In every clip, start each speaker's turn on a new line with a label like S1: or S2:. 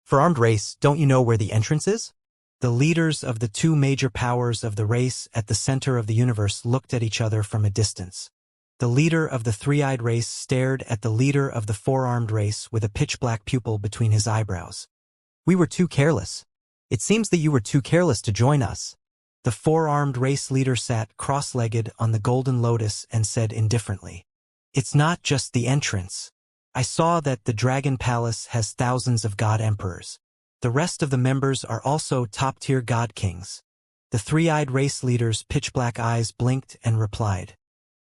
S1: For armed race, don't you know where the entrance is? The leaders of the two major powers of the race at the center of the universe looked at each other from a distance. The leader of the three-eyed race stared at the leader of the four-armed race with a pitch-black pupil between his eyebrows. We were too careless. It seems that you were too careless to join us. The four-armed race leader sat cross-legged on the golden lotus and said indifferently, "It's not just the entrance. I saw that the Dragon Palace has thousands of god emperors. The rest of the members are also top-tier god kings." The three-eyed race leader's pitch-black eyes blinked and replied,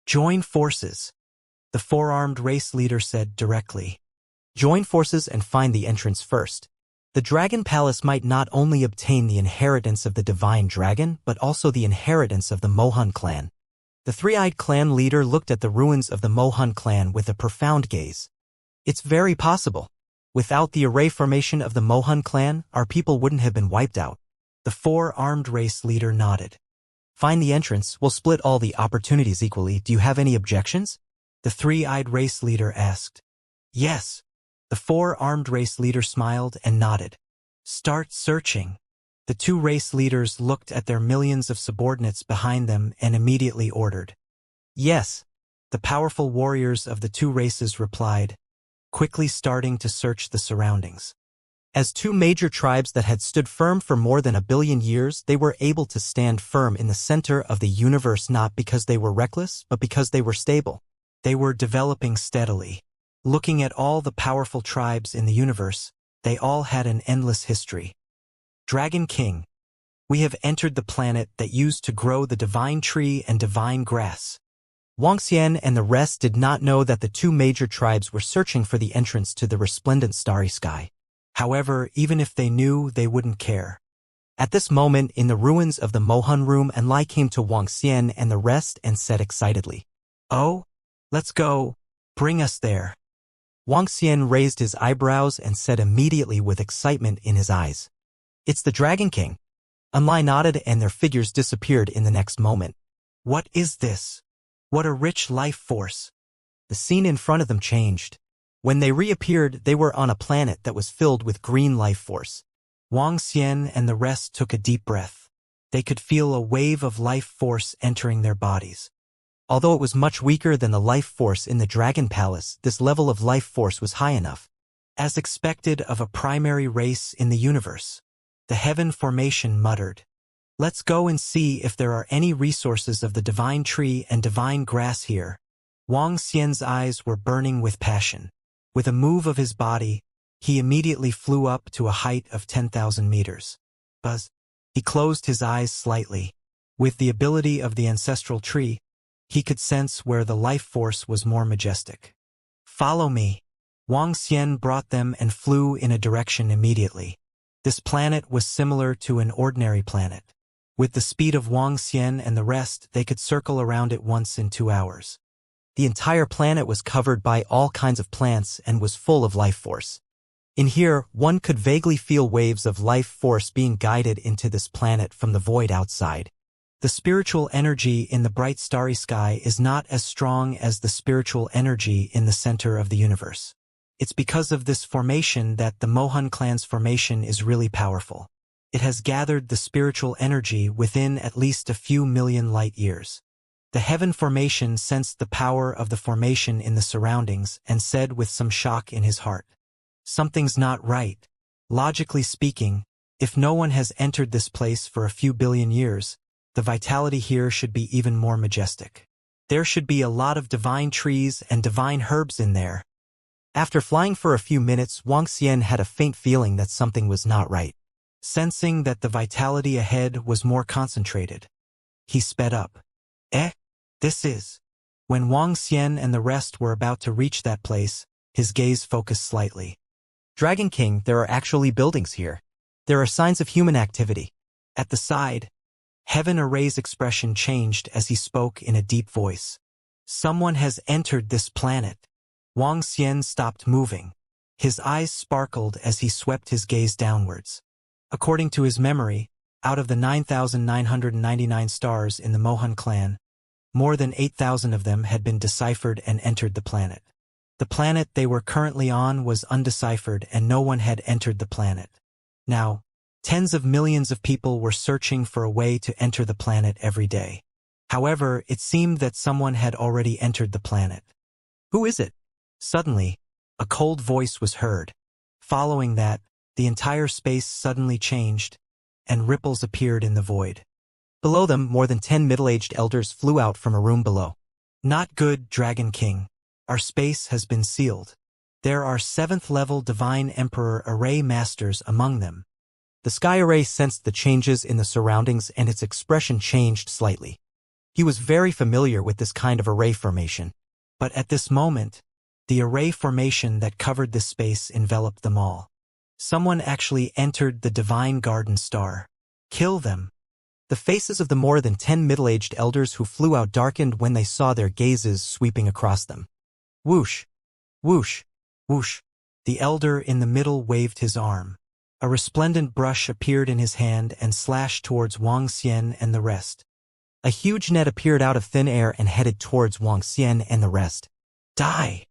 S1: "Join forces." The four-armed race leader said directly, "Join forces and find the entrance first. The Dragon Palace might not only obtain the inheritance of the divine dragon, but also the inheritance of the Mohun clan." The three-eyed clan leader looked at the ruins of the Mohun clan with a profound gaze. "It's very possible. Without the array formation of the Mohun clan, our people wouldn't have been wiped out." The four-armed race leader nodded. "Find the entrance, we'll split all the opportunities equally. Do you have any objections?" The three-eyed race leader asked. "Yes." The four-armed race leader smiled and nodded. "Start searching." The two race leaders looked at their millions of subordinates behind them and immediately ordered. "Yes." The powerful warriors of the two races replied, quickly starting to search the surroundings. As two major tribes that had stood firm for more than 1 billion years, they were able to stand firm in the center of the universe not because they were reckless, but because they were stable. They were developing steadily. Looking at all the powerful tribes in the universe, they all had an endless history. Dragon King, we have entered the planet that used to grow the divine tree and divine grass. Wuxia and the rest did not know that the two major tribes were searching for the entrance to the resplendent starry sky. However, even if they knew, they wouldn't care. At this moment, in the ruins of the Mohun room, Lai came to Wuxia and the rest and said excitedly, "Oh, let's go. Bring us there." Wuxia raised his eyebrows and said immediately with excitement in his eyes, "It's the Dragon King." Lai nodded and their figures disappeared in the next moment. "What is this? What a rich life force." The scene in front of them changed. When they reappeared, they were on a planet that was filled with green life force. Wuxia and the rest took a deep breath. They could feel a wave of life force entering their bodies. Although it was much weaker than the life force in the Dragon Palace, this level of life force was high enough. As expected of a primary race in the universe, the Heaven Formation muttered, "Let's go and see if there are any resources of the divine tree and divine grass here." Wuxia's eyes were burning with passion. With a move of his body, he immediately flew up to a height of 10,000 meters. Buzz. He closed his eyes slightly. With the ability of the ancestral tree, he could sense where the life force was more majestic. "Follow me." Wuxia brought them and flew in a direction immediately. This planet was similar to an ordinary planet. With the speed of Wuxia and the rest, they could circle around it once in 2 hours. The entire planet was covered by all kinds of plants and was full of life force. In here, one could vaguely feel waves of life force being guided into this planet from the void outside. The spiritual energy in the bright starry sky is not as strong as the spiritual energy in the center of the universe. It's because of this formation that the Mohun clan's formation is really powerful. It has gathered the spiritual energy within at least a few million light years. The Heaven Formation sensed the power of the formation in the surroundings and said with some shock in his heart, "Something's not right. Logically speaking, if no one has entered this place for a few billion years, the vitality here should be even more majestic. There should be a lot of divine trees and divine herbs in there." After flying for a few minutes, Wuxia had a faint feeling that something was not right. Sensing that the vitality ahead was more concentrated, he sped up. This is. When Wuxia and the rest were about to reach that place, his gaze focused slightly. "Dragon King, there are actually buildings here. There are signs of human activity." At the side, Heaven Array's expression changed as he spoke in a deep voice. "Someone has entered this planet." Wuxia stopped moving. His eyes sparkled as he swept his gaze downwards. According to his memory, out of the 9,999 stars in the Mohun clan, more than 8,000 of them had been deciphered and entered the planet. The planet they were currently on was undeciphered and no one had entered the planet. Now, tens of millions of people were searching for a way to enter the planet every day. However, it seemed that someone had already entered the planet. Who is it? Suddenly, a cold voice was heard. Following that, the entire space suddenly changed, and ripples appeared in the void. Below them, more than 10 middle-aged elders flew out from a room below. Not good, Dragon King. Our space has been sealed. There are 7th-level Divine Emperor Array Masters among them. The Sky Array sensed the changes in the surroundings and its expression changed slightly. He was very familiar with this kind of array formation. But at this moment, the array formation that covered this space enveloped them all. Someone actually entered the Divine Garden Star. Kill them. The faces of the more than 10 middle-aged elders who flew out darkened when they saw their gazes sweeping across them. Whoosh! Whoosh! Whoosh! The elder in the middle waved his arm. A resplendent brush appeared in his hand and slashed towards Wang Xian and the rest. A huge net appeared out of thin air and headed towards Wang Xian and the rest. Die!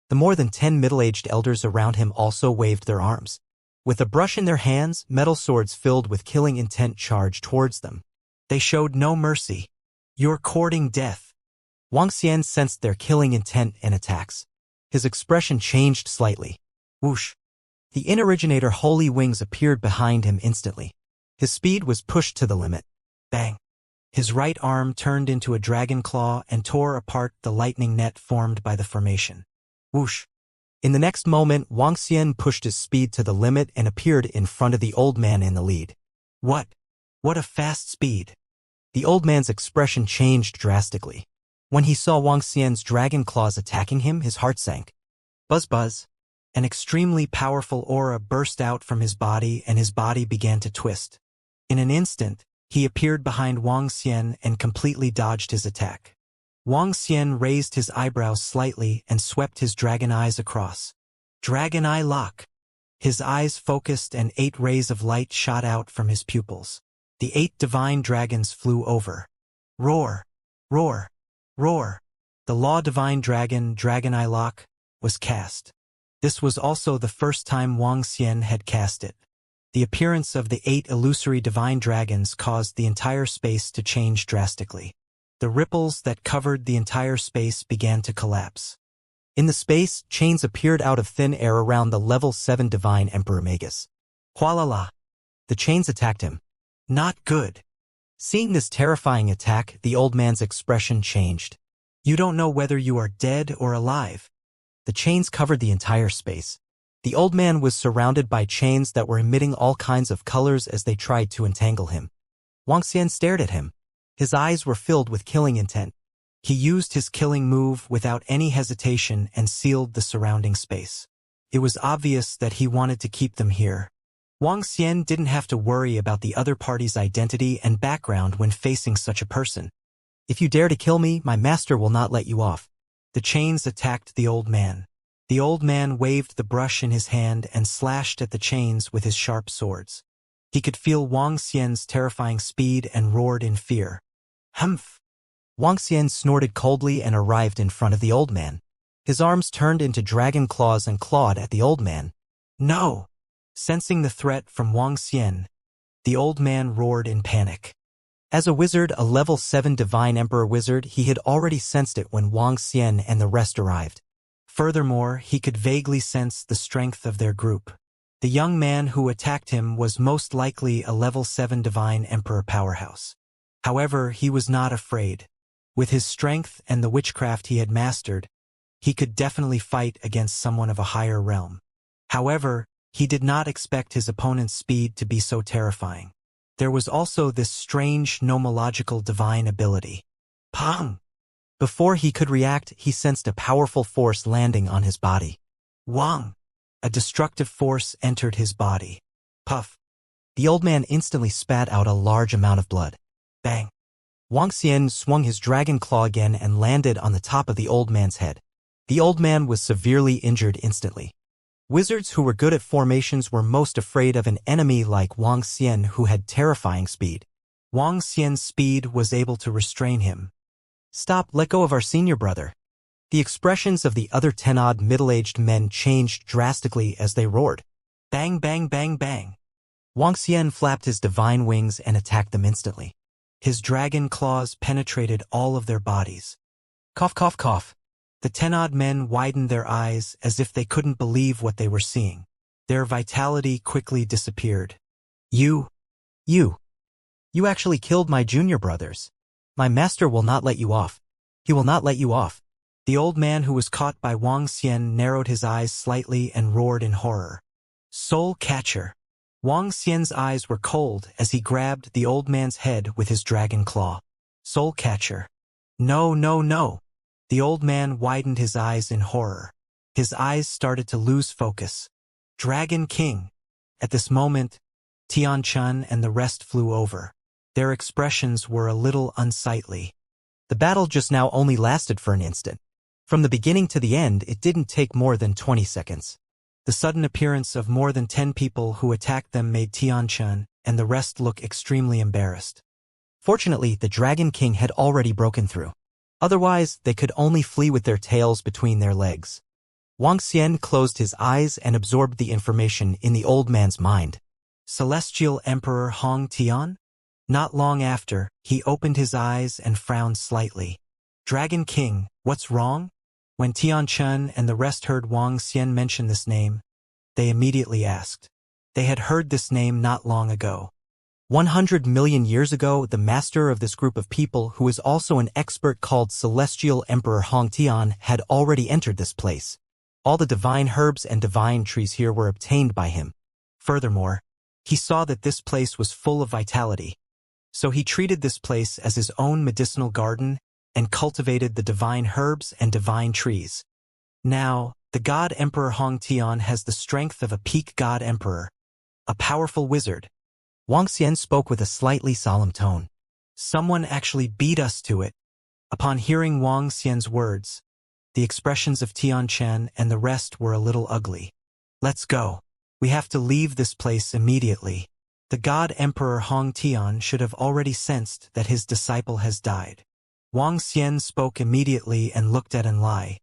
S1: The more than 10 middle-aged elders around him also waved their arms. With a brush in their hands, metal swords filled with killing intent charged towards them. They showed no mercy. You're courting death. Wang Xian sensed their killing intent and attacks. His expression changed slightly. Whoosh! The in-originator Holy Wings appeared behind him instantly. His speed was pushed to the limit. Bang! His right arm turned into a dragon claw and tore apart the lightning net formed by the formation. Whoosh! In the next moment, Wang Xian pushed his speed to the limit and appeared in front of the old man in the lead. What? What a fast speed! The old man's expression changed drastically. When he saw Wang Xian's dragon claws attacking him, his heart sank. Buzz buzz! An extremely powerful aura burst out from his body and his body began to twist. In an instant, he appeared behind Wang Xian and completely dodged his attack. Wang Xian raised his eyebrows slightly and swept his dragon eyes across. Dragon Eye Lock! His eyes focused and 8 rays of light shot out from his pupils. The 8 divine dragons flew over. Roar! Roar! Roar! The Law Divine Dragon, Dragon Eye Lock, was cast. This was also the first time Wang Xian had cast it. The appearance of the 8 illusory divine dragons caused the entire space to change drastically. The ripples that covered the entire space began to collapse. In the space, chains appeared out of thin air around the level 7 Divine Emperor Magus. Hualala! The chains attacked him. Not good. Seeing this terrifying attack, the old man's expression changed. You don't know whether you are dead or alive. The chains covered the entire space. The old man was surrounded by chains that were emitting all kinds of colors as they tried to entangle him. Wang Xian stared at him. His eyes were filled with killing intent. He used his killing move without any hesitation and sealed the surrounding space. It was obvious that he wanted to keep them here. Wang Xian didn't have to worry about the other party's identity and background when facing such a person. If you dare to kill me, my master will not let you off. The chains attacked the old man. The old man waved the brush in his hand and slashed at the chains with his sharp swords. He could feel Wang Xian's terrifying speed and roared in fear. Humph! Wang Xian snorted coldly and arrived in front of the old man. His arms turned into dragon claws and clawed at the old man. No! Sensing the threat from Wang Xian, the old man roared in panic. As a wizard, a level 7 Divine Emperor wizard, he had already sensed it when Wang Xian and the rest arrived. Furthermore, he could vaguely sense the strength of their group. The young man who attacked him was most likely a level 7 Divine Emperor powerhouse. However, he was not afraid. With his strength and the witchcraft he had mastered, he could definitely fight against someone of a higher realm. However, he did not expect his opponent's speed to be so terrifying. There was also this strange nomological divine ability. Pong! Before he could react, he sensed a powerful force landing on his body. Wang! A destructive force entered his body. Puff! The old man instantly spat out a large amount of blood. Bang! Wang Xian swung his dragon claw again and landed on the top of the old man's head. The old man was severely injured instantly. Wizards who were good at formations were most afraid of an enemy like Wang Xian who had terrifying speed. Wang Xian's speed was able to restrain him. Stop, let go of our senior brother. The expressions of the other 10-odd middle-aged men changed drastically as they roared. Bang, bang, bang, bang. Wuxia flapped his divine wings and attacked them instantly. His dragon claws penetrated all of their bodies. Cough, cough, cough. The 10-odd men widened their eyes as if they couldn't believe what they were seeing. Their vitality quickly disappeared. You actually killed my junior brothers. My master will not let you off. He will not let you off. The old man who was caught by Wuxia narrowed his eyes slightly and roared in horror. Soul Catcher. Wuxia's eyes were cold as he grabbed the old man's head with his dragon claw. Soul Catcher. No, no, no. The old man widened his eyes in horror. His eyes started to lose focus. Dragon King. At this moment, Tianchun and the rest flew over. Their expressions were a little unsightly. The battle just now only lasted for an instant. From the beginning to the end, it didn't take more than 20 seconds. The sudden appearance of more than 10 people who attacked them made Tianchun and the rest look extremely embarrassed. Fortunately, the Dragon King had already broken through. Otherwise, they could only flee with their tails between their legs. Wuxia closed his eyes and absorbed the information in the old man's mind. Celestial Emperor Hong Tian? Not long after, he opened his eyes and frowned slightly. Dragon King, what's wrong? When Tianchun and the rest heard Wuxia mention this name, they immediately asked. They had heard this name not long ago. 100 million years ago, the master of this group of people, who is also an expert called Celestial Emperor Hong Tian, had already entered this place. All the divine herbs and divine trees here were obtained by him. Furthermore, he saw that this place was full of vitality. So he treated this place as his own medicinal garden and cultivated the divine herbs and divine trees. Now, the God Emperor Hong Tian has the strength of a peak God Emperor, a powerful wizard. Wuxia spoke with a slightly solemn tone. Someone actually beat us to it. Upon hearing Wuxia's words, the expressions of Tianchun and the rest were a little ugly. Let's go. We have to leave this place immediately. The God Emperor Hong Tian should have already sensed that his disciple has died. Wuxia spoke immediately and looked at Enlai.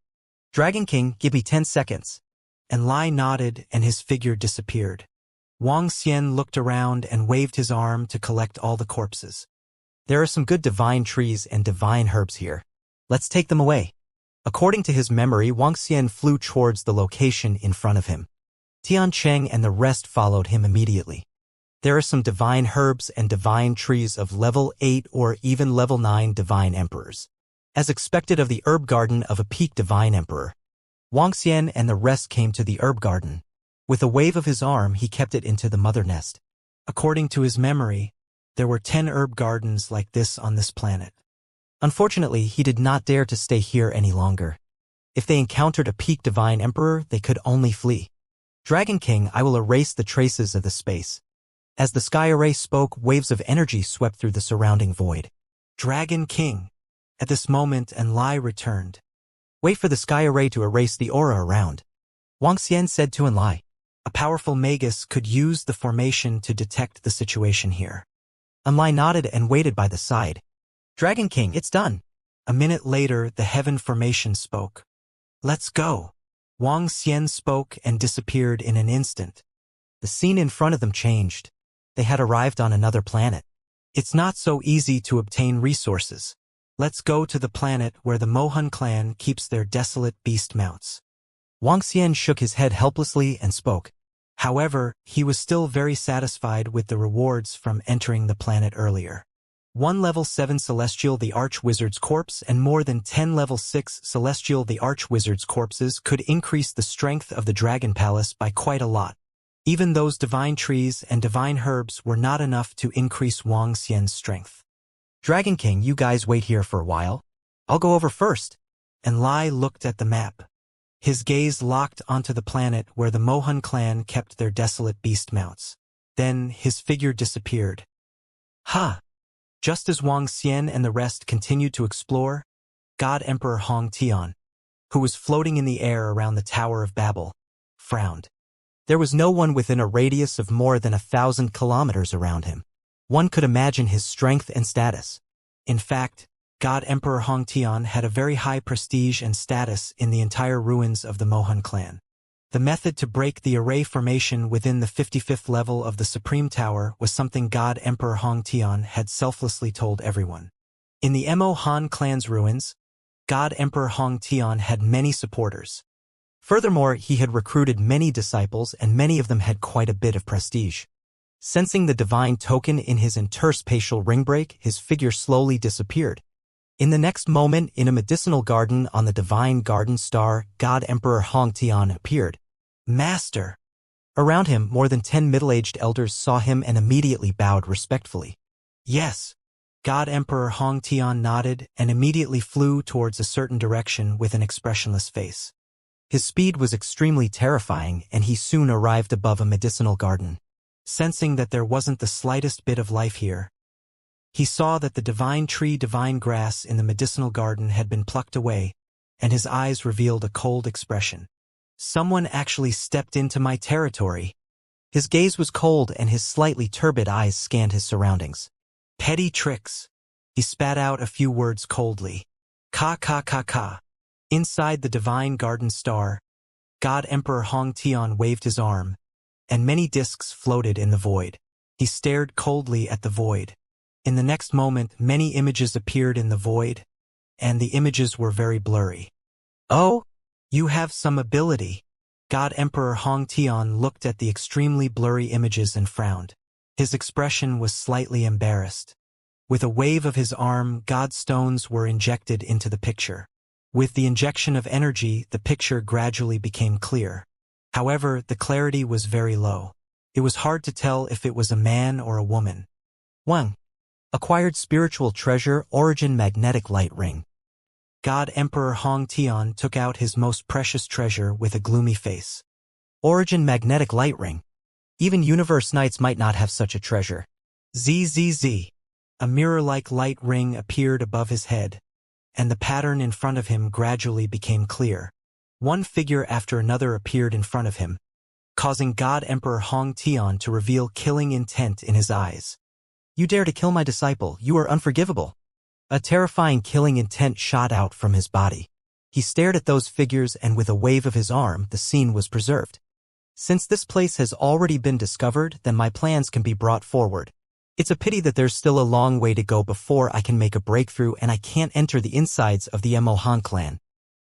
S1: Dragon King, give me 10 seconds. Enlai nodded and his figure disappeared. Wuxia looked around and waved his arm to collect all the corpses. There are some good divine trees and divine herbs here. Let's take them away. According to his memory, Wuxia flew towards the location in front of him. Tiancheng and the rest followed him immediately. There are some divine herbs and divine trees of level 8 or even level 9 divine emperors. As expected of the herb garden of a peak divine emperor. Wuxia and the rest came to the herb garden. With a wave of his arm, he kept it into the mother nest. According to his memory, there were 10 herb gardens like this on this planet. Unfortunately, he did not dare to stay here any longer. If they encountered a peak divine emperor, they could only flee. Dragon King, I will erase the traces of the space. As the sky array spoke, waves of energy swept through the surrounding void. Dragon King. At this moment, Enlai returned. Wait for the sky array to erase the aura around. Wuxia said to Enlai. A powerful magus could use the formation to detect the situation here. Enlai nodded and waited by the side. Dragon King, it's done. A minute later, the heaven formation spoke. Let's go. Wuxia spoke and disappeared in an instant. The scene in front of them changed. They had arrived on another planet. It's not so easy to obtain resources. Let's go to the planet where the Mohan clan keeps their desolate beast mounts. Wuxia shook his head helplessly and spoke. However, he was still very satisfied with the rewards from entering the planet earlier. 1 level 7 Celestial the Archwizard's corpse and more than 10 level 6 Celestial the Archwizard's corpses could increase the strength of the Dragon Palace by quite a lot. Even those divine trees and divine herbs were not enough to increase Wuxia's strength. Dragon King, you guys wait here for a while. I'll go over first. Enlai looked at the map. His gaze locked onto the planet where the Mohan clan kept their desolate beast mounts. Then his figure disappeared. Ha! Just as Wuxia and the rest continued to explore, God Emperor Hong Tian, who was floating in the air around the Tower of Babel, frowned. There was no one within a radius of more than 1,000 kilometers around him. One could imagine his strength and status. In fact, God Emperor Hongtian had a very high prestige and status in the entire ruins of the Mohun clan. The method to break the array formation within the 55th level of the Supreme Tower was something God Emperor Hongtian had selflessly told everyone. In the Mo Han clan's ruins, God Emperor Hongtian had many supporters. Furthermore, he had recruited many disciples and many of them had quite a bit of prestige. Sensing the divine token in his interspatial ring break, his figure slowly disappeared. In the next moment, in a medicinal garden on the divine garden star, God Emperor Hongtian appeared. Master! Around him, more than 10 middle-aged elders saw him and immediately bowed respectfully. Yes. God Emperor Hongtian nodded and immediately flew towards a certain direction with an expressionless face. His speed was extremely terrifying and he soon arrived above a medicinal garden. Sensing that there wasn't the slightest bit of life here, he saw that the divine tree, divine grass in the medicinal garden had been plucked away, and his eyes revealed a cold expression. Someone actually stepped into my territory. His gaze was cold and his slightly turbid eyes scanned his surroundings. Petty tricks. He spat out a few words coldly. Ka ka ka ka. Inside the divine garden star, God Emperor Hongtian waved his arm, and many discs floated in the void. He stared coldly at the void. In the next moment, many images appeared in the void, and the images were very blurry. Oh, you have some ability. God Emperor Hongtian looked at the extremely blurry images and frowned. His expression was slightly embarrassed. With a wave of his arm, God stones were injected into the picture. With the injection of energy, the picture gradually became clear. However, the clarity was very low. It was hard to tell if it was a man or a woman. 1. Acquired spiritual treasure, origin magnetic light ring. God Emperor Hongtian took out his most precious treasure with a gloomy face. Origin magnetic light ring. Even universe knights might not have such a treasure. ZZZ. A mirror-like light ring appeared above his head, and the pattern in front of him gradually became clear. One figure after another appeared in front of him, causing God Emperor Hongtian to reveal killing intent in his eyes. You dare to kill my disciple, you are unforgivable. A terrifying killing intent shot out from his body. He stared at those figures and with a wave of his arm, the scene was preserved. Since this place has already been discovered, then my plans can be brought forward. It's a pity that there's still a long way to go before I can make a breakthrough and I can't enter the insides of the Mo Han clan.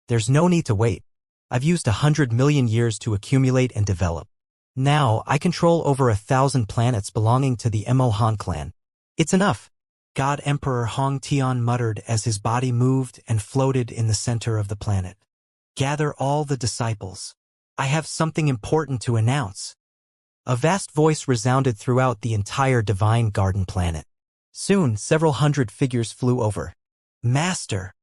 S1: There's no need to wait. I've used 100 million years to accumulate and develop. Now, I control over 1,000 planets belonging to the Mo Han clan. It's enough. God Emperor Hongtian muttered as his body moved and floated in the center of the planet. Gather all the disciples. I have something important to announce. A vast voice resounded throughout the entire divine garden planet. Soon, several hundred figures flew over. Master!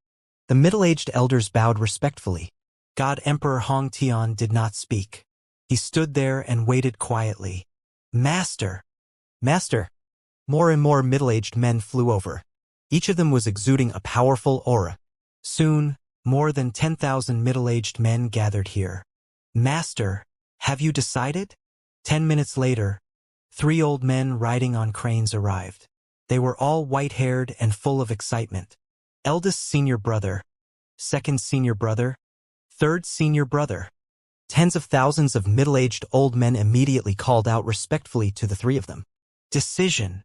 S1: The middle-aged elders bowed respectfully. God Emperor Hongtian did not speak. He stood there and waited quietly. Master! Master! More and more middle-aged men flew over. Each of them was exuding a powerful aura. Soon, more than 10,000 middle-aged men gathered here. Master, have you decided? 10 minutes later, 3 old men riding on cranes arrived. They were all white-haired and full of excitement. Eldest senior brother, second senior brother, third senior brother. Tens of thousands of middle-aged old men immediately called out respectfully to the 3 of them. Decision.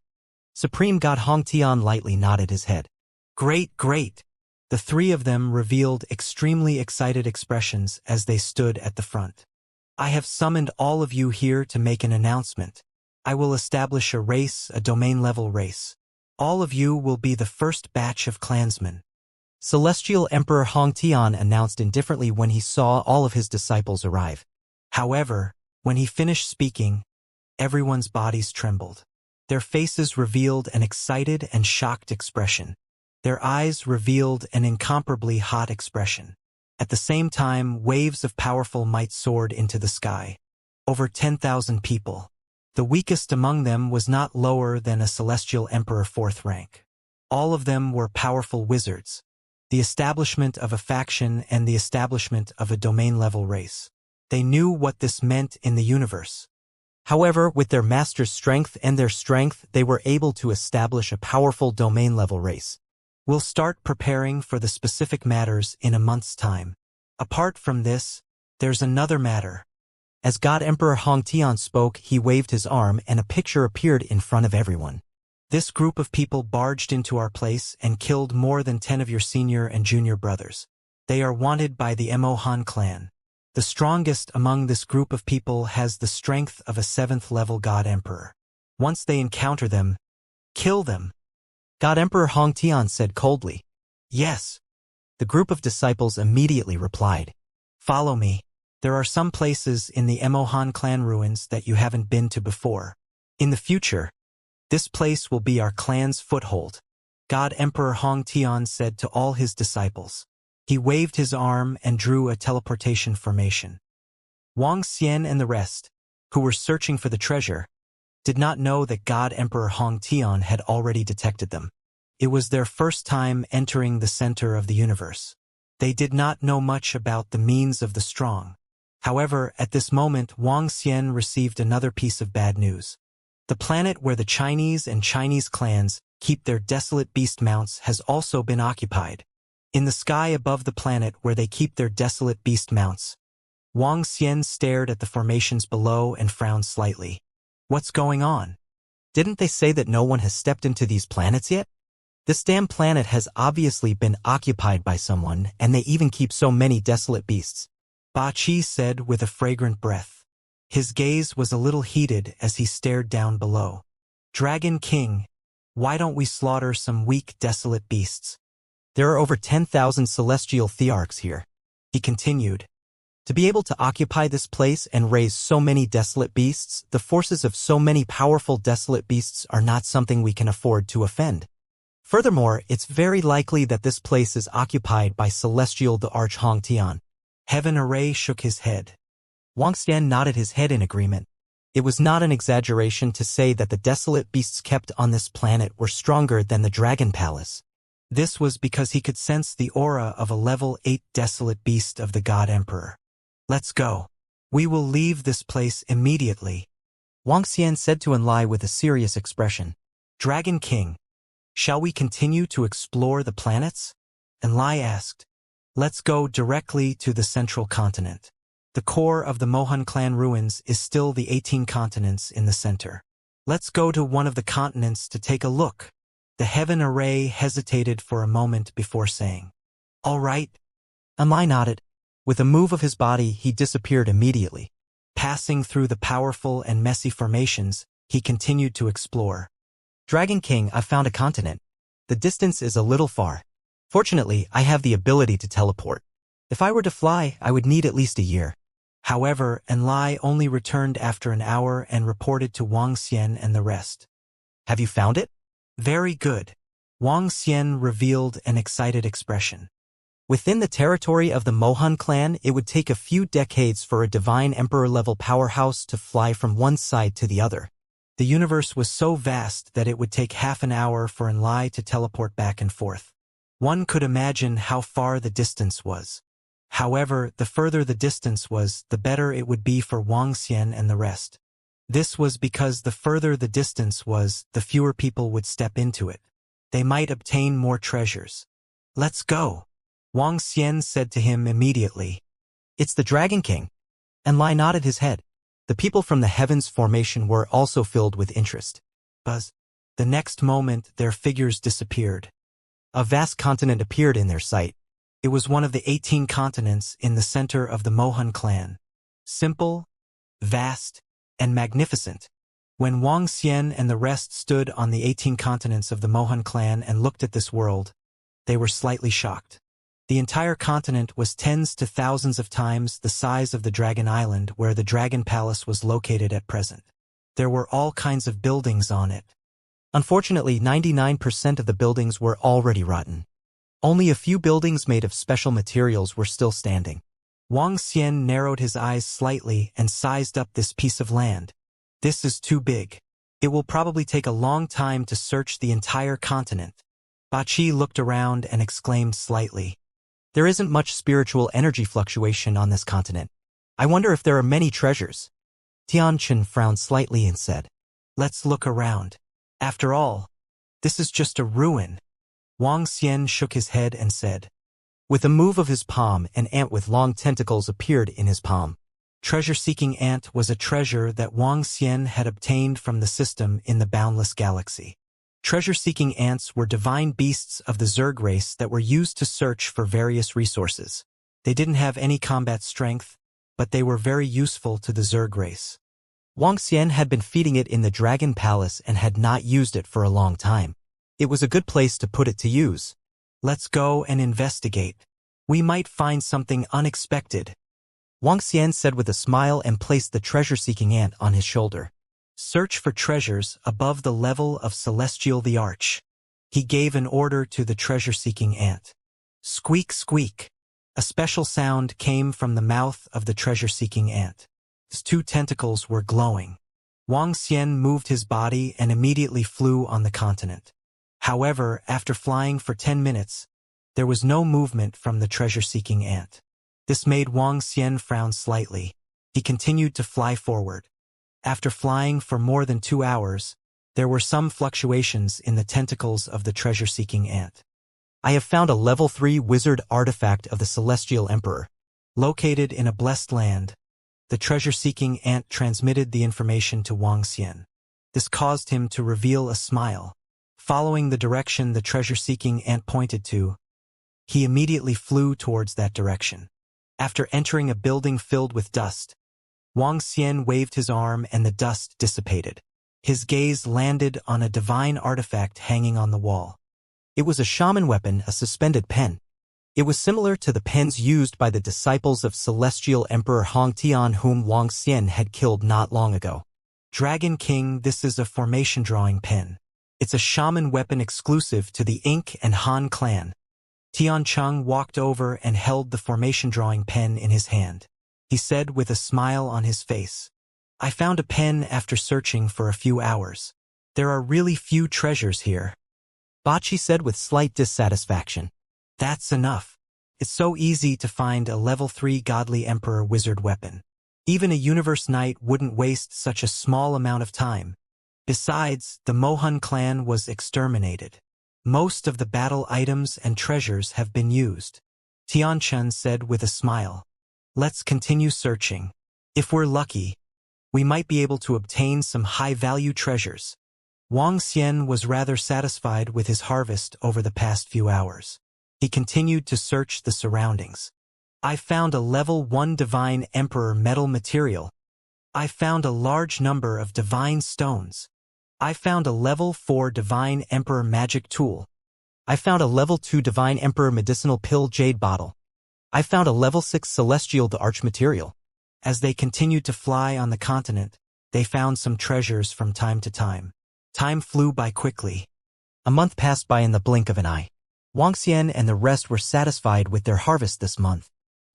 S1: Supreme God Hongtian lightly nodded his head. Great, great. The 3 of them revealed extremely excited expressions as they stood at the front. I have summoned all of you here to make an announcement. I will establish a race, a domain-level race. All of you will be the first batch of clansmen. Celestial Emperor Hongtian announced indifferently when he saw all of his disciples arrive. However, when he finished speaking, everyone's bodies trembled. Their faces revealed an excited and shocked expression. Their eyes revealed an incomparably hot expression. At the same time, waves of powerful might soared into the sky. Over 10,000 people. The weakest among them was not lower than a celestial emperor 4th rank. All of them were powerful wizards. The establishment of a faction and the establishment of a domain-level race. They knew what this meant in the universe. However, with their master's strength and their strength, they were able to establish a powerful domain-level race. We'll start preparing for the specific matters in a month's time. Apart from this, there's another matter. As God Emperor Hongtian spoke, he waved his arm and a picture appeared in front of everyone. This group of people barged into our place and killed more than 10 of your senior and junior brothers. They are wanted by the Mohan clan. The strongest among this group of people has the strength of a 7th-level God Emperor. Once they encounter them, kill them. God Emperor Hongtian said coldly. Yes. The group of disciples immediately replied. Follow me. There are some places in the Mohan clan ruins that you haven't been to before. In the future, this place will be our clan's foothold. God Emperor Hongtian said to all his disciples. He waved his arm and drew a teleportation formation. Wang Xian and the rest, who were searching for the treasure, did not know that God Emperor Hongtian had already detected them. It was their first time entering the center of the universe. They did not know much about the means of the strong. However, at this moment Wang Xian received another piece of bad news. The planet where the Chinese and Chinese clans keep their desolate beast mounts has also been occupied. In the sky above the planet where they keep their desolate beast mounts, Wang Xian stared at the formations below and frowned slightly. What's going on? Didn't they say that no one has stepped into these planets yet? This damn planet has obviously been occupied by someone, and they even keep so many desolate beasts. Ba Qi said with a fragrant breath. His gaze was a little heated as he stared down below. Dragon King, why don't we slaughter some weak, desolate beasts? There are over 10,000 celestial thearchs here, he continued. To be able to occupy this place and raise so many desolate beasts, the forces of so many powerful desolate beasts are not something we can afford to offend. Furthermore, it's very likely that this place is occupied by Celestial the Arch Hongtian. Heaven Array shook his head. Wang Xian nodded his head in agreement. It was not an exaggeration to say that the desolate beasts kept on this planet were stronger than the Dragon Palace. This was because he could sense the aura of a level 8 desolate beast of the God Emperor. Let's go. We will leave this place immediately, Wang Xian said to Enlai with a serious expression. Dragon King, shall we continue to explore the planets? Enlai asked. Let's go directly to the central continent. The core of the Mohan clan ruins is still the 18 continents in the center. Let's go to one of the continents to take a look. The Heaven Array hesitated for a moment before saying, All right. Enlai nodded. With a move of his body, he disappeared immediately. Passing through the powerful and messy formations, he continued to explore. Dragon King, I've found a continent. The distance is a little far. Fortunately, I have the ability to teleport. If I were to fly, I would need at least a year. However, Enlai only returned after an hour and reported to Wang Xian and the rest. Have you found it? Very good. Wang Xian revealed an excited expression. Within the territory of the Mohan clan, it would take a few decades for a divine emperor-level powerhouse to fly from one side to the other. The universe was so vast that it would take half an hour for Enlai to teleport back and forth. One could imagine how far the distance was. However, the further the distance was, the better it would be for Wang Xian and the rest. This was because the further the distance was, the fewer people would step into it. They might obtain more treasures. Let's go, Wang Xian said to him immediately. It's the Dragon King. Enlai nodded his head. The people from the heavens formation were also filled with interest. Buzz. The next moment, their figures disappeared. A vast continent appeared in their sight. It was one of the 18 continents in the center of the Mohan clan. Simple, vast, and magnificent. When Wang Xian and the rest stood on the 18 continents of the Mohan clan and looked at this world, they were slightly shocked. The entire continent was tens to thousands of times the size of the Dragon Island where the Dragon Palace was located at present. There were all kinds of buildings on it. Unfortunately, 99% of the buildings were already rotten. Only a few buildings made of special materials were still standing. Wang Xian narrowed his eyes slightly and sized up this piece of land. This is too big. It will probably take a long time to search the entire continent. Ba Qi looked around and exclaimed slightly. There isn't much spiritual energy fluctuation on this continent. I wonder if there are many treasures. Tianchen frowned slightly and said, Let's look around. After all, this is just a ruin. Wang Xian shook his head and said. With a move of his palm, an ant with long tentacles appeared in his palm. Treasure-seeking ant was a treasure that Wang Xian had obtained from the system in the boundless galaxy. Treasure-seeking ants were divine beasts of the Zerg race that were used to search for various resources. They didn't have any combat strength, but they were very useful to the Zerg race. Wang Xian had been feeding it in the Dragon Palace and had not used it for a long time. It was a good place to put it to use. Let's go and investigate. We might find something unexpected. Wang Xian said with a smile and placed the treasure-seeking ant on his shoulder. Search for treasures above the level of Celestial the Arch. He gave an order to the treasure-seeking ant. Squeak, squeak. A special sound came from the mouth of the treasure-seeking ant. His two tentacles were glowing. Wang Xian moved his body and immediately flew on the continent. However, after flying for 10 minutes, there was no movement from the treasure-seeking ant. This made Wang Xian frown slightly. He continued to fly forward. After flying for more than 2 hours, there were some fluctuations in the tentacles of the treasure-seeking ant. I have found a level 3 wizard artifact of the Celestial Emperor. Located in a blessed land, the treasure-seeking ant transmitted the information to Wang Xian. This caused him to reveal a smile. Following the direction the treasure-seeking ant pointed to, he immediately flew towards that direction. After entering a building filled with dust, Wang Xian waved his arm and the dust dissipated. His gaze landed on a divine artifact hanging on the wall. It was a shaman weapon, a suspended pen. It was similar to the pens used by the disciples of Celestial Emperor Hong Tian, whom Wang Xian had killed not long ago. Dragon King, this is a formation drawing pen. It's a shaman weapon exclusive to the Ink and Han clan. Tian Chung walked over and held the formation drawing pen in his hand. He said with a smile on his face, I found a pen after searching for a few hours. There are really few treasures here. Bachi said with slight dissatisfaction. That's enough. It's so easy to find a level 3 godly emperor wizard weapon. Even a universe knight wouldn't waste such a small amount of time. Besides, the Mohun clan was exterminated. Most of the battle items and treasures have been used. Tian Chun said with a smile. Let's continue searching. If we're lucky, we might be able to obtain some high-value treasures. Wang Xian was rather satisfied with his harvest over the past few hours. He continued to search the surroundings. I found a level 1 divine emperor metal material. I found a large number of divine stones. I found a level 4 divine emperor magic tool. I found a level 2 divine emperor medicinal pill jade bottle. I found a level 6 celestial the arch material. As they continued to fly on the continent, they found some treasures from time to time. Time flew by quickly. A month passed by in the blink of an eye. Wang Xian and the rest were satisfied with their harvest this month.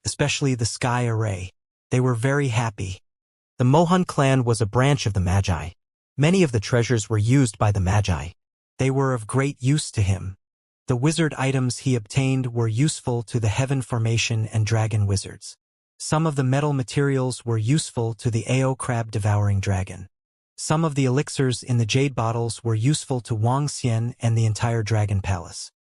S1: Especially the Sky Array. They were very happy. The Mohun clan was a branch of the Magi. Many of the treasures were used by the Magi. They were of great use to him. The wizard items he obtained were useful to the Heaven Formation and Dragon Wizards. Some of the metal materials were useful to the Ao Crab Devouring Dragon. Some of the elixirs in the jade bottles were useful to Wang Xian and the entire Dragon Palace.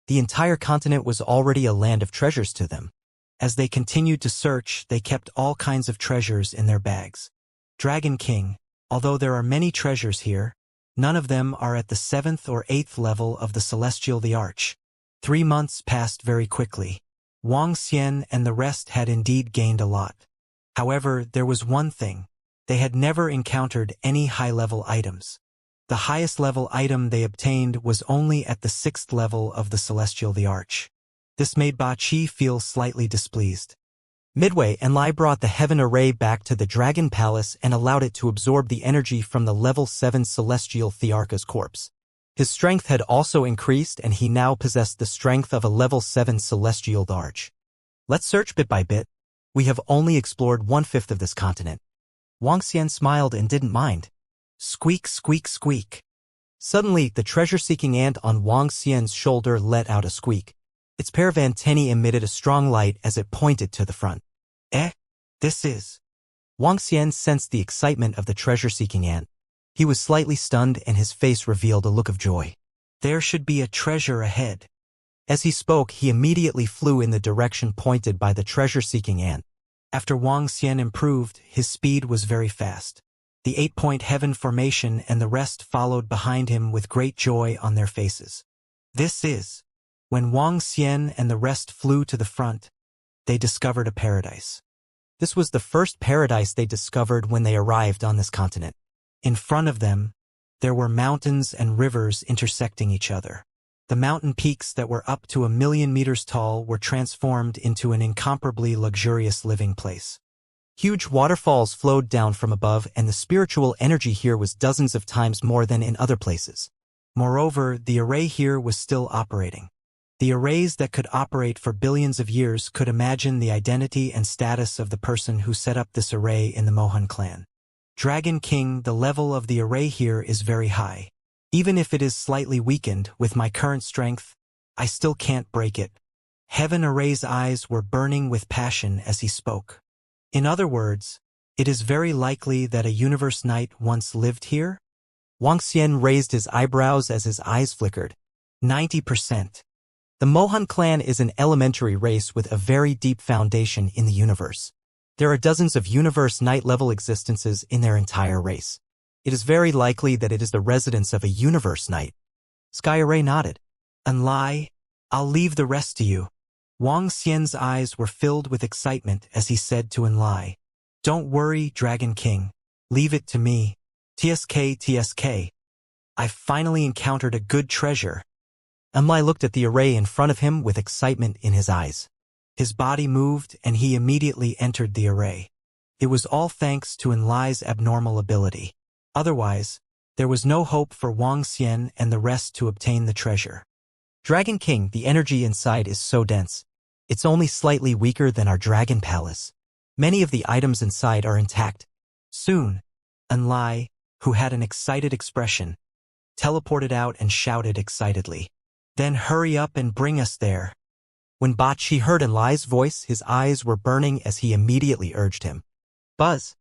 S1: The entire continent was already a land of treasures to them. As they continued to search, they kept all kinds of treasures in their bags. Dragon King, although there are many treasures here, none of them are at the 7th or 8th level of the Celestial the Arch. 3 months passed very quickly. Wang Xian and the rest had indeed gained a lot. However, there was one thing. They had never encountered any high-level items. The highest level item they obtained was only at the 6th level of the Celestial the Arch. This made Ba Qi feel slightly displeased. Midway, Enlai brought the Heaven Array back to the Dragon Palace and allowed it to absorb the energy from the level 7 Celestial Thearcha's corpse. His strength had also increased and he now possessed the strength of a level 7 Celestial Arch. Let's search bit by bit. We have only explored 1/5 of this continent. Wang Xian smiled and didn't mind. Squeak, squeak, squeak. Suddenly, the treasure-seeking ant on Wang Xian's shoulder let out a squeak. Its pair of antennae emitted a strong light as it pointed to the front. This is... Wang Xian sensed the excitement of the treasure-seeking ant. He was slightly stunned and his face revealed a look of joy. There should be a treasure ahead. As he spoke, he immediately flew in the direction pointed by the treasure-seeking ant. After Wang Xian improved, his speed was very fast. The 8-point heaven formation and the rest followed behind him with great joy on their faces. This is, when Wang Xian and the rest flew to the front, they discovered a paradise. This was the first paradise they discovered when they arrived on this continent. In front of them, there were mountains and rivers intersecting each other. The mountain peaks that were up to 1,000,000 meters tall were transformed into an incomparably luxurious living place. Huge waterfalls flowed down from above, and the spiritual energy here was dozens of times more than in other places. Moreover, the array here was still operating. The arrays that could operate for billions of years could imagine the identity and status of the person who set up this array in the Mohan clan. Dragon King, the level of the array here is very high. Even if it is slightly weakened, with my current strength, I still can't break it. Heaven Array's eyes were burning with passion as he spoke. In other words, it is very likely that a universe knight once lived here? Wang Xian raised his eyebrows as his eyes flickered. 90%. The Mohan clan is an elementary race with a very deep foundation in the universe. There are dozens of universe knight-level existences in their entire race. It is very likely that it is the residence of a universe knight. Sky Array nodded. Unlie, I'll leave the rest to you. Wang Xian's eyes were filled with excitement as he said to Enlai, Don't worry, Dragon King. Leave it to me. TSK. I've finally encountered a good treasure. Enlai looked at the array in front of him with excitement in his eyes. His body moved and he immediately entered the array. It was all thanks to Enlai's abnormal ability. Otherwise, there was no hope for Wang Xian and the rest to obtain the treasure. Dragon King, the energy inside is so dense. It's only slightly weaker than our Dragon Palace. Many of the items inside are intact. Soon, Enlai, who had an excited expression, teleported out and shouted excitedly, Then hurry up and bring us there. When Bachi heard Enlai's voice, his eyes were burning as he immediately urged him. Buzz!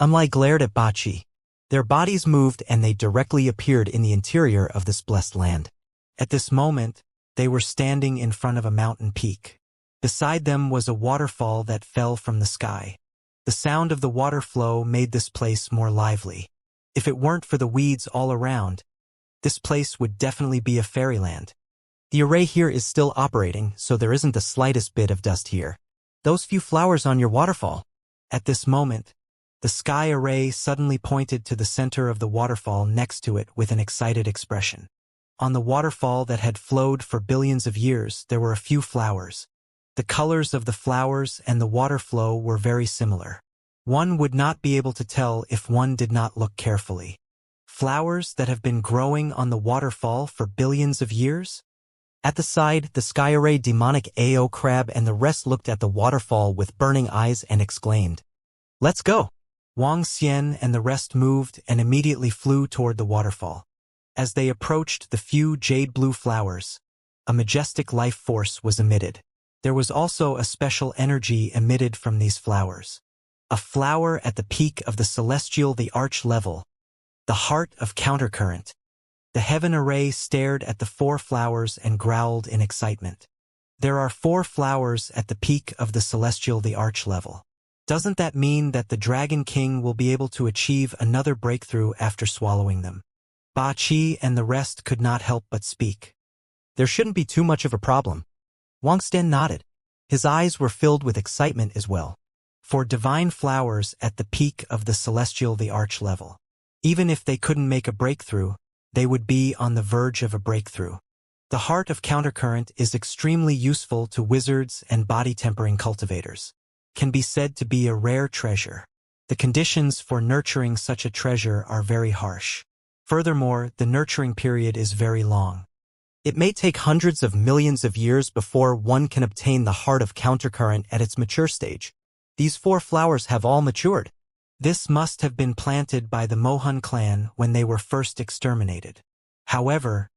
S1: Enlai glared at Bachi. Their bodies moved and they directly appeared in the interior of this blessed land. At this moment, they were standing in front of a mountain peak. Beside them was a waterfall that fell from the sky. The sound of the water flow made this place more lively. If it weren't for the weeds all around, this place would definitely be a fairyland. The array here is still operating, so there isn't the slightest bit of dust here. Those few flowers on your waterfall. At this moment, the sky array suddenly pointed to the center of the waterfall next to it with an excited expression. On the waterfall that had flowed for billions of years, there were a few flowers. The colors of the flowers and the water flow were very similar. One would not be able to tell if one did not look carefully. Flowers that have been growing on the waterfall for billions of years? At the side, the sky array demonic AO crab and the rest looked at the waterfall with burning eyes and exclaimed, Let's go! Wang Xian and the rest moved and immediately flew toward the waterfall. As they approached the few jade-blue flowers, a majestic life force was emitted. There was also a special energy emitted from these flowers. A flower at the peak of the celestial the arch level, the heart of countercurrent. The heaven array stared at the 4 flowers and growled in excitement. There are 4 flowers at the peak of the celestial the arch level. Doesn't that mean that the Dragon King will be able to achieve another breakthrough after swallowing them? Ba Qi and the rest could not help but speak. There shouldn't be too much of a problem. Wang Xian nodded. His eyes were filled with excitement as well. For divine flowers at the peak of the celestial the arch level. Even if they couldn't make a breakthrough, they would be on the verge of a breakthrough. The heart of countercurrent is extremely useful to wizards and body-tempering cultivators. Can be said to be a rare treasure. The conditions for nurturing such a treasure are very harsh. Furthermore, the nurturing period is very long. It may take hundreds of millions of years before one can obtain the heart of countercurrent at its mature stage. These 4 flowers have all matured. This must have been planted by the Mohan clan when they were first exterminated. However,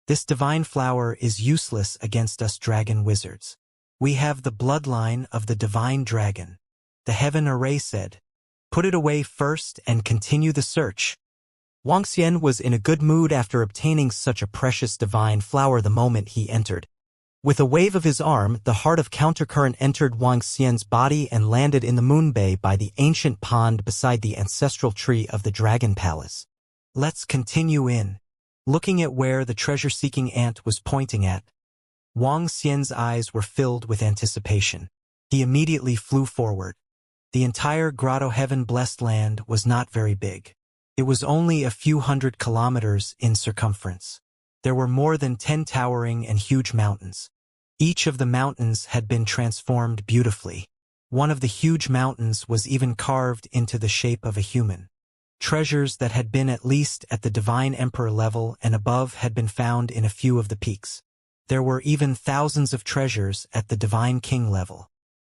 S1: this divine flower is useless against us dragon wizards. We have the bloodline of the divine dragon. The heaven array said, Put it away first and continue the search. Wang Xian was in a good mood after obtaining such a precious divine flower the moment he entered. With a wave of his arm, the heart of countercurrent entered Wang Xian's body and landed in the moon bay by the ancient pond beside the ancestral tree of the Dragon Palace. Let's continue in. Looking at where the treasure-seeking ant was pointing at, Wang Xian's eyes were filled with anticipation. He immediately flew forward. The entire grotto heaven-blessed land was not very big. It was only a few hundred kilometers in circumference. There were more than 10 towering and huge mountains. Each of the mountains had been transformed beautifully. One of the huge mountains was even carved into the shape of a human. Treasures that had been at least at the divine emperor level and above had been found in a few of the peaks. There were even thousands of treasures at the divine king level.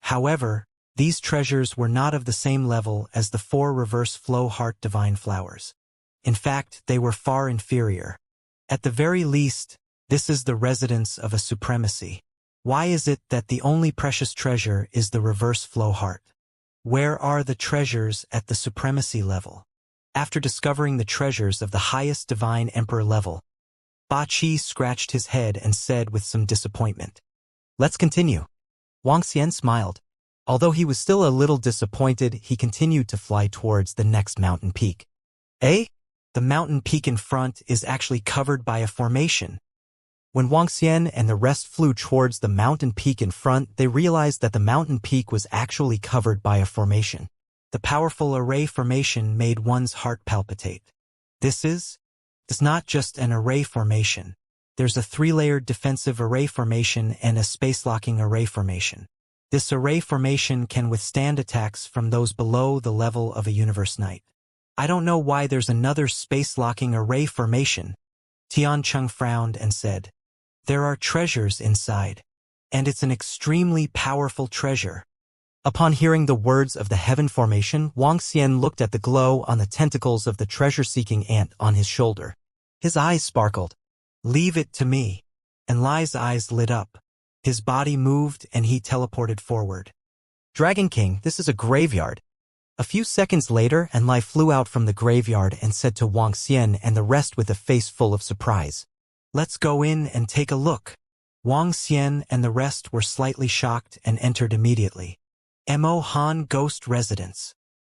S1: However, these treasures were not of the same level as the 4 reverse flow heart divine flowers. In fact, they were far inferior. At the very least, this is the residence of a supremacy. Why is it that the only precious treasure is the reverse flow heart? Where are the treasures at the supremacy level? After discovering the treasures of the highest divine emperor level, Ba Qi scratched his head and said with some disappointment, "Let's continue." Wang Xian smiled. Although he was still a little disappointed, he continued to fly towards the next mountain peak. The mountain peak in front is actually covered by a formation. When Wang Xian and the rest flew towards the mountain peak in front, they realized that the mountain peak was actually covered by a formation. The powerful array formation made one's heart palpitate. This is not just an array formation. There's a 3-layered defensive array formation and a space-locking array formation. This array formation can withstand attacks from those below the level of a universe knight. I don't know why there's another space-locking array formation. Tian Cheng frowned and said, "There are treasures inside, and it's an extremely powerful treasure." Upon hearing the words of the heaven formation, Wang Xian looked at the glow on the tentacles of the treasure-seeking ant on his shoulder. His eyes sparkled. "Leave it to me." And Lai's eyes lit up. His body moved and he teleported forward. "Dragon King, this is a graveyard." A few seconds later, Enlai flew out from the graveyard and said to Wang Xian and the rest with a face full of surprise, "Let's go in and take a look." Wang Xian and the rest were slightly shocked and entered immediately. Mo Han Ghost Residence.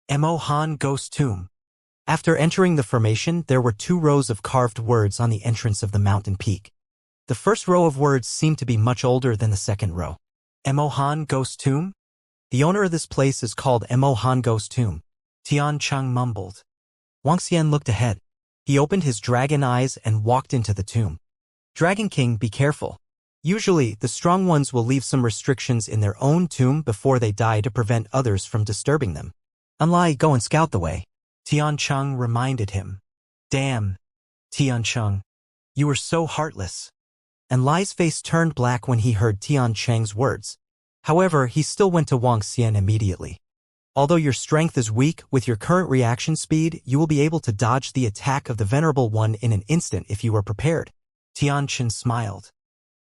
S1: Mo Han Ghost Tomb. After entering the formation, there were 2 rows of carved words on the entrance of the mountain peak. The first row of words seemed to be much older than the second row. Mo Han Ghost Tomb? The owner of this place is called Mo Han Ghost Tomb. Tian Cheng mumbled. Wang Xian looked ahead. He opened his dragon eyes and walked into the tomb. "Dragon King, be careful. Usually, the strong ones will leave some restrictions in their own tomb before they die to prevent others from disturbing them. Enlai, go and scout the way." Tian Cheng reminded him. "Damn, Tian Cheng, you were so heartless." Enlai's face turned black when he heard Tian Cheng's words. However, he still went to Wang Xian immediately. "Although your strength is weak, with your current reaction speed, you will be able to dodge the attack of the Venerable One in an instant if you are prepared." Tian Chen smiled.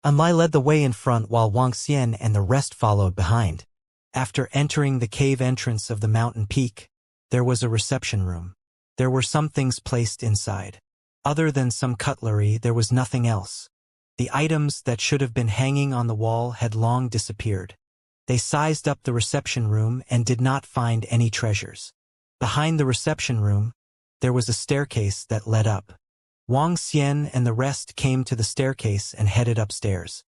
S1: Enlai led the way in front while Wang Xian and the rest followed behind. After entering the cave entrance of the mountain peak, there was a reception room. There were some things placed inside. Other than some cutlery, there was nothing else. The items that should have been hanging on the wall had long disappeared. They sized up the reception room and did not find any treasures. Behind the reception room, there was a staircase that led up. Wang Xian and the rest came to the staircase and headed upstairs.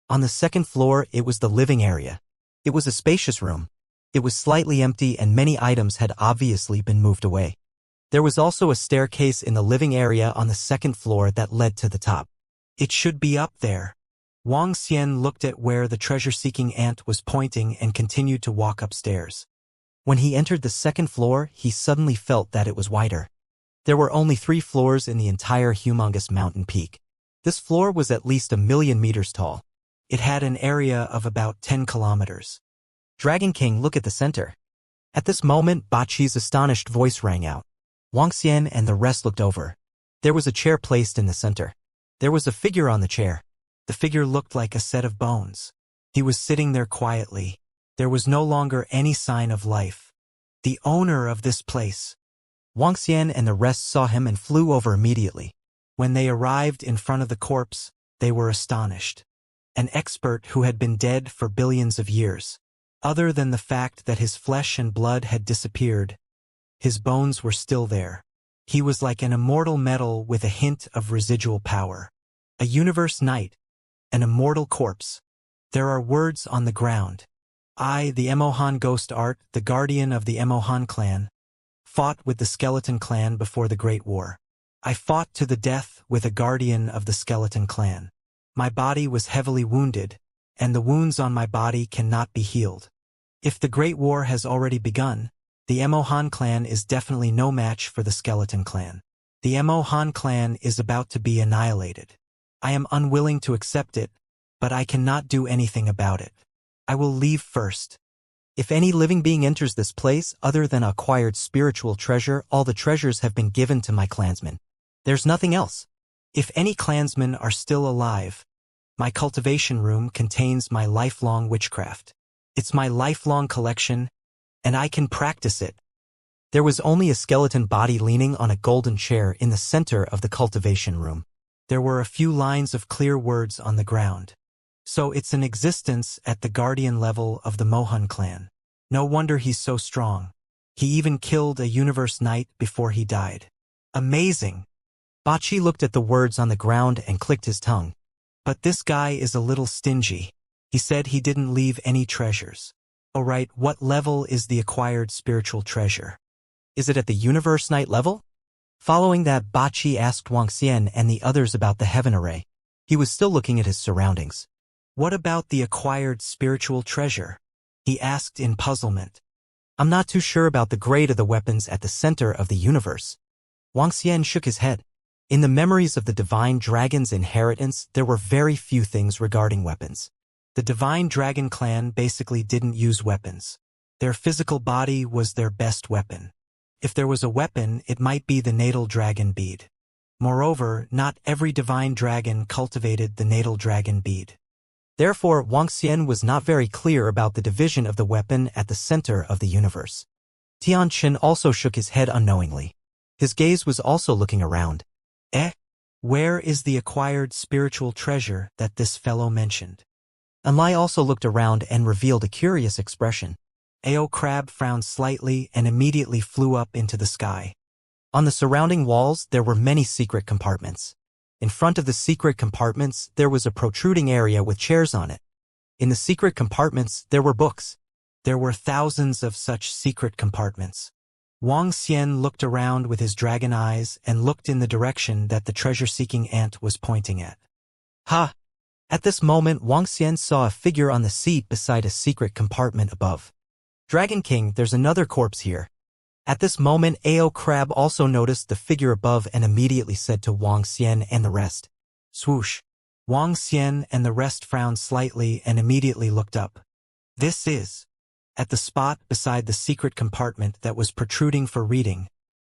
S1: On the second floor, it was the living area. It was a spacious room. It was slightly empty and many items had obviously been moved away. There was also a staircase in the living area on the second floor that led to the top. It should be up there. Wang Xian looked at where the treasure-seeking ant was pointing and continued to walk upstairs. When he entered the second floor, he suddenly felt that it was wider. There were only 3 floors in the entire humongous mountain peak. This floor was at least 1,000,000 meters tall. It had an area of about 10 kilometers. "Dragon King, look at the center." At this moment, Ba Qi's astonished voice rang out. Wang Xian and the rest looked over. There was a chair placed in the center. There was a figure on the chair. The figure looked like a set of bones. He was sitting there quietly. There was no longer any sign of life. The owner of this place. Wang Xian and the rest saw him and flew over immediately. When they arrived in front of the corpse, they were astonished. An expert who had been dead for billions of years. Other than the fact that his flesh and blood had disappeared, his bones were still there. He was like an immortal metal with a hint of residual power. A universe knight, an immortal corpse. There are words on the ground. I, the Emohan ghost art, the guardian of the Emohan clan, fought with the skeleton clan before the Great War. I fought to the death with a guardian of the skeleton clan. My body was heavily wounded, and the wounds on my body cannot be healed. If the Great War has already begun, the Emohan clan is definitely no match for the skeleton clan. The Emohan clan is about to be annihilated. I am unwilling to accept it, but I cannot do anything about it. I will leave first. If any living being enters this place other than acquired spiritual treasure, all the treasures have been given to my clansmen. There's nothing else. If any clansmen are still alive, my cultivation room contains my lifelong witchcraft. It's my lifelong collection, and I can practice it. There was only a skeleton body leaning on a golden chair in the center of the cultivation room. There were a few lines of clear words on the ground. So it's in existence at the guardian level of the Mohan clan. No wonder he's so strong. He even killed a universe knight before he died. Amazing! Bachi looked at the words on the ground and clicked his tongue. But this guy is a little stingy. He said he didn't leave any treasures. Alright, what level is the acquired spiritual treasure? Is it at the universe knight level? Following that, Bachi asked Wang Xian and the others about the heaven array. He was still looking at his surroundings. What about the acquired spiritual treasure? He asked in puzzlement. I'm not too sure about the grade of the weapons at the center of the universe. Wang Xian shook his head. In the memories of the Divine Dragon's inheritance, there were very few things regarding weapons. The Divine Dragon clan basically didn't use weapons. Their physical body was their best weapon. If there was a weapon, it might be the natal dragon bead. Moreover, not every divine dragon cultivated the natal dragon bead. Therefore, Wang Xian was not very clear about the division of the weapon at the center of the universe. Tian Chen also shook his head unknowingly. His gaze was also looking around. Where is the acquired spiritual treasure that this fellow mentioned? Anlai also looked around and revealed a curious expression. Ao Crab frowned slightly and immediately flew up into the sky. On the surrounding walls, there were many secret compartments. In front of the secret compartments, there was a protruding area with chairs on it. In the secret compartments, there were books. There were thousands of such secret compartments. Wang Xian looked around with his dragon eyes and looked in the direction that the treasure-seeking ant was pointing at. Ha! At this moment, Wang Xian saw a figure on the seat beside a secret compartment above. Dragon King, there's another corpse here. At this moment, Ao Crab also noticed the figure above and immediately said to Wang Xian and the rest. Swoosh! Wang Xian and the rest frowned slightly and immediately looked up. This is... At the spot beside the secret compartment that was protruding for reading,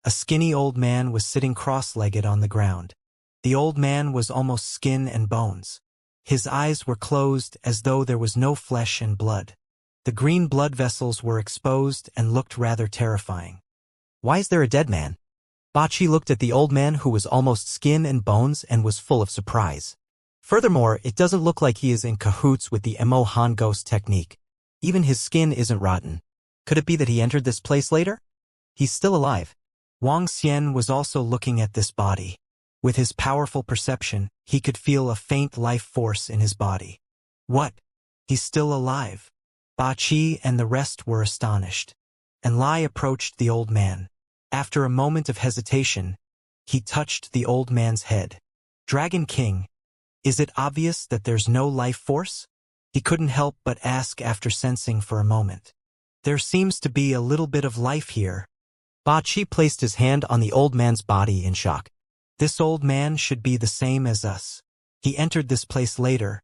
S1: a skinny old man was sitting cross-legged on the ground. The old man was almost skin and bones. His eyes were closed as though there was no flesh and blood. The green blood vessels were exposed and looked rather terrifying. Why is there a dead man? Bachi looked at the old man who was almost skin and bones and was full of surprise. Furthermore, it doesn't look like he is in cahoots with the Emohan ghost technique. Even his skin isn't rotten. Could it be that he entered this place later? He's still alive. Wang Xian was also looking at this body. With his powerful perception, he could feel a faint life force in his body. What? He's still alive. Bachi and the rest were astonished. And Lai approached the old man. After a moment of hesitation, he touched the old man's head. Dragon King, is it obvious that there's no life force? He couldn't help but ask after sensing for a moment. There seems to be a little bit of life here. Bachi placed his hand on the old man's body in shock. This old man should be the same as us. He entered this place later,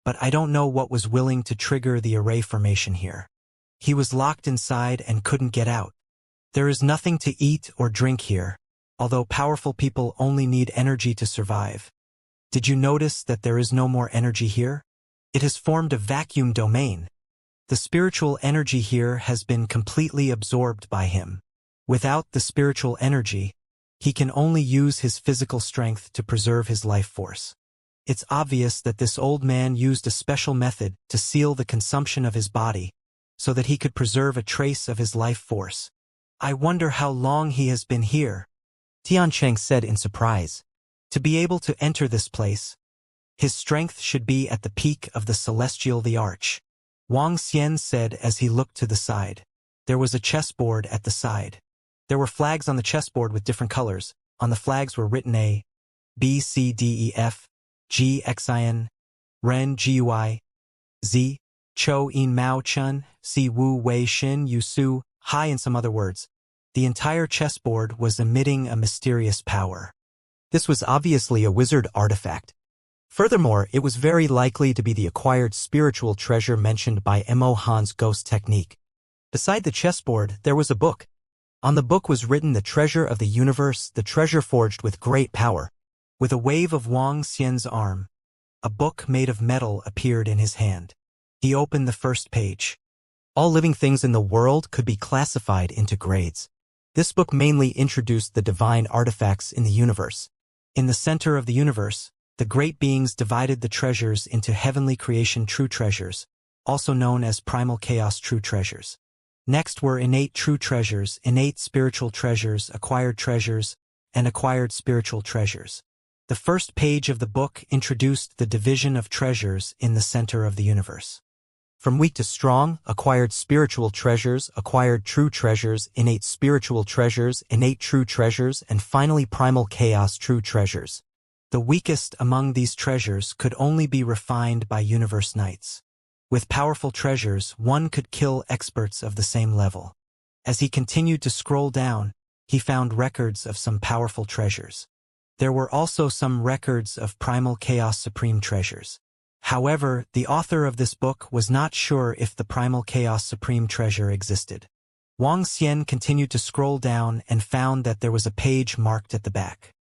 S1: but I don't know what was willing to trigger the array formation here. He was locked inside and couldn't get out. There is nothing to eat or drink here, although powerful people only need energy to survive. Did you notice that there is no more energy here? It has formed a vacuum domain. The spiritual energy here has been completely absorbed by him. Without the spiritual energy, he can only use his physical strength to preserve his life force. It's obvious that this old man used a special method to seal the consumption of his body so that he could preserve a trace of his life force. I wonder how long he has been here, Tiancheng said in surprise. To be able to enter this place, his strength should be at the peak of the celestial the arch, Wang Xian said as he looked to the side. There was a chessboard at the side. There were flags on the chessboard with different colors. On the flags were written A, B, C, D, E, F, G, X, I, N, Ren, G, U, I, Z, Chou, In, Mao, Chun, Si, Wu, Wei, Xin, Yu, Su, Hai, and some other words. The entire chessboard was emitting a mysterious power. This was obviously a wizard artifact. Furthermore, it was very likely to be the acquired spiritual treasure mentioned by Mo Han's ghost technique. Beside the chessboard, there was a book. On the book was written the treasure of the universe, the treasure forged with great power. With a wave of Wang Xian's arm, a book made of metal appeared in his hand. He opened the first page. All living things in the world could be classified into grades. This book mainly introduced the divine artifacts in the universe. In the center of the universe, the great beings divided the treasures into heavenly creation true treasures, also known as primal chaos true treasures. Next were innate true treasures, innate spiritual treasures, acquired treasures, and acquired spiritual treasures. The first page of the book introduced the division of treasures in the center of the universe. From weak to strong, acquired spiritual treasures, acquired true treasures, innate spiritual treasures, innate true treasures, and finally primal chaos true treasures. The weakest among these treasures could only be refined by universe knights. With powerful treasures, one could kill experts of the same level. As he continued to scroll down, he found records of some powerful treasures. There were also some records of primal chaos supreme treasures. However, the author of this book was not sure if the primal chaos supreme treasure existed. Wang Xian continued to scroll down and found that there was a page marked at the back.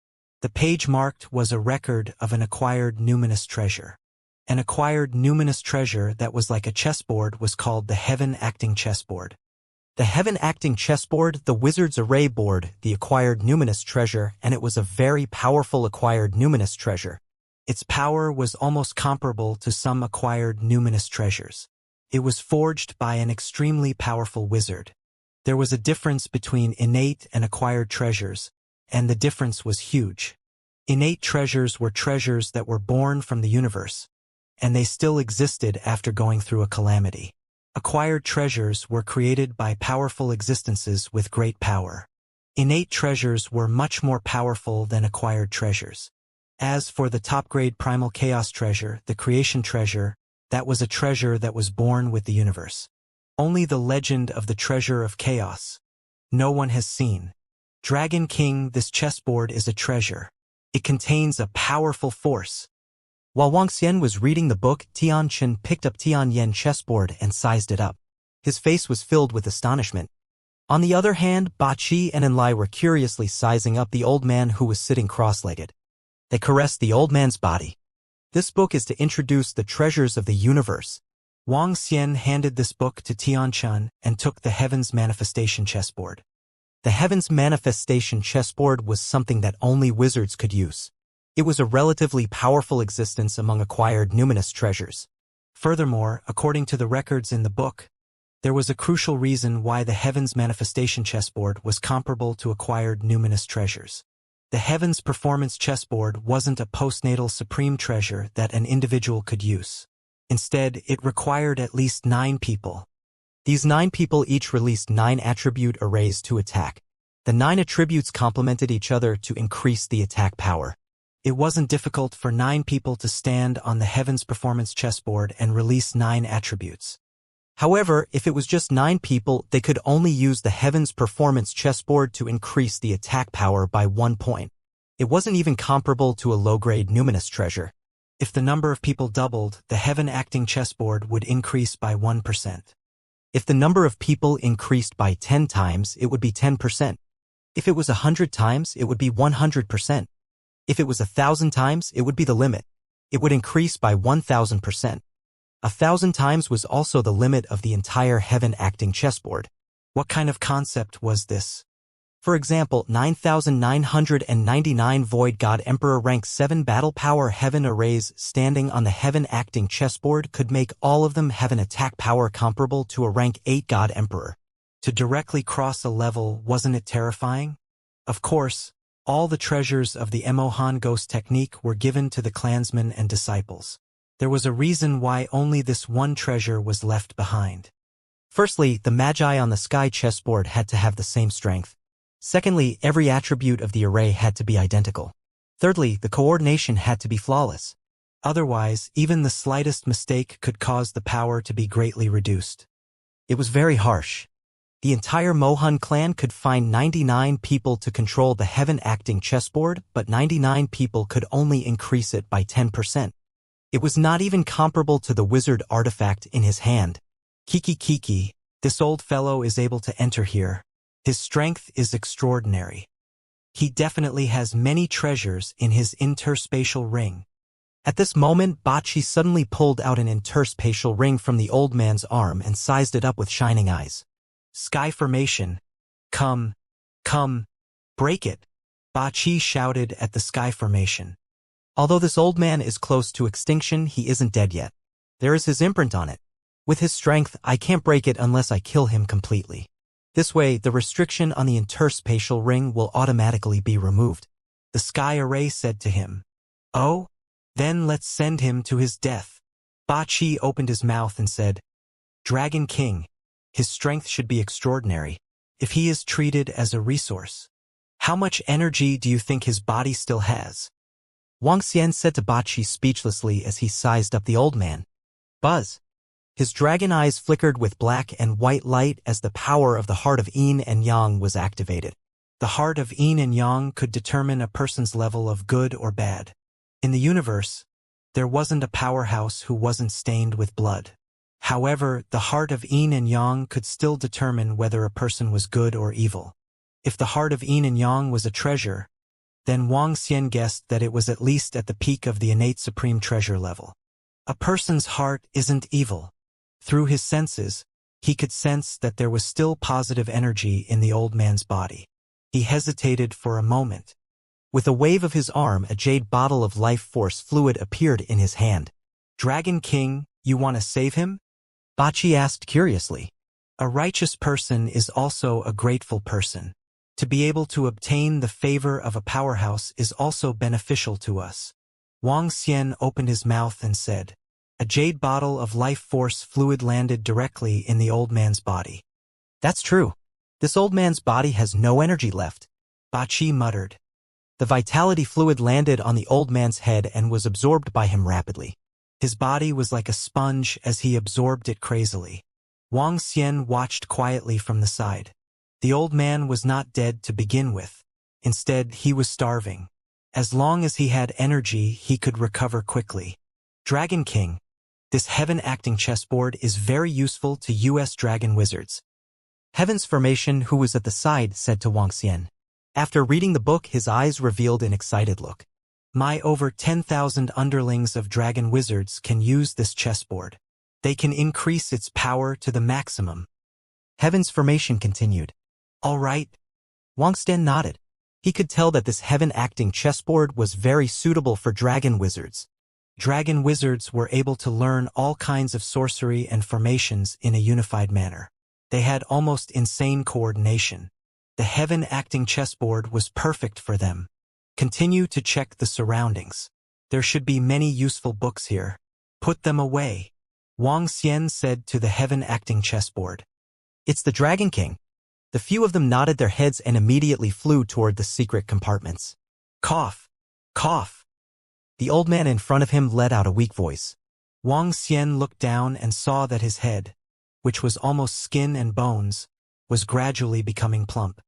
S1: The page marked was a record of an acquired numinous treasure. An acquired numinous treasure that was like a chessboard was called the Heaven Acting Chessboard. The Heaven Acting Chessboard, the Wizard's Array Board, the acquired numinous treasure, and it was a very powerful acquired numinous treasure. Its power was almost comparable to some acquired numinous treasures. It was forged by an extremely powerful wizard. There was a difference between innate and acquired treasures, and the difference was huge. Innate treasures were treasures that were born from the universe, and they still existed after going through a calamity. Acquired treasures were created by powerful existences with great power. Innate treasures were much more powerful than acquired treasures. As for the top-grade primal chaos treasure, the creation treasure, that was a treasure that was born with the universe. Only the legend of the treasure of chaos. No one has seen. Dragon King, this chessboard is a treasure. It contains a powerful force. While Wang Xian was reading the book, Tianchen picked up Tianyan chessboard and sized it up. His face was filled with astonishment. On the other hand, Ba Qi and Enlai were curiously sizing up the old man who was sitting cross-legged. They caressed the old man's body. This book is to introduce the treasures of the universe. Wang Xian handed this book to Tianchen and took the Heaven's Manifestation chessboard. The Heaven's Manifestation chessboard was something that only wizards could use. It was a relatively powerful existence among acquired numinous treasures. Furthermore, according to the records in the book, there was a crucial reason why the Heaven's Manifestation chessboard was comparable to acquired numinous treasures. The Heaven's Performance chessboard wasn't a postnatal supreme treasure that an individual could use. Instead, it required at least 9 people. These 9 people each released 9 attribute arrays to attack. The 9 attributes complemented each other to increase the attack power. It wasn't difficult for 9 people to stand on the Heaven's Performance chessboard and release 9 attributes. However, if it was just 9 people, they could only use the Heaven's Performance chessboard to increase the attack power by 1 point. It wasn't even comparable to a low-grade numinous treasure. If the number of people doubled, the Heaven Acting chessboard would increase by 1%. If the number of people increased by 10 times, it would be 10%. If it was 100 times, it would be 100%. If it was 1,000 times, it would be the limit. It would increase by 1,000%. 1,000 times was also the limit of the entire Heaven Acting chessboard. What kind of concept was this? For example, 9,999 Void God Emperor rank 7 Battle Power Heaven arrays standing on the Heaven acting chessboard could make all of them have an attack power comparable to a rank 8 God Emperor. To directly cross a level, wasn't it terrifying? Of course, all the treasures of the Emohan Ghost technique were given to the clansmen and disciples. There was a reason why only this one treasure was left behind. Firstly, the Magi on the sky chessboard had to have the same strength. Secondly, every attribute of the array had to be identical. Thirdly, the coordination had to be flawless. Otherwise, even the slightest mistake could cause the power to be greatly reduced. It was very harsh. The entire Mohun clan could find 99 people to control the Heaven acting chessboard, but 99 people could only increase it by 10%. It was not even comparable to the wizard artifact in his hand. Kiki, this old fellow is able to enter here. His strength is extraordinary. He definitely has many treasures in his interspatial ring. At this moment, Bachi suddenly pulled out an interspatial ring from the old man's arm and sized it up with shining eyes. Sky formation. Come, break it. Bachi shouted at the sky formation. Although this old man is close to extinction, he isn't dead yet. There is his imprint on it. With his strength, I can't break it unless I kill him completely. This way, the restriction on the interspatial ring will automatically be removed. The sky array said to him. Oh? Then let's send him to his death. Bachi opened his mouth and said, Dragon King. His strength should be extraordinary, if he is treated as a resource. How much energy do you think his body still has? Wang Xian said to Bachi speechlessly as he sized up the old man. Buzz. His dragon eyes flickered with black and white light as the power of the heart of yin and yang was activated. The heart of yin and yang could determine a person's level of good or bad. In the universe, there wasn't a powerhouse who wasn't stained with blood. However, the heart of yin and yang could still determine whether a person was good or evil. If the heart of yin and yang was a treasure, then Wang Xian guessed that it was at least at the peak of the innate supreme treasure level. A person's heart isn't evil. Through his senses, he could sense that there was still positive energy in the old man's body. He hesitated for a moment. With a wave of his arm, a jade bottle of life force fluid appeared in his hand. Dragon King, you want to save him? Bachi asked curiously. A righteous person is also a grateful person. To be able to obtain the favor of a powerhouse is also beneficial to us. Wang Xian opened his mouth and said, A jade bottle of life force fluid landed directly in the old man's body. That's true. This old man's body has no energy left, Bachi muttered. The vitality fluid landed on the old man's head and was absorbed by him rapidly. His body was like a sponge as he absorbed it crazily. Wang Xian watched quietly from the side. The old man was not dead to begin with. Instead, he was starving. As long as he had energy, he could recover quickly. Dragon King. This heaven-acting chessboard is very useful to U.S. dragon wizards. Heaven's formation, who was at the side, said to Wang Xian. After reading the book, his eyes revealed an excited look. My over 10,000 underlings of dragon wizards can use this chessboard. They can increase its power to the maximum. Heaven's formation continued. All right. Wang Xian nodded. He could tell that this heaven-acting chessboard was very suitable for dragon wizards. Dragon wizards were able to learn all kinds of sorcery and formations in a unified manner. They had almost insane coordination. The heaven-acting chessboard was perfect for them. Continue to check the surroundings. There should be many useful books here. Put them away. Wang Xian said to the heaven-acting chessboard. It's the Dragon King. The few of them nodded their heads and immediately flew toward the secret compartments. Cough. Cough. The old man in front of him let out a weak voice. Wang Xian looked down and saw that his head, which was almost skin and bones, was gradually becoming plump.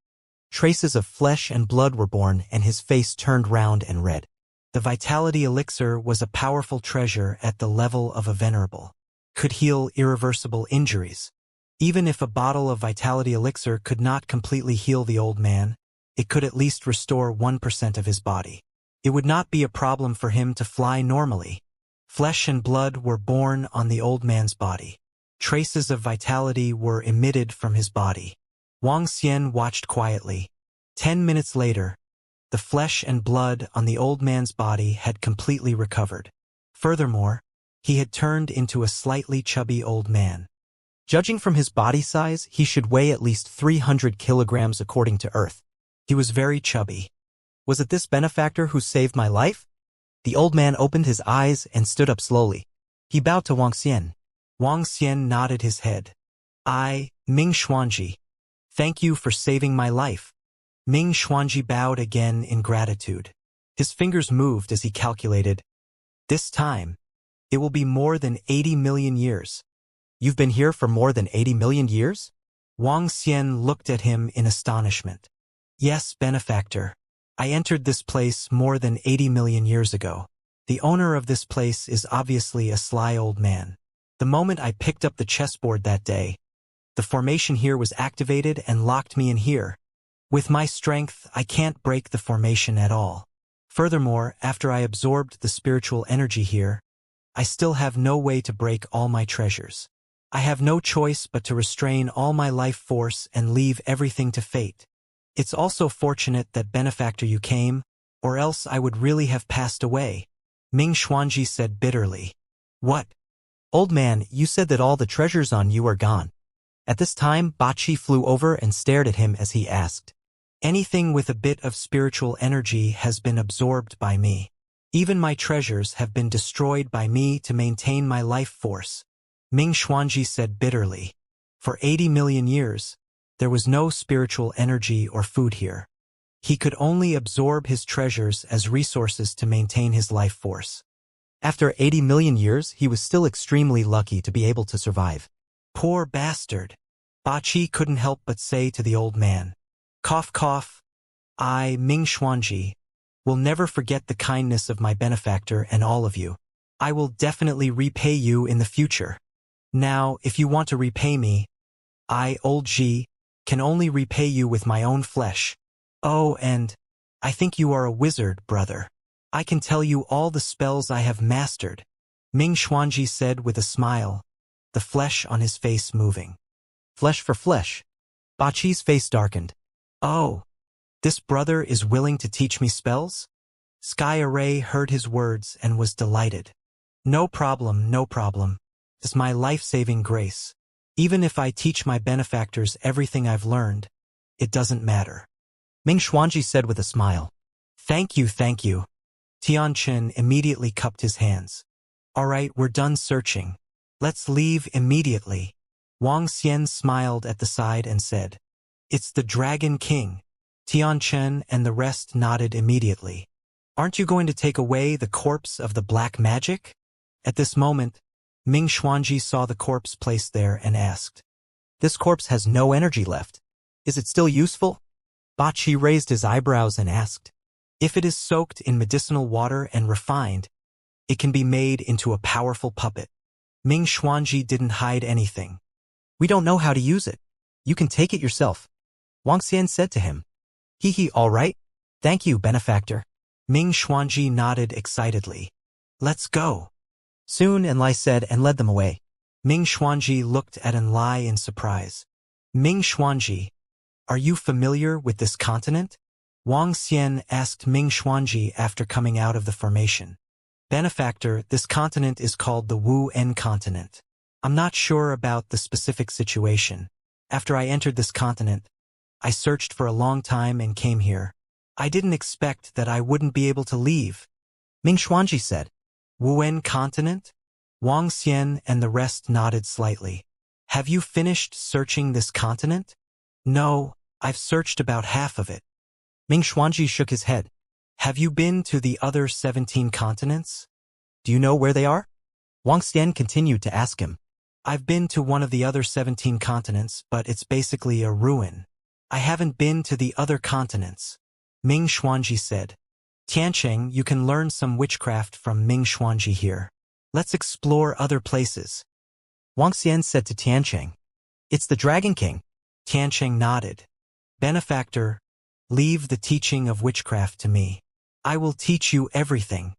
S1: Traces of flesh and blood were born and his face turned round and red. The vitality elixir was a powerful treasure at the level of a venerable. Could heal irreversible injuries. Even if a bottle of vitality elixir could not completely heal the old man, it could at least restore 1% of his body. It would not be a problem for him to fly normally. Flesh and blood were born on the old man's body. Traces of vitality were emitted from his body. Wang Xian watched quietly. 10 minutes later, the flesh and blood on the old man's body had completely recovered. Furthermore, he had turned into a slightly chubby old man. Judging from his body size, he should weigh at least 300 kilograms according to Earth. He was very chubby. Was it this benefactor who saved my life? The old man opened his eyes and stood up slowly. He bowed to Wang Xian. Wang Xian nodded his head. Ming Xuanji. Thank you for saving my life. Ming Xuanji bowed again in gratitude. His fingers moved as he calculated. This time, it will be more than 80 million years. You've been here for more than 80 million years? Wang Xian looked at him in astonishment. Yes, benefactor. I entered this place more than 80 million years ago. The owner of this place is obviously a sly old man. The moment I picked up the chessboard that day, the formation here was activated and locked me in here. With my strength, I can't break the formation at all. Furthermore, after I absorbed the spiritual energy here, I still have no way to break all my treasures. I have no choice but to restrain all my life force and leave everything to fate. It's also fortunate that benefactor you came, or else I would really have passed away. Ming Xuanji said bitterly. What? Old man, you said that all the treasures on you are gone. At this time, Bachi flew over and stared at him as he asked. Anything with a bit of spiritual energy has been absorbed by me. Even my treasures have been destroyed by me to maintain my life force. Ming Xuanji said bitterly. For 80 million years, there was no spiritual energy or food here. He could only absorb his treasures as resources to maintain his life force. After 80 million years, he was still extremely lucky to be able to survive. Poor bastard. Bachi couldn't help but say to the old man. Cough cough. I, Ming Xuanji, will never forget the kindness of my benefactor and all of you. I will definitely repay you in the future. Now, if you want to repay me, I, old Ji, can only repay you with my own flesh. Oh, and I think you are a wizard, brother. I can tell you all the spells I have mastered, Ming Xuanji said with a smile, the flesh on his face moving. Flesh for flesh. Bachi's face darkened. Oh, this brother is willing to teach me spells? Sky Array heard his words and was delighted. No problem, no problem. It's my life-saving grace. Even if I teach my benefactors everything I've learned, it doesn't matter. Ming Xuanji said with a smile. Thank you, thank you. Tianchen immediately cupped his hands. All right, we're done searching. Let's leave immediately. Wang Xian smiled at the side and said, It's the Dragon King. Tianchen and the rest nodded immediately. Aren't you going to take away the corpse of the black magic? At this moment, Ming Xuanji saw the corpse placed there and asked, This corpse has no energy left. Is it still useful? Bachi raised his eyebrows and asked, If it is soaked in medicinal water and refined, it can be made into a powerful puppet. Ming Xuanji didn't hide anything. We don't know how to use it. You can take it yourself. Wang Xian said to him. Hee, all right. Thank you, benefactor. Ming Xuanji nodded excitedly. Let's go. Soon Enlai said and led them away. Ming Xuanji looked at Enlai in surprise. Ming Xuanji, are you familiar with this continent? Wang Xian asked Ming Xuanji after coming out of the formation. Benefactor, this continent is called the Wu-En continent. I'm not sure about the specific situation. After I entered this continent, I searched for a long time and came here. I didn't expect that I wouldn't be able to leave. Ming Xuanji said. Wu-En continent? Wang Xian and the rest nodded slightly. Have you finished searching this continent? No, I've searched about half of it. Ming Xuanji shook his head. Have you been to the other 17 continents? Do you know where they are? Wang Xian continued to ask him. I've been to one of the other 17 continents, but it's basically a ruin. I haven't been to the other continents. Ming Xuanji said. Tiancheng, you can learn some witchcraft from Ming Xuanji here. Let's explore other places. Wang Xian said to Tiancheng. It's the Dragon King. Tiancheng nodded. Benefactor, leave the teaching of witchcraft to me. I will teach you everything.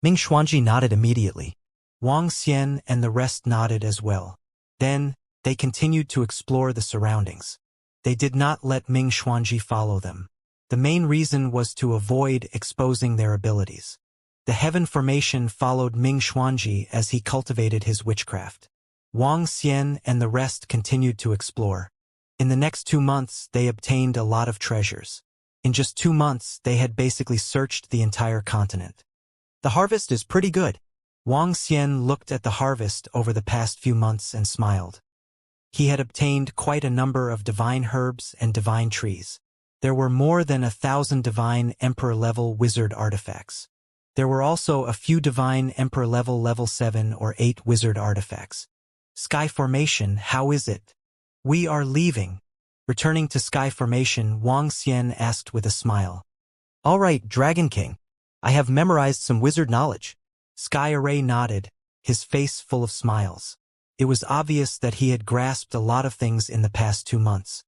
S1: Ming Xuanji nodded immediately. Wang Xian and the rest nodded as well. Then, they continued to explore the surroundings. They did not let Ming Xuanji follow them. The main reason was to avoid exposing their abilities. The heaven formation followed Ming Xuanji as he cultivated his witchcraft. Wang Xian and the rest continued to explore. In the next 2 months, they obtained a lot of treasures. In just 2 months, they had basically searched the entire continent. The harvest is pretty good. Wang Xian looked at the harvest over the past few months and smiled. He had obtained quite a number of divine herbs and divine trees. There were more than 1,000 divine emperor-level wizard artifacts. There were also a few divine emperor-level level 7 or 8 wizard artifacts. Sky Formation, how is it? We are leaving. Returning to Sky Formation, Wang Xian asked with a smile.
S2: All right, Dragon King. I have memorized some wizard knowledge.
S1: Sky Array nodded, his face full of smiles. It was obvious that he had grasped a lot of things in the past 2 months.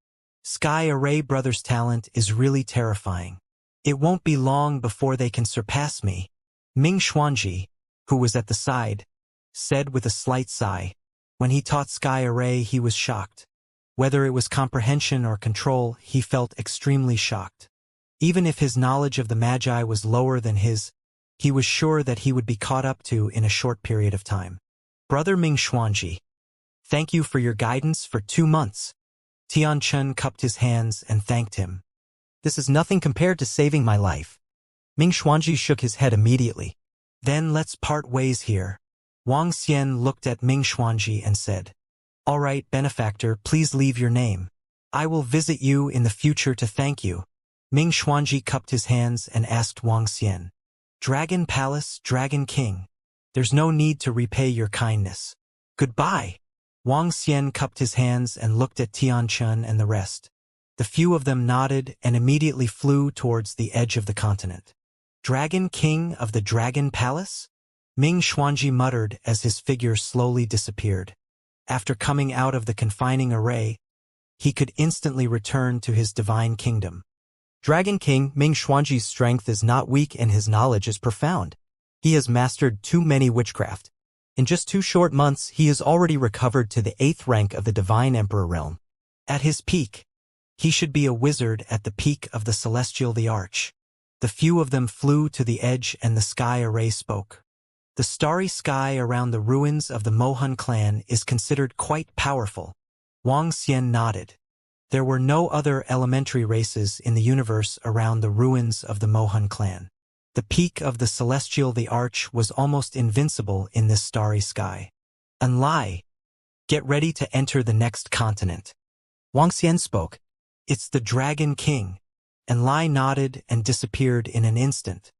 S1: Sky Array Brothers' talent is really terrifying. It won't be long before they can surpass me. Ming Xuanji, who was at the side, said with a slight sigh. When he taught Sky Array, he was shocked. Whether it was comprehension or control, he felt extremely shocked. Even if his knowledge of the Magi was lower than his, he was sure that he would be caught up to in a short period of time. Brother Ming Xuanji, thank you for your guidance for 2 months. Tian Chen cupped his hands and thanked him.
S2: This is nothing compared to saving my life. Ming Xuanji shook his head immediately.
S1: Then let's part ways here. Wang Xian looked at Ming Xuanji and said, All right, benefactor, please leave your name. I will visit you in the future to thank you. Ming Xuanji cupped his hands and asked Wang Xian, Dragon Palace, Dragon King. There's no need to repay your kindness. Goodbye. Wang Xian cupped his hands and looked at Tian Chen and the rest. The few of them nodded and immediately flew towards the edge of the continent. Dragon King of the Dragon Palace? Ming Xuanji muttered as his figure slowly disappeared. After coming out of the confining array, he could instantly return to his divine kingdom.
S2: Dragon King Ming Xuanji's strength is not weak and his knowledge is profound. He has mastered too many witchcraft. In just 2 short months, he has already recovered to the 8th rank of the Divine Emperor realm.
S1: At his peak, he should be a wizard at the peak of the Celestial the Arch. The few of them flew to the edge and the Sky Array spoke. The starry sky around the ruins of the Mohun clan is considered quite powerful. Wang Xian nodded. There were no other elementary races in the universe around the ruins of the Mohun clan. The peak of the Celestial the Arch was almost invincible in this starry sky. Enlai, get ready to enter the next continent.
S2: Wang Xian spoke.
S1: It's the Dragon King. Enlai nodded and disappeared in an instant.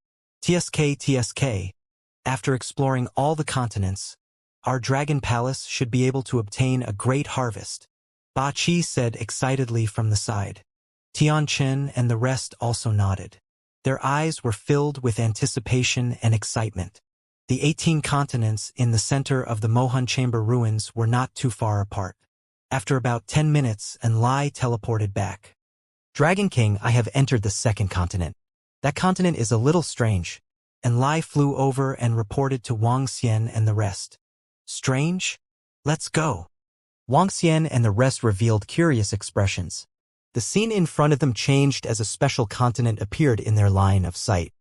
S1: TSK. After exploring all the continents, our Dragon Palace should be able to obtain a great harvest. Ba Qi said excitedly from the side. Tian Chen and the rest also nodded. Their eyes were filled with anticipation and excitement. The 18 continents in the center of the Mohun Chamber ruins were not too far apart. After about 10 minutes, Enlai teleported back.
S2: Dragon King, I have entered the 2nd continent. That continent is a little strange.
S1: Enlai flew over and reported to Wang Xian and the rest. Strange? Let's go.
S2: Wang Xian and the rest revealed curious expressions. The scene in front of them changed as a special continent appeared in their line of sight.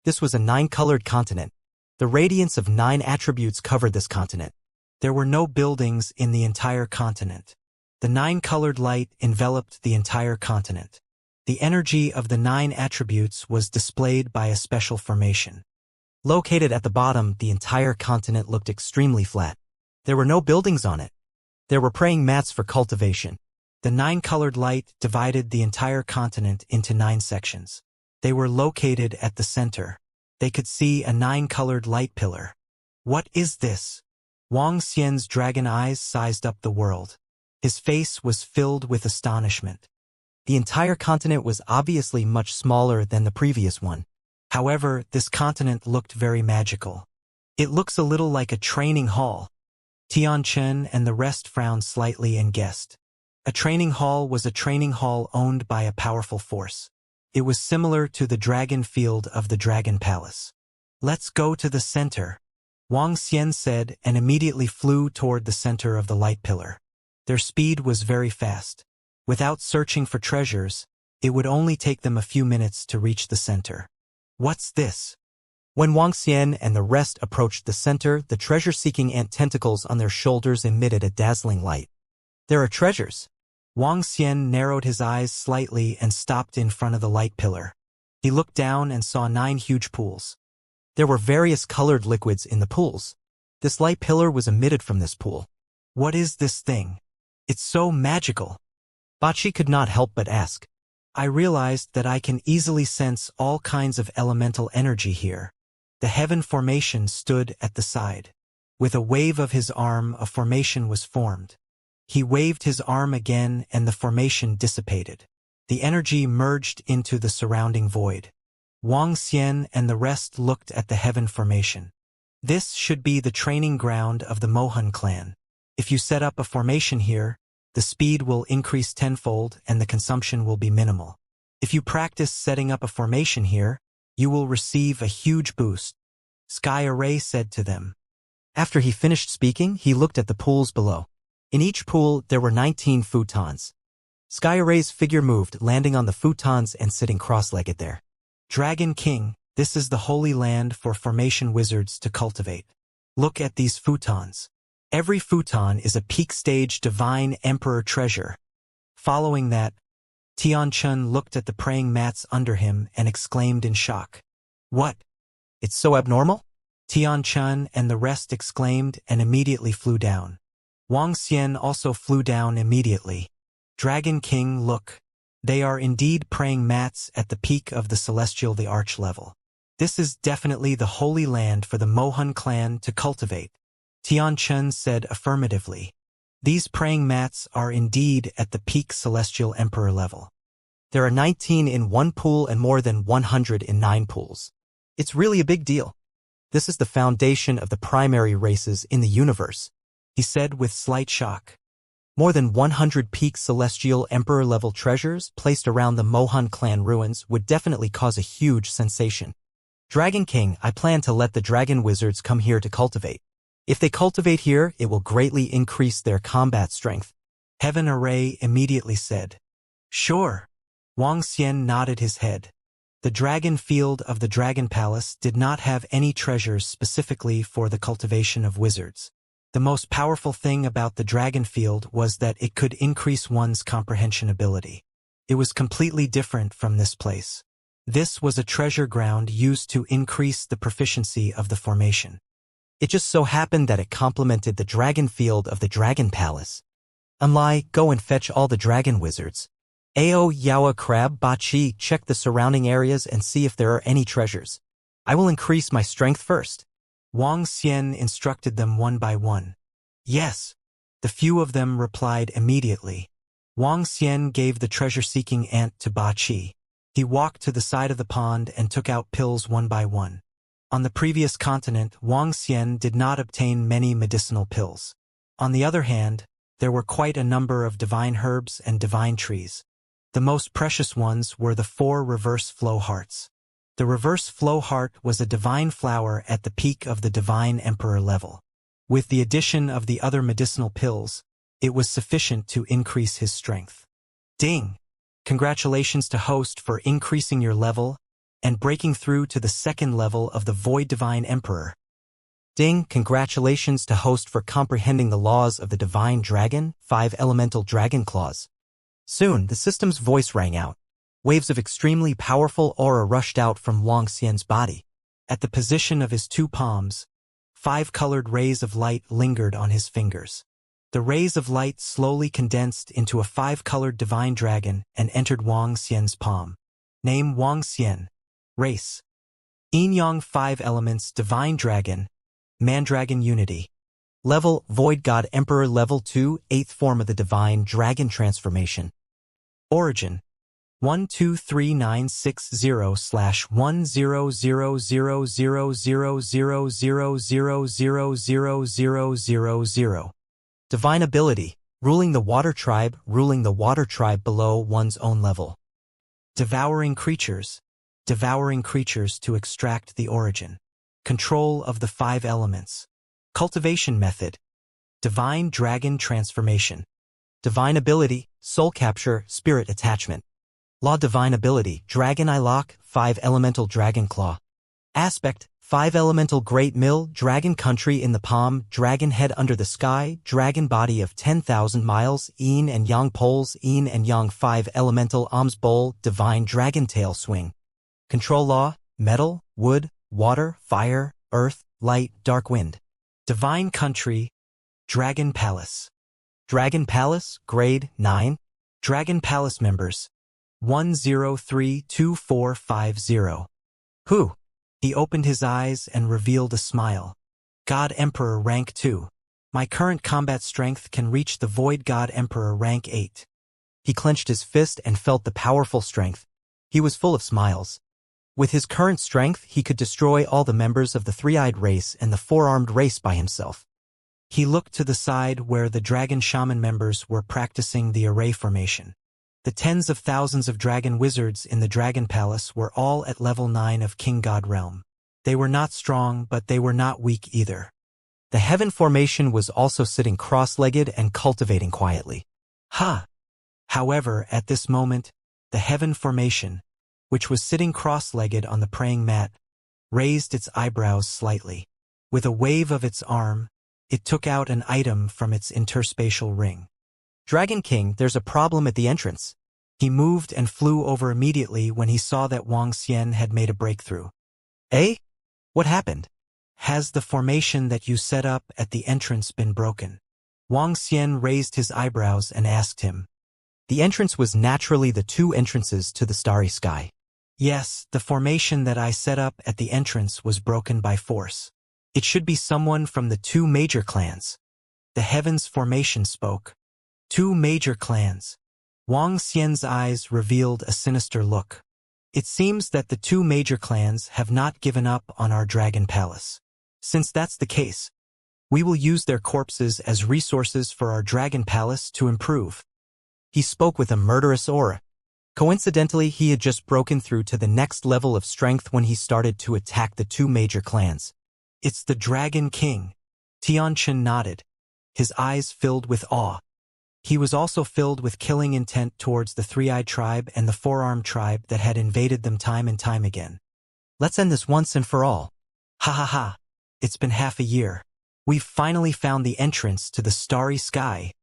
S2: This was a 9-colored continent. The radiance of 9 attributes covered this continent.
S1: There were no buildings in the entire continent. The 9-colored light enveloped the entire continent. The energy of the 9 attributes was displayed by a special formation.
S2: Located at the bottom, the entire continent looked extremely flat. There were no buildings on it. There were praying mats for cultivation.
S1: The 9-colored light divided the entire continent into 9 sections. They were located at the center. They could see a 9-colored light pillar. What is this? Wang Xian's dragon eyes sized up the world. His face was filled with astonishment.
S2: The entire continent was obviously much smaller than the previous one.
S1: However, this continent looked very magical. It looks a little like a training hall. Tian Chen and the rest frowned slightly and guessed. A training hall was a training hall owned by a powerful force. It was similar to the dragon field of the Dragon Palace. Let's go to the center, Wang Xian said and immediately flew toward the center of the light pillar. Their speed was very fast. Without searching for treasures, It would only take them a few minutes to reach the center. What's this?
S2: When Wang Xian and the rest approached the center, the treasure-seeking ant tentacles on their shoulders emitted a dazzling light. There are treasures.
S1: Wang Xian narrowed his eyes slightly and stopped in front of the light pillar. He looked down and saw 9 huge pools.
S2: There were various colored liquids in the pools. This light pillar was emitted from this pool.
S1: What is this thing? It's so magical.
S2: Bachi could not help but ask.
S1: I realized that I can easily sense all kinds of elemental energy here. The heaven formation stood at the side. With a wave of his arm, a formation was formed. He waved his arm again and the formation dissipated. The energy merged into the surrounding void. Wang Xian and the rest looked at the heaven formation. This should be the training ground of the Mohan clan. If you set up a formation here, the speed will increase tenfold and the consumption will be minimal. If you practice setting up a formation here, you will receive a huge boost, Sky Array said to them.
S2: After he finished speaking, he looked at the pools below. In each pool, there were 19 futons. Sky Array's figure moved, landing on the futons and sitting cross-legged there.
S1: Dragon King, this is the holy land for formation wizards to cultivate. Look at these futons. Every futon is a peak stage divine emperor treasure. Following that, Tian Chun looked at the praying mats under him and exclaimed in shock. What?
S2: It's so abnormal?
S1: Tian Chun and the rest exclaimed and immediately flew down. Wang Xian also flew down immediately. Dragon King, look. They are indeed praying mats at the peak of the celestial the arch level. This is definitely the holy land for the Mohan clan to cultivate. Tian Chun said affirmatively. These praying mats are indeed at the peak celestial emperor level.
S2: There are 19 in one pool and more than 100 in 9 pools. It's really a big deal. This is the foundation of the primary races in the universe,
S1: he said with slight shock.
S2: More than 100 peak celestial emperor-level treasures placed around the Mohan clan ruins would definitely cause a huge sensation. Dragon King, I plan to let the dragon wizards come here to cultivate. If they cultivate here, it will greatly increase their combat strength.
S1: Heaven Array immediately said. Sure. Wang Xian nodded his head. The dragon field of the Dragon Palace did not have any treasures specifically for the cultivation of wizards. The most powerful thing about the dragon field was that it could increase one's comprehension ability. It was completely different from this place. This was a treasure ground used to increase the proficiency of the formation.
S2: It just so happened that it complemented the dragon field of the Dragon Palace. Amlai, go and fetch all the dragon wizards. Ao Yawa Crab Bachi, check the surrounding areas and see if there are any treasures. I will increase my strength first.
S1: Wang Xian instructed them one by one. Yes. The few of them replied immediately. Wang Xian gave the treasure-seeking ant to Bachi. He walked to the side of the pond and took out pills one by one. On the previous continent, Wang Xian did not obtain many medicinal pills. On the other hand, there were quite a number of divine herbs and divine trees. The most precious ones were the 4 reverse flow hearts. The reverse flow heart was a divine flower at the peak of the divine emperor level. With the addition of the other medicinal pills, it was sufficient to increase his strength. Ding! Congratulations to host for increasing your level and breaking through to the 2nd level of the Void Divine Emperor.
S2: Ding! Congratulations to host for comprehending the laws of the Divine Dragon, 5 elemental dragon claws. Soon, the system's voice rang out. Waves of extremely powerful aura rushed out from Wang Xian's body.
S1: At the position of his 2 palms, 5 colored rays of light lingered on his fingers. The rays of light slowly condensed into a 5-colored divine dragon and entered Wang Xian's palm. Name Wang Xian. Race. Yin-Yang 5 elements divine dragon. Mandragon unity.
S2: Level Void God Emperor Level 2, 8th form of the divine dragon transformation.
S1: Origin 12396000000000000.
S2: Divine ability, ruling the water tribe below one's own level.
S1: Devouring creatures to extract the origin. Control of the 5 elements. Cultivation method. Divine dragon transformation.
S2: Divine ability, soul capture, spirit attachment. Law divine ability, Dragon Eye Lock, 5 elemental Dragon Claw. Aspect, 5 elemental Great Mill, Dragon Country in the palm, Dragon Head under the sky, Dragon Body of 10,000 miles, Yin and Yang poles, Yin and Yang 5 elemental Alms Bowl, Divine Dragon Tail Swing. Control Law, Metal, Wood, Water, Fire, Earth, Light, Dark Wind. Divine Country, Dragon Palace. Dragon Palace, Grade 9. Dragon Palace members, 1032450. Who? He opened his eyes and revealed a smile. God Emperor rank 2. My current combat strength can reach the Void God Emperor rank 8. He clenched his fist and felt the powerful strength. He was full of smiles. With his current strength, he could destroy all the members of the three-eyed race and the four-armed race by himself. He looked to the side where the Dragon Shaman members were practicing the array formation. The tens of thousands of dragon wizards in the Dragon Palace were all at level 9 of King God Realm. They were not strong, but they were not weak either. The Heaven Formation was also sitting cross-legged and cultivating quietly. Ha! However, at this moment, the Heaven Formation, which was sitting cross-legged on the praying mat, raised its eyebrows slightly. With a wave of its arm, it took out an item from its interspatial ring. Dragon King, there's a problem at the entrance. He moved and flew over immediately when he saw that Wang Xian had made a breakthrough. Eh? What happened? Has the formation that you set up at the entrance been broken? Wang Xian raised his eyebrows and asked him. The entrance was naturally the 2 entrances to the starry sky. Yes, the formation that I set up at the entrance was broken by force. It should be someone from the 2 major clans. The Heavens Formation spoke. 2 major clans. Wang Xian's eyes revealed a sinister look. It seems that the 2 major clans have not given up on our Dragon Palace. Since that's the case, we will use their corpses as resources for our Dragon Palace to improve. He spoke with a murderous aura. Coincidentally, he had just broken through to the next level of strength when he started to attack the 2 major clans. It's the Dragon King. Tianchen nodded. His eyes filled with awe. He was also filled with killing intent towards the three-eyed tribe and the four-armed tribe that had invaded them time and time again. Let's end this once and for all. Ha ha ha. It's been half a year. We've finally found the entrance to the starry sky.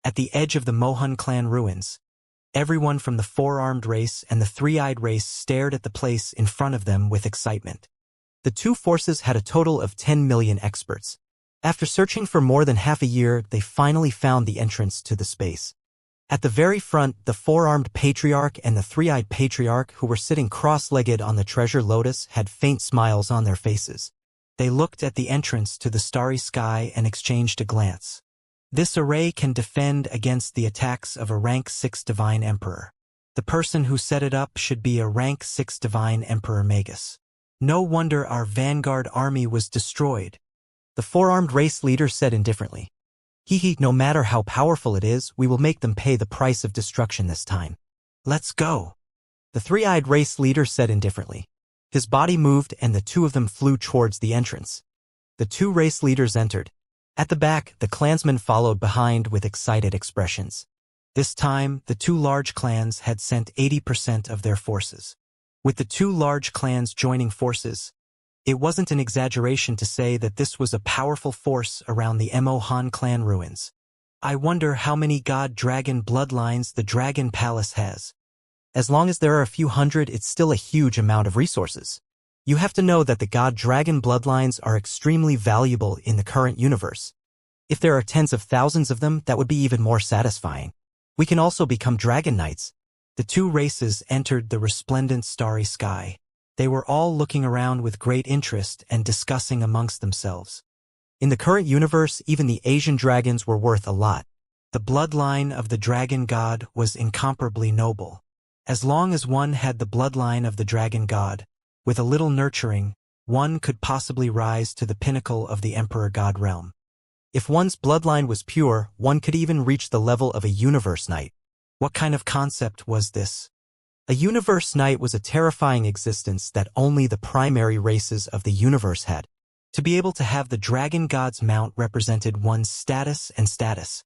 S2: At the edge of the Mohun clan ruins, everyone from the four-armed race and the three-eyed race stared at the place in front of them with excitement. The 2 forces had a total of 10 million experts. After searching for more than half a year, they finally found the entrance to the space. At the very front, the four-armed patriarch and the three-eyed patriarch who were sitting cross-legged on the treasure lotus had faint smiles on their faces. They looked at the entrance to the starry sky and exchanged a glance. This array can defend against the attacks of a rank 6 Divine Emperor. The person who set it up should be a rank 6 Divine Emperor Magus. No wonder our vanguard army was destroyed. The four-armed race leader said indifferently. No matter how powerful it is, we will make them pay the price of destruction this time. Let's go. The three-eyed race leader said indifferently. His body moved and the 2 of them flew towards the entrance. The 2 race leaders entered. At the back, the clansmen followed behind with excited expressions. This time, the 2 large clans had sent 80% of their forces. With the 2 large clans joining forces, it wasn't an exaggeration to say that this was a powerful force around the Mohun clan ruins. I wonder how many god-dragon bloodlines the Dragon Palace has. As long as there are a few hundred, it's still a huge amount of resources. You have to know that the god-dragon bloodlines are extremely valuable in the current universe. If there are tens of thousands of them, that would be even more satisfying. We can also become dragon knights. The 2 races entered the resplendent starry sky. They were all looking around with great interest and discussing amongst themselves. In the current universe, even the Asian dragons were worth a lot. The bloodline of the dragon god was incomparably noble. As long as one had the bloodline of the dragon god, with a little nurturing, one could possibly rise to the pinnacle of the Emperor God realm. If one's bloodline was pure, one could even reach the level of a universe knight. What kind of concept was this? A universe knight was a terrifying existence that only the primary races of the universe had. To be able to have the dragon god's mount represented one's status and status.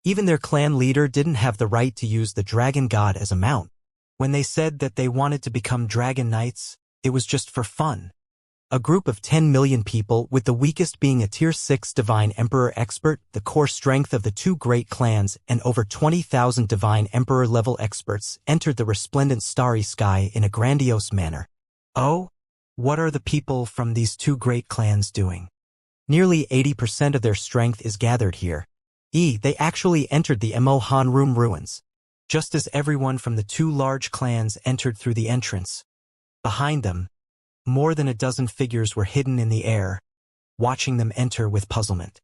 S2: Even their clan leader didn't have the right to use the dragon god as a mount.
S1: When they said that they wanted to become dragon knights, it was just for fun.
S2: A group of 10 million people, with the weakest being a Tier 6 Divine Emperor expert, the core strength of the two great clans, and over 20,000 Divine Emperor-level experts, entered the resplendent starry sky in a grandiose manner.
S1: Oh? What are the people from these two great clans doing?
S2: Nearly 80% of their strength is gathered here. They actually entered the Emohan Room ruins.
S1: Just as everyone from the two large clans entered through the entrance. Behind them, more than a dozen figures were hidden in the air, watching them enter with puzzlement.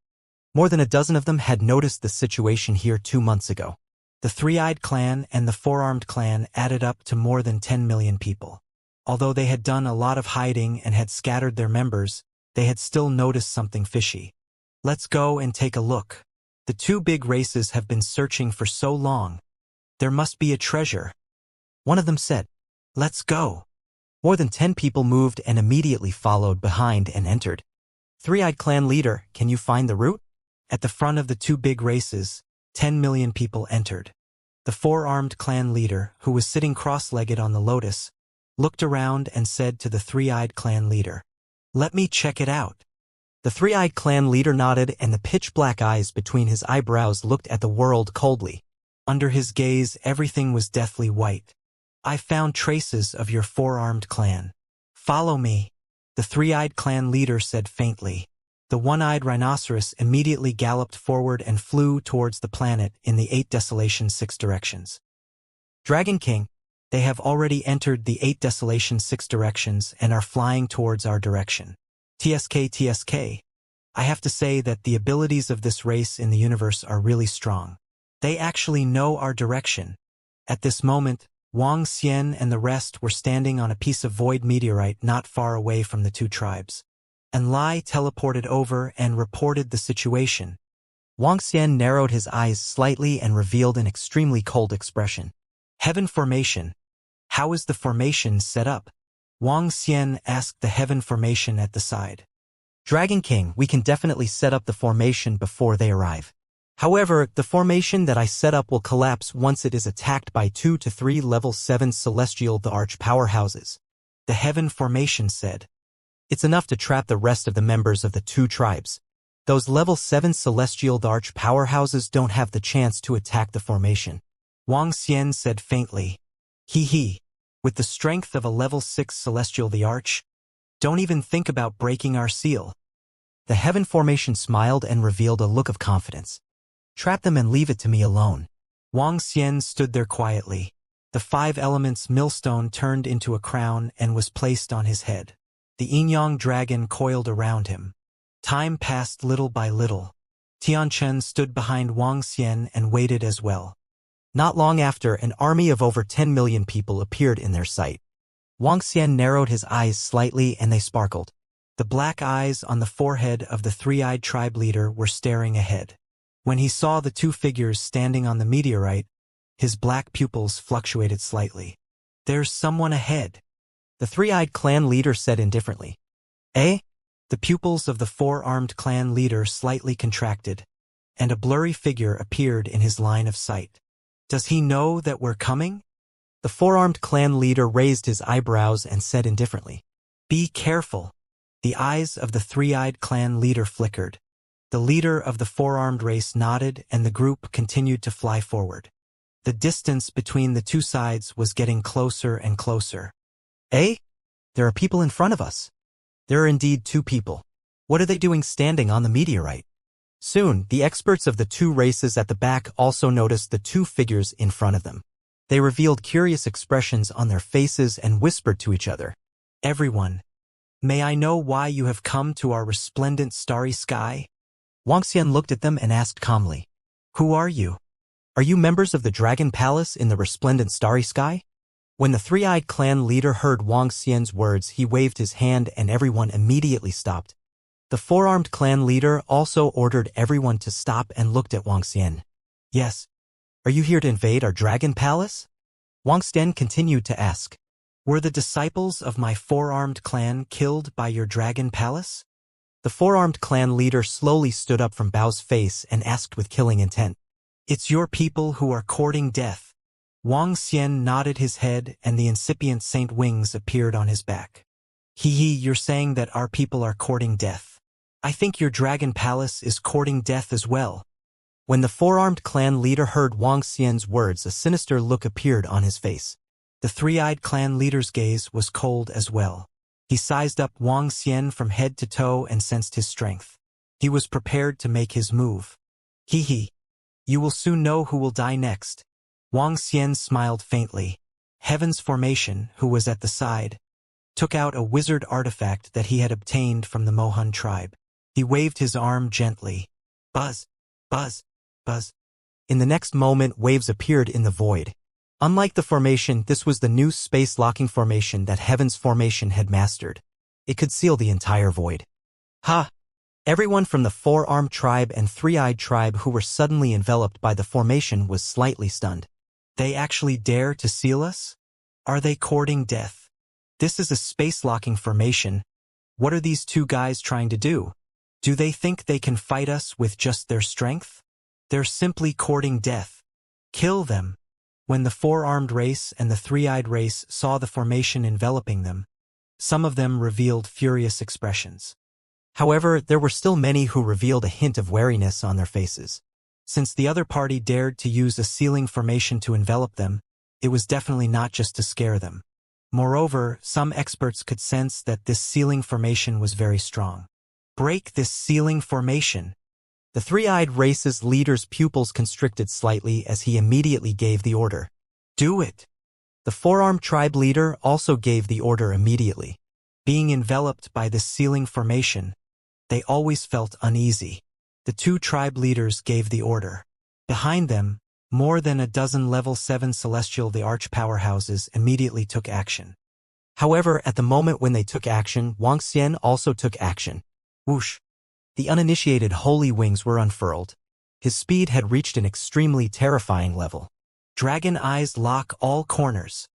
S2: More than a dozen of them had noticed the situation here 2 months ago.
S1: The three-eyed clan and the four-armed clan added up to more than 10 million people. Although they had done a lot of hiding and had scattered their members, they had still noticed something fishy. Let's go and take a look. The two big races have been searching for so long. There must be a treasure.
S2: One of them said,
S1: "Let's go."
S2: More than 10 people moved and immediately followed behind and entered. Three-eyed clan leader, can you find the route?
S1: At the front of the two big races, 10 million people entered. The four-armed clan leader, who was sitting cross-legged on the lotus, looked around and said to the three-eyed clan leader, "Let me check it out."
S2: The three-eyed clan leader nodded, and the pitch-black eyes between his eyebrows looked at the world coldly.
S1: Under his gaze, everything was deathly white. "I found traces of your four-armed clan. Follow me," the three-eyed clan leader said faintly. The one-eyed rhinoceros immediately galloped forward and flew towards the planet in the 8 Desolation 6 directions.
S2: Dragon King,
S1: they have already entered the 8 Desolation 6 directions and are flying towards our direction. TSK. I have to say that the abilities of this race in the universe are really strong. They actually know our direction. At this moment, Wang Xian and the rest were standing on a piece of void meteorite not far away from the two tribes. And Lai teleported over and reported the situation.
S2: Wang Xian narrowed his eyes slightly and revealed an extremely cold expression.
S1: Heaven formation. How is the formation set up? Wang Xian asked the heaven formation at the side.
S2: Dragon King, we can definitely set up the formation before they arrive. However, the formation that I set up will collapse once it is attacked by 2 to 3 level 7 celestial the arch powerhouses.
S1: The heaven formation said.
S2: It's enough to trap the rest of the members of the two tribes. Those level 7 celestial the arch powerhouses don't have the chance to attack the formation.
S1: Wang Xian said faintly. He. With the strength of a level 6 celestial the arch, don't even think about breaking our seal.
S2: The heaven formation smiled and revealed a look of confidence. Trap them and leave it to me alone.
S1: Wang Xian stood there quietly. The 5 elements millstone turned into a crown and was placed on his head. The yin-yang dragon coiled around him. Time passed little by little. Tianchen stood behind Wang Xian and waited as well.
S2: Not long after, an army of over 10 million people appeared in their sight. Wang Xian narrowed his eyes slightly and they sparkled.
S1: The black eyes on the forehead of the three-eyed tribe leader were staring ahead. When he saw the two figures standing on the meteorite, his black pupils fluctuated slightly. There's someone ahead,
S2: the three-eyed clan leader said indifferently.
S1: Eh? The pupils of the four-armed clan leader slightly contracted, and a blurry figure appeared in his line of sight. Does he know that we're coming?
S2: The four-armed clan leader raised his eyebrows and said indifferently.
S1: Be careful. The eyes of the three-eyed clan leader flickered. The leader of the four-armed race nodded and the group continued to fly forward. The distance between the two sides was getting closer and closer.
S2: Eh? There are people in front of us. There are indeed two people. What are they doing standing on the meteorite? Soon, the experts of the two races at the back also noticed the two figures in front of them. They revealed curious expressions on their faces and whispered to each other.
S1: Everyone, may I know why you have come to our resplendent starry sky?
S2: Wang Xian looked at them and asked calmly.
S1: Who are you?
S2: Are you members of the Dragon Palace in the resplendent starry sky? When the three-eyed clan leader heard Wang Xian's words, he waved his hand and everyone immediately stopped. The four-armed clan leader also ordered everyone to stop and looked at Wang Xian.
S1: Yes.
S2: Are you here to invade our Dragon Palace? Wang Xian continued to ask.
S1: Were the disciples of my four-armed clan killed by your Dragon Palace?
S2: The four-armed clan leader slowly stood up from Bao's face and asked with killing intent.
S1: It's your people who are courting death. Wang Xian nodded his head and the incipient saint wings appeared on his back. Hee, you're saying that our people are courting death. I think your dragon palace is courting death as well.
S2: When the four-armed clan leader heard Wang Xian's words, a sinister look appeared on his face.
S1: The three-eyed clan leader's gaze was cold as well. He sized up Wang Xian from head to toe and sensed his strength. He was prepared to make his move. Hee. You will soon know who will die next. Wang Xian smiled faintly. Heaven's Formation, who was at the side, took out a wizard artifact that he had obtained from the Mohun tribe. He waved his arm gently. Buzz, buzz, buzz.
S2: In the next moment, waves appeared in the void. Unlike the formation, this was the new space-locking formation that Heaven's Formation had mastered. It could seal the entire void. Ha! Everyone from the four-armed tribe and three-eyed tribe who were suddenly enveloped by the formation was slightly stunned.
S1: They actually dare to seal us? Are they courting death? This is a space-locking formation. What are these two guys trying to do? Do they think they can fight us with just their strength? They're simply courting death. Kill them. When the four-armed race and the three-eyed race saw the formation enveloping them, some of them revealed furious expressions.
S2: However, there were still many who revealed a hint of wariness on their faces.
S1: Since the other party dared to use a sealing formation to envelop them, it was definitely not just to scare them. Moreover, some experts could sense that this sealing formation was very strong. Break this sealing formation.
S2: The three-eyed race's leader's pupils constricted slightly as he immediately gave the order.
S1: Do it.
S2: The four-armed tribe leader also gave the order immediately.
S1: Being enveloped by this sealing formation, they always felt uneasy. The two tribe leaders gave the order. Behind them, more than a dozen level 7 celestial the arch powerhouses immediately took action.
S2: However, at the moment when they took action, Wang Xian also took action.
S1: Whoosh!
S2: The uninitiated holy wings were unfurled. His speed had reached an extremely terrifying level.
S1: Dragon eyes lock all corners.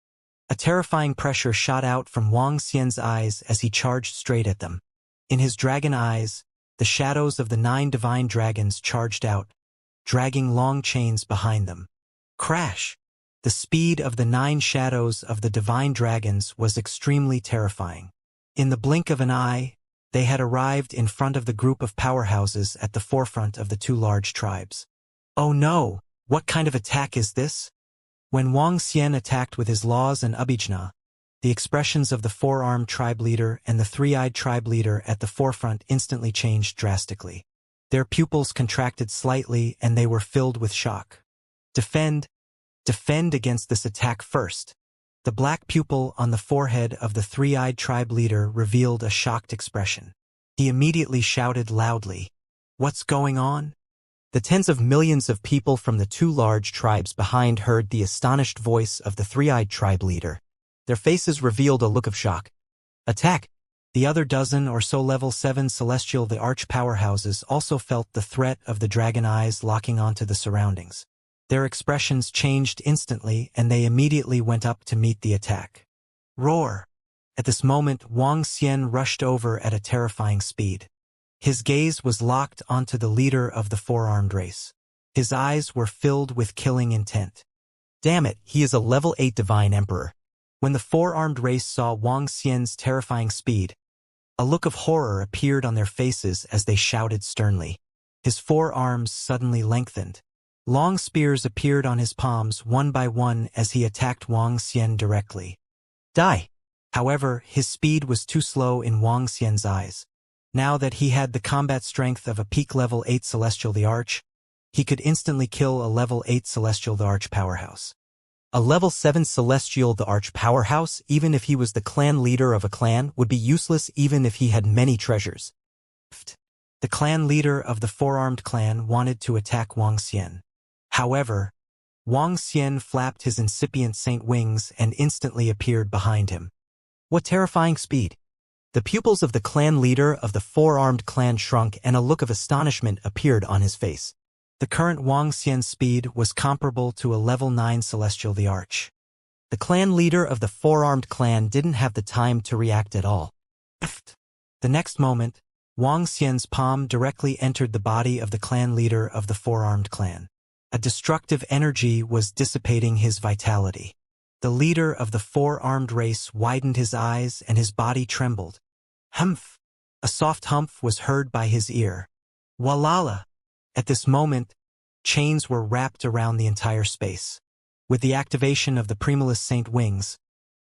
S1: A terrifying pressure shot out from Wang Xian's eyes as he charged straight at them. In his dragon eyes, the shadows of the 9 divine dragons charged out, dragging long chains behind them. Crash! The speed of the 9 shadows of the divine dragons was extremely terrifying. In the blink of an eye, they had arrived in front of the group of powerhouses at the forefront of the 2 large tribes. Oh no! What kind of attack is this? When Wang Xian attacked with his laws and abhijna, the expressions of the four-armed tribe leader and the three-eyed tribe leader at the forefront instantly changed drastically. Their pupils contracted slightly and they were filled with shock. Defend against this attack first. The black pupil on the forehead of the three-eyed tribe leader revealed a shocked expression. He immediately shouted loudly, "What's going on?"
S2: The tens of millions of people from the 2 large tribes behind heard the astonished voice of the three-eyed tribe leader. Their faces revealed a look of shock. Attack!
S1: The other dozen or so level 7 celestial the arch powerhouses also felt the threat of the dragon eyes locking onto the surroundings. Their expressions changed instantly and they immediately went up to meet the attack. Roar! At this moment, Wang Xian rushed over at a terrifying speed. His gaze was locked onto the leader of the four-armed race. His eyes were filled with killing intent.
S2: Damn it, he is a level 8 divine emperor.
S1: When the four-armed race saw Wang Xian's terrifying speed, a look of horror appeared on their faces as they shouted sternly. His forearms suddenly lengthened. Long spears appeared on his palms one by one as he attacked Wang Xian directly.
S2: Die!
S1: However, his speed was too slow in Wang Xian's eyes. Now that he had the combat strength of a peak level 8 Celestial the Arch, he could instantly kill a level 8 Celestial the Arch powerhouse.
S2: A level 7 Celestial the Arch powerhouse, even if he was the clan leader of a clan, would be useless even if he had many treasures.
S1: The clan leader of the four-armed clan wanted to attack Wang Xian. However, Wang Xian flapped his incipient saint wings and instantly appeared behind him.
S2: What terrifying speed! The pupils of the clan leader of the four-armed clan shrunk and a look of astonishment appeared on his face.
S1: The current Wang Xian's speed was comparable to a level 9 Celestial the Arch.
S2: The clan leader of the four-armed clan didn't have the time to react at all.
S1: The next moment, Wang Xian's palm directly entered the body of the clan leader of the four-armed clan. A destructive energy was dissipating his vitality. The leader of the four-armed race widened his eyes and his body trembled. Humph! A soft humph was heard by his ear. Walala! At this moment, chains were wrapped around the entire space. With the activation of the Primulus Saint Wings,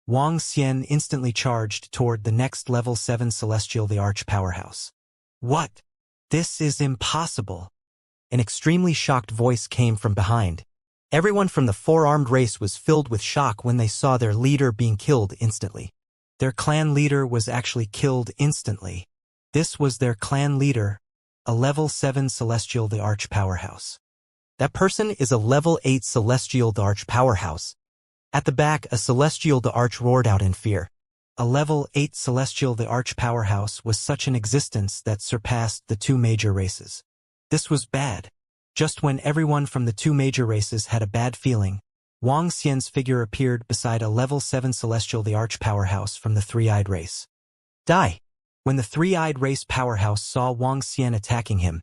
S1: Wang Xian instantly charged toward the next level 7 Celestial the Arch powerhouse. What? This is impossible. An extremely shocked voice came from behind. Everyone from the four-armed race was filled with shock when they saw their leader being killed instantly. Their clan leader was actually killed instantly. This was their clan leader, a level 7 Celestial the Arch powerhouse. That person is a level 8 Celestial the Arch powerhouse. At the back, a Celestial the Arch roared out in fear. A level 8 Celestial the Arch powerhouse was such an existence that surpassed the two major races. This was bad. Just when everyone from the two major races had a bad feeling, Wang Xian's figure appeared beside a level 7 Celestial the Arch powerhouse from the three-eyed race. Die! When the three-eyed race powerhouse saw Wang Xian attacking him,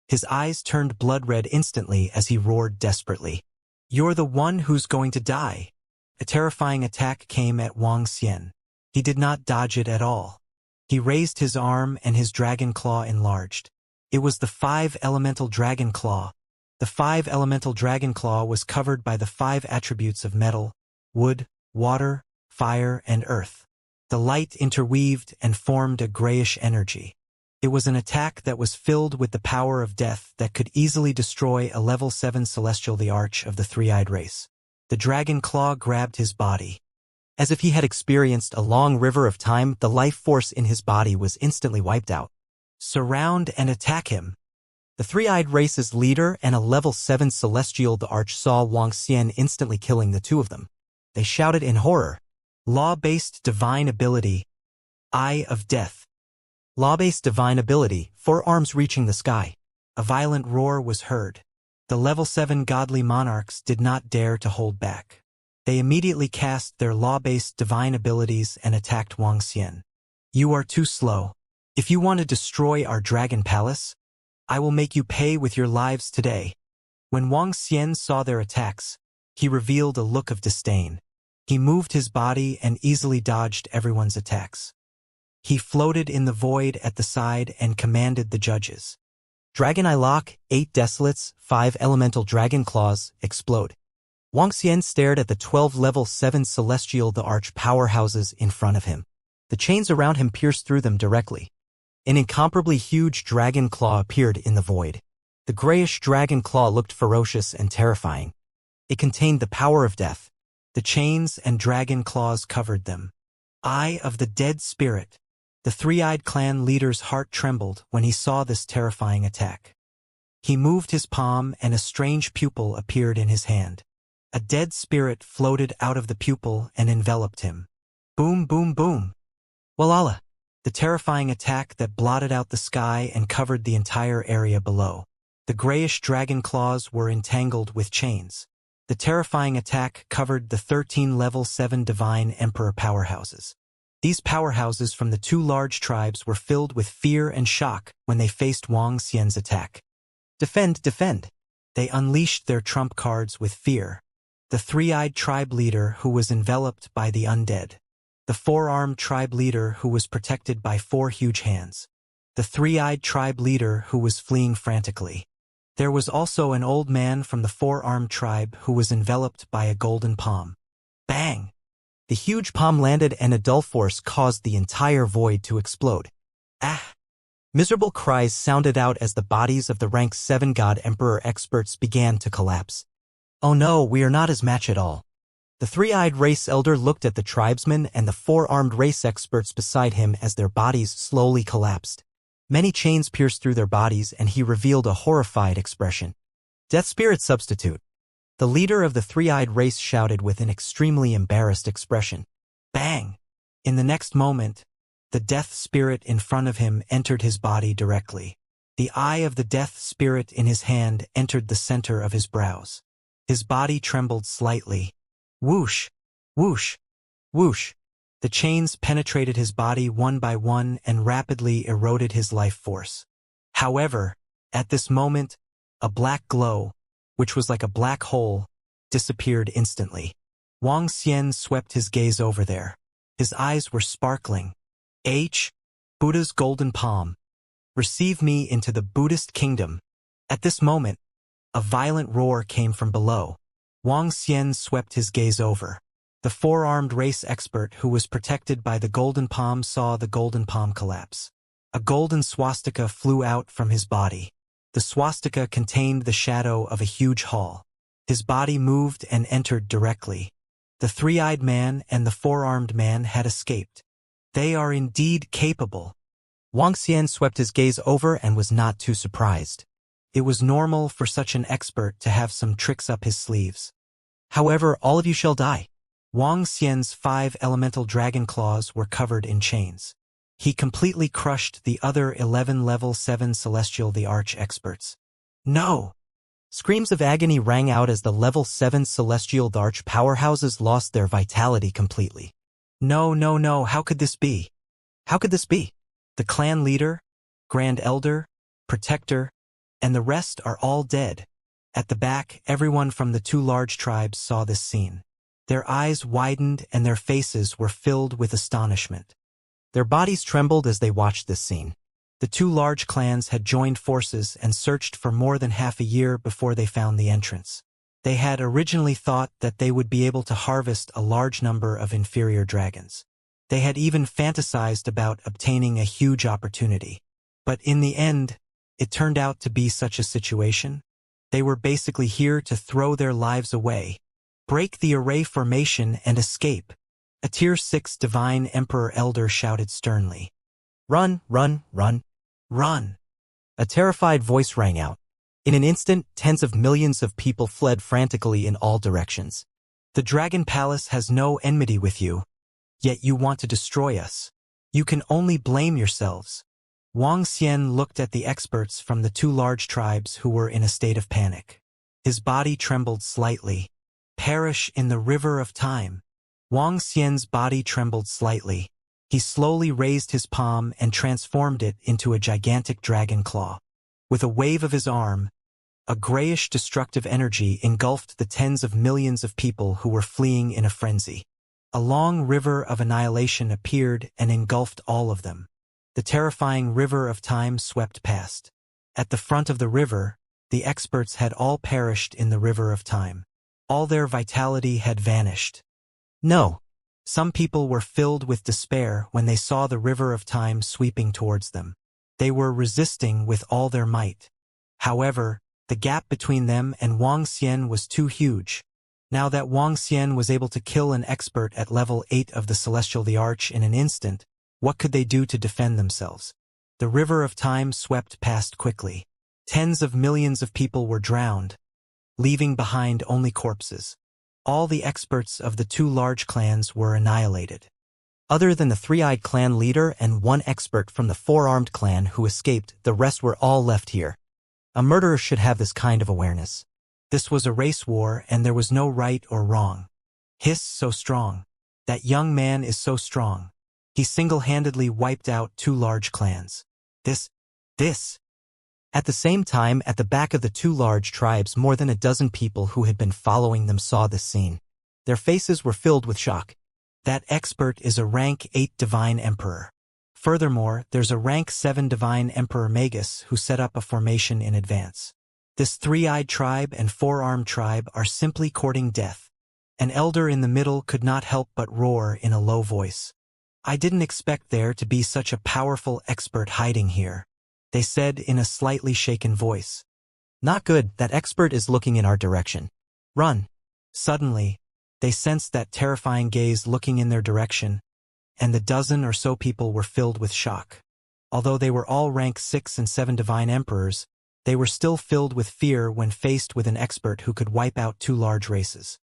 S1: his eyes turned blood-red instantly as he roared desperately. You're the one who's going to die. A terrifying attack came at Wang Xian. He did not dodge it at all. He raised his arm and his dragon claw enlarged. It was the 5-elemental dragon claw. The 5-elemental dragon claw was covered by the 5 attributes of metal, wood, water, fire, and earth. The light interweaved and formed a grayish energy. It was an attack that was filled with the power of death that could easily destroy a level 7 Celestial the Arch of the three-eyed race. The dragon claw grabbed his body. As if he had experienced a long river of time, the life force in his body was instantly wiped out. Surround and attack him. The three-eyed race's leader and a level 7 Celestial the Arch saw Wang Xian instantly killing the two of them. They shouted in horror. Law-based divine ability. Eye of Death. Law-based divine ability, 4 arms reaching the sky. A violent roar was heard. The level 7 godly monarchs did not dare to hold back. They immediately cast their law-based divine abilities and attacked Wang Xian. You are too slow. If you want to destroy our dragon palace, I will make you pay with your lives today. When Wang Xian saw their attacks, he revealed a look of disdain. He moved his body and easily dodged everyone's attacks. He floated in the void at the side and commanded the judges. Dragon Eye Lock, 8 Desolates, 5 Elemental Dragon Claws, explode. Wang Xian stared at the 12 level 7 Celestial the Arch powerhouses in front of him. The chains around him pierced through them directly. An incomparably huge dragon claw appeared in the void. The grayish dragon claw looked ferocious and terrifying. It contained the power of death. The chains and dragon claws covered them. Eye of the Dead Spirit. The three-eyed clan leader's heart trembled when he saw this terrifying attack. He moved his palm and a strange pupil appeared in his hand. A dead spirit floated out of the pupil and enveloped him. Boom, boom, boom. Walala. The terrifying attack that blotted out the sky and covered the entire area below. The grayish dragon claws were entangled with chains. The terrifying attack covered the 13 level 7 divine emperor powerhouses. These powerhouses from the two large tribes were filled with fear and shock when they faced Wang Xian's attack. Defend, defend! They unleashed their trump cards with fear. The three-eyed tribe leader who was enveloped by the undead. The four-armed tribe leader who was protected by 4 huge hands. The three-eyed tribe leader who was fleeing frantically. There was also an old man from the four-armed tribe who was enveloped by a golden palm. Bang! The huge palm landed and a dull force caused the entire void to explode. Ah! Miserable cries sounded out as the bodies of the rank 7 God Emperor experts began to collapse. Oh no, we are not as match at all. The three-eyed race elder looked at the tribesmen and the four-armed race experts beside him as their bodies slowly collapsed. Many chains pierced through their bodies and he revealed a horrified expression. Death Spirit Substitute. The leader of the three-eyed race shouted with an extremely embarrassed expression. Bang! In the next moment, the death spirit in front of him entered his body directly. The eye of the death spirit in his hand entered the center of his brows. His body trembled slightly. Whoosh! Whoosh! Whoosh! The chains penetrated his body one by one and rapidly eroded his life force. However, at this moment, a black glow, which was like a black hole, disappeared instantly. Wang Xian swept his gaze over there. His eyes were sparkling. Buddha's golden palm. Receive me into the Buddhist kingdom. At this moment, a violent roar came from below. Wang Xian swept his gaze over. The four-armed race expert who was protected by the golden palm saw the golden palm collapse. A golden swastika flew out from his body. The swastika contained the shadow of a huge hall. His body moved and entered directly. The three-eyed man and the four-armed man had escaped. They are indeed capable. Wang Xian swept his gaze over and was not too surprised. It was normal for such an expert to have some tricks up his sleeves. However, all of you shall die. Wang Xian's 5 elemental dragon claws were covered in chains. He completely crushed the other 11 level 7 celestial the arch experts. No! Screams of agony rang out as the level 7 celestial the arch powerhouses lost their vitality completely. No, no, no, how could this be? How could this be? The clan leader, grand elder, protector, and the rest are all dead. At the back, everyone from the 2 large tribes saw this scene. Their eyes widened and their faces were filled with astonishment. Their bodies trembled as they watched this scene. The 2 large clans had joined forces and searched for more than half a year before they found the entrance. They had originally thought that they would be able to harvest a large number of inferior dragons. They had even fantasized about obtaining a huge opportunity. But in the end, it turned out to be such a situation. They were basically here to throw their lives away, break the array formation and escape. A Tier 6 Divine Emperor Elder shouted sternly. Run, run, run, run. A terrified voice rang out. In an instant, tens of millions of people fled frantically in all directions. The Dragon Palace has no enmity with you, yet you want to destroy us. You can only blame yourselves. Wang Xian looked at the experts from the 2 large tribes who were in a state of panic. His body trembled slightly. Perish in the river of time. Wang Xian's body trembled slightly. He slowly raised his palm and transformed it into a gigantic dragon claw. With a wave of his arm, a grayish destructive energy engulfed the tens of millions of people who were fleeing in a frenzy. A long river of annihilation appeared and engulfed all of them. The terrifying river of time swept past. At the front of the river, the experts had all perished in the river of time. All their vitality had vanished. No. Some people were filled with despair when they saw the river of time sweeping towards them. They were resisting with all their might. However, the gap between them and Wang Xian was too huge. Now that Wang Xian was able to kill an expert at level 8 of the Celestial the Arch in an instant, what could they do to defend themselves? The river of time swept past quickly. Tens of millions of people were drowned, leaving behind only corpses. All the experts of the 2 large clans were annihilated. Other than the 3-eyed clan leader and 1 expert from the 4-armed clan who escaped, the rest were all left here. A murderer should have this kind of awareness. This was a race war and there was no right or wrong. Hiss so strong. That young man is so strong. He single-handedly wiped out 2 large clans. This. At the same time, at the back of the 2 large tribes, more than a dozen people who had been following them saw this scene. Their faces were filled with shock. That expert is a rank 8 Divine Emperor. Furthermore, there's a rank 7 Divine Emperor Magus who set up a formation in advance. This 3-eyed tribe and 4-armed tribe are simply courting death. An elder in the middle could not help but roar in a low voice. I didn't expect there to be such a powerful expert hiding here, they said in a slightly shaken voice. Not good, that expert is looking in our direction. Run. Suddenly, they sensed that terrifying gaze looking in their direction, and the dozen or so people were filled with shock. Although they were all rank 6 and 7 Divine Emperors, they were still filled with fear when faced with an expert who could wipe out 2 large races.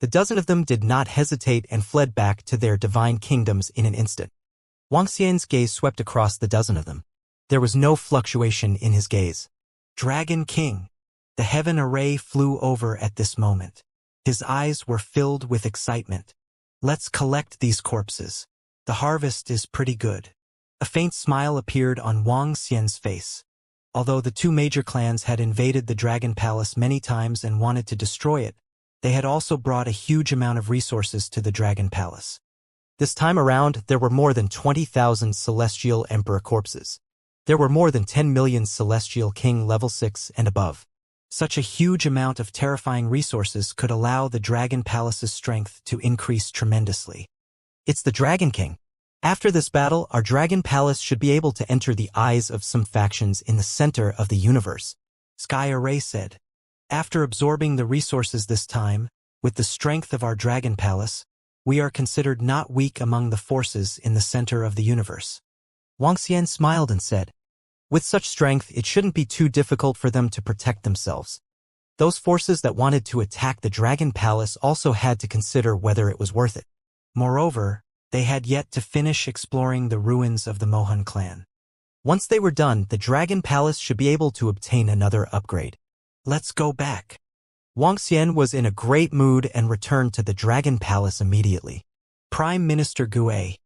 S1: The dozen of them did not hesitate and fled back to their divine kingdoms in an instant. Wang Xian's gaze swept across the dozen of them. There was no fluctuation in his gaze. Dragon King. The heaven array flew over at this moment. His eyes were filled with excitement. Let's collect these corpses. The harvest is pretty good. A faint smile appeared on Wang Xian's face. Although the two major clans had invaded the Dragon Palace many times and wanted to destroy it, they had also brought a huge amount of resources to the Dragon Palace.
S2: This time around, there were more than 20,000 Celestial Emperor corpses. There were more than 10 million Celestial King level 6 and above.
S1: Such a huge amount of terrifying resources could allow the Dragon Palace's strength to increase tremendously.
S2: It's the Dragon King. After this battle, our Dragon Palace should be able to enter the eyes of some factions in the center of the universe,
S1: Sky said. After absorbing the resources this time, with the strength of our Dragon Palace, we are considered not weak among the forces in the center of the universe.
S2: Wuxia smiled and said, with such strength, it shouldn't be too difficult for them to protect themselves. Those forces that wanted to attack the Dragon Palace also had to consider whether it was worth it.
S1: Moreover, they had yet to finish exploring the ruins of the Mohan clan.
S2: Once they were done, the Dragon Palace should be able to obtain another upgrade.
S1: Let's go back.
S2: Wuxia was in a great mood and returned to the Dragon Palace immediately.
S1: Prime Minister Gue,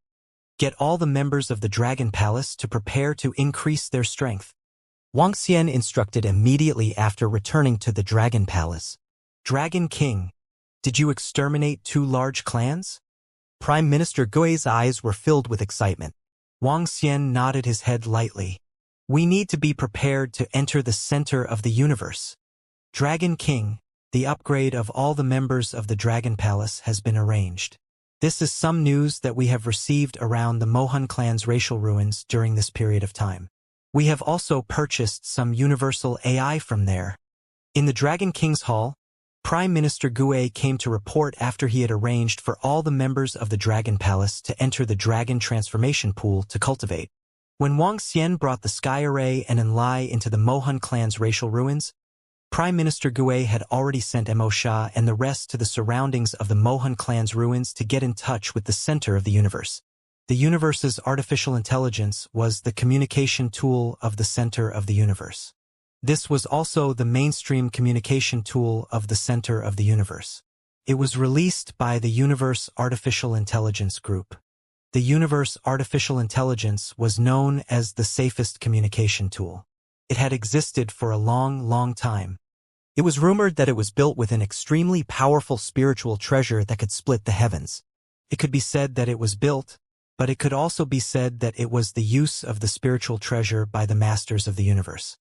S1: get all the members of the Dragon Palace to prepare to increase their strength.
S2: Wuxia instructed immediately after returning to the Dragon Palace.
S1: Dragon King, did you exterminate two large clans?
S2: Prime Minister Gue's eyes were filled with excitement.
S1: Wuxia nodded his head lightly. We need to be prepared to enter the center of the universe. Dragon King, the upgrade of all the members of the Dragon Palace has been arranged. This is some news that we have received around the Mohan clan's racial ruins during this period of time. We have also purchased some universal AI from there. In the Dragon King's hall, Prime Minister Gue came to report after he had arranged for all the members of the Dragon Palace to enter the Dragon Transformation Pool to cultivate. When Wuxia brought the Sky Array and Enlai into the Mohan clan's racial ruins, Prime Minister Gue had already sent Mo Shah and the rest to the surroundings of the Mohan clan's ruins to get in touch with the center of the universe. The universe's artificial intelligence was the communication tool of the center of the universe. This was also the mainstream communication tool of the center of the universe. It was released by the Universe Artificial Intelligence Group. The Universe Artificial Intelligence was known as the safest communication tool. It had existed for a long time.
S2: It was rumored that it was built with an extremely powerful spiritual treasure that could split the heavens.
S1: It could be said that it was built, but it could also be said that it was the use of the spiritual treasure by the masters of the universe.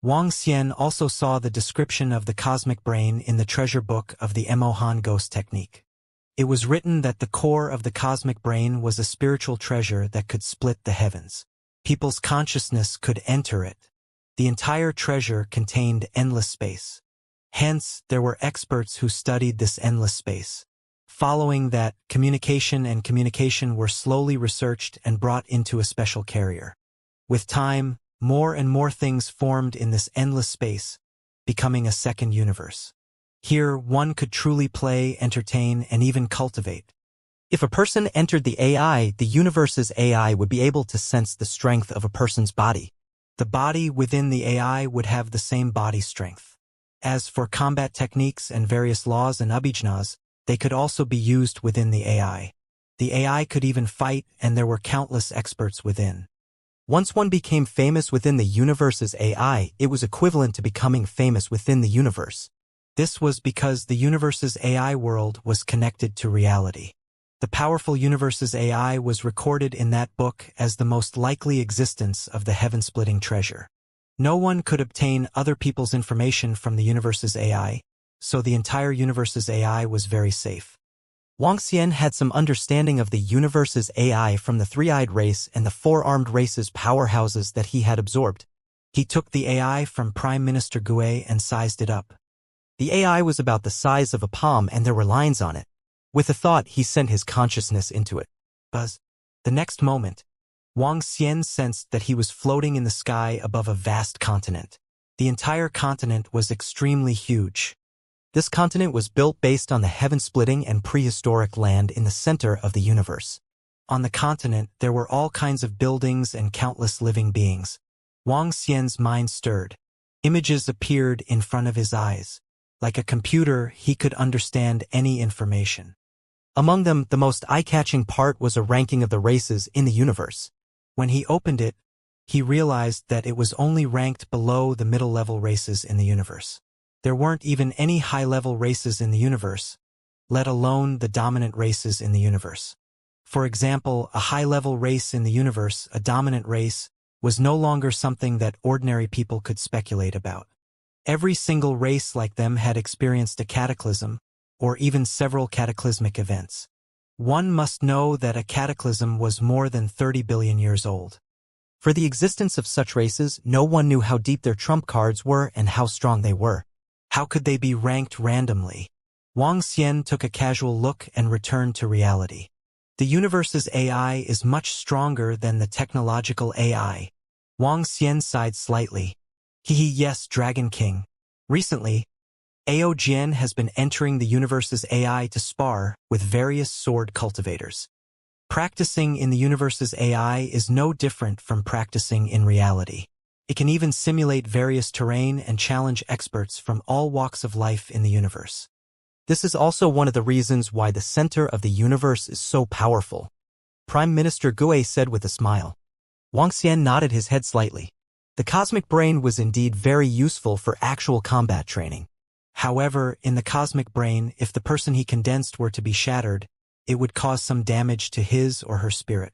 S1: Wuxia also saw the description of the cosmic brain in the treasure book of the Mohan Ghost technique. It was written that the core of the cosmic brain was a spiritual treasure that could split the heavens. People's consciousness could enter it. The entire treasure contained endless space. Hence, there were experts who studied this endless space. Following that, communication were slowly researched and brought into a special carrier. With time, more and more things formed in this endless space, becoming a second universe. Here, one could truly play, entertain, and even cultivate.
S2: If a person entered the AI, the universe's AI would be able to sense the strength of a person's body.
S1: The body within the AI would have the same body strength. As for combat techniques and various laws and abhijnas, they could also be used within the AI. The AI could even fight, and there were countless experts within.
S2: Once one became famous within the universe's AI, it was equivalent to becoming famous within the universe.
S1: This was because the universe's AI world was connected to reality. The powerful universe's AI was recorded in that book as the most likely existence of the heaven-splitting treasure. No one could obtain other people's information from the universe's AI, so the entire universe's AI was very safe.
S2: Wuxia had some understanding of the universe's AI from the three-eyed race and the four-armed race's powerhouses that he had absorbed.
S1: He took the AI from Prime Minister Gue and sized it up.
S2: The AI was about the size of a palm and there were lines on it. With a thought, he sent his consciousness into it.
S1: Buzz. The next moment, Wuxia sensed that he was floating in the sky above a vast continent. The entire continent was extremely huge.
S2: This continent was built based on the heaven-splitting and prehistoric land in the center of the universe.
S1: On the continent, there were all kinds of buildings and countless living beings. Wuxia's mind stirred. Images appeared in front of his eyes. Like a computer, he could understand any information.
S2: Among them, the most eye-catching part was a ranking of the races in the universe.
S1: When he opened it, he realized that it was only ranked below the middle-level races in the universe. There weren't even any high-level races in the universe, let alone the dominant races in the universe. For example, a high-level race in the universe, a dominant race, was no longer something that ordinary people could speculate about. Every single race like them had experienced a cataclysm, or even several cataclysmic events. One must know that a cataclysm was more than 30 billion years old.
S2: For the existence of such races, no one knew how deep their trump cards were and how strong they were.
S1: How could they be ranked randomly? Wang Xian took a casual look and returned to reality. The universe's AI is much stronger than the technological AI. Wang Xian sighed slightly. Yes, Dragon King. Recently, Ao Jian has been entering the universe's AI to spar with various sword cultivators. Practicing in the universe's AI is no different from practicing in reality. It can even simulate various terrain and challenge experts from all walks of life in the universe.
S2: This is also one of the reasons why the center of the universe is so powerful, Prime Minister Gui said with a smile. Wang Xian nodded his head slightly. The cosmic brain was indeed very useful for actual combat training.
S1: However, in the cosmic brain, if the person he condensed were to be shattered, it would cause some damage to his or her spirit.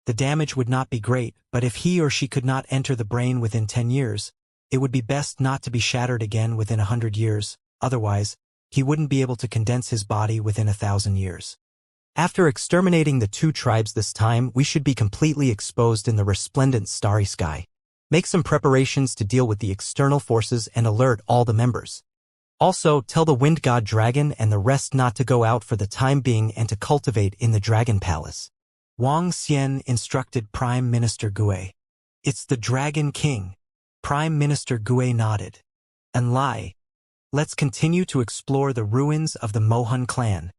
S1: The damage would not be great, but if he or she could not enter the brain within 10 years, it would be best not to be shattered again within 100 years, otherwise, he wouldn't be able to condense his body within 1,000 years.
S2: After exterminating the two tribes this time, we should be completely exposed in the resplendent starry sky. Make some preparations to deal with the external forces and alert all the members. Also, tell the wind god dragon and the rest not to go out for the time being and to cultivate in the dragon palace.
S1: Wang Xian instructed Prime Minister Gui. It's the Dragon King. Prime Minister Gui nodded. And Lai. Let's continue to explore the ruins of the Mohan clan.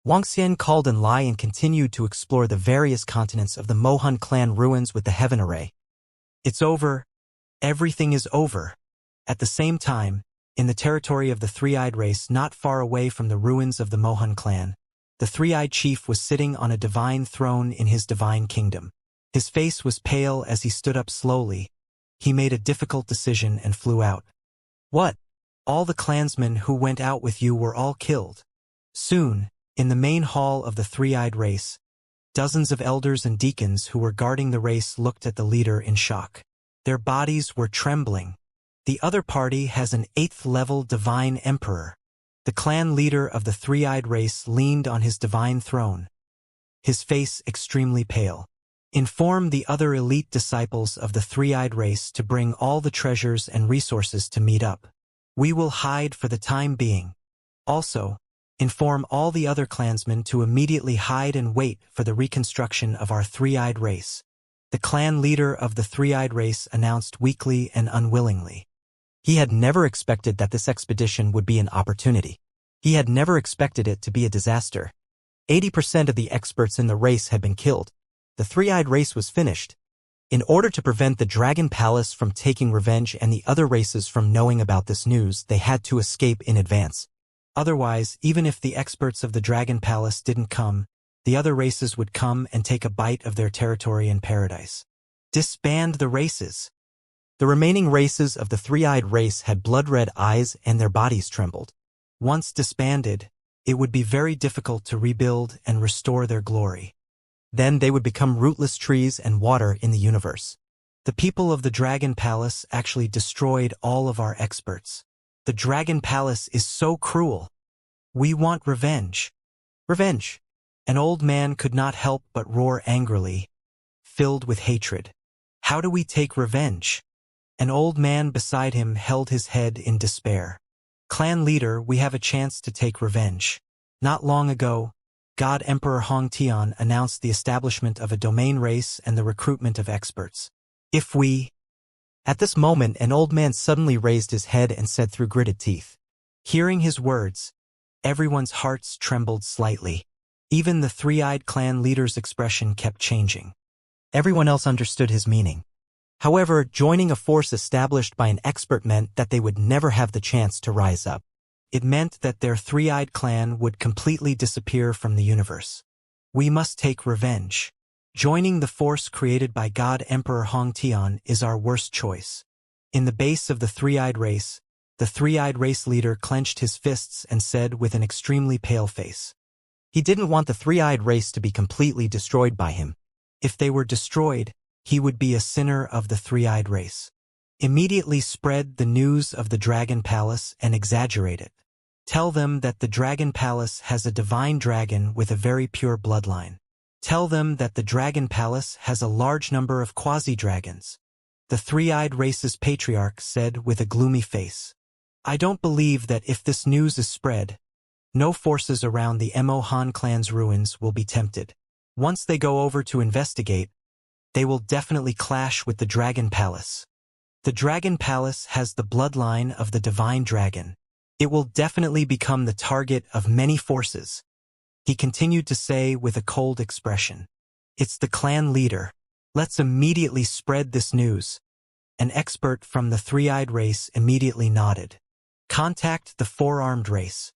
S2: Wang Xian called and Lai and continued to explore the various continents of the Mohan clan ruins with the heaven array.
S1: It's over. Everything is over. At the same time, in the territory of the three-eyed race not far away from the ruins of the Mohan clan, the three-eyed chief was sitting on a divine throne in his divine kingdom. His face was pale as he stood up slowly. He made a difficult decision and flew out. What? All the clansmen who went out with you were all killed. Soon, in the main hall of the three-eyed race, dozens of elders and deacons who were guarding the race looked at the leader in shock. Their bodies were trembling. The other party has an 8th-level divine emperor. The clan leader of the three-eyed race leaned on his divine throne, his face extremely pale. Inform the other elite disciples of the three-eyed race to bring all the treasures and resources to meet up. We will hide for the time being. Also, inform all the other clansmen to immediately hide and wait for the reconstruction of our three-eyed race. The clan leader of the three-eyed race announced weakly and unwillingly.
S2: He had never expected that this expedition would be an opportunity. He had never expected it to be a disaster. 80% of the experts in the race had been killed. The three-eyed race was finished. In order to prevent the Dragon Palace from taking revenge and the other races from knowing about this news, they had to escape in advance. Otherwise, even if the experts of the Dragon Palace didn't come, the other races would come and take a bite of their territory in paradise. Disband the races. The remaining races of the three-eyed race had blood-red eyes and their bodies trembled.
S1: Once disbanded, it would be very difficult to rebuild and restore their glory.
S2: Then they would become rootless trees and water in the universe.
S1: The people of the Dragon Palace actually destroyed all of our experts. The Dragon Palace is so cruel. We want revenge.
S2: Revenge.
S1: An old man could not help but roar angrily, filled with hatred. How do we take revenge? An old man beside him held his head in despair. Clan leader, we have a chance to take revenge. Not long ago, God Emperor Hong Tian announced the establishment of a domain race and the recruitment of experts. If we...
S2: At this moment, an old man suddenly raised his head and said through gritted teeth.
S1: Hearing his words, everyone's hearts trembled slightly. Even the three-eyed clan leader's expression kept changing.
S2: Everyone else understood his meaning. However, joining a force established by an expert meant that they would never have the chance to rise up.
S1: It meant that their three-eyed clan would completely disappear from the universe. We must take revenge. Joining the force created by God Emperor Hongtian is our worst choice. In the base of the three-eyed race, the three-eyed race leader clenched his fists and said with an extremely pale face.
S2: He didn't want the three-eyed race to be completely destroyed by him.
S1: If they were destroyed, he would be a sinner of the three-eyed race. Immediately spread the news of the Dragon Palace and exaggerate it. Tell them that the Dragon Palace has a divine dragon with a very pure bloodline. Tell them that the Dragon Palace has a large number of quasi-dragons. The three-eyed race's patriarch said with a gloomy face. I don't believe that if this news is spread, no forces around the Mo Han clan's ruins will be tempted. Once they go over to investigate, they will definitely clash with the Dragon Palace. The Dragon Palace has the bloodline of the divine dragon. It will definitely become the target of many forces. He continued to say with a cold expression. It's the clan leader. Let's immediately spread this news. An expert from the three-eyed race immediately nodded. Contact the four-armed race.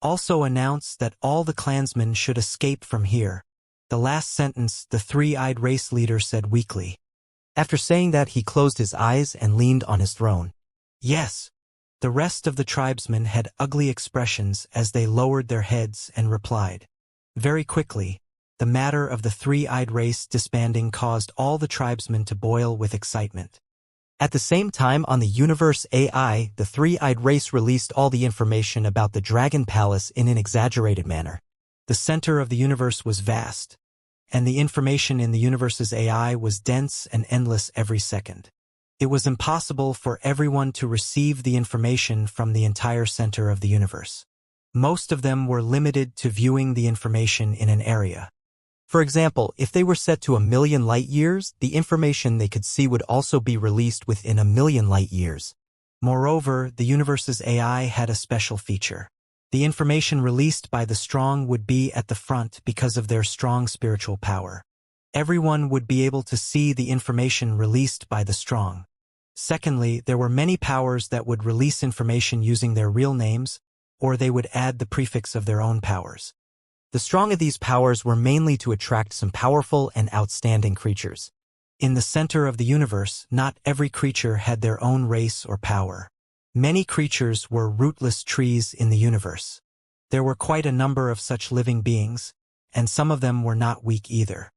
S1: Also announce that all the clansmen should escape from here. The last sentence the three-eyed race leader said weakly.
S2: After saying that, he closed his eyes and leaned on his throne.
S1: Yes. The rest of the tribesmen had ugly expressions as they lowered their heads and replied. Very quickly, the matter of the three-eyed race disbanding caused all the tribesmen to boil with excitement.
S2: At the same time, on the Universe AI, the three-eyed race released all the information about the Dragon Palace in an exaggerated manner.
S1: The center of the universe was vast, and the information in the universe's AI was dense and endless every second. It was impossible for everyone to receive the information from the entire center of the universe. Most of them were limited to viewing the information in an area.
S2: For example, if they were set to 1,000,000 light years, the information they could see would also be released within 1,000,000 light years.
S1: Moreover, the universe's AI had a special feature. The information released by the strong would be at the front because of their strong spiritual power. Everyone would be able to see the information released by the strong. Secondly, there were many powers that would release information using their real names, or they would add the prefix of their own powers.
S2: The strong of these powers were mainly to attract some powerful and outstanding creatures.
S1: In the center of the universe, not every creature had their own race or power. Many creatures were rootless trees in the universe. There were quite a number of such living beings, and some of them were not weak either.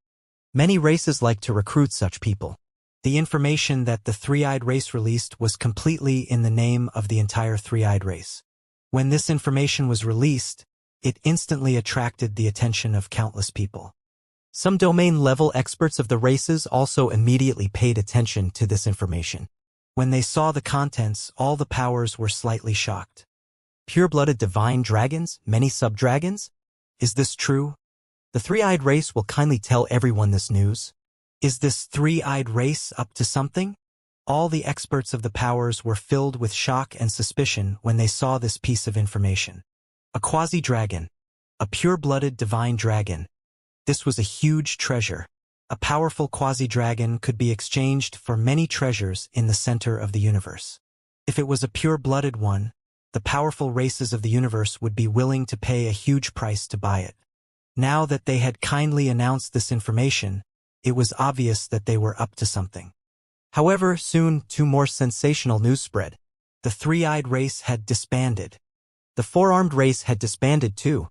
S2: Many races like to recruit such people.
S1: The information that the three-eyed race released was completely in the name of the entire three-eyed race. When this information was released, it instantly attracted the attention of countless people.
S2: Some domain-level experts of the races also immediately paid attention to this information.
S1: When they saw the contents, all the powers were slightly shocked.
S2: Pure-blooded divine dragons, many sub-dragons?
S1: Is this true?
S2: The three-eyed race will kindly tell everyone this news.
S1: Is this three-eyed race up to something? All the experts of the powers were filled with shock and suspicion when they saw this piece of information. A quasi-dragon. A pure-blooded divine dragon. This was a huge treasure. A powerful quasi-dragon could be exchanged for many treasures in the center of the universe. If it was a pure-blooded one, the powerful races of the universe would be willing to pay a huge price to buy it. Now that they had kindly announced this information, it was obvious that they were up to something.
S2: However, soon two more sensational news spread.
S1: The three-eyed race had disbanded.
S2: The four-armed race had disbanded too.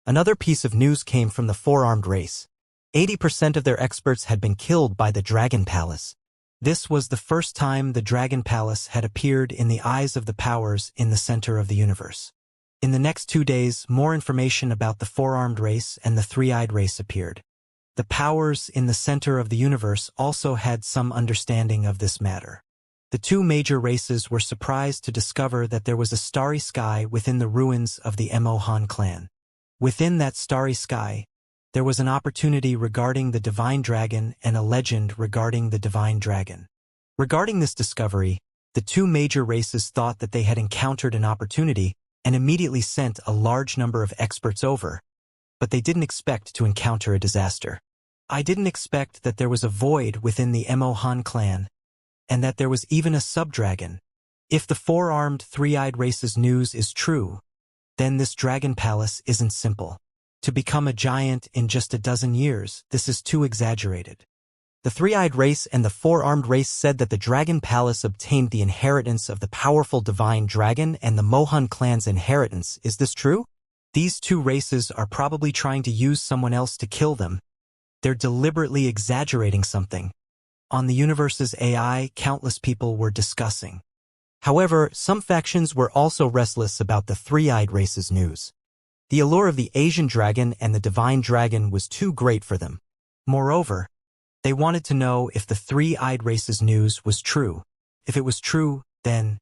S2: Another piece of news came from the four-armed race. 80% of their experts had been killed by the Dragon Palace.
S1: This was the first time the Dragon Palace had appeared in the eyes of the powers in the center of the universe. In the next 2 days, more information about the four-armed race and the three-eyed race appeared. The powers in the center of the universe also had some understanding of this matter. The two major races were surprised to discover that there was a starry sky within the ruins of the Mo Han clan. Within that starry sky, there was an opportunity regarding the divine dragon and a legend regarding the divine dragon. Regarding this discovery, the two major races thought that they had encountered an opportunity and immediately sent a large number of experts over, but they didn't expect to encounter a disaster. I didn't expect that there was a void within the Mo Han clan, and that there was even a sub-dragon. If the four-armed, three-eyed race's news is true, then this Dragon Palace isn't simple. To become a giant in just a dozen years, this is too exaggerated.
S2: The three-eyed race and the four-armed race said that the Dragon Palace obtained the inheritance of the powerful divine dragon and the Mohan clan's inheritance. Is this true?
S1: These two races are probably trying to use someone else to kill them. They're deliberately exaggerating something. On the universe's AI, countless people were discussing.
S2: However, some factions were also restless about the three-eyed race's news. The allure of the Asian dragon and the divine dragon was too great for them.
S1: Moreover, they wanted to know if the three-eyed race's news was true. If it was true, then,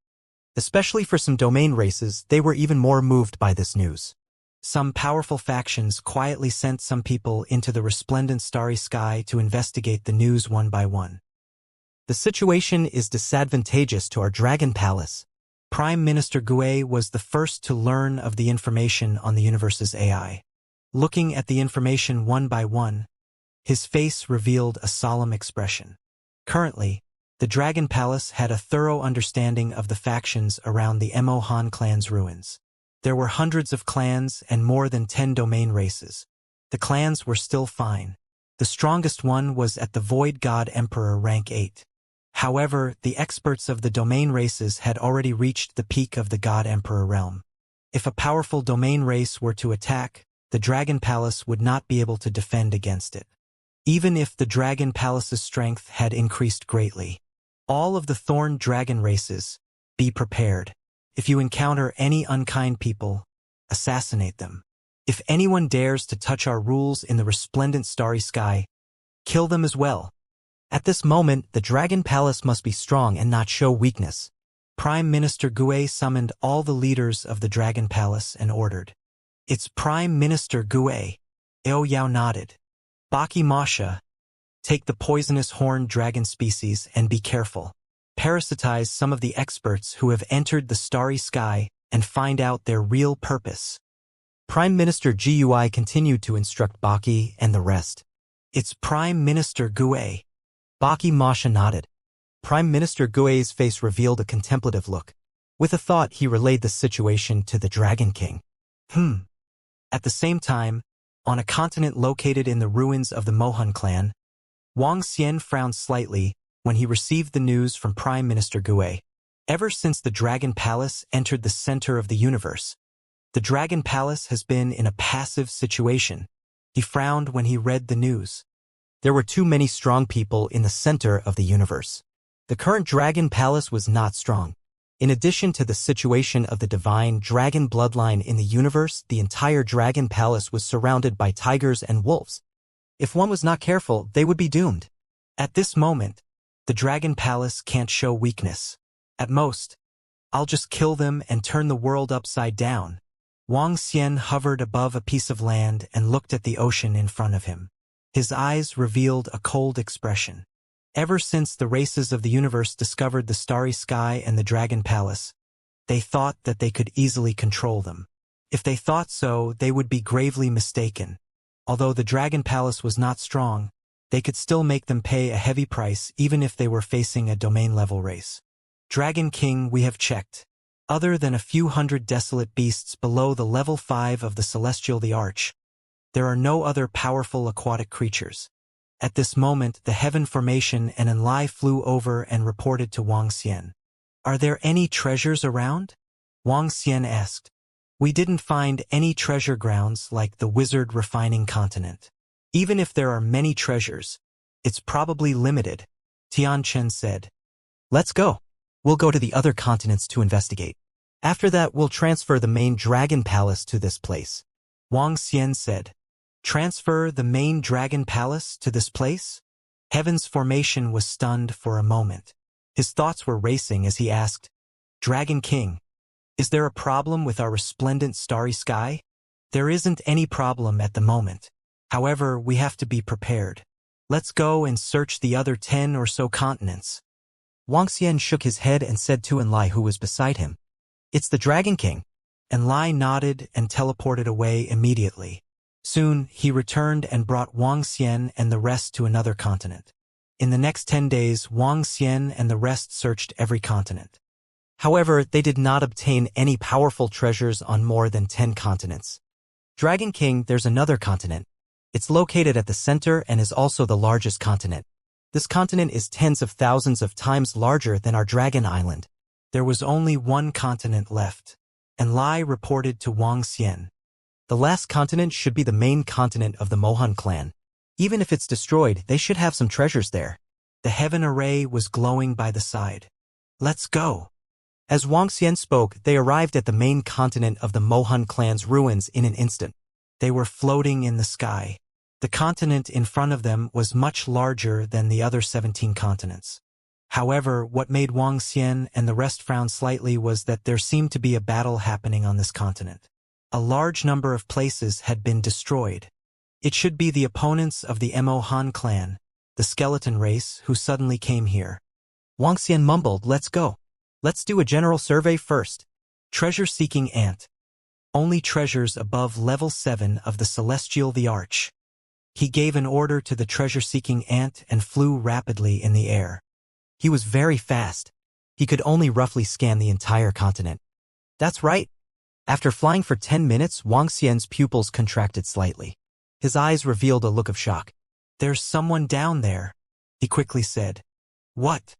S2: especially for some domain races, they were even more moved by this news.
S1: Some powerful factions quietly sent some people into the resplendent starry sky to investigate the news one by one.
S2: The situation is disadvantageous to our Dragon Palace.
S1: Prime Minister Gue was the first to learn of the information on the universe's AI. Looking at the information one by one, his face revealed a solemn expression. Currently, the Dragon Palace had a thorough understanding of the factions around the Mohan clan's ruins. There were hundreds of clans and more than 10 domain races. The clans were still fine. The strongest one was at the Void God Emperor rank 8. However, the experts of the domain races had already reached the peak of the God Emperor realm. If a powerful domain race were to attack, the Dragon Palace would not be able to defend against it. Even if the Dragon Palace's strength had increased greatly. All of the Thorn Dragon races, be prepared. If you encounter any unkind people, assassinate them. If anyone dares to touch our rules in the resplendent starry sky, kill them as well.
S2: At this moment, the Dragon Palace must be strong and not show weakness.
S1: Prime Minister Gue summoned all the leaders of the Dragon Palace and ordered. It's Prime Minister Gue. Eo Yao nodded. Baki Masha, take the poisonous horned dragon species and be careful. Parasitize some of the experts who have entered the starry sky and find out their real purpose.
S2: Prime Minister Gui continued to instruct Baki and the rest.
S1: It's Prime Minister Gue.
S2: Baki Masha nodded. Prime Minister Gue's face revealed a contemplative look. With a thought, he relayed the situation to the Dragon King.
S1: At the same time, on a continent located in the ruins of the Mohan clan, Wang Xian frowned slightly when he received the news from Prime Minister Gue. Ever since the Dragon Palace entered the center of the universe, the Dragon Palace has been in a passive situation. He frowned when he read the news.
S2: There were too many strong people in the center of the universe. The current Dragon Palace was not strong. In addition to the situation of the divine dragon bloodline in the universe, the entire Dragon Palace was surrounded by tigers and wolves. If one was not careful, they would be doomed.
S1: At this moment, the Dragon Palace can't show weakness. At most, I'll just kill them and turn the world upside down. Wang Xian hovered above a piece of land and looked at the ocean in front of him. His eyes revealed a cold expression. Ever since the races of the universe discovered the starry sky and the Dragon Palace, they thought that they could easily control them. If they thought so, they would be gravely mistaken. Although the Dragon Palace was not strong, they could still make them pay a heavy price even if they were facing a domain-level race. Dragon King, we have checked. Other than a few hundred desolate beasts below the level 5 of the Celestial the Arch, there are no other powerful aquatic creatures. At this moment, the Heaven Formation and Enlai flew over and reported to Wang Xian. Are there any treasures around? Wang Xian asked. We didn't find any treasure grounds like the Wizard Refining Continent. Even if there are many treasures, it's probably limited, Tian Chen said.
S2: Let's go. We'll go to the other continents to investigate. After that, we'll transfer the main Dragon Palace to this place.
S1: Wang Xian said. Transfer the main Dragon Palace to this place? Heaven's Formation was stunned for a moment. His thoughts were racing as he asked, Dragon King, is there a problem with our resplendent starry sky? There isn't any problem at the moment. However, we have to be prepared. Let's go and search the other 10 or so continents.
S2: Wang Xian shook his head and said to Enlai, who was beside him, It's the Dragon King.
S1: Enlai nodded and teleported away immediately. Soon, he returned and brought Wang Xian and the rest to another continent. In the next 10 days, Wang Xian and the rest searched every continent.
S2: However, they did not obtain any powerful treasures on more than 10 continents. Dragon King, there's another continent. It's located at the center and is also the largest continent. This continent is tens of thousands of times larger than our Dragon Island.
S1: There was only one continent left, and Lai reported to Wang Xian.
S2: The last continent should be the main continent of the Mohan clan. Even if it's destroyed, they should have some treasures there.
S1: The heaven array was glowing by the side. Let's go.
S2: As Wang Xian spoke, they arrived at the main continent of the Mohan clan's ruins in an instant.
S1: They were floating in the sky. The continent in front of them was much larger than the other 17 continents. However, what made Wang Xian and the rest frown slightly was that there seemed to be a battle happening on this continent. A large number of places had been destroyed. It should be the opponents of the Mohan clan, the skeleton race, who suddenly came here.
S2: Wang Xian mumbled, "Let's go. Let's do a general survey first."
S1: Treasure-seeking ant. Only treasures above level 7 of the Celestial the Arch. He gave an order to the treasure-seeking ant and flew rapidly in the air.
S2: He was very fast. He could only roughly scan the entire continent. That's right. After flying for 10 minutes, Wang Xian's pupils contracted slightly. His eyes revealed a look of shock.
S1: "There's someone down there," he quickly said. "What?"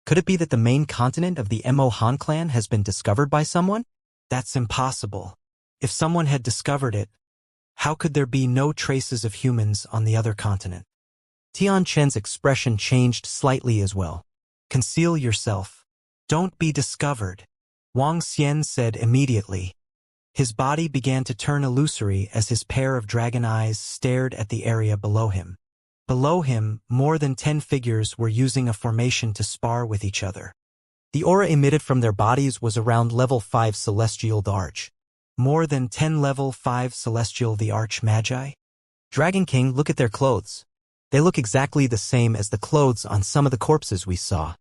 S2: Could it be that the main continent of the Mohan clan has been discovered by someone?
S1: That's impossible. If someone had discovered it, how could there be no traces of humans on the other continent?
S2: Tian Chen's expression changed slightly as well.
S1: "Conceal yourself. Don't be discovered," Wang Xian said immediately. His body began to turn illusory as his pair of dragon eyes stared at the area below him. Below him, more than 10 figures were using a formation to spar with each other.
S2: The aura emitted from their bodies was around level 5 Celestial the Arch.
S1: More than 10 level 5 Celestial the Arch Magi?
S2: Dragon King, look at their clothes. They look exactly the same as the clothes on some of the corpses we saw.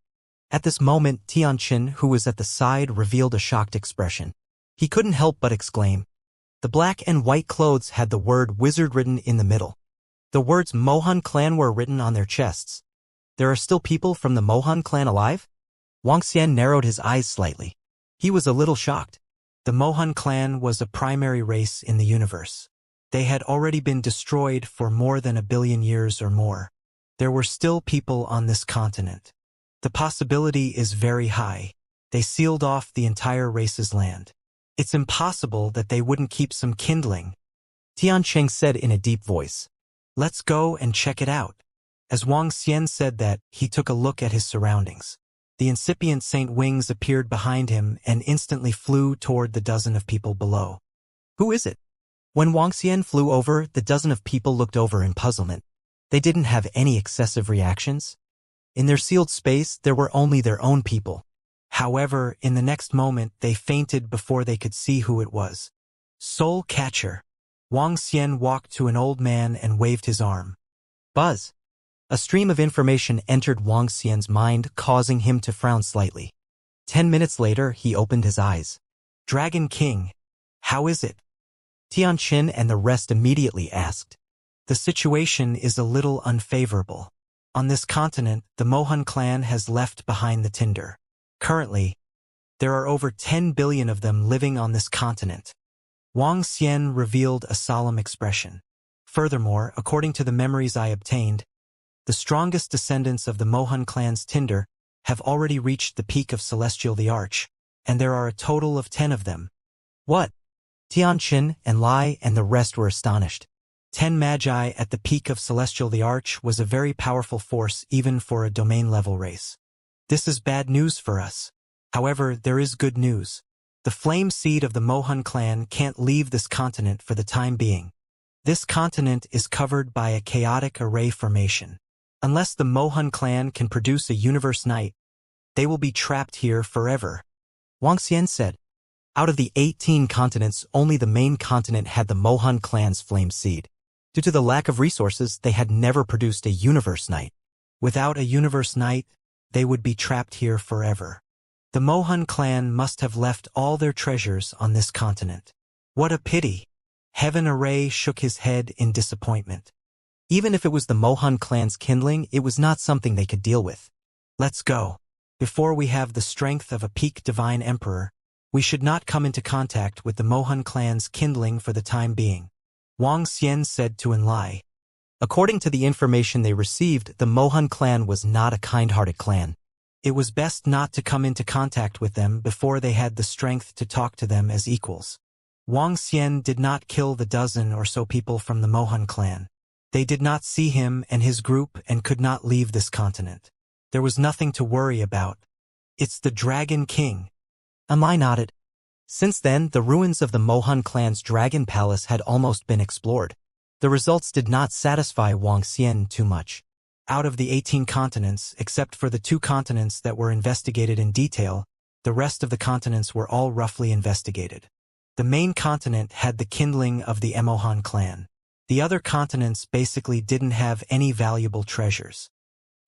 S2: At this moment, Tianqin, who was at the side, revealed a shocked expression. He couldn't help but exclaim. The black and white clothes had the word wizard written in the middle. The words Mohan clan were written on their chests. There are still people from the Mohan clan alive? Wang Xian narrowed his eyes slightly. He was a little shocked.
S1: The Mohan clan was a primary race in the universe. They had already been destroyed for more than 1 billion years or more. There were still people on this continent. The possibility is very high. They sealed off the entire race's land. It's impossible that they wouldn't keep some kindling.
S2: Tiancheng said in a deep voice.
S1: "Let's go and check it out." As Wang Xian said that, he took a look at his surroundings. The incipient saint wings appeared behind him and instantly flew toward the dozen of people below.
S2: Who is it? When Wang Xian flew over, the dozen of people looked over in puzzlement. They didn't have any excessive reactions. In their sealed space, there were only their own people.
S1: However, in the next moment, they fainted before they could see who it was. Soul Catcher. Wang Xian walked to an old man and waved his arm.
S2: Buzz. A stream of information entered Wang Xian's mind, causing him to frown slightly. 10 minutes later, he opened his eyes.
S1: Dragon King. How is it?
S2: Tianqin and the rest immediately asked.
S1: The situation is a little unfavorable. On this continent, the Mohan clan has left behind the tinder. Currently, there are over 10 billion of them living on this continent. Wang Xian revealed a solemn expression. Furthermore, according to the memories I obtained, the strongest descendants of the Mohan clan's tinder have already reached the peak of Celestial the Arch, and there are a total of 10 of them.
S2: What? Tianqin and Lai and the rest were astonished.
S1: 10 magi at the peak of Celestial the Arch was a very powerful force even for a domain-level race. This is bad news for us. However, there is good news. The flame seed of the Mohan clan can't leave this continent for the time being. This continent is covered by a chaotic array formation. Unless the Mohan clan can produce a universe night, they will be trapped here forever.
S2: Wang Xian said. Out of the 18 continents, only the main continent had the Mohan clan's flame seed. Due to the lack of resources, they had never produced a universe night.
S1: Without a universe night, they would be trapped here forever. The Mohan clan must have left all their treasures on this continent. What a pity! Heaven Array shook his head in disappointment.
S2: Even if it was the Mohan clan's kindling, it was not something they could deal with.
S1: Let's go. Before we have the strength of a peak divine emperor, we should not come into contact with the Mohan clan's kindling for the time being. Wang Xian said to Enlai.
S2: According to the information they received, the Mohan clan was not a kind-hearted clan.
S1: It was best not to come into contact with them before they had the strength to talk to them as equals. Wang Xian did not kill the dozen or so people from the Mohan clan. They did not see him and his group and could not leave this continent. There was nothing to worry about. It's the Dragon King.
S2: Amai nodded. Since then, the ruins of the Mohan clan's dragon palace had almost been explored. The results did not satisfy Wang Xian too much.
S1: Out of the 18 continents, except for the 2 continents that were investigated in detail, the rest of the continents were all roughly investigated. The main continent had the kindling of the Mohan clan. The other continents basically didn't have any valuable treasures.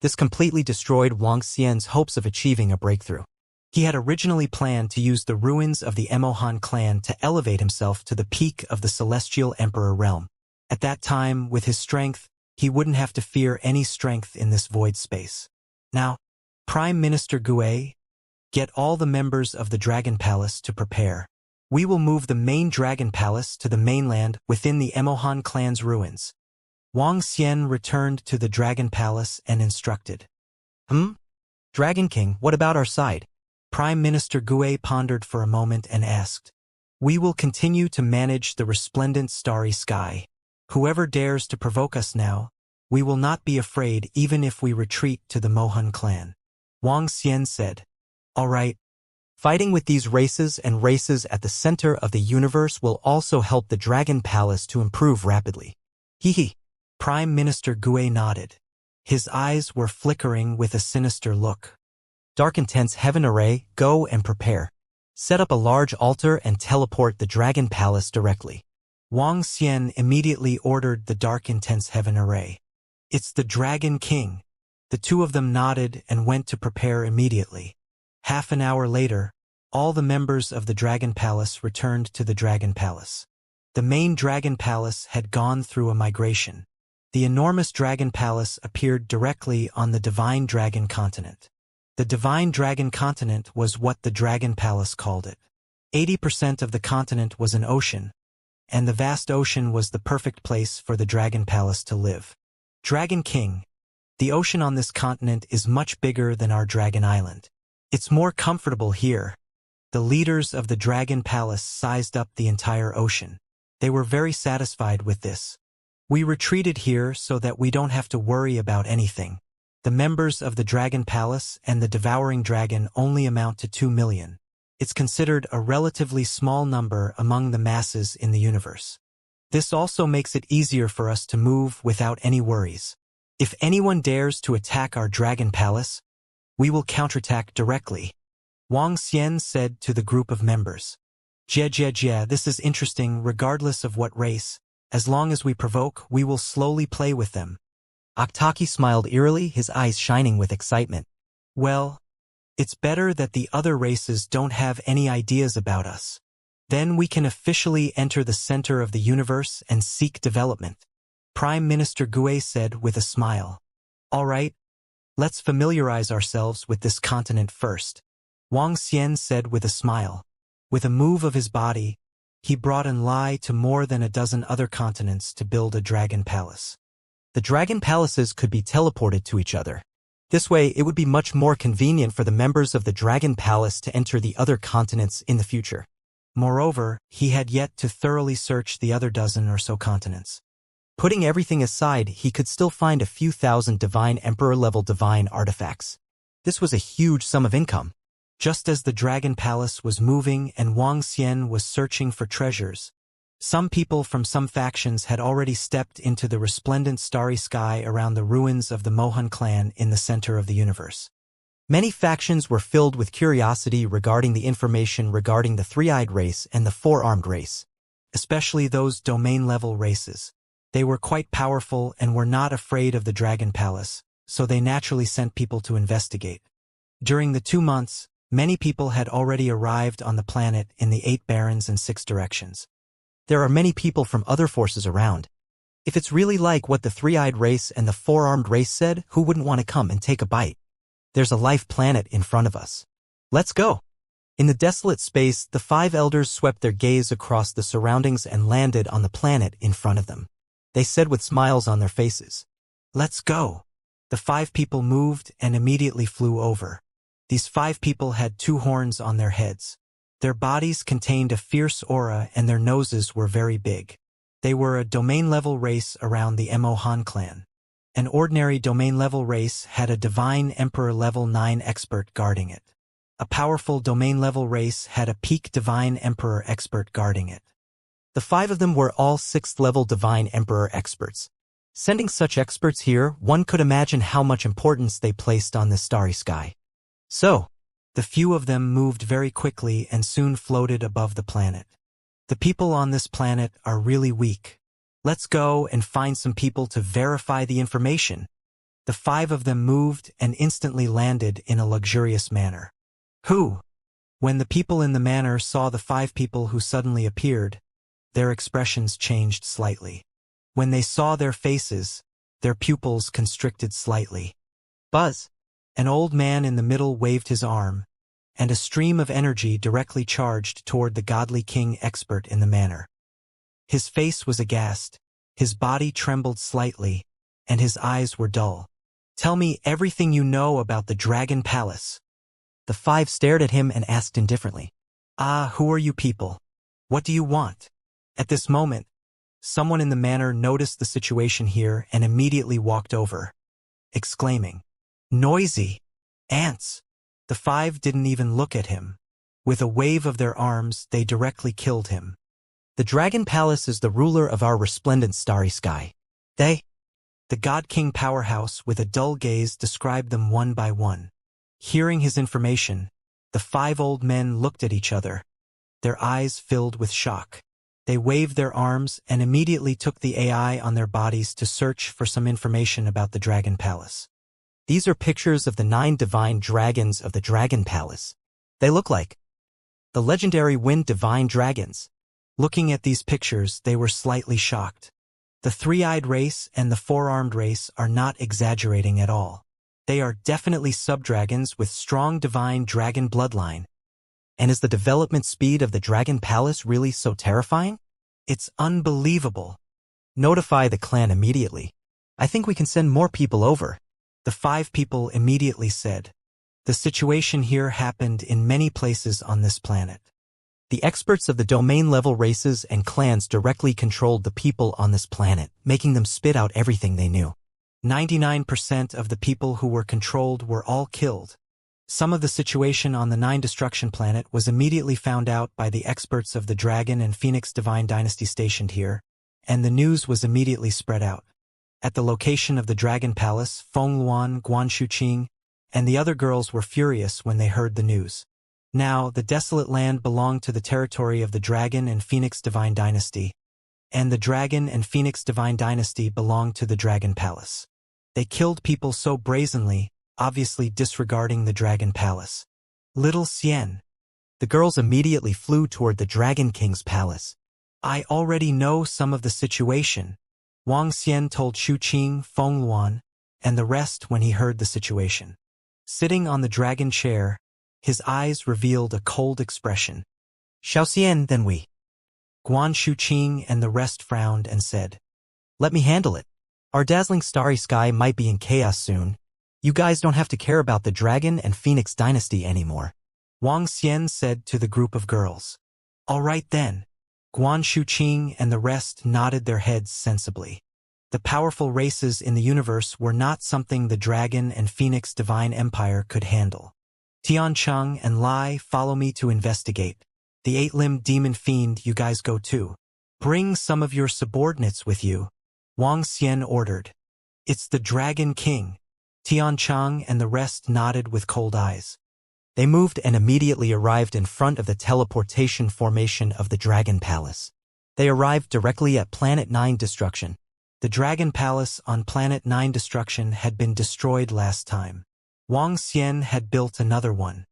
S2: This completely destroyed Wang Xian's hopes of achieving a breakthrough.
S1: He had originally planned to use the ruins of the Mohan clan to elevate himself to the peak of the Celestial Emperor realm. At that time, with his strength, he wouldn't have to fear any strength in this void space. Now, Prime Minister Gue, get all the members of the Dragon Palace to prepare. We will move the main Dragon Palace to the mainland within the Mohan clan's ruins. Wang Xian returned to the Dragon Palace and instructed.
S2: Dragon King, what about our side?
S1: Prime Minister Gue pondered for a moment and asked. We will continue to manage the resplendent starry sky. Whoever dares to provoke us now, we will not be afraid even if we retreat to the Mohan clan. Wang Xian said. All right.
S2: Fighting with these races and races at the center of the universe will also help the Dragon Palace to improve rapidly.
S1: Hee. Prime Minister Gue nodded. His eyes were flickering with a sinister look.
S2: Dark Intense Heaven Array, go and prepare. Set up a large altar and teleport the Dragon Palace directly.
S1: Wang Xian immediately ordered the Dark Intense Heaven Array. It's the Dragon King. The 2 of them nodded and went to prepare immediately. Half an hour later, all the members of the Dragon Palace returned to the Dragon Palace. The main Dragon Palace had gone through a migration. The enormous Dragon Palace appeared directly on the Divine Dragon Continent. The Divine Dragon Continent was what the Dragon Palace called it. 80% of the continent was an ocean, and the vast ocean was the perfect place for the Dragon Palace to live. Dragon King, the ocean on this continent is much bigger than our Dragon Island. It's more comfortable here. The leaders of the Dragon Palace sized up the entire ocean. They were very satisfied with this. We retreated here so that we don't have to worry about anything. The members of the Dragon Palace and the Devouring Dragon only amount to 2 million. It's considered a relatively small number among the masses in the universe. This also makes it easier for us to move without any worries. If anyone dares to attack our Dragon Palace, we will counterattack directly. Wang Xian said to the group of members. Jia, this is interesting regardless of what race. As long as we provoke, we will slowly play with them.
S2: Oktaki smiled eerily, his eyes shining with excitement.
S1: Well, it's better that the other races don't have any ideas about us. Then we can officially enter the center of the universe and seek development. Prime Minister Gue said with a smile. All right, let's familiarize ourselves with this continent first. Wang Xian said with a smile. With a move of his body, he brought Enlai to more than a dozen other continents to build a dragon palace.
S2: The dragon palaces could be teleported to each other. This way, it would be much more convenient for the members of the Dragon Palace to enter the other continents in the future.
S1: Moreover, he had yet to thoroughly search the other dozen or so continents.
S2: Putting everything aside, he could still find a few thousand Divine Emperor-level divine artifacts. This was a huge sum of income.
S1: Just as the Dragon Palace was moving and Wang Xian was searching for treasures, some people from some factions had already stepped into the resplendent starry sky around the ruins of the Mohan clan in the center of the universe.
S2: Many factions were filled with curiosity regarding the information regarding the three-eyed race and the four-armed race,
S1: especially those domain-level races. They were quite powerful and were not afraid of the Dragon Palace, so they naturally sent people to investigate. During the 2 months, many people had already arrived on the planet in the 8 barons and 6 directions.
S2: There are many people from other forces around. If it's really like what the three-eyed race and the four-armed race said, who wouldn't want to come and take a bite? There's a life planet in front of us. Let's go. In the desolate space, the 5 elders swept their gaze across the surroundings and landed on the planet in front of them. They said with smiles on their faces, "Let's go." The 5 people moved and immediately flew over. These 5 people had 2 horns on their heads. Their bodies contained a fierce aura and their noses were very big. They were a domain-level race around the Mo Han clan. An ordinary domain-level race had a divine emperor level 9 expert guarding it. A powerful domain-level race had a peak divine emperor expert guarding it. The 5 of them were all 6th-level divine emperor experts. Sending such experts here, one could imagine how much importance they placed on this starry sky. So, the few of them moved very quickly and soon floated above the planet. The people on this planet are really weak. Let's go and find some people to verify the information. The 5 of them moved and instantly landed in a luxurious manner. Who? When the people in the manor saw the 5 people who suddenly appeared, their expressions changed slightly. When they saw their faces, their pupils constricted slightly. Buzz! An old man in the middle waved his arm, and a stream of energy directly charged toward the godly king expert in the manor. His face was aghast, his body trembled slightly, and his eyes were dull. "Tell me everything you know about the Dragon Palace." The 5 stared at him and asked indifferently, "Who are you people? What do you want?" At this moment, someone in the manor noticed the situation here and immediately walked over, exclaiming, "Noisy! Ants!" The 5 didn't even look at him. With a wave of their arms, they directly killed him. "The Dragon Palace is the ruler of our resplendent starry sky. The God King Powerhouse with a dull gaze described them one by one. Hearing his information, the 5 old men looked at each other, their eyes filled with shock. They waved their arms and immediately took the AI on their bodies to search for some information about the Dragon Palace. These are pictures of the 9 divine dragons of the Dragon Palace. They look like the legendary wind divine dragons. Looking at these pictures, they were slightly shocked. The 3-eyed race and the 4-armed race are not exaggerating at all. They are definitely subdragons with strong divine dragon bloodline. And is the development speed of the Dragon Palace really so terrifying? It's unbelievable. Notify the clan immediately. I think we can send more people over. The 5 people immediately said. The situation here happened in many places on this planet. The experts of the domain-level races and clans directly controlled the people on this planet, making them spit out everything they knew. 99% of the people who were controlled were all killed. Some of the situation on the 9 Destruction planet was immediately found out by the experts of the Dragon and Phoenix Divine Dynasty stationed here, and the news was immediately spread out. At the location of the Dragon Palace, Feng Luan, Guan Shuqing, and the other girls were furious when they heard the news. Now, the desolate land belonged to the territory of the Dragon and Phoenix Divine Dynasty, and the Dragon and Phoenix Divine Dynasty belonged to the Dragon Palace. They killed people so brazenly, obviously disregarding the Dragon Palace. Little Xian. The girls immediately flew toward the Dragon King's palace. "I already know some of the situation," Wang Xian told Shu Qing, Feng Luan, and the rest when he heard the situation. Sitting on the dragon chair, his eyes revealed a cold expression. "Xiao Xian, then we." Guan Shuqing and the rest frowned and said, "Let me handle it. Our dazzling starry sky might be in chaos soon. You guys don't have to care about the Dragon and Phoenix Dynasty anymore." Wang Xian said to the group of girls. "All right then." Guan Shuqing and the rest nodded their heads sensibly. The powerful races in the universe were not something the Dragon and Phoenix Divine Empire could handle. Tiancheng and Lai, follow me to investigate. The 8-limbed demon fiend, you guys go too. Bring some of your subordinates with you, Wang Xian ordered. "It's the Dragon King." Tiancheng and the rest nodded with cold eyes. They moved and immediately arrived in front of the teleportation formation of the Dragon Palace. They arrived directly at Planet 9 Destruction. The Dragon Palace on Planet 9 Destruction had been destroyed last time. Wang Xian had built another one.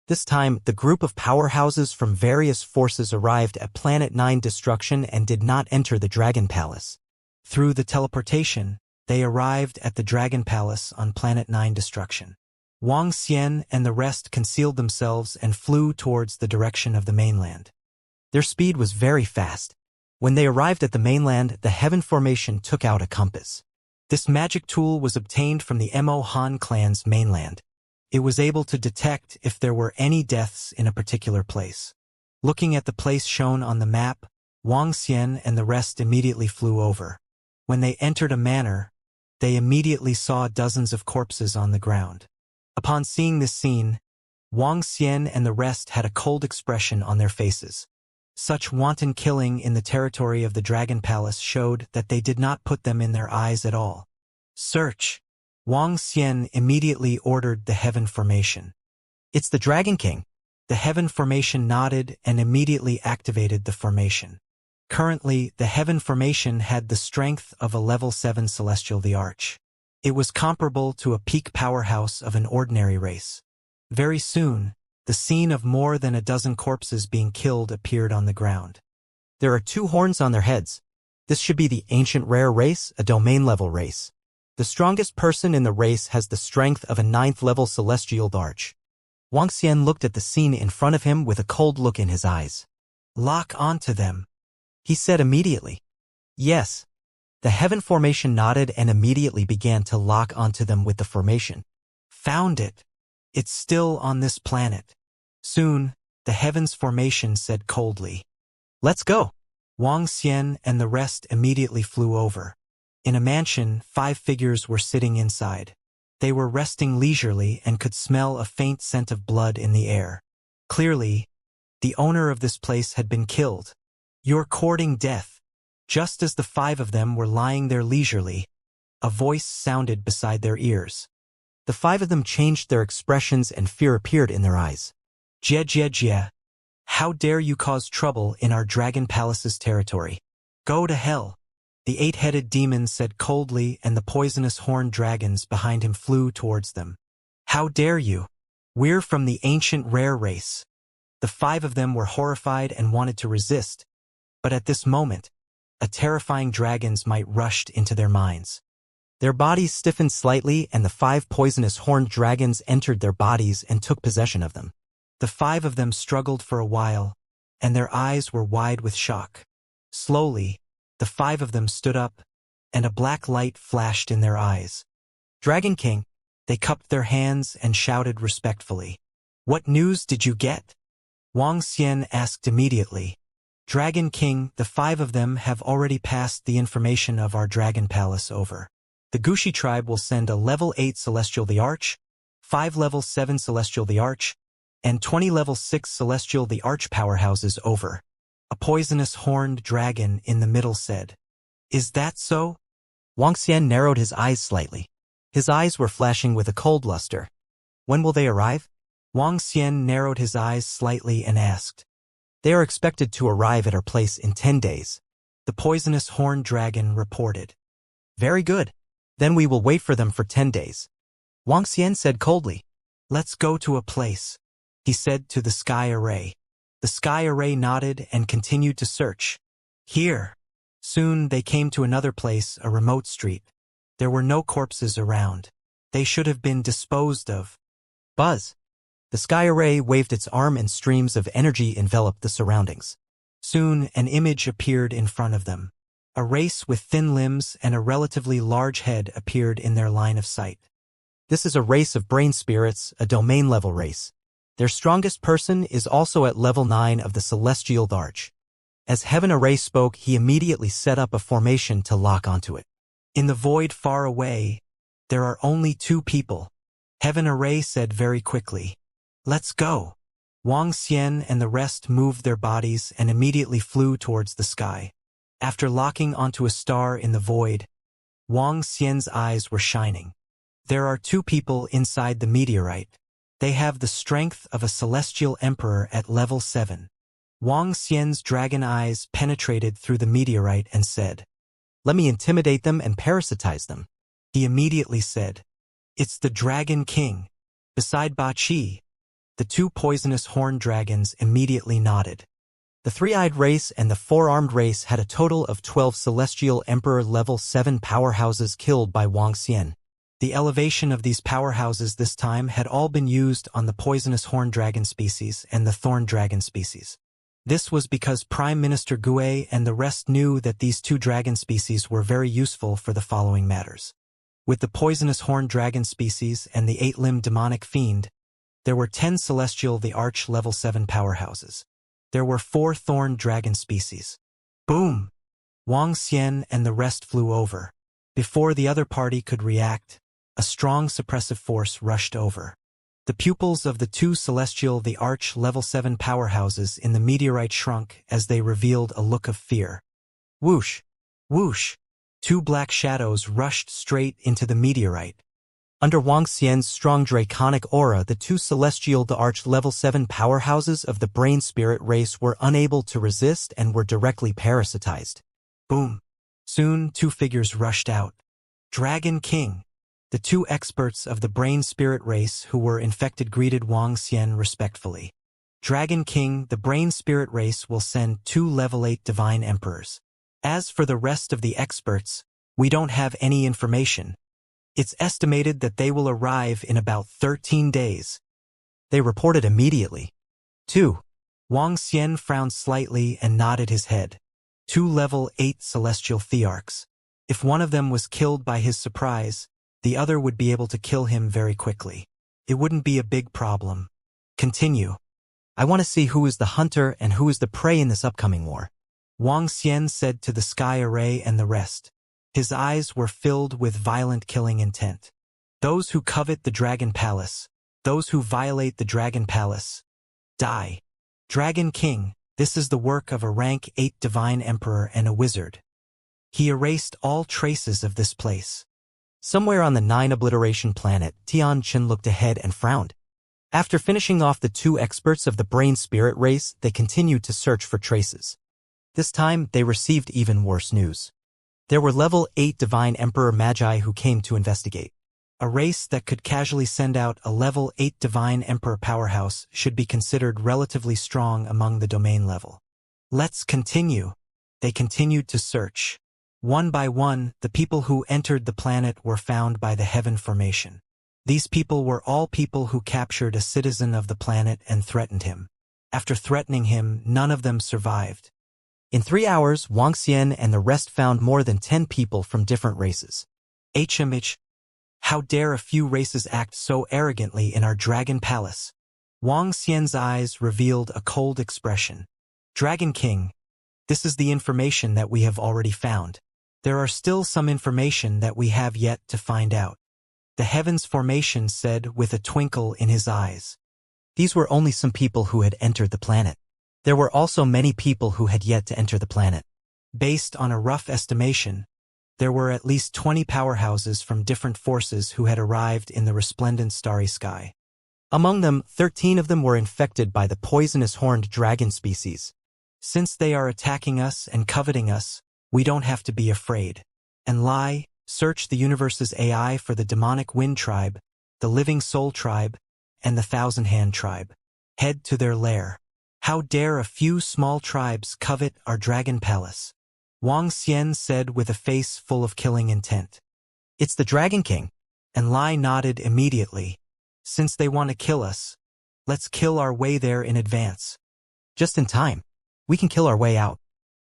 S2: This time, the group of powerhouses from various forces arrived at Planet 9 Destruction and did not enter the Dragon Palace. Through the teleportation, they arrived at the Dragon Palace on Planet 9 Destruction.
S1: Wang Xian and the rest concealed themselves and flew towards the direction of the mainland.
S2: Their speed was very fast. When they arrived at the mainland, the heaven formation took out a compass.
S1: This magic tool was obtained from the Mo Han clan's mainland. It was able to detect if there were any deaths in a particular place. Looking at the place shown on the map, Wang Xian and the rest immediately flew over. When they entered a manor, they immediately saw dozens of corpses on the ground. Upon seeing this scene, Wang Xian and the rest had a cold expression on their faces. Such wanton killing in the territory of the Dragon Palace showed that they did not put them in their eyes at all. Search! Wang Xian immediately ordered the heaven formation.
S2: It's the Dragon King.
S1: The heaven formation nodded and immediately activated the formation. Currently, the heaven formation had the strength of a level 7 celestial the Arch. It was comparable to a peak powerhouse of an ordinary race. Very soon, the scene of more than a dozen corpses being killed appeared on the ground.
S2: There are 2 horns on their heads. This should be the ancient rare race, a domain-level race. The strongest person in the race has the strength of a 9th-level celestial arch. Wang Xian looked at the scene in front of him with a cold look in his eyes.
S1: Lock onto them,
S2: he said immediately. Yes. The heaven formation nodded and immediately began to lock onto them with the formation.
S1: Found it. It's still on this planet. Soon, the heavens formation said coldly.
S2: Let's go.
S1: Wang Xian and the rest immediately flew over. In a mansion, 5 figures were sitting inside. They were resting leisurely and could smell a faint scent of blood in the air. Clearly, the owner of this place had been killed. You're courting death. Just as the 5 of them were lying there leisurely, a voice sounded beside their ears.
S2: The 5 of them changed their expressions and fear appeared in their eyes.
S1: Jie, how dare you cause trouble in our Dragon Palace's territory? Go to hell. The 8-headed demon said coldly, and the poisonous horned dragons behind him flew towards them. How dare you? We're from the ancient rare race. The 5 of them were horrified and wanted to resist, but at this moment, a terrifying dragon's might rushed into their minds.
S2: Their bodies stiffened slightly, and the 5 poisonous horned dragons entered their bodies and took possession of them.
S1: The 5 of them struggled for a while, and their eyes were wide with shock. Slowly, the 5 of them stood up, and a black light flashed in their eyes.
S2: Dragon King,
S1: they cupped their hands and shouted respectfully. What news did you get? Wang Xian asked immediately. Dragon King, the 5 of them have already passed the information of our Dragon Palace over. The Gushi tribe will send a level 8 Celestial the Arch, 5 level 7 Celestial the Arch, and 20 level 6 Celestial the Arch powerhouses over. A poisonous horned dragon in the middle said. Is that so?
S2: Wang Xian narrowed his eyes slightly. His eyes were flashing with a cold luster. When will they arrive?
S1: Wang Xian narrowed his eyes slightly and asked.
S2: They are expected to arrive at our place in 10 days.
S1: The poisonous horned dragon reported.
S2: Very good. Then we will wait for them for 10 days. Wang Xian said coldly.
S1: Let's go to a place, he said to the sky array. The sky array nodded and continued to search. Here. Soon they came to another place, a remote street. There were no corpses around. They should have been disposed of.
S2: Buzz. The sky array waved its arm and streams of energy enveloped the surroundings.
S1: Soon an image appeared in front of them. A race with thin limbs and a relatively large head appeared in their line of sight.
S2: This is a race of brain spirits, a domain-level race. Their strongest person is also at level 9 of the Celestial Arch. As Heaven Array spoke, he immediately set up a formation to lock onto it.
S1: In the void far away, there are only 2 people. Heaven Array said very quickly. Let's go. Wang Xian and the rest moved their bodies and immediately flew towards the sky. After locking onto a star in the void, Wang Xian's eyes were shining. There are 2 people inside the meteorite. They have the strength of a celestial emperor at level 7. Wang Xian's dragon eyes penetrated through the meteorite and said,
S2: Let me intimidate them and parasitize them.
S1: He immediately said, It's the Dragon King. Beside Ba Qi, the 2 poisonous horned dragons immediately nodded.
S2: The 3-eyed race and the 4-armed race had a total of 12 celestial emperor level 7 powerhouses killed by Wang Xian.
S1: The elevation of these powerhouses this time had all been used on the poisonous horned dragon species and the thorn dragon species. This was because Prime Minister Gue and the rest knew that these two dragon species were very useful for the following matters. With the poisonous horned dragon species and the 8-limbed demonic fiend, there were 10 celestial the Arch level 7 powerhouses. There were 4 thorn dragon species. Boom! Wang Xian and the rest flew over. Before the other party could react, a strong suppressive force rushed over. The pupils of the 2 celestial the Arch level 7 powerhouses in the meteorite shrunk as they revealed a look of fear. Whoosh! Whoosh! 2 black shadows rushed straight into the meteorite. Under Wang Xian's strong draconic aura, the 2 celestial the Arch level 7 powerhouses of the brain spirit race were unable to resist and were directly parasitized. Boom! Soon 2 figures rushed out. Dragon King! The 2 experts of the brain spirit race who were infected greeted Wang Xian respectfully. Dragon King, the brain spirit race will send 2 level 8 divine emperors. As for the rest of the experts, we don't have any information. It's estimated that they will arrive in about 13 days.
S2: They reported immediately.
S1: 2. Wang Xian frowned slightly and nodded his head. 2 level 8 celestial thearchs. If one of them was killed by his surprise, the other would be able to kill him very quickly. It wouldn't be a big problem. Continue.
S2: I want to see who is the hunter and who is the prey in this upcoming war.
S1: Wang Xian said to the sky array and the rest. His eyes were filled with violent killing intent. Those who covet the Dragon Palace, those who violate the Dragon Palace, die. Dragon King, this is the work of a rank 8 divine emperor and a wizard. He erased all traces of this place.
S2: Somewhere on the 9 obliteration planet, Tian Chen looked ahead and frowned. After finishing off the 2 experts of the brain spirit race, they continued to search for traces. This time, they received even worse news. There were level 8 divine emperor magi who came to investigate.
S1: A race that could casually send out a level 8 divine emperor powerhouse should be considered relatively strong among the domain level. Let's continue. They continued to search. One by one, the people who entered the planet were found by the Heaven Formation. These people were all people who captured a citizen of the planet and threatened him. After threatening him, none of them survived.
S2: In 3 hours, Wang Xian and the rest found more than 10 people from different races.
S1: HMH, how dare a few races act so arrogantly in our Dragon Palace? Wang Xian's eyes revealed a cold expression. Dragon King, this is the information that we have already found. There are still some information that we have yet to find out. The Heavens Formation said with a twinkle in his eyes.
S2: These were only some people who had entered the planet. There were also many people who had yet to enter the planet.
S1: Based on a rough estimation, there were at least 20 powerhouses from different forces who had arrived in the resplendent starry sky.
S2: Among them, 13 of them were infected by the poisonous horned dragon species.
S1: Since they are attacking us and coveting us, we don't have to be afraid. And lie, search the universe's AI for the demonic wind tribe, the living soul tribe, and the thousand-hand tribe. Head to their lair. How dare a few small tribes covet our Dragon Palace? Wang Xian said with a face full of killing intent.
S2: It's the Dragon King.
S1: And Lai nodded immediately. Since they want to kill us, let's kill our way there in advance.
S2: Just in time. We can kill our way out.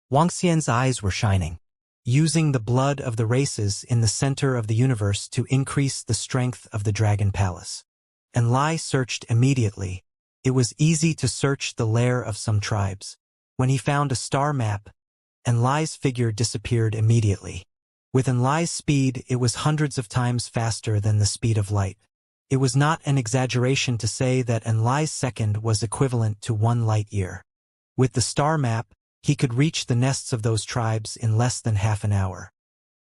S2: Wang Xian's eyes were shining.
S1: Using the blood of the races in the center of the universe to increase the strength of the Dragon Palace. And Lai searched immediately. It was easy to search the lair of some tribes. When he found a star map, Enlai's figure disappeared immediately. With Enlai's speed, it was hundreds of times faster than the speed of light. It was not an exaggeration to say that Enlai's second was equivalent to 1 light year. With the star map, he could reach the nests of those tribes in less than half an hour.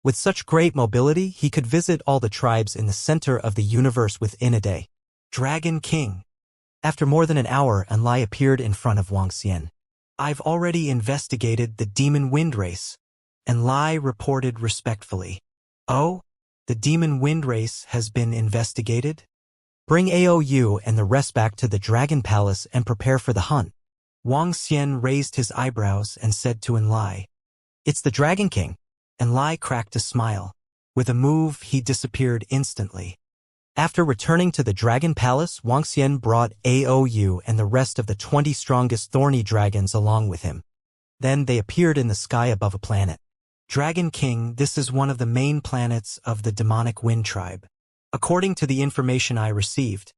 S2: With such great mobility, he could visit all the tribes in the center of the universe within a day.
S1: Dragon King.
S2: After more than an hour, Enlai appeared in front of Wang Xian.
S1: I've already investigated the demon wind race. Enlai reported respectfully. Oh? The demon wind race has been investigated?
S2: Bring AOU and the rest back to the Dragon Palace and prepare for the hunt.
S1: Wang Xian raised his eyebrows and said to Enlai.
S2: It's the Dragon King.
S1: Enlai cracked a smile.
S2: With a move, he disappeared instantly. After returning to the Dragon Palace, Wuxia brought Aou and the rest of the 20 strongest thorny dragons along with him. Then they appeared in the sky above a planet. Dragon King, this is one of the main planets of the demonic wind tribe. According to the information I received,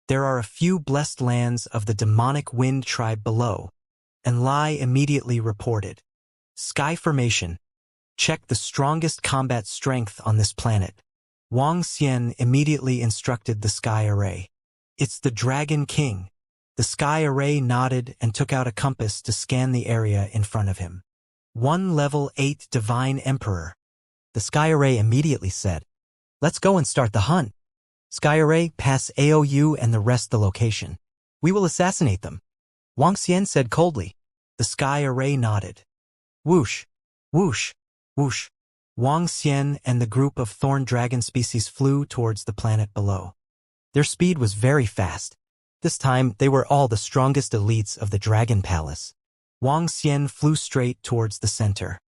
S2: there are a few blessed lands of the demonic wind tribe below, and Lai immediately reported. Sky formation. Check the strongest combat strength on this planet. Wang Xian immediately instructed the Sky Array. It's the Dragon King. The Sky Array nodded and took out a compass to scan the area in front of him. One level 8 Divine Emperor. The Sky Array immediately said, "Let's go and start the hunt. Sky Array, pass Aou and the rest the location. We will assassinate them." Wang Xian said coldly. The Sky Array nodded. Whoosh, whoosh, whoosh. Wang Xian and the group of thorn dragon species flew towards the planet below. Their speed was very fast. This time, they were all the strongest elites of the Dragon Palace. Wang Xian flew straight towards the center.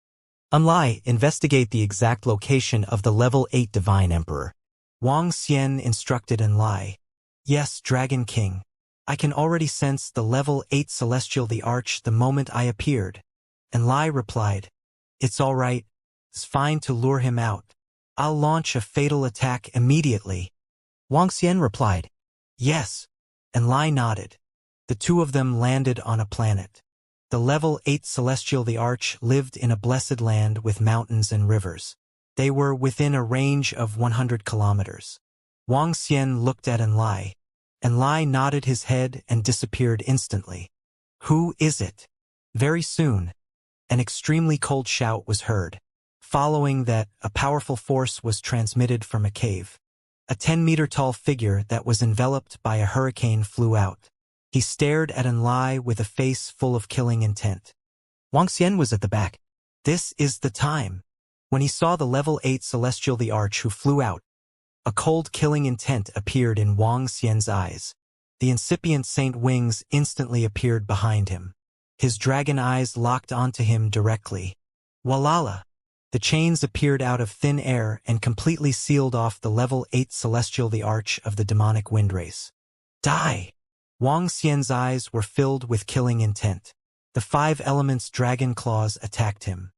S2: Lai, investigate the exact location of the level 8 Divine Emperor. Wang Xian instructed Lai. Yes, Dragon King. I can already sense the level 8 Celestial the Arch the moment I appeared. Lai replied, "It's all right. It's fine to lure him out. I'll launch a fatal attack immediately." Wang Xian replied, "Yes." Lai nodded. The two of them landed on a planet. The level 8 Celestial the Arch lived in a blessed land with mountains and rivers. They were within a range of 100 kilometers. Wang Xian looked at Lai. Lai nodded his head and disappeared instantly. Who is it? Very soon, an extremely cold shout was heard. Following that, a powerful force was transmitted from a cave. A 10-meter-tall figure that was enveloped by a hurricane flew out. He stared at Lai with a face full of killing intent. Wang Xian was at the back. This is the time. When he saw the level 8 Celestial the Arch who flew out, a cold killing intent appeared in Wang Xian's eyes. The incipient saint wings instantly appeared behind him. His dragon eyes locked onto him directly. Walala! The chains appeared out of thin air and completely sealed off the level 8 Celestial the Arch of the demonic wind race. Die! Wang Xian's eyes were filled with killing intent. The 5 elements dragon claws attacked him.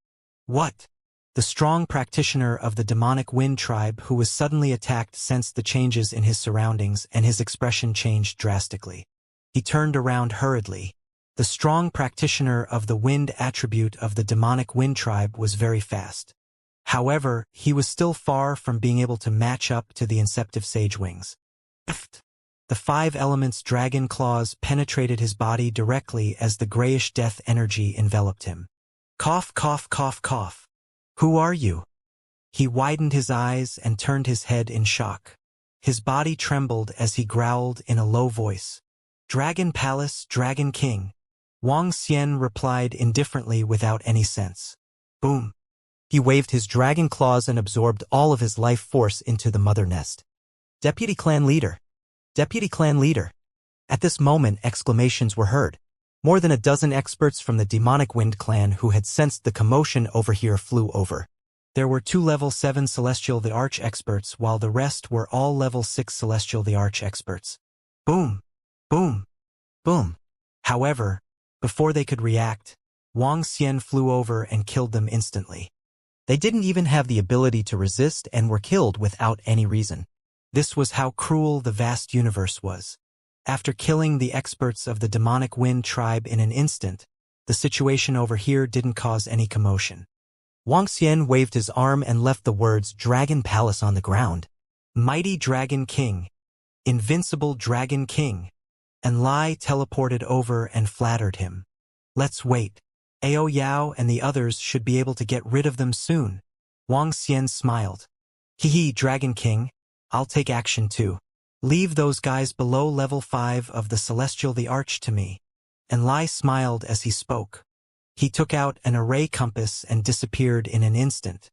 S2: What? The strong practitioner of the demonic wind tribe who was suddenly attacked sensed the changes in his surroundings and his expression changed drastically. He turned around hurriedly. The strong practitioner of the wind attribute of the demonic wind tribe was very fast. However, he was still far from being able to match up to the inceptive sage wings. The 5 elements dragon claws penetrated his body directly as the grayish death energy enveloped him. Cough, cough, cough, cough. Who are you? He widened his eyes and turned his head in shock. His body trembled as he growled in a low voice. Dragon Palace, Dragon King. Wang Xian replied indifferently without any sense. Boom. He waved his dragon claws and absorbed all of his life force into the mother nest. Deputy Clan Leader. Deputy Clan Leader. At this moment, exclamations were heard. More than a dozen experts from the demonic wind clan who had sensed the commotion over here flew over. There were 2 level 7 Celestial the Arch experts while the rest were all level 6 Celestial the Arch experts. Boom. Boom. Boom. However, before they could react, Wang Xian flew over and killed them instantly. They didn't even have the ability to resist and were killed without any reason. This was how cruel the vast universe was. After killing the experts of the demonic wind tribe in an instant, the situation over here didn't cause any commotion. Wang Xian waved his arm and left the words Dragon Palace on the ground. Mighty Dragon King. Invincible Dragon King. Lai teleported over and flattered him. Let's wait. Ao Yao and the others should be able to get rid of them soon. Wang Xian smiled. Hee, Dragon King. I'll take action too. Leave those guys below level 5 of the Celestial the Arch to me. Lai smiled as he spoke. He took out an array compass and disappeared in an instant.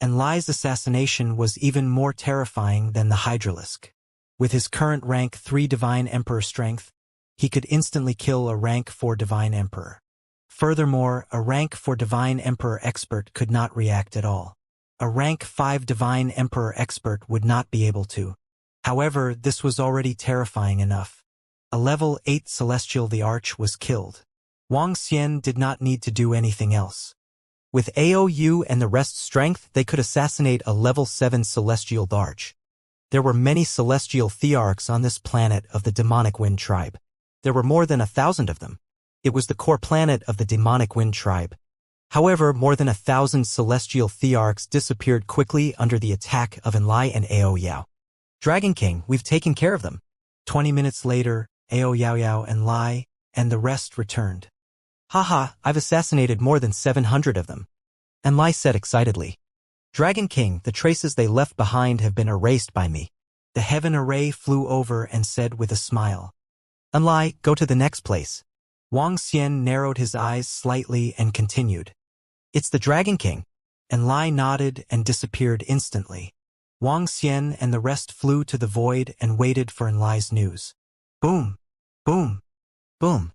S2: Lai's assassination was even more terrifying than the Hydralisk. With his current rank 3 Divine Emperor strength, he could instantly kill a rank 4 Divine Emperor. Furthermore, a rank 4 Divine Emperor expert could not react at all.
S1: A rank 5 Divine Emperor expert would not be able to. However, this was already terrifying enough. A level 8 Celestial the Arch was killed. Wang Xian did not need to do anything else. With AOU and the rest's strength, they could assassinate a level 7 Celestial the Arch. There were many Celestial Thearchs on this planet of the Demonic Wind Tribe. There were more than 1,000 of them. It was the core planet of the Demonic Wind Tribe. However, more than 1,000 Celestial Thearchs disappeared quickly under the attack of Enlai and Ao Yao. Dragon King, we've taken care of them. 20 minutes later, Ao Yao and Lai, and the rest returned. Haha, I've assassinated more than 700 of them. And Lai said excitedly. Dragon King, the traces they left behind have been erased by me. The Heaven Array flew over and said with a smile. And Lai, go to the next place. Wang Xian narrowed his eyes slightly and continued. It's the Dragon King. And Lai nodded and disappeared instantly. Wang Xian and the rest flew to the void and waited for Enlai's news. Boom, boom, boom.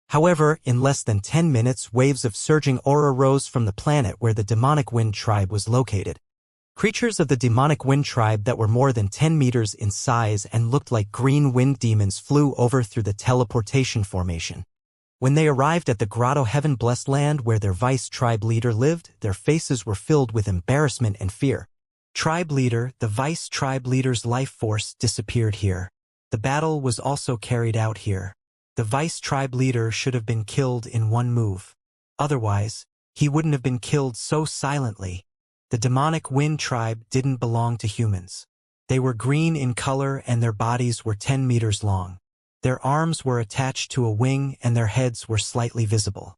S1: However, in less than 10 minutes, waves of surging aura rose from the planet where the Demonic Wind Tribe was located. Creatures of the Demonic Wind Tribe that were more than 10 meters in size and looked like green wind demons flew over through the teleportation formation. When they arrived at the Grotto Heaven Blessed Land where their vice tribe leader lived, their faces were filled with embarrassment and fear. Tribe leader, the vice tribe leader's life force disappeared here. The battle was also carried out here. The vice tribe leader should have been killed in one move. Otherwise, he wouldn't have been killed so silently. The Demonic Wind Tribe didn't belong to humans. They were green in color and their bodies were 10 meters long. Their arms were attached to a wing and their heads were slightly visible.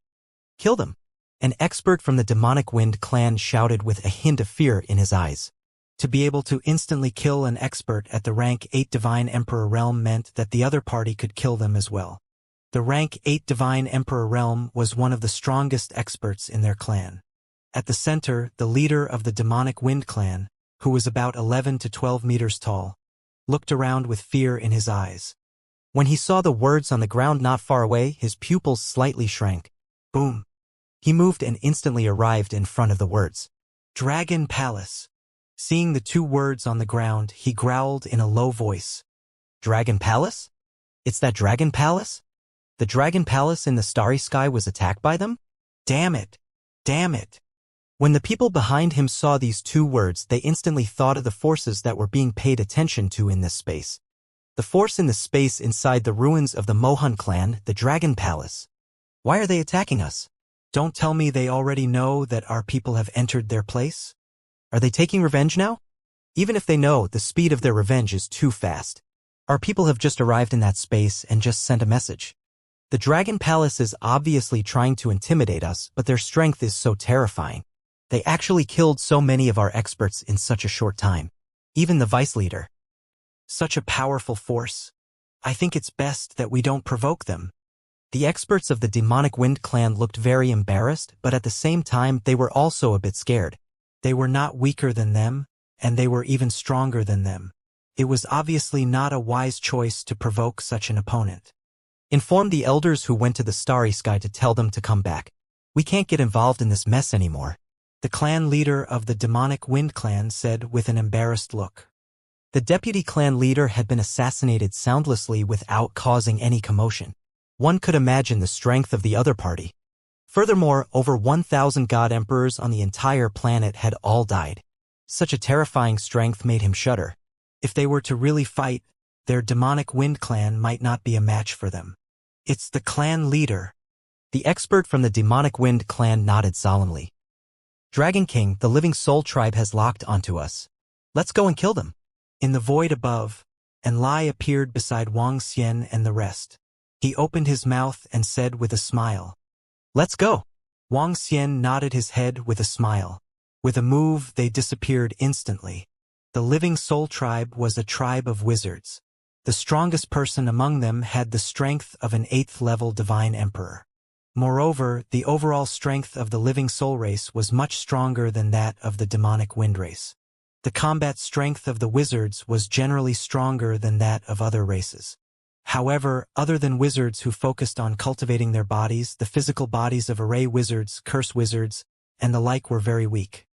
S1: Kill them! An expert from the Demonic Wind clan shouted with a hint of fear in his eyes. To be able to instantly kill an expert at the rank 8 Divine Emperor realm meant that the other party could kill them as well. The rank 8 Divine Emperor realm was one of the strongest experts in their clan. At the center, the leader of the Demonic Wind clan, who was about 11 to 12 meters tall, looked around with fear in his eyes. When he saw the words on the ground not far away, his pupils slightly shrank. Boom! He moved and instantly arrived in front of the words. Dragon Palace. Seeing the two words on the ground, he growled in a low voice. Dragon Palace? It's that Dragon Palace? The Dragon Palace in the starry sky was attacked by them? Damn it! Damn it! When the people behind him saw these two words, they instantly thought of the forces that were being paid attention to in this space. The force in the space inside the ruins of the Mohun clan, the Dragon Palace. Why are they attacking us? Don't tell me they already know that our people have entered their place? Are they taking revenge now? Even if they know, the speed of their revenge is too fast. Our people have just arrived in that space and just sent a message. The Dragon Palace is obviously trying to intimidate us, but their strength is so terrifying. They actually killed so many of our experts in such a short time. Even the vice leader. Such a powerful force. I think it's best that we don't provoke them. The experts of the Demonic Wind clan looked very embarrassed, but at the same time they were also a bit scared. They were not weaker than them, and they were even stronger than them. It was obviously not a wise choice to provoke such an opponent. Inform the elders who went to the starry sky to tell them to come back. We can't get involved in this mess anymore. The clan leader of the Demonic Wind clan said with an embarrassed look. The deputy clan leader had been assassinated soundlessly without causing any commotion. One could imagine the strength of the other party. Furthermore, over 1,000 god emperors on the entire planet had all died. Such a terrifying strength made him shudder. If they were to really fight, their Demonic Wind clan might not be a match for them. It's the clan leader. The expert from the Demonic Wind clan nodded solemnly. Dragon King, the living soul tribe has locked onto us. Let's go and kill them. In the void above, Enlai appeared beside Wang Xian and the rest. He opened his mouth and said with a smile. Let's go. Wang Xian nodded his head with a smile. With a move, they disappeared instantly. The living soul tribe was a tribe of wizards. The strongest person among them had the strength of an 8th level divine emperor. Moreover, the overall strength of the living soul race was much stronger than that of the demonic wind race. The combat strength of the wizards was generally stronger than that of other races. However, other than wizards who focused on cultivating their bodies, the physical bodies of array wizards, curse wizards, and the like were very weak.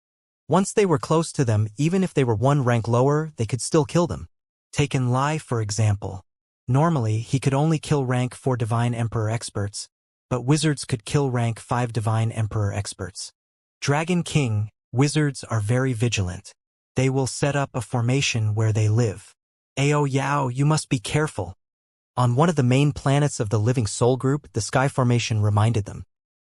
S2: Once they were close to them, even if they were one rank lower, they could still kill them. Take Lai, for example. Normally, he could only kill rank 4 Divine Emperor experts, but wizards could kill rank 5 Divine Emperor experts. Dragon King, wizards are very vigilant. They will set up a formation where they live. Ao Yao, you must be careful. On one of the main planets of the Living Soul group, the sky formation reminded them.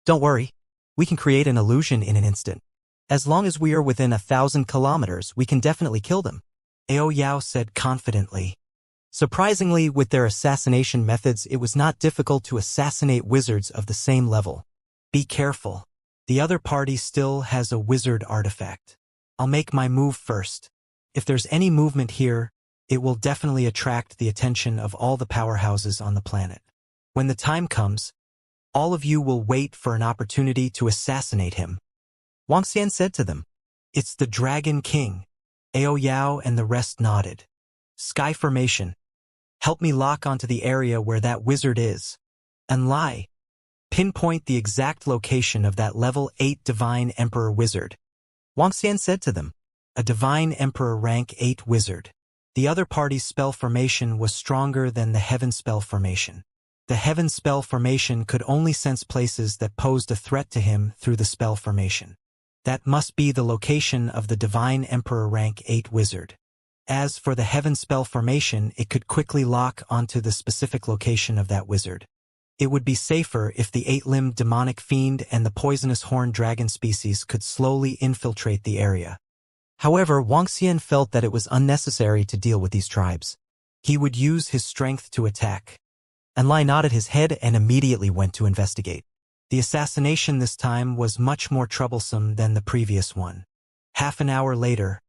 S2: Don't worry, we can create an illusion in an instant. As long as we are within 1,000 kilometers, we can definitely kill them. Ao Yao said confidently. Surprisingly, with their assassination methods, it was not difficult to assassinate wizards of the same level. Be careful. The other party still has a wizard artifact. I'll make my move first. If there's any movement here, it will definitely attract the attention of all the powerhouses on the planet. When the time comes, all of you will wait for an opportunity to assassinate him. Wang Xian said to them. It's the Dragon King. Ao Yao and the rest nodded. Sky formation. Help me lock onto the area where that wizard is. And Lai. Pinpoint the exact location of that level 8 Divine Emperor wizard. Wang Xian said to them. A Divine Emperor rank 8 wizard. The other party's spell formation was stronger than the Heaven spell formation. The Heaven spell formation could only sense places that posed a threat to him through the spell formation. That must be the location of the Divine Emperor rank 8 wizard. As for the Heaven spell formation, it could quickly lock onto the specific location of that wizard. It would be safer if the 8-limbed demonic fiend and the poisonous horned dragon species could slowly infiltrate the area. However, Wang Xian felt that it was unnecessary to deal with these tribes. He would use his strength to attack. And Lai nodded his head and immediately went to investigate. The assassination this time was much more troublesome than the previous one. Half an hour later,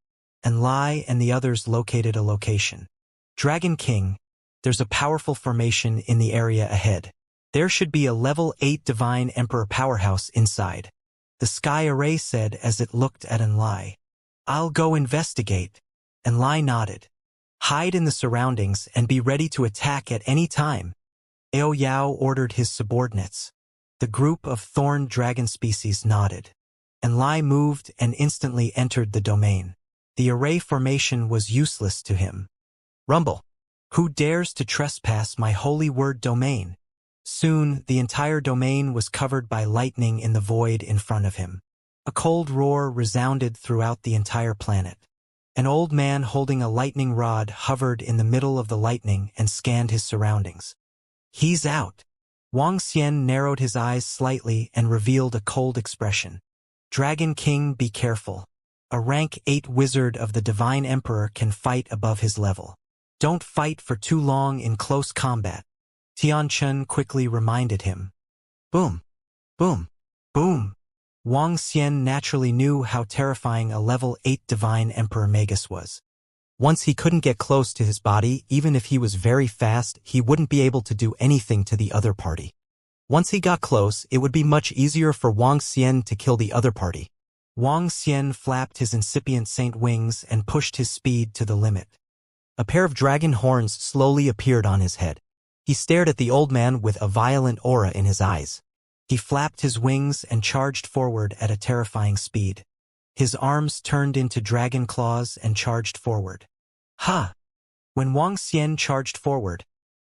S2: and Lai and the others located a location. Dragon King, there's a powerful formation in the area ahead. There should be a level 8 Divine Emperor powerhouse inside. The Sky Array said as it looked at Lai. I'll go investigate. And Lai nodded. Hide in the surroundings and be ready to attack at any time. Ao Yao ordered his subordinates. The group of thorned dragon species nodded. And Lai moved and instantly entered the domain. The array formation was useless to him. Rumble. Who dares to trespass my holy word domain? Soon, the entire domain was covered by lightning in the void in front of him. A cold roar resounded throughout the entire planet. An old man holding a lightning rod hovered in the middle of the lightning and scanned his surroundings. He's out. Wang Xian narrowed his eyes slightly and revealed a cold expression. Dragon King, be careful. A rank 8 wizard of the Divine Emperor can fight above his level. Don't fight for too long in close combat. Tian Chun quickly reminded him. Boom. Boom. Boom. Wang Xian naturally knew how terrifying a level 8 Divine Emperor Magus was. Once he couldn't get close to his body, even if he was very fast, he wouldn't be able to do anything to the other party. Once he got close, it would be much easier for Wang Xian to kill the other party. Wang Xian flapped his incipient saint wings and pushed his speed to the limit. A pair of dragon horns slowly appeared on his head. He stared at the old man with a violent aura in his eyes. He flapped his wings and charged forward at a terrifying speed. His arms turned into dragon claws and charged forward. Ha! When Wang Xian charged forward,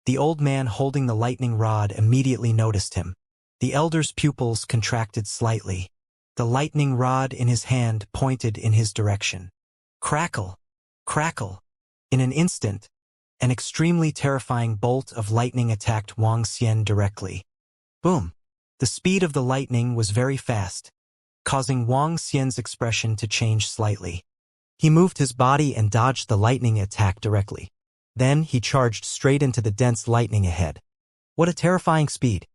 S2: the old man holding the lightning rod immediately noticed him. The elder's pupils contracted slightly. The lightning rod in his hand pointed in his direction. Crackle! Crackle! In an instant, an extremely terrifying bolt of lightning attacked Wang Xian directly. Boom! The speed of the lightning was very fast, causing Wang Xian's expression to change slightly. He moved his body and dodged the lightning attack directly. Then he charged straight into the dense lightning ahead. What a terrifying speed!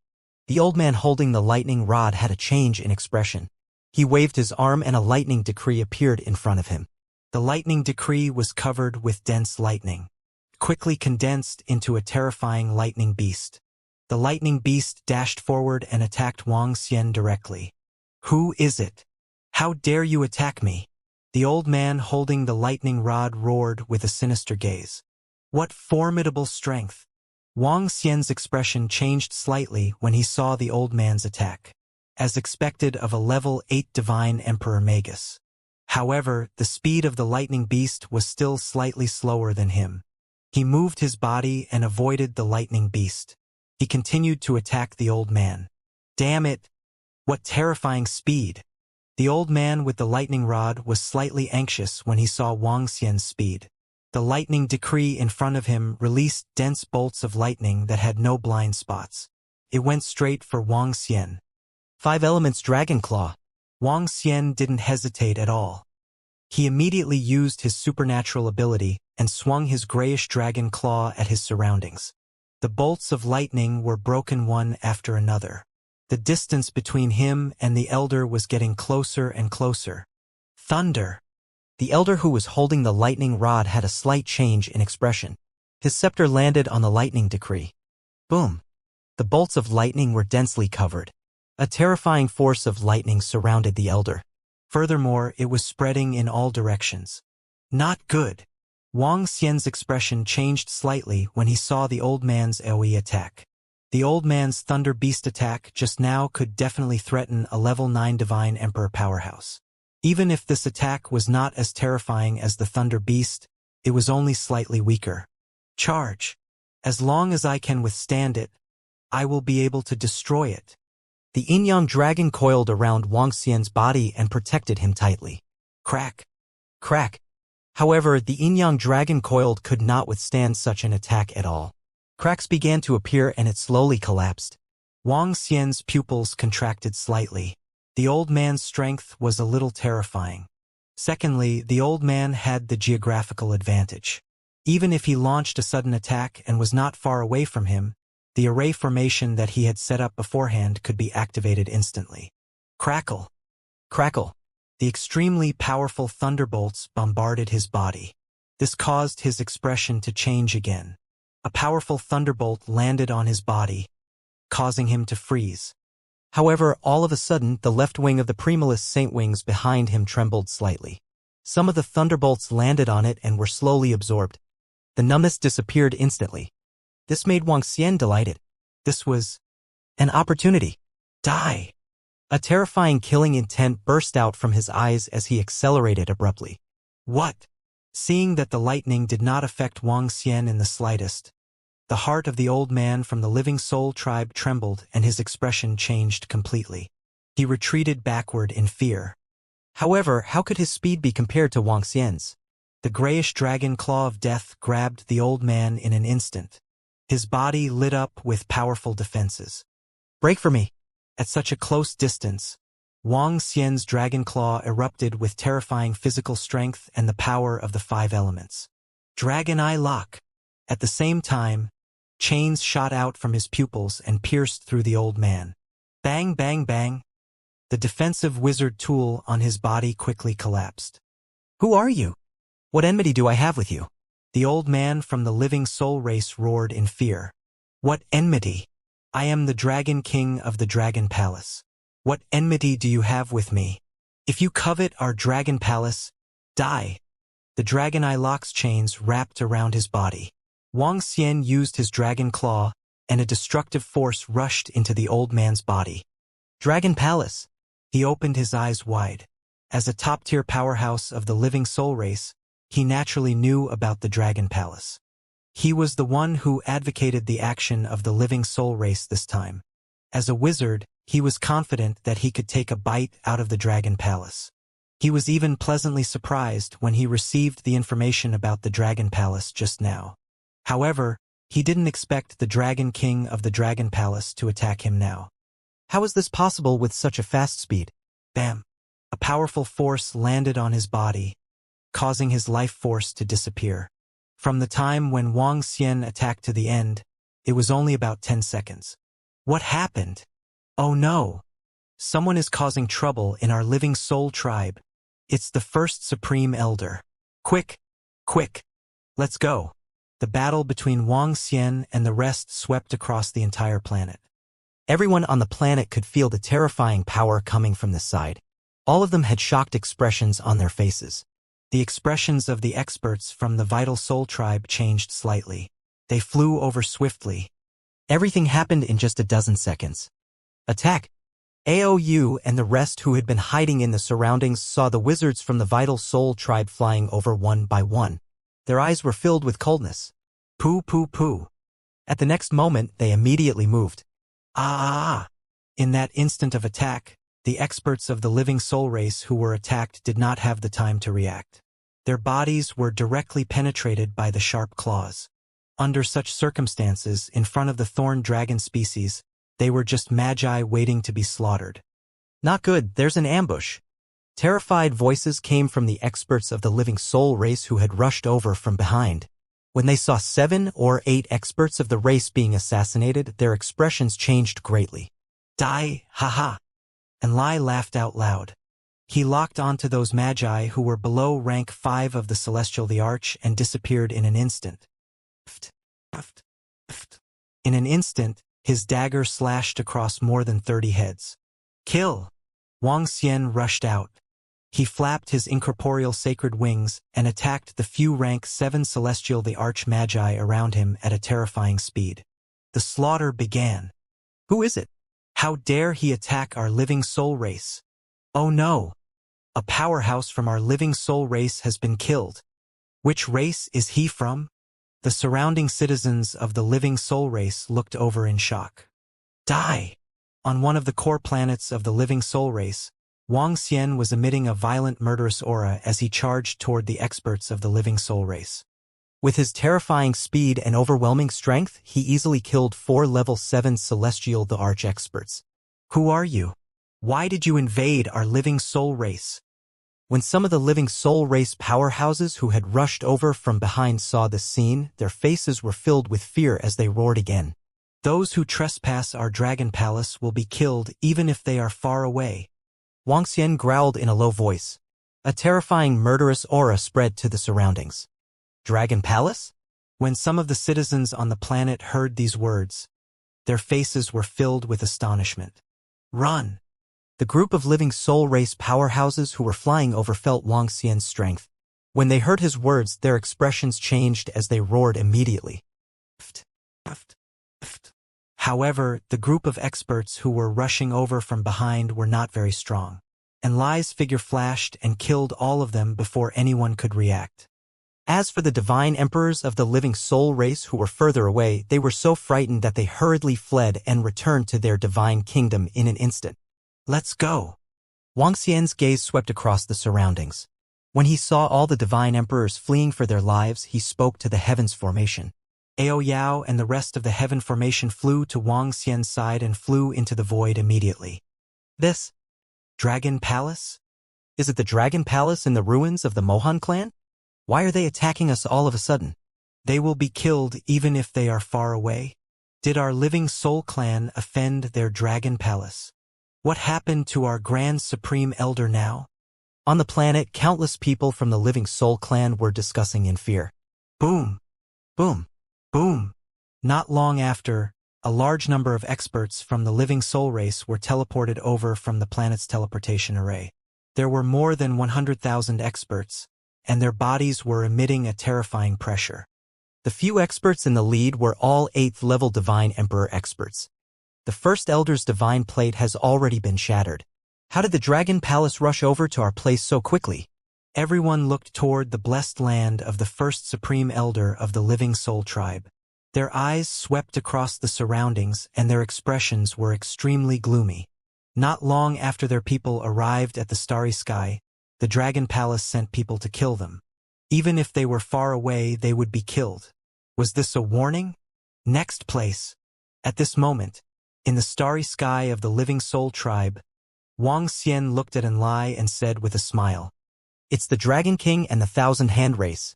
S2: The old man holding the lightning rod had a change in expression. He waved his arm and a lightning decree appeared in front of him. The lightning decree was covered with dense lightning, quickly condensed into a terrifying lightning beast. The lightning beast dashed forward and attacked Wang Xian directly. Who is it? How dare you attack me? The old man holding the lightning rod roared with a sinister gaze. What formidable strength! Wang Xian's expression changed slightly when he saw the old man's attack. As expected of a level 8 Divine Emperor Magus.
S1: However, the speed of the lightning beast was still slightly slower than him. He moved his body and avoided the lightning beast. He continued to attack the old man. Damn it! What terrifying speed! The old man with the lightning rod was slightly anxious when he saw Wang Xian's speed. The lightning decree in front of him released dense bolts of lightning that had no blind spots. It went straight for Wang Xian.
S2: 5 elements Dragon Claw.
S1: Wang Xian didn't hesitate at all. He immediately used his supernatural ability and swung his grayish dragon claw at his surroundings. The bolts of lightning were broken one after another. The distance between him and the elder was getting closer and closer. Thunder!
S2: The elder who was holding the lightning rod had a slight change in expression. His scepter landed on the lightning decree. Boom! The bolts of lightning were densely covered. A terrifying force of lightning surrounded the elder.
S1: Furthermore, it was spreading in all directions. Not good. Wang Xian's expression changed slightly when he saw the old man's AoE attack. The old man's Thunder Beast attack just now could definitely threaten a level 9 Divine Emperor powerhouse. Even if this attack was not as terrifying as the Thunder Beast, it was only slightly weaker. Charge! As long as I can withstand it, I will be able to destroy it.
S2: The yin-yang dragon coiled around Wang Xian's body and protected him tightly.
S1: Crack!
S2: Crack! However, the yin-yang dragon coiled could not withstand such an attack at all. Cracks began to appear and it slowly collapsed.
S1: Wang Xian's pupils contracted slightly. The old man's strength was a little terrifying. Secondly, the old man had the geographical advantage. Even if he launched a sudden attack and was not far away from him, the array formation that he had set up beforehand could be activated instantly. Crackle!
S2: Crackle!
S1: The extremely powerful thunderbolts bombarded his body. This caused his expression to change again. A powerful thunderbolt landed on his body, causing him to freeze.
S2: However, all of a sudden, the left wing of the Primalist Saint Wings behind him trembled slightly. Some of the thunderbolts landed on it and were slowly absorbed. The numbness disappeared instantly. This made Wang Xian delighted.
S1: This was
S2: an opportunity.
S1: Die!
S2: A terrifying killing intent burst out from his eyes as he accelerated abruptly.
S1: What? Seeing that the lightning did not affect Wang Xian in the slightest, the heart of the old man from the Living Soul tribe trembled and his expression changed completely. He retreated backward in fear.
S2: However, how could his speed be compared to Wang Xian's?
S1: The grayish dragon claw of death grabbed the old man in an instant. His body lit up with powerful defenses.
S2: Break for me!
S1: At such a close distance, Wang Xian's dragon claw erupted with terrifying physical strength and the power of the 5 elements. Dragon Eye Lock! At the same time, chains shot out from his pupils and pierced through the old man. Bang, bang, bang! The defensive wizard tool on his body quickly collapsed.
S2: Who are you? What enmity do I have with you?
S1: The old man from the Living Soul race roared in fear. What enmity? I am the Dragon King of the Dragon Palace. What enmity do you have with me? If you covet our Dragon Palace, die! The Dragon Eye Lock's chains wrapped around his body. Wang Xian used his dragon claw, and a destructive force rushed into the old man's body.
S2: Dragon Palace!
S1: He opened his eyes wide. As a top-tier powerhouse of the Living Soul race, he naturally knew about the Dragon Palace. He was the one who advocated the action of the Living Soul race this time. As a wizard, he was confident that he could take a bite out of the Dragon Palace. He was even pleasantly surprised when he received the information about the Dragon Palace just now. However, he didn't expect the Dragon King of the Dragon Palace to attack him now.
S2: How is this possible with such a fast speed?
S1: Bam! A powerful force landed on his body, causing his life force to disappear. From the time when Wang Xian attacked to the end, it was only about 10 seconds. What happened? Oh no! Someone is causing trouble in our Living Soul tribe. It's the first Supreme Elder. Quick! Quick! Let's go! The battle between Wang Xian and the rest swept across the entire planet.
S2: Everyone on the planet could feel the terrifying power coming from this side. All of them had shocked expressions on their faces.
S1: The expressions of the experts from the Vital Soul tribe changed slightly. They flew over swiftly.
S2: Everything happened in just a dozen seconds. Attack! Aou and the rest who had been hiding in the surroundings saw the wizards from the Vital Soul tribe flying over one by one. Their eyes were filled with coldness. Pooh, pooh, pooh. At the next moment, they immediately moved. Ah! In that instant of attack, the experts of the living soul race who were attacked did not have the time to react. Their bodies were directly penetrated by the sharp claws. Under such circumstances, in front of the thorn dragon species, they were just magi waiting to be slaughtered. Not good, there's an ambush. Terrified voices came from the experts of the living soul race who had rushed over from behind. When they saw 7 or 8 experts of the race being assassinated, their expressions changed greatly. Die, haha. And Lai laughed out loud. He locked onto those magi who were below rank 5 of the Celestial the Arch and disappeared in an instant. In an instant, his dagger slashed across more than 30 heads. Kill! Wang Xian rushed out. He flapped his incorporeal sacred wings and attacked the few rank 7 Celestial the Arch Magi around him at a terrifying speed. The slaughter began. Who is it? How dare he attack our living soul race? Oh no! A powerhouse from our living soul race has been killed. Which race is he from? The surrounding citizens of the living soul race looked over in shock. Die! On one of the core planets of the living soul race, Wang Xian was emitting a violent murderous aura as he charged toward the experts of the living soul race. With his terrifying speed and overwhelming strength, he easily killed 4 level 7 Celestial the Arch experts. Who are you? Why did you invade our living soul race? When some of the living soul race powerhouses who had rushed over from behind saw this scene, their faces were filled with fear as they roared again. Those who trespass our dragon palace will be killed even if they are far away. Wang Xian growled in a low voice. A terrifying murderous aura spread to the surroundings. Dragon palace? When some of the citizens on the planet heard these words, their faces were filled with astonishment. Run! The group of living soul race powerhouses who were flying over felt Wang Xian's strength. When they heard his words, their expressions changed as they roared immediately. However, the group of experts who were rushing over from behind were not very strong, and Lai's figure flashed and killed all of them before anyone could react. As for the divine emperors of the living soul race who were further away, they were so frightened that they hurriedly fled and returned to their divine kingdom in an instant. Let's go! Wang Xian's gaze swept across the surroundings. When he saw all the divine emperors fleeing for their lives, he spoke to the heavens formation. Ao Yao and the rest of the heaven formation flew to Wang Xian's side and flew into the void immediately. This? Dragon Palace? Is it the Dragon Palace in the ruins of the Mohan clan? Why are they attacking us all of a sudden? They will be killed even if they are far away. Did our living soul clan offend their Dragon Palace? What happened to our Grand Supreme Elder now? On the planet, countless people from the living soul clan were discussing in fear. Boom! Boom! Boom! Not long after, a large number of experts from the living soul race were teleported over from the planet's teleportation array. There were more than 100,000 experts, and their bodies were emitting a terrifying pressure. The few experts in the lead were all 8th level Divine Emperor experts. The first Elder's divine plate has already been shattered. How did the Dragon Palace rush over to our place so quickly? Everyone looked toward the blessed land of the first Supreme Elder of the Living Soul Tribe. Their eyes swept across the surroundings and their expressions were extremely gloomy. Not long after their people arrived at the starry sky, the Dragon Palace sent people to kill them. Even if they were far away, they would be killed. Was this a warning? Next place. At this moment, in the starry sky of the Living Soul Tribe, Wang Xian looked at Enlai and said with a smile, "It's the Dragon King and the Thousand Hand Race."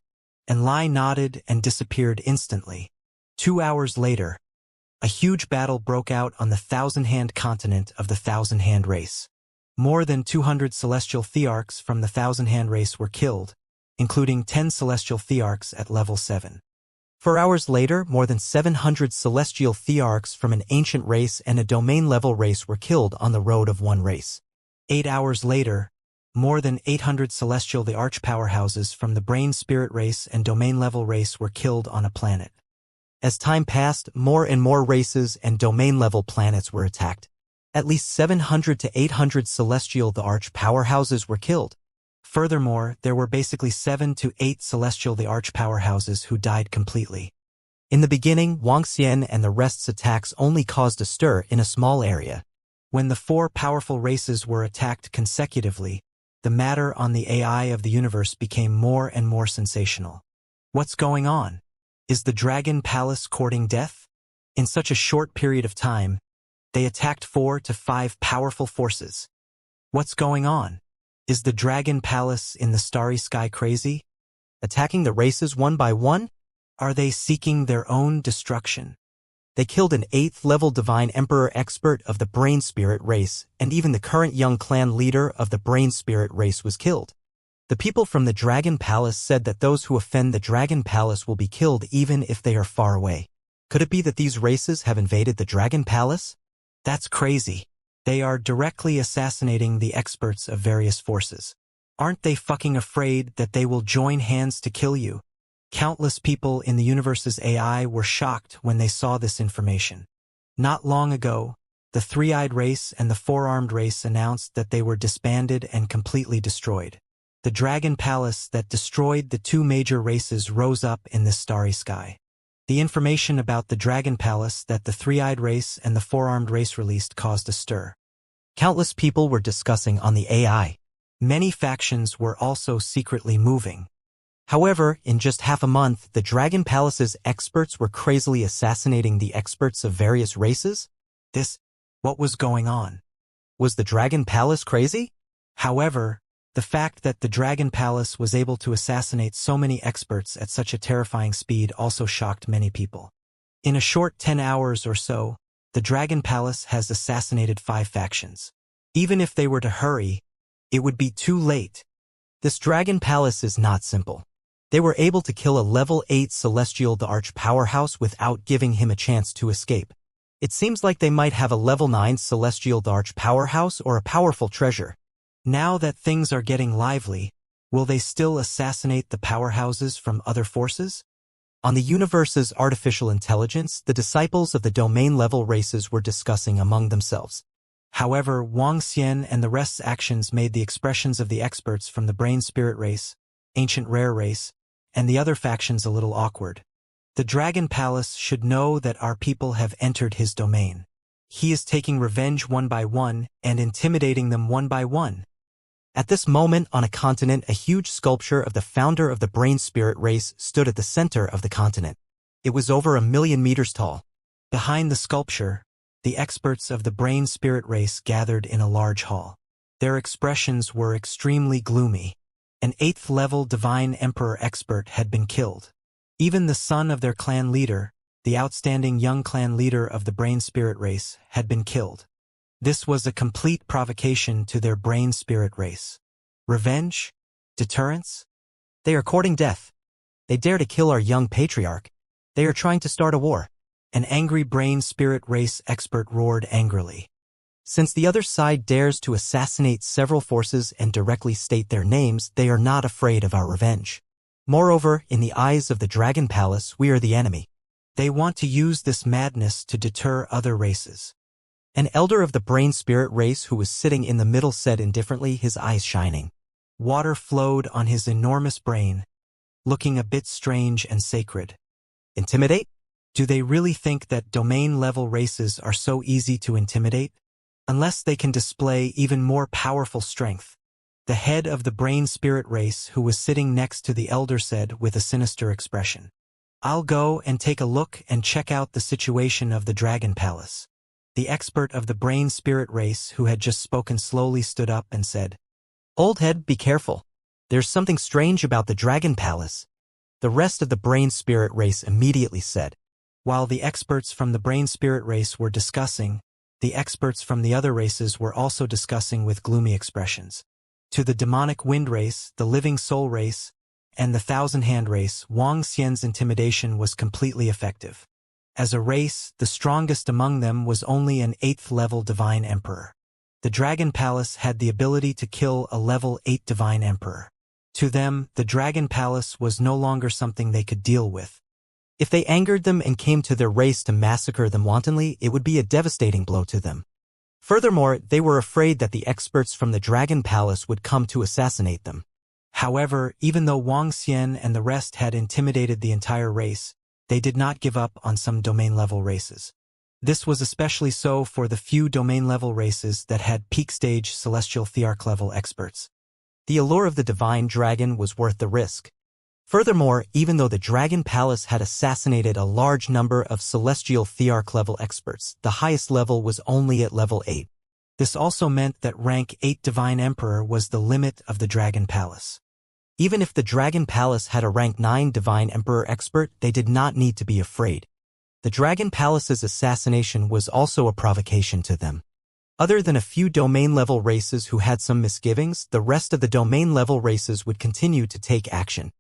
S2: Enlai nodded and disappeared instantly. 2 hours later, a huge battle broke out on the Thousand Hand continent of the Thousand Hand Race. More than 200 celestial thearchs from the Thousand Hand Race were killed, including 10 celestial thearchs at level 7. 4 hours later, more than 700 celestial thearchs from an ancient race and a domain-level race were killed on the road of one race. 8 hours later, more than 800 celestial the arch powerhouses from the brain-spirit race and domain-level race were killed on a planet. As time passed, more and more races and domain-level planets were attacked. At least 700 to 800 celestial the arch powerhouses were killed. Furthermore, there were basically 7 to 8 celestial the arch powerhouses who died completely. In the beginning, Wuxia and the rest's attacks only caused a stir in a small area. When the 4 powerful races were attacked consecutively, the matter on the AI of the universe became more and more sensational. What's going on? Is the Dragon Palace courting death? In such a short period of time, they attacked 4 to 5 powerful forces. What's going on? Is the Dragon Palace in the starry sky crazy? Attacking the races one by one? Are they seeking their own destruction? They killed an 8th level Divine Emperor expert of the Brain Spirit race, and even the current young clan leader of the Brain Spirit race was killed. The people from the Dragon Palace said that those who offend the Dragon Palace will be killed even if they are far away. Could it be that these races have invaded the Dragon Palace? That's crazy. They are directly assassinating the experts of various forces. Aren't they fucking afraid that they will join hands to kill you? Countless people in the universe's AI were shocked when they saw this information. Not long ago, the 3-eyed race and the 4-armed race announced that they were disbanded and completely destroyed. The Dragon Palace that destroyed the 2 major races rose up in this starry sky. The information about the Dragon Palace that the 3-eyed race and the 4-armed race released caused a stir. Countless people were discussing on the AI. Many factions were also secretly moving. However, in just half a month, the Dragon Palace's experts were crazily assassinating the experts of various races? What was going on? Was the Dragon Palace crazy? However, the fact that the Dragon Palace was able to assassinate so many experts at such a terrifying speed also shocked many people. In a short 10 hours or so, the Dragon Palace has assassinated 5 factions. Even if they were to hurry, it would be too late. This Dragon Palace is not simple. They were able to kill a level 8 Celestial the Arch powerhouse without giving him a chance to escape. It seems like they might have a level 9 Celestial the Arch powerhouse or a powerful treasure. Now that things are getting lively, will they still assassinate the powerhouses from other forces? On the universe's artificial intelligence, the disciples of the domain-level races were discussing among themselves. However, Wuxia and the rest's actions made the expressions of the experts from the Brain Spirit race, Ancient Rare race, and the other factions a little awkward. The Dragon Palace should know that our people have entered his domain. He is taking revenge one by one and intimidating them one by one. At this moment on a continent, a huge sculpture of the founder of the Brain Spirit race stood at the center of the continent. It was over 1,000,000 meters tall. Behind the sculpture, the experts of the Brain Spirit race gathered in a large hall. Their expressions were extremely gloomy. An 8th level Divine Emperor expert had been killed. Even the son of their clan leader, the outstanding young clan leader of the Brain Spirit race, had been killed. This was a complete provocation to their Brain Spirit race. Revenge? Deterrence? They are courting death. They dare to kill our young patriarch. They are trying to start a war. An angry Brain Spirit race expert roared angrily. Since the other side dares to assassinate several forces and directly state their names, they are not afraid of our revenge. Moreover, in the eyes of the Dragon Palace, we are the enemy. They want to use this madness to deter other races. An elder of the Brain Spirit race who was sitting in the middle said indifferently, his eyes shining. Water flowed on his enormous brain, looking a bit strange and sacred. Intimidate? Do they really think that domain-level races are so easy to intimidate? Unless they can display even more powerful strength. The head of the Brain Spirit race who was sitting next to the elder said with a sinister expression. I'll go and take a look and check out the situation of the Dragon Palace. The expert of the Brain Spirit race who had just spoken slowly stood up and said, Old head, be careful. There's something strange about the Dragon Palace. The rest of the Brain Spirit race immediately said. While the experts from the Brain Spirit race were discussing, the experts from the other races were also discussing with gloomy expressions. To the Demonic Wind race, the Living Soul race, and the Thousand Hand race, Wuxia's intimidation was completely effective. As a race, the strongest among them was only an 8th level Divine Emperor. The Dragon Palace had the ability to kill a level 8 Divine Emperor. To them, the Dragon Palace was no longer something they could deal with. If they angered them and came to their race to massacre them wantonly, it would be a devastating blow to them. Furthermore, they were afraid that the experts from the Dragon Palace would come to assassinate them.
S1: However, even though Wang Xian and the rest had intimidated the entire race, they did not give up on some domain-level races. This was especially so for the few domain-level races that had peak-stage celestial thearch-level experts.
S2: The allure of the divine dragon was worth the risk. Furthermore, even though the Dragon Palace had assassinated a large number of celestial thearch-level experts, the highest level was only at level 8.
S1: This also meant that rank 8 Divine Emperor was the limit of the Dragon Palace.
S2: Even if the Dragon Palace had a rank 9 Divine Emperor expert, they did not need to be afraid. The Dragon Palace's assassination was also a provocation to them. Other than a few domain-level races who had some misgivings, the rest of the domain-level races would continue to take action.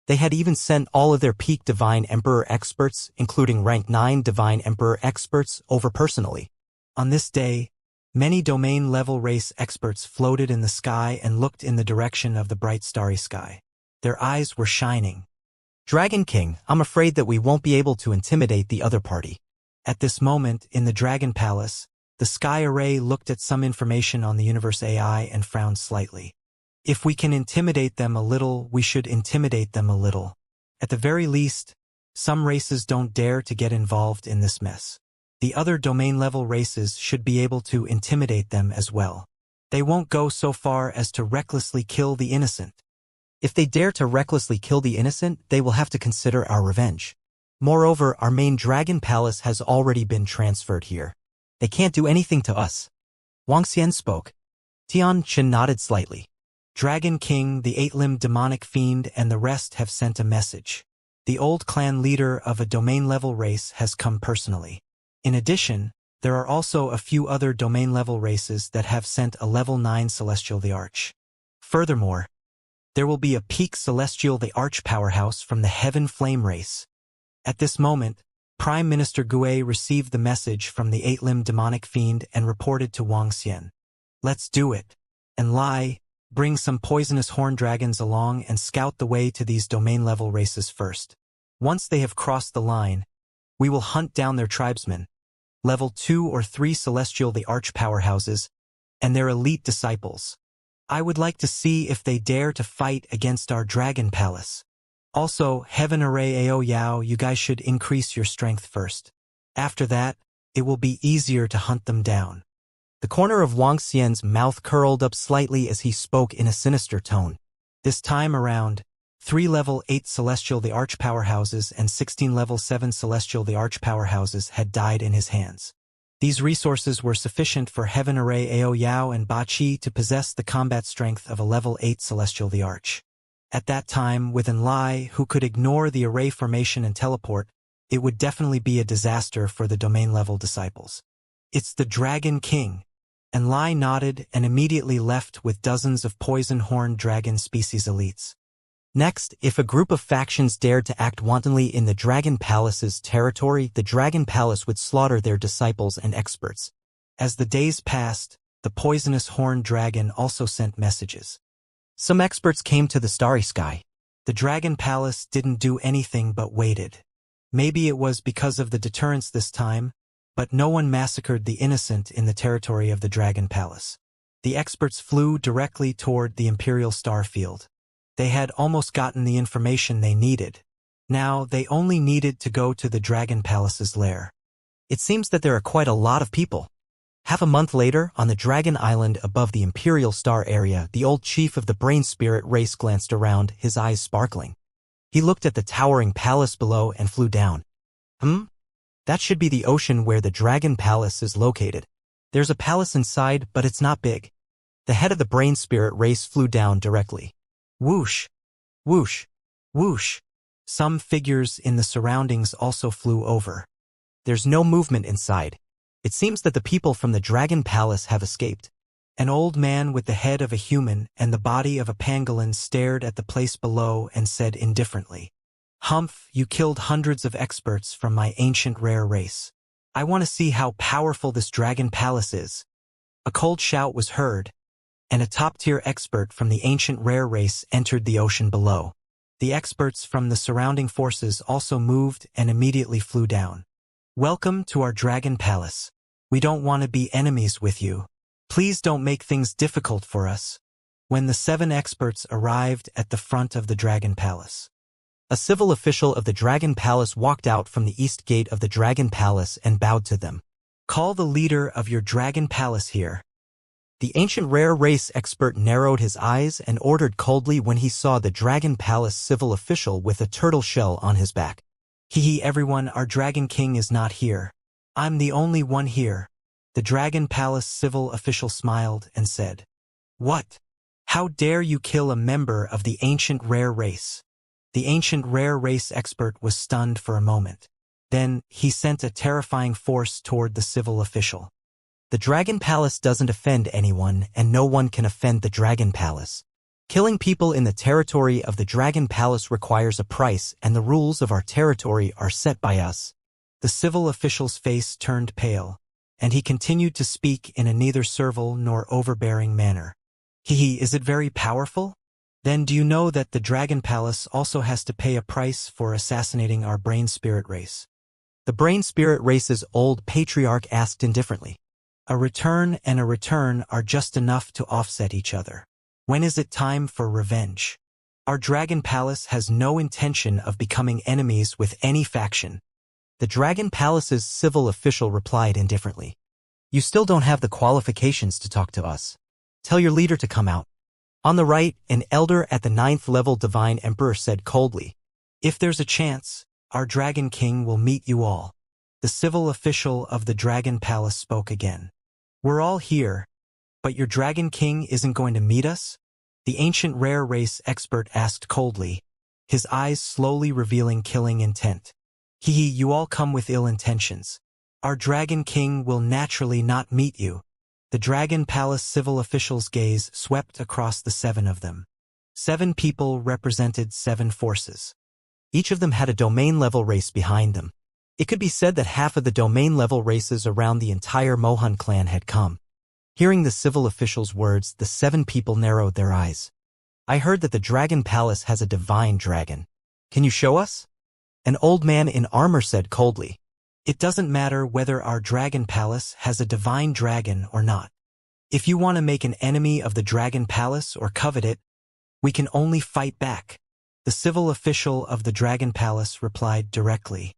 S2: They had even sent all of their peak Divine Emperor experts, including rank 9 Divine Emperor experts, over personally.
S1: On this day, many domain-level race experts floated in the sky and looked in the direction of the bright starry sky. Their eyes were shining.
S2: Dragon King, I'm afraid that we won't be able to intimidate the other party.
S1: At this moment, in the Dragon Palace, the Sky Array looked at some information on the Universe AI and frowned slightly. If we can intimidate them a little, we should intimidate them a little. At the very least, some races don't dare to get involved in this mess. The other domain-level races should be able to intimidate them as well. They won't go so far as to recklessly kill the innocent.
S2: If they dare to recklessly kill the innocent, they will have to consider our revenge. Moreover, our main Dragon Palace has already been transferred here. They can't do anything to us. Wang Xian spoke. Tian Chen nodded slightly.
S1: Dragon King, the 8-limbed demonic fiend, and the rest have sent a message. The old clan leader of a domain-level race has come personally. In addition, there are also a few other domain-level races that have sent a level 9 Celestial the Arch. Furthermore, there will be a peak Celestial the Arch powerhouse from the Heaven Flame race. At this moment, Prime Minister Gue received the message from the 8-limbed demonic fiend and reported to Wang Xian. Let's do it. And Lai, bring some poisonous horn dragons along and scout the way to these domain-level races first. Once they have crossed the line, we will hunt down their tribesmen, level 2 or 3 Celestial the Arch powerhouses, and their elite disciples. I would like to see if they dare to fight against our Dragon Palace. Also, Heaven Array Ao Yao, you guys should increase your strength first. After that, it will be easier to hunt them down.
S2: The corner of Wang Xian's mouth curled up slightly as he spoke in a sinister tone.
S1: This time around, 3 level 8 Celestial the Arch powerhouses and 16 level 7 Celestial the Arch powerhouses had died in his hands. These resources were sufficient for Heaven Array Ao Yao and Ba Qi to possess the combat strength of a level 8 Celestial the Arch. At that time, with Lai, who could ignore the array formation and teleport, it would definitely be a disaster for the domain-level disciples. It's the Dragon King. And Lai nodded and immediately left with dozens of poison-horned dragon species elites.
S2: Next, if a group of factions dared to act wantonly in the Dragon Palace's territory, the Dragon Palace would slaughter their disciples and experts.
S1: As the days passed, the poisonous horned dragon also sent messages.
S2: Some experts came to the starry sky.
S1: The Dragon Palace didn't do anything but waited. Maybe it was because of the deterrence this time, but no one massacred the innocent in the territory of the Dragon Palace. The experts flew directly toward the Imperial Star Field. They had almost gotten the information they needed. Now, they only needed to go to the Dragon Palace's lair.
S2: It seems that there are quite a lot of people. Half a month later, on the Dragon Island above the Imperial Star area, the old chief of the Brain Spirit race glanced around, his eyes sparkling. He looked at the towering palace below and flew down. That should be the ocean where the Dragon Palace is located. There's a palace inside, but it's not big. The head of the Brain Spirit race flew down directly.
S1: Whoosh! Whoosh! Whoosh! Some figures in the surroundings also flew over.
S2: There's no movement inside. It seems that the people from the Dragon Palace have escaped.
S1: An old man with the head of a human and the body of a pangolin stared at the place below and said indifferently, "Humph, you killed hundreds of experts from my ancient rare race. I want to see how powerful this Dragon Palace is." A cold shout was heard, and a top-tier expert from the ancient rare race entered the ocean below. The experts from the surrounding forces also moved and immediately flew down. "Welcome to our Dragon Palace. We don't want to be enemies with you. Please don't make things difficult for us. When the 7 experts arrived at the front of the Dragon Palace,
S2: a civil official of the Dragon Palace walked out from the east gate of the Dragon Palace and bowed to them.
S1: Call the leader of your Dragon Palace here.
S2: The ancient rare race expert narrowed his eyes and ordered coldly when he saw the Dragon Palace civil official with a turtle shell on his back.
S1: Hee everyone, our Dragon King is not here. I'm the only one here. The Dragon Palace civil official smiled and said, What? How dare you kill a member of the ancient rare race? The ancient rare race expert was stunned for a moment. Then, he sent a terrifying force toward the civil official.
S2: The Dragon Palace doesn't offend anyone, and no one can offend the Dragon Palace. Killing people in the territory of the Dragon Palace requires a price, and the rules of our territory are set by us.
S1: The civil official's face turned pale, and he continued to speak in a neither servile nor overbearing manner. Is it very powerful? Then do you know that the Dragon Palace also has to pay a price for assassinating our brain spirit race?
S2: The brain spirit race's old patriarch asked indifferently.
S1: A return and a return are just enough to offset each other. When is it time for revenge? Our Dragon Palace has no intention of becoming enemies with any faction.
S2: The Dragon Palace's civil official replied indifferently. You still don't have the qualifications to talk to us. Tell your leader to come out. On the right, an elder at the 9th level Divine Emperor said coldly,
S1: If there's a chance, our Dragon King will meet you all. The civil official of the Dragon Palace spoke again. We're all here, but your Dragon King isn't going to meet us? The ancient rare race expert asked coldly, his eyes slowly revealing killing intent. You all come with ill intentions. Our Dragon King will naturally not meet you. The Dragon Palace civil official's gaze swept across the 7 of them. 7 people represented 7 forces.
S2: Each of them had a domain-level race behind them. It could be said that half of the domain-level races around the entire Mohan clan had come. Hearing the civil official's words, the 7 people narrowed their eyes. I heard that the Dragon Palace has a divine dragon. Can you show us? An old man in armor said coldly.
S1: It doesn't matter whether our Dragon Palace has a divine dragon or not. If you want to make an enemy of the Dragon Palace or covet it, we can only fight back. The civil official of the Dragon Palace replied directly.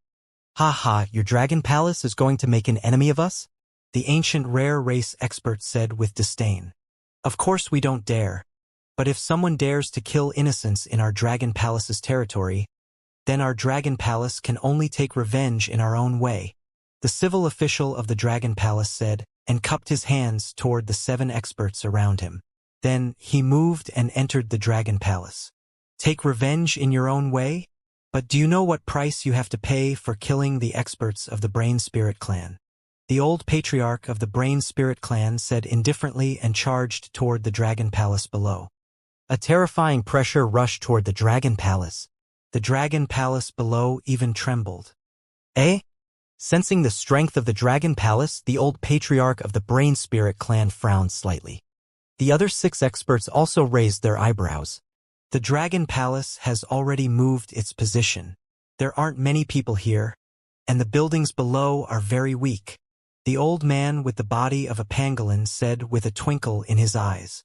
S2: Your Dragon Palace is going to make an enemy of us?
S1: The ancient rare race expert said with disdain. Of course we don't dare. But if someone dares to kill innocents in our Dragon Palace's territory, then our Dragon Palace can only take revenge in our own way. The civil official of the Dragon Palace said, and cupped his hands toward the 7 experts around him. Then he moved and entered the Dragon Palace. Take revenge in your own way? But do you know what price you have to pay for killing the experts of the Brain Spirit clan? The old patriarch of the Brain Spirit clan said indifferently and charged toward the Dragon Palace below.
S2: A terrifying pressure rushed toward the Dragon Palace.
S1: The Dragon Palace below even trembled.
S2: Sensing the strength of the Dragon Palace, the old patriarch of the Brain Spirit clan frowned slightly. The other 6 experts also raised their eyebrows.
S1: The Dragon Palace has already moved its position. There aren't many people here, and the buildings below are very weak. The old man with the body of a pangolin said with a twinkle in his eyes.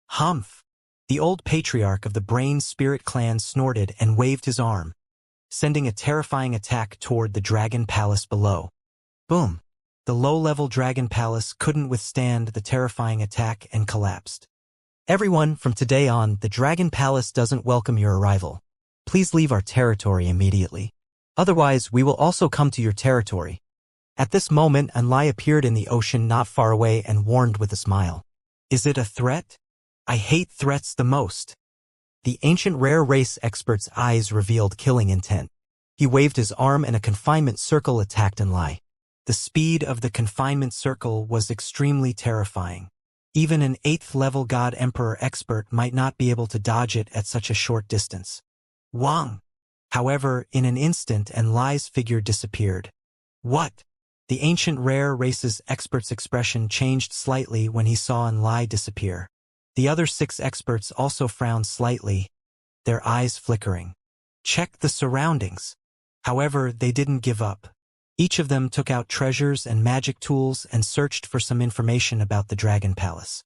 S1: Humph! The old patriarch of the Brain Spirit clan snorted and waved his arm, sending a terrifying attack toward the Dragon Palace below. Boom! The low-level Dragon Palace couldn't withstand the terrifying attack and collapsed.
S2: Everyone, from today on, the Dragon Palace doesn't welcome your arrival. Please leave our territory immediately. Otherwise, we will also come to your territory. At this moment, Anlai appeared in the ocean not far away and warned with a smile.
S1: Is it a threat? I hate threats the most.
S2: The ancient rare race expert's eyes revealed killing intent. He waved his arm and a confinement circle attacked Anlai.
S1: The speed of the confinement circle was extremely terrifying. Even an 8th level God Emperor expert might not be able to dodge it at such a short distance. Wang! However, in an instant Anlai's figure disappeared. What? The ancient rare race's expert's expression changed slightly when he saw Anlai disappear. The other 6 experts also frowned slightly, their eyes flickering. Check the surroundings. However, they didn't give up. Each of them took out treasures and magic tools and searched for some information about the Dragon Palace.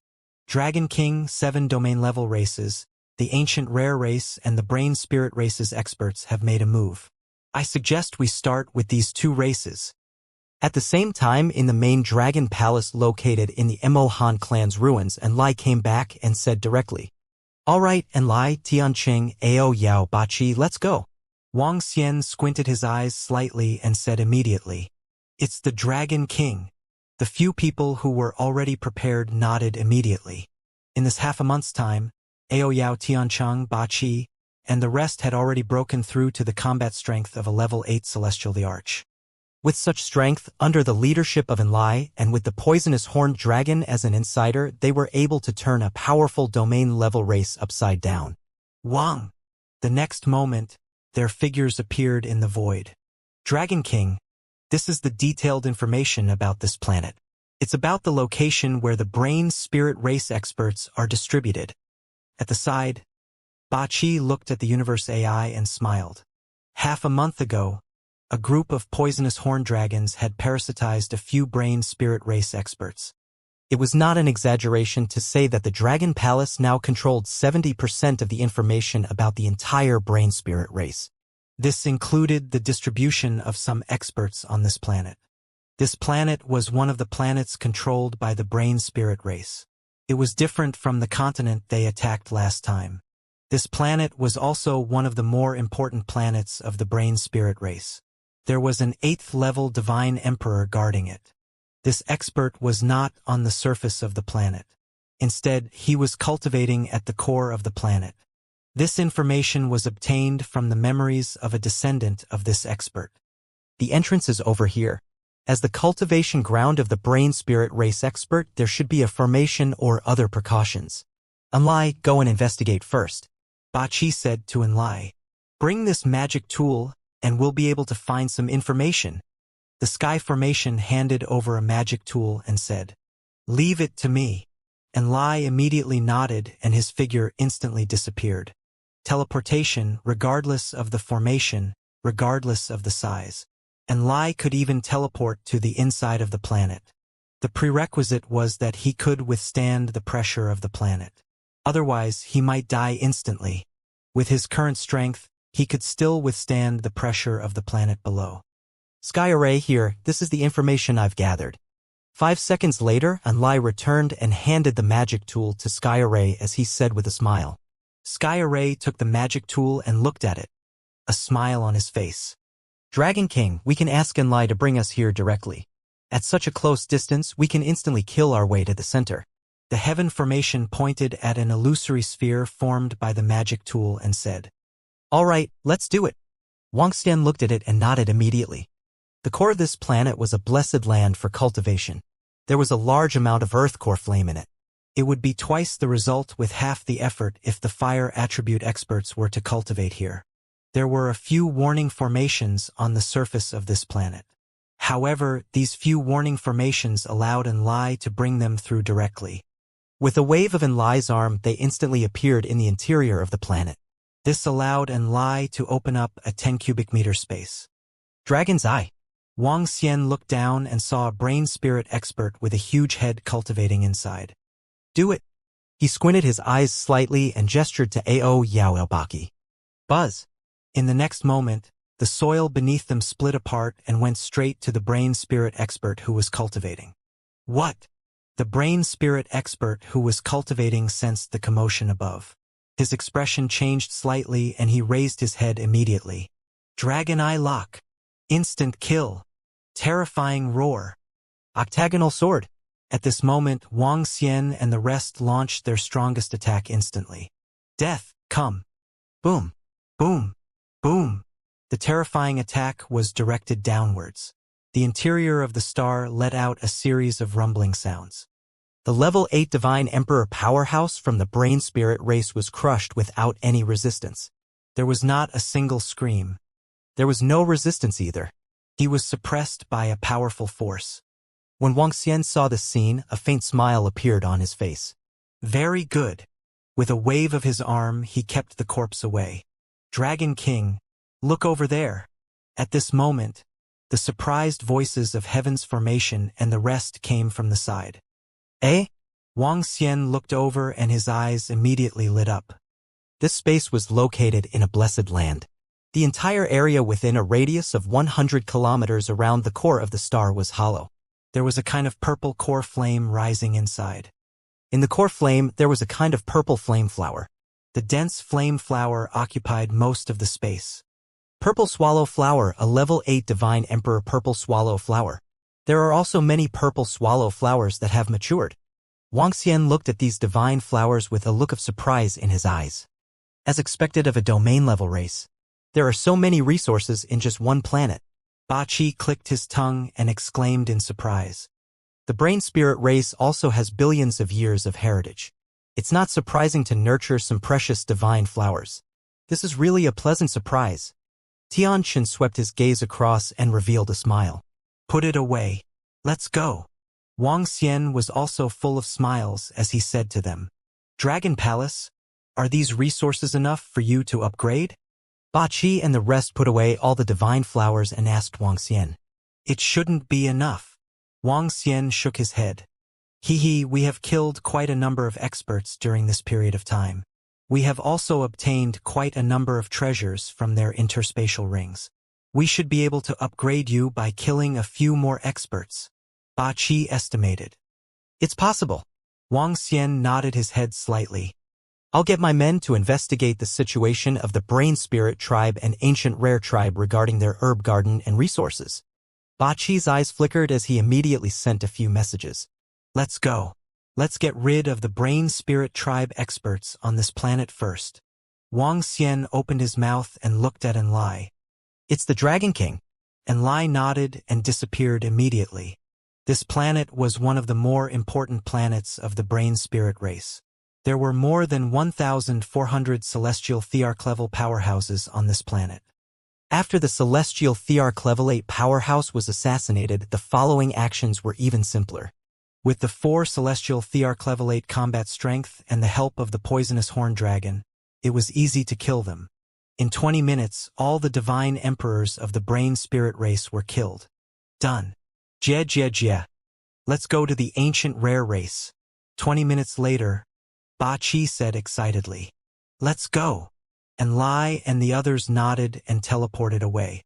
S1: Dragon King, 7 domain-level races, the Ancient Rare Race and the Brain Spirit Races experts have made a move. I suggest we start with these 2 races.
S2: At the same time, in the main Dragon Palace located in the Emohan clan's ruins, Enlai came back and said directly, "All right, Enlai, Tianqing, Ao Yao Bachi, let's go."
S1: Wang Xian squinted his eyes slightly and said immediately, "It's the Dragon King." The few people who were already prepared nodded immediately. In this half a month's time, Ao Yao Tiancheng, Bachi, and the rest had already broken through to the combat strength of a level 8 Celestial the Arch.
S2: With such strength, under the leadership of Enlai, and with the poisonous horned dragon as an insider, they were able to turn a powerful domain-level race upside down.
S1: Wang! The next moment, their figures appeared in the void. Dragon King, this is the detailed information about this planet. It's about the location where the brain spirit race experts are distributed. At the side, Bachi looked at the universe AI and smiled. Half a month ago, a group of poisonous horned dragons had parasitized a few brain spirit race experts.
S2: It was not an exaggeration to say that the Dragon Palace now controlled 70% of the information about the entire brain spirit race.
S1: This included the distribution of some experts on this planet. This planet was one of the planets controlled by the brain spirit race. It was different from the continent they attacked last time. This planet was also one of the more important planets of the brain spirit race. There was an 8th-level divine emperor guarding it. This expert was not on the surface of the planet. Instead, he was cultivating at the core of the planet. This information was obtained from the memories of a descendant of this expert.
S2: The entrance is over here. As the cultivation ground of the brain spirit race expert, there should be a formation or other precautions. Enlai, go and investigate first.
S1: Bachi said to Enlai, "Bring this magic tool, and we'll be able to find some information." The Sky Formation handed over a magic tool and said, "Leave it to me." Enlai immediately nodded and his figure instantly disappeared. Teleportation, regardless of the formation, regardless of the size. Enlai could even teleport to the inside of the planet. The prerequisite was that he could withstand the pressure of the planet. Otherwise, he might die instantly. With his current strength, he could still withstand the pressure of the planet below.
S2: Sky Array here, this is the information I've gathered. 5 seconds later, Enlai returned and handed the magic tool to Sky Array as he said with a smile.
S1: Sky Array took the magic tool and looked at it, a smile on his face.
S2: Dragon King, we can ask Enlai to bring us here directly. At such a close distance, we can instantly kill our way to the center.
S1: The Heaven Formation pointed at an illusory sphere formed by the magic tool and said,
S2: "All right, let's do it." Wang Xian looked at it and nodded immediately. The core of this planet was a blessed land for cultivation. There was a large amount of earth core flame in it.
S1: It would be twice the result with half the effort if the fire attribute experts were to cultivate here. There were a few warning formations on the surface of this planet. However, these few warning formations allowed Enlai to bring them through directly.
S2: With a wave of Enlai's arm, they instantly appeared in the interior of the planet.
S1: This allowed Enlai to open up a 10 cubic meter space.
S2: Dragon's Eye.
S1: Wang Xian looked down and saw a brain spirit expert with a huge head cultivating inside.
S2: Do it. He squinted his eyes slightly and gestured to Ao Yao Elbaki. Buzz.
S1: In the next moment, the soil beneath them split apart and went straight to the brain spirit expert who was cultivating. What? The brain spirit expert who was cultivating sensed the commotion above. His expression changed slightly and he raised his head immediately. Dragon Eye Lock. Instant kill. Terrifying roar.
S2: Octagonal sword.
S1: At this moment, Wang Xian and the rest launched their strongest attack instantly. Death, come. Boom. Boom. Boom. The terrifying attack was directed downwards. The interior of the star let out a series of rumbling sounds.
S2: The level 8 Divine Emperor powerhouse from the brain spirit race was crushed without any resistance.
S1: There was not a single scream.
S2: There was no resistance either.
S1: He was suppressed by a powerful force.
S2: When Wang Xian saw this scene, a faint smile appeared on his face.
S1: Very good. With a wave of his arm, he kept the corpse away. Dragon King, look over there. At this moment, the surprised voices of heaven's formation, and the rest came from the side. Eh? Wang Xian looked over and his eyes immediately lit up. This space was located in a blessed land. The entire area within a radius of 100 kilometers around the core of the star was hollow. There was a kind of purple core flame rising inside. In the core flame, there was a kind of purple flame flower. The dense flame flower occupied most of the space. Purple swallow flower, a level 8 divine emperor purple swallow flower. There are also many purple swallow flowers that have matured. Wang Xian looked at these divine flowers with a look of surprise in his eyes. As expected of a domain-level race, there are so many resources in just one planet. Ba Qi clicked his tongue and exclaimed in surprise. The brain spirit race also has billions of years of heritage. It's not surprising to nurture some precious divine flowers. This is really a pleasant surprise. Tianqin swept his gaze across and revealed a smile. Put it away. Let's go. Wang Xian was also full of smiles as he said to them. Dragon Palace? Are these resources enough for you to upgrade? Ba Qi and the rest put away all the divine flowers and asked Wang Xian. It shouldn't be enough. Wang Xian shook his head. We have killed quite a number of experts during this period of time. We have also obtained quite a number of treasures from their interspatial rings. We should be able to upgrade you by killing a few more experts. Ba Qi estimated. It's possible. Wang Xian nodded his head slightly. I'll get my men to investigate the situation of the Brain Spirit tribe and Ancient Rare tribe regarding their herb garden and resources. Ba Qi's eyes flickered as he immediately sent a few messages. Let's go. Let's get rid of the Brain Spirit tribe experts on this planet first. Wang Xian opened his mouth and looked at Enlai. It's the Dragon King. Enlai nodded and disappeared immediately. This planet was one of the more important planets of the Brain Spirit race. There were more than 1,400 celestial Thearch level powerhouses on this planet. After the celestial Thearch level 8 powerhouse was assassinated, the following actions were even simpler. With the 4 celestial Thearch level 8 combat strength and the help of the poisonous horned dragon, it was easy to kill them. In 20 minutes, all the divine emperors of the Brain Spirit race were killed. Done. Jie. Let's go to the Ancient Rare race. 20 minutes later, Ba Qi said excitedly. Let's go. And Lai and the others nodded and teleported away.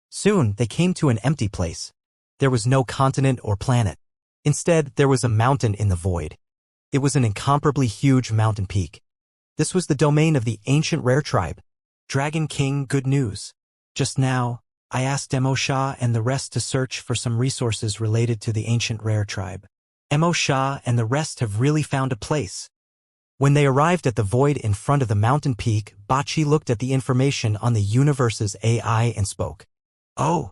S1: Soon, they came to an empty place. There was no continent or planet. Instead, there was a mountain in the void. It was an incomparably huge mountain peak. This was the domain of the Ancient Rare tribe. Dragon King, good news. Just now, I asked Mo Sha and the rest to search for some resources related to the Ancient Rare tribe. Mo Sha and the rest have really found a place. When they arrived at the void in front of the mountain peak, Ba Qi looked at the information on the universe's AI and spoke. Oh!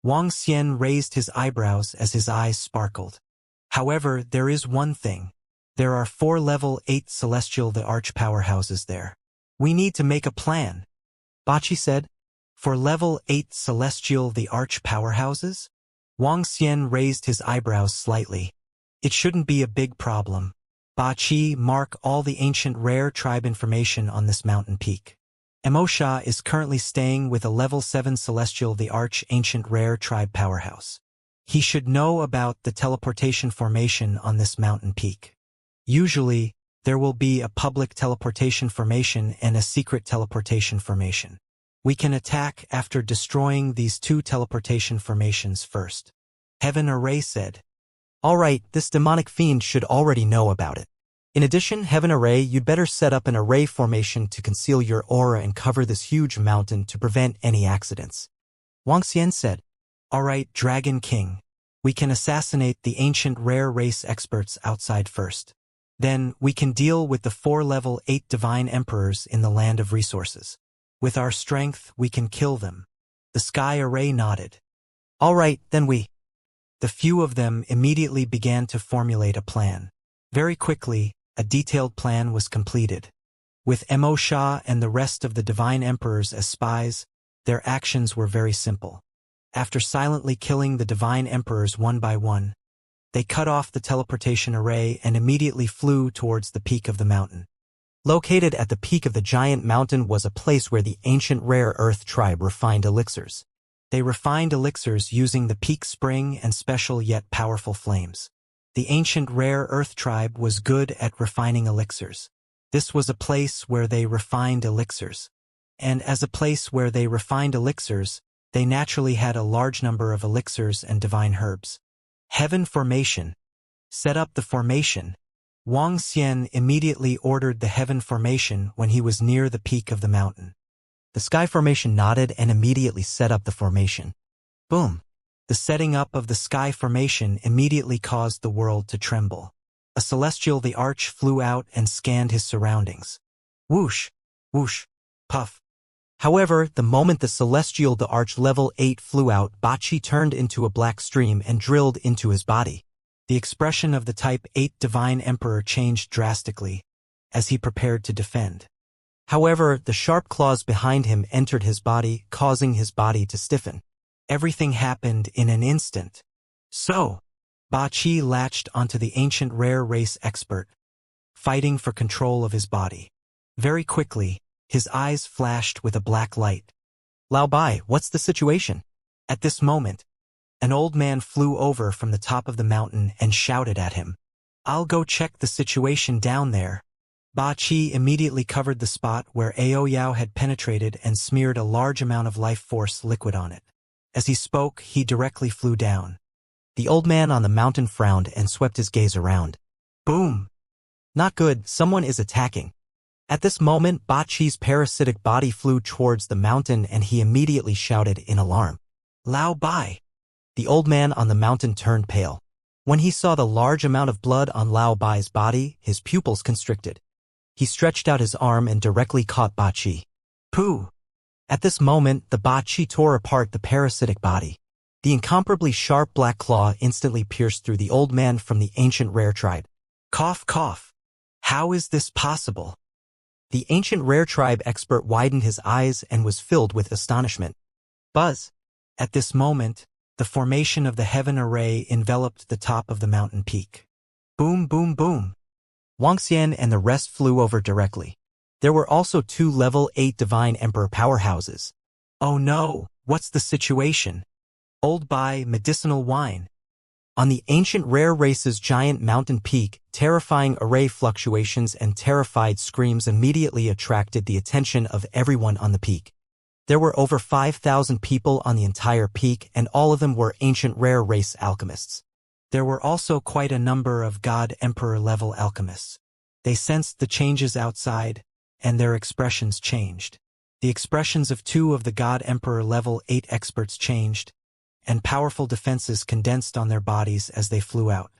S1: Wang Xian raised his eyebrows as his eyes sparkled. However, there is one thing. There are 4 level 8 celestial the arch powerhouses there. We need to make a plan. Ba Qi said. For level 8 celestial the arch powerhouses? Wang Xian raised his eyebrows slightly. It shouldn't be a big problem. Ba Qi, mark all the Ancient Rare tribe information on this mountain peak. Mo Sha is currently staying with a level 7 celestial the arch Ancient Rare tribe powerhouse. He should know about the teleportation formation on this mountain peak. Usually, there will be a public teleportation formation and a secret teleportation formation. We can attack after destroying these 2 teleportation formations first. Heaven Array said. All right, this demonic fiend should already know about it. In addition, Heaven Array, you'd better set up an array formation to conceal your aura and cover this huge mountain to prevent any accidents. Wang Xian said. All right, Dragon King. We can assassinate the Ancient Rare race experts outside first. Then, we can deal with the 4 level 8 divine emperors in the land of resources. With our strength, we can kill them. The Sky Array nodded. All right, then we. The few of them immediately began to formulate a plan. Very quickly, a detailed plan was completed. With Mo Sha and the rest of the divine emperors as spies, their actions were very simple. After silently killing the divine emperors one by one, they cut off the teleportation array and immediately flew towards the peak of the mountain. Located at the peak of the giant mountain was a place where the Ancient Rare Earth tribe refined elixirs. They refined elixirs using the peak spring and special yet powerful flames. The ancient rare earth tribe was good at refining elixirs. This was a place where they refined elixirs. And as a place where they refined elixirs, they naturally had a large number of elixirs and divine herbs. Heaven formation. Set up the formation. Wang Xian immediately ordered the heaven formation when he was near the peak of the mountain.
S2: The sky formation nodded and immediately set up the formation.
S1: Boom! The setting up of the sky formation immediately caused the world to tremble. A celestial the arch flew out and scanned his surroundings. Whoosh! Whoosh! Puff!
S2: However, the moment the celestial the arch level 8 flew out, Bachi turned into a black stream and drilled into his body.
S1: The expression of the Type 8 Divine Emperor changed drastically as he prepared to defend.
S2: However, the sharp claws behind him entered his body, causing his body to stiffen.
S1: Everything happened in an instant. So, Bachi latched onto the ancient rare race expert, fighting for control of his body. Very quickly, his eyes flashed with a black light.
S2: Lao Bai, what's the situation?
S1: At this moment, an old man flew over from the top of the mountain and shouted at him. I'll go check the situation down there. Ba Qi immediately covered the spot where Ao Yao had penetrated and smeared a large amount of life force liquid on it. As he spoke, he directly flew down.
S2: The old man on the mountain frowned and swept his gaze around.
S1: Boom!
S2: Not good, someone is attacking. At this moment, Ba Qi's parasitic body flew towards the mountain and he immediately shouted in alarm.
S1: Lao Bai!
S2: The old man on the mountain turned pale. When he saw the large amount of blood on Lao Bai's body, his pupils constricted. He stretched out his arm and directly caught Ba Qi.
S1: Pooh!
S2: At this moment, the Ba Qi tore apart the parasitic body. The incomparably sharp black claw instantly pierced through the old man from the ancient rare tribe.
S1: Cough, cough. How is this possible?
S2: The ancient rare tribe expert widened his eyes and was filled with astonishment.
S1: Buzz! At this moment, the formation of the heaven array enveloped the top of the mountain peak. Boom, boom, boom.
S2: Wang Xian and the rest flew over directly. There were also 2 level 8 Divine Emperor powerhouses.
S1: Oh no, what's the situation? Old Bai medicinal wine.
S2: On the ancient rare race's giant mountain peak, terrifying array fluctuations and terrified screams immediately attracted the attention of everyone on the peak. There were over 5,000 people on the entire peak and all of them were ancient rare race alchemists.
S1: There were also quite a number of God-Emperor level alchemists. They sensed the changes outside, and their expressions changed. The expressions of 2 of the God-Emperor level 8 experts changed, and powerful defenses condensed on their bodies as they flew out.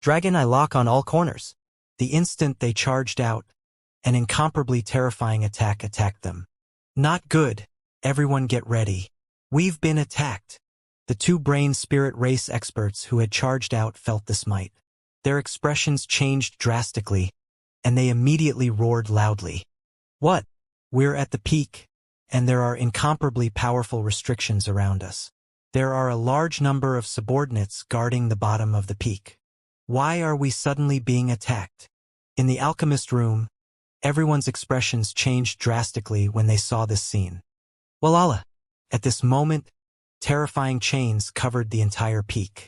S2: Dragon Eye lock on all corners.
S1: The instant they charged out, an incomparably terrifying attack attacked them. Not good. Everyone get ready. We've been attacked. The 2 brain spirit race experts who had charged out felt the smite. Their expressions changed drastically, and they immediately roared loudly. What? We're at the peak, and there are incomparably powerful restrictions around us. There are a large number of subordinates guarding the bottom of the peak. Why are we suddenly being attacked? In the alchemist room, everyone's expressions changed drastically when they saw this scene. Well, Allah! At this moment, terrifying chains covered the entire peak.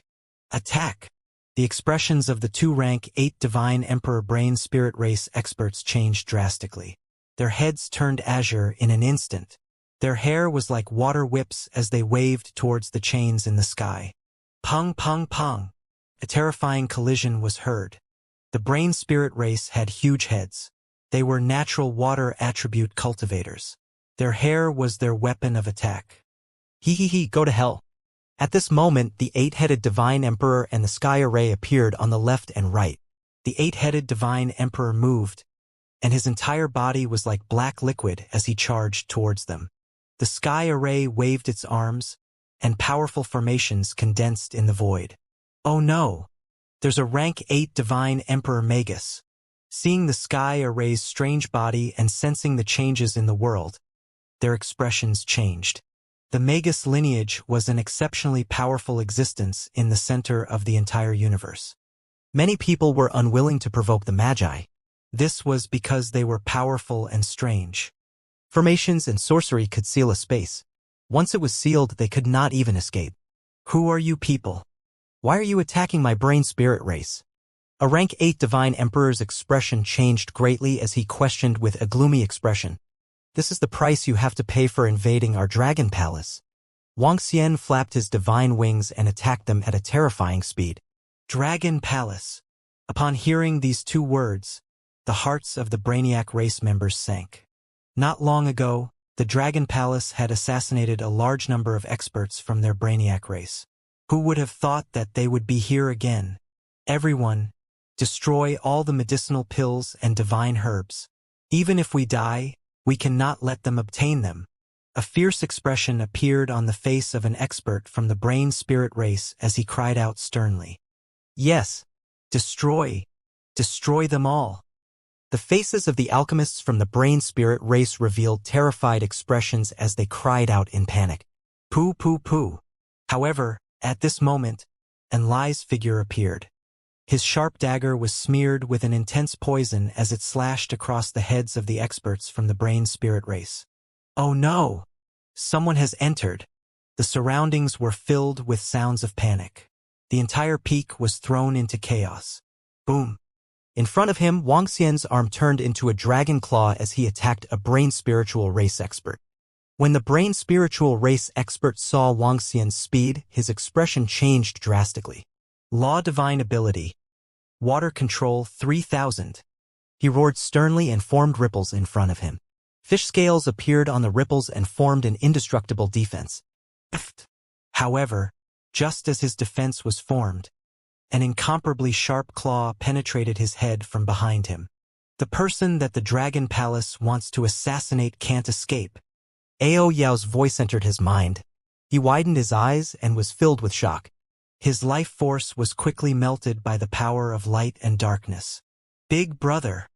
S1: Attack! The expressions of the 2 rank 8 Divine Emperor Brain Spirit Race experts changed drastically. Their heads turned azure in an instant. Their hair was like water whips as they waved towards the chains in the sky. Pong, pong, pong. A terrifying collision was heard. The Brain Spirit Race had huge heads. They were natural water attribute cultivators. Their hair was their weapon of attack.
S2: He, go to hell. At this moment, the 8-headed Divine Emperor and the Sky Array appeared on the left and right.
S1: The 8-headed Divine Emperor moved, and his entire body was like black liquid as he charged towards them. The Sky Array waved its arms, and powerful formations condensed in the void. Oh no! There's a rank 8 Divine Emperor Magus. Seeing the Sky Array's strange body and sensing the changes in the world, their expressions changed. The Magus lineage was an exceptionally powerful existence in the center of the entire universe.
S2: Many people were unwilling to provoke the Magi.
S1: This was because they were powerful and strange.
S2: Formations and sorcery could seal a space. Once it was sealed, they could not even escape. Who are you people? Why are you attacking my brain spirit race? A rank 8 divine emperor's expression changed greatly as he questioned with a gloomy expression. This is the price you have to pay for invading our dragon palace. Wuxia flapped his divine wings and attacked them at a terrifying speed. Dragon palace. Upon hearing these two words, the hearts of the Brainiac race members sank. Not long ago, the Dragon Palace had assassinated a large number of experts from their Brainiac race. Who would have thought that they would be here again? Everyone, destroy all the medicinal pills and divine herbs. Even if we die, we cannot let them obtain them. A fierce expression appeared on the face of an expert from the brain spirit race as he cried out sternly. Yes, destroy them all. The faces of the alchemists from the brain spirit race revealed terrified expressions as they cried out in panic. Pooh, pooh, pooh. However, at this moment, Enlai's figure appeared. His sharp dagger was smeared with an intense poison as it slashed across the heads of the experts from the brain spirit race. Oh no! Someone has entered. The surroundings were filled with sounds of panic. The entire peak was thrown into chaos. Boom! In front of him, Wuxia's arm turned into a dragon claw as he attacked a brain spiritual race expert. When the brain spiritual race expert saw Wuxia's speed, his expression changed drastically. Law divine ability. Water control 3000. He roared sternly and formed ripples in front of him. Fish scales appeared on the ripples and formed an indestructible defense. However, just as his defense was formed, an incomparably sharp claw penetrated his head from behind him. The person that the Dragon Palace wants to assassinate can't escape. Ao Yao's voice entered his mind. He widened his eyes and was filled with shock. His life force was quickly melted by the power of light and darkness. Big brother.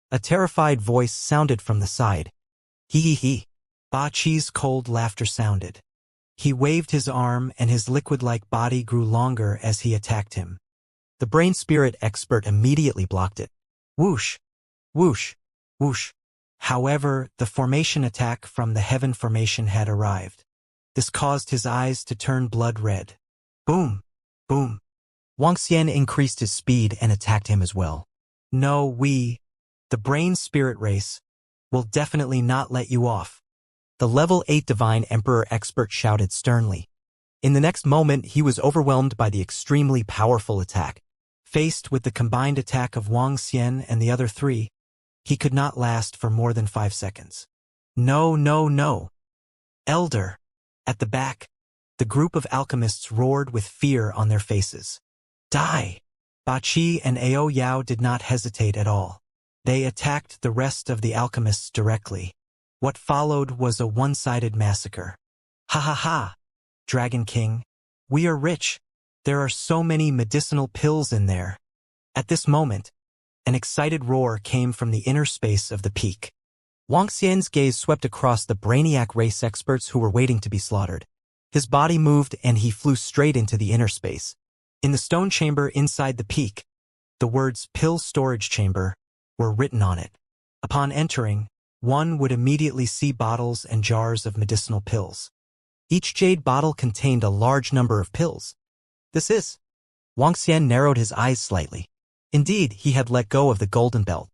S2: A terrified voice sounded from the side. Hee hee hee. Ba Chi's cold laughter sounded. He waved his arm and his liquid-like body grew longer as he attacked him. The brain spirit expert immediately blocked it. Whoosh, whoosh, whoosh. However, the formation attack from the heaven formation had arrived. This caused his eyes to turn blood red. Boom, boom. Wuxia increased his speed and attacked him as well. No, we, the brain spirit race, will definitely not let you off. The level 8 divine emperor expert shouted sternly. In the next moment, he was overwhelmed by the extremely powerful attack. Faced with the combined attack of Wuxia and the other three, he could not last for more than 5 seconds. No, no, no. Elder. At the back, the group of alchemists roared with fear on their faces. Die! Ba Chi and Ao Yao did not hesitate at all. They attacked the rest of the alchemists directly. What followed was a one-sided massacre. Ha ha ha! Dragon King, we are rich. There are so many medicinal pills in there. At this moment, an excited roar came from the inner space of the peak. Wuxia's gaze swept across the Brainiac race experts who were waiting to be slaughtered. His body moved and he flew straight into the inner space. In the stone chamber inside the peak, the words "Pill Storage Chamber" were written on it. Upon entering, one would immediately see bottles and jars of medicinal pills. Each jade bottle contained a large number of pills. This is. Wuxia narrowed his eyes slightly. Indeed, he had let go of the golden belt.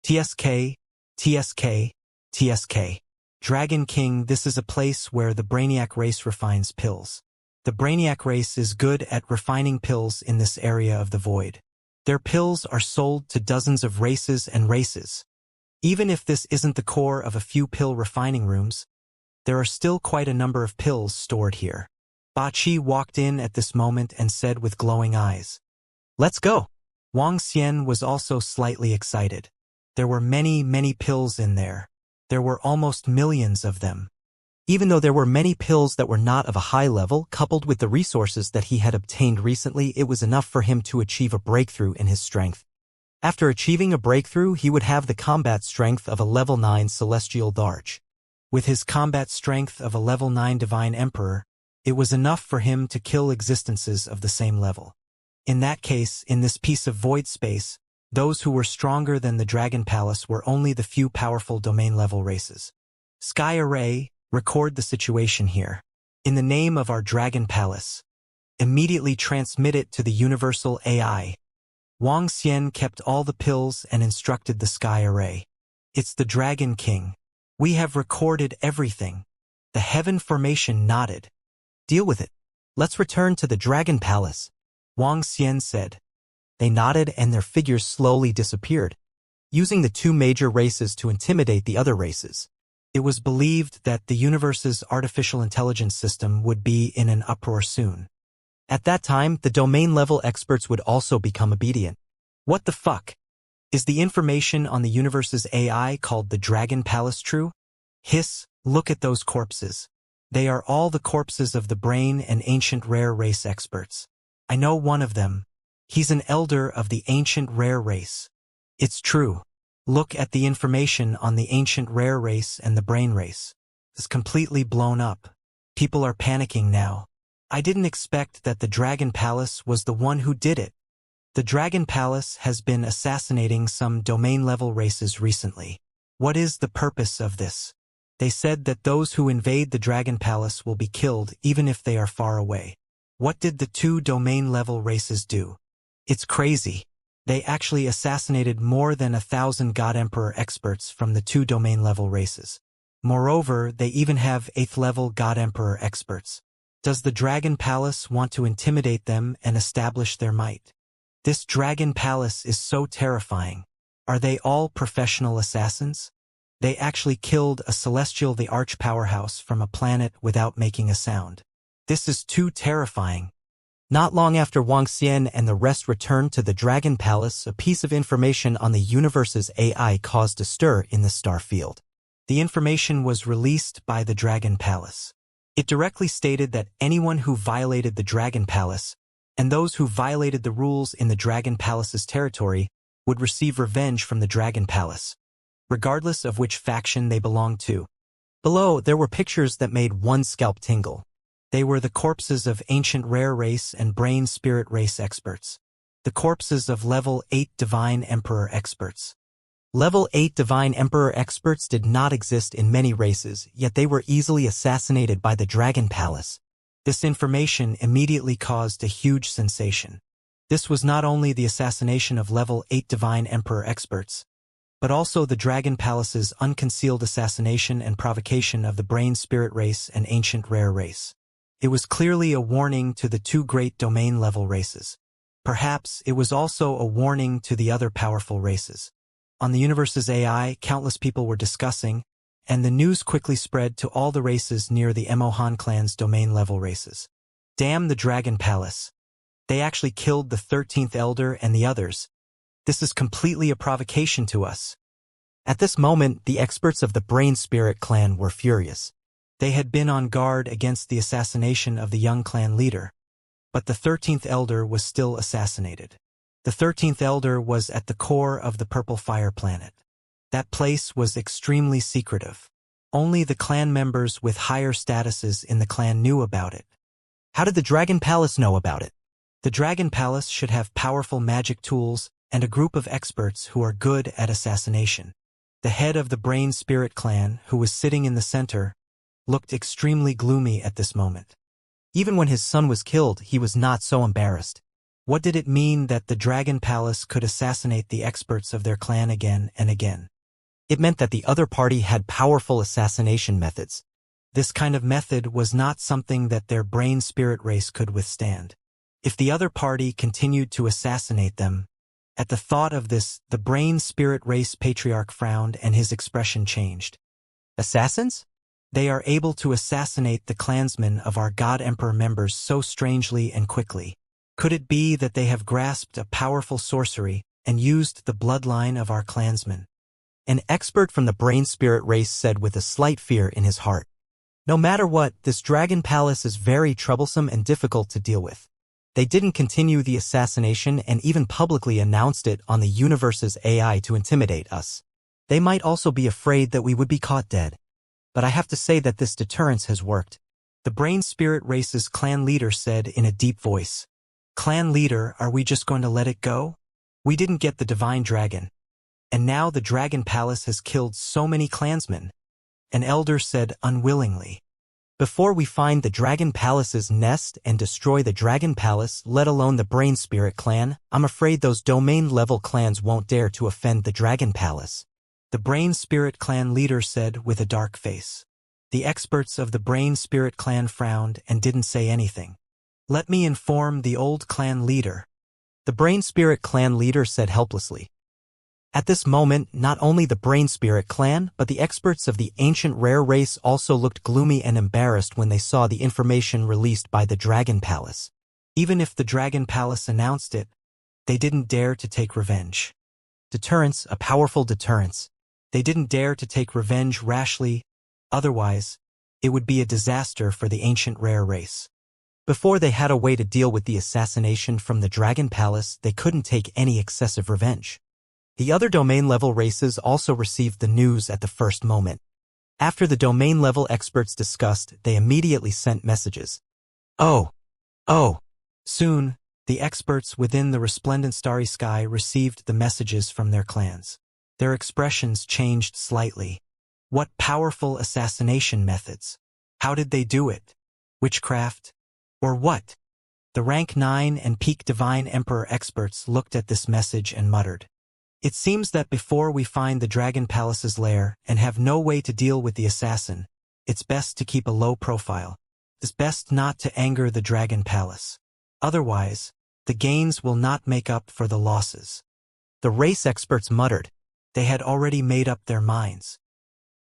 S2: TSK, TSK, TSK. Dragon King, this is a place where the Brainiac race refines pills. The Brainiac race is good at refining pills in this area of the void. Their pills are sold to dozens of races and races. Even if this isn't the core of a few pill refining rooms, there are still quite a number of pills stored here. Ba Chi walked in at this moment and said with glowing eyes, "Let's go." Wuxia was also slightly excited. There were many, many pills in there. There were almost millions of them. Even though there were many pills that were not of a high level, coupled with the resources that he had obtained recently, it was enough for him to achieve a breakthrough in his strength. After achieving a breakthrough, he would have the combat strength of a level 9 Celestial Dharch. With his combat strength of a level 9 Divine Emperor, it was enough for him to kill existences of the same level. In that case, in this piece of void space, those who were stronger than the Dragon Palace were only the few powerful domain-level races. Sky Array, record the situation here.
S1: In the name of our Dragon Palace, immediately transmit it to the universal AI. Wang Xian kept all the pills and instructed the Sky Array. It's the Dragon King. We have recorded everything. The Heaven Formation nodded.
S2: Deal with it. Let's return to the Dragon Palace,
S1: Wang Xian said.
S2: They nodded and their figures slowly disappeared, using the two major races to intimidate the other races.
S1: It was believed that the universe's artificial intelligence system would be in an uproar soon.
S2: At that time, the domain-level experts would also become obedient.
S1: What the fuck? Is the information on the universe's AI called the Dragon Palace true? Hiss, look at those corpses. They are all the corpses of the brain and ancient rare race experts. I know one of them. He's an elder of the ancient rare race. It's true. Look at the information on the ancient rare race and the brain race. It's completely blown up. People are panicking now. I didn't expect that the Dragon Palace was the one who did it. The Dragon Palace has been assassinating some domain-level races recently. What is the purpose of this? They said that those who invade the Dragon Palace will be killed even if they are far away. What did the two domain-level races do? It's crazy. They actually assassinated more than 1,000 God Emperor experts from the two domain-level races. Moreover, they even have 8th-level God Emperor experts. Does the Dragon Palace want to intimidate them and establish their might? This Dragon Palace is so terrifying. Are they all professional assassins? They actually killed a celestial the arch powerhouse from a planet without making a sound. This is too terrifying.
S2: Not long after Wang Xian and the rest returned to the Dragon Palace, a piece of information on the universe's AI caused a stir in the star field.
S1: The information was released by the Dragon Palace. It directly stated that anyone who violated the Dragon Palace, and those who violated the rules in the Dragon Palace's territory, would receive revenge from the Dragon Palace, regardless of which faction they belonged to.
S2: Below, there were pictures that made one's scalp tingle.
S1: They were the corpses of ancient rare race and brain spirit race experts. The corpses of level 8 divine emperor experts.
S2: Level 8 divine emperor experts did not exist in many races, yet they were easily assassinated by the Dragon Palace.
S1: This information immediately caused a huge sensation. This was not only the assassination of level 8 divine emperor experts, but also the Dragon Palace's unconcealed assassination and provocation of the brain spirit race and ancient rare race. It was clearly a warning to the two great domain-level races. Perhaps it was also a warning to the other powerful races. On the universe's AI, countless people were discussing, and the news quickly spread to all the races near the Emohan clan's domain-level races. Damn the Dragon Palace. They actually killed the 13th Elder and the others. This is completely a provocation to us.
S2: At this moment, the experts of the Brain Spirit clan were furious.
S1: They had been on guard against the assassination of the young clan leader, but the 13th Elder was still assassinated. The 13th Elder was at the core of the Purple Fire planet. That place was extremely secretive. Only the clan members with higher statuses in the clan knew about it.
S2: How did the Dragon Palace know about it?
S1: The Dragon Palace should have powerful magic tools and a group of experts who are good at assassination. The head of the Brain Spirit clan, who was sitting in the center, looked extremely gloomy at this moment.
S2: Even when his son was killed, he was not so embarrassed.
S1: What did it mean that the Dragon Palace could assassinate the experts of their clan again and again?
S2: It meant that the other party had powerful assassination methods.
S1: This kind of method was not something that their brain spirit race could withstand. If the other party continued to assassinate them, at the thought of this, the brain spirit race patriarch frowned and his expression changed.
S2: Assassins?
S1: They are able to assassinate the clansmen of our God Emperor members so strangely and quickly. Could it be that they have grasped a powerful sorcery and used the bloodline of our clansmen?
S2: An expert from the Brain Spirit race said with a slight fear in his heart. No matter what, this Dragon Palace is very troublesome and difficult to deal with. They didn't continue the assassination and even publicly announced it on the universe's AI to intimidate us. They might also be afraid that we would be caught dead. But I have to say that this deterrence has worked.
S1: The Brain Spirit race's clan leader said in a deep voice. Clan leader, are we just going to let it go? We didn't get the divine dragon. And now the Dragon Palace has killed so many clansmen. An elder said unwillingly.
S2: Before we find the Dragon Palace's nest and destroy the Dragon Palace, let alone the Brain Spirit clan, I'm afraid those domain-level clans won't dare to offend the Dragon Palace.
S1: The Brain Spirit clan leader said with a dark face. The experts of the Brain Spirit clan frowned and didn't say anything. Let me inform the old clan leader.
S2: The Brain Spirit clan leader said helplessly. At this moment, not only the Brain Spirit clan, but the experts of the ancient rare race also looked gloomy and embarrassed when they saw the information released by the Dragon Palace.
S1: Even if the Dragon Palace announced it, they didn't dare to take revenge.
S2: Deterrence, a powerful deterrence.
S1: They didn't dare to take revenge rashly, otherwise, it would be a disaster for the ancient rare race.
S2: Before they had a way to deal with the assassination from the Dragon Palace, they couldn't take any excessive revenge. The other domain-level races also received the news at the first moment. After the domain-level experts discussed, they immediately sent messages.
S1: Oh! Soon, the experts within the resplendent starry sky received the messages from their clans. Their expressions changed slightly. What powerful assassination methods? How did they do it? Witchcraft? Or what? The rank 9 and peak Divine Emperor experts looked at this message and muttered. It seems that before we find the Dragon Palace's lair and have no way to deal with the assassin, it's best to keep a low profile. It's best not to anger the Dragon Palace. Otherwise, the gains will not make up for the losses.
S2: The race experts muttered.
S1: They had already made up their minds.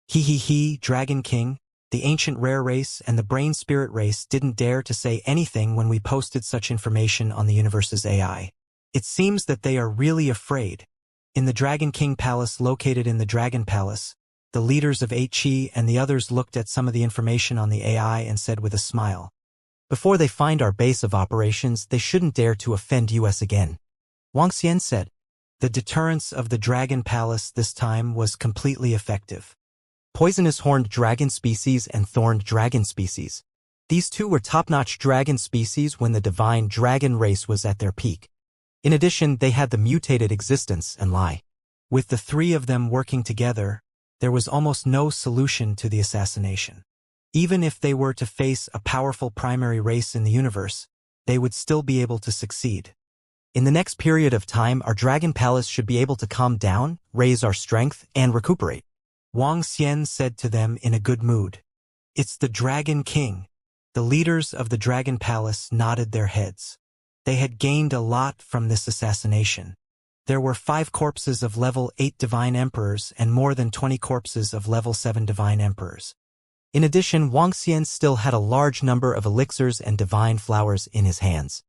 S1: Dragon King, the ancient rare race and the Brain Spirit race didn't dare to say anything when we posted such information on the universe's AI. It seems that they are really afraid. In the Dragon King Palace located in the Dragon Palace, the leaders of Chi and the others looked at some of the information on the AI and said with a smile.
S2: Before they find our base of operations, they shouldn't dare to offend us again.
S1: Wuxia said. The deterrence of the Dragon Palace this time was completely effective.
S2: Poisonous horned dragon species and thorned dragon species. These two were top-notch dragon species when the divine dragon race was at their peak. In addition, they had the mutated existence and lie.
S1: With the three of them working together, there was almost no solution to the assassination. Even if they were to face a powerful primary race in the universe, they would still be able to succeed.
S2: In the next period of time, our Dragon Palace should be able to calm down, raise our strength, and recuperate.
S1: Wuxia said to them in a good mood. It's the Dragon King. The leaders of the Dragon Palace nodded their heads. They had gained a lot from this assassination. There were 5 corpses of level 8 Divine Emperors and more than 20 corpses of level 7 Divine Emperors.
S2: In addition, Wuxia still had a large number of elixirs and divine flowers in his hands.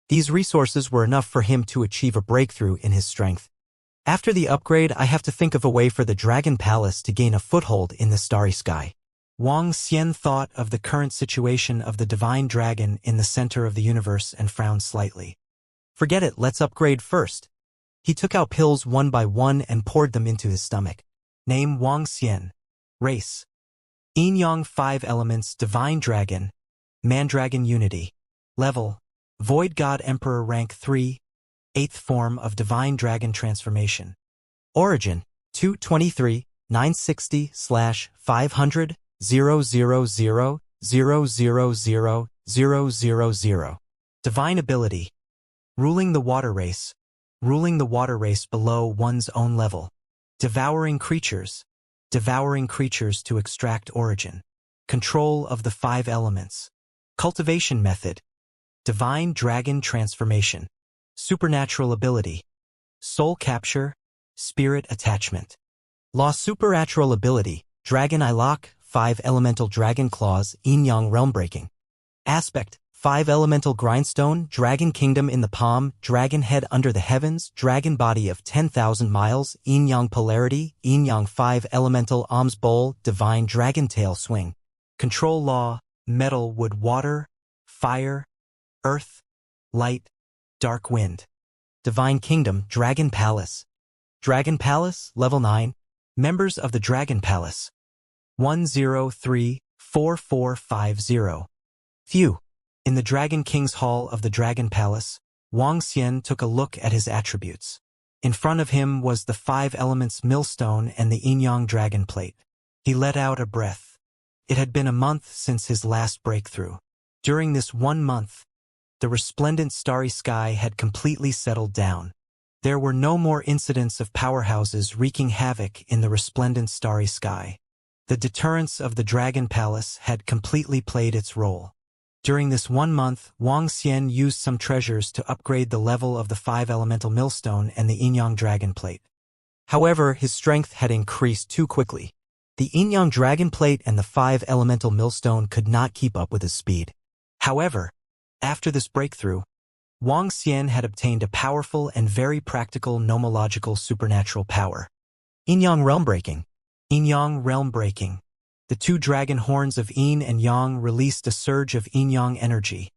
S2: These resources were enough for him to achieve a breakthrough in his strength. After the upgrade, I have to think of a way for the Dragon Palace to gain a foothold in the starry sky.
S1: Wuxia thought of the current situation of the Divine Dragon in the center of the universe and frowned slightly.
S2: Forget it, let's upgrade first. He took out pills one by one and poured them into his stomach.
S1: Name Wuxia. Race. Yin Yang 5 elements Divine Dragon. Mandragon Unity. Level. Void God Emperor rank 3. 8th form of Divine Dragon transformation.
S2: Origin. 223 960/500 000000000.
S1: Divine ability. Ruling the water race. Ruling the water race below one's own level. Devouring creatures. Devouring creatures to extract origin. Control of the 5 elements. Cultivation method. Divine Dragon transformation. Supernatural ability. Soul capture. Spirit attachment.
S2: Law supernatural ability. Dragon Eye Lock. 5 elemental dragon claws, Yin Yang realm breaking. Aspect, 5 elemental grindstone, dragon kingdom in the palm, dragon head under the heavens, dragon body of 10,000 miles, Yin Yang polarity, Yin Yang 5 elemental alms bowl, divine dragon tail swing.
S1: Control law, metal, wood, water, fire, earth, light, dark wind.
S2: Divine kingdom, Dragon Palace. Dragon Palace, level 9.
S1: Members of the Dragon Palace. 1034450.
S2: Few.
S1: In the Dragon King's Hall of the Dragon Palace, Wuxia took a look at his attributes. In front of him was the 5 elements millstone and the Yin Yang dragon plate. He let out a breath. It had been a month since his last breakthrough. During this 1 month, the resplendent starry sky had completely settled down. There were no more incidents of powerhouses wreaking havoc in the resplendent starry sky. The deterrence of the Dragon Palace had completely played its role. During this 1 month, Wang Xian used some treasures to upgrade the level of the 5-elemental millstone and the Yin-Yang Dragon Plate. However, his strength had increased too quickly. The Yin-Yang Dragon Plate and the 5-elemental millstone could not keep up with his speed. However, after this breakthrough, Wang Xian had obtained a powerful and very practical nomological supernatural power. Yin-Yang Realm Breaking. Yin-Yang Realm Breaking. The 2 dragon horns of Yin and Yang released a surge of Yin-Yang energy,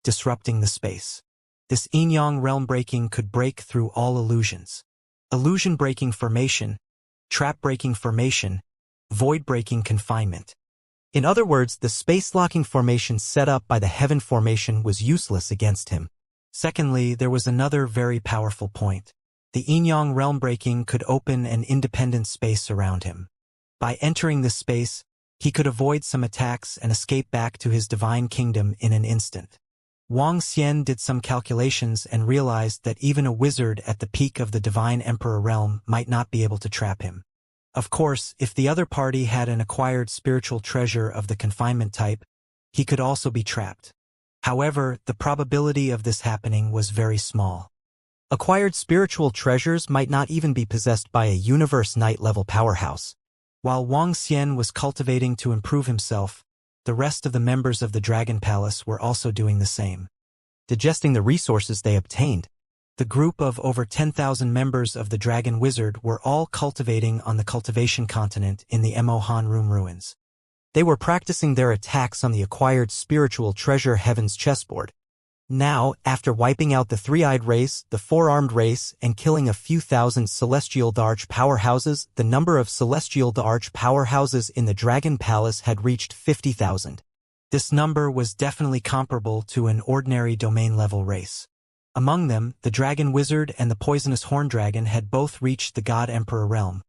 S1: disrupting the space. This Yin-Yang Realm Breaking could break through all illusions. Illusion-breaking formation, trap-breaking formation, void-breaking confinement. In other words, the space-locking formation set up by the Heaven Formation was useless against him. Secondly, there was another very powerful point. The Yin-Yang Realm Breaking could open an independent space around him. By entering this space, he could avoid some attacks and escape back to his divine kingdom in an instant. Wang Xian did some calculations and realized that even a wizard at the peak of the Divine Emperor realm might not be able to trap him. Of course, if the other party had an acquired spiritual treasure of the confinement type, he could also be trapped. However, the probability of this happening was very small. Acquired spiritual treasures might not even be possessed by a Universe Knight-level powerhouse. While Wang Xian was cultivating to improve himself, the rest of the members of the Dragon Palace were also doing the same. Digesting the resources they obtained, the group of over 10,000 members of the Dragon Wizard were all cultivating on the Cultivation continent in the Emohan Room ruins. They were practicing their attacks on the acquired spiritual treasure Heaven's chessboard. Now, after wiping out the 3-eyed race, the 4-armed race, and killing a few thousand Celestial Darch powerhouses, the number of Celestial Darch powerhouses in the Dragon Palace had reached 50,000. This number was definitely comparable to an ordinary domain-level race. Among them, the Dragon Wizard and the Poisonous Horn Dragon had both reached the God Emperor realm,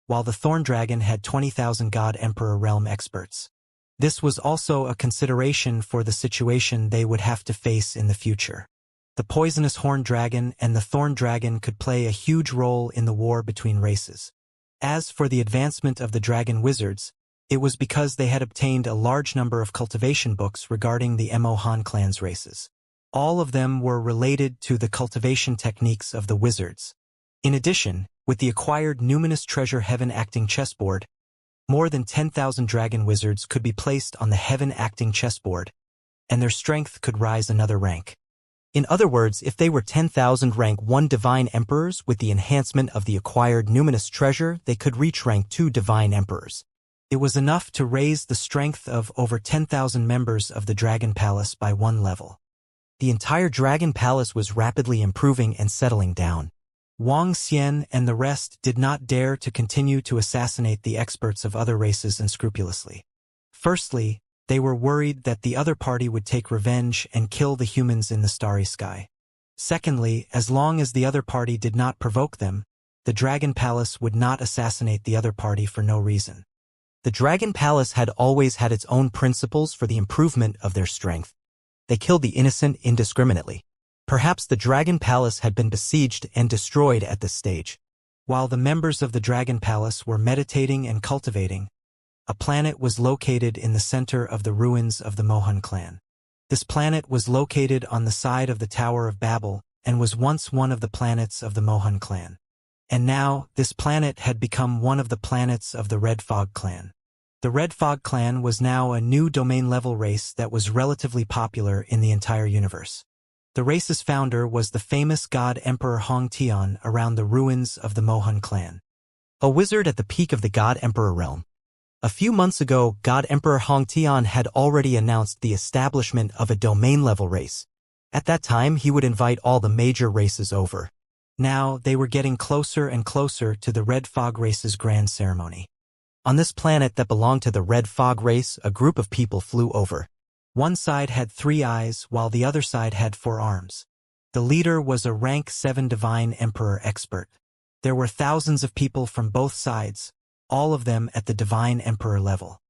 S1: while the Thorn Dragon had 20,000 God Emperor realm experts. This was also a consideration for the situation they would have to face in the future. The Poisonous Horn Dragon and the Thorn Dragon could play a huge role in the war between races. As for the advancement of the Dragon Wizards, it was because they had obtained a large number of cultivation books regarding the Emohan clan's races. All of them were related to the cultivation techniques of the wizards. In addition, with the acquired numinous treasure Heaven acting chessboard, more than 10,000 dragon wizards could be placed on the Heaven acting chessboard, and their strength could rise another rank. In other words, if they were 10,000 rank 1 divine emperors with the enhancement of the acquired numinous treasure, they could reach rank 2 divine emperors. It was enough to raise the strength of over 10,000 members of the Dragon Palace by 1 level. The entire Dragon Palace was rapidly improving and settling down. Wang Xian and the rest did not dare to continue to assassinate the experts of other races unscrupulously. Firstly, they were worried that the other party would take revenge and kill the humans in the starry sky. Secondly, as long as the other party did not provoke them, the Dragon Palace would not assassinate the other party for no reason. The Dragon Palace had always had its own principles for the improvement of their strength. They killed the innocent indiscriminately. Perhaps the Dragon Palace had been besieged and destroyed at this stage. While the members of the Dragon Palace were meditating and cultivating, a planet was located in the center of the ruins of the Mohan clan. This planet was located on the side of the Tower of Babel and was once one of the planets of the Mohan clan. And now, this planet had become one of the planets of the Red Fog clan. The Red Fog clan was now a new domain-level race that was relatively popular in the entire universe. The race's founder was the famous God Emperor Hong Tian around the ruins of the Mohan clan. A wizard at the peak of the God Emperor realm. A few months ago, God Emperor Hong Tian had already announced the establishment of a domain-level race. At that time, he would invite all the major races over. Now, they were getting closer and closer to the Red Fog race's grand ceremony. On this planet that belonged to the Red Fog race, a group of people flew over. One side had 3 eyes, while the other side had 4 arms. The leader was a rank 7 Divine Emperor expert. There were thousands of people from both sides, all of them at the Divine Emperor level.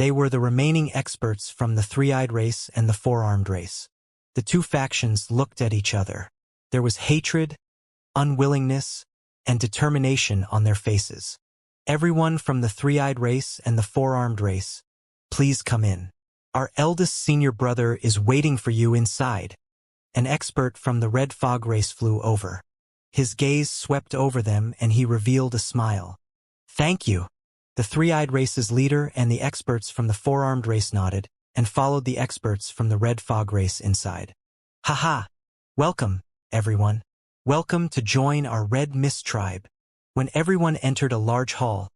S1: They were the remaining experts from the three-eyed race and the four-armed race. The two factions looked at each other. There was hatred, unwillingness, and determination on their faces. Everyone from the three-eyed race and the four-armed race, please come in. Our eldest senior brother is waiting for you inside. An expert from the red fog race flew over. His gaze swept over them and he revealed a smile. Thank you. The three-eyed race's leader and the experts from the four-armed race nodded and followed the experts from the red fog race inside. Haha! Welcome, everyone. Welcome to join our Red Mist tribe. When everyone entered a large hall,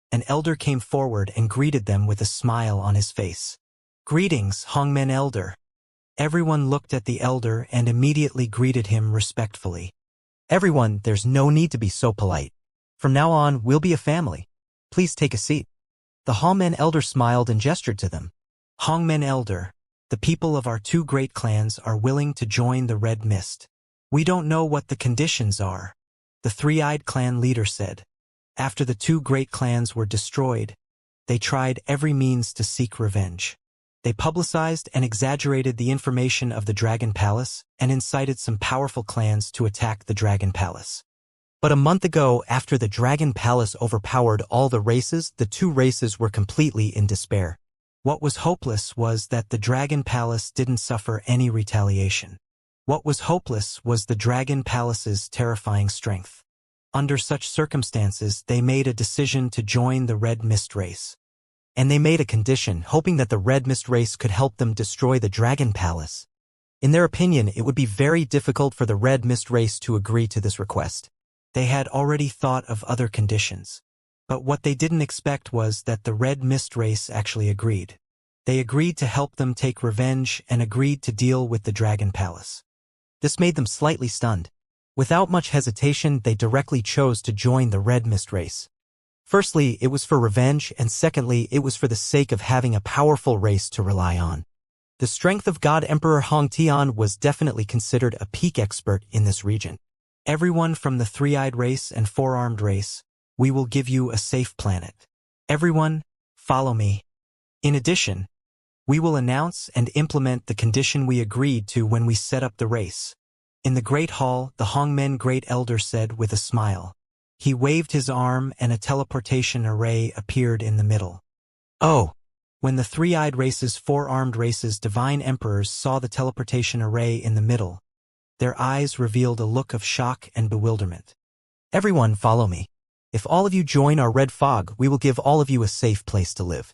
S1: an elder came forward and greeted them with a smile on his face. Greetings, Hongmen Elder. Everyone looked at the elder and immediately greeted him respectfully.
S2: Everyone, there's no need to be so polite. From now on, we'll be a family. Please take a seat. The Hongmen Elder smiled and gestured to them.
S1: Hongmen Elder, the people of our two great clans are willing to join the Red Mist. We don't know what the conditions are, the three-eyed clan leader said. After the two great clans were destroyed, they tried every means to seek revenge. They publicized and exaggerated the information of the Dragon Palace and incited some powerful clans to attack the Dragon Palace.
S2: But a month ago, after the Dragon Palace overpowered all the races, the two races were completely in despair.
S1: What was hopeless was that the Dragon Palace didn't suffer any retaliation. What was hopeless was the Dragon Palace's terrifying strength. Under such circumstances, they made a decision to join the Red Mist race.
S2: And they made a condition, hoping that the Red Mist race could help them destroy the Dragon Palace. In their opinion, it would be very difficult for the Red Mist race to agree to this request.
S1: They had already thought of other conditions. But what they didn't expect was that the Red Mist race actually agreed. They agreed to help them take revenge and agreed to deal with the Dragon Palace.
S2: This made them slightly stunned. Without much hesitation, they directly chose to join the Red Mist race. Firstly, it was for revenge, and secondly, it was for the sake of having a powerful race to rely on. The strength of God Emperor Hong Tian was definitely considered a peak expert in this region.
S1: Everyone from the three-eyed race and four-armed race, we will give you a safe planet. Everyone, follow me. In addition, we will announce and implement the condition we agreed to when we set up the race. In the Great Hall, the Hongmen Great Elder said with a smile. He waved his arm and a teleportation array appeared in the middle.
S2: Oh!
S1: When the three-eyed race's four-armed race's divine emperors saw the teleportation array in the middle, their eyes revealed a look of shock and bewilderment.
S2: Everyone follow me. If all of you join our red fog, we will give all of you a safe place to live.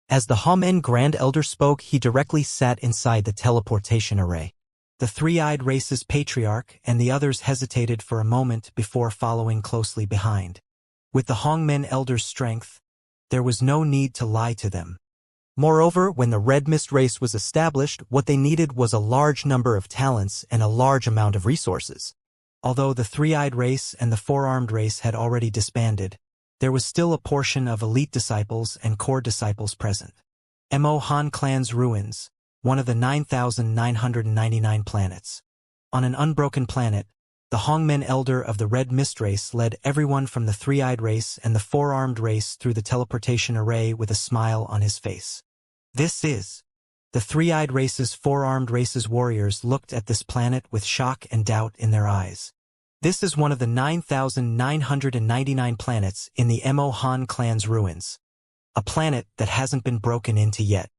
S2: As the Hongmen Grand Elder spoke, he directly sat inside the teleportation array.
S1: The three-eyed race's patriarch and the others hesitated for a moment before following closely behind. With the Hongmen Elder's strength, there was no need to lie to them.
S2: Moreover, when the Red Mist race was established, what they needed was a large number of talents and a large amount of resources.
S1: Although the three-eyed race and the four-armed race had already disbanded, there was still a portion of elite disciples and core disciples present. Mo Han Clan's ruins, one of the 9,999 planets. On an unbroken planet, the Hongmen Elder of the Red Mist race led everyone from the three-eyed race and the four-armed race through the teleportation array with a smile on his face. This is. The three-eyed race's four-armed race's warriors looked at this planet with shock and doubt in their eyes. This is one of the 9,999 planets in the Mo Han Clan's ruins. A planet that hasn't been broken into yet.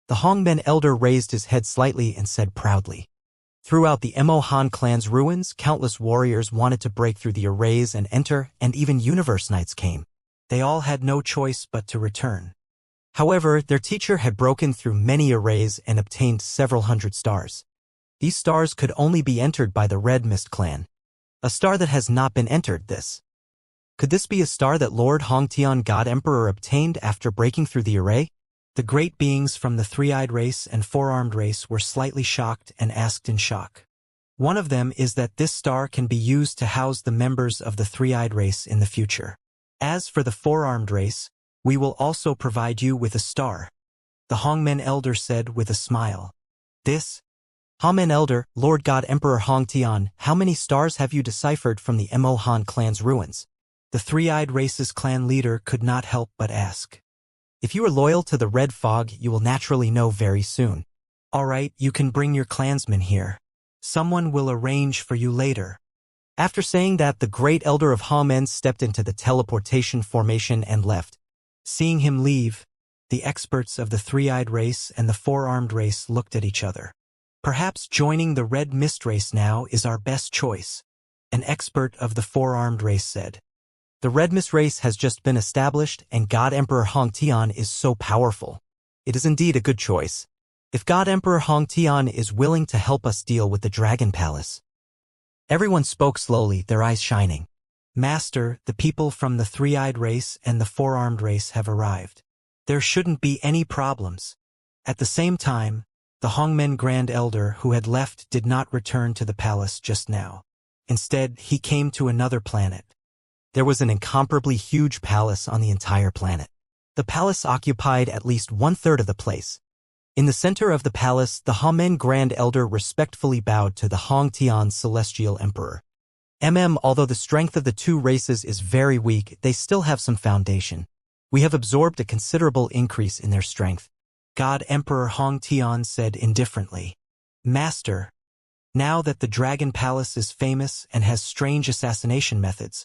S2: The Hongmen Elder raised his head slightly and said proudly. Throughout the Mo Han Clan's ruins, countless warriors wanted to break through the arrays and enter, and even Universe Knights came.
S1: They all had no choice but to return.
S2: However, their teacher had broken through many arrays and obtained several hundred stars. These stars could only be entered by the Red Mist clan. A star that has not been entered this. Could this be a star that Lord Hongtian God Emperor obtained after breaking through the array?
S1: The great beings from the three-eyed race and four-armed race were slightly shocked and asked in shock. One of them is that this star can be used to house the members of the three-eyed race in the future. As for the four-armed race, we will also provide you with a star. The Hongmen Elder said with a smile. This?
S2: Hongmen Elder, Lord God Emperor Hongtian, how many stars have you deciphered from the Mo Han clan's ruins?
S1: The three-eyed race's clan leader could not help but ask.
S2: If you are loyal to the Red Fog, you will naturally know very soon.
S1: All right, you can bring your clansmen here. Someone will arrange for you later.
S2: After saying that, the great elder of Hamen stepped into the teleportation formation and left.
S1: Seeing him leave, the experts of the three-eyed race and the four-armed race looked at each other. Perhaps joining the red mist race now is our best choice, an expert of the four-armed race said.
S2: The Red Mist race has just been established, and God Emperor Hong Tian is so powerful. It is indeed a good choice. If God Emperor Hong Tian is willing to help us deal with the Dragon Palace. Everyone spoke slowly, their eyes shining.
S1: Master, the people from the three-eyed race and the four-armed race have arrived. There shouldn't be any problems. At the same time, the Hongmen Grand Elder who had left did not return to the palace just now. Instead, he came to another planet.
S2: There was an incomparably huge palace on the entire planet. The palace occupied at least one-third of the place. In the center of the palace, the Hongmen Grand Elder respectfully bowed to the Hong Tian Celestial Emperor. Although the strength of the two races is very weak, they still have some foundation. We have absorbed a considerable increase in their strength.
S1: God Emperor Hong Tian said indifferently. Master, now that the Dragon Palace is famous and has strange assassination methods,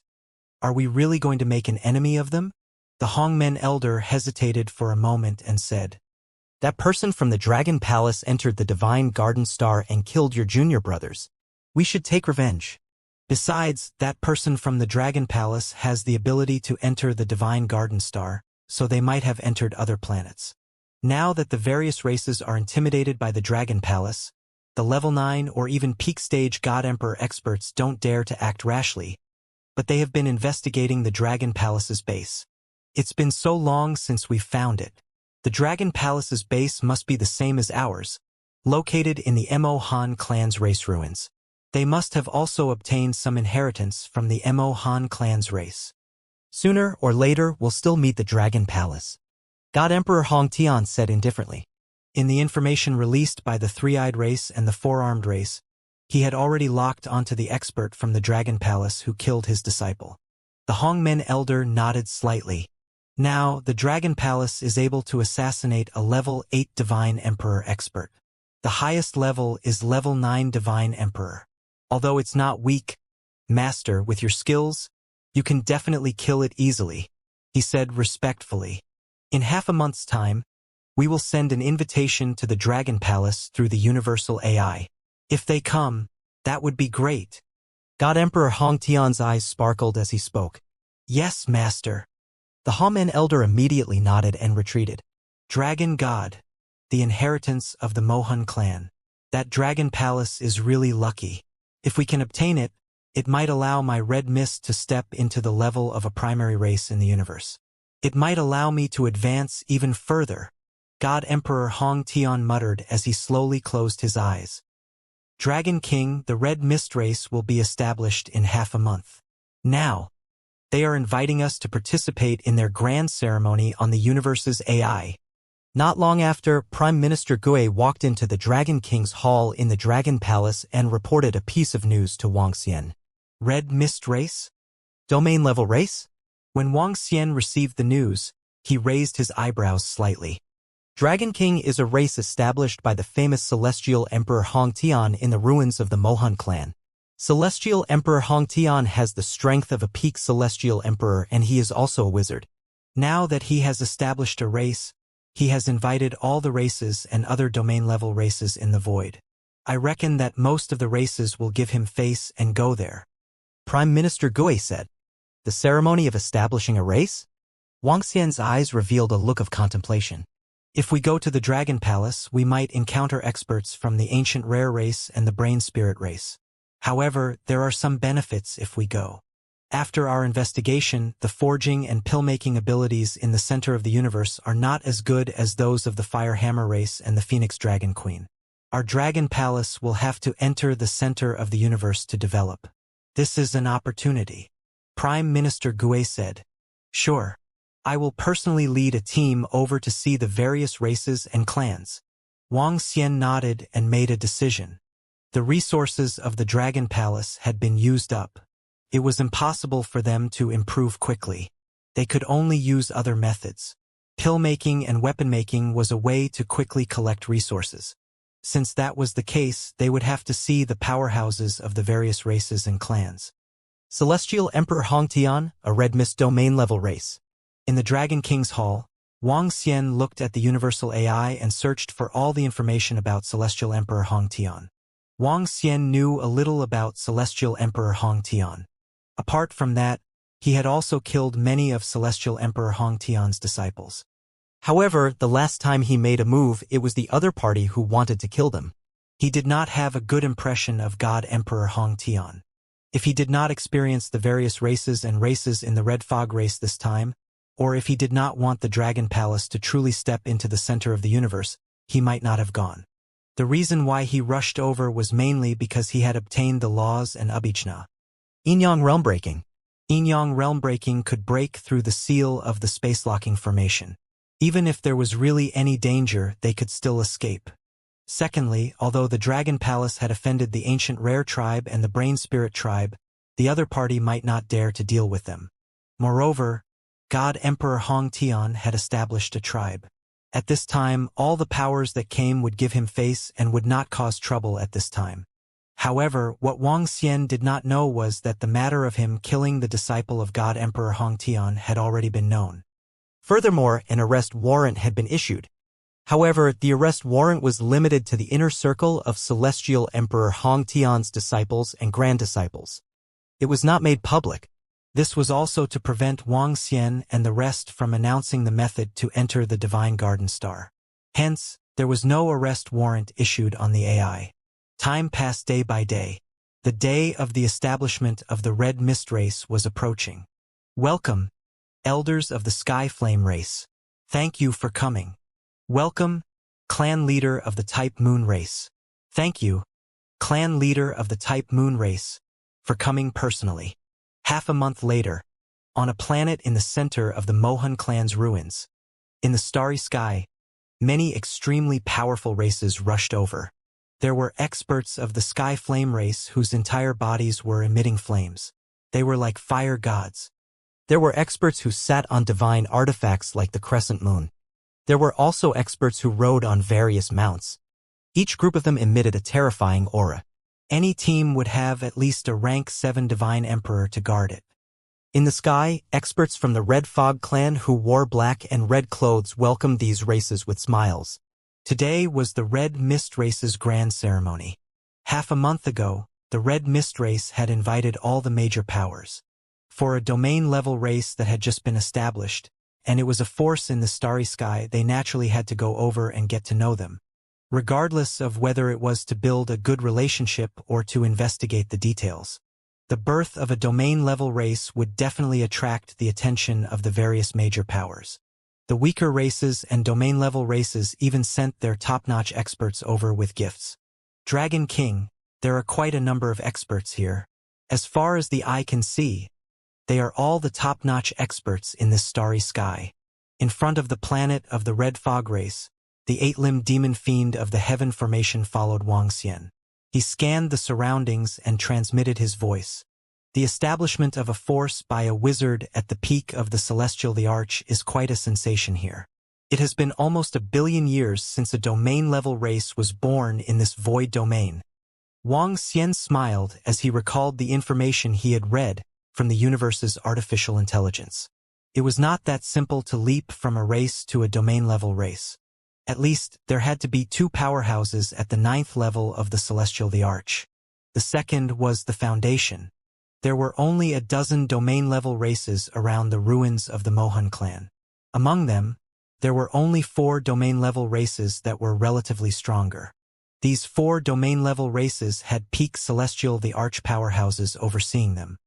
S1: are we really going to make an enemy of them? The Hongmen Elder hesitated for a moment and said,
S2: That person from the Dragon Palace entered the Divine Garden Star and killed your junior brothers. We should take revenge.
S1: Besides, that person from the Dragon Palace has the ability to enter the Divine Garden Star, so they might have entered other planets. Now that the various races are intimidated by the Dragon Palace, the level 9 or even peak stage God Emperor experts don't dare to act rashly, but they have been investigating the Dragon Palace's base. It's been so long since we found it. The Dragon Palace's base must be the same as ours, located in the Mo Han clan's race ruins. They must have also obtained some inheritance from the Mo Han clan's race.
S2: Sooner or later, we'll still meet the Dragon Palace. God Emperor Hong Tian said indifferently.
S1: In the information released by the three-eyed race and the four-armed race, he had already locked onto the expert from the Dragon Palace who killed his disciple. The Hongmen Elder nodded slightly. Now, the Dragon Palace is able to assassinate a level 8 Divine Emperor expert. The highest level is level 9 Divine Emperor. Although it's not weak, Master, with your skills, you can definitely kill it easily, he said respectfully. In half a month's time, we will send an invitation to the Dragon Palace through the Universal AI. If they come, that would be great.
S2: God Emperor Hong Tian's eyes sparkled as he spoke.
S1: Yes, Master.
S2: The Hongmen Elder immediately nodded and retreated.
S1: Dragon God, the inheritance of the Mohan clan. That Dragon Palace is really lucky. If we can obtain it, it might allow my red mist to step into the level of a primary race in the universe. It might allow me to advance even further, God Emperor Hong Tian muttered as he slowly closed his eyes. Dragon King, the red mist race will be established in half a month. Now, they are inviting us to participate in their grand ceremony on the universe's AI.
S2: Not long after, Prime Minister Gui walked into the Dragon King's hall in the Dragon Palace and reported a piece of news to Wang Xian.
S1: Red mist race?
S2: Domain level race?
S1: When Wang Xian received the news, he raised his eyebrows slightly.
S2: Dragon King is a race established by the famous Celestial Emperor Hong Tian in the ruins of the Mohan clan. Celestial Emperor Hong Tian has the strength of a peak Celestial Emperor, and he is also a wizard.
S1: Now that he has established a race, he has invited all the races and other domain-level races in the void. I reckon that most of the races will give him face and go there.
S2: Prime Minister Gui said. The ceremony of establishing a race? Wang Xian's eyes revealed a look of contemplation.
S1: If we go to the Dragon Palace, we might encounter experts from the Ancient Rare race and the Brain Spirit race. However, there are some benefits if we go. After our investigation, the forging and pill-making abilities in the center of the universe are not as good as those of the Fire Hammer race and the Phoenix Dragon Queen. Our Dragon Palace will have to enter the center of the universe to develop. This is an opportunity. Prime Minister Gui said. Sure. I will personally lead a team over to see the various races and clans. Wang Xian nodded and made a decision. The resources of the Dragon Palace had been used up. It was impossible for them to improve quickly. They could only use other methods. Pill-making and weapon-making was a way to quickly collect resources. Since that was the case, they would have to see the powerhouses of the various races and clans.
S2: Celestial Emperor Hongtian, a red mist domain-level race.
S1: In the Dragon King's Hall, Wang Xian looked at the universal AI and searched for all the information about Celestial Emperor Hongtian. Wang Xian knew a little about Celestial Emperor Hongtian. Apart from that, he had also killed many of Celestial Emperor Hongtian's disciples.
S2: However, the last time he made a move, it was the other party who wanted to kill them.
S1: He did not have a good impression of God Emperor Hongtian. If he did not experience the various races and races in the Red Fog race this time, or if he did not want the Dragon Palace to truly step into the center of the universe, he might not have gone. The reason why he rushed over was mainly because he had obtained the laws and Ubijna.
S2: Inyang realm breaking.
S1: Inyang realm breaking could break through the seal of the space-locking formation. Even if there was really any danger, they could still escape. Secondly, although the Dragon Palace had offended the ancient Rare tribe and the Brain Spirit tribe, the other party might not dare to deal with them. Moreover, God Emperor Hongtian had established a tribe. At this time, all the powers that came would give him face and would not cause trouble at this time. However, what Wang Xian did not know was that the matter of him killing the disciple of God Emperor Hongtian had already been known.
S2: Furthermore, an arrest warrant had been issued. However, the arrest warrant was limited to the inner circle of Celestial Emperor Hongtian's disciples and grand disciples. It was not made public.
S1: This was also to prevent Wang Xian and the rest from announcing the method to enter the Divine Garden Star. Hence, there was no arrest warrant issued on the AI. Time passed day by day. The day of the establishment of the Red Mist race was approaching. Welcome, elders of the Sky Flame race. Thank you for coming. Welcome, clan leader of the Type Moon race. Thank you, clan leader of the Type Moon race, for coming personally. Half a month later, on a planet in the center of the Mohan clan's ruins, in the starry sky, many extremely powerful races rushed over. There were experts of the Sky Flame race whose entire bodies were emitting flames. They were like fire gods.
S2: There were experts who sat on divine artifacts like the crescent moon. There were also experts who rode on various mounts. Each group of them emitted a terrifying aura. Any team would have at least a rank 7 Divine Emperor to guard it. In the sky, experts from the Red Fog clan who wore black and red clothes welcomed these races with smiles.
S1: Today was the Red Mist race's grand ceremony. Half a month ago, the Red Mist race had invited all the major powers. For a domain-level race that had just been established, and it was a force in the starry sky, they naturally had to go over and get to know them, regardless of whether it was to build a good relationship or to investigate the details. The birth of a domain-level race would definitely attract the attention of the various major powers. The weaker races and domain-level races even sent their top-notch experts over with gifts. Dragon King, there are quite a number of experts here. As far as the eye can see, they are all the top-notch experts in this starry sky. In front of the planet of the Red Fog race, the 8-limbed demon fiend of the Heaven Formation followed Wang Xian. He scanned the surroundings and transmitted his voice. The establishment of a force by a wizard at the peak of the Celestial the Arch is quite a sensation here. It has been almost 1 billion years since a domain-level race was born in this void domain. Wang Xian smiled as he recalled the information he had read from the universe's artificial intelligence. It was not that simple to leap from a race to a domain-level race. At least, there had to be 2 powerhouses at the 9th level of the Celestial the Arch. The second was the Foundation. There were only a dozen domain-level races around the ruins of the Mohan clan. Among them, there were only 4 domain-level races that were relatively stronger. These 4 domain-level races had peak Celestial the Arch powerhouses overseeing them.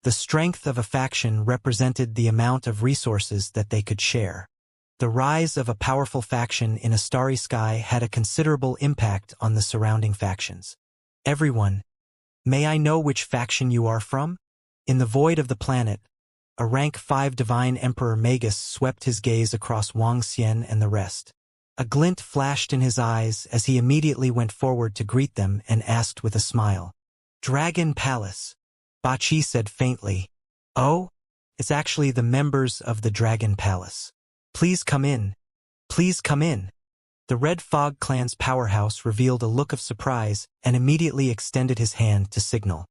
S1: The strength of a faction represented the amount of resources that they could share. The rise of a powerful faction in a starry sky had a considerable impact on the surrounding factions. Everyone, may I know which faction you are from? In the void of the planet, a rank 5 Divine Emperor Magus swept his gaze across Wang Xian and the rest. A glint flashed in his eyes as he immediately went forward to greet them and asked with a smile. Dragon Palace. Ba Qi said faintly. Oh, it's actually the members of the Dragon Palace. Please come in. Please come in. The Red Fog clan's powerhouse revealed a look of surprise and immediately extended his hand to signal.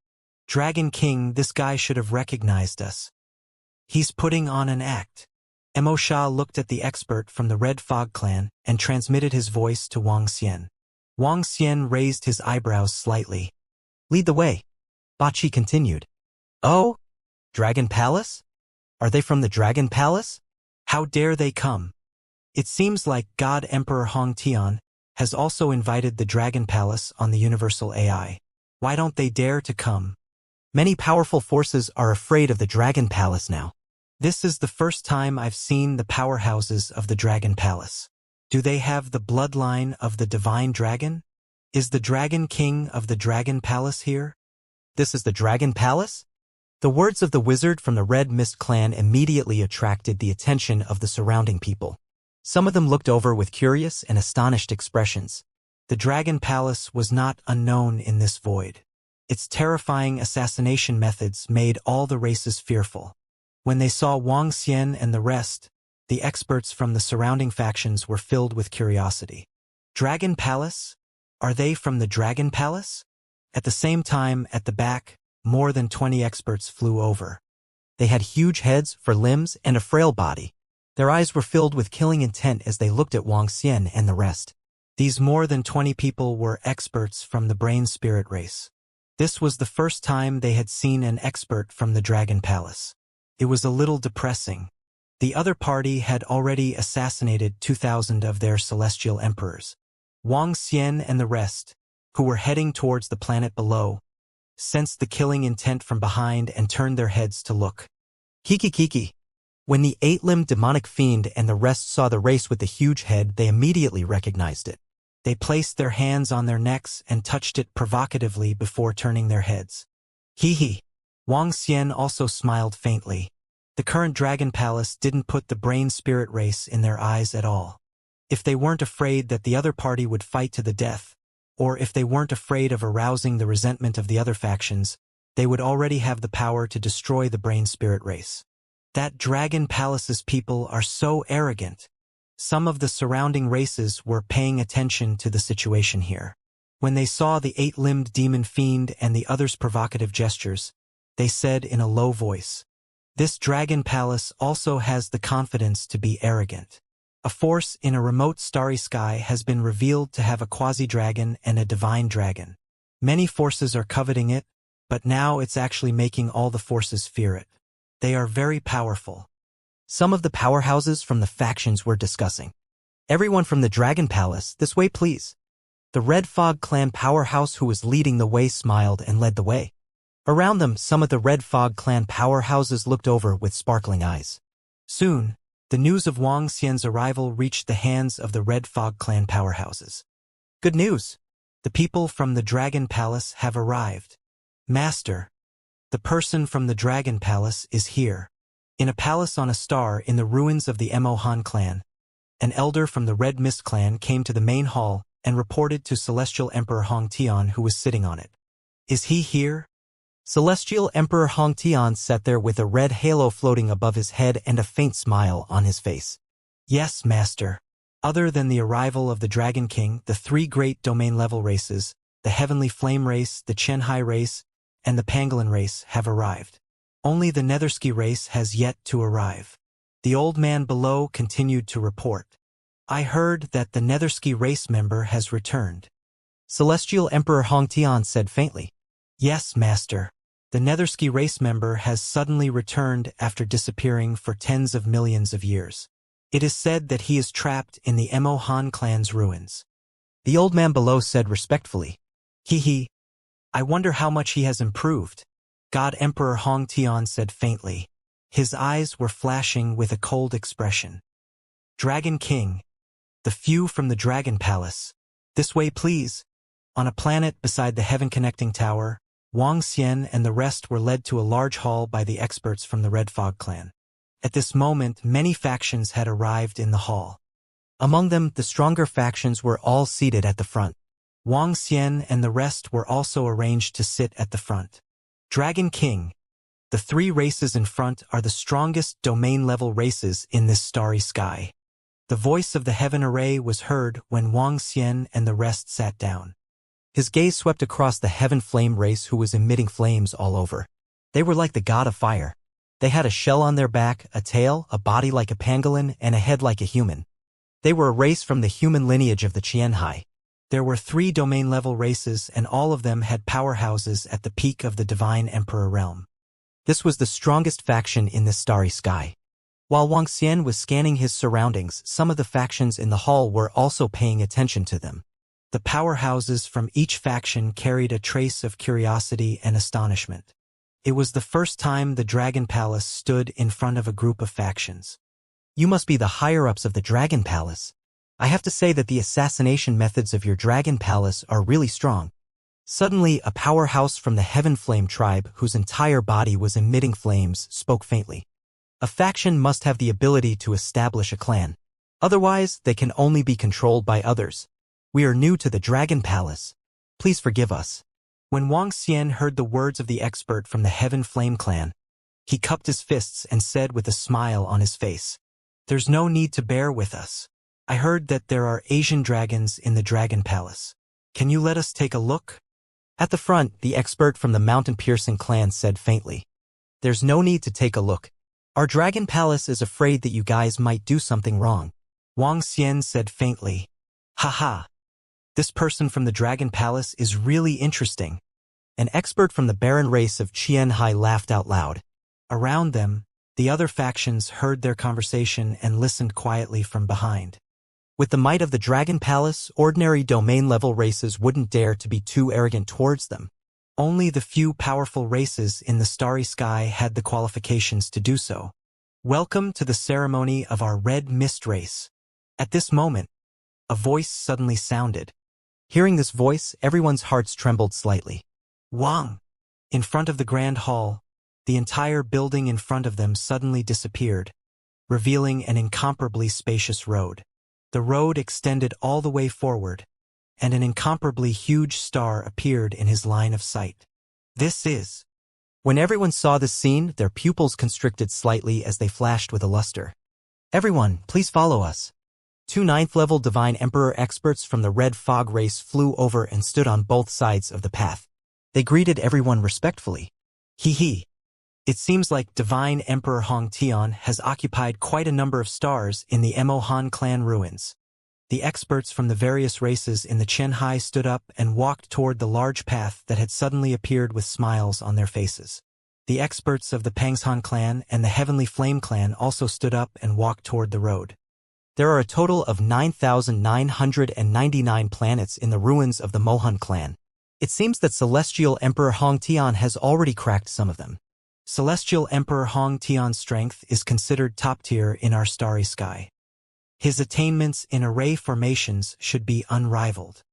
S1: Dragon King, this guy should have recognized us. He's putting on an act. Mo Sha looked at the expert from the Red Fog clan and transmitted his voice to Wang Xian. Wang Xian raised his eyebrows slightly.
S2: Lead the way. Bachi continued. Oh? Dragon Palace? Are they from the Dragon Palace?
S1: How dare they come? It seems like God Emperor Hong Tian has also invited the Dragon Palace on the Universal AI. Why don't they dare to come?
S2: Many powerful forces are afraid of the Dragon Palace now.
S1: This is the first time I've seen the powerhouses of the Dragon Palace. Do they have the bloodline of the Divine Dragon? Is the Dragon King of the Dragon Palace here?
S2: This is the Dragon Palace? The words of the wizard from the Red Mist clan immediately attracted the attention of the surrounding people. Some of them looked over with curious and astonished expressions.
S1: The Dragon Palace was not unknown in this void. Its terrifying assassination methods made all the races fearful. When they saw Wang Xian and the rest, the experts from the surrounding factions were filled with curiosity. Dragon Palace? Are they from the Dragon Palace? At the same time, at the back, more than 20 experts flew over.
S2: They had huge heads for limbs and a frail body. Their eyes were filled with killing intent as they looked at Wang Xian and the rest.
S1: These more than 20 people were experts from the Brain Spirit race. This was the first time they had seen an expert from the Dragon Palace. It was a little depressing. The other party had already assassinated 2,000 of their celestial emperors. Wang Xian and the rest, who were heading towards the planet below, sensed the killing intent from behind and turned their heads to look.
S2: Kiki. When the 8-limbed demonic fiend and the rest saw the race with the huge head, they immediately recognized it.
S1: They placed their hands on their necks and touched it provocatively before turning their heads.
S2: Hee.
S1: Wang Xian also smiled faintly. The current Dragon Palace didn't put the Brain Spirit race in their eyes at all. If they weren't afraid that the other party would fight to the death, or if they weren't afraid of arousing the resentment of the other factions, they would already have the power to destroy the Brain Spirit race. That Dragon Palace's people are so arrogant. Some of the surrounding races were paying attention to the situation here. When they saw the 8-limbed demon fiend and the others' provocative gestures, they said in a low voice, "This Dragon Palace also has the confidence to be arrogant. A force in a remote starry sky has been revealed to have a quasi-dragon and a divine dragon. Many forces are coveting it, but now it's actually making all the forces fear it. They are very powerful."
S2: Some of the powerhouses from the factions were discussing. Everyone from the Dragon Palace, this way please. The Red Fog clan powerhouse who was leading the way smiled and led the way. Around them, some of the Red Fog clan powerhouses looked over with sparkling eyes.
S1: Soon, the news of Wang Xian's arrival reached the hands of the Red Fog clan powerhouses.
S2: Good news!
S1: The people from the Dragon Palace have arrived. Master, the person from the Dragon Palace is here. In a palace on a star in the ruins of the Emohan clan, an elder from the Red Mist clan came to the main hall and reported to Celestial Emperor Hong Tian, who was sitting on it. Is he here?
S2: Celestial Emperor Hong Tian sat there with a red halo floating above his head and a faint smile on his face.
S1: Yes, Master. Other than the arrival of the Dragon King, the 3 great domain-level races, the Heavenly Flame race, the Chenhai race, and the Pangolin race have arrived. Only the Netherski race has yet to arrive. The old man below continued to report. I heard that the Netherski race member has returned.
S2: Celestial Emperor Hong Tian said faintly.
S1: Yes, Master. The Netherski race member has suddenly returned after disappearing for tens of millions of years. It is said that he is trapped in the Emohan clan's ruins.
S2: The old man below said respectfully.
S1: Hee. I wonder how much he has improved. God Emperor Hong Tian said faintly. His eyes were flashing with a cold expression. Dragon King. The few from the Dragon Palace. This way please. On a planet beside the heaven-connecting tower, Wang Xian and the rest were led to a large hall by the experts from the Red Fog clan. At this moment, many factions had arrived in the hall.
S2: Among them, the stronger factions were all seated at the front.
S1: Wang Xian and the rest were also arranged to sit at the front. Dragon King. The three races in front are the strongest domain-level races in this starry sky. The voice of the heaven array was heard when Wang Xian and the rest sat down. His gaze swept across the heaven flame race who was emitting flames all over. They were like the god of fire. They had a shell on their back, a tail, a body like a pangolin, and a head like a human. They were a race from the human lineage of the Qianhai. There were 3 domain-level races, and all of them had powerhouses at the peak of the Divine Emperor realm. This was the strongest faction in this starry sky. While Wang Xian was scanning his surroundings, some of the factions in the hall were also paying attention to them. The powerhouses from each faction carried a trace of curiosity and astonishment. It was the first time the Dragon Palace stood in front of a group of factions. You must be the higher-ups of the Dragon Palace. I have to say that the assassination methods of your Dragon Palace are really strong. Suddenly, a powerhouse from the Heaven Flame tribe, whose entire body was emitting flames, spoke faintly. A faction must have the ability to establish a clan. Otherwise, they can only be controlled by others. We are new to the Dragon Palace. Please forgive us. When Wang Xian heard the words of the expert from the Heaven Flame clan, he cupped his fists and said with a smile on his face, "There's no need to bear with us. I heard that there are Asian dragons in the Dragon Palace. Can you let us take a look?" At the front, the expert from the mountain-piercing clan said faintly, "There's no need to take a look. Our Dragon Palace is afraid that you guys might do something wrong." Wang Xian said faintly, "Haha. This person from the Dragon Palace is really interesting." An expert from the barren race of Qianhai laughed out loud. Around them, the other factions heard their conversation and listened quietly from behind. With the might of the Dragon Palace, ordinary domain-level races wouldn't dare to be too arrogant towards them. Only the few powerful races in the starry sky had the qualifications to do so. "Welcome to the ceremony of our Red Mist race." At this moment, a voice suddenly sounded. Hearing this voice, everyone's hearts trembled slightly. "Wang!" In front of the grand hall, the entire building in front of them suddenly disappeared, revealing an incomparably spacious road. The road extended all the way forward, and an incomparably huge star appeared in his line of sight. "This is..." When everyone saw this scene, their pupils constricted slightly as they flashed with a luster. "Everyone, please follow us." 2 ninth-level Divine Emperor experts from the Red Fog race flew over and stood on both sides of the path. They greeted everyone respectfully. "Hee. It seems like Divine Emperor Hong Tian has occupied quite a number of stars in the Emohan clan ruins." The experts from the various races in the Qianhai stood up and walked toward the large path that had suddenly appeared with smiles on their faces. The experts of the Pangshan clan and the Heavenly Flame clan also stood up and walked toward the road. There are a total of 9,999 planets in the ruins of the Mohan clan. It seems that Celestial Emperor Hong Tian has already cracked some of them. Celestial Emperor Hong Tian's strength is considered top tier in our starry sky. His attainments in array formations should be unrivaled.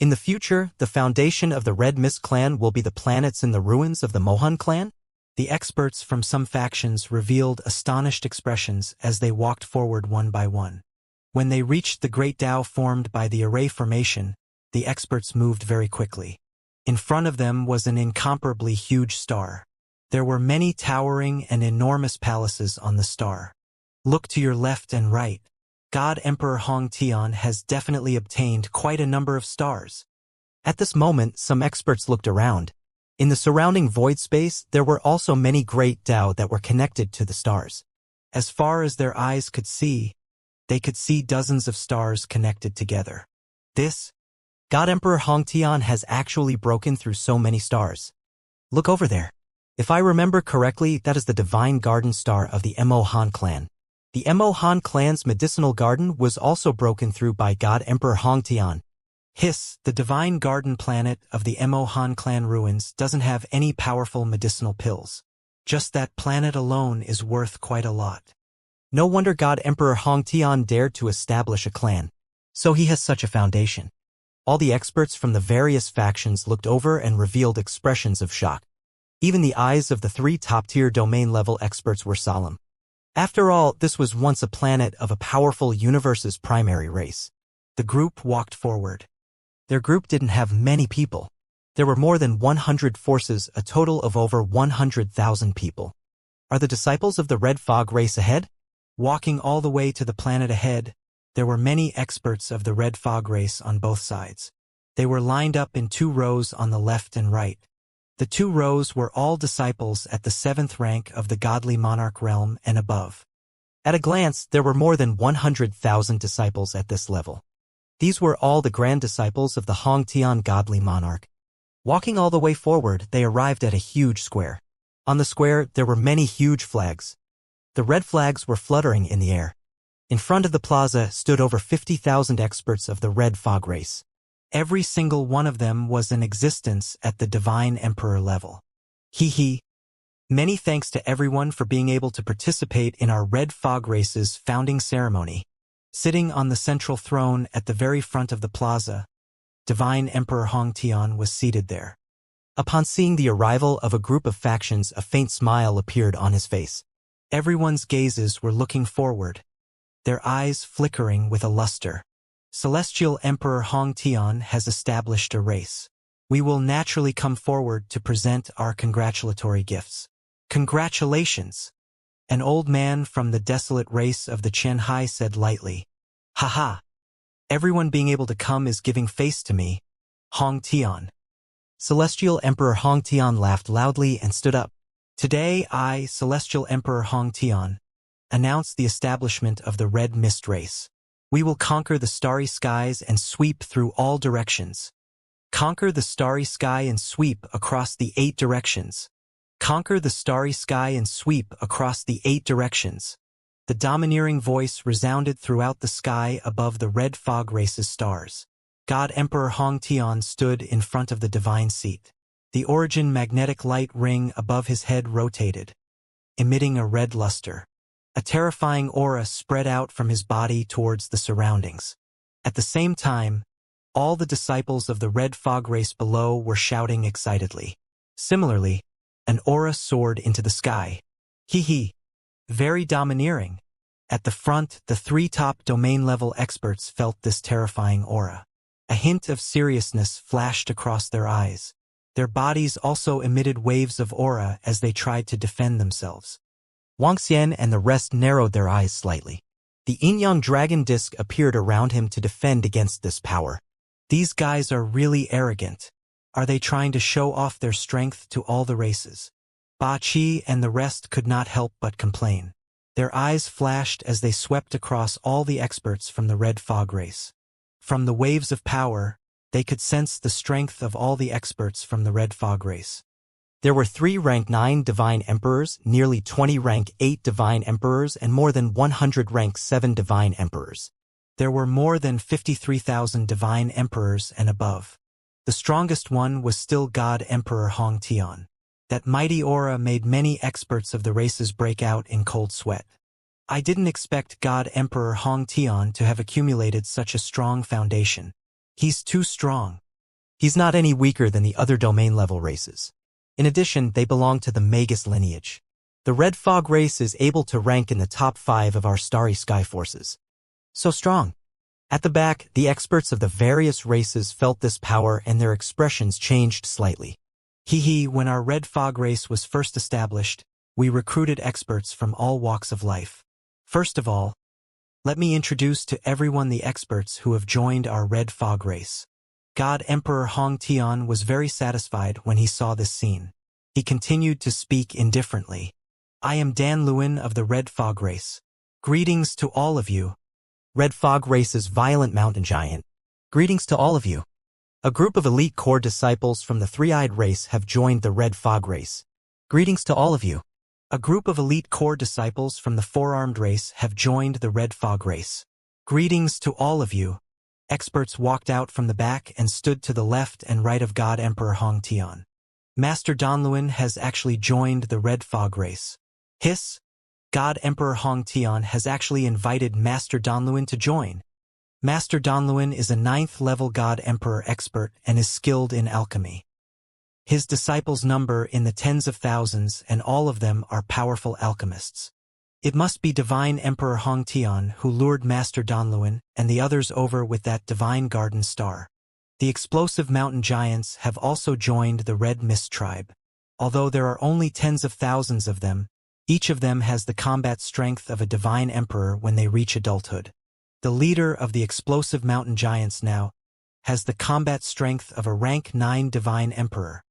S1: In the future, the foundation of the Red Mist clan will be the planets in the ruins of the Mohan clan? The experts from some factions revealed astonished expressions as they walked forward one by one. When they reached the great Tao formed by the array formation, the experts moved very quickly. In front of them was an incomparably huge star. There were many towering and enormous palaces on the star. Look to your left and right. God Emperor Hong Tian has definitely obtained quite a number of stars. At this moment, some experts looked around. In the surrounding void space, there were also many great Tao that were connected to the stars. As far as their eyes could see, they could see dozens of stars connected together. This God Emperor Hong Tian has actually broken through so many stars. Look over there. If I remember correctly, that is the Divine Garden Star of the Emohan clan. The Emohan clan's medicinal garden was also broken through by God Emperor Hong Tian. Hiss, the Divine Garden planet of the Emohan clan ruins doesn't have any powerful medicinal pills. Just that planet alone is worth quite a lot. No wonder God Emperor Hong Tian dared to establish a clan. So he has such a foundation. All the experts from the various factions looked over and revealed expressions of shock. Even the eyes of the 3 top-tier domain-level experts were solemn. After all, this was once a planet of a powerful universe's primary race. The group walked forward. Their group didn't have many people.
S2: There were more than 100 forces, a total of over 100,000 people. Are the disciples of the Red Fog race ahead?
S1: Walking all the way to the planet ahead, there were many experts of the Red Fog race on both sides. They were lined up in 2 rows on the left and right. The 2 rows were all disciples at the 7th rank of the godly monarch realm and above.
S2: At a glance, there were more than 100,000 disciples at this level. These were all the grand disciples of the Hongtian godly monarch. Walking all the way forward, they arrived at a huge square. On the square, there were many huge flags. The red flags were fluttering in the air. In front of the plaza stood over 50,000 experts of the Red Fog race.
S1: Every single one of them was in existence at the Divine Emperor level. Hee. Many thanks to everyone for being able to participate in our Red Fog race's founding ceremony. Sitting on the central throne at the very front of the plaza, Divine Emperor Hongtian was seated there.
S2: Upon seeing the arrival of a group of factions, a faint smile appeared on his face.
S1: Everyone's gazes were looking forward, their eyes flickering with a luster. Celestial Emperor Hongtian has established a race. We will naturally come forward to present our congratulatory gifts. Congratulations! An old man from the desolate race of the Qianhai said lightly. Haha! Everyone being able to come is giving face to me, Hongtian.
S2: Celestial Emperor Hongtian laughed loudly and stood up.
S1: Today I, Celestial Emperor Hongtian, announce the establishment of the Red Mist race. We will conquer the starry skies and sweep through all directions. Conquer the starry sky and sweep across the 8 directions. Conquer the starry sky and sweep across the 8 directions. The domineering voice resounded throughout the sky above the Red Fog race's stars. God Emperor Hongtian stood in front of the divine seat. The origin magnetic light ring above his head rotated, emitting a red luster. A terrifying aura spread out from his body towards the surroundings. At the same time, all the disciples of the Red Fog race below were shouting excitedly. Similarly, an aura soared into the sky. Hee. Very domineering. At the front, the 3 top domain-level experts felt this terrifying aura. A hint of seriousness flashed across their eyes. Their bodies also emitted waves of aura as they tried to defend themselves.
S2: Wuxia and the rest narrowed their eyes slightly. The yin-yang dragon disc appeared around him to defend against this power.
S1: These guys are really arrogant. Are they trying to show off their strength to all the races? Ba Qi and the rest could not help but complain. Their eyes flashed as they swept across all the experts from the Red Fog race. From the waves of power, they could sense the strength of all the experts from the Red Fog race.
S2: There were 3 rank 9 Divine Emperors, nearly 20 rank 8 Divine Emperors, and more than 100 rank 7 Divine Emperors.
S1: There were more than 53,000 Divine Emperors and above. The strongest one was still God Emperor Hongtian. That mighty aura made many experts of the races break out in cold sweat. I didn't expect God Emperor Hongtian to have accumulated such a strong foundation. He's too strong.
S2: He's not any weaker than the other domain-level races. In addition, they belong to the Magus lineage. The Red Fog race is able to rank in the top 5 of our starry sky forces. So strong. At the back, the experts of the various races felt this power and their expressions changed slightly.
S1: When our Red Fog race was first established, we recruited experts from all walks of life. First of all, let me introduce to everyone the experts who have joined our Red Fog race. God Emperor Hongtian was very satisfied when he saw this scene. He continued to speak indifferently. I am Dan Lewin of the Red Fog race. Greetings to all of you.
S2: Red Fog race's violent mountain giant. Greetings to all of you. A group of elite core disciples from the three-eyed race have joined the Red Fog race. Greetings to all of you.
S1: A group of elite core disciples from the four-armed race have joined the Red Fog race. Greetings to all of you. Experts walked out from the back and stood to the left and right of God Emperor Hongtian. Master Donluin has actually joined the Red Fog race. Hiss! God Emperor Hongtian has actually invited Master Donluin to join. Master Donluin is a 9th level God Emperor expert and is skilled in alchemy. His disciples number in the tens of thousands and all of them are powerful alchemists. It must be Divine Emperor Hongtian who lured Master Donluin and the others over with that divine garden star. The explosive mountain giants have also joined the Red Mist tribe. Although there are only tens of thousands of them, each of them has the combat strength of a divine emperor when they reach adulthood. The leader of the explosive mountain giants now has the combat strength of a rank 9 divine emperor.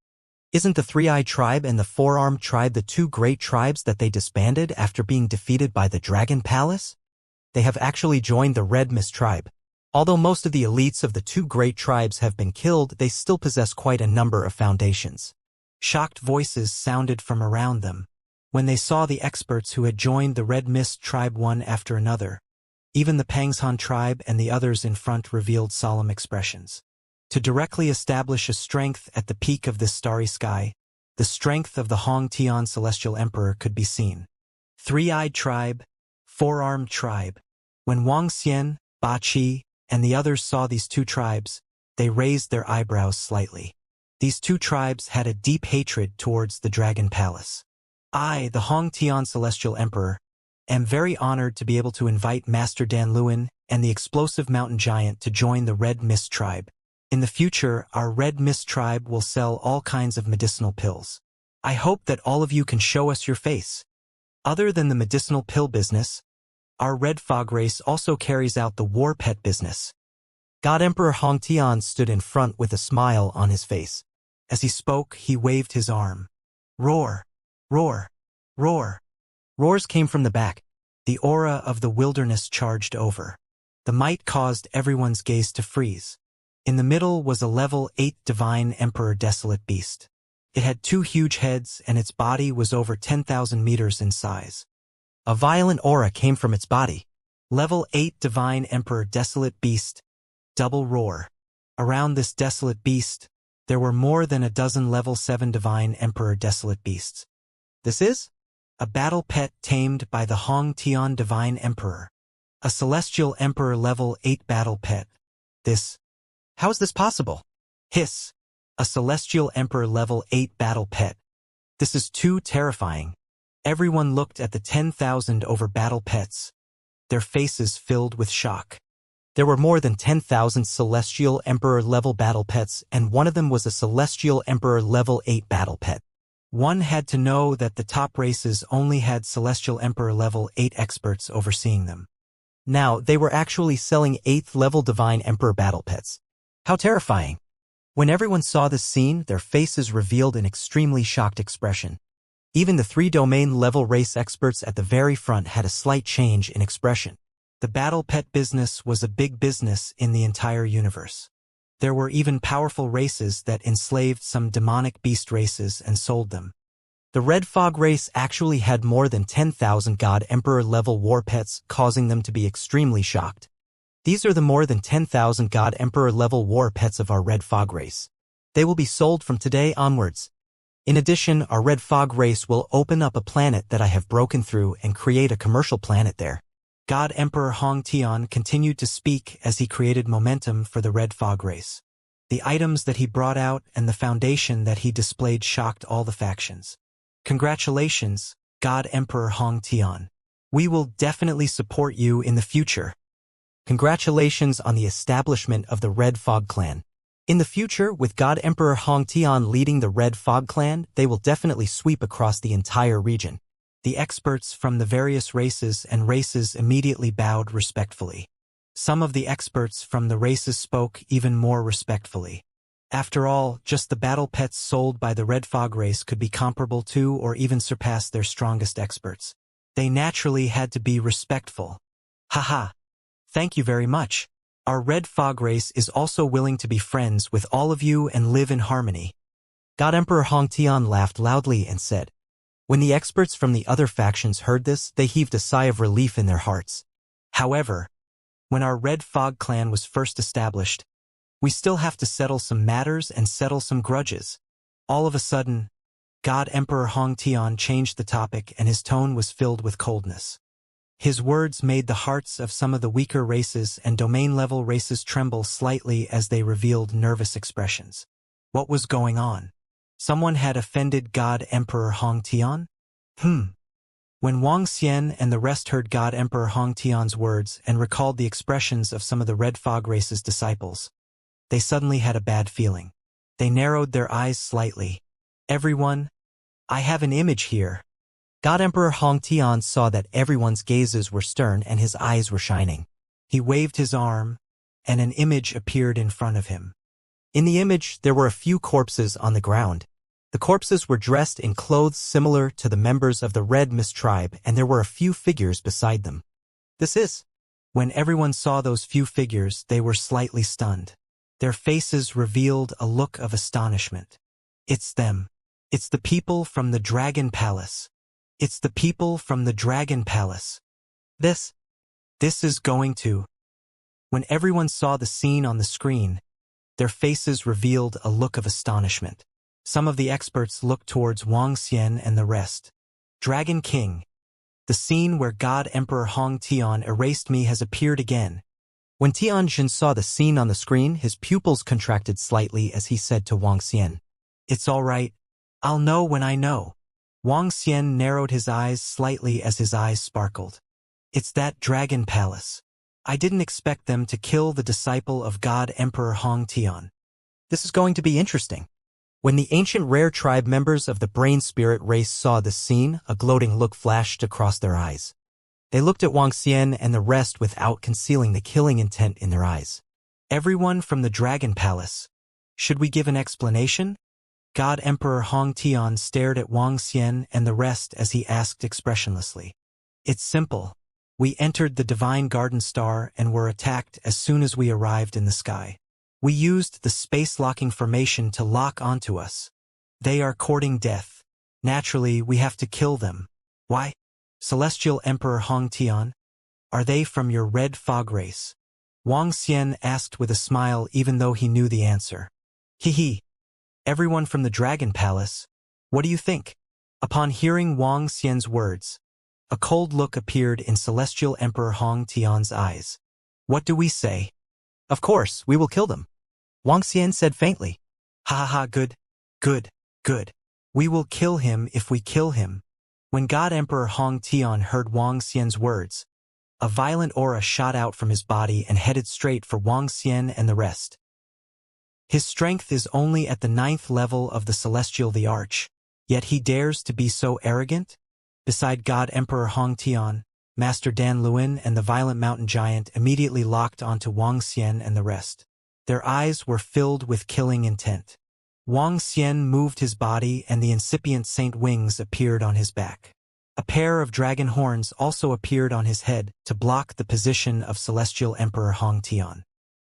S2: Isn't the Three-Eyed Tribe and the Four-Armed Tribe the two great tribes that they disbanded after being defeated by the Dragon Palace? They have actually joined the Red Mist tribe. Although most of the elites of the two great tribes have been killed, they still possess quite a number of foundations.
S1: Shocked voices sounded from around them when they saw the experts who had joined the Red Mist tribe one after another. Even the Pangshan tribe and the others in front revealed solemn expressions. To directly establish a strength at the peak of this starry sky, the strength of the Hong Tian Celestial Emperor could be seen. Three-Eyed Tribe, Four-Armed Tribe. When Wang Xian, Ba Qi, and the others saw these two tribes, they raised their eyebrows slightly. These two tribes had a deep hatred towards the Dragon Palace. I, the Hong Tian Celestial Emperor, am very honored to be able to invite Master Dan Luan and the Explosive Mountain Giant to join the Red Mist tribe. In the future, our Red Mist tribe will sell all kinds of medicinal pills. I hope that all of you can show us your face. Other than the medicinal pill business, our Red Fog race also carries out the war pet business.
S2: God Emperor Hong Tian stood in front with a smile on his face.
S1: As he spoke, he waved his arm. Roar! Roar! Roar!
S2: Roars came from the back.
S1: The aura of the wilderness charged over. The might caused everyone's gaze to freeze. In the middle was a level 8 divine emperor desolate beast. It had 2 huge heads and its body was over 10,000 meters in size.
S2: A violent aura came from its body.
S1: Level 8 divine emperor desolate beast. Double roar. Around this desolate beast, there were more than a dozen level 7 divine emperor desolate beasts.
S2: This is
S1: a battle pet tamed by the Hong Tian divine emperor. A celestial emperor level 8 battle pet.
S2: How is this possible?
S1: Hiss. A celestial emperor level 8 battle pet. This is too terrifying. Everyone looked at the 10,000 over battle pets. Their faces filled with shock.
S2: There were more than 10,000 Celestial Emperor level battle pets, and one of them was a Celestial Emperor level 8 battle pet.
S1: One had to know that the top races only had Celestial Emperor level 8 experts overseeing them.
S2: Now, they were actually selling 8th level Divine Emperor battle pets. How terrifying! When everyone saw this scene, their faces revealed an extremely shocked expression. Even the 3 domain level race experts at the very front had a slight change in expression. The battle pet business was a big business in the entire universe. There were even powerful races that enslaved some demonic beast races and sold them. The Red Fog race actually had more than 10,000 God Emperor level war pets, causing them to be extremely shocked. These are the more than 10,000 God Emperor level war pets of our Red Fog race. They will be sold from today onwards. In addition, our Red Fog race will open up a planet that I have broken through and create a commercial planet there. God Emperor Hong Tian continued to speak as he created momentum for the Red Fog race. The items that he brought out and the foundation that he displayed shocked all the factions. Congratulations, God Emperor Hong Tian. We will definitely support you in the future. Congratulations on the establishment of the Red Fog clan. In the future, with God Emperor Hong Tian leading the Red Fog clan, they will definitely sweep across the entire region.
S1: The experts from the various races immediately bowed respectfully. Some of the experts from the races spoke even more respectfully. After all, just the battle pets sold by the Red Fog race could be comparable to or even surpass their strongest experts. They naturally had to be respectful. Haha. Thank you very much. Our Red Fog race is also willing to be friends with all of you and live in harmony.
S2: God Emperor Hong Tian laughed loudly and said. When the experts from the other factions heard this, they heaved a sigh of relief in their hearts.
S1: However, when our Red Fog clan was first established, we still have to settle some matters and settle some grudges. All of a sudden, God Emperor Hong Tian changed the topic and his tone was filled with coldness. His words made the hearts of some of the weaker races and domain-level races tremble slightly as they revealed nervous expressions. What was going on? Someone had offended God Emperor Hong Tian? When Wang Xian and the rest heard God Emperor Hong Tian's words and recalled the expressions of some of the Red Fog race's disciples, They suddenly had a bad feeling. They narrowed their eyes slightly. Everyone, I have an image here.
S2: God Emperor Hong Tian saw that everyone's gazes were stern and his eyes were shining.
S1: He waved his arm, and an image appeared in front of him.
S2: In the image, there were a few corpses on the ground. The corpses were dressed in clothes similar to the members of the Red Mist tribe, and there were a few figures beside them.
S1: When everyone saw those few figures, they were slightly stunned. Their faces revealed a look of astonishment. It's them. It's the people from the Dragon Palace. It's the people from the Dragon Palace. This is going to... When everyone saw the scene on the screen, their faces revealed a look of astonishment. Some of the experts looked towards Wang Xian and the rest. Dragon King. The scene where God Emperor Hong Tian erased me has appeared again.
S2: When Tianjin saw the scene on the screen, his pupils contracted slightly as he said to Wang Xian,
S1: It's all right. I'll know when I know. Wang Xian narrowed his eyes slightly as his eyes sparkled. It's that Dragon Palace. I didn't expect them to kill the disciple of God Emperor Hong Tian.
S2: This is going to be interesting. When the ancient rare tribe members of the brain spirit race saw this scene, a gloating look flashed across their eyes. They looked at Wang Xian and the rest without concealing the killing intent in their eyes.
S1: Everyone from the Dragon Palace. Should we give an explanation? God Emperor Hong Tian stared at Wang Xian and the rest as he asked expressionlessly. It's simple. We entered the Divine Garden Star and were attacked as soon as we arrived in the sky. We used the space-locking formation to lock onto us. They are courting death. Naturally, we have to kill them. Why? Celestial Emperor Hong Tian? Are they from your red fog race? Wang Xian asked with a smile even though he knew the answer. Hee. Everyone from the Dragon Palace. What do you think? Upon hearing Wang Xian's words, a cold look appeared in Celestial Emperor Hong Tian's eyes. What do we say?
S2: Of course, we will kill them. Wang Xian said faintly.
S1: Good. We will kill him if we kill him. When God Emperor Hong Tian heard Wang Xian's words, a violent aura shot out from his body and headed straight for Wang Xian and the rest. His strength is only at the 9th level of the Celestial the Arch, yet he dares to be so arrogant? Beside God Emperor Hong Tian, Master Dan Luin and the Violent Mountain Giant immediately locked onto Wang Xian and the rest. Their eyes were filled with killing intent. Wang Xian moved his body and the incipient saint wings appeared on his back. A pair of dragon horns also appeared on his head to block the position of Celestial Emperor Hong Tian.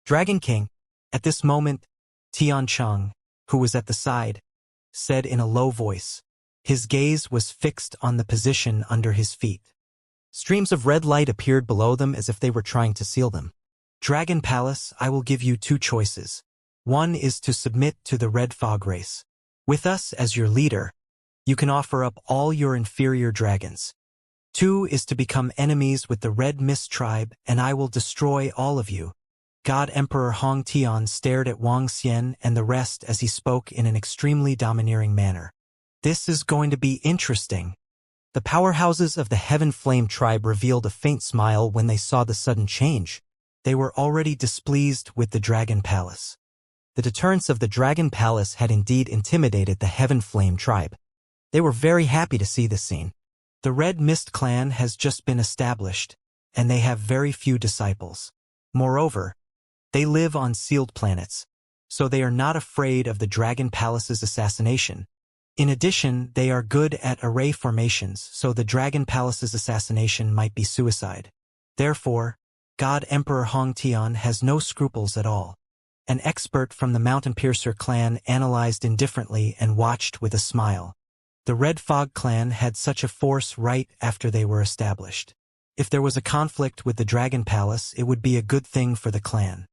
S1: Dragon King. At this moment, Tian Cheng, who was at the side, said in a low voice. His gaze was fixed on the position under his feet.
S2: Streams of red light appeared below them as if they were trying to seal them.
S1: Dragon Palace, I will give you 2 choices. One is to submit to the Red Fog race. With us as your leader, you can offer up all your inferior dragons. 2 is to become enemies with the Red Mist tribe and I will destroy all of you. God Emperor Hong Tian stared at Wang Xian and the rest as he spoke in an extremely domineering manner. This is going to be interesting.
S2: The powerhouses of the Heaven Flame tribe revealed a faint smile when they saw the sudden change.
S1: They were already displeased with the Dragon Palace.
S2: The deterrence of the Dragon Palace had indeed intimidated the Heaven Flame tribe. They were very happy to see this scene.
S1: The Red Mist clan has just been established, and they have very few disciples. Moreover, they live on sealed planets, so they are not afraid of the Dragon Palace's assassination. In addition, they are good at array formations, so the Dragon Palace's assassination might be suicide. Therefore, God Emperor Hong Tian has no scruples at all. An expert from the Mountain Piercer clan analyzed indifferently and watched with a smile. The Red Fog clan had such a force right after they were established. If there was a conflict with the Dragon Palace, it would be a good thing for the clan.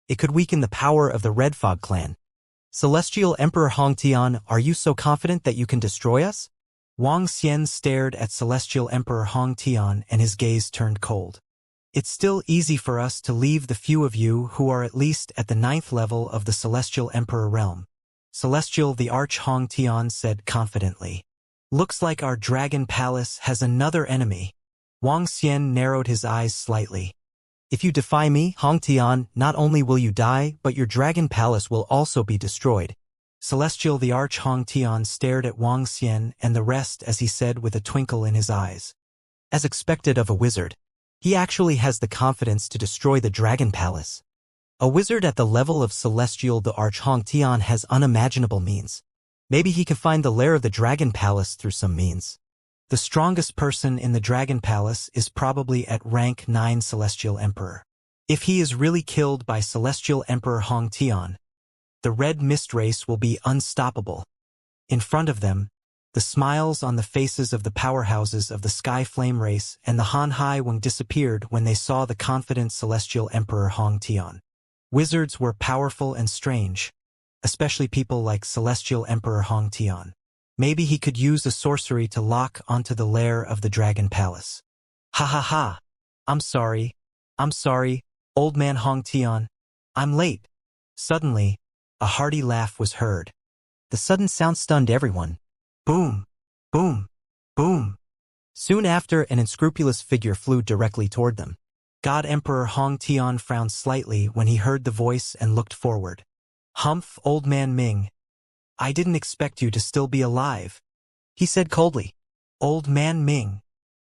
S2: It could weaken the power of the Red Fog clan. Celestial Emperor Hong Tian, are you so confident that you can destroy us?
S1: Wang Xian stared at Celestial Emperor Hong Tian and his gaze turned cold. It's still easy for us to leave the few of you who are at least at the 9th level of the Celestial Emperor realm. Celestial the Arch Hong Tian said confidently. Looks like our Dragon Palace has another enemy. Wang Xian narrowed his eyes slightly.
S2: If you defy me, Hong Tian, not only will you die, but your dragon palace will also be destroyed.
S1: Celestial the Arch Hong Tian stared at Wang Xian and the rest as he said with a twinkle in his eyes.
S2: As expected of a wizard, he actually has the confidence to destroy the dragon palace. A wizard at the level of Celestial the Arch Hong Tian has unimaginable means. Maybe he can find the lair of the dragon palace through some means.
S1: The strongest person in the Dragon Palace is probably at rank 9 Celestial Emperor. If he is really killed by Celestial Emperor Hong Tian, the Red Mist race will be unstoppable. In front of them, the smiles on the faces of the powerhouses of the Sky Flame race and the Han Hai Weng disappeared when they saw the confident Celestial Emperor Hong Tian. Wizards were powerful and strange, especially people like Celestial Emperor Hong Tian. Maybe he could use a sorcery to lock onto the lair of the Dragon Palace.
S2: Ha ha ha. I'm sorry, old man Hong Tian. I'm late.
S1: Suddenly, a hearty laugh was heard.
S2: The sudden sound stunned everyone.
S1: Boom, boom, boom.
S2: Soon after, an unscrupulous figure flew directly toward them.
S1: God Emperor Hong Tian frowned slightly when he heard the voice and looked forward. Humph, old man Ming. I didn't expect you to still be alive,
S2: he said coldly.
S1: Old man Ming.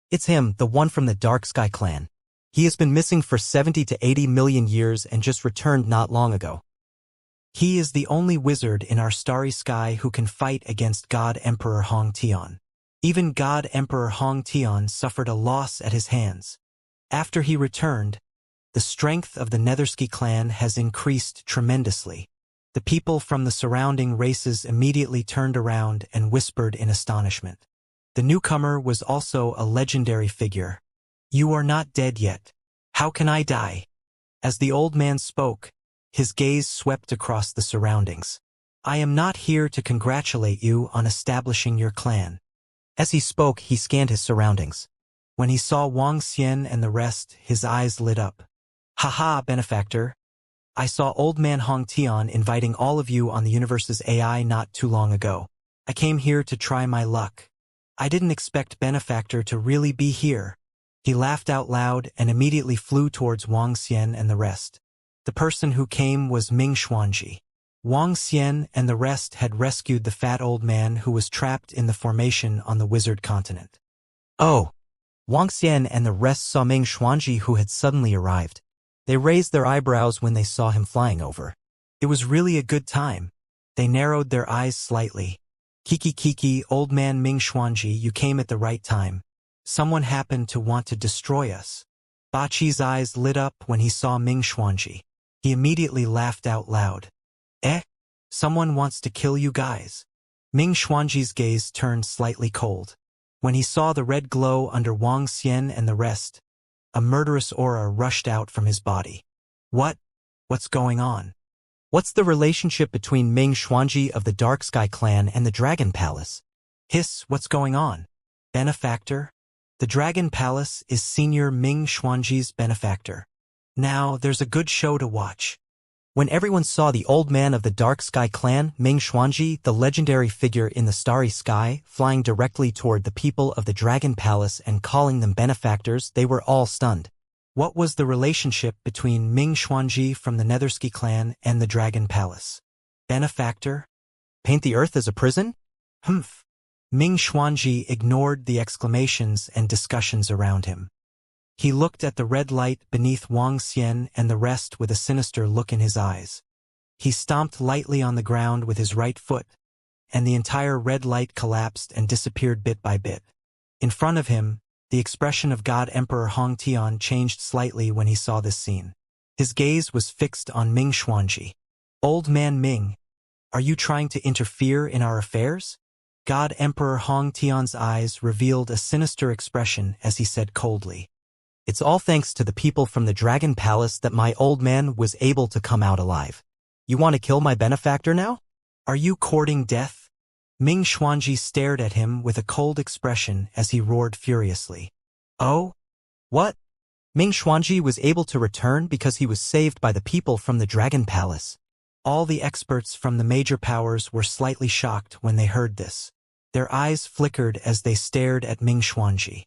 S2: It's him, the one from the Dark Sky clan. He has been missing for 70 to 80 million years and just returned not long ago.
S1: He is the only wizard in our starry sky who can fight against God Emperor Hong Tian. Even God Emperor Hong Tian suffered a loss at his hands. After he returned, the strength of the Nethersky clan has increased tremendously. The people from the surrounding races immediately turned around and whispered in astonishment. The newcomer was also a legendary figure. You are not dead yet. How can I die? As the old man spoke, his gaze swept across the surroundings. I am not here to congratulate you on establishing your clan.
S2: As he spoke, he scanned his surroundings.
S1: When he saw Wang Xian and the rest, his eyes lit up. Haha, benefactor. I saw old man Hong Tian inviting all of you on the universe's AI not too long ago. I came here to try my luck. I didn't expect benefactor to really be here. He laughed out loud and immediately flew towards Wang Xian and the rest. The person who came was Ming Xuanji. Wang Xian and the rest had rescued the fat old man who was trapped in the formation on the wizard continent.
S2: Oh! Wang Xian and the rest saw Ming Xuanji who had suddenly arrived. They raised their eyebrows when they saw him flying over.
S1: It was really a good time. They narrowed their eyes slightly. Kiki, old man Ming Xuanji, you came at the right time. Someone happened to want to destroy us. Baqi's eyes lit up when he saw Ming Xuanji. He immediately laughed out loud. Someone wants to kill you guys. Ming Xuanji's gaze turned slightly cold. When he saw the red glow under Wang Xian and the rest, a murderous aura rushed out from his body. What's going on?
S2: What's the relationship between Ming Xuanji of the Dark Sky clan and the Dragon Palace?
S1: Hiss, what's going on? Benefactor? The Dragon Palace is Senior Ming Xuanji's benefactor. Now, there's a good show to watch.
S2: When everyone saw the old man of the Dark Sky clan, Ming Xuanji, the legendary figure in the starry sky, flying directly toward the people of the Dragon Palace and calling them benefactors, they were all stunned.
S1: What was the relationship between Ming Xuanji from the Nethersky clan and the Dragon Palace? Benefactor?
S2: Paint the earth as a prison?
S1: Humph. Ming Xuanji ignored the exclamations and discussions around him. He looked at the red light beneath Wang Xian and the rest with a sinister look in his eyes. He stomped lightly on the ground with his right foot, and the entire red light collapsed and disappeared bit by bit. In front of him, the expression of God Emperor Hong Tian changed slightly when he saw this scene. His gaze was fixed on Ming Xuanji. Old man Ming, are you trying to interfere in our affairs? God Emperor Hong Tian's eyes revealed a sinister expression as he said coldly.
S2: It's all thanks to the people from the Dragon Palace that my old man was able to come out alive. You want to kill my benefactor now?
S1: Are you courting death? Ming Xuanji stared at him with a cold expression as he roared furiously. Oh?
S2: What? Ming Xuanji was able to return because he was saved by the people from the Dragon Palace.
S1: All the experts from the major powers were slightly shocked when they heard this. Their eyes flickered as they stared at Ming Xuanji.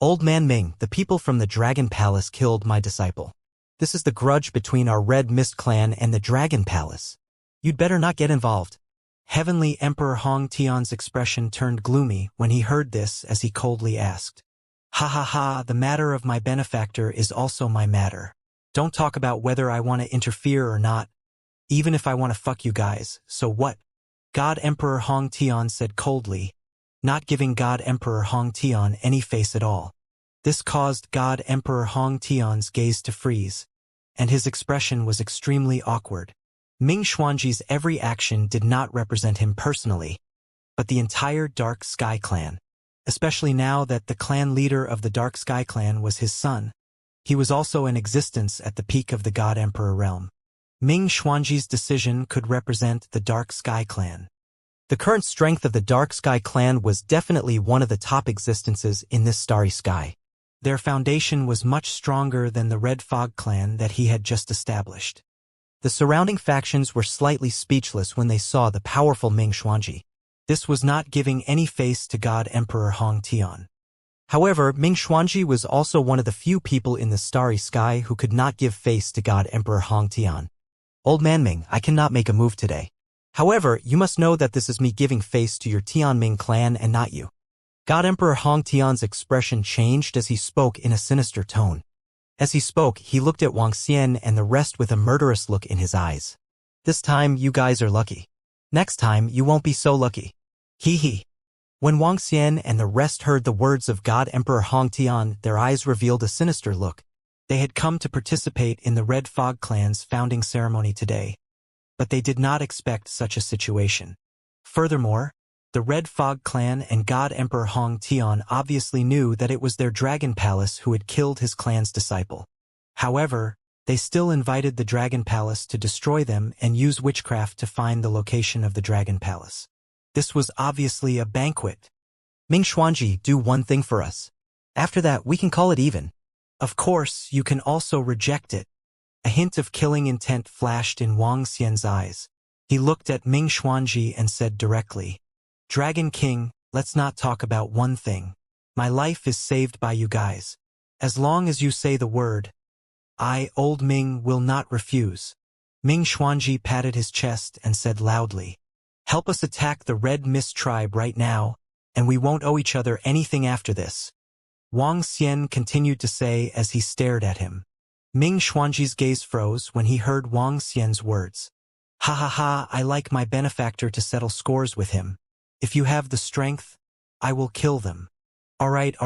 S2: Old man Ming, the people from the Dragon Palace killed my disciple. This is the grudge between our Red Mist clan and the Dragon Palace. You'd better not get involved.
S1: Heavenly Emperor Hong Tian's expression turned gloomy when he heard this as he coldly asked, "Ha ha ha, the matter of my benefactor is also my matter. Don't talk about whether I want to interfere or not, even if I want to fuck you guys, so what?" God Emperor Hong Tian said coldly, not giving God Emperor Hong Tian any face at all. This caused God Emperor Hong Tian's gaze to freeze, and his expression was extremely awkward. Ming Xuanji's every action did not represent him personally, but the entire Dark Sky clan, especially now that the clan leader of the Dark Sky clan was his son. He was also in existence at the peak of the God Emperor realm. Ming Xuanji's decision could represent the Dark Sky clan.
S2: The current strength of the Dark Sky clan was definitely one of the top existences in this starry sky.
S1: Their foundation was much stronger than the Red Fog clan that he had just established.
S2: The surrounding factions were slightly speechless when they saw the powerful Ming Xuanji.
S1: This was not giving any face to God Emperor Hong Tian.
S2: However, Ming Xuanji was also one of the few people in the starry sky who could not give face to God Emperor Hong Tian. "Old man Ming, I cannot make a move today. However, you must know that this is me giving face to your Tianming clan and not you." God Emperor Hong Tian's expression changed as he spoke in a sinister tone. As he spoke, he looked at Wang Xian and the rest with a murderous look in his eyes. "This time, you guys are lucky. Next time, you won't be so lucky. Hee hee." When Wang Xian and the rest heard the words of God Emperor Hong Tian, their eyes revealed a sinister look.
S1: They had come to participate in the Red Fog clan's founding ceremony today, but they did not expect such a situation. Furthermore, the Red Fog clan and God Emperor Hong Tian obviously knew that it was their Dragon Palace who had killed his clan's disciple. However, they still invited the Dragon Palace to destroy them and use witchcraft to find the location of the Dragon Palace. This was obviously a banquet.
S2: "Ming Xuanji, do one thing for us. After that, we can call it even."
S1: "Of course, you can also reject it." A hint of killing intent flashed in Wang Xian's eyes. He looked at Ming Xuanji and said directly, "Dragon King, let's not talk about one thing. My life is saved by you guys. As long as you say the word, I, Old Ming, will not refuse." Ming Xuanji patted his chest and said loudly, "Help us attack the Red Mist tribe right now, and we won't owe each other anything after this." Wang Xian continued to say as he stared at him. Ming Xuanji's gaze froze when he heard Wang Xian's words. "Ha ha ha, I like my benefactor to settle scores with him. If you have the strength, I will kill them." All right.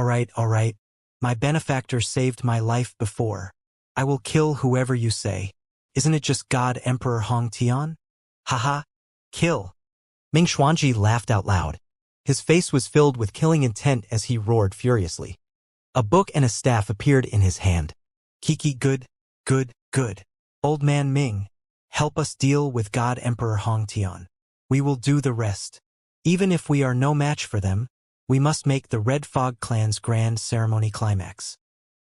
S1: My benefactor saved my life before. I will kill whoever you say. Isn't it just God Emperor Hong Tian? Haha, kill."
S2: Ming Xuanji laughed out loud. His face was filled with killing intent as he roared furiously. A book and a staff appeared in his hand.
S1: "Kiki, good. Old man Ming, help us deal with God Emperor Hong Tian. We will do the rest. Even if we are no match for them, we must make the Red Fog clan's grand ceremony climax."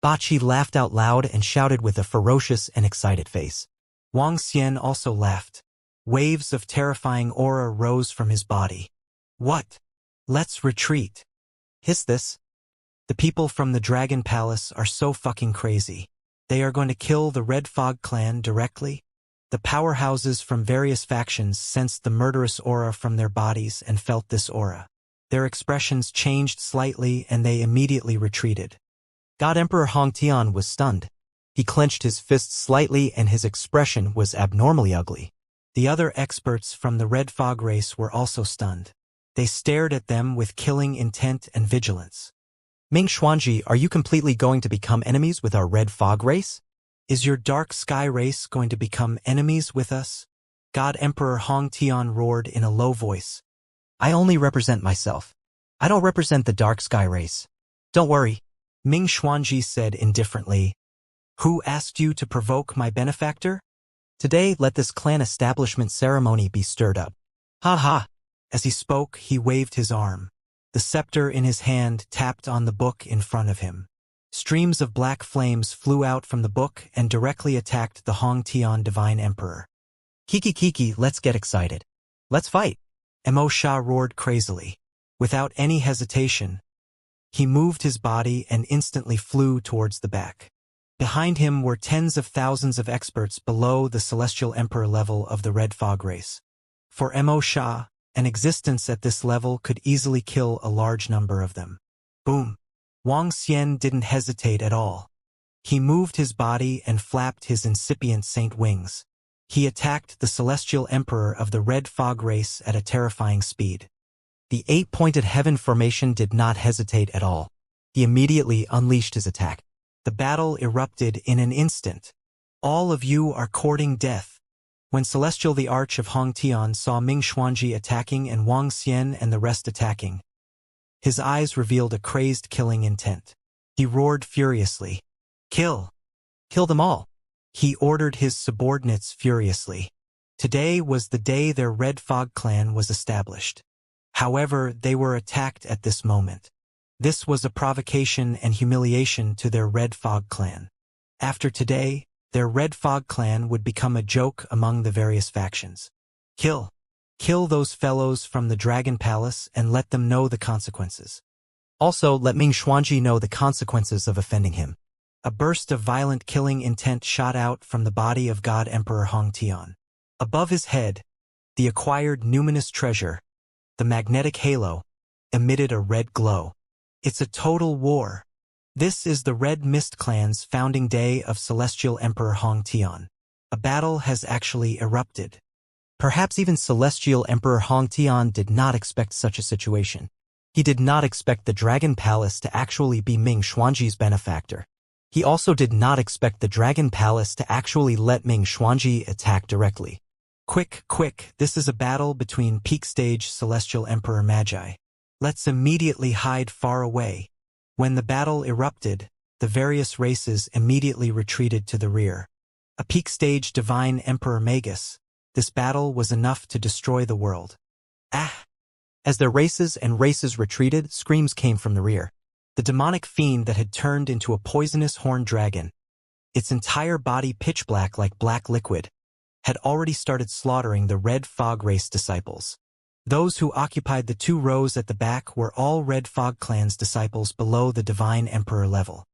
S2: Bachi laughed out loud and shouted with a ferocious and excited face.
S1: Wang Xian also laughed. Waves of terrifying aura rose from his body. "What? Let's retreat."
S2: "Hiss this.
S1: The people from the Dragon Palace are so fucking crazy. They are going to kill the Red Fog clan directly." The powerhouses from various factions sensed the murderous aura from their bodies and felt this aura. Their expressions changed slightly and they immediately retreated.
S2: God Emperor Hong Tian was stunned. He clenched his fists slightly and his expression was abnormally ugly.
S1: The other experts from the Red Fog race were also stunned. They stared at them with killing intent and vigilance.
S2: "Ming Xuanji, are you completely going to become enemies with our Red Fog race?
S1: Is your Dark Sky race going to become enemies with us?" God Emperor Hong Tian roared in a low voice.
S2: "I only represent myself. I don't represent the Dark Sky race. Don't worry."
S1: Ming Xuanji said indifferently, "Who asked you to provoke my benefactor?"
S2: "Today, let this clan establishment ceremony be stirred up."
S1: "Ha ha." As he spoke, he waved his arm. The scepter in his hand tapped on the book in front of him. Streams of black flames flew out from the book and directly attacked the Hong Tian Divine Emperor.
S2: Kiki, let's get excited. Let's fight."
S1: Mo Sha roared crazily. Without any hesitation, he moved his body and instantly flew towards the back. Behind him were tens of thousands of experts below the celestial emperor level of the red fog race. For Mo Sha, an existence at this level could easily kill a large number of them. Boom! Wang Xian didn't hesitate at all. He moved his body and flapped his incipient saint wings. He attacked the celestial emperor of the red fog race at a terrifying speed. The 8-pointed heaven formation did not hesitate at all. He immediately unleashed his attack. The battle erupted in an instant. All of you are courting death. When Celestial the Arch of Hong Tian saw Ming Xuanji attacking and Wang Xian and the rest attacking, his eyes revealed a crazed killing intent. He roared furiously. Kill! Kill them all! He ordered his subordinates furiously. Today was the day their Red Fog clan was established. However, they were attacked at this moment. This was a provocation and humiliation to their Red Fog clan. After today, their Red Fog clan would become a joke among the various factions. Kill! Kill those fellows from the Dragon Palace and let them know the consequences. Also, let Ming Xuanji know the consequences of offending him. A burst of violent killing intent shot out from the body of God Emperor Hong Tian. Above his head, the acquired numinous treasure, the magnetic halo, emitted a red glow. It's a total war. This is the Red Mist Clan's founding day of Celestial Emperor Hong Tian. A battle has actually erupted. Perhaps even Celestial Emperor Hong Tian did not expect such a situation. He did not expect the Dragon Palace to actually be Ming Xuanji's benefactor. He also did not expect the Dragon Palace to actually let Ming Xuanji attack directly. Quick, quick, this is a battle between peak stage Celestial Emperor Magi. Let's immediately hide far away. When the battle erupted, the various races immediately retreated to the rear. A peak stage Divine Emperor Magus, this battle was enough to destroy the world. Ah! As their races retreated, screams came from the rear. The demonic fiend that had turned into a poisonous horned dragon, its entire body pitch black like black liquid, had already started slaughtering the Red Fog race disciples. Those who occupied the 2 rows at the back were all Red Fog clan's disciples below the Divine Emperor level.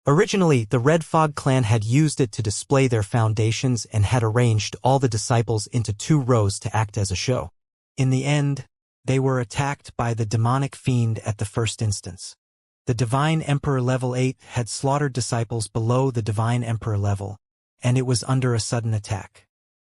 S1: Originally, the Red Fog clan had used it to display their foundations and had arranged all the disciples into 2 rows to act as a show. In the end, they were attacked by the demonic fiend at the first instance. The Divine Emperor level 8 had slaughtered disciples below the Divine Emperor level, and it was under a sudden attack.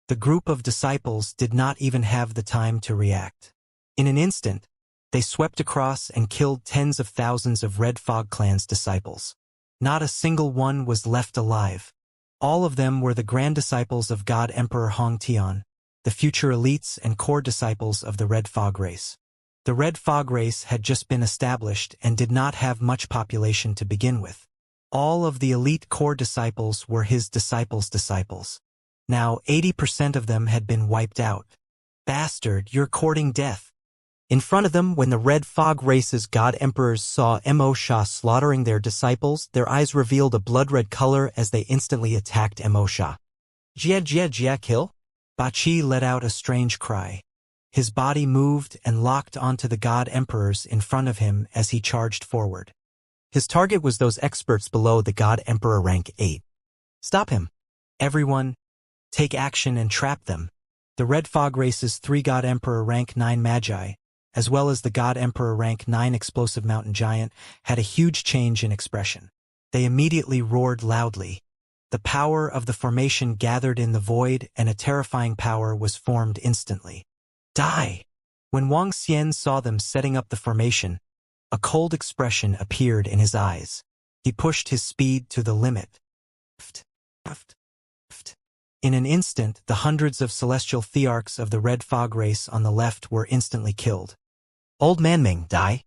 S1: The group of disciples did not even have the time to react. In an instant, they swept across and killed tens of thousands of Red Fog clan's disciples. Not a single one was left alive. All of them were the grand disciples of God Emperor Hong Tian, the future elites and core disciples of the Red Fog race. The Red Fog race had just been established and did not have much population to begin with. All of the elite core disciples were his disciples' disciples. Now 80% of them had been wiped out. Bastard, you're courting death. In front of them, when the Red Fog race's God Emperors saw Mo Sha slaughtering their disciples, their eyes revealed a blood-red color as they instantly attacked Mo Sha. Jia, kill? Ba Qi let out a strange cry. His body moved and locked onto the God Emperors in front of him as he charged forward. His target was those experts below the God Emperor rank 8. Stop him. Everyone, take action and trap them. The Red Fog race's 3 God Emperor rank 9 Magi, as well as the God Emperor rank 9 Explosive Mountain Giant, had a huge change in expression. They immediately roared loudly. The power of the formation gathered in the void, and a terrifying power was formed instantly. Die! When Wang Xian saw them setting up the formation, a cold expression appeared in his eyes. He pushed his speed to the limit. In an instant, the hundreds of celestial thearchs of the Red Fog race on the left were instantly killed. Old Man Ming, die?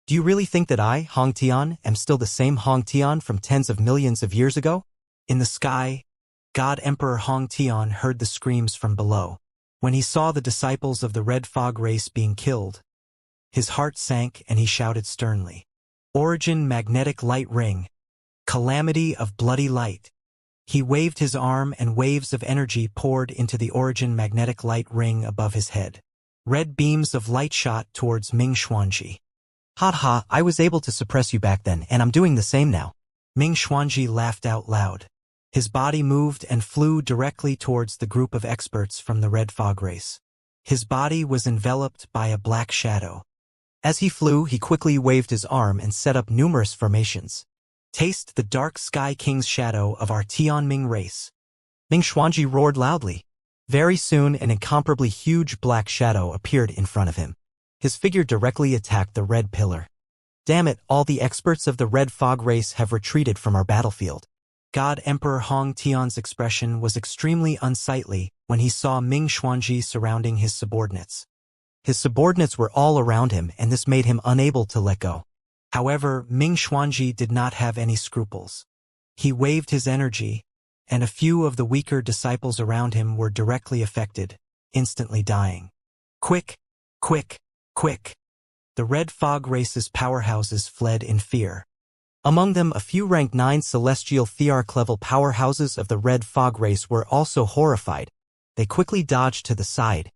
S1: Do you really think that I, Hong Tian, am still the same Hong Tian from tens of millions of years ago? In the sky, God Emperor Hong Tian heard the screams from below. When he saw the disciples of the Red Fog race being killed, his heart sank and he shouted sternly. Origin magnetic light ring. Calamity of bloody light. He waved his arm and waves of energy poured into the origin magnetic light ring above his head. Red beams of light shot towards Ming Xuanji. Ha, I was able to suppress you back then, and I'm doing the same now. Ming Xuanji laughed out loud. His body moved and flew directly towards the group of experts from the red fog race. His body was enveloped by a black shadow. As he flew, he quickly waved his arm and set up numerous formations. Taste the dark sky king's shadow of our Tianming race. Ming Xuanji roared loudly. Very soon, an incomparably huge black shadow appeared in front of him. His figure directly attacked the red pillar. Damn it, all the experts of the red fog race have retreated from our battlefield. God Emperor Hong Tian's expression was extremely unsightly when he saw Ming Xuanji surrounding his subordinates. His subordinates were all around him, and this made him unable to let go. However, Ming Xuanji did not have any scruples. He waved his energy, and a few of the weaker disciples around him were directly affected, instantly dying. Quick! Quick! Quick! The red fog race's powerhouses fled in fear. Among them, a few rank 9 celestial thearch-level powerhouses of the red fog race were also horrified. They quickly dodged to the side.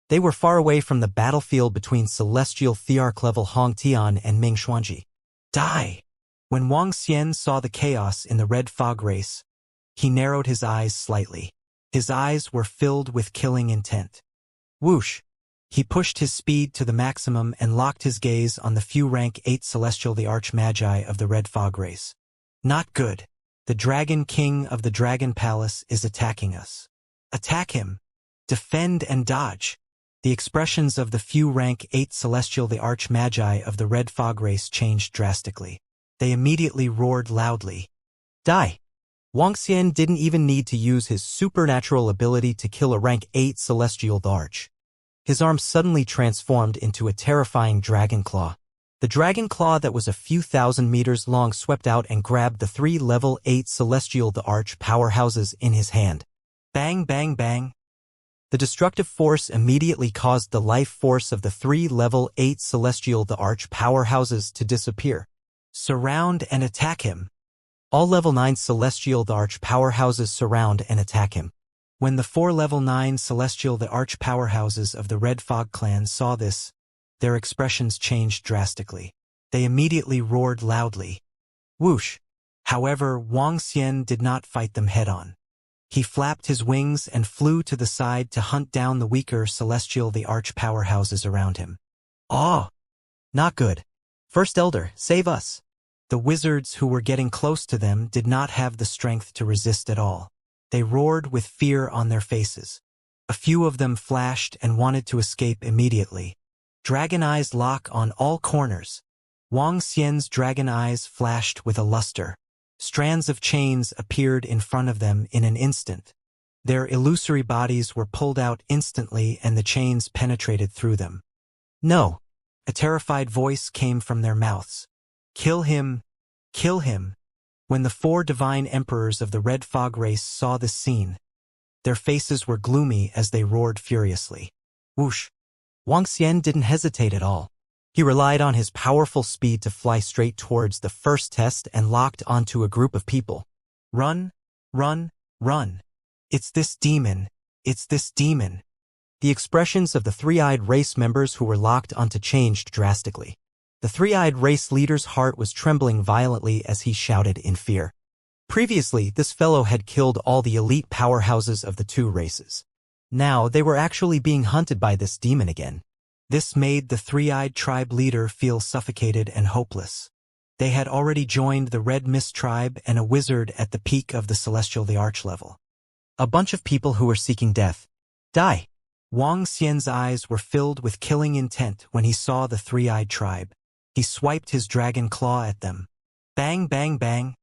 S1: They were far away from the battlefield between celestial thearch-level Hong Tian and Ming Xuanji. Die! When Wang Xian saw the chaos in the red fog race, he narrowed his eyes slightly. His eyes were filled with killing intent. Whoosh! He pushed his speed to the maximum and locked his gaze on the few rank 8 celestial the arch-magi of the red fog race. Not good. The Dragon King of the Dragon Palace is attacking us. Attack him. Defend and dodge. The expressions of the few rank 8 celestial the arch-magi of the red fog race changed drastically. They immediately roared loudly. Die! Wang Xian didn't even need to use his supernatural ability to kill a rank 8 celestial the arch. His arm suddenly transformed into a terrifying dragon claw. The dragon claw that was a few thousand meters long swept out and grabbed the 3 level 8 celestial the arch powerhouses in his hand. Bang, bang, bang. The destructive force immediately caused the life force of the 3 level 8 celestial the arch powerhouses to disappear. Surround and attack him. All level 9 celestial the arch powerhouses surround and attack him. When the 4 level 9 celestial the arch powerhouses of the Red Fog clan saw this, their expressions changed drastically. They immediately roared loudly. Whoosh! However, Wang Xian did not fight them head-on. He flapped his wings and flew to the side to hunt down the weaker celestial the arch powerhouses around him. Oh! Not good. First Elder, save us! The wizards who were getting close to them did not have the strength to resist at all. They roared with fear on their faces. A few of them flashed and wanted to escape immediately. Dragon eyes lock on all corners. Wang Xian's dragon eyes flashed with a luster. Strands of chains appeared in front of them in an instant. Their illusory bodies were pulled out instantly and the chains penetrated through them. No! A terrified voice came from their mouths. Kill him! Kill him! When the 4 divine emperors of the Red Fog race saw this scene, their faces were gloomy as they roared furiously. Whoosh! Wang Xian didn't hesitate at all. He relied on his powerful speed to fly straight towards the first test and locked onto a group of people. Run! Run! Run! It's this demon! It's this demon! The expressions of the 3-eyed race members who were locked onto changed drastically. The 3-eyed race leader's heart was trembling violently as he shouted in fear. Previously, this fellow had killed all the elite powerhouses of the 2 races. Now, they were actually being hunted by this demon again. This made the 3-eyed tribe leader feel suffocated and hopeless. They had already joined the Red Mist tribe and a wizard at the peak of the Celestial the Arch level. A bunch of people who were seeking death. Die! Wang Xian's eyes were filled with killing intent when he saw the 3-eyed tribe. He swiped his dragon claw at them. Bang, bang, bang.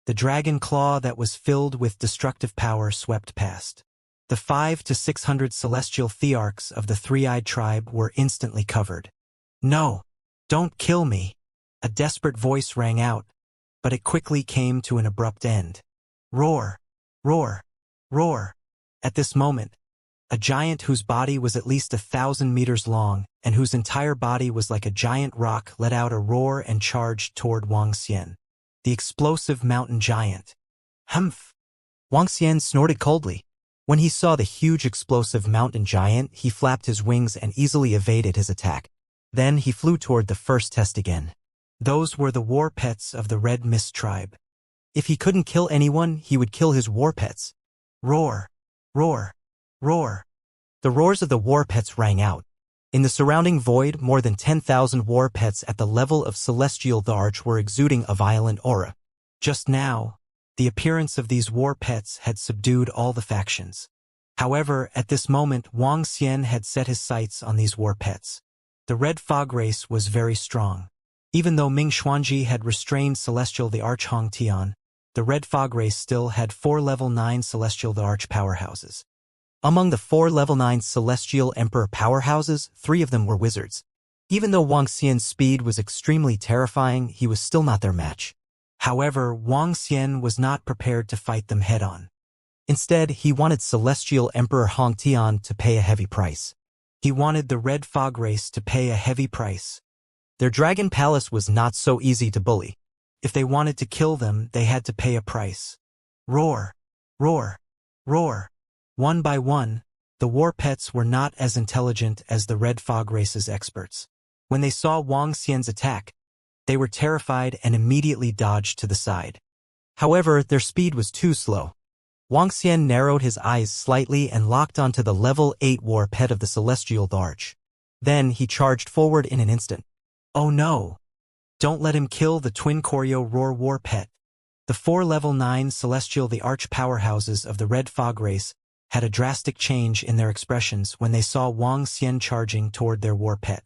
S1: The dragon claw that was filled with destructive power swept past. The 500 to 600 celestial thearchs of the 3-eyed tribe were instantly covered. No! Don't kill me! A desperate voice rang out, but it quickly came to an abrupt end. Roar! Roar! Roar! At this moment, a giant whose body was at least 1,000 meters long and whose entire body was like a giant rock let out a roar and charged toward Wang Xian. The explosive mountain giant. Humph! Wang Xian snorted coldly. When he saw the huge explosive mountain giant, he flapped his wings and easily evaded his attack. Then he flew toward the first test again. Those were the war pets of the Red Mist tribe.
S2: If he couldn't kill anyone, he would kill his war pets. Roar! Roar! Roar! The roars of the war pets rang out. In the surrounding void, more than 10,000 war pets at the level of Celestial the Arch were exuding a violent aura. Just now, the appearance of these war pets had subdued all the factions. However, at this moment, Wang Xian had set his sights on these war pets. The Red Fog race was very strong. Even though Ming Xuanji had restrained Celestial the Arch Hong Tian, the Red Fog race still had 4 level 9 Celestial the Arch powerhouses. Among the 4 level 9 Celestial Emperor powerhouses, 3 of them were wizards. Even though Wang Xian's speed was extremely terrifying, he was still not their match. However, Wang Xian was not prepared to fight them head-on. Instead, he wanted Celestial Emperor Hong Tian to pay a heavy price. He wanted the Red Fog race to pay a heavy price. Their Dragon Palace was not so easy to bully. If they wanted to kill them, they had to pay a price. Roar! Roar! Roar! One by one, the war pets were not as intelligent as the Red Fog race's experts. When they saw Wang Xian's attack, they were terrified and immediately dodged to the side. However, their speed was too slow. Wang Xian narrowed his eyes slightly and locked onto the level 8 war pet of the Celestial Arch. Then he charged forward in an instant. Oh no! Don't let him kill the Twin Koryo Roar war pet. The 4 level 9 Celestial the Arch powerhouses of the Red Fog race had a drastic change in their expressions when they saw Wang Xian charging toward their war pet.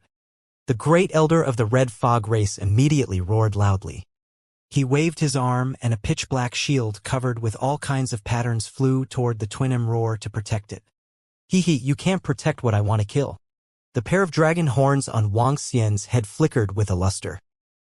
S2: The Great Elder of the Red Fog race immediately roared loudly. He waved his arm and a pitch-black shield covered with all kinds of patterns flew toward the Twin Roar to protect it. Hee, you can't protect what I want to kill. The pair of dragon horns on Wang Xian's head flickered with a luster.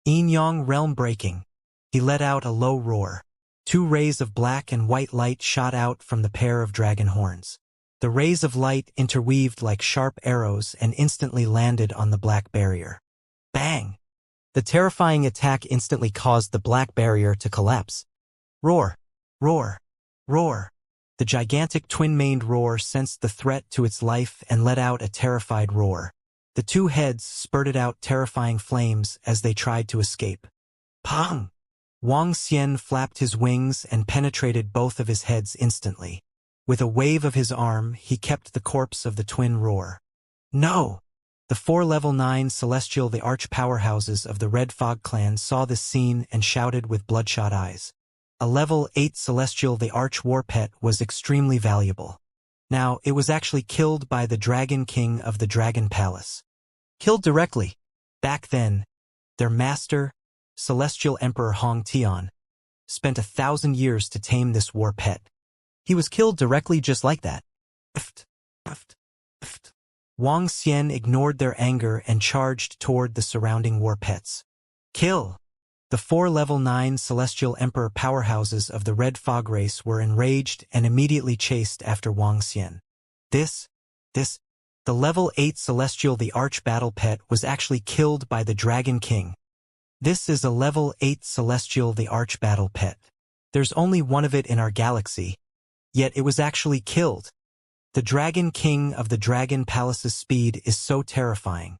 S2: Yin Yang realm breaking. He let out a low roar. 2 rays of black and white light shot out from the pair of dragon horns. The rays of light interweaved like sharp arrows and instantly landed on the black barrier. Bang! The terrifying attack instantly caused the black barrier to collapse. Roar! Roar! Roar! The gigantic twin-maned roar sensed the threat to its life and let out a terrified roar. The 2 heads spurted out terrifying flames as they tried to escape. Pong! Wang Xian flapped his wings and penetrated both of his heads instantly. With a wave of his arm, he kept the corpse of the twin roar. No! The 4 level 9 Celestial the Arch powerhouses of the Red Fog clan saw this scene and shouted with bloodshot eyes. A level 8 Celestial the Arch war pet was extremely valuable. Now, it was actually killed by the Dragon King of the Dragon Palace. Killed directly. Back then, their master, Celestial Emperor Hong Tian, spent 1,000 years to tame this war pet. He was killed directly just like that. Wang Xian ignored their anger and charged toward the surrounding war pets. Kill! The 4 level 9 Celestial Emperor powerhouses of the Red Fog race were enraged and immediately chased after Wang Xian. The level 8 Celestial the Arch battle pet was actually killed by the Dragon King. This is a level 8 Celestial the Arch battle pet. There's only one of it in our galaxy, yet it was actually killed. The Dragon King of the Dragon Palace's speed is so terrifying.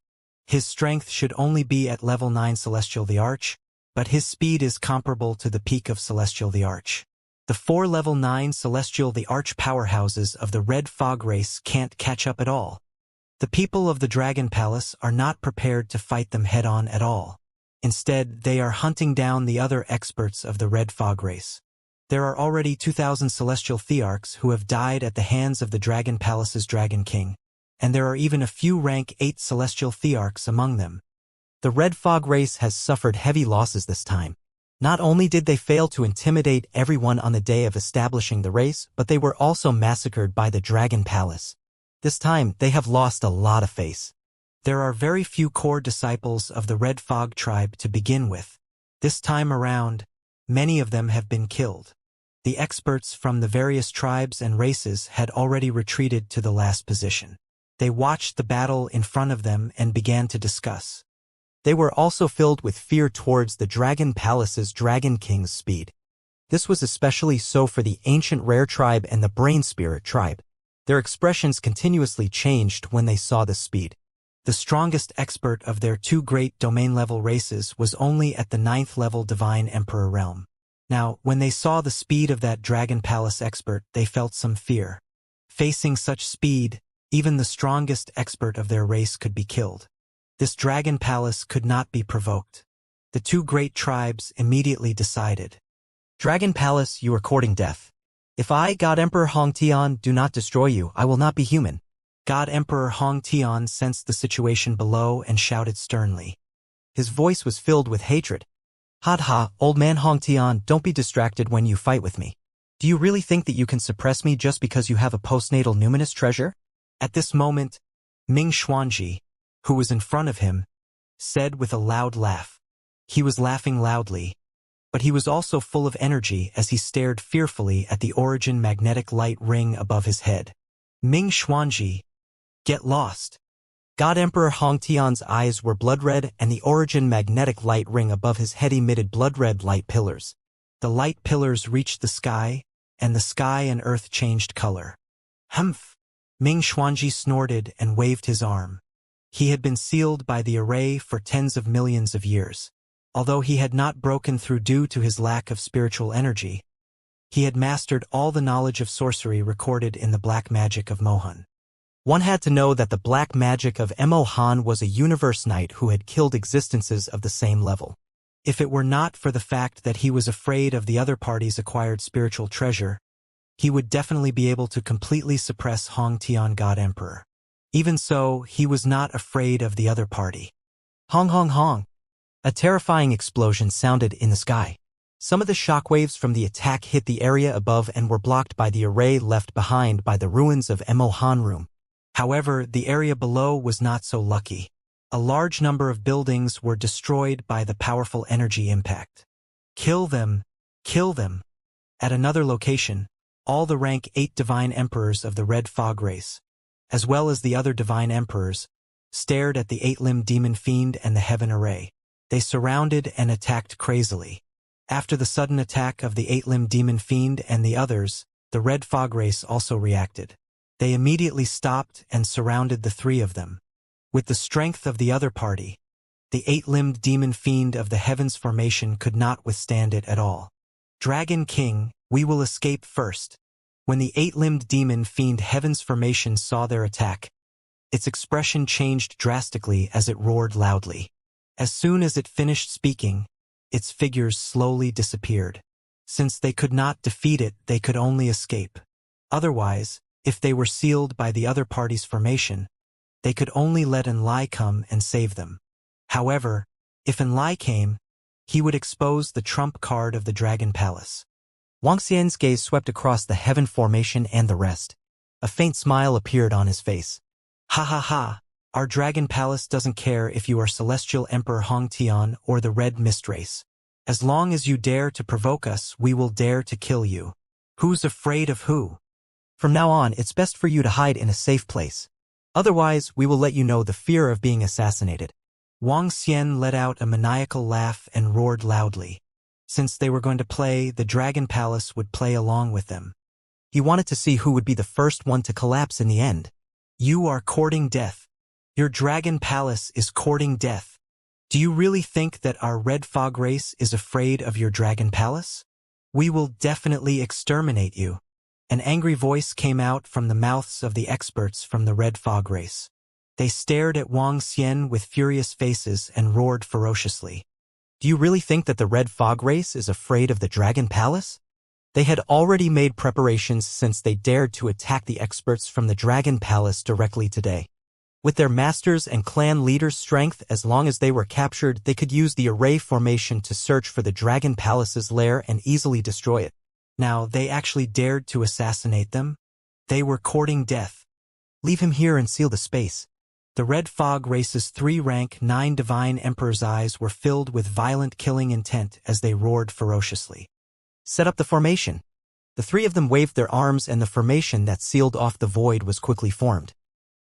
S2: His strength should only be at level 9 Celestial the Arch, but his speed is comparable to the peak of Celestial the Arch. The 4 level 9 Celestial the Arch powerhouses of the Red Fog race can't catch up at all. The people of the Dragon Palace are not prepared to fight them head-on at all. Instead, they are hunting down the other experts of the Red Fog race. There are already 2,000 Celestial Thearchs who have died at the hands of the Dragon Palace's Dragon King, and there are even a few rank 8 Celestial Thearchs among them. The Red Fog race has suffered heavy losses this time. Not only did they fail to intimidate everyone on the day of establishing the race, but they were also massacred by the Dragon Palace. This time, they have lost a lot of face. There are very few core disciples of the Red Fog tribe to begin with. This time around, many of them have been killed. The experts from the various tribes and races had already retreated to the last position. They watched the battle in front of them and began to discuss. They were also filled with fear towards the Dragon Palace's Dragon King's speed. This was especially so for the Ancient Rare tribe and the Brain Spirit tribe. Their expressions continuously changed when they saw the speed. The strongest expert of their 2 great domain-level races was only at the 9th level Divine Emperor realm.
S1: Now, when they saw the speed of that Dragon Palace expert, they felt some fear. Facing such speed, even the strongest expert of their race could be killed. This Dragon Palace could not be provoked. The two great tribes immediately decided.
S2: Dragon Palace, you are courting death. If I, God Emperor Hong Tian, do not destroy you, I will not be human.
S1: God Emperor Hong Tian sensed the situation below and shouted sternly.
S2: His voice was filled with hatred. Ha, old man Hong Tian, don't be distracted when you fight with me. Do you really think that you can suppress me just because you have a postnatal numinous treasure?
S1: At this moment, Ming Xuanji, who was in front of him, said with a loud laugh. He was laughing loudly, but he was also full of energy as he stared fearfully at the origin magnetic light ring above his head. Ming Xuanji, get lost.
S2: God Emperor Hong Tian's eyes were blood-red and the origin magnetic light ring above his head emitted blood-red light pillars.
S1: The light pillars reached the sky, and the sky and earth changed color. Humph! Ming Xuanji snorted and waved his arm. He had been sealed by the array for tens of millions of years. Although he had not broken through due to his lack of spiritual energy, he had mastered all the knowledge of sorcery recorded in the black magic of Mohan.
S2: One had to know that the black magic of Mohan was a universe knight who had killed existences of the same level.
S1: If it were not for the fact that he was afraid of the other party's acquired spiritual treasure, he would definitely be able to completely suppress Hong Tian God Emperor. Even so, he was not afraid of the other party.
S2: Hong. A terrifying explosion sounded in the sky. Some of the shockwaves from the attack hit the area above and were blocked by the array left behind by the ruins of Mohan Room.
S1: However, the area below was not so lucky. A large number of buildings were destroyed by the powerful energy impact. Kill them! Kill them! At another location, all the rank 8 divine emperors of the Red Fog race, as well as the other divine emperors, stared at the 8-limbed demon fiend and the heaven array. They surrounded and attacked crazily. After the sudden attack of the 8-limbed demon fiend and the others, the Red Fog race also reacted. They immediately stopped and surrounded the 3 of them. With the strength of the other party, the 8-limbed demon fiend of the heavens formation could not withstand it at all. Dragon King, we will escape first. When the 8-limbed demon fiend heavens formation saw their attack, its expression changed drastically as it roared loudly. As soon as it finished speaking, its figures slowly disappeared. Since they could not defeat it, they could only escape. Otherwise, if they were sealed by the other party's formation, they could only let Enlai come and save them. However, if Enlai came, he would expose the trump card of the Dragon Palace.
S2: Wang Xian's gaze swept across the heaven formation and the rest. A faint smile appeared on his face.
S1: Ha! Our Dragon Palace doesn't care if you are Celestial Emperor Hong Tian or the Red Mist race. As long as you dare to provoke us, we will dare to kill you. Who's afraid of who?
S2: From now on, it's best for you to hide in a safe place. Otherwise, we will let you know the fear of being assassinated.
S1: Wang Xian let out a maniacal laugh and roared loudly. Since they were going to play, the Dragon Palace would play along with them.
S2: He wanted to see who would be the first one to collapse in the end.
S1: You are courting death. Your Dragon Palace is courting death. Do you really think that our Red Fog race is afraid of your Dragon Palace? We will definitely exterminate you. An angry voice came out from the mouths of the experts from the Red Fog race. They stared at Wang Xian with furious faces and roared ferociously.
S2: Do you really think that the Red Fog race is afraid of the Dragon Palace? They had already made preparations since they dared to attack the experts from the Dragon Palace directly today. With their masters and clan leaders' strength, as long as they were captured, they could use the array formation to search for the Dragon Palace's lair and easily destroy it.
S1: Now, they actually dared to assassinate them? They were courting death.
S2: Leave him here and seal the space.
S1: The Red Fog race's 3 rank 9 divine emperors' eyes were filled with violent killing intent as they roared ferociously.
S2: Set up the formation. The 3 of them waved their arms and the formation that sealed off the void was quickly formed.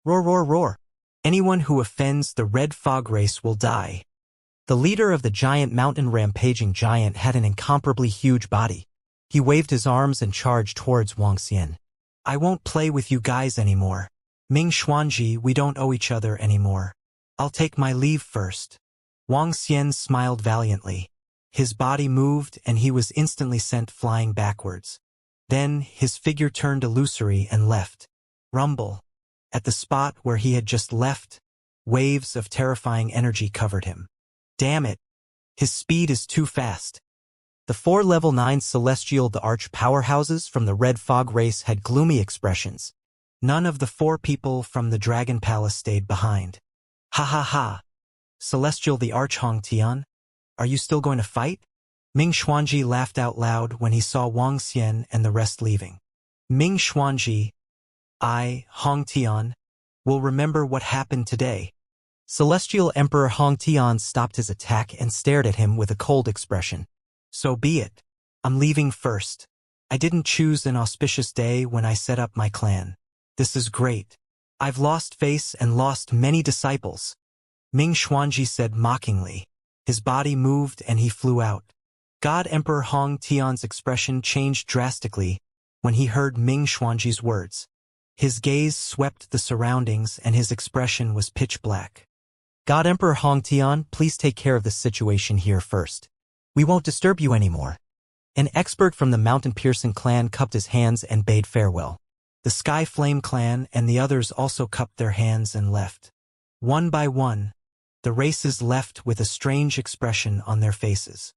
S1: Roar. Anyone who offends the Red Fog race will die.
S2: The leader of the giant mountain rampaging giant had an incomparably huge body. He waved his arms and charged towards Wang Xian.
S1: I won't play with you guys anymore. Ming Xuanji, we don't owe each other anymore. I'll take my leave first. Wang Xian smiled valiantly. His body moved and he was instantly sent flying backwards. Then his figure turned illusory and left. Rumble. At the spot where he had just left, waves of terrifying energy covered him. Damn it! His speed is too fast. The 4 level 9 celestial the arch powerhouses from the Red Fog race had gloomy expressions. None of the 4 people from the Dragon Palace stayed behind. Ha ha ha! Celestial the Arch Hong Tian? Are you still going to fight? Ming Xuanji laughed out loud when he saw Wang Xian and the rest leaving. Ming Xuanji, I, Hong Tian, will remember what happened today. Celestial Emperor Hong Tian stopped his attack and stared at him with a cold expression. So be it. I'm leaving first. I didn't choose an auspicious day when I set up my clan. This is great. I've lost face and lost many disciples. Ming Xuanji said mockingly. His body moved and he flew out. God Emperor Hong Tian's expression changed drastically when he heard Ming Xuanji's words. His gaze swept the surroundings and his expression was pitch black. God Emperor Hong Tian, please take care of this situation here first. We won't disturb you anymore. An expert from the Mountain Pearson clan cupped his hands and bade farewell. The Sky Flame clan and the others also cupped their hands and left. One by one, the races left with a strange expression on their faces.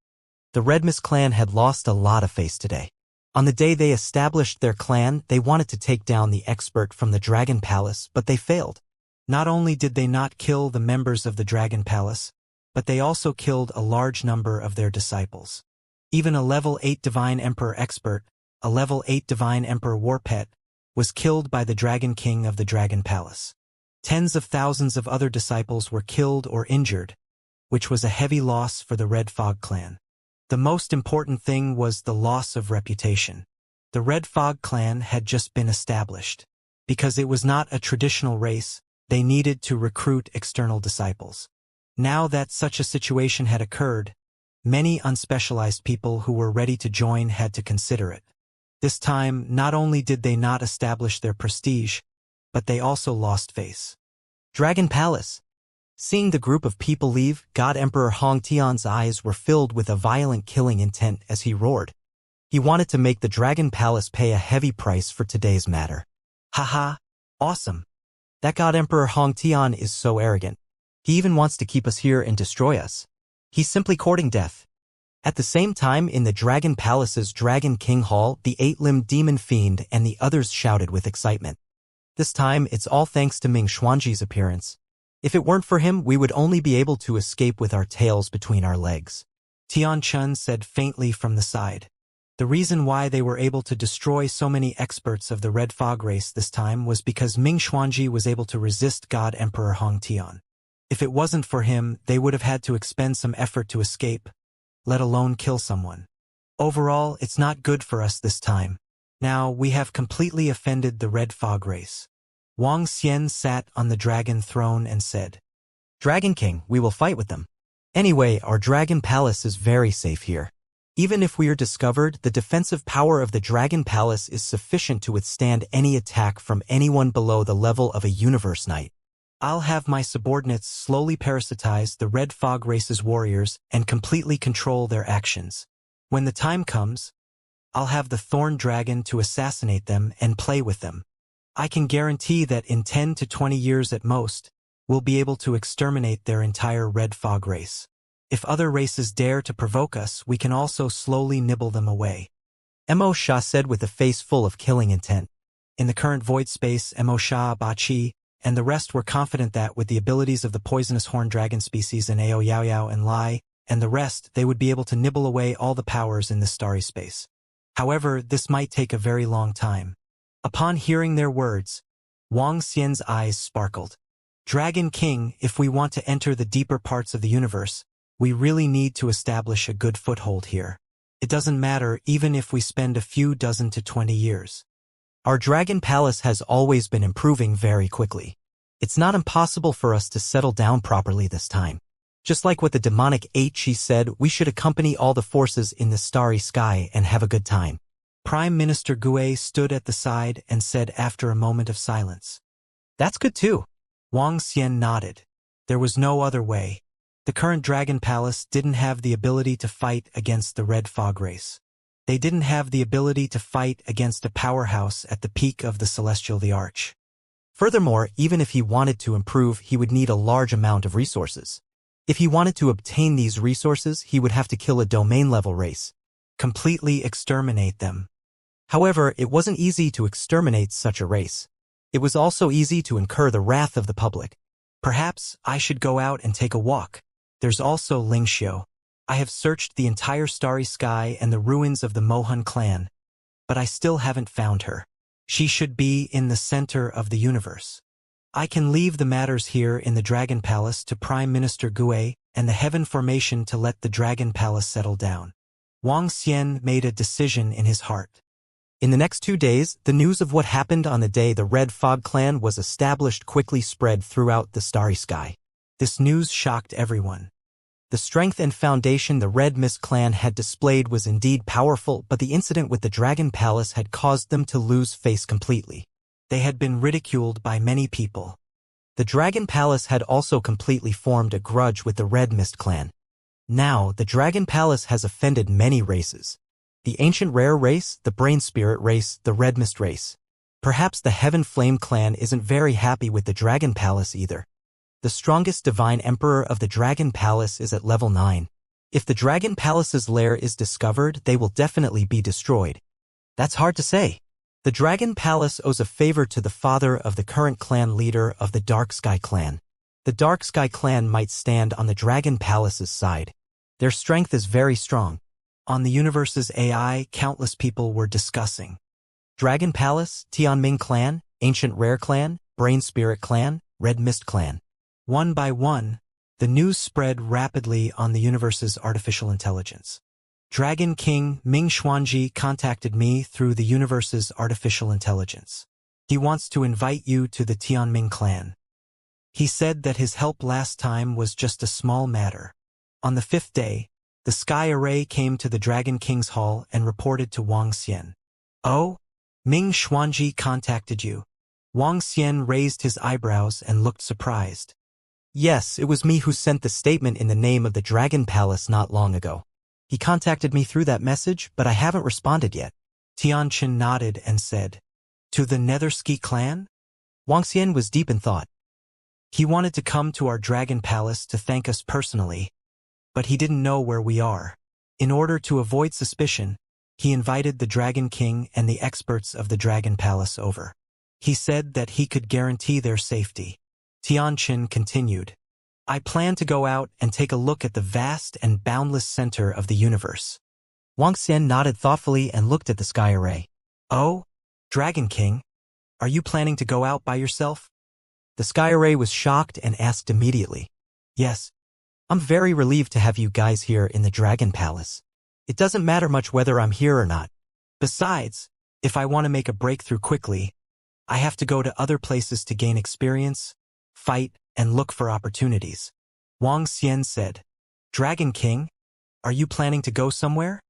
S1: The Red Mist clan had lost a lot of face today. On the day they established their clan, they wanted to take down the expert from the Dragon Palace, but they failed. Not only did they not kill the members of the Dragon Palace, but they also killed a large number of their disciples. Even a level 8 Divine Emperor expert, a level 8 Divine Emperor Warpet, was killed by the Dragon King of the Dragon Palace. Tens of thousands of other disciples were killed or injured, which was a heavy loss for the Red Fog clan. The most important thing was the loss of reputation. The Red Fog clan had just been established. Because it was not a traditional race, they needed to recruit external disciples. Now that such a situation had occurred, many unspecialized people who were ready to join had to consider it. This time, not only did they not establish their prestige, but they also lost face. Dragon Palace. Seeing the group of people leave, God Emperor Hong Tian's eyes were filled with a violent killing intent as he roared. He wanted to make the Dragon Palace pay a heavy price for today's matter. Haha, awesome. That God Emperor Hong Tian is so arrogant. He even wants to keep us here and destroy us. He's simply courting death. At the same time, in the Dragon Palace's Dragon King Hall, the 8-limbed demon fiend and the others shouted with excitement. This time, it's all thanks to Ming Xuanji's appearance. If it weren't for him, we would only be able to escape with our tails between our legs. Tian Chun said faintly from the side. The reason why they were able to destroy so many experts of the Red Fog race this time was because Ming Xuanji was able to resist God Emperor Hong Tian. If it wasn't for him, they would have had to expend some effort to escape, let alone kill someone. Overall, it's not good for us this time. Now, we have completely offended the Red Fog race. Wang Xian sat on the dragon throne and said, Dragon King, we will fight with them. Anyway, our Dragon Palace is very safe here. Even if we are discovered, the defensive power of the Dragon Palace is sufficient to withstand any attack from anyone below the level of a Universe Knight. I'll have my subordinates slowly parasitize the Red Fog race's warriors and completely control their actions. When the time comes, I'll have the Thorn Dragon to assassinate them and play with them. I can guarantee that in 10 to 20 years at most, we'll be able to exterminate their entire Red Fog race. If other races dare to provoke us, we can also slowly nibble them away. Mo Sha said with a face full of killing intent. In the current void space, Mo Sha, Ba Qi, and the rest were confident that with the abilities of the poisonous horned dragon species in Ao Yao Yao and Lai, and the rest, they would be able to nibble away all the powers in this starry space. However, this might take a very long time. Upon hearing their words, Wang Xian's eyes sparkled. Dragon King, if we want to enter the deeper parts of the universe, we really need to establish a good foothold here. It doesn't matter even if we spend a few dozen to 20 years. Our Dragon Palace has always been improving very quickly. It's not impossible for us to settle down properly this time. Just like what the demonic H said, we should accompany all the forces in the starry sky and have a good time. Prime Minister Gue stood at the side and said after a moment of silence. That's good too. Wang Xian nodded. There was no other way. The current Dragon Palace didn't have the ability to fight against the Red Fog race. They didn't have the ability to fight against a powerhouse at the peak of the Celestial the Arch.
S2: Furthermore, even if he wanted to improve, he would need a large amount of resources. If he wanted to obtain these resources, he would have to kill a domain-level race.
S1: Completely exterminate them.
S2: However, it wasn't easy to exterminate such a race. It was also easy to incur the wrath of the public.
S1: Perhaps I should go out and take a walk. There's also Lingxiu. I have searched the entire starry sky and the ruins of the Mohun clan, but I still haven't found her. She should be in the center of the universe. I can leave the matters here in the Dragon Palace to Prime Minister Gue and the Heaven Formation to let the Dragon Palace settle down. Wang Xian made a decision in his heart.
S2: In the next 2 days, the news of what happened on the day the Red Fog clan was established quickly spread throughout the starry sky.
S1: This news shocked everyone.
S2: The strength and foundation the Red Mist clan had displayed was indeed powerful, but the incident with the Dragon Palace had caused them to lose face completely.
S1: They had been ridiculed by many people.
S2: The Dragon Palace had also completely formed a grudge with the Red Mist clan. Now, the Dragon Palace has offended many races. The Ancient Rare race, the Brain Spirit race, the Red Mist race. Perhaps the Heaven Flame clan isn't very happy with the Dragon Palace either. The strongest Divine Emperor of the Dragon Palace is at level 9. If the Dragon Palace's lair is discovered, they will definitely be destroyed.
S1: That's hard to say.
S2: The Dragon Palace owes a favor to the father of the current clan leader of the Dark Sky clan. The Dark Sky clan might stand on the Dragon Palace's side. Their strength is very strong.
S1: On the universe's AI, countless people were discussing.
S2: Dragon Palace, Tianming clan, Ancient Rare clan, Brain Spirit clan, Red Mist clan.
S1: One by one, the news spread rapidly on the universe's artificial intelligence. Dragon King Ming Xuanji contacted me through the universe's artificial intelligence. He wants to invite you to the Tianming clan. He said that his help last time was just a small matter. On the 5th day, the Sky Array came to the Dragon King's hall and reported to Wang Xian. Oh? Ming Xuanji contacted you. Wang Xian raised his eyebrows and looked surprised.
S2: Yes, it was me who sent the statement in the name of the Dragon Palace not long ago. He contacted me through that message, but I haven't responded yet.
S1: Tianqin nodded and said, To the Nethersky clan?
S2: Wang Xian was deep in thought.
S1: He wanted to come to our Dragon Palace to thank us personally, but he didn't know where we are. In order to avoid suspicion, he invited the Dragon King and the experts of the Dragon Palace over. He said that he could guarantee their safety. Tianqin continued, I plan to go out and take a look at the vast and boundless center of the universe.
S2: Wang Xian nodded thoughtfully and looked at the Sky Array.
S1: Oh, Dragon King, are you planning to go out by yourself?
S2: The Sky Array was shocked and asked immediately.
S1: Yes.
S2: I'm very relieved to have you guys here in the Dragon Palace. It doesn't matter much whether I'm here or not.
S1: Besides, if I want to make a breakthrough quickly, I have to go to other places to gain experience, fight, and look for opportunities. Wang Xian said, Dragon King, are you planning to go somewhere?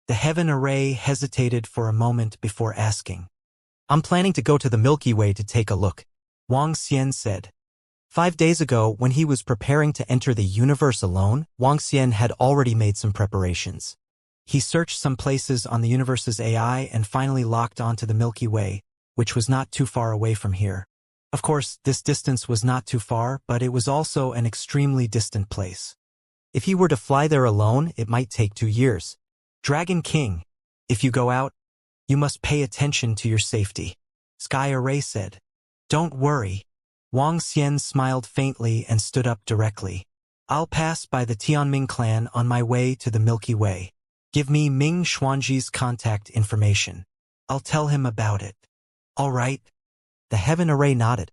S1: The Heaven Array hesitated for a moment before asking.
S2: I'm planning to go to the Milky Way to take a look.
S1: Wang Xian said.
S2: 5 days ago, when he was preparing to enter the universe alone, Wang Xian had already made some preparations.
S1: He searched some places on the universe's AI and finally locked onto the Milky Way, which was not too far away from here. Of course, this distance was not too far, but it was also an extremely distant place.
S2: If he were to fly there alone, it might take 2 years.
S1: Dragon King, if you go out, you must pay attention to your safety. Sky Array said. Don't worry. Wang Xian smiled faintly and stood up directly. I'll pass by the Tianming clan on my way to the Milky Way. Give me Ming Xuanji's contact information. I'll tell him about it. All right?
S2: The Heaven Array nodded.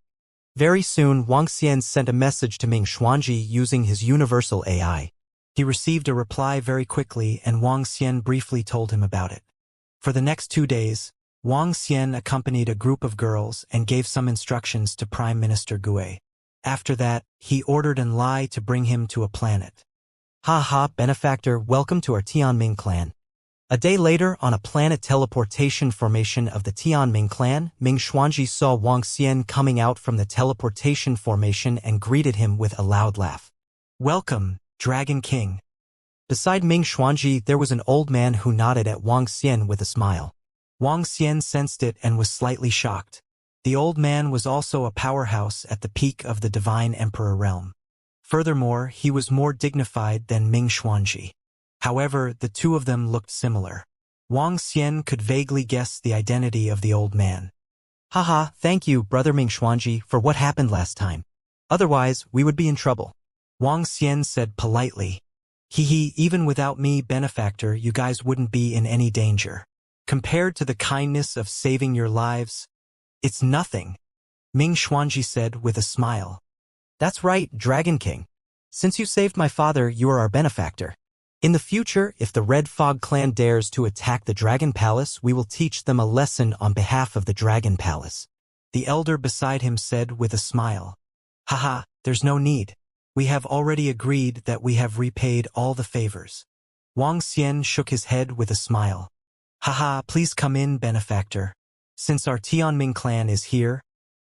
S2: Very soon, Wang Xian sent a message to Ming Xuanji using his universal AI.
S1: He received a reply very quickly and Wang Xian briefly told him about it. For the next 2 days, Wang Xian accompanied a group of girls and gave some instructions to Prime Minister Gue. After that, he ordered Enlai to bring him to a planet.
S2: Ha ha, benefactor, welcome to our Tianming clan. A day later, on a planet teleportation formation of the Tianming clan, Ming Xuanji saw Wang Xian coming out from the teleportation formation and greeted him with a loud laugh.
S1: Welcome, Dragon King.
S2: Beside Ming Xuanji, there was an old man who nodded at Wang Xian with a smile.
S1: Wang Xian sensed it and was slightly shocked. The old man was also a powerhouse at the peak of the Divine Emperor realm. Furthermore, he was more dignified than Ming Xuanji. However, the two of them looked similar. Wang Xian could vaguely guess the identity of the old man.
S2: Haha, thank you, Brother Ming Xuanji, for what happened last time. Otherwise, we would be in trouble.
S1: Wang Xian said politely. Hehe, even without me, benefactor, you guys wouldn't be in any danger. Compared to the kindness of saving your lives, it's nothing, Ming Xuanji said with a smile.
S2: That's right, Dragon King. Since you saved my father, you are our benefactor. In the future, if the Red Fog clan dares to attack the Dragon Palace, we will teach them a lesson on behalf of the Dragon Palace.
S1: The elder beside him said with a smile. Haha, there's no need. We have already agreed that we have repaid all the favors. Wang Xian shook his head with a smile. Haha, please come in, benefactor. Since our Tianming clan is here,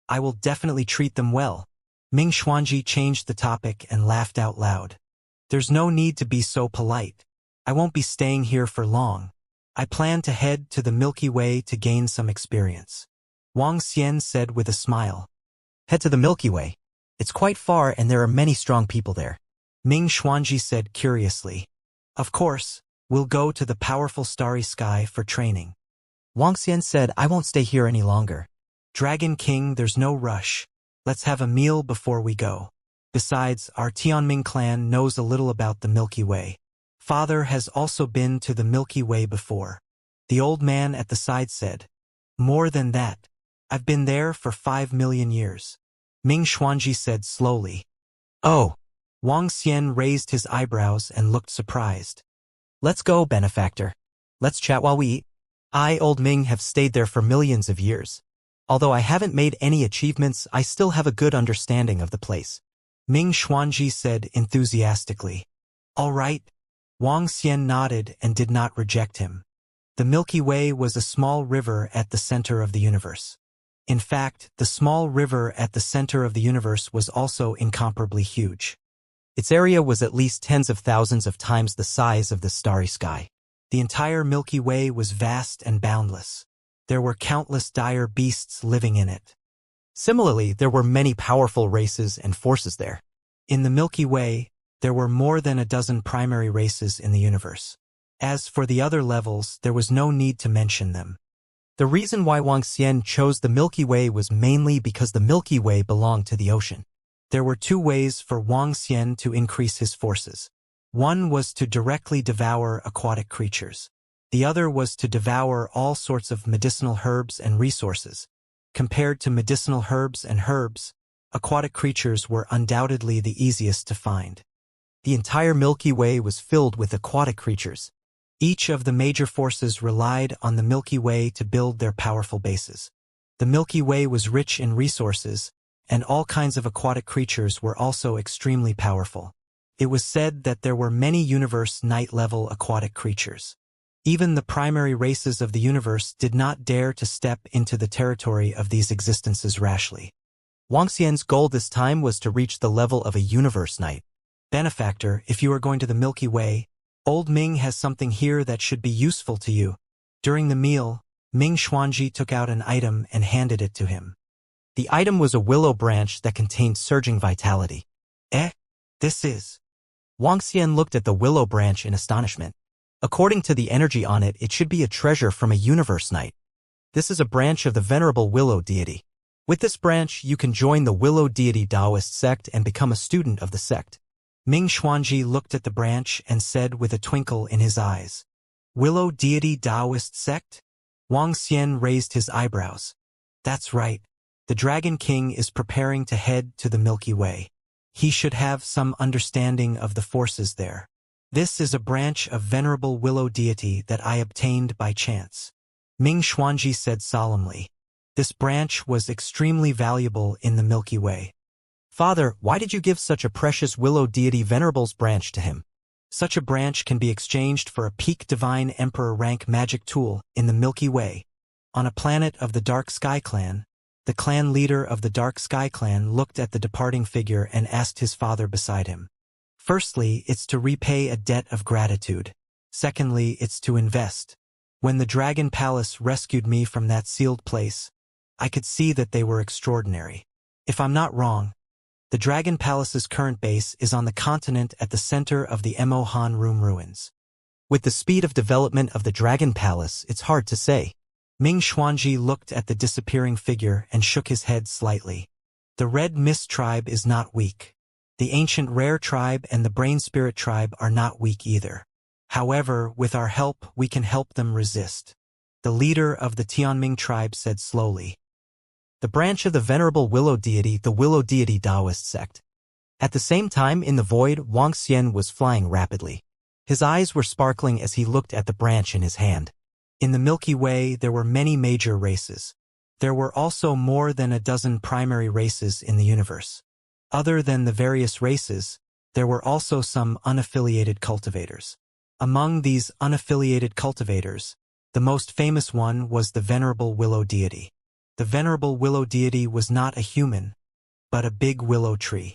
S1: I will definitely treat them well. Ming Xuanji changed the topic and laughed out loud. There's no need to be so polite. I won't be staying here for long. I plan to head to the Milky Way to gain some experience. Wang Xian said with a smile.
S2: Head to the Milky Way. It's quite far and there are many strong people there.
S1: Ming Xuanji said curiously. Of course, we'll go to the powerful starry sky for training.
S2: Wang Xian said, I won't stay here any longer.
S1: Dragon King, there's no rush. Let's have a meal before we go. Besides, our Tianming clan knows a little about the Milky Way. Father has also been to the Milky Way before. The old man at the side said. More than that. I've been there for 5 million years. Ming Xuanji said slowly.
S2: Oh.
S1: Wang Xian raised his eyebrows and looked surprised.
S2: Let's go, benefactor. Let's chat while we eat. I, Old Ming, have stayed there for millions of years. Although I haven't made any achievements, I still have a good understanding of the place.
S1: Ming Xuanji said enthusiastically. All right. Wang Xian nodded and did not reject him. The Milky Way was a small river at the center of the universe. In fact, the small river at the center of the universe was also incomparably huge.
S2: Its area was at least tens of thousands of times the size of the starry sky.
S1: The entire Milky Way was vast and boundless. There were countless dire beasts living in it.
S2: Similarly, there were many powerful races and forces there.
S1: In the Milky Way, there were more than a dozen primary races in the universe. As for the other levels, there was no need to mention them.
S2: The reason why Wang Xian chose the Milky Way was mainly because the Milky Way belonged to the ocean.
S1: There were two ways for Wang Xian to increase his forces. One was to directly devour aquatic creatures. The other was to devour all sorts of medicinal herbs and resources. Compared to medicinal herbs and herbs, aquatic creatures were undoubtedly the easiest to find.
S2: The entire Milky Way was filled with aquatic creatures.
S1: Each of the major forces relied on the Milky Way to build their powerful bases. The Milky Way was rich in resources, and all kinds of aquatic creatures were also extremely powerful. It was said that there were many universe night-level aquatic creatures. Even the primary races of the universe did not dare to step into the territory of these existences rashly.
S2: Wang Xian's goal this time was to reach the level of a universe knight.
S1: Benefactor, if you are going to the Milky Way, Old Ming has something here that should be useful to you. During the meal, Ming Xuanji took out an item and handed it to him.
S2: The item was a willow branch that contained surging vitality.
S1: This is...
S2: Wang Xian looked at the willow branch in astonishment. According to the energy on it, it should be a treasure from a universe knight. This is a branch of the venerable willow deity. With this branch, you can join the willow deity Taoist sect and become a student of the sect.
S1: Ming Xuanji looked at the branch and said with a twinkle in his eyes. Willow deity Taoist sect? Wang Xian raised his eyebrows. That's right. The Dragon King is preparing to head to the Milky Way. He should have some understanding of the forces there. This is a branch of venerable willow deity that I obtained by chance. Ming Xuanji said solemnly. This branch was extremely valuable in the Milky Way.
S2: Father, why did you give such a precious willow deity venerable's branch to him?
S1: Such a branch can be exchanged for a peak divine emperor rank magic tool in the Milky Way. On a planet of the Dark Sky Clan, the clan leader of the Dark Sky Clan looked at the departing figure and asked his father beside him. Firstly, it's to repay a debt of gratitude. Secondly, it's to invest. When the Dragon Palace rescued me from that sealed place, I could see that they were extraordinary. If I'm not wrong, the Dragon Palace's current base is on the continent at the center of the Mohan Room ruins.
S2: With the speed of development of the Dragon Palace, it's hard to say.
S1: Ming Xuanji looked at the disappearing figure and shook his head slightly. The Red Mist tribe is not weak. The ancient Rare tribe and the Brain Spirit tribe are not weak either. However, with our help, we can help them resist. The leader of the Tianming tribe said slowly.
S2: The branch of the venerable Willow Deity, the Willow Deity Taoist sect. At the same time, in the void, Wang Xian was flying rapidly. His eyes were sparkling as he looked at the branch in his hand.
S1: In the Milky Way, there were many major races. There were also more than a dozen primary races in the universe. Other than the various races, there were also some unaffiliated cultivators. Among these unaffiliated cultivators, the most famous one was the Venerable Willow Deity. The Venerable Willow Deity was not a human, but a big willow tree.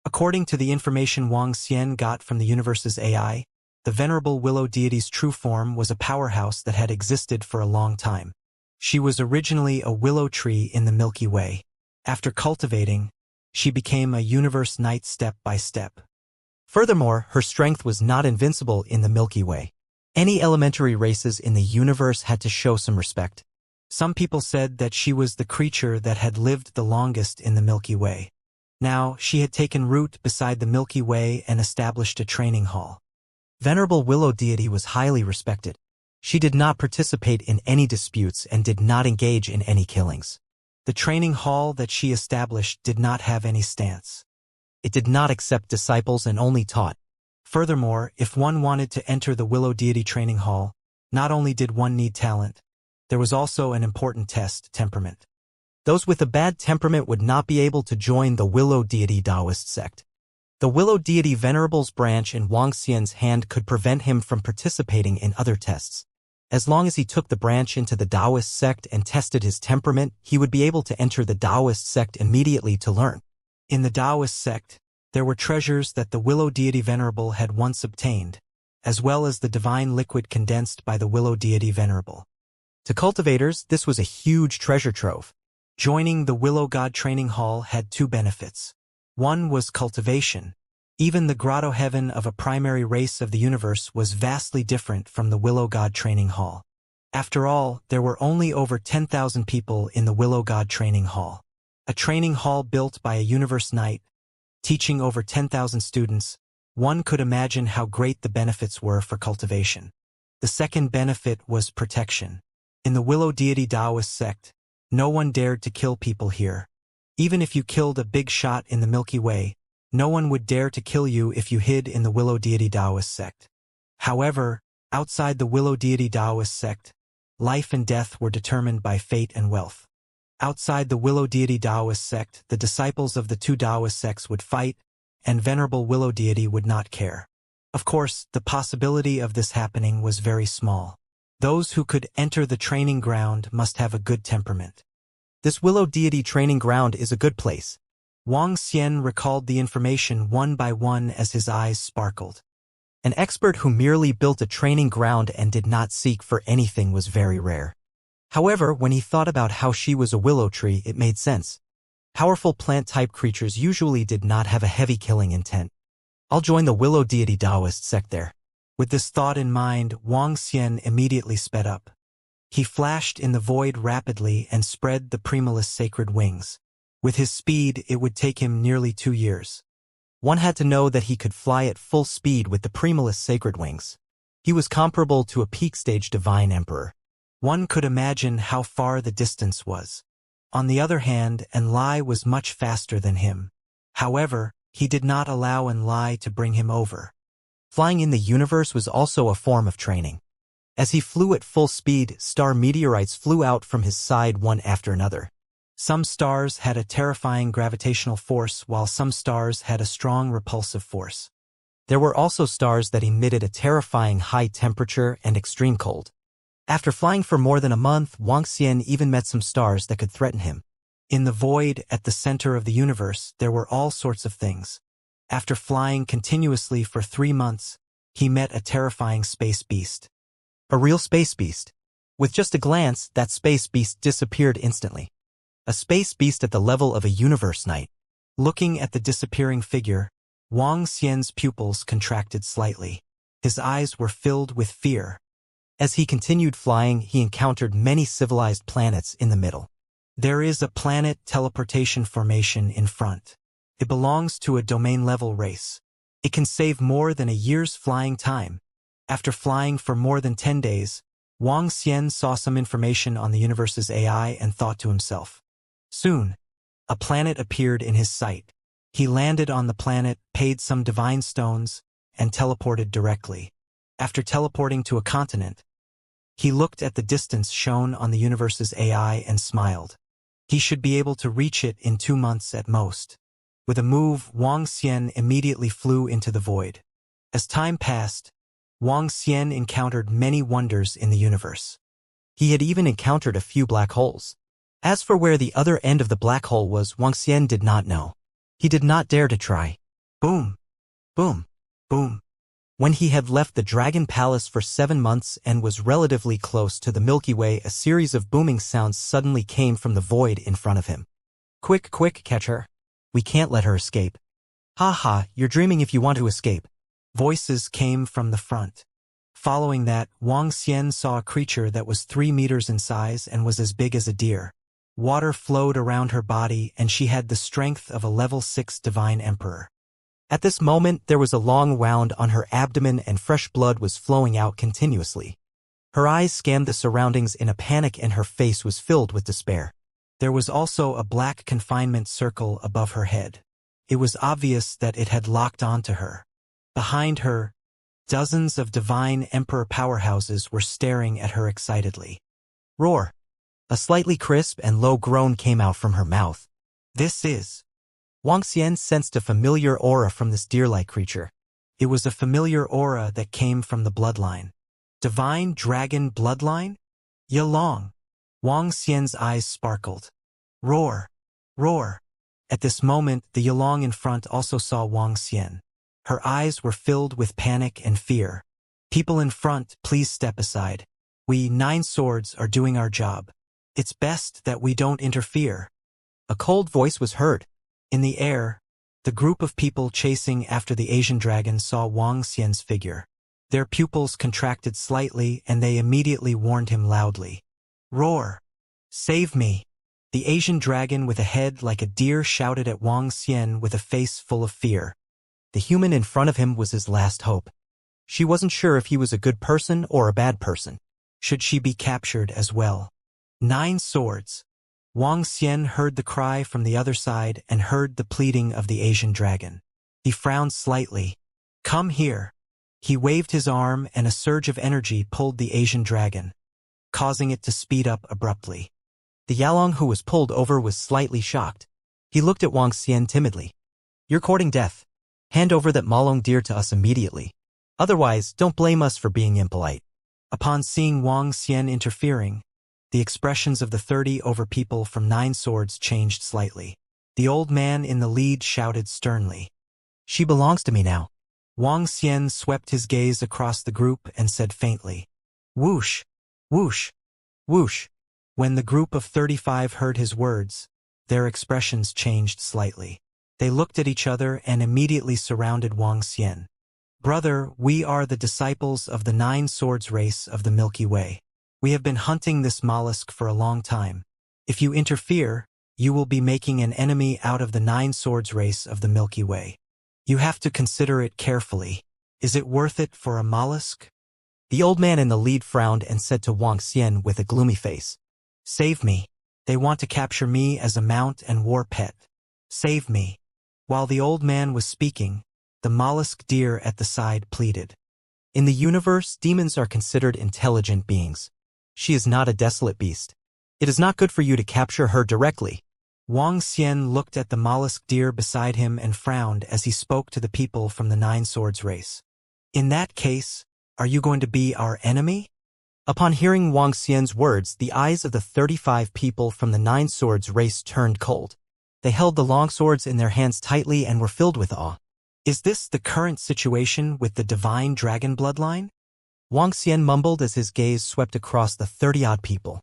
S1: According to the information Wang Xian got from the universe's AI, the Venerable Willow Deity's true form was a powerhouse that had existed for a long time. She was originally a willow tree in the Milky Way. After cultivating, she became a universe knight step by step.
S2: Furthermore, her strength was not invincible in the Milky Way. Any elementary races in the universe had to show some respect.
S1: Some people said that she was the creature that had lived the longest in the Milky Way. Now, she had taken root beside the Milky Way and established a training hall.
S2: Venerable Willow Deity was highly respected. She did not participate in any disputes and did not engage in any killings.
S1: The training hall that she established did not have any stance.
S2: It did not accept disciples and only taught.
S1: Furthermore, if one wanted to enter the Willow Deity training hall, not only did one need talent, there was also an important test, temperament.
S2: Those with a bad temperament would not be able to join the Willow Deity Taoist sect. The Willow Deity Venerable's branch in Wang Xian's hand could prevent him from participating in other tests. As long as he took the branch into the Taoist sect and tested his temperament, he would be able to enter the Taoist sect immediately to learn.
S1: In the Taoist sect, there were treasures that the Willow Deity Venerable had once obtained, as well as the divine liquid condensed by the Willow Deity Venerable.
S2: To cultivators, this was a huge treasure trove.
S1: Joining the Willow God Training Hall had two benefits. One was cultivation. Even the grotto heaven of a primary race of the universe was vastly different from the Willow God Training Hall. After all, there were only over 10,000 people in the Willow God Training Hall. A training hall built by a universe knight, teaching over 10,000 students, one could imagine how great the benefits were for cultivation. The second benefit was protection. In the Willow Deity Taoist sect, no one dared to kill people here. Even if you killed a big shot in the Milky Way, no one would dare to kill you if you hid in the Willow Deity Taoist sect. However, outside the Willow Deity Taoist sect, life and death were determined by fate and wealth. Outside the Willow Deity Taoist sect, the disciples of the two Taoist sects would fight, and Venerable Willow Deity would not care. Of course, the possibility of this happening was very small. Those who could enter the training ground must have a good temperament.
S2: This Willow Deity training ground is a good place.
S1: Wang Xian recalled the information one by one as his eyes sparkled.
S2: An expert who merely built a training ground and did not seek for anything was very rare. However, when he thought about how she was a willow tree, it made sense. Powerful plant-type creatures usually did not have a heavy killing intent. I'll join the Willow Deity Taoist sect there.
S1: With this thought in mind, Wang Xian immediately sped up. He flashed in the void rapidly and spread the Primalist sacred wings. With his speed, it would take him nearly 2 years.
S2: One had to know that he could fly at full speed with the Primalist sacred wings. He was comparable to a peak-stage divine emperor.
S1: One could imagine how far the distance was. On the other hand, Enlai was much faster than him. However, he did not allow Enlai to bring him over.
S2: Flying in the universe was also a form of training. As he flew at full speed, star meteorites flew out from his side one after another.
S1: Some stars had a terrifying gravitational force, while some stars had a strong repulsive force.
S2: There were also stars that emitted a terrifying high temperature and extreme cold. After flying for more than a month, Wang Xian even met some stars that could threaten him.
S1: In the void, at the center of the universe, there were all sorts of things. After flying continuously for 3 months, he met a terrifying space beast.
S2: A real space beast. With just a glance, that space beast disappeared instantly. A space beast at the level of a universe knight.
S1: Looking at the disappearing figure, Wang Xian's pupils contracted slightly. His eyes were filled with fear.
S2: As he continued flying, he encountered many civilized planets in the middle.
S1: There is a planet teleportation formation in front. It belongs to a domain-level race. It can save more than a year's flying time. After flying for more than 10 days, Wang Xian saw some information on the universe's AI and thought to himself. Soon, a planet appeared in his sight. He landed on the planet, paid some divine stones, and teleported directly. After teleporting to a continent, he looked at the distance shown on the universe's AI and smiled. He should be able to reach it in 2 months at most. With a move, Wang Xian immediately flew into the void. As time passed, Wang Xian encountered many wonders in the universe.
S2: He had even encountered a few black holes. As for where the other end of the black hole was, Wang Xian did not know. He did not dare to try.
S1: Boom!
S2: Boom!
S1: Boom!
S2: When he had left the Dragon Palace for 7 months and was relatively close to the Milky Way, a series of booming sounds suddenly came from the void in front of him.
S1: Quick, quick, catch her.
S2: We can't let her escape.
S1: Ha ha, you're dreaming if you want to escape. Voices came from the front. Following that, Wang Xian saw a creature that was 3 meters in size and was as big as a deer. Water flowed around her body and she had the strength of a level 6 divine emperor.
S2: At this moment, there was a long wound on her abdomen and fresh blood was flowing out continuously. Her eyes scanned the surroundings in a panic and her face was filled with despair.
S1: There was also a black confinement circle above her head. It was obvious that it had locked onto her. Behind her, dozens of divine emperor powerhouses were staring at her excitedly.
S2: Roar! A slightly crisp and low groan came out from her mouth.
S1: This is...
S2: Wang Xian sensed a familiar aura from this deer-like creature.
S1: It was a familiar aura that came from the bloodline. Divine dragon bloodline? Yalong. Wang Xian's eyes sparkled. Roar! Roar! At this moment, the Yalong in front also saw Wang Xian. Her eyes were filled with panic and fear. People in front, please step aside. We 9 swords are doing our job. It's best that we don't interfere.
S2: A cold voice was heard.
S1: In the air, the group of people chasing after the Asian dragon saw Wang Xian's figure. Their pupils contracted slightly and they immediately warned him loudly. Roar! Save me! The Asian dragon with a head like a deer shouted at Wang Xian with a face full of fear.
S2: The human in front of him was his last hope. She wasn't sure if he was a good person or a bad person.
S1: Should she be captured as well? 9 swords. Wang Xian heard the cry from the other side and heard the pleading of the Asian dragon. He frowned slightly. Come here. He waved his arm and a surge of energy pulled the Asian dragon, causing it to speed up abruptly.
S2: The Yalong who was pulled over was slightly shocked. He looked at Wang Xian timidly. You're courting death. Hand over that Malong deer to us immediately. Otherwise, don't blame us for being impolite.
S1: Upon seeing Wang Xian interfering, the expressions of the 30 over people from 9 swords changed slightly. The old man in the lead shouted sternly.
S2: She belongs to me now.
S1: Wang Xian swept his gaze across the group and said faintly, whoosh, whoosh, whoosh. When the group of 35 heard his words, their expressions changed slightly. They looked at each other and immediately surrounded Wang Xian. Brother, we are the disciples of the 9 swords race of the Milky Way. We have been hunting this mollusk for a long time. If you interfere, you will be making an enemy out of the 9 swords race of the Milky Way. You have to consider it carefully. Is it worth it for a mollusk?
S2: The old man in the lead frowned and said to Wang Xian with a gloomy face.
S1: Save me. They want to capture me as a mount and war pet. Save me. While the old man was speaking, the mollusk deer at the side pleaded.
S2: In the universe, demons are considered intelligent beings. She is not a desolate beast. It is not good for you to capture her directly.
S1: Wang Xian looked at the mollusk deer beside him and frowned as he spoke to the people from the 9 swords race. In that case, are you going to be our enemy?
S2: Upon hearing Wang Xian's words, the eyes of the 35 people from the 9 swords race turned cold. They held the long swords in their hands tightly and were filled with awe.
S1: Is this the current situation with the divine dragon bloodline?
S2: Wang Xian mumbled as his gaze swept across the 30-odd people.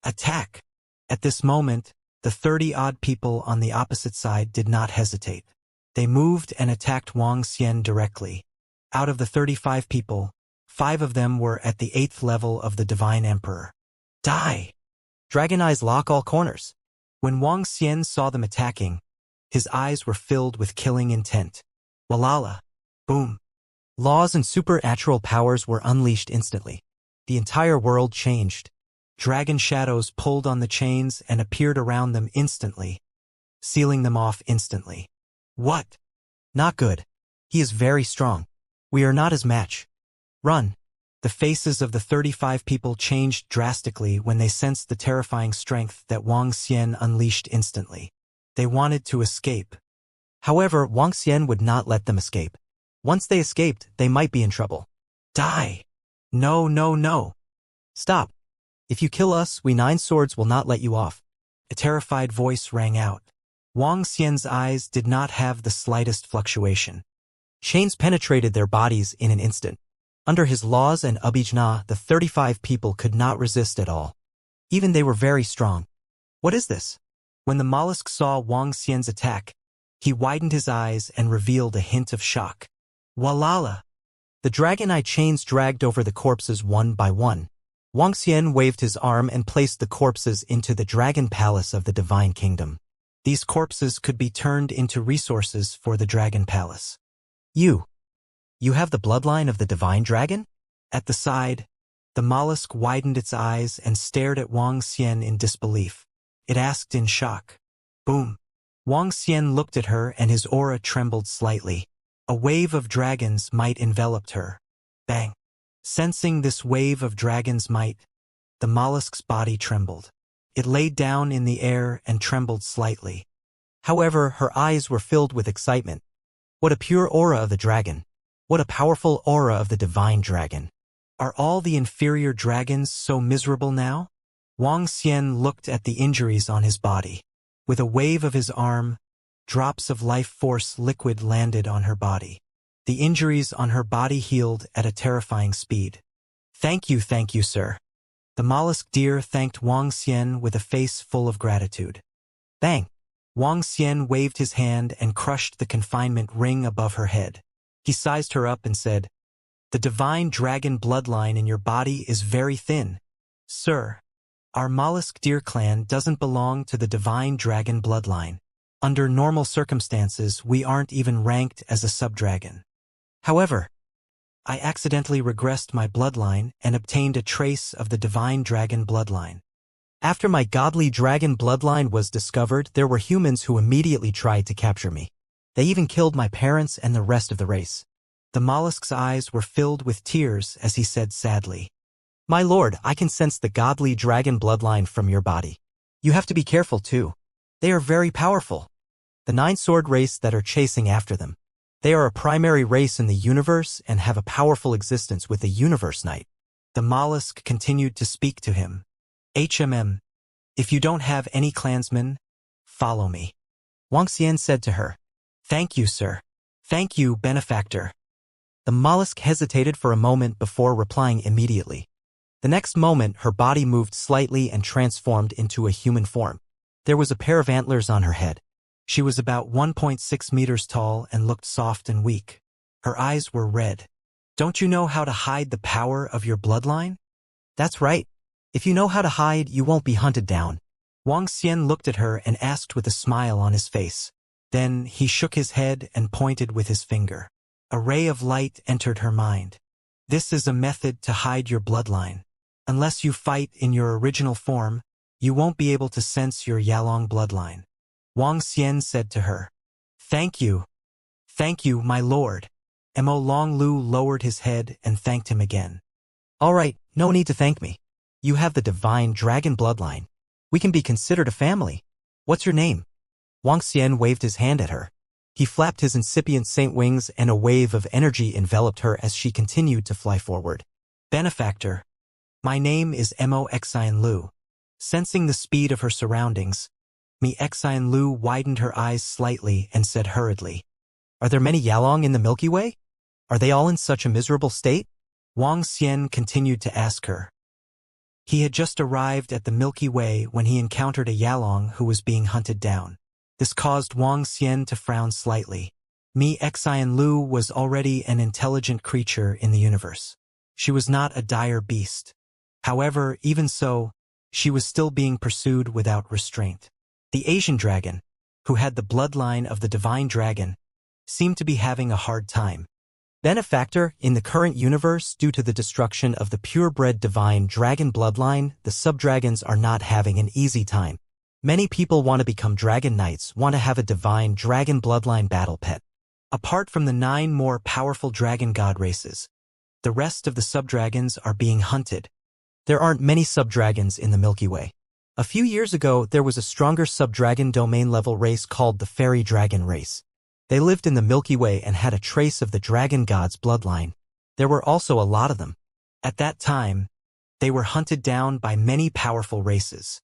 S1: Attack! At this moment, the 30-odd people on the opposite side did not hesitate. They moved and attacked Wang Xian directly. Out of the 35 people, 5 of them were at the 8th level of the Divine Emperor. Die!
S2: Dragon eyes lock all corners.
S1: When Wang Xian saw them attacking, his eyes were filled with killing intent. Walala! Boom!
S2: Laws and supernatural powers were unleashed instantly. The entire world changed.
S1: Dragon shadows pulled on the chains and appeared around them instantly, sealing them off instantly. What?
S2: Not good. He is very strong. We are not his match. Run.
S1: The faces of the 35 people changed drastically when they sensed the terrifying strength that Wang Xian unleashed instantly. They wanted to escape.
S2: However, Wang Xian would not let them escape. Once they escaped, they might be in trouble.
S1: Die! No, no, no!
S2: Stop! If you kill us, we 9 swords will not let you off.
S1: A terrified voice rang out. Wang Xian's eyes did not have the slightest fluctuation.
S2: Chains penetrated their bodies in an instant. Under his laws and abhijna, the 35 people could not resist at all. Even they were very strong.
S1: What is this? When the mollusk saw Wang Xian's attack, he widened his eyes and revealed a hint of shock. Walala!
S2: The dragon eye chains dragged over the corpses one by one. Wang Xian waved his arm and placed the corpses into the dragon palace of the divine kingdom.
S1: These corpses could be turned into resources for the dragon palace.
S2: You have the bloodline of the divine dragon?
S1: At the side, the mollusk widened its eyes and stared at Wang Xian in disbelief. It asked in shock. Boom! Wang Xian looked at her and his aura trembled slightly. A wave of dragon's might enveloped her. Bang! Sensing this wave of dragon's might, the mollusk's body trembled. It laid down in the air and trembled slightly.
S2: However, her eyes were filled with excitement. What a pure aura of the dragon! What a powerful aura of the divine dragon!
S1: Are all the inferior dragons so miserable now? Wang Xian looked at the injuries on his body. With a wave of his arm, drops of life force liquid landed on her body. The injuries on her body healed at a terrifying speed. Thank you, sir. The mollusk deer thanked Wang Xian with a face full of gratitude. Bang! Wang Xian waved his hand and crushed the confinement ring above her head. He sized her up and said, "The divine dragon bloodline in your body is very thin. Sir, our mollusk deer clan doesn't belong to the divine dragon bloodline. Under normal circumstances, we aren't even ranked as a subdragon. However, I accidentally regressed my bloodline and obtained a trace of the divine dragon bloodline. After my godly dragon bloodline was discovered, there were humans who immediately tried to capture me. They even killed my parents and the rest of the race." The mollusk's eyes were filled with tears as he said sadly, "My lord, I can sense the godly dragon bloodline from your body. You have to be careful too. They are very powerful. The 9-sword race that are chasing after them. They are a primary race in the universe and have a powerful existence with a universe knight." The mollusk continued to speak to him. If you don't have any clansmen, follow me."
S2: Wang Xian said to her.
S1: "Thank you, sir. Thank you, benefactor."
S2: The mollusk hesitated for a moment before replying immediately. The next moment, her body moved slightly and transformed into a human form. There was a pair of antlers on her head. She was about 1.6 meters tall and looked soft and weak. Her eyes were red. "Don't you know how to hide the power of your bloodline?" "That's right. If you know how to hide, you won't be hunted down."
S1: Wang Xian looked at her and asked with a smile on his face. Then he shook his head and pointed with his finger. A ray of light entered her mind. "This is a method to hide your bloodline. Unless you fight in your original form, you won't be able to sense your Yalong bloodline." Wang Xian said to her, Thank you, my lord." Mo Longlu lowered his head and thanked him again.
S2: "All right, no need to thank me. You have the divine dragon bloodline. We can be considered a family. What's your name?" Wang Xian waved his hand at her. He flapped his incipient saint wings and a wave of energy enveloped her as she continued to fly forward.
S1: "Benefactor, my name is Mo Xian Lu." Sensing the speed of her surroundings, Mi Xian Lu widened her eyes slightly and said hurriedly,
S2: Are there many Yalong in the Milky Way? Are they all in such a miserable state?
S1: Wang Xian continued to ask her. He had just arrived at the Milky Way when he encountered a Yalong who was being hunted down. This caused Wang Xian to frown slightly. Xian Lu was already an intelligent creature in the universe. She was not a dire beast. However, even so, she was still being pursued without restraint. The Asian dragon, who had the bloodline of the divine dragon, seemed to be having a hard time.
S2: Benefactor, in the current universe, due to the destruction of the purebred divine dragon bloodline, the subdragons are not having an easy time. Many people want to become dragon knights, want to have a divine dragon bloodline battle pet.
S1: Apart from the 9 more powerful dragon god races, the rest of the subdragons are being hunted.
S2: There aren't many subdragons in the Milky Way. A few years ago, there was a stronger subdragon domain-level race called the fairy dragon race. They lived in the Milky Way and had a trace of the dragon god's bloodline. There were also a lot of them.
S1: At that time, they were hunted down by many powerful races.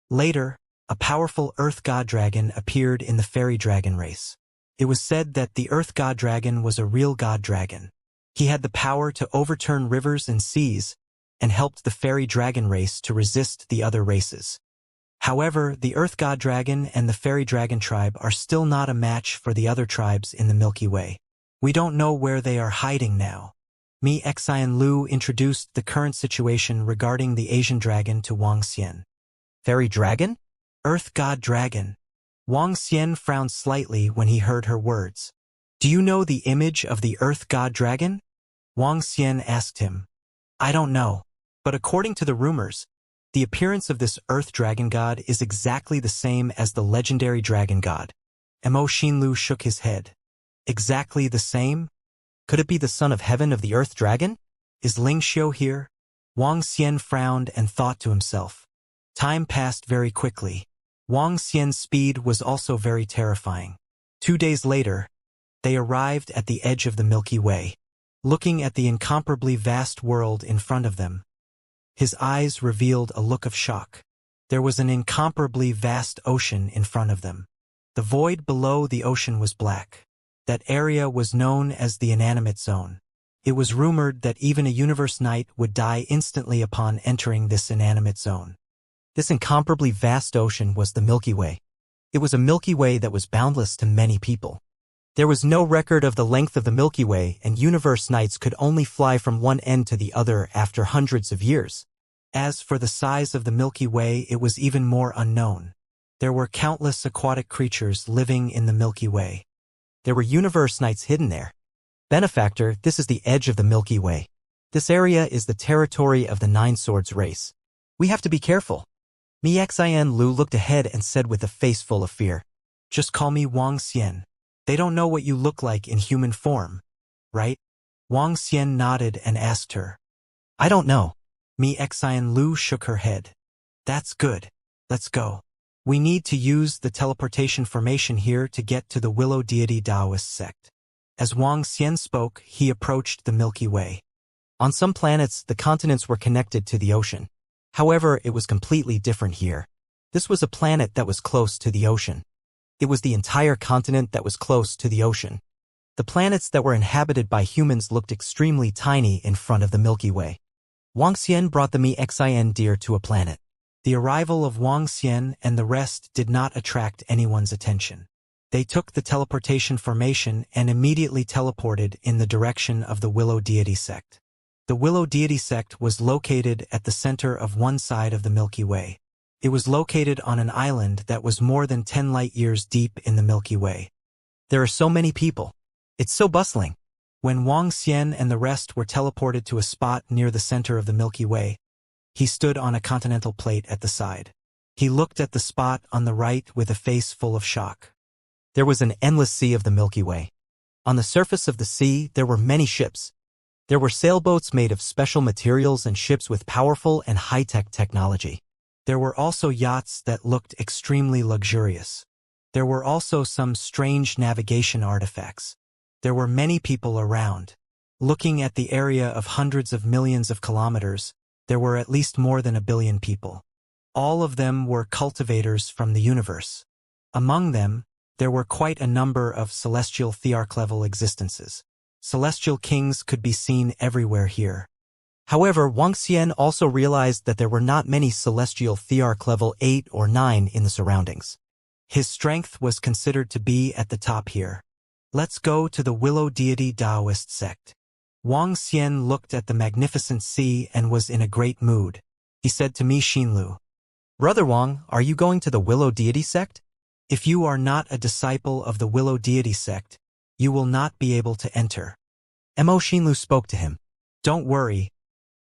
S1: Later, a powerful earth god dragon appeared in the fairy dragon race. It was said that the earth god dragon was a real god dragon. He had the power to overturn rivers and seas, and helped the fairy dragon race to resist the other races. However, the earth god dragon and the fairy dragon tribe are still not a match for the other tribes in the Milky Way. We don't know where they are hiding now. Xian Lu introduced the current situation regarding the Asian dragon to Wang Xian.
S2: Fairy dragon?
S1: Earth god dragon. Wang Xian frowned slightly when he heard her words. Do you know the image of the earth god dragon? Wang Xian asked him. I don't know, but according to the rumors, the appearance of this earth dragon god is exactly the same as the legendary dragon god. Mo Xinlu shook his head. Exactly the same?
S2: Could it be the son of heaven of the earth dragon?
S1: Is Ling Xiu here? Wang Xian frowned and thought to himself. Time passed very quickly. Wang Xian's speed was also very terrifying. 2 days later, they arrived at the edge of the Milky Way. Looking at the incomparably vast world in front of them, his eyes revealed a look of shock. There was an incomparably vast ocean in front of them. The void below the ocean was black. That area was known as the inanimate zone. It was rumored that even a universe knight would die instantly upon entering this inanimate zone.
S2: This incomparably vast ocean was the Milky Way. It was a Milky Way that was boundless to many people. There was no record of the length of the Milky Way, and universe knights could only fly from one end to the other after hundreds of years.
S1: As for the size of the Milky Way, it was even more unknown. There were countless aquatic creatures living in the Milky Way.
S2: There were universe knights hidden there. Benefactor, this is the edge of the Milky Way. This area is the territory of the Nine Swords race. We have to be careful. Xian Lu looked ahead and said with a face full of fear.
S1: Just call me Wang Xian. They don't know what you look like in human form, right? Wang Xian nodded and asked her.
S2: I don't know.
S1: Xian Lu shook her head. That's good. Let's go. We need to use the teleportation formation here to get to the Willow Deity Taoist sect. As Wang Xian spoke, he approached the Milky Way.
S2: On some planets, the continents were connected to the ocean. However, it was completely different here. This was a planet that was close to the ocean. It was the entire continent that was close to the ocean. The planets that were inhabited by humans looked extremely tiny in front of the Milky Way. Wang Xian brought the Xian deer to a planet.
S1: The arrival of Wang Xian and the rest did not attract anyone's attention. They took the teleportation formation and immediately teleported in the direction of the Willow Deity sect. The Willow Deity sect was located at the center of one side of the Milky Way. It was located on an island that was more than 10 light-years deep in the Milky Way.
S2: There are so many people. It's so bustling.
S1: When Wang Xian and the rest were teleported to a spot near the center of the Milky Way, he stood on a continental plate at the side. He looked at the spot on the right with a face full of shock.
S2: There was an endless sea of the Milky Way. On the surface of the sea, there were many ships. There were sailboats made of special materials and ships with powerful and high-tech technology.
S1: There were also yachts that looked extremely luxurious. There were also some strange navigation artifacts. There were many people around. Looking at the area of hundreds of millions of kilometers, there were at least more than 1 billion people. All of them were cultivators from the universe. Among them, There were quite a number of celestial thearch-level existences. Celestial kings could be seen everywhere here.
S2: However, Wang Xian also realized that there were not many celestial thearch level 8 or 9 in the surroundings.
S1: His strength was considered to be at the top here. Let's go to the Willow Deity Taoist sect. Wang Xian looked at the magnificent sea and was in a great mood. He said to Mi Xinlu,
S2: Brother Wang, are you going to the Willow Deity sect?
S1: If you are not a disciple of the Willow Deity sect, you will not be able to enter.
S2: Mo Xinlu spoke to him.
S1: Don't worry.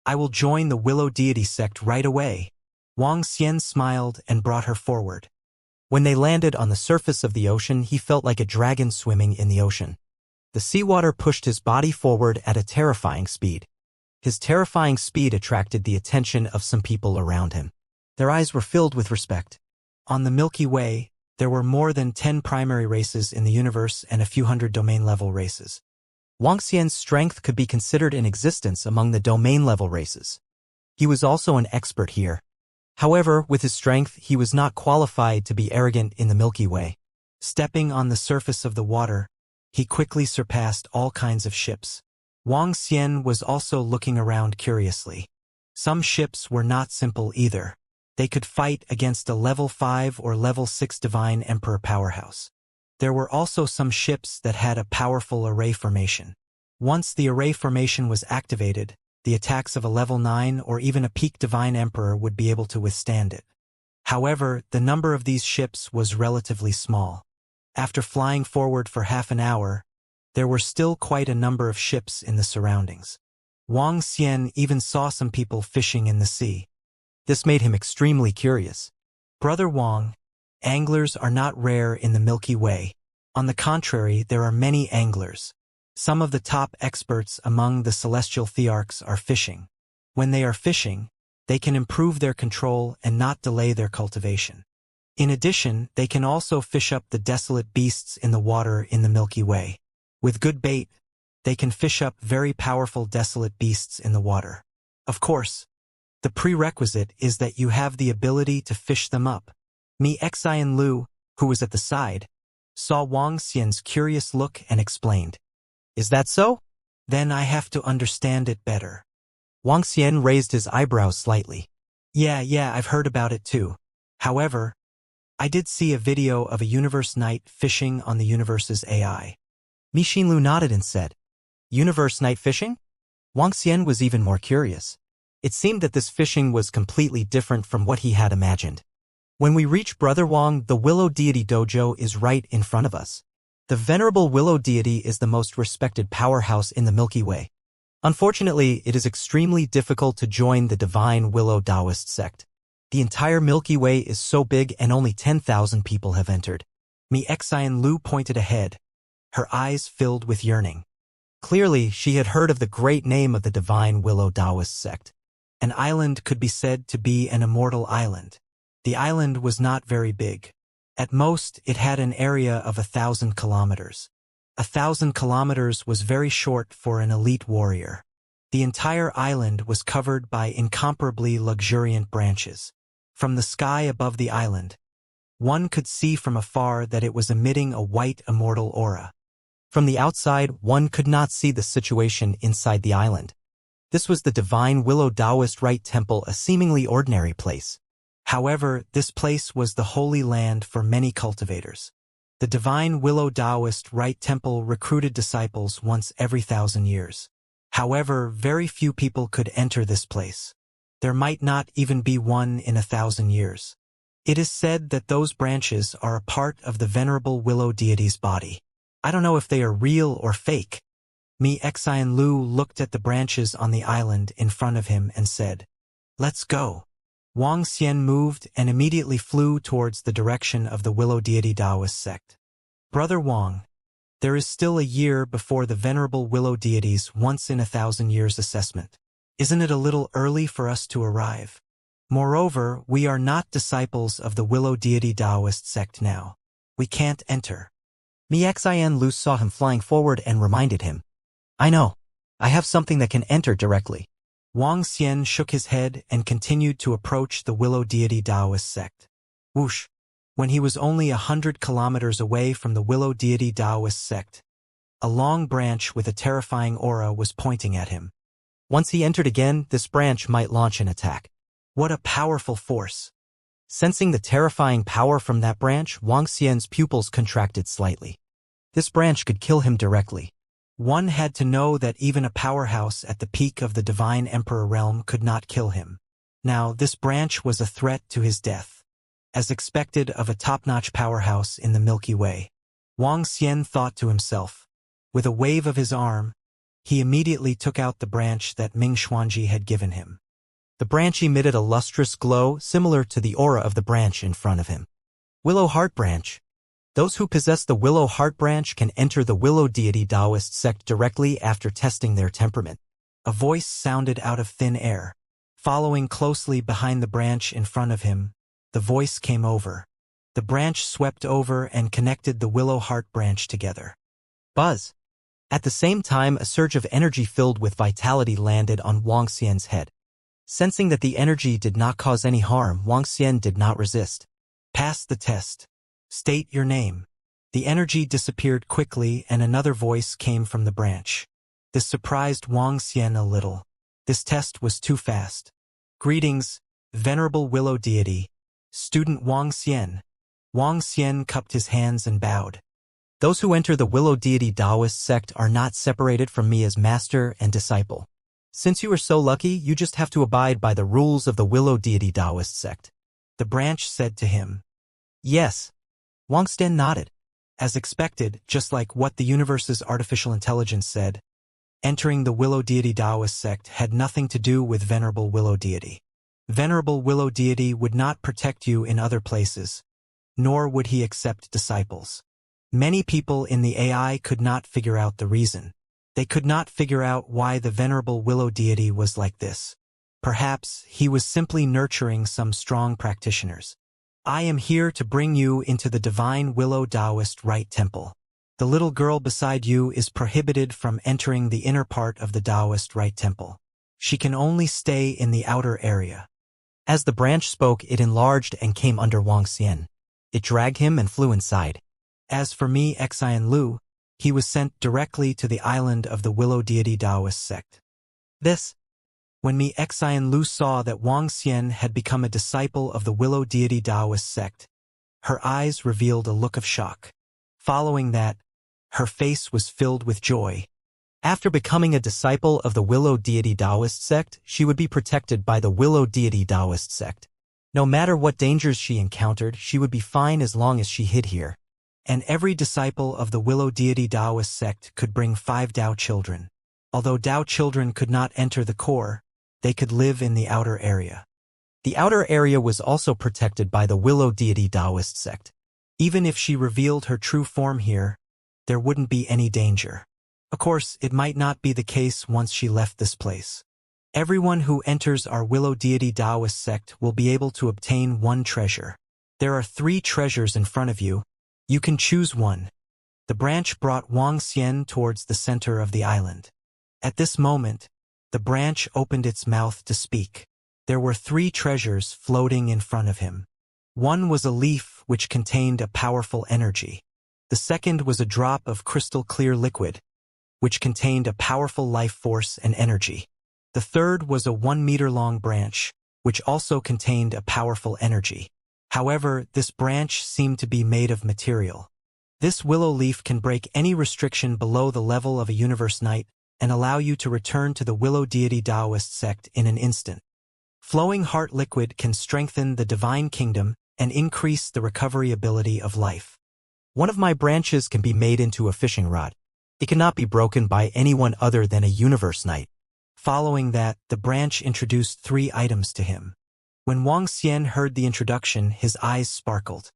S1: I will join the Willow Deity sect right away. Wang Xian smiled and brought her forward.
S2: When they landed on the surface of the ocean, he felt like a dragon swimming in the ocean. The seawater pushed his body forward at a terrifying speed. His terrifying speed attracted the attention of some people around him. Their eyes were filled with respect.
S1: On the Milky Way, there were more than 10 primary races in the universe and a few hundred domain-level races.
S2: Wang Xian's strength could be considered in existence among the domain-level races. He was also an expert here. However, with his strength, he was not qualified to be arrogant in the Milky Way.
S1: Stepping on the surface of the water, he quickly surpassed all kinds of ships. Wang Xian was also looking around curiously. Some ships were not simple either. They could fight against a level 5 or level 6 Divine Emperor powerhouse. There were also some ships that had a powerful array formation. Once the array formation was activated, the attacks of a level 9 or even a peak Divine Emperor would be able to withstand it. However, the number of these ships was relatively small. After flying forward for half an hour, there were still quite a number of ships in the surroundings. Wang Xian even saw some people fishing in the sea.
S2: This made him extremely curious.
S1: Brother Wang, anglers are not rare in the Milky Way. On the contrary, there are many anglers. Some of the top experts among the celestial thearchs are fishing. When they are fishing, they can improve their control and not delay their cultivation. In addition, they can also fish up the desolate beasts in the water in the Milky Way. With good bait, they can fish up very powerful desolate beasts in the water. Of course, the prerequisite is that you have the ability to fish them up. Mi Xian Lu, who was at the side, saw Wang Xian's curious look and explained,
S2: Is that so?
S1: Then I have to understand it better.
S2: Wang Xian raised his eyebrows slightly.
S1: Yeah, I've heard about it too. However, I did see a video of a universe knight fishing on the universe's AI.
S2: Mi Xinlu nodded and said, Universe night fishing? Wang Xian was even more curious. It seemed that this fishing was completely different from what he had imagined. When we reach Brother Wang, the Willow Deity Dojo is right in front of us. The venerable Willow Deity is the most respected powerhouse in the Milky Way. Unfortunately, it is extremely difficult to join the Divine Willow Taoist sect. The entire Milky Way is so big and only 10,000 people have entered. Mi Xian Lu pointed ahead, her eyes filled with yearning. Clearly, she had heard of the great name of the Divine Willow Taoist sect. An island could be said to be an immortal island. The island was not very big. At most, it had an area of 1,000 kilometers. 1,000 kilometers was very short for an elite warrior. The entire island was covered by incomparably luxuriant branches. From the sky above the island, one could see from afar that it was emitting a white immortal aura. From the outside, one could not see the situation inside the island. This was the Divine Willow Taoist Rite Temple, a seemingly ordinary place. However, this place was the holy land for many cultivators. The Divine Willow Taoist Rite Temple recruited disciples once every 1,000 years. However, very few people could enter this place. There might not even be one in 1,000 years. It is said that those branches are a part of the venerable Willow Deity's body. I don't know if they are real or fake. Mi Xian Lu looked at the branches on the island in front of him and said, Let's go. Wang Xian moved and immediately flew towards the direction of the Willow Deity Taoist sect. Brother Wang, there is still a year before the venerable Willow Deity's once in 1,000 years assessment. Isn't it a little early for us to arrive? Moreover, we are not disciples of the Willow Deity Taoist sect now. We can't enter. Mi Xian Lu saw him flying forward and reminded him, I know. I have something that can enter directly.
S1: Wang Xian shook his head and continued to approach the Willow Deity Taoist sect. Whoosh! When he was only 100 kilometers away from the Willow Deity Taoist sect, a long branch with a terrifying aura was pointing at him.
S2: Once he entered again, this branch might launch an attack.
S1: What a powerful force!
S2: Sensing the terrifying power from that branch, Wang Xian's pupils contracted slightly. This branch could kill him directly.
S1: One had to know that even a powerhouse at the peak of the Divine Emperor realm could not kill him. Now, this branch was a threat to his death. As expected of a top-notch powerhouse in the Milky Way, Wang Xian thought to himself. With a wave of his arm, he immediately took out the branch that Ming Xuanji had given him.
S2: The branch emitted a lustrous glow similar to the aura of the branch in front of him. Willow Heart Branch. Those who possess the Willow Heart Branch can enter the Willow Deity Taoist sect directly after testing their temperament.
S1: A voice sounded out of thin air. Following closely behind the branch in front of him, the voice came over. The branch swept over and connected the Willow Heart Branch together.
S2: Buzz. At the same time, a surge of energy filled with vitality landed on Wang Xian's head. Sensing that the energy did not cause any harm, Wang Xian did not resist.
S1: Pass the test. State your name. The energy disappeared quickly and another voice came from the branch. This surprised Wang Xian a little. This test was too fast. Greetings, Venerable Willow Deity. Student Wang Xian. Wang Xian cupped his hands and bowed.
S2: Those who enter the Willow Deity Taoist sect are not separated from me as master and disciple. Since you are so lucky, you just have to abide by the rules of the Willow Deity Taoist sect.
S1: The branch said to him.
S2: Yes. Wang Xian nodded.
S1: As expected, just like what the universe's artificial intelligence said, entering the Willow Deity Taoist sect had nothing to do with Venerable Willow Deity. Venerable Willow Deity would not protect you in other places, nor would he accept disciples. Many people in the AI could not figure out the reason. They could not figure out why the Venerable Willow Deity was like this. Perhaps he was simply nurturing some strong practitioners. I am here to bring you into the Divine Willow Taoist Right Temple. The little girl beside you is prohibited from entering the inner part of the Taoist Right Temple. She can only stay in the outer area.
S2: As the branch spoke, it enlarged and came under Wang Xian. It dragged him and flew inside.
S1: As for me, Xian Lu, he was sent directly to the island of the Willow Deity Taoist sect. When me Xian Lu saw that Wang Xian had become a disciple of the Willow Deity Taoist sect, her eyes revealed a look of shock. Following that, her face was filled with joy.
S2: After becoming a disciple of the Willow Deity Taoist sect, she would be protected by the Willow Deity Taoist sect. No matter what dangers she encountered, she would be fine as long as she hid here.
S1: And every disciple of the Willow Deity Taoist sect could bring 5 Tao children. Although Tao children could not enter the core, they could live in the outer area.
S2: The outer area was also protected by the Willow Deity Taoist sect.
S1: Even if she revealed her true form here, there wouldn't be any danger. Of course, it might not be the case once she left this place. Everyone who enters our Willow Deity Taoist sect will be able to obtain 1 treasure. There are 3 treasures in front of you. You can choose one. The branch brought Wang Xian towards the center of the island. At this moment, the branch opened its mouth to speak. There were 3 treasures floating in front of him. One was a leaf which contained a powerful energy. The second was a drop of crystal clear liquid, which contained a powerful life force and energy. The third was a 1-meter-long branch, which also contained a powerful energy. However, this branch seemed to be made of material. This willow leaf can break any restriction below the level of a universe knight and allow you to return to the Willow Deity Taoist sect in an instant. Flowing heart liquid can strengthen the divine kingdom and increase the recovery ability of life.
S2: One of my branches can be made into a fishing rod. It cannot be broken by anyone other than a universe knight.
S1: Following that, the branch introduced 3 items to him. When Wang Xian heard the introduction, his eyes sparkled.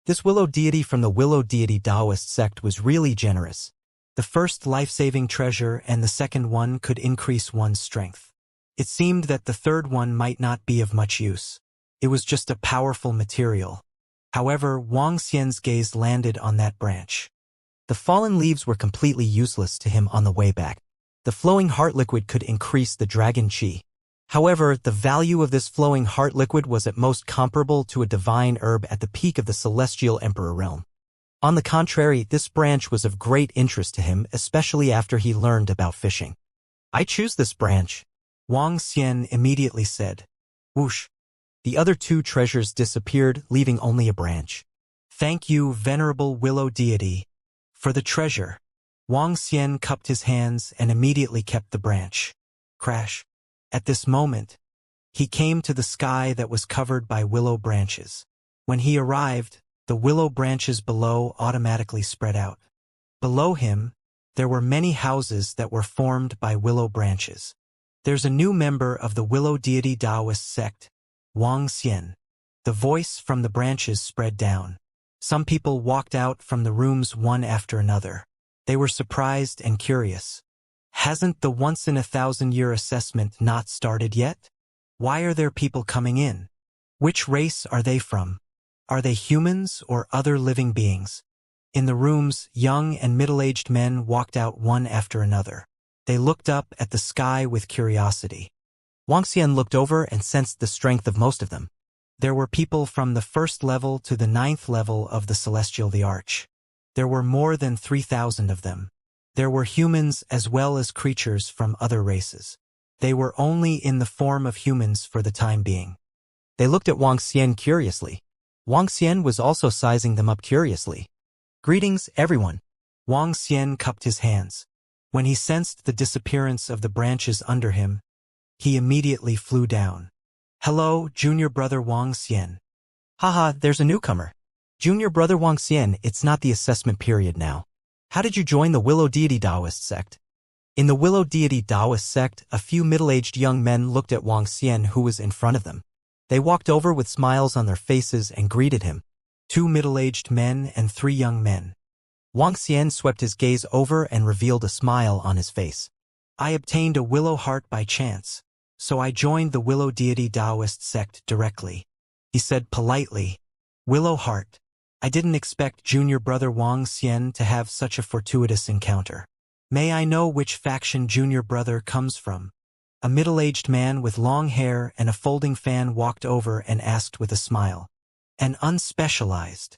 S2: This willow deity from the Willow Deity Taoist sect was really generous.
S1: The first life-saving treasure and the second one could increase one's strength. It seemed that the third one might not be of much use. It was just a powerful material. However, Wang Xian's gaze landed on that branch.
S2: The fallen leaves were completely useless to him on the way back. The flowing heart liquid could increase the dragon chi. However, the value of this flowing heart liquid was at most comparable to a divine herb at the peak of the celestial emperor realm. On the contrary, this branch was of great interest to him, especially after he learned about fishing. I choose this branch, Wang Xian immediately said. Whoosh! The other two treasures disappeared, leaving only a branch. Thank you, venerable willow deity, for the treasure. Wang Xian cupped his hands and immediately kept the branch. Crash! At this moment, he came to the sky that was covered by willow branches. When he arrived, the willow branches below automatically spread out. Below him, there were many houses that were formed by willow branches. There's a new member of the willow deity Taoist sect, Wang Xian. The voice from the branches spread down. Some people walked out from the rooms one after another. They were surprised and curious. Hasn't the once-in-a-thousand-year assessment not started yet? Why are there people coming in? Which race are they from? Are they humans or other living beings? In the rooms, young and middle-aged men walked out one after another. They looked up at the sky with curiosity. Wang Xian looked over and sensed the strength of most of them. There were people from the 1st level to the 9th level of the Celestial the Arch. There were more than 3,000 of them. There were humans as well as creatures from other races. They were only in the form of humans for the time being. They looked at Wang Xian curiously. Wang Xian was also sizing them up curiously. Greetings, everyone. Wang Xian cupped his hands. When he sensed the disappearance of the branches under him, he immediately flew down. Hello, junior brother Wang Xian. Haha, there's a newcomer. Junior brother Wang Xian, it's not the assessment period now. How did you join the Willow Deity Taoist sect? In the Willow Deity Taoist sect, a few middle-aged young men looked at Wang Xian who was in front of them. They walked over with smiles on their faces and greeted him. 2 middle-aged men and 3 young men. Wang Xian swept his gaze over and revealed a smile on his face. I obtained a willow heart by chance, so I joined the Willow Deity Taoist sect directly. He said politely, Willow heart. I didn't expect junior brother Wang Xian to have such a fortuitous encounter. May I know which faction junior brother comes from? A middle-aged man with long hair and a folding fan walked over and asked with a smile. An unspecialized.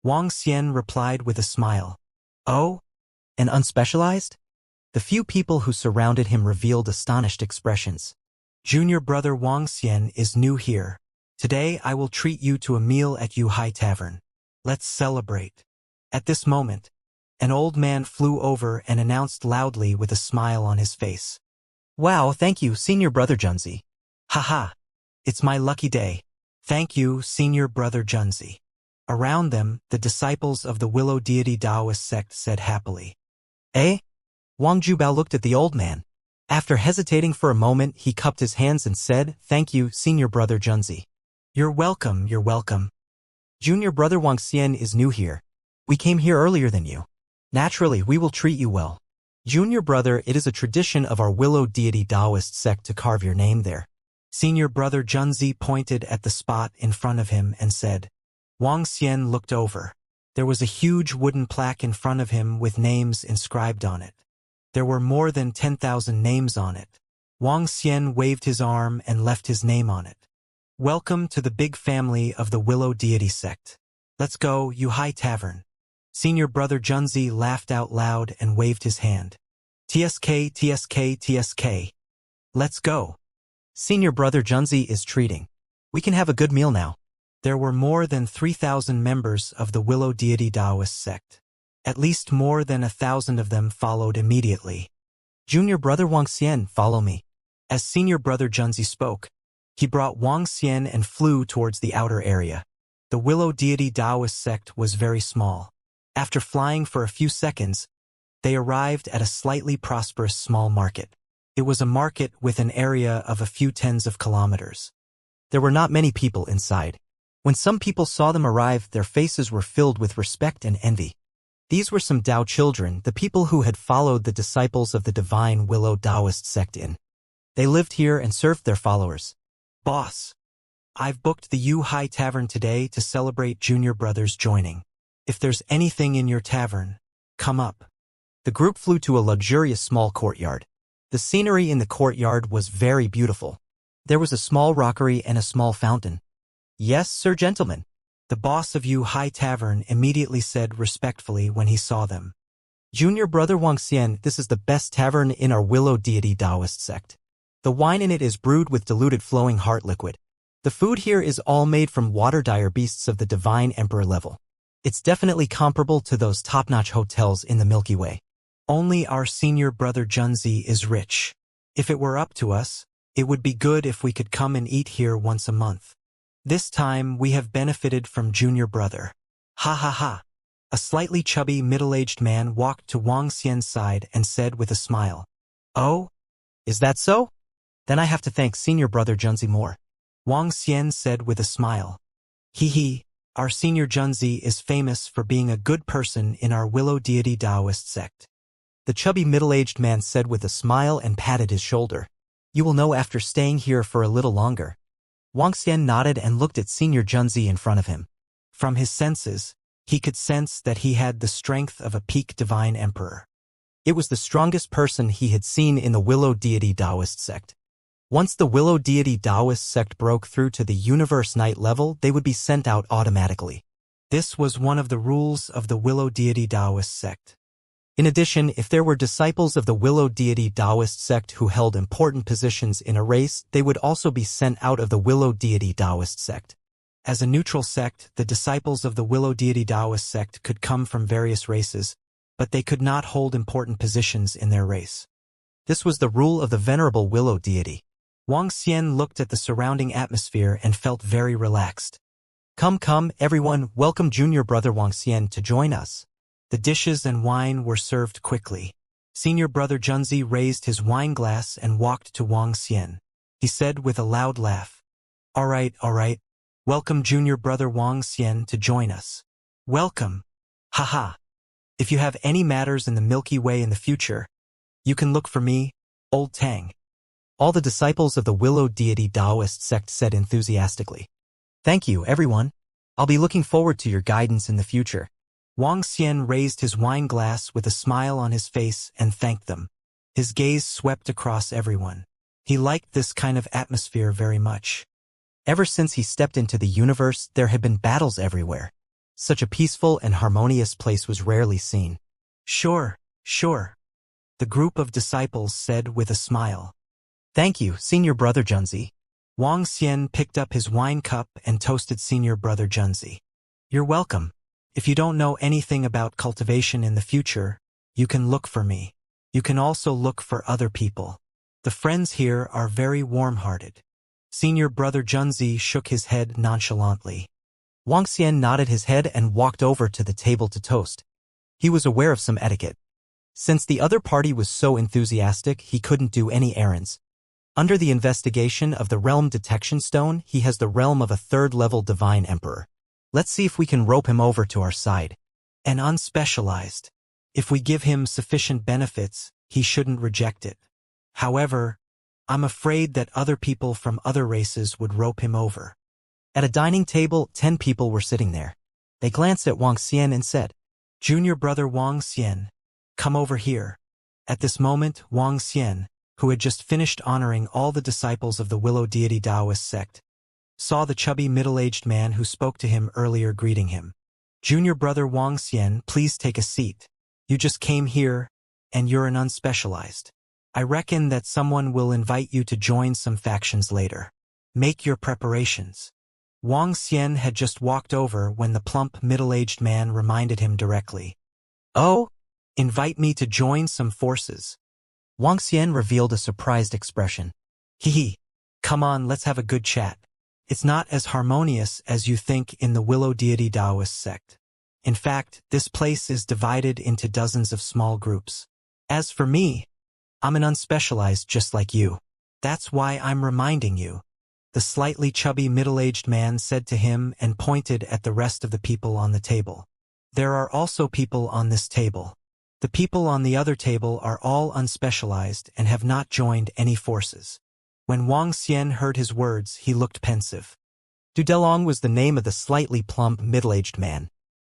S2: Wang Xian replied with a smile. Oh? An unspecialized? The few people who surrounded him revealed astonished expressions. Junior brother Wang Xian is new here. Today I will treat you to a meal at Yuhai Tavern. Let's celebrate. At this moment, an old man flew over and announced loudly with a smile on his face. Wow, thank you, senior brother Junzi. Haha, it's my lucky day. Thank you, senior brother Junzi. Around them, the disciples of the Willow Deity Taoist sect said happily. Eh? Wang Jubao looked at the old man. After hesitating for a moment, he cupped his hands and said, Thank you, senior brother Junzi. You're welcome, you're welcome. Junior brother Wang Xian is new here. We came here earlier than you. Naturally, we will treat you well. Junior brother, it is a tradition of our Willow Deity Taoist sect to carve your name there. Senior brother Junzi pointed at the spot in front of him and said. Wang Xian looked over. There was a huge wooden plaque in front of him with names inscribed on it. There were more than 10,000 names on it. Wang Xian waved his arm and left his name on it. Welcome to the big family of the Willow Deity sect. Let's go, Yuhai Tavern. Senior brother Junzi laughed out loud and waved his hand. TSK, TSK, TSK. Let's go. Senior brother Junzi is treating. We can have a good meal now. There were more than 3,000 members of the Willow Deity Taoist sect. At least more than 1,000 of them followed immediately. Junior brother Wang Xian, follow me. As senior brother Junzi spoke, he brought Wang Xian and flew towards the outer area. The Willow Deity Taoist sect was very small. After flying for a few seconds, they arrived at a slightly prosperous small market. It was a market with an area of a few tens of kilometers. There were not many people inside. When some people saw them arrive, their faces were filled with respect and envy. These were some Tao children, the people who had followed the disciples of the divine Willow Taoist sect in. They lived here and served their followers. Boss, I've booked the Yuhai Tavern today to celebrate junior brothers joining. If there's anything in your tavern, come up. The group flew to a luxurious small courtyard. The scenery in the courtyard was very beautiful. There was a small rockery and a small fountain. Yes, sir, gentlemen.
S1: The boss of Yu Hai Tavern immediately said respectfully when he saw them.
S2: Junior brother Wuxia, this is the best tavern in our Willow Deity Taoist sect. The wine in it is brewed with diluted flowing heart liquid. The food here is all made from water-dire beasts of the divine emperor level. It's definitely comparable to those top-notch hotels in the Milky Way.
S1: Only our senior brother Junzi is rich. If it were up to us, it would be good if we could come and eat here once a month. This time we have benefited from junior brother. Ha ha ha. A slightly chubby middle-aged man walked to Wang Xian's side and said with a smile.
S2: Oh? Is that so? Then I have to thank senior brother Junzi more.
S1: Wang Xian said with a smile. Hee, our senior Junzi is famous for being a good person in our Willow Deity Taoist sect.
S2: The chubby middle-aged man said with a smile and patted his shoulder. You will know after staying here for a little longer. Wang Xian nodded and looked at senior Junzi in front of him.
S1: From his senses, he could sense that he had the strength of a peak divine emperor.
S2: It was the strongest person he had seen in the Willow Deity Taoist sect. Once the Willow Deity Taoist sect broke through to the Universe Knight level, they would be sent out automatically.
S1: This was one of the rules of the Willow Deity Taoist sect.
S2: In addition, if there were disciples of the Willow Deity Taoist sect who held important positions in a race, they would also be sent out of the Willow Deity Taoist sect.
S1: As a neutral sect, the disciples of the Willow Deity Taoist sect could come from various races, but they could not hold important positions in their race.
S2: This was the rule of the venerable Willow Deity.
S1: Wang Xian looked at the surrounding atmosphere and felt very relaxed.
S2: Come, everyone, welcome junior brother Wang Xian to join us.
S1: The dishes and wine were served quickly. Senior brother Junzi raised his wine glass and walked to Wang Xian. He said with a loud laugh, All right. Welcome junior brother Wang Xian to join us. Welcome. Haha. If you have any matters in the Milky Way in the future, you can look for me, Old Tang.
S2: All the disciples of the Willow Deity Taoist sect said enthusiastically. Thank you, everyone. I'll be looking forward to your guidance in the future.
S1: Wang Xian raised his wine glass with a smile on his face and thanked them. His gaze swept across everyone. He liked this kind of atmosphere very much.
S2: Ever since he stepped into the universe, there had been battles everywhere. Such a peaceful and harmonious place was rarely seen.
S1: Sure. The group of disciples said with a smile.
S2: Thank you, senior brother Junzi.
S1: Wang Xian picked up his wine cup and toasted senior brother Junzi. You're welcome. If you don't know anything about cultivation in the future, you can look for me. You can also look for other people. The friends here are very warm-hearted. Senior brother Junzi shook his head nonchalantly.
S2: Wang Xian nodded his head and walked over to the table to toast. He was aware of some etiquette. Since the other party was so enthusiastic, he couldn't do any errands. Under the investigation of the Realm Detection Stone, he has the realm of a third-level divine emperor. Let's see if we can rope him over to our side.
S1: And unspecialized. If we give him sufficient benefits, he shouldn't reject it. However, I'm afraid that other people from other races would rope him over.
S2: At a dining table, 10 people were sitting there. They glanced at Wang Xian and said,
S1: Junior brother Wang Xian, come over here. At this moment, Wang Xian, who had just finished honoring all the disciples of the Willow Deity Taoist sect, saw the chubby middle-aged man who spoke to him earlier greeting him. Junior brother Wang Xian, please take a seat. You just came here, and you're an unspecialized. I reckon that someone will invite you to join some factions later. Make your preparations. Wang Xian had just walked over when the plump middle-aged man reminded him directly. Oh? Invite me to join some forces.
S2: Wang Xian revealed a surprised expression.
S1: Hee. Come on, let's have a good chat. It's not as harmonious as you think in the Willow Deity Taoist sect. In fact, this place is divided into dozens of small groups. As for me, I'm an unspecialized just like you. That's why I'm reminding you. The slightly chubby middle-aged man said to him and pointed at the rest of the people on the table. There are also people on this table. The people on the other table are all unspecialized and have not joined any forces. When Wang Xian heard his words, he looked pensive.
S2: Du Delong was the name of the slightly plump middle-aged man.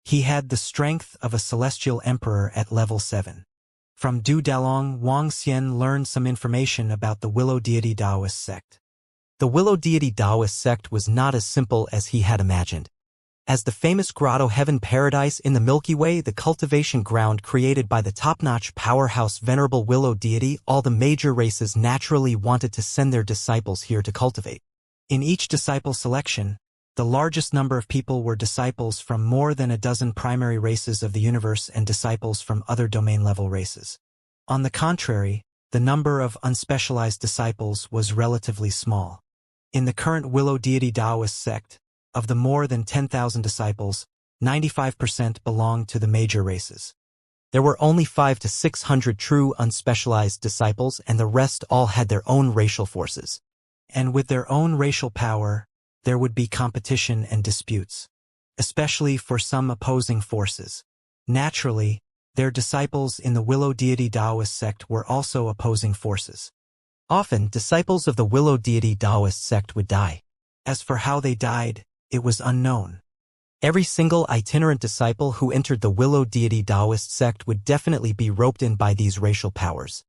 S1: He had the strength of a celestial emperor at level 7. From Du Delong, Wang Xian learned some information about the Willow Deity Taoist sect.
S2: The Willow Deity Taoist sect was not as simple as he had imagined. As the famous grotto heaven paradise in the Milky Way, the cultivation ground created by the top-notch powerhouse Venerable Willow Deity, all the major races naturally wanted to send their disciples here to cultivate. In each disciple selection, the largest number of people were disciples from more than a dozen primary races of the universe and disciples from other domain-level races. On the contrary, the number of unspecialized disciples was relatively small. In the current Willow Deity Taoist sect, of the more than 10,000 disciples, 95% belonged to the major races. There were only 500 to 600 true unspecialized disciples, and the rest all had their own racial forces. And with their own racial power, there would be competition and disputes, especially for some opposing forces. Naturally, their disciples in the Willow Deity Taoist sect were also opposing forces. Often, disciples of the Willow Deity Taoist sect would die. As for how they died, it was unknown. Every single itinerant disciple who entered the Willow Deity Taoist sect would definitely be roped in by these racial powers.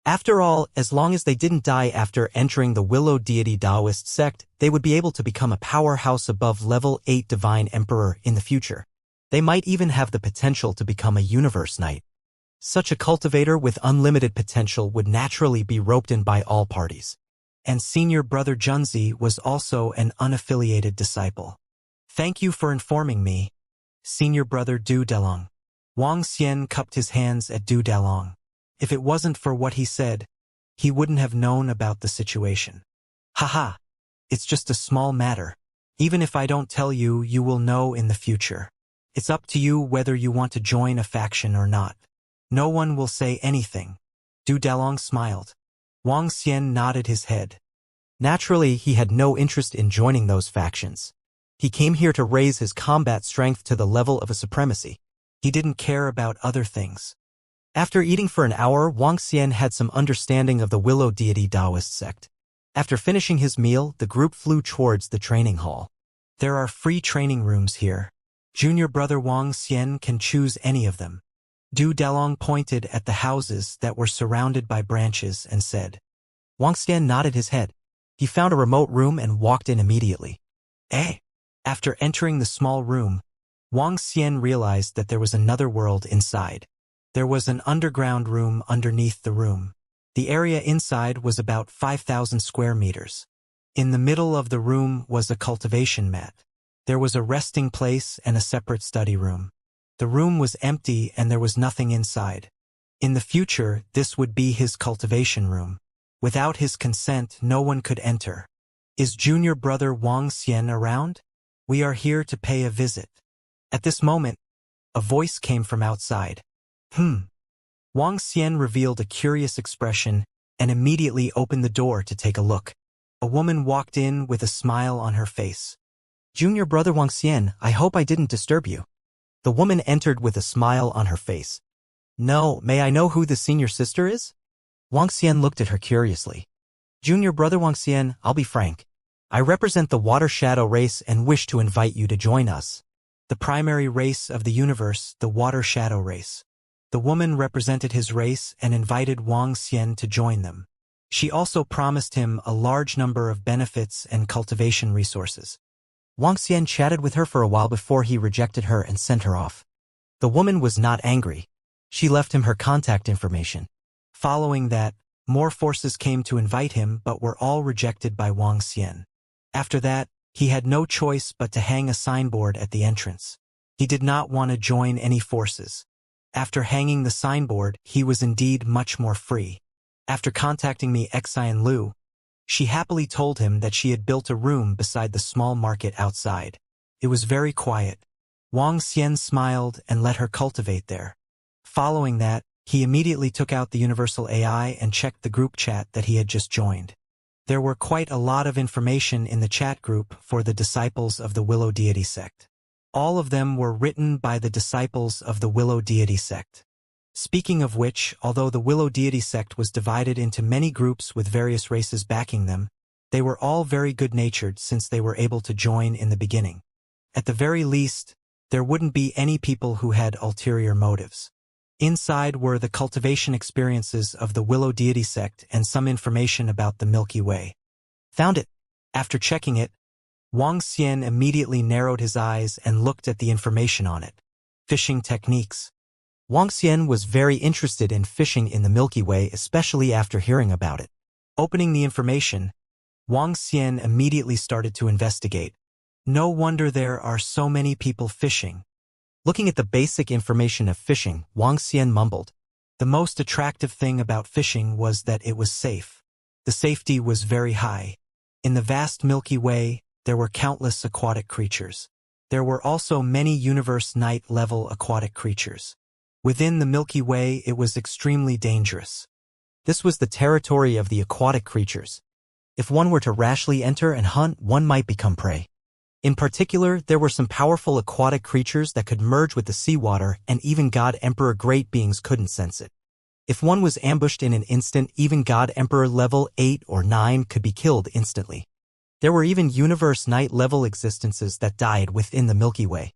S2: After all, as long as they didn't die after entering the Willow Deity Taoist sect, they would be able to become a powerhouse above level 8 Divine Emperor in the future. They might even have the potential to become a Universe Knight. Such a cultivator with unlimited potential would naturally be roped in by all parties. And senior brother Junzi was also an unaffiliated disciple. Thank you for informing me, senior brother Du Delong. Wang Xian cupped his hands at Du Delong. If it wasn't for what he said, he wouldn't have known about the situation. Haha, it's just a small matter. Even if I don't tell you, you will know in the future. It's up to you whether you want to join a faction or not. No one will say anything. Du Delong smiled. Wang Xian nodded his head. Naturally, he had no interest in joining those factions. He came here to raise his combat strength to the level of a supremacy. He didn't care about other things. After eating for an hour, Wang Xian had some understanding of the Willow Deity Taoist sect. After finishing his meal, the group flew towards the training hall. There are free training rooms here. Junior brother Wang Xian can choose any of them. Du Delong pointed at the houses that were surrounded by branches and said. Wang Xian nodded his head. He found a remote room and walked in immediately. After entering the small room, Wang Xian realized that there was another world inside. There was an underground room underneath the room. The area inside was about 5,000 square meters. In the middle of the room was a cultivation mat. There was a resting place and a separate study room. The room was empty and there was nothing inside. In the future, this would be his cultivation room. Without his consent, no one could enter. Is junior brother Wang Xian around? We are here to pay a visit. At this moment, a voice came from outside. Wang Xian revealed a curious expression and immediately opened the door to take a look. A woman walked in with a smile on her face. Junior brother Wang Xian, I hope I didn't disturb you. The woman entered with a smile on her face. No, may I know who the senior sister is? Wang Xian looked at her curiously. Junior brother Wang Xian, I'll be frank. I represent the Water Shadow race and wish to invite you to join us. The primary race of the universe, the Water Shadow race. The woman represented his race and invited Wang Xian to join them. She also promised him a large number of benefits and cultivation resources. Wang Xian chatted with her for a while before he rejected her and sent her off. The woman was not angry. She left him her contact information. Following that, more forces came to invite him but were all rejected by Wang Xian. After that, he had no choice but to hang a signboard at the entrance. He did not want to join any forces. After hanging the signboard, he was indeed much more free. After contacting me Xian Lu, she happily told him that she had built a room beside the small market outside. It was very quiet. Wang Xian smiled and let her cultivate there. Following that, he immediately took out the Universal AI and checked the group chat that he had just joined. There were quite a lot of information in the chat group for the disciples of the Willow Deity sect. All of them were written by the disciples of the Willow Deity sect. Speaking of which, although the Willow Deity sect was divided into many groups with various races backing them, they were all very good-natured since they were able to join in the beginning. At the very least, there wouldn't be any people who had ulterior motives. Inside were the cultivation experiences of the Willow Deity sect and some information about the Milky Way. Found it.
S1: After checking it, Wang Xian immediately narrowed his eyes and looked at the information on it. Fishing techniques.
S2: Wang Xian was very interested in fishing in the Milky Way, especially after hearing about it.
S1: Opening the information, Wang Xian immediately started to investigate. No wonder there are so many people fishing.
S2: Looking at the basic information of fishing, Wang Xian mumbled.
S1: The most attractive thing about fishing was that it was safe. The safety was very high. In the vast Milky Way, there were countless aquatic creatures. There were also many universe night-level aquatic creatures. Within the Milky Way, it was extremely dangerous.
S2: This was the territory of the aquatic creatures. If one were to rashly enter and hunt, one might become prey. In particular, there were some powerful aquatic creatures that could merge with the seawater, and even God Emperor great beings couldn't sense it. If one was ambushed in an instant, even God Emperor level 8 or 9 could be killed instantly. There were even universe night level existences that died within the Milky Way.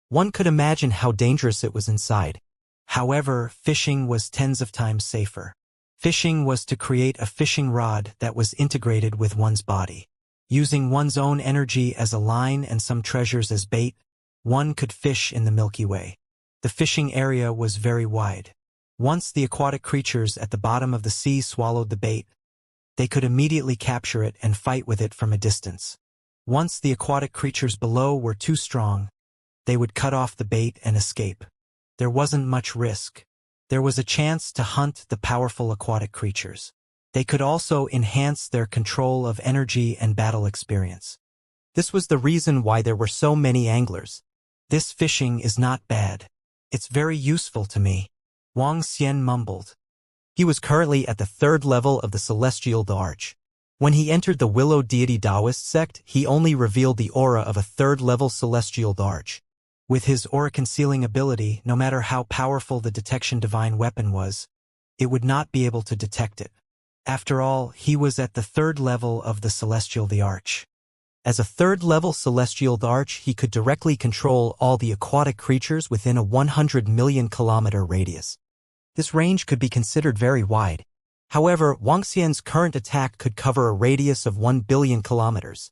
S2: One could imagine how dangerous it was inside.
S1: However, fishing was tens of times safer. Fishing was to create a fishing rod that was integrated with one's body. Using one's own energy as a line and some treasures as bait, one could fish in the Milky Way. The fishing area was very wide. Once the aquatic creatures at the bottom of the sea swallowed the bait, they could immediately capture it and fight with it from a distance. Once the aquatic creatures below were too strong, they would cut off the bait and escape. There wasn't much risk. There was a chance to hunt the powerful aquatic creatures. They could also enhance their control of energy and battle experience.
S2: This was the reason why there were so many anglers.
S1: This fishing is not bad. It's very useful to me, Wang Xian mumbled.
S2: He was currently at the 3rd level of the Celestial Arch. When he entered the Willow Deity Taoist sect, he only revealed the aura of a 3rd level Celestial Arch.
S1: With his aura-concealing ability, no matter how powerful the detection divine weapon was, it would not be able to detect it. After all, he was at the 3rd level of the Celestial Arch.
S2: As a 3rd level Celestial Arch, he could directly control all the aquatic creatures within a 100 million kilometer radius. This range could be considered very wide. However, Wang Xian's current attack could cover a radius of 1 billion kilometers.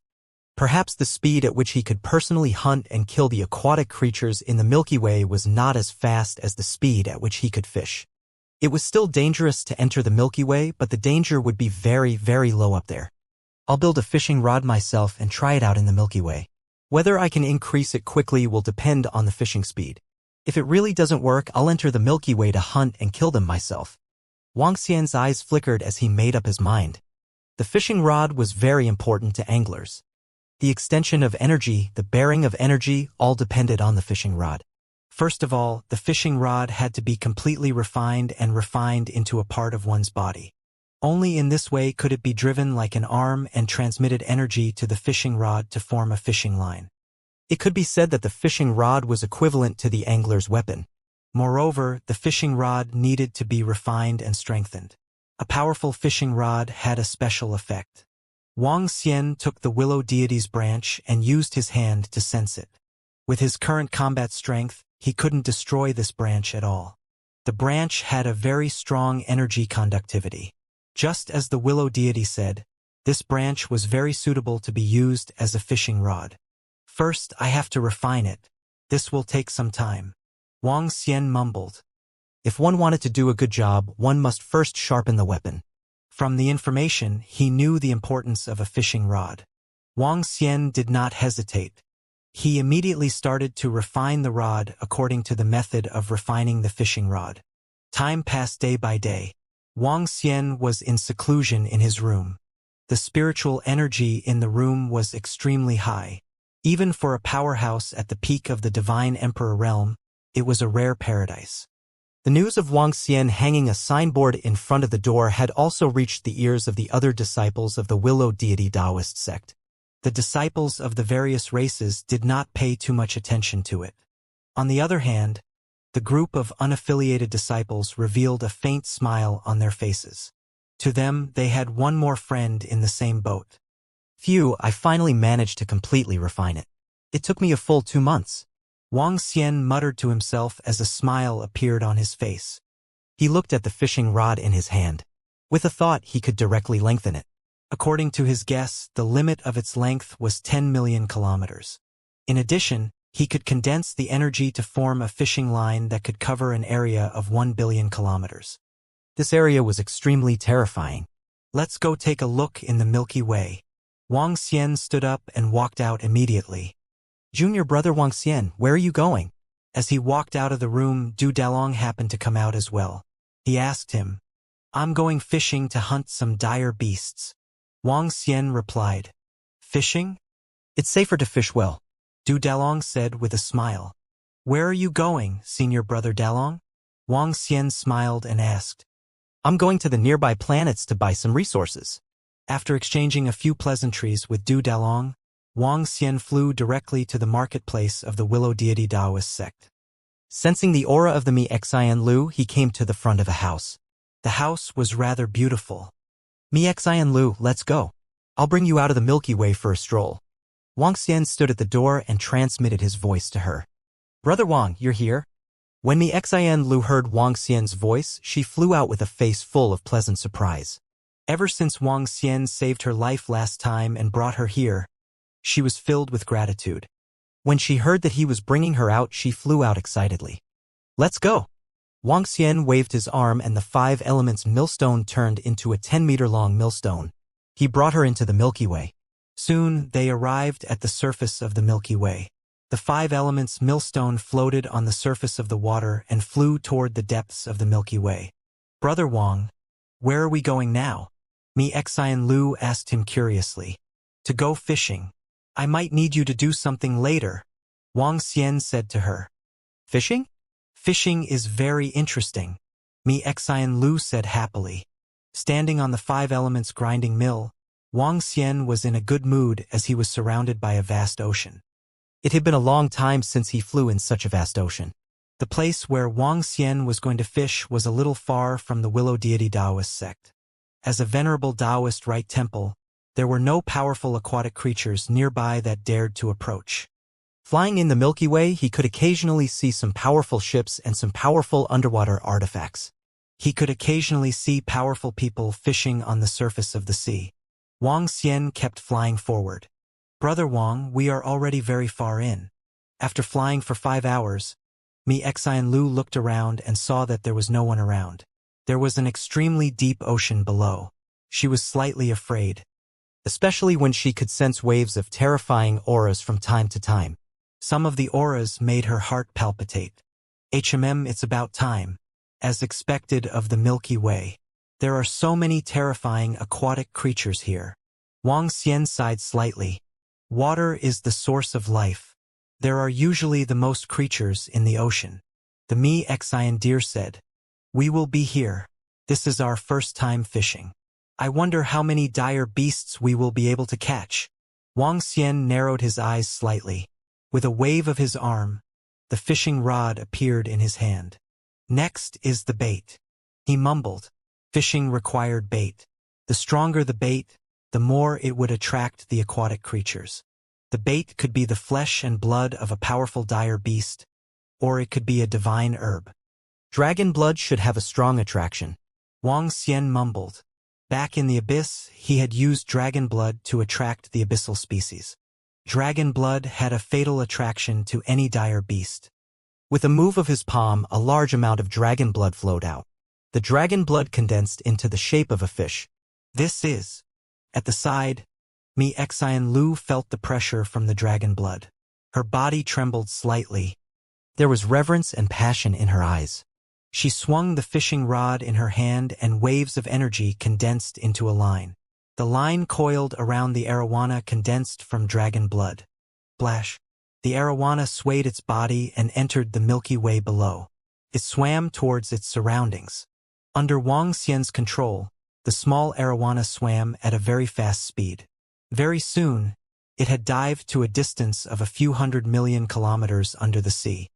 S2: Perhaps the speed at which he could personally hunt and kill the aquatic creatures in the Milky Way was not as fast as the speed at which he could fish. It was still dangerous to enter the Milky Way, but the danger would be very, very low up there. I'll build a fishing rod myself and try it out in the Milky Way. Whether I can increase it quickly will depend on the fishing speed. If it really doesn't work, I'll enter the Milky Way to hunt and kill them myself. Wang Xian's eyes flickered as he made up his mind. The fishing rod was very important to anglers. The extension of energy, the bearing of energy, all depended on the fishing rod.
S1: First of all, the fishing rod had to be completely refined into a part of one's body. Only in this way could it be driven like an arm and transmitted energy to the fishing rod to form a fishing line.
S2: It could be said that the fishing rod was equivalent to the angler's weapon.
S1: Moreover, the fishing rod needed to be refined and strengthened. A powerful fishing rod had a special effect. Wang Xian took the Willow Deity's branch and used his hand to sense it. With his current combat strength, he couldn't destroy this branch at all. The branch had a very strong energy conductivity. Just as the Willow Deity said, this branch was very suitable to be used as a fishing rod. First, I have to refine it. This will take some time, Wang Xian mumbled.
S2: If one wanted to do a good job, one must first sharpen the weapon.
S1: From the information, he knew the importance of a fishing rod. Wang Xian did not hesitate. He immediately started to refine the rod according to the method of refining the fishing rod. Time passed day by day. Wang Xian was in seclusion in his room. The spiritual energy in the room was extremely high. Even for a powerhouse at the peak of the Divine Emperor realm, it was a rare paradise.
S2: The news of Wang Xian hanging a signboard in front of the door had also reached the ears of the other disciples of the Willow Deity Taoist sect.
S1: The disciples of the various races did not pay too much attention to it. On the other hand, the group of unaffiliated disciples revealed a faint smile on their faces. To them, they had one more friend in the same boat.
S2: Phew, I finally managed to completely refine it. It took me a full 2 months.
S1: Wang Xian muttered to himself as a smile appeared on his face.
S2: He looked at the fishing rod in his hand. With a thought, he could directly lengthen it.
S1: According to his guess, the limit of its length was 10 million kilometers. In addition, he could condense the energy to form a fishing line that could cover an area of 1 billion kilometers.
S2: This area was extremely terrifying.
S1: Let's go take a look in the Milky Way. Wang Xian stood up and walked out immediately.
S2: Junior brother Wang Xian, where are you going?
S1: As he walked out of the room, Du Dalong happened to come out as well. He asked him, I'm going fishing to hunt some dire beasts. Wang Xian replied, Fishing?
S2: It's safer to fish well,
S1: Du Dalong said with a smile. Where are you going, senior brother Dalong? Wang Xian smiled and asked.
S2: I'm going to the nearby planets to buy some resources.
S1: After exchanging a few pleasantries with Du Dalong, Wang Xian flew directly to the marketplace of the Willow Deity Taoist sect.
S2: Sensing the aura of the Mi Xian Lu, he came to the front of a house.
S1: The house was rather beautiful.
S2: Mi Xian Lu, let's go. I'll bring you out of the Milky Way for a stroll. Wang Xian stood at the door and transmitted his voice to her. Brother Wang, you're here? When Mi Xian Lu heard Wang Xian's voice, she flew out with a face full of pleasant surprise.
S1: Ever since Wang Xian saved her life last time and brought her here, she was filled with gratitude.
S2: When she heard that he was bringing her out, she flew out excitedly. Let's go. Wang Xian waved his arm and the 5 elements millstone turned into a 10-meter-long millstone. He brought her into the Milky Way.
S1: Soon, they arrived at the surface of the Milky Way. The 5 elements millstone floated on the surface of the water and flew toward the depths of the Milky Way. Brother Wang, where are we going now? Mi Xian Lu asked him curiously. To go fishing. I might need you to do something later, Wang Xian said to her.
S2: Fishing?
S1: Fishing is very interesting, Mi Xian Lu said happily. Standing on the 5 elements grinding mill, Wang Xian was in a good mood as he was surrounded by a vast ocean.
S2: It had been a long time since he flew in such a vast ocean.
S1: The place where Wang Xian was going to fish was a little far from the Willow Deity Taoist sect. As a venerable Taoist Rite temple, there were no powerful aquatic creatures nearby that dared to approach.
S2: Flying in the Milky Way, he could occasionally see some powerful ships and some powerful underwater artifacts.
S1: He could occasionally see powerful people fishing on the surface of the sea. Wang Xian kept flying forward. Brother Wang, we are already very far in. After flying for 5 hours, Mi Xian Lu looked around and saw that there was no one around. There was an extremely deep ocean below. She was slightly afraid,
S2: especially when she could sense waves of terrifying auras from time to time.
S1: Some of the auras made her heart palpitate. It's about time. As expected of the Milky Way. There are so many terrifying aquatic creatures here. Wang Xian sighed slightly. Water is the source of life. There are usually the most creatures in the ocean. The Mi Xian deer said, We will be here. This is our first time fishing. I wonder how many dire beasts we will be able to catch. Wang Xian narrowed his eyes slightly. With a wave of his arm, the fishing rod appeared in his hand. Next is the bait. He mumbled. Fishing required bait. The stronger the bait, the more it would attract the aquatic creatures. The bait could be the flesh and blood of a powerful dire beast, or it could be a divine herb.
S2: Dragon blood should have a strong attraction.
S1: Wang Xian mumbled. Back in the abyss, he had used dragon blood to attract the abyssal species. Dragon blood had a fatal attraction to any dire beast.
S2: With a move of his palm, a large amount of dragon blood flowed out. The dragon blood condensed into the shape of a fish.
S1: This is. At the side, Mi Xian Lu felt the pressure from the dragon blood. Her body trembled slightly.
S2: There was reverence and passion in her eyes.
S1: She swung the fishing rod in her hand and waves of energy condensed into a line. The line coiled around the arowana condensed from dragon blood. Splash. The arowana swayed its body and entered the Milky Way below. It swam towards its surroundings. Under Wang Xian's control, the small arowana swam at a very fast speed. Very soon, it had dived to a distance of a few 100 million kilometers under the sea.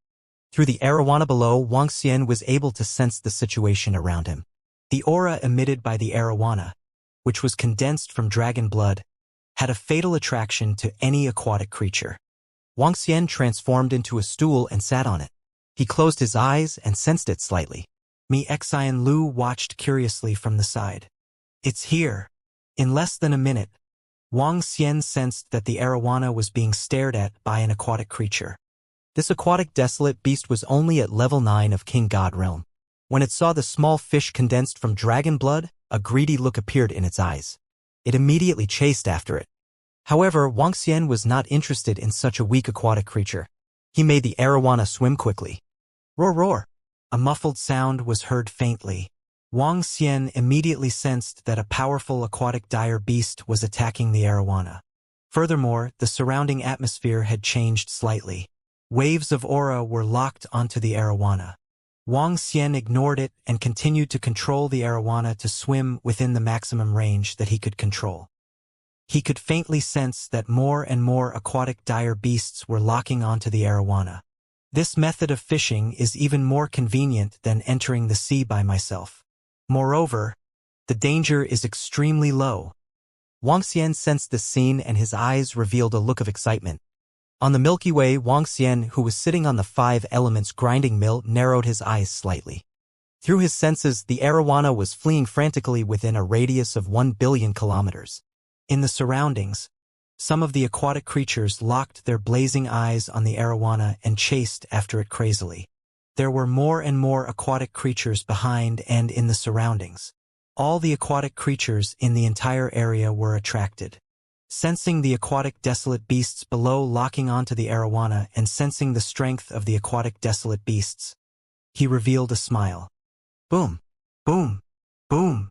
S2: Through the arowana below, Wang Xian was able to sense the situation around him.
S1: The aura emitted by the arowana, which was condensed from dragon blood, had a fatal attraction to any aquatic creature.
S2: Wang Xian transformed into a stool and sat on it. He closed his eyes and sensed it slightly.
S1: Mi Xian Lu watched curiously from the side. It's here. In less than a minute, Wang Xian sensed that the arowana was being stared at by an aquatic creature.
S2: This aquatic desolate beast was only at level 9 of King God Realm. When it saw the small fish condensed from dragon blood, a greedy look appeared in its eyes. It immediately chased after it. However, Wang Xian was not interested in such a weak aquatic creature. He made the arowana swim quickly. Roar, roar!
S1: A muffled sound was heard faintly. Wang Xian immediately sensed that a powerful aquatic dire beast was attacking the arowana. Furthermore, the surrounding atmosphere had changed slightly. Waves of aura were locked onto the arowana. Wang Xian ignored it and continued to control the arowana to swim within the maximum range that he could control. He could faintly sense that more and more aquatic dire beasts were locking onto the arowana. This method of fishing is even more convenient than entering the sea by myself. Moreover, the danger is extremely low.
S2: Wang Xian sensed this scene and his eyes revealed a look of excitement. On the Milky Way, Wang Xian, who was sitting on the 5 elements grinding mill, narrowed his eyes slightly. Through his senses, the arowana was fleeing frantically within a radius of 1 billion kilometers.
S1: In the surroundings, some of the aquatic creatures locked their blazing eyes on the arowana and chased after it crazily. There were more and more aquatic creatures behind and in the surroundings. All the aquatic creatures in the entire area were attracted. Sensing the aquatic desolate beasts below locking onto the arowana and sensing the strength of the aquatic desolate beasts, he revealed a smile.
S2: Boom!
S1: Boom! Boom!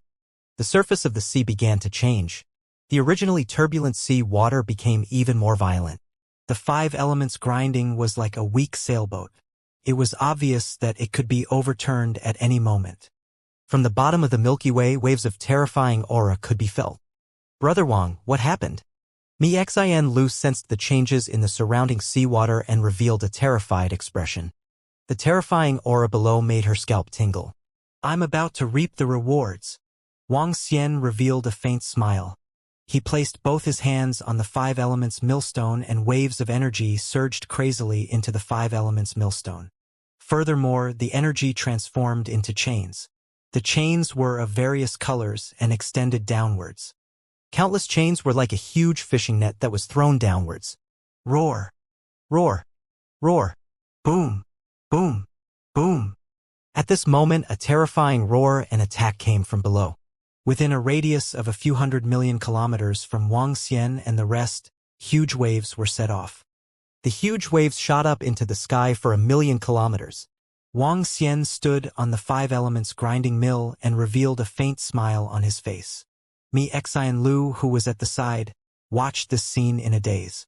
S2: The surface of the sea began to change. The originally turbulent sea water became even more violent.
S1: The 5 elements grinding was like a weak sailboat. It was obvious that it could be overturned at any moment.
S2: From the bottom of the Milky Way, waves of terrifying aura could be felt. Brother Wang, what happened? Meixin Lu sensed the changes in the surrounding seawater and revealed a terrified expression. The terrifying aura below made her scalp tingle.
S1: I'm about to reap the rewards. Wang Xian revealed a faint smile. He placed both his hands on the 5 elements millstone and waves of energy surged crazily into the 5 elements millstone. Furthermore, the energy transformed into chains. The chains were of various colors and extended downwards.
S2: Countless chains were like a huge fishing net that was thrown downwards.
S1: Roar!
S2: Roar! Roar!
S1: Boom! Boom! Boom!
S2: At this moment, a terrifying roar and attack came from below.
S1: Within a radius of a few 100 million kilometers from Wang Xian and the rest, huge waves were set off.
S2: The huge waves shot up into the sky for 1,000,000 kilometers.
S1: Wang Xian stood on the 5 elements grinding mill and revealed a faint smile on his face. Meixin Lu, who was at the side, watched this scene in a daze.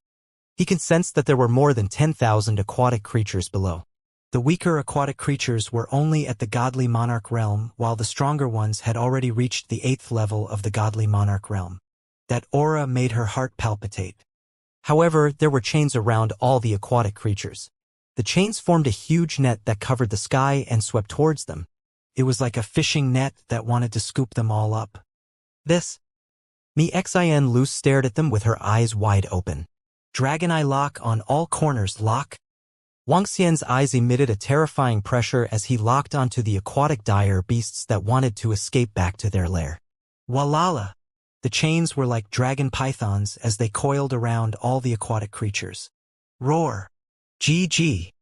S2: He could sense that there were more than 10,000 aquatic creatures below.
S1: The weaker aquatic creatures were only at the godly monarch realm, while the stronger ones had already reached the 8th level of the godly monarch realm. That aura made her heart palpitate.
S2: However, there were chains around all the aquatic creatures. The chains formed a huge net that covered the sky and swept towards them.
S1: It was like a fishing net that wanted to scoop them all up.
S2: This. Meixin Lu stared at them with her eyes wide open.
S1: Dragon Eye lock on all corners lock.
S2: Wang Xian's eyes emitted a terrifying pressure as he locked onto the aquatic dire beasts that wanted to escape back to their lair.
S1: Walala! The chains were like dragon pythons as they coiled around all the aquatic creatures. Roar! GG!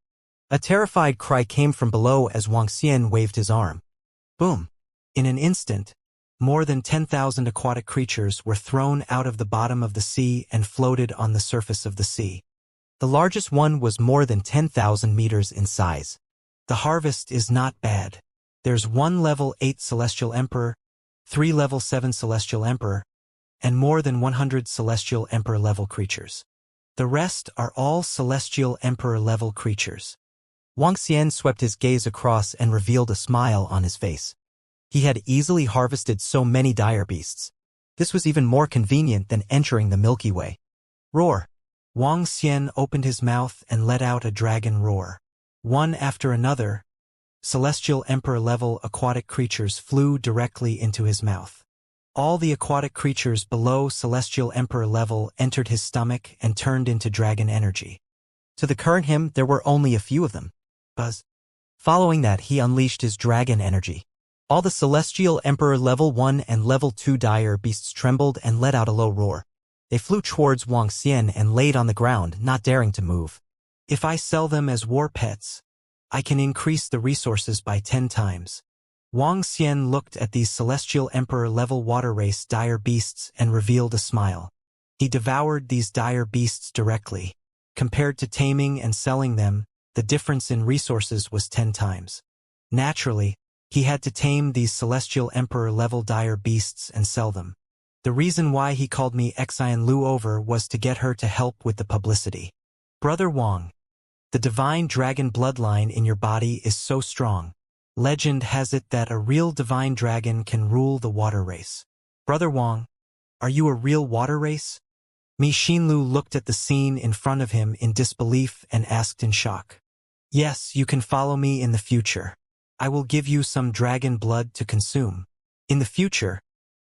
S2: A terrified cry came from below as Wang Xian waved his arm. Boom!
S1: In an instant, more than 10,000 aquatic creatures were thrown out of the bottom of the sea and floated on the surface of the sea.
S2: The largest one was more than 10,000 meters in size.
S1: The harvest is not bad. There's 1 level 8 Celestial Emperor, 3 level 7 Celestial Emperor, and more than 100 Celestial Emperor level creatures. The rest are all Celestial Emperor level creatures.
S2: Wang Xian swept his gaze across and revealed a smile on his face. He had easily harvested so many dire beasts. This was even more convenient than entering the Milky Way. Roar!
S1: Wang Xian opened his mouth and let out a dragon roar. One after another, Celestial Emperor level aquatic creatures flew directly into his mouth. All the aquatic creatures below Celestial Emperor level entered his stomach and turned into dragon energy.
S2: To the current him, there were only a few of them.
S1: Buzz.
S2: Following that, he unleashed his dragon energy. All the Celestial Emperor Level 1 and Level 2 dire beasts trembled and let out a low roar. They flew towards Wang Xian and laid on the ground, not daring to move.
S1: If I sell them as war pets, I can increase the resources by 10 times. Wang Xian looked at these Celestial Emperor level water race dire beasts and revealed a smile. He devoured these dire beasts directly. Compared to taming and selling them, the difference in resources was 10 times. Naturally, he had to tame these Celestial Emperor level dire beasts and sell them. The reason why he called me Xian Lu over was to get her to help with the publicity. Brother Wang, the divine dragon bloodline in your body is so strong. Legend has it that a real divine dragon can rule the water race. Brother Wang, are you a real water race? Mi Xinlu looked at the scene in front of him in disbelief and asked in shock. Yes, you can follow me in the future. I will give you some dragon blood to consume. In the future,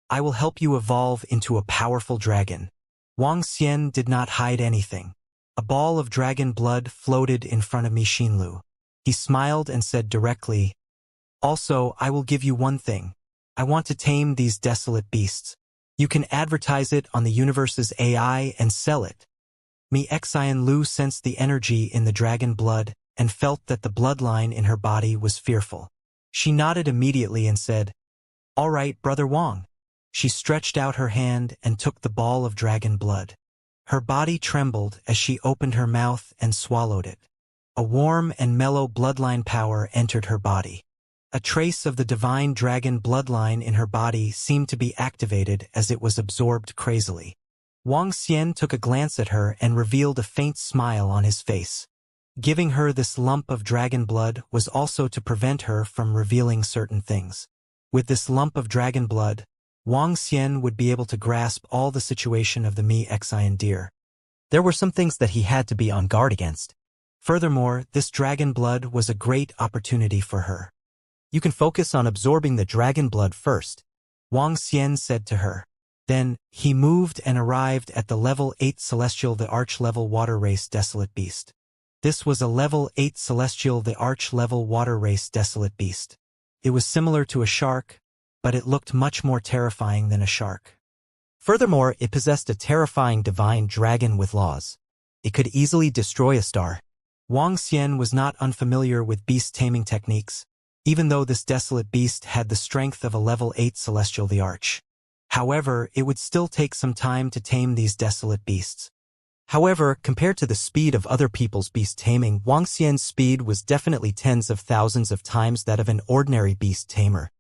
S1: I will help you evolve into a powerful dragon. Wang Xian did not hide anything. A ball of dragon blood floated in front of Mi Xinlu. He smiled and said directly, also, I will give you one thing. I want to tame these desolate beasts. You can advertise it on the universe's AI and sell it. Mi Xian Lu sensed the energy in the dragon blood and felt that the bloodline in her body was fearful. She nodded immediately and said, all right, Brother Wang. She stretched out her hand and took the ball of dragon blood. Her body trembled as she opened her mouth and swallowed it. A warm and mellow bloodline power entered her body. A trace of the divine dragon bloodline in her body seemed to be activated as it was absorbed crazily. Wang Xian took a glance at her and revealed a faint smile on his face. Giving her this lump of dragon blood was also to prevent her from revealing certain things. With this lump of dragon blood, Wang Xian would be able to grasp all the situation of the Mi Xian deer.
S2: There were some things that he had to be on guard against.
S1: Furthermore, this dragon blood was a great opportunity for her.
S2: You can focus on absorbing the dragon blood first,
S1: Wang Xian said to her. Then, he moved and arrived at the level 8 Celestial the Arch level water race desolate beast. This was a level 8 Celestial the Arch level water race desolate beast. It was similar to a shark, but it looked much more terrifying than a shark.
S2: Furthermore, it possessed a terrifying divine dragon with laws. It could easily destroy a star.
S1: Wang Xian was not unfamiliar with beast taming techniques, even though this desolate beast had the strength of a level 8 Celestial the Arch. However, it would still take some time to tame these desolate beasts.
S2: However, compared to the speed of other people's beast taming, Wang Xian's speed was definitely tens of thousands of times that of an ordinary beast tamer.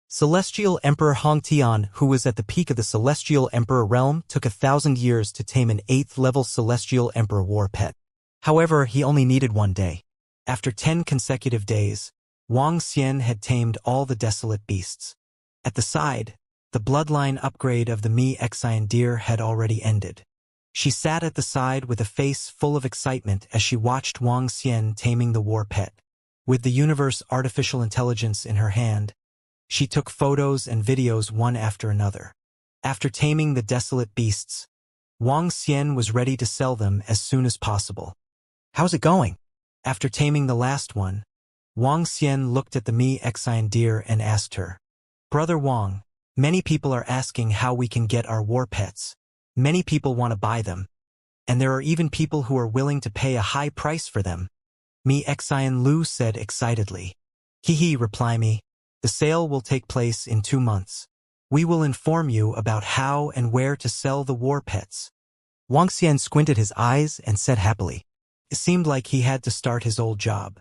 S2: Celestial Emperor Hong Tian, who was at the peak of the Celestial Emperor realm, took 1,000 years to tame an 8th-level Celestial Emperor war pet. However, he only needed 1 day.
S1: After 10 consecutive days, Wang Xian had tamed all the desolate beasts. At the side, the bloodline upgrade of the Mi Xian deer had already ended. She sat at the side with a face full of excitement as she watched Wang Xian taming the war pet. With the universe artificial intelligence in her hand, she took photos and videos one after another. After taming the desolate beasts, Wang Xian was ready to sell them as soon as possible.
S2: How's it going?
S1: After taming the last one, Wang Xian looked at the Mi Xian deer and asked her, Brother Wang, many people are asking how we can get our war pets. Many people want to buy them, and there are even people who are willing to pay a high price for them. Mi Xian Lu said excitedly. Hee, reply me. The sale will take place in 2 months. We will inform you about how and where to sell the war pets.
S2: Wang Xian squinted his eyes and said happily.
S1: It seemed like he had to start his old job.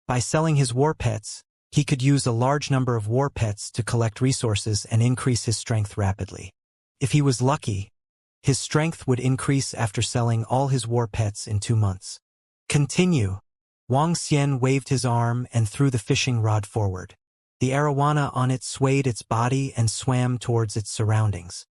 S1: By selling his war pets, he could use a large number of war pets to collect resources and increase his strength rapidly. If he was lucky, his strength would increase after selling all his war pets in 2 months. Continue. Wang Xian waved his arm and threw the fishing rod forward. The arowana on it swayed its body and swam towards its surroundings.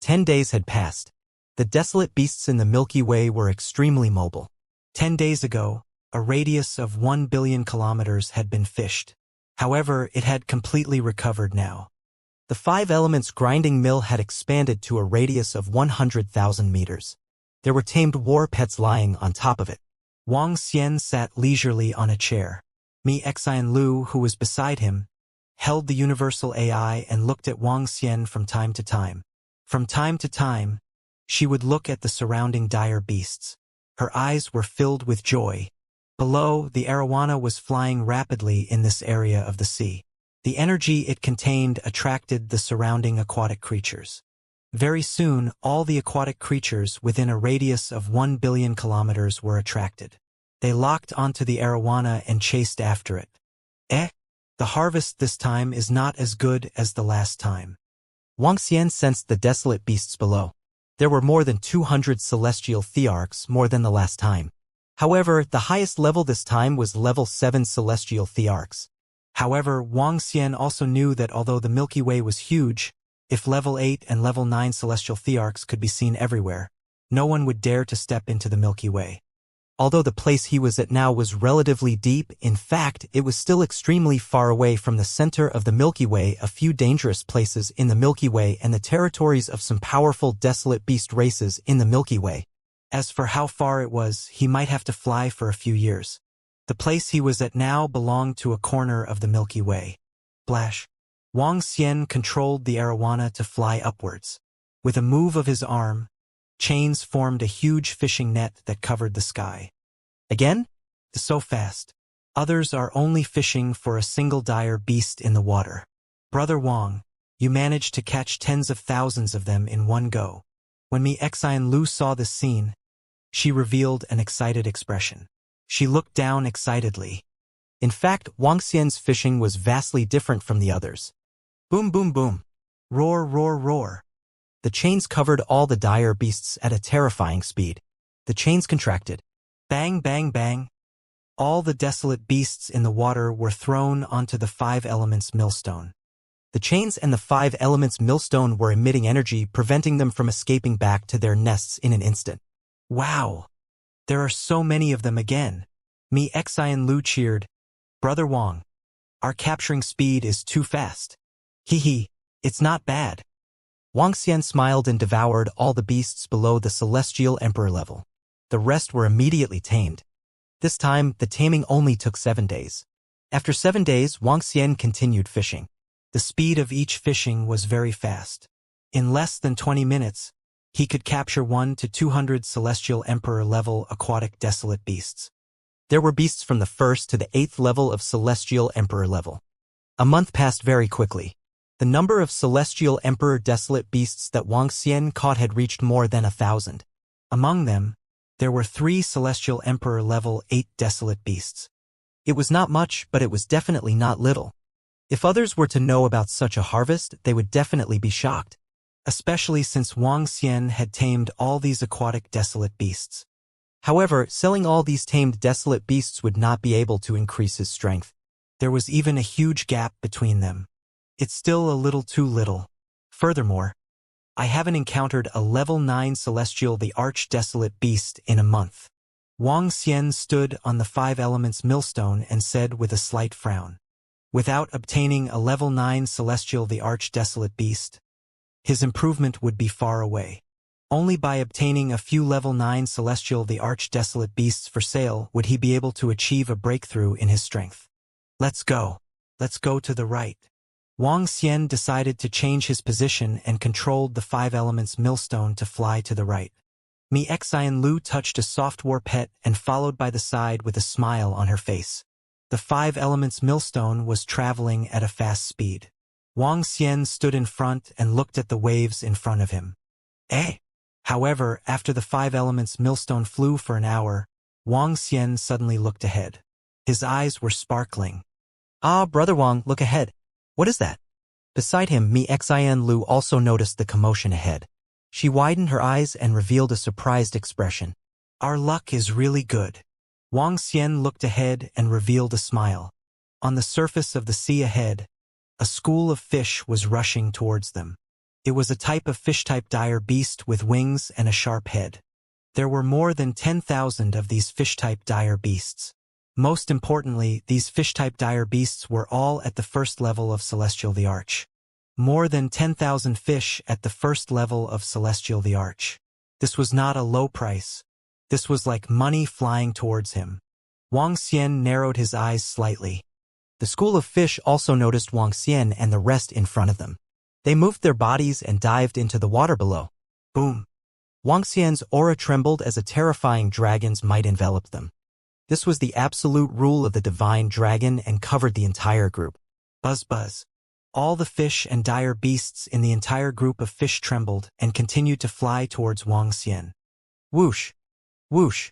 S2: 10 days had passed. The desolate beasts in the Milky Way were extremely mobile.
S1: 10 days ago, a radius of 1 billion kilometers had been fished. However, it had completely recovered now.
S2: The 5 elements grinding mill had expanded to a radius of 100,000 meters. There were tamed war pets lying on top of it.
S1: Wang Xian sat leisurely on a chair. Mi Xian Lu, who was beside him, held the universal AI and looked at Wang Xian from time to time. From time to time, she would look at the surrounding dire beasts. Her eyes were filled with joy. Below, the arowana was flying rapidly in this area of the sea. The energy it contained attracted the surrounding aquatic creatures. Very soon, all the aquatic creatures within a radius of 1 billion kilometers were attracted. They locked onto the arowana and chased after it. The harvest this time is not as good as the last time.
S2: Wang Xian sensed the desolate beasts below. There were more than 200 celestial thearchs, more than the last time. However, the highest level this time was level 7 celestial thearchs.
S1: However, Wang Xian also knew that although the Milky Way was huge, if level 8 and level 9 celestial thearchs could be seen everywhere, no one would dare to step into the Milky Way. Although the place he was at now was relatively deep, in fact, it was still extremely far away from the center of the Milky Way, a few dangerous places in the Milky Way and the territories of some powerful desolate beast races in the Milky Way. As for how far it was, he might have to fly for a few years. The place he was at now belonged to a corner of the Milky Way. Splash. Wang Xian controlled the arowana to fly upwards. With a move of his arm, chains formed a huge fishing net that covered the sky.
S2: Again?
S1: So fast. Others are only fishing for a single dire beast in the water. Brother Wang, you managed to catch tens of thousands of them in one go. When Xian Lu saw this scene, she revealed an excited expression. She looked down excitedly.
S2: In fact, Wang Xian's fishing was vastly different from the others.
S1: Boom, boom, boom. Roar, roar, roar.
S2: The chains covered all the dire beasts at a terrifying speed. The chains contracted.
S1: Bang, bang, bang. All the desolate beasts in the water were thrown onto the 5 elements millstone.
S2: The chains and the 5 elements millstone were emitting energy, preventing them from escaping back to their nests in an instant.
S1: Wow! There are so many of them again. Xian Lu cheered. Brother Wang, our capturing speed is too fast. Hee, it's not bad.
S2: Wang Xian smiled and devoured all the beasts below the celestial emperor level. The rest were immediately tamed. This time, the taming only took 7 days. After 7 days, Wang Xian continued fishing.
S1: The speed of each fishing was very fast. In less than 20 minutes, he could capture 1 to 200 celestial emperor level aquatic desolate beasts.
S2: There were beasts from the 1st to the 8th level of celestial emperor level. A month passed very quickly. The number of celestial emperor desolate beasts that Wang Xian caught had reached more than 1,000.
S1: Among them, there were 3 celestial emperor level 8 desolate beasts.
S2: It was not much, but it was definitely not little. If others were to know about such a harvest, they would definitely be shocked.
S1: Especially since Wang Xian had tamed all these aquatic desolate beasts.
S2: However, selling all these tamed desolate beasts would not be able to increase his strength.
S1: There was even a huge gap between them. It's still a little too little. Furthermore, I haven't encountered a level 9 celestial the arch desolate beast in a month. Wang Xian stood on the 5 elements millstone and said with a slight frown. Without obtaining a level 9 celestial the arch desolate beast, his improvement would be far away. Only by obtaining a few level 9 celestial the arch desolate beasts for sale would he be able to achieve a breakthrough in his strength. Let's go. Let's go to the right. Wang Xian decided to change his position and controlled the 5 elements millstone to fly to the right. Xian Lu touched a soft warp het and followed by the side with a smile on her face. The 5 elements millstone was traveling at a fast speed. Wang Xian stood in front and looked at the waves in front of him. However, after the 5 elements millstone flew for an hour, Wang Xian suddenly looked ahead. His eyes were sparkling.
S2: Ah, Brother Wang, look ahead. What is that? Beside him, Xian Lu also noticed the commotion ahead. She widened her eyes and revealed a surprised expression.
S1: Our luck is really good. Wang Xian looked ahead and revealed a smile. On the surface of the sea ahead, a school of fish was rushing towards them. It was a type of fish-type dire beast with wings and a sharp head. There were more than 10,000 of these fish-type dire beasts. Most importantly, these fish-type dire beasts were all at the 1st level of Celestial the Arch. More than 10,000 fish at the 1st level of Celestial the Arch. This was not a low price. This was like money flying towards him. Wang Xian narrowed his eyes slightly.
S2: The school of fish also noticed Wang Xian and the rest in front of them. They moved their bodies and dived into the water below. Boom! Wang Xian's aura trembled as a terrifying dragon's might enveloped them. This was the absolute rule of the divine dragon and covered the entire group. Buzz buzz. All the fish and dire beasts in the entire group of fish trembled and continued to fly towards Wang Xian. Whoosh! Whoosh!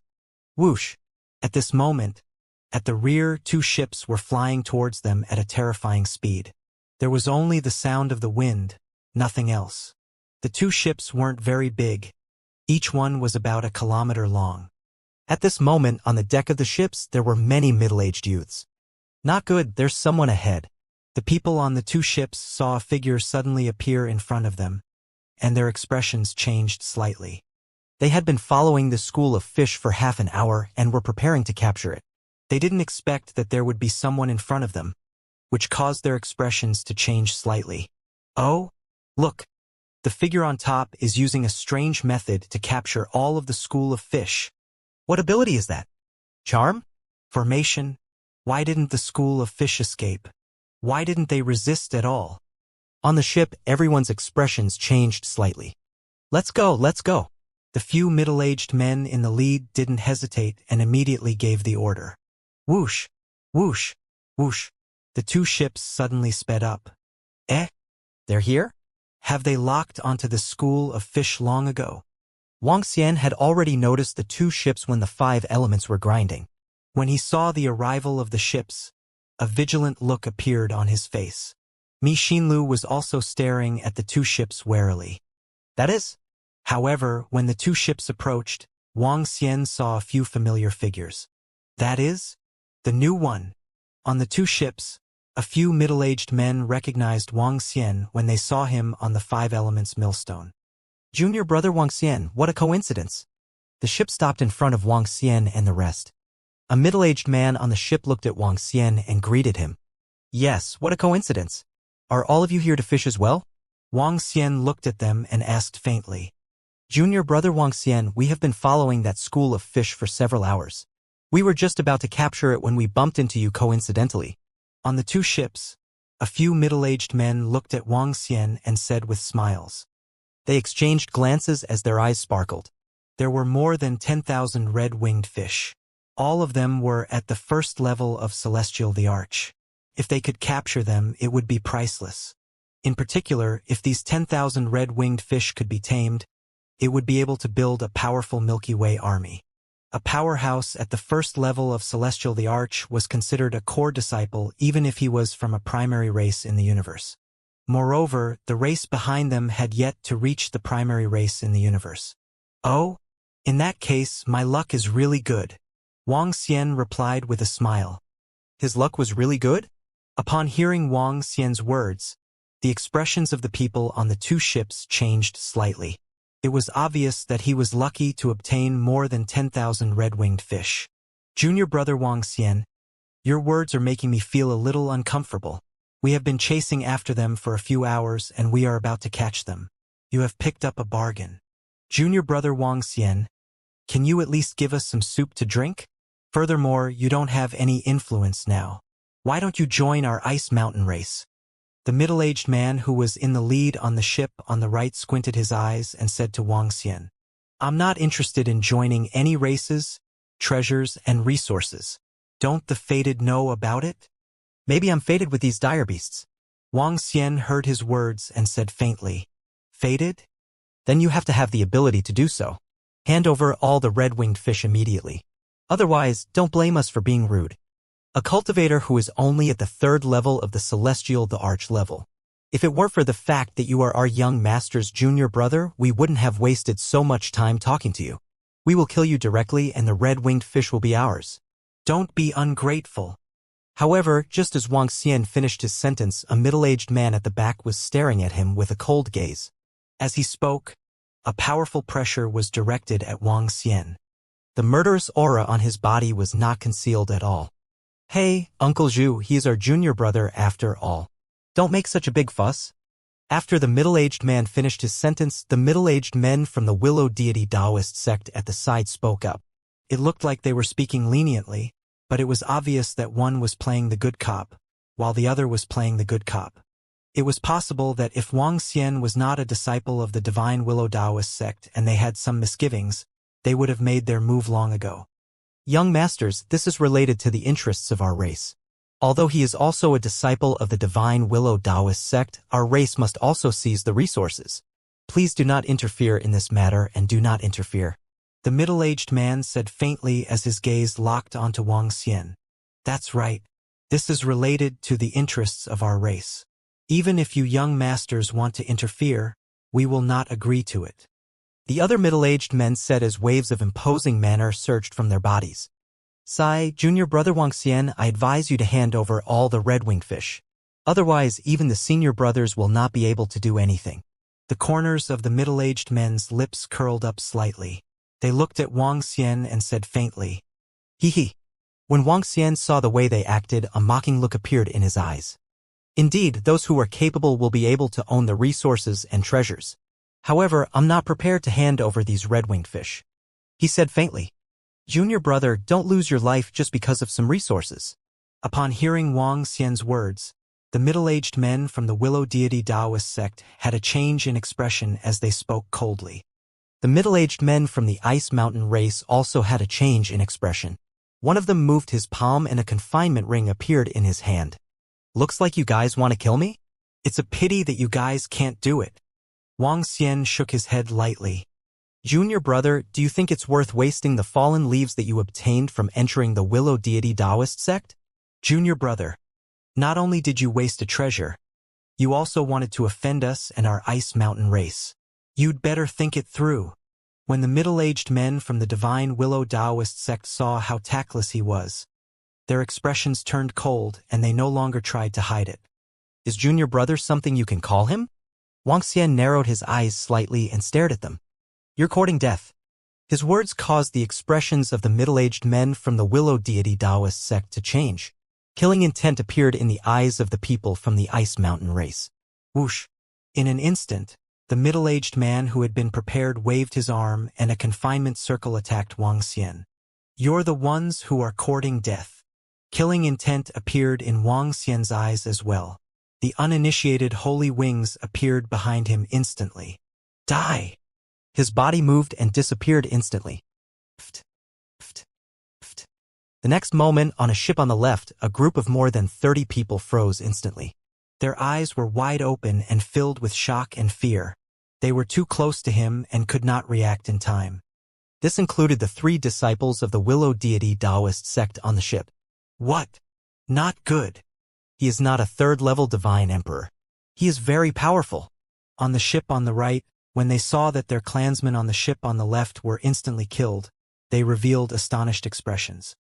S2: Whoosh! At this moment, at the rear, 2 ships were flying towards them at a terrifying speed. There was only the sound of the wind, nothing else. The 2 ships weren't very big. Each one was about 1 kilometer long. At this moment, on the deck of the ships, there were many middle-aged youths. Not good, there's someone ahead. The people on the 2 ships saw a figure suddenly appear in front of them, and their expressions changed slightly. They had been following the school of fish for half an hour and were preparing to capture it. They didn't expect that there would be someone in front of them, which caused their expressions to change slightly. Oh, look! The figure on top is using a strange method to capture all of the school of fish. What ability is that? Charm? Formation? Why didn't the school of fish escape? Why didn't they resist at all? On the ship, everyone's expressions changed slightly. Let's go, let's go! The few middle-aged men in the lead didn't hesitate and immediately gave the order. Whoosh! Whoosh! Whoosh! The 2 ships suddenly sped up. Eh? They're here? Have they locked onto the school of fish long ago? Wang Xian had already noticed the 2 ships when the 5 elements were grinding. When he saw the arrival of the ships, a vigilant look appeared on his face. Mi Xinlu was also staring at the 2 ships warily. That is? However, when the 2 ships approached, Wang Xian saw a few familiar figures. That is? The new one. On the 2 ships, a few middle-aged men recognized Wang Xian when they saw him on the 5 elements millstone. Junior brother Wang Xian, what a coincidence! The ship stopped in front of Wang Xian and the rest. A middle-aged man on the ship looked at Wang Xian and greeted him. Yes, what a coincidence! Are all of you here to fish as well? Wang Xian looked at them and asked faintly. Junior brother Wang Xian, we have been following that school of fish for several hours. We were just about to capture it when we bumped into you coincidentally. On the 2 ships, a few middle-aged men looked at Wang Xian and said with smiles. They exchanged glances as their eyes sparkled. There were more than 10,000 red-winged fish. All of them were at the 1st level of Celestial the Arch. If they could capture them, it would be priceless. In particular, if these 10,000 red-winged fish could be tamed, it would be able to build a powerful Milky Way army. A powerhouse at the 1st level of Celestial the Arch was considered a core disciple even if he was from a primary race in the universe. Moreover, the race behind them had yet to reach the primary race in the universe. Oh? In that case, my luck is really good. Wang Xian replied with a smile. His luck was really good? Upon hearing Wang Xian's words, the expressions of the people on the 2 ships changed slightly. It was obvious that he was lucky to obtain more than 10,000 red-winged fish. Junior brother Wang Xian, your words are making me feel a little uncomfortable. We have been chasing after them for a few hours and we are about to catch them. You have picked up a bargain. Junior brother Wang Xian, can you at least give us some soup to drink? Furthermore, you don't have any influence now. Why don't you join our ice mountain race? The middle-aged man who was in the lead on the ship on the right squinted his eyes and said to Wang Xian, I'm not interested in joining any races, treasures, and resources. Don't the fated know about it? Maybe I'm fated with these dire beasts. Wang Xian heard his words and said faintly, Fated? Then you have to have the ability to do so. Hand over all the red-winged fish immediately. Otherwise, don't blame us for being rude. A cultivator who is only at the 3rd level of the Celestial the Arch level. If it weren't for the fact that you are our young master's junior brother, we wouldn't have wasted so much time talking to you. We will kill you directly and the red-winged fish will be ours. Don't be ungrateful. However, just as Wang Xian finished his sentence, a middle-aged man at the back was staring at him with a cold gaze. As he spoke, a powerful pressure was directed at Wang Xian. The murderous aura on his body was not concealed at all. Hey, Uncle Zhu, he is our junior brother after all. Don't make such a big fuss. After the middle-aged man finished his sentence, the middle-aged men from the Willow Deity Taoist sect at the side spoke up. It looked like they were speaking leniently, but it was obvious that one was playing the good cop.
S1: while the other was playing the good cop. It was possible that if Wang Xian was not a disciple of the Divine Willow Taoist sect and they had some misgivings, they would have made their move long ago.
S2: Young masters, this is related to the interests of our race. Although he is also a disciple of the Divine Willow Taoist sect, our race must also seize the resources. Please do not interfere in this matter and do not interfere.
S1: The middle-aged man said faintly as his gaze locked onto Wang Xian. That's right. This is related to the interests of our race. Even if you young masters want to interfere, we will not agree to it.
S2: The other middle-aged men said as waves of imposing manner surged from their bodies. Junior brother Wang Xian, I advise you to hand over all the red-winged fish. Otherwise, even the senior brothers will not be able to do anything.
S1: The corners of the middle-aged men's lips curled up slightly. They looked at Wang Xian and said faintly,
S2: "Hee." When Wang Xian saw the way they acted, a mocking look appeared in his eyes. Indeed, those who are capable will be able to own the resources and treasures. However, I'm not prepared to hand over these red-winged fish. He said faintly, "Junior brother, don't lose your life just because of some resources."
S1: Upon hearing Wang Xian's words, the middle-aged men from the Willow Deity Taoist sect had a change in expression as they spoke coldly.
S2: The middle-aged men from the Ice Mountain race also had a change in expression. One of them moved his palm and a confinement ring appeared in his hand. "Looks like you guys want to kill me?"
S1: "It's a pity that you guys can't do it." Wang Xian shook his head lightly.
S2: "Junior brother, do you think it's worth wasting the fallen leaves that you obtained from entering the Willow Deity Taoist sect?"
S1: "Junior brother, not only did you waste a treasure, you also wanted to offend us and our Ice Mountain race. You'd better think it through." When the middle-aged men from the Divine Willow Taoist sect saw how tactless he was, their expressions turned cold and they no longer tried to hide it.
S2: "Is junior brother something you can call him?" Wang Xian narrowed his eyes slightly and stared at them. "You're courting death." His words caused the expressions of the middle-aged men from the Willow Deity Taoist sect to change. Killing intent appeared in the eyes of the people from the Ice Mountain race.
S1: Whoosh! In an instant, the middle-aged man who had been prepared waved his arm and a confinement circle attacked Wang Xian. "You're the ones who are courting death." Killing intent appeared in Wang Xian's eyes as well. The uninitiated holy wings appeared behind him instantly.
S2: "Die!" His body moved and disappeared instantly. The next moment, on a ship on the left, a group of more than 30 people froze instantly.
S1: Their eyes were wide open and filled with shock and fear. They were too close to him and could not react in time.
S2: This included the 3 disciples of the Willow Deity Taoist sect on the ship.
S1: "What? Not good."
S2: "He is not a 3rd-level divine emperor. He is very powerful."
S1: On the ship on the right, when they saw that their clansmen on the ship on the left were instantly killed, they revealed astonished expressions.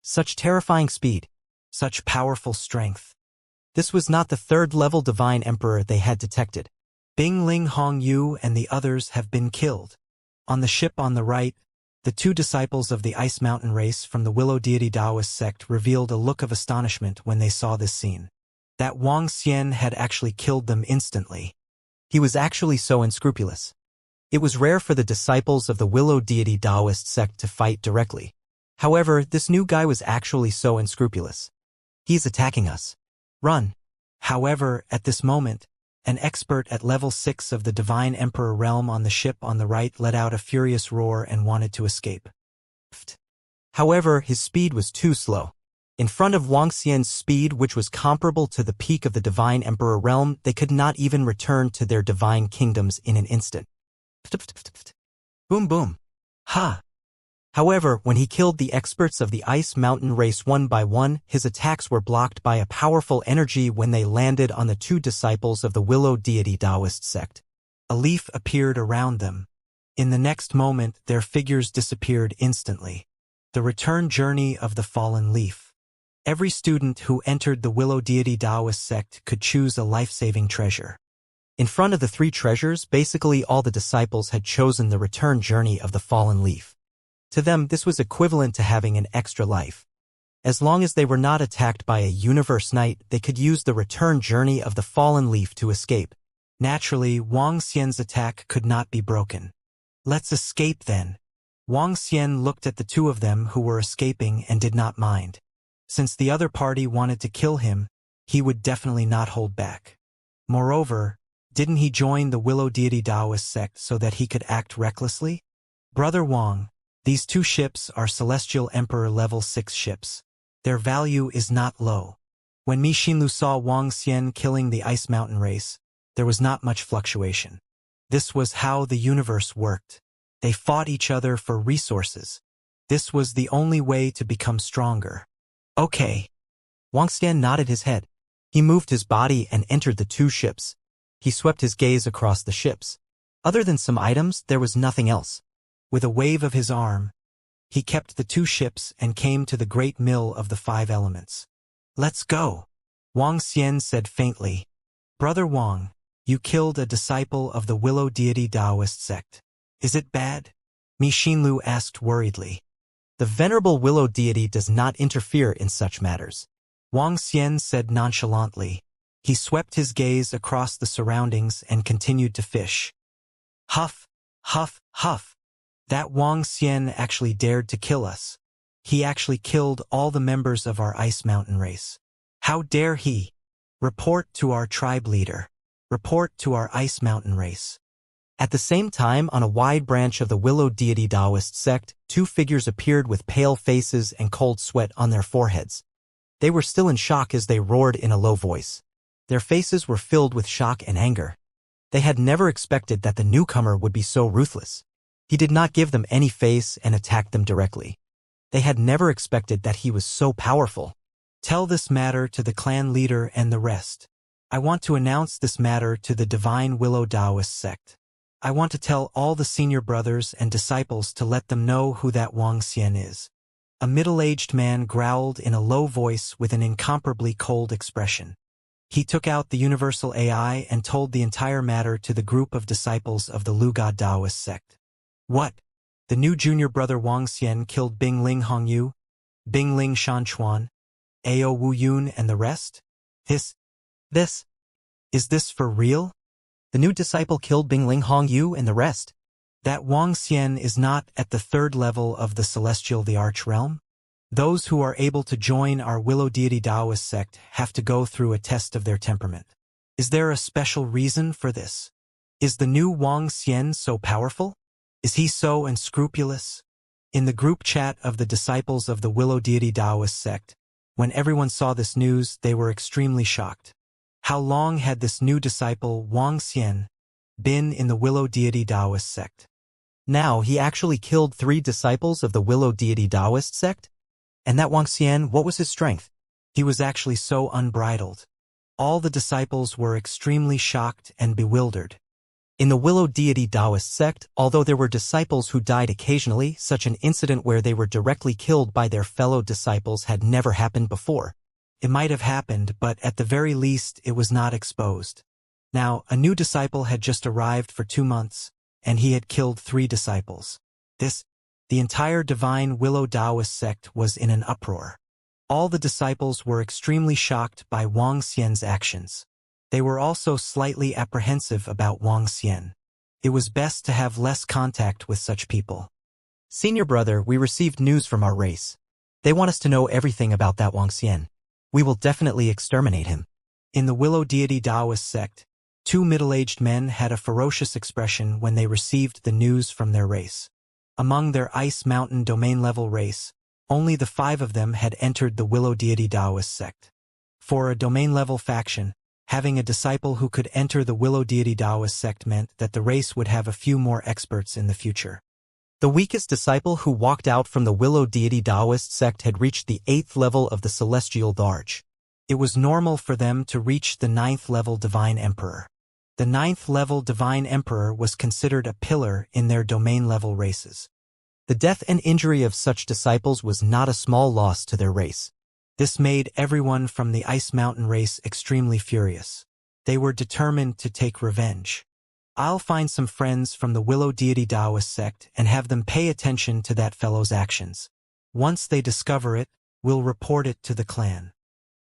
S2: Such terrifying speed.
S1: Such powerful strength.
S2: This was not the 3rd-level divine emperor they had detected.
S1: Bing Ling Hong Yu and the others have been killed. On the ship on the right, the 2 disciples of the Ice Mountain race from the Willow Deity Taoist sect revealed a look of astonishment when they saw this scene. That Wang Xian had actually killed them instantly.
S2: He was actually so unscrupulous. It was rare for the disciples of the Willow Deity Taoist sect to fight directly. However, this new guy was actually so unscrupulous. "He's attacking us. Run."
S1: However, at this moment, an expert at level 6 of the Divine Emperor realm on the ship on the right let out a furious roar and wanted to escape.
S2: However, his speed was too slow. In front of Wang Xian's speed, which was comparable to the peak of the Divine Emperor realm, they could not even return to their divine kingdoms in an instant. Boom boom. Ha! However, when he killed the experts of the Ice Mountain race one by one, his attacks were blocked by a powerful energy when they landed on the 2 disciples of the Willow Deity Taoist sect.
S1: A leaf appeared around them. In the next moment, their figures disappeared instantly. The return journey of the fallen leaf. Every student who entered the Willow Deity Taoist sect could choose a life-saving treasure.
S2: In front of the 3 treasures, basically all the disciples had chosen the return journey of the fallen leaf. To them, this was equivalent to having an extra life. As long as they were not attacked by a universe knight, they could use the return journey of the fallen leaf to escape.
S1: Naturally, Wang Xian's attack could not be broken. "Let's escape then." Wang Xian looked at the 2 of them who were escaping and did not mind. Since the other party wanted to kill him, he would definitely not hold back. Moreover, didn't he join the Willow Deity Taoist sect so that he could act recklessly? Brother Wang, these two ships are Celestial Emperor level 6 ships. Their value is not low. When Mi Xinlu saw Wang Xian killing the Ice Mountain race, there was not much fluctuation. This was how the universe worked. They fought each other for resources. This was the only way to become stronger. Okay.
S2: Wang Xian nodded his head. He moved his body and entered the two ships. He swept his gaze across the ships. Other than some items, there was nothing else.
S1: With a wave of his arm, he kept the two ships and came to the great mill of the 5 elements. Let's go, Wang Xian said faintly. Brother Wang, you killed a disciple of the Willow Deity Taoist sect. Is it bad? Mi Xinlu asked worriedly.
S2: The venerable Willow Deity does not interfere in such matters,
S1: Wang Xian said nonchalantly. He swept his gaze across the surroundings and continued to fish. Huff, huff, huff. That Wang Xian actually dared to kill us. He actually killed all the members of our Ice Mountain race. How dare he? Report to our tribe leader. Report to our Ice Mountain race.
S2: At the same time, on a wide branch of the Willow Deity Taoist sect, 2 figures appeared with pale faces and cold sweat on their foreheads. They were still in shock as they roared in a low voice. Their faces were filled with shock and anger. They had never expected that the newcomer would be so ruthless. He did not give them any face and attacked them directly. They had never expected that he was so powerful.
S1: Tell this matter to the clan leader and the rest. I want to announce this matter to the Divine Willow Taoist sect. I want to tell all the senior brothers and disciples to let them know who that Wang Xian is. A middle-aged man growled in a low voice with an incomparably cold expression. He took out the universal AI and told the entire matter to the group of disciples of the Lu God Taoist sect. What? The new junior brother Wang Xian killed Bing Ling Hongyu, Bing Ling Shanchuan, Ao Wu Yun and the rest? Is this for real?
S2: The new disciple killed Bing Ling Hongyu and the rest.
S1: That Wang Xian is not at the 3rd level of the Celestial the Arch Realm? Those who are able to join our Willow Deity Taoist sect have to go through a test of their temperament. Is there a special reason for this? Is the new Wang Xian so powerful? Is he so unscrupulous? In the group chat of the disciples of the Willow Deity Taoist sect, when everyone saw this news, they were extremely shocked. How long had this new disciple, Wang Xian, been in the Willow Deity Taoist sect?
S2: Now he actually killed 3 disciples of the Willow Deity Taoist sect? And that Wang Xian, what was his strength?
S1: He was actually so unbridled. All the disciples were extremely shocked and bewildered.
S2: In the Willow Deity Taoist sect, although there were disciples who died occasionally, such an incident where they were directly killed by their fellow disciples had never happened before.
S1: It might have happened, but at the very least it was not exposed. Now, a new disciple had just arrived for 2 months, and he had killed 3 disciples. The entire Divine Willow Taoist sect was in an uproar. All the disciples were extremely shocked by Wang Xian's actions. They were also slightly apprehensive about Wang Xian. It was best to have less contact with such people.
S2: Senior brother, we received news from our race. They want us to know everything about that Wang Xian. We will definitely exterminate him.
S1: In the Willow Deity Taoist sect, 2 middle-aged men had a ferocious expression when they received the news from their race. Among their Ice Mountain domain-level race, only the 5 of them had entered the Willow Deity Taoist sect. For a domain-level faction, having a disciple who could enter the Willow Deity Taoist sect meant that the race would have a few more experts in the future.
S2: The weakest disciple who walked out from the Willow Deity Taoist sect had reached the 8th level of the Celestial Darch.
S1: It was normal for them to reach the 9th level Divine Emperor. The 9th level Divine Emperor was considered a pillar in their domain-level races.
S2: The death and injury of such disciples was not a small loss to their race.
S1: This made everyone from the Ice Mountain race extremely furious. They were determined to take revenge. I'll find some friends from the Willow Deity Taoist sect and have them pay attention to that fellow's actions. Once they discover it, we'll report it to the clan.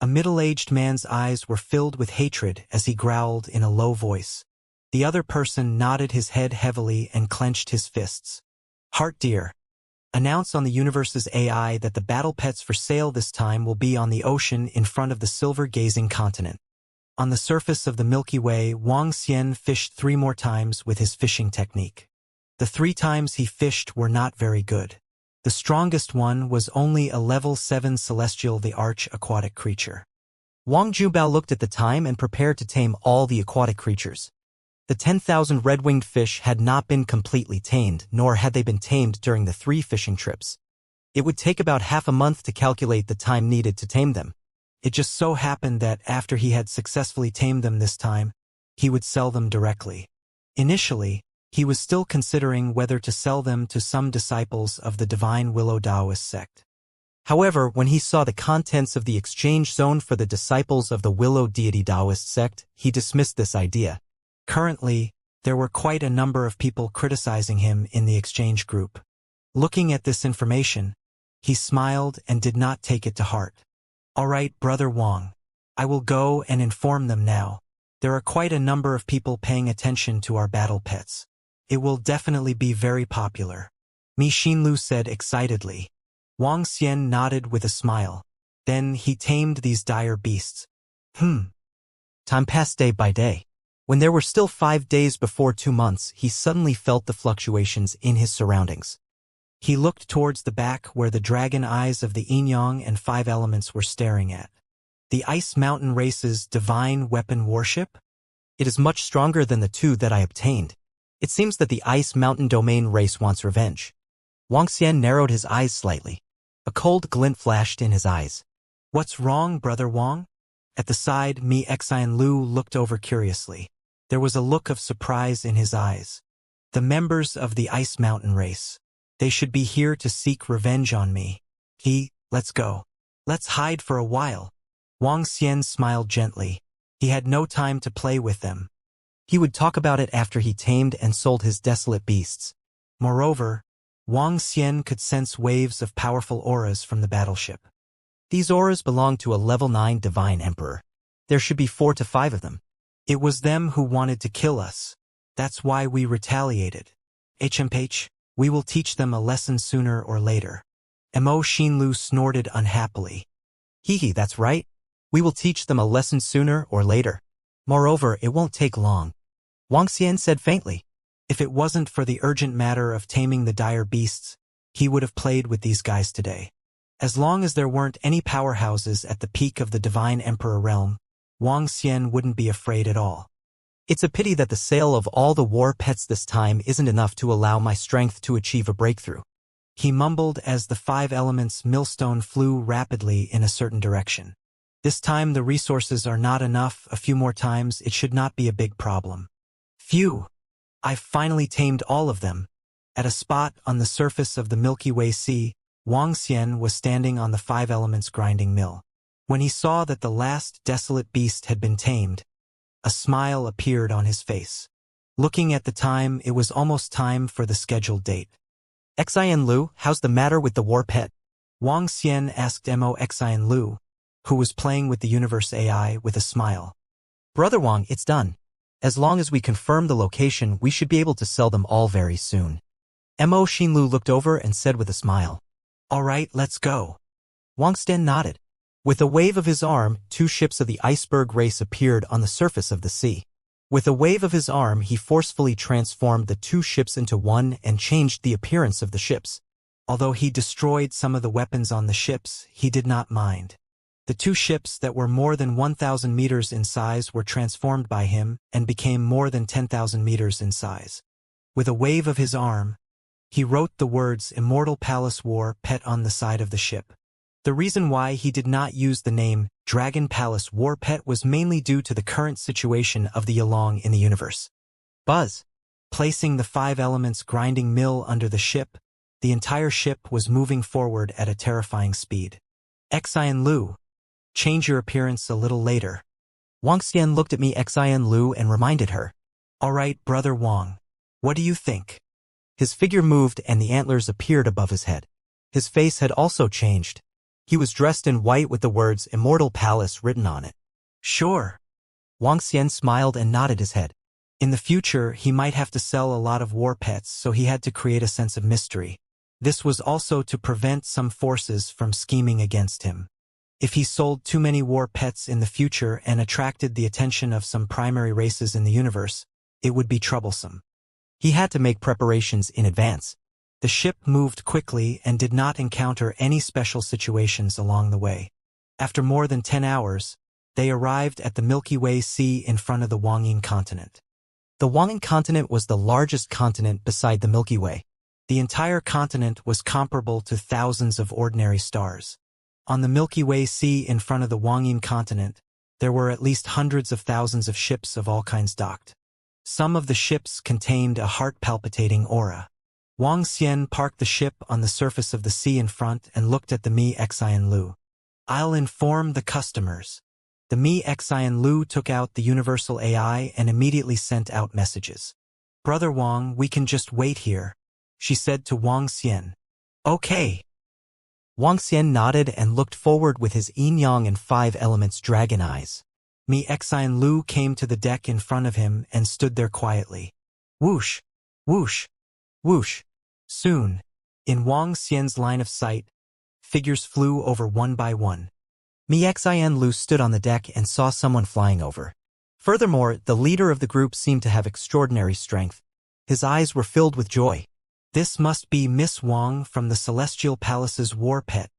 S1: A middle-aged man's eyes were filled with hatred as he growled in a low voice. The other person nodded his head heavily and clenched his fists. Heart dear. Announce on the universe's AI that the battle pets for sale this time will be on the ocean in front of the silver-gazing continent. On the surface of the Milky Way, Wang Xian fished 3 more times with his fishing technique. The 3 times he fished were not very good. The strongest one was only a level 7 celestial the arch aquatic creature. Wang Zhubao looked at the time and prepared to tame all the aquatic creatures. The 10,000 red-winged fish had not been completely tamed, nor had they been tamed during the 3 fishing trips. It would take about half a month to calculate the time needed to tame them. It just so happened that after he had successfully tamed them this time, he would sell them directly. Initially, he was still considering whether to sell them to some disciples of the Divine Willow Taoist sect. However, when he saw the contents of the exchange zone for the disciples of the Willow Deity Taoist sect, he dismissed this idea. Currently, there were quite a number of people criticizing him in the exchange group. Looking at this information, he smiled and did not take it to heart. All right, Brother Wang. I will go and inform them now. There are quite a number of people paying attention to our battle pets. It will definitely be very popular. Mi Xinlu said excitedly. Wang Xian nodded with a smile. Then he tamed these dire beasts. Time passed day by day. When there were still 5 days before 2 months, he suddenly felt the fluctuations in his surroundings. He looked towards the back where the dragon eyes of the yin-yang and 5 elements were staring at. The Ice Mountain race's divine weapon warship? It is much stronger than the 2 that I obtained. It seems that the Ice Mountain domain race wants revenge. Wang Xian narrowed his eyes slightly. A cold glint flashed in his eyes. What's wrong, Brother Wang? At the side, Mi Xian Lu looked over curiously. There was a look of surprise in his eyes. The members of the Ice Mountain race. They should be here to seek revenge on me. Let's go. Let's hide for a while. Wang Xian smiled gently. He had no time to play with them. He would talk about it after he tamed and sold his desolate beasts. Moreover, Wang Xian could sense waves of powerful auras from the battleship. These auras belonged to a level 9 divine emperor. There should be 4 to 5 of them. It was them who wanted to kill us. That's why we retaliated. HMH, we will teach them a lesson sooner or later. Mo Xinlu snorted unhappily. That's right. We will teach them a lesson sooner or later. Moreover, it won't take long. Wang Xian said faintly. If it wasn't for the urgent matter of taming the dire beasts, he would have played with these guys today. As long as there weren't any powerhouses at the peak of the Divine Emperor realm, Wang Xian wouldn't be afraid at all. It's a pity that the sale of all the war pets this time isn't enough to allow my strength to achieve a breakthrough. He mumbled as the 5 elements millstone flew rapidly in a certain direction. This time the resources are not enough. A few more times it should not be a big problem. Phew! I've finally tamed all of them. At a spot on the surface of the Milky Way Sea, Wang Xian was standing on the 5 elements grinding mill. When he saw that the last desolate beast had been tamed, a smile appeared on his face. Looking at the time, it was almost time for the scheduled date. Xian Lu, how's the matter with the war pet? Wang Xian asked Mo Xian Lu, who was playing with the universe AI with a smile. Brother Wang, it's done. As long as we confirm the location, we should be able to sell them all very soon. Mo Xinlu looked over and said with a smile. All right, let's go. Wang Xian nodded. With a wave of his arm, 2 ships of the iceberg race appeared on the surface of the sea. With a wave of his arm, he forcefully transformed the 2 ships into one and changed the appearance of the ships. Although he destroyed some of the weapons on the ships, he did not mind. The 2 ships that were more than 1,000 meters in size were transformed by him and became more than 10,000 meters in size. With a wave of his arm, he wrote the words Immortal Palace War Pet on the side of the ship. The reason why he did not use the name Dragon Palace War Pet was mainly due to the current situation of the Yalong in the universe. Buzz. Placing the 5 elements grinding mill under the ship, the entire ship was moving forward at a terrifying speed. Xian Lu. Change your appearance a little later. Wang Xian looked at Mi Xian Lu and reminded her. All right, Brother Wang. What do you think? His figure moved and the antlers appeared above his head. His face had also changed. He was dressed in white with the words Immortal Palace written on it. Sure. Wang Xian smiled and nodded his head. In the future, he might have to sell a lot of war pets, so he had to create a sense of mystery. This was also to prevent some forces from scheming against him. If he sold too many war pets in the future and attracted the attention of some primary races in the universe, it would be troublesome.
S2: He had to make preparations in advance.
S1: The ship moved quickly and did not encounter any special situations along the way. After more than 10 hours, they arrived at the Milky Way Sea in front of the Wanging continent.
S2: The Wanging continent was the largest continent beside the Milky Way.
S1: The entire continent was comparable to thousands of ordinary stars. On the Milky Way Sea in front of the Wanging continent, there were at least hundreds of thousands of ships of all kinds docked. Some of the ships contained a heart-palpitating aura. Wang Xian parked the ship on the surface of the sea in front and looked at the Mi Xian Lu. "I'll inform the customers." The Mi Xian Lu took out the universal AI and immediately sent out messages. "Brother Wang, we can just wait here," she said to Wang Xian. "Okay."
S2: Wang Xian nodded and looked forward with his yin-yang and five elements dragon eyes.
S1: Mi Xian Lu came to the deck in front of him and stood there quietly. Whoosh, whoosh, whoosh. Soon, in Wang Xian's line of sight, figures flew over one by one.
S2: Mi Xian Lu stood on the deck and saw someone flying over. Furthermore, the leader of the group seemed to have extraordinary strength. His eyes were filled with joy.
S1: "This must be Miss Wang from the Celestial Palace's war pet."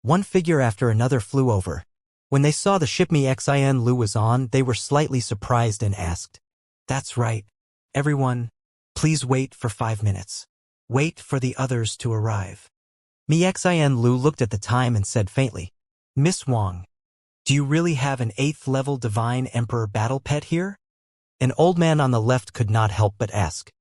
S2: One figure after another flew over. When they saw the ship Mi Xian Lu was on, they were slightly surprised and asked,
S1: "That's right. Everyone, please wait for 5 minutes. Wait for the others to arrive."
S2: Mi Xian Lu looked at the time and said faintly,
S1: "Miss Wang, do you really have an 8th-level Divine Emperor battle pet here?"
S2: An old man on the left could not help but ask.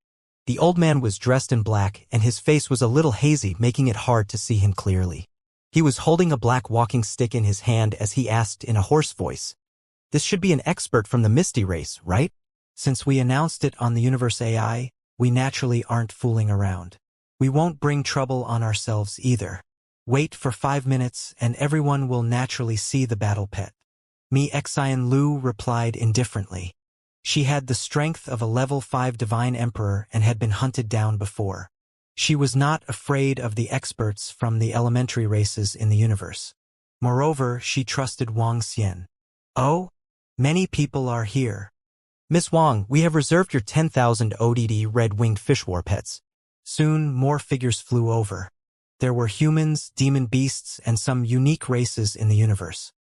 S2: The old man was dressed in black and his face was a little hazy, making it hard to see him clearly. He was holding a black walking stick in his hand as he asked in a hoarse voice, "This should be an expert from the Misty race, right?"
S1: "Since we announced it on the Universe AI, we naturally aren't fooling around. We won't bring trouble on ourselves either. Wait for 5 minutes and everyone will naturally see the battle pet." Mi Xian Lu replied indifferently. She had the strength of a level 5 Divine Emperor and had been hunted down before. She was not afraid of the experts from the elementary races in the universe. Moreover, she trusted Wang Xian. "Oh, many people are here."
S2: "Miss Wang, we have reserved your 10,000 ODD red-winged fish war pets."
S1: Soon more figures flew over. There were humans, demon beasts, and some unique races in the universe.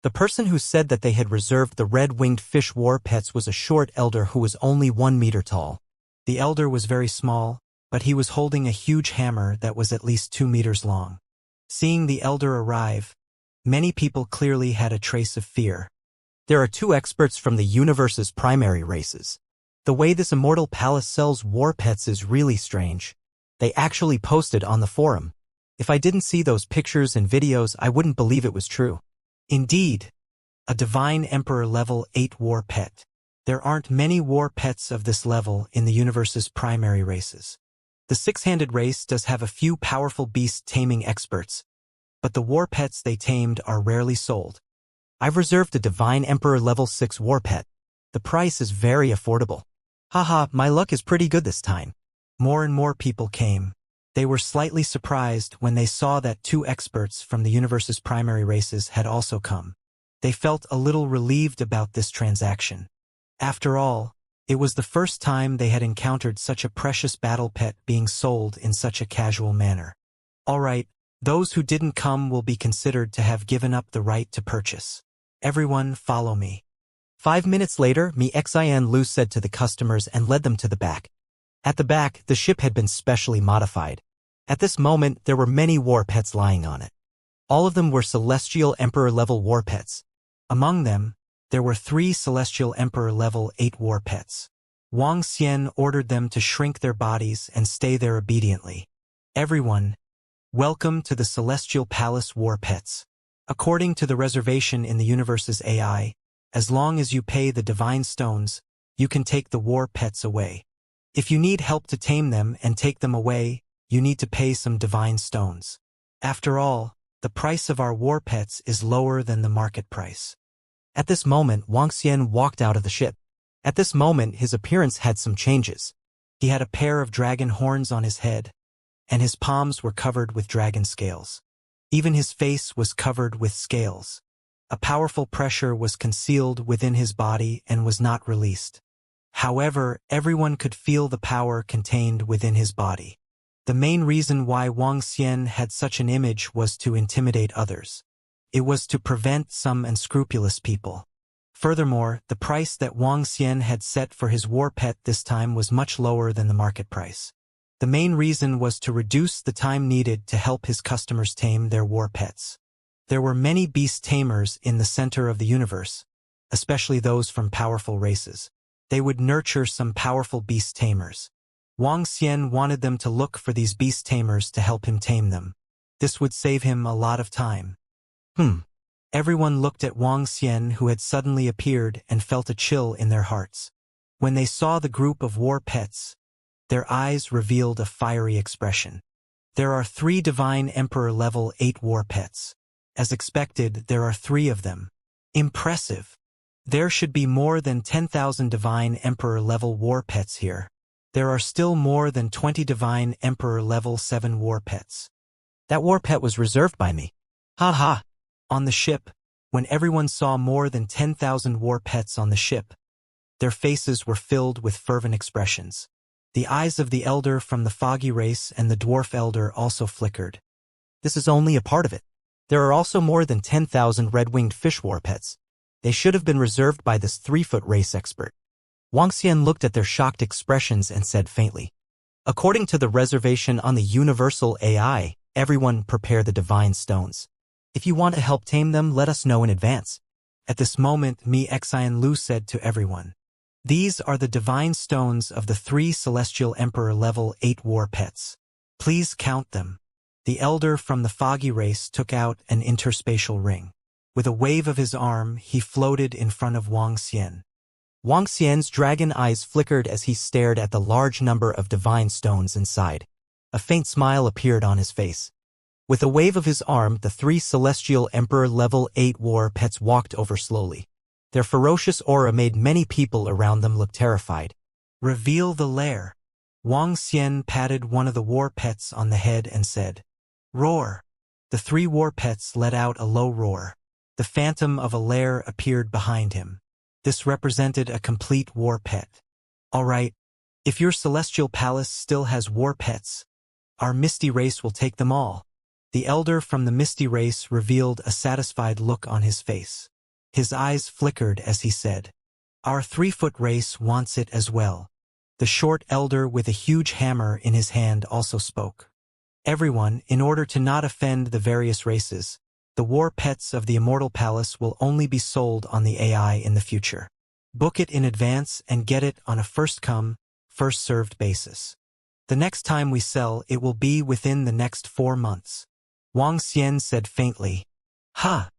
S2: The person who said that they had reserved the red-winged fish war pets was a short elder who was only 1 meter tall.
S1: The elder was very small, but he was holding a huge hammer that was at least 2 meters long. Seeing the elder arrive, many people clearly had a trace of fear.
S2: "There are 2 experts from the universe's primary races. The way this Immortal Palace sells war pets is really strange. They actually posted on the forum. If I didn't see those pictures and videos, I wouldn't believe it was true."
S1: Indeed, a Divine Emperor level 8 war pet. There aren't many war pets of this level in the universe's primary races. The 6-handed race does have a few powerful beast taming experts, but the war pets they tamed are rarely sold.
S2: "I've reserved a Divine Emperor level 6 war pet. The price is very affordable. Haha, my luck is pretty good this time."
S1: More and more people came. They were slightly surprised when they saw that 2 experts from the universe's primary races had also come. They felt a little relieved about this transaction. After all, it was the first time they had encountered such a precious battle pet being sold in such a casual manner. "All right, those who didn't come will be considered to have given up the right to purchase. Everyone follow me."
S2: 5 minutes later, Mi Xian Lu said to the customers and led them to the back. At the back, the ship had been specially modified. At this moment, there were many war pets lying on it. All of them were Celestial Emperor level war pets.
S1: Among them, there were 3 Celestial Emperor level 8 war pets. Wang Xian ordered them to shrink their bodies and stay there obediently. "Everyone, welcome to the Celestial Palace war pets. According to the reservation in the universe's AI, as long as you pay the divine stones, you can take the war pets away. If you need help to tame them and take them away, you need to pay some divine stones. After all, the price of our war pets is lower than the market price."
S2: At this moment, Wang Xian walked out of the ship. At this moment, his appearance had some changes.
S1: He had a pair of dragon horns on his head, and his palms were covered with dragon scales. Even his face was covered with scales. A powerful pressure was concealed within his body and was not released. However, everyone could feel the power contained within his body. The main reason why Wang Xian had such an image was to intimidate others. It was to prevent some unscrupulous people. Furthermore, the price that Wang Xian had set for his war pet this time was much lower than the market price. The main reason was to reduce the time needed to help his customers tame their war pets. There were many beast tamers in the center of the universe, especially those from powerful races. They would nurture some powerful beast tamers. Wang Xian wanted them to look for these beast tamers to help him tame them. This would save him a lot of time. Everyone looked at Wang Xian, who had suddenly appeared, and felt a chill in their hearts. When they saw the group of war pets, their eyes revealed a fiery expression. There are 3 Divine Emperor level 8 war pets. As expected, there are 3 of them. Impressive. There should be more than 10,000 Divine Emperor level war pets here. There are still more than 20 Divine Emperor level 7 war pets.
S2: That war pet was reserved by me. Ha ha.
S1: On the ship, when everyone saw more than 10,000 war pets on the ship, their faces were filled with fervent expressions. The eyes of the elder from the foggy race and the dwarf elder also flickered.
S2: This is only a part of it. There are also more than 10,000 red-winged fish war pets. They should have been reserved by this 3-foot race expert. Wang Xian looked at their shocked expressions and said faintly, "According to the reservation on the universal AI, everyone prepare the divine stones. If you want to help tame them, let us know in advance."
S1: At this moment, Xian Lu said to everyone, "These are the divine stones of the 3 Celestial Emperor level 8 war pets. Please count them." The elder from the foggy race took out an interspatial ring. With a wave of his arm, he floated in front of Wang Xian.
S2: Wang Xian's dragon eyes flickered as he stared at the large number of divine stones inside. A faint smile appeared on his face. With a wave of his arm, the 3 Celestial Emperor level 8 war pets walked over slowly. Their ferocious aura made many people around them look terrified.
S1: "Reveal the lair." Wang Xian patted one of the war pets on the head and said, "Roar." The 3 war pets let out a low roar. The phantom of a lair appeared behind him. This represented a complete war pet. "All right, if your celestial palace still has war pets, our misty race will take them all." The elder from the misty race revealed a satisfied look on his face. His eyes flickered as he said, "Our 3-foot race wants it as well." The short elder with a huge hammer in his hand also spoke. "Everyone, in order to not offend the various races, the war pets of the Immortal Palace will only be sold on the AI in the future. Book it in advance and get it on a first-come, first-served basis. The next time we sell, it will be within the next 4 months." Wang Xian said faintly, "Ha!"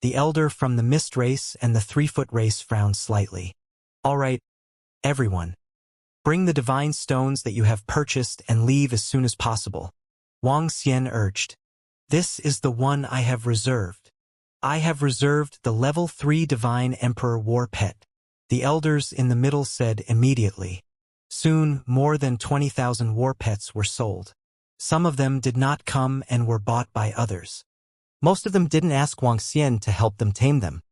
S1: The elder from the mist race and the 3-foot race frowned slightly. "All right, everyone. Bring the divine stones that you have purchased and leave as soon as possible," Wang Xian urged. "This is the one I have reserved. I have reserved the level 3 Divine Emperor war pet," the elders in the middle said immediately. Soon, more than 20,000 war pets were sold. Some of them did not come and were bought by others.
S2: Most of them didn't ask Wang Xian to help them tame them.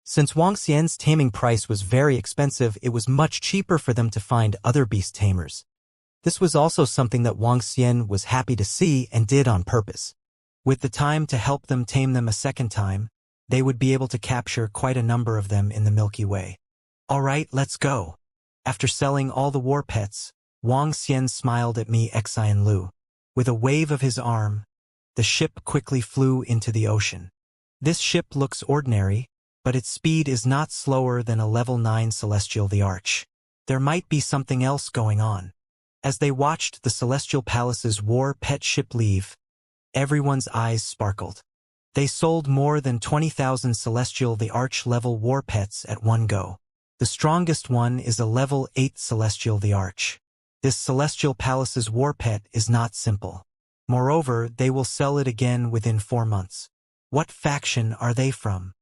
S2: Since Wang Xian's taming price was very expensive, it was much cheaper for them to find other beast tamers. This was also something that Wang Xian was happy to see and did on purpose.
S1: With the time to help them tame them a second time, they would be able to capture quite a number of them in the Milky Way. "All right, let's go." After selling all the war pets, Wang Xian smiled at Xian Lu. With a wave of his arm, the ship quickly flew into the ocean. This ship looks ordinary, but its speed is not slower than a level 9 Celestial the Arch. There might be something else going on. As they watched the Celestial Palace's war pet ship leave, everyone's eyes sparkled. They sold more than 20,000 Celestial the Arch level war pets at one go. The strongest one is a level 8 Celestial the Arch. This Celestial Palace's war pet is not simple. Moreover, they will sell it again within 4 months. What faction are they from?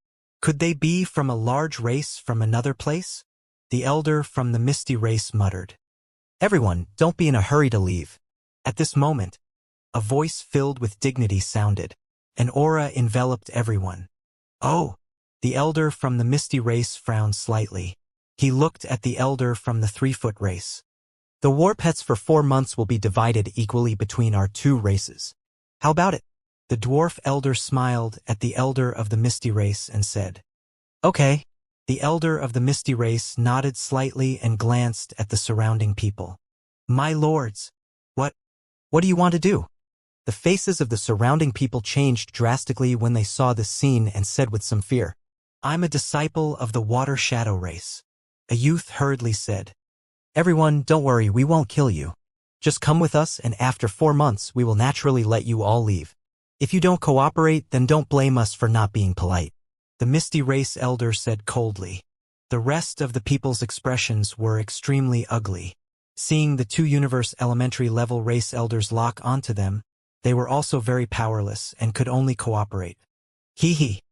S1: Could they be from a large race from another place? The elder from the misty race muttered.
S2: "Everyone, don't be in a hurry to leave."
S1: At this moment, A voice filled with dignity sounded. An aura enveloped everyone. Oh! The elder from the misty race frowned slightly. He looked at the elder from the 3-foot race. The war pets for 4 months will be divided equally between our 2 races. How about it? The dwarf elder smiled at the elder of the misty race and said, Okay. The elder of the misty race nodded slightly and glanced at the surrounding people. My lords, what do you want to do? The faces of the surrounding people changed drastically when they saw this scene and said with some fear, I'm a disciple of the water shadow race. A youth hurriedly said, Everyone, don't worry, we won't kill you. Just come with us and after 4 months we will naturally let you all leave. If you don't cooperate, then don't blame us for not being polite. The misty race elder said coldly. The rest of the people's expressions were extremely ugly. Seeing the 2 universe elementary level race elders lock onto them, they were also very powerless and could only cooperate. Hee hee.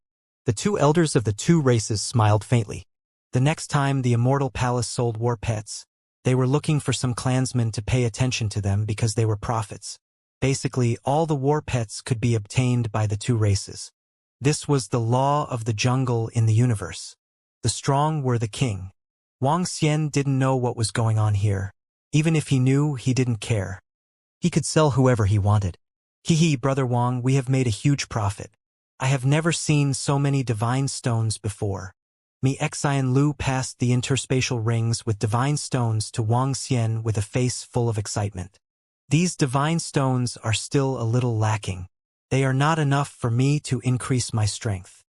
S1: The 2 elders of the 2 races smiled faintly. The next time the Immortal Palace sold war pets, they were looking for some clansmen to pay attention to them because they were prophets. Basically, all the war pets could be obtained by the 2 races. This was the law of the jungle in the universe. The strong were the king. Wang Xian didn't know what was going on here. Even if he knew, he didn't care. He could sell whoever he wanted. Hee hee, Brother Wang, we have made a huge profit. I have never seen so many divine stones before. Xian Lu passed the interspatial rings with divine stones to Wang Xian with a face full of excitement. These divine stones are still a little lacking. They are not enough for me to increase my strength.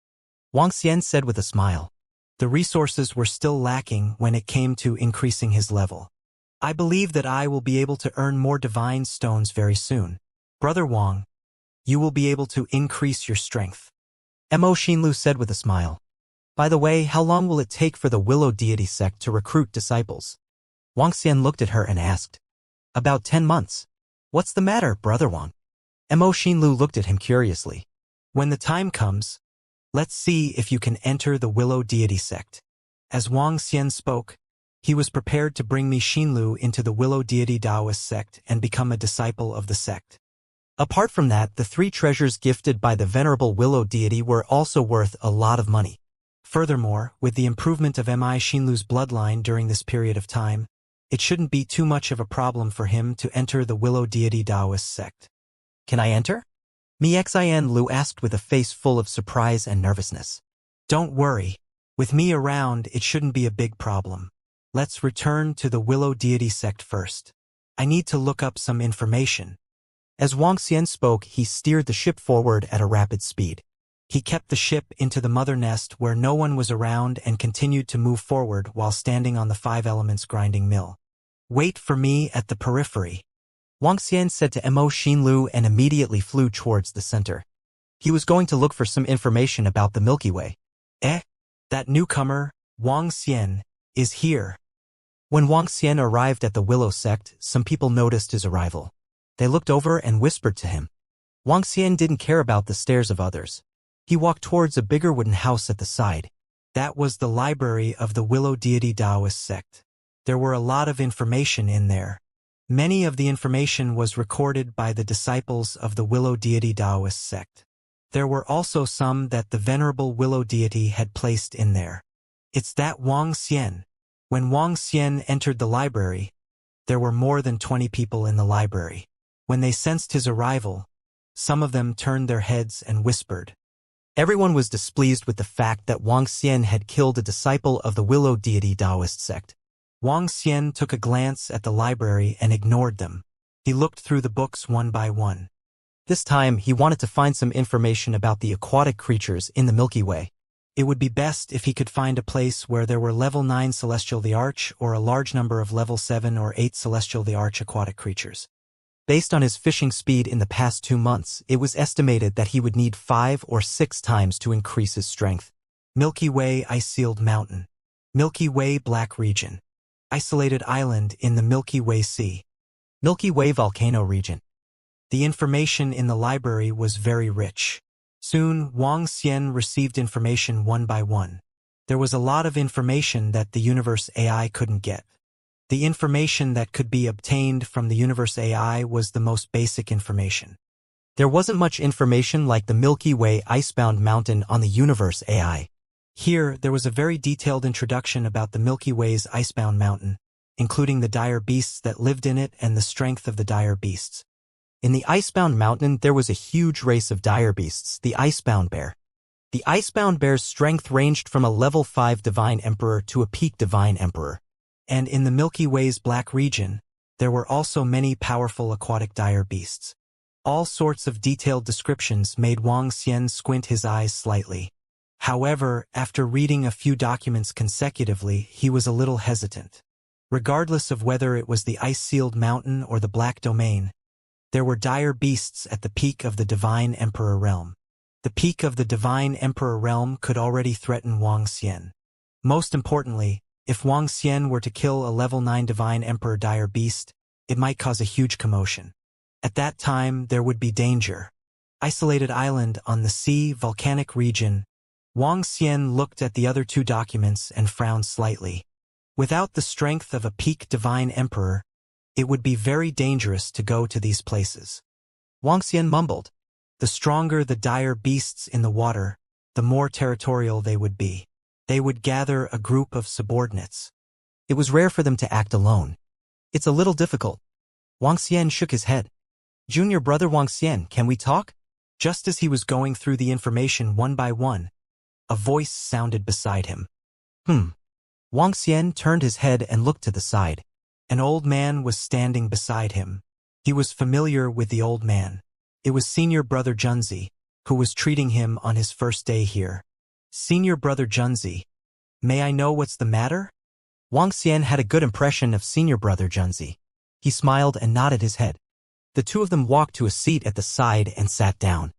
S1: Wang Xian said with a smile. The resources were still lacking when it came to increasing his level. I believe that I will be able to earn more divine stones very soon. Brother Wang, you will be able to increase your strength. Mo Xinlu said with a smile. By the way, how long will it take for the Willow Deity sect to recruit disciples? Wang Xian looked at her and asked. About 10 months. What's the matter, Brother Wang? Mo Xinlu looked at him curiously. When the time comes, let's see if you can enter the Willow Deity sect. As Wang Xian spoke, he was prepared to bring Mi Xinlu into the Willow Deity Taoist sect and become a disciple of the sect. Apart from that, the 3 treasures gifted by the venerable Willow Deity were also worth a lot of money. Furthermore, with the improvement of Mi Xinlu's bloodline during this period of time, it shouldn't be too much of a problem for him to enter the Willow Deity Taoist sect. Can I enter? Xian Lu asked with a face full of surprise and nervousness. Don't worry. With me around, it shouldn't be a big problem. Let's return to the Willow Deity sect first. I need to look up some information. As Wang Xian spoke, he steered the ship forward at a rapid speed. He kept the ship into the mother nest where no one was around and continued to move forward while standing on the 5 elements grinding mill. Wait for me at the periphery. Wang Xian said to Mo Xinlu and immediately flew towards the center. He was going to look for some information about the Milky Way. That newcomer, Wang Xian, is here. When Wang Xian arrived at the Willow sect, some people noticed his arrival. They looked over and whispered to him. Wang Xian didn't care about the stares of others. He walked towards a bigger wooden house at the side. That was the library of the Willow Deity Taoist sect. There were a lot of information in there. Many of the information was recorded by the disciples of the Willow Deity Taoist sect. There were also some that the venerable Willow Deity had placed in there. It's that Wang Xian. When Wang Xian entered the library, there were more than 20 people in the library. When they sensed his arrival, some of them turned their heads and whispered. Everyone was displeased with the fact that Wang Xian had killed a disciple of the Willow Deity Taoist sect. Wang Xian took a glance at the library and ignored them. He looked through the books one by one. This time, he wanted to find some information about the aquatic creatures in the Milky Way. It would be best if he could find a place where there were level 9 Celestial the Arch or a large number of level 7 or 8 Celestial the Arch aquatic creatures. Based on his fishing speed in the past 2 months, it was estimated that he would need 5 or 6 times to increase his strength. Milky Way Ice-Sealed Mountain. Milky Way Black Region. Isolated Island in the Milky Way Sea. Milky Way Volcano Region. The information in the library was very rich. Soon, Wang Xian received information one by one. There was a lot of information that the universe AI couldn't get. The information that could be obtained from the universe AI was the most basic information.
S2: There wasn't much information like the Milky Way icebound mountain on the universe AI.
S1: Here, there was a very detailed introduction about the Milky Way's icebound mountain, including the dire beasts that lived in it and the strength of the dire beasts.
S2: In the icebound mountain, there was a huge race of dire beasts, the icebound bear. The icebound bear's strength ranged from a level 5 divine emperor to a peak divine emperor.
S1: And in the Milky Way's black region, there were also many powerful aquatic dire beasts. All sorts of detailed descriptions made Wang Xian squint his eyes slightly. However, after reading a few documents consecutively, he was a little hesitant. Regardless of whether it was the ice-sealed mountain or the Black Domain, there were dire beasts at the peak of the Divine Emperor realm. The peak of the Divine Emperor realm could already threaten Wang Xian. Most importantly, if Wang Xian were to kill a level 9 Divine Emperor dire beast, it might cause a huge commotion. At that time, there would be danger. Isolated island on the sea, volcanic region. Wang Xian looked at the other two documents and frowned slightly. Without the strength of a peak Divine Emperor, it would be very dangerous to go to these places.
S2: Wang Xian mumbled.
S1: The stronger the dire beasts in the water, the more territorial they would be. They would gather a group of subordinates.
S2: It was rare for them to act alone. It's a little difficult. Wang Xian shook his head. Junior brother Wang Xian, can we talk?
S1: Just as he was going through the information one by one, a voice sounded beside him.
S2: Wang Xian turned his head and looked to the side.
S1: An old man was standing beside him. He was familiar with the old man. It was senior brother Junzi, who was treating him on his first day here. Senior brother Junzi, may I know what's the matter?
S2: Wang Xian had a good impression of senior brother Junzi. He smiled and nodded his head. The two of them walked to a seat at the side and sat down.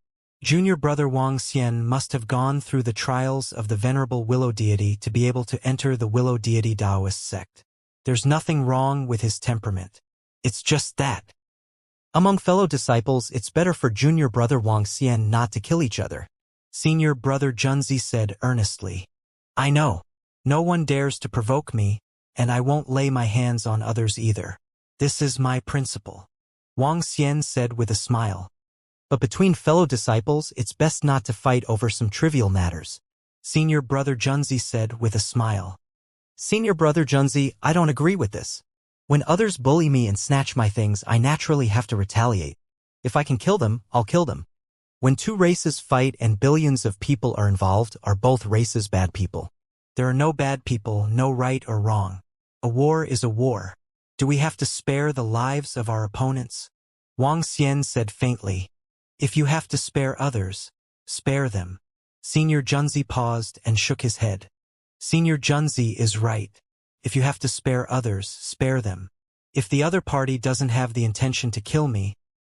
S1: Junior brother Wang Xian must have gone through the trials of the venerable Willow deity to be able to enter the Willow deity Taoist sect. There's nothing wrong with his temperament. It's just that.
S2: Among fellow disciples, it's better for junior brother Wang Xian not to kill each other.
S1: Senior brother Junzi said earnestly. I know. No one dares to provoke me, and I won't lay my hands on others either. This is my principle. Wang Xian said with a smile.
S2: But between fellow disciples, it's best not to fight over some trivial matters.
S1: Senior brother Junzi said with a smile.
S2: Senior brother Junzi, I don't agree with this. When others bully me and snatch my things, I naturally have to retaliate. If I can kill them, I'll kill them. When two races fight and billions of people are involved, are both races bad people?
S1: There are no bad people, no right or wrong. A war is a war. Do we have to spare the lives of our opponents? Wang Xian said faintly. If you have to spare others, spare them. Senior Junzi paused and shook his head. Senior Junzi is right. If you have to spare others, spare them. If the other party doesn't have the intention to kill me,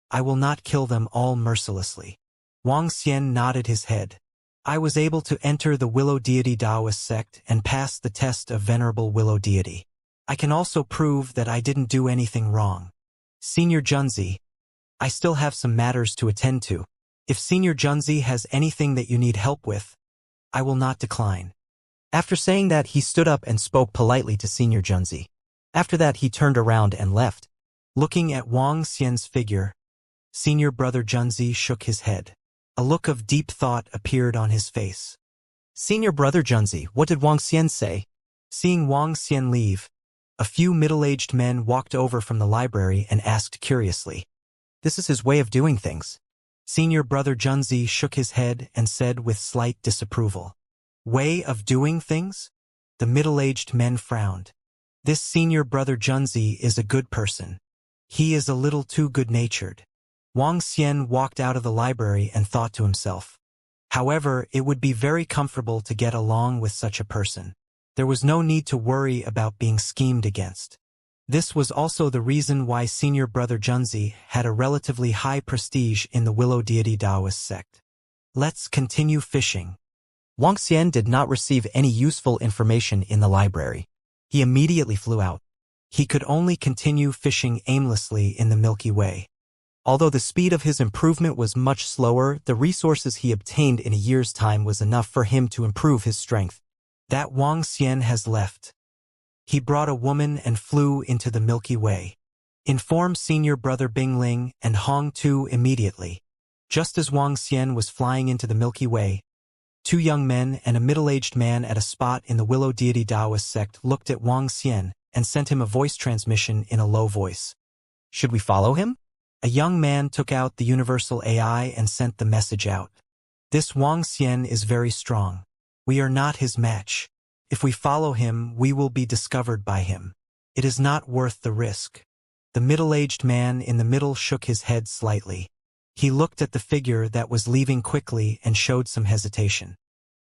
S1: I will not kill them all mercilessly. Wang Xian nodded his head. I was able to enter the Willow deity Taoist sect and pass the test of venerable Willow deity. I can also prove that I didn't do anything wrong. Senior Junzi, I still have some matters to attend to. If Senior Junzi has anything that you need help with, I will not decline.
S2: After saying that, he stood up and spoke politely to Senior Junzi. After that, he turned around and left.
S1: Looking at Wang Xian's figure, Senior brother Junzi shook his head. A look of deep thought appeared on his face.
S2: Senior brother Junzi, what did Wang Xian say?
S1: Seeing Wang Xian leave, a few middle-aged men walked over from the library and asked curiously.
S2: This is his way of doing things.
S1: Senior brother Junzi shook his head and said with slight disapproval. Way of doing things? The middle-aged men frowned. This senior brother Junzi is a good person. He is a little too good-natured. Wang Xian walked out of the library and thought to himself. However, it would be very comfortable to get along with such a person. There was no need to worry about being schemed against. This was also the reason why senior brother Junzi had a relatively high prestige in the Willow deity Taoist sect. Let's continue fishing.
S2: Wang Xian did not receive any useful information in the library. He immediately flew out.
S1: He could only continue fishing aimlessly in the Milky Way.
S2: Although the speed of his improvement was much slower, the resources he obtained in a year's time was enough for him to improve his strength.
S1: That Wang Xian has left. He brought a woman and flew into the Milky Way. Inform senior brother Bingling and Hong Tu immediately. Just as Wang Xian was flying into the Milky Way, two young men and a middle-aged man at a spot in the Willow Deity Taoist sect looked at Wang Xian and sent him a voice transmission in a low voice.
S2: Should we follow him?
S1: A young man took out the universal AI and sent the message out. This Wang Xian is very strong. We are not his match. If we follow him, we will be discovered by him. It is not worth the risk. The middle-aged man in the middle shook his head slightly. He looked at the figure that was leaving quickly and showed some hesitation.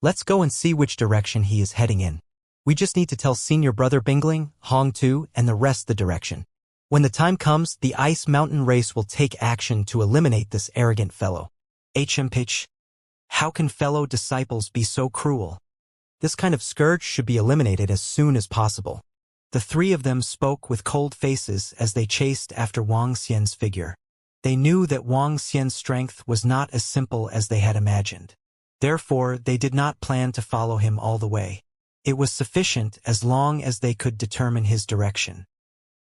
S2: Let's go and see which direction he is heading in. We just need to tell senior brother Bingling, Hong Tu, and the rest the direction. When the time comes, the Ice Mountain race will take action to eliminate this arrogant fellow.
S1: Pitch. How can fellow disciples be so cruel?
S2: This kind of scourge should be eliminated as soon as possible.
S1: The three of them spoke with cold faces as they chased after Wang Xian's figure. They knew that Wang Xian's strength was not as simple as they had imagined. Therefore, they did not plan to follow him all the way. It was sufficient as long as they could determine his direction.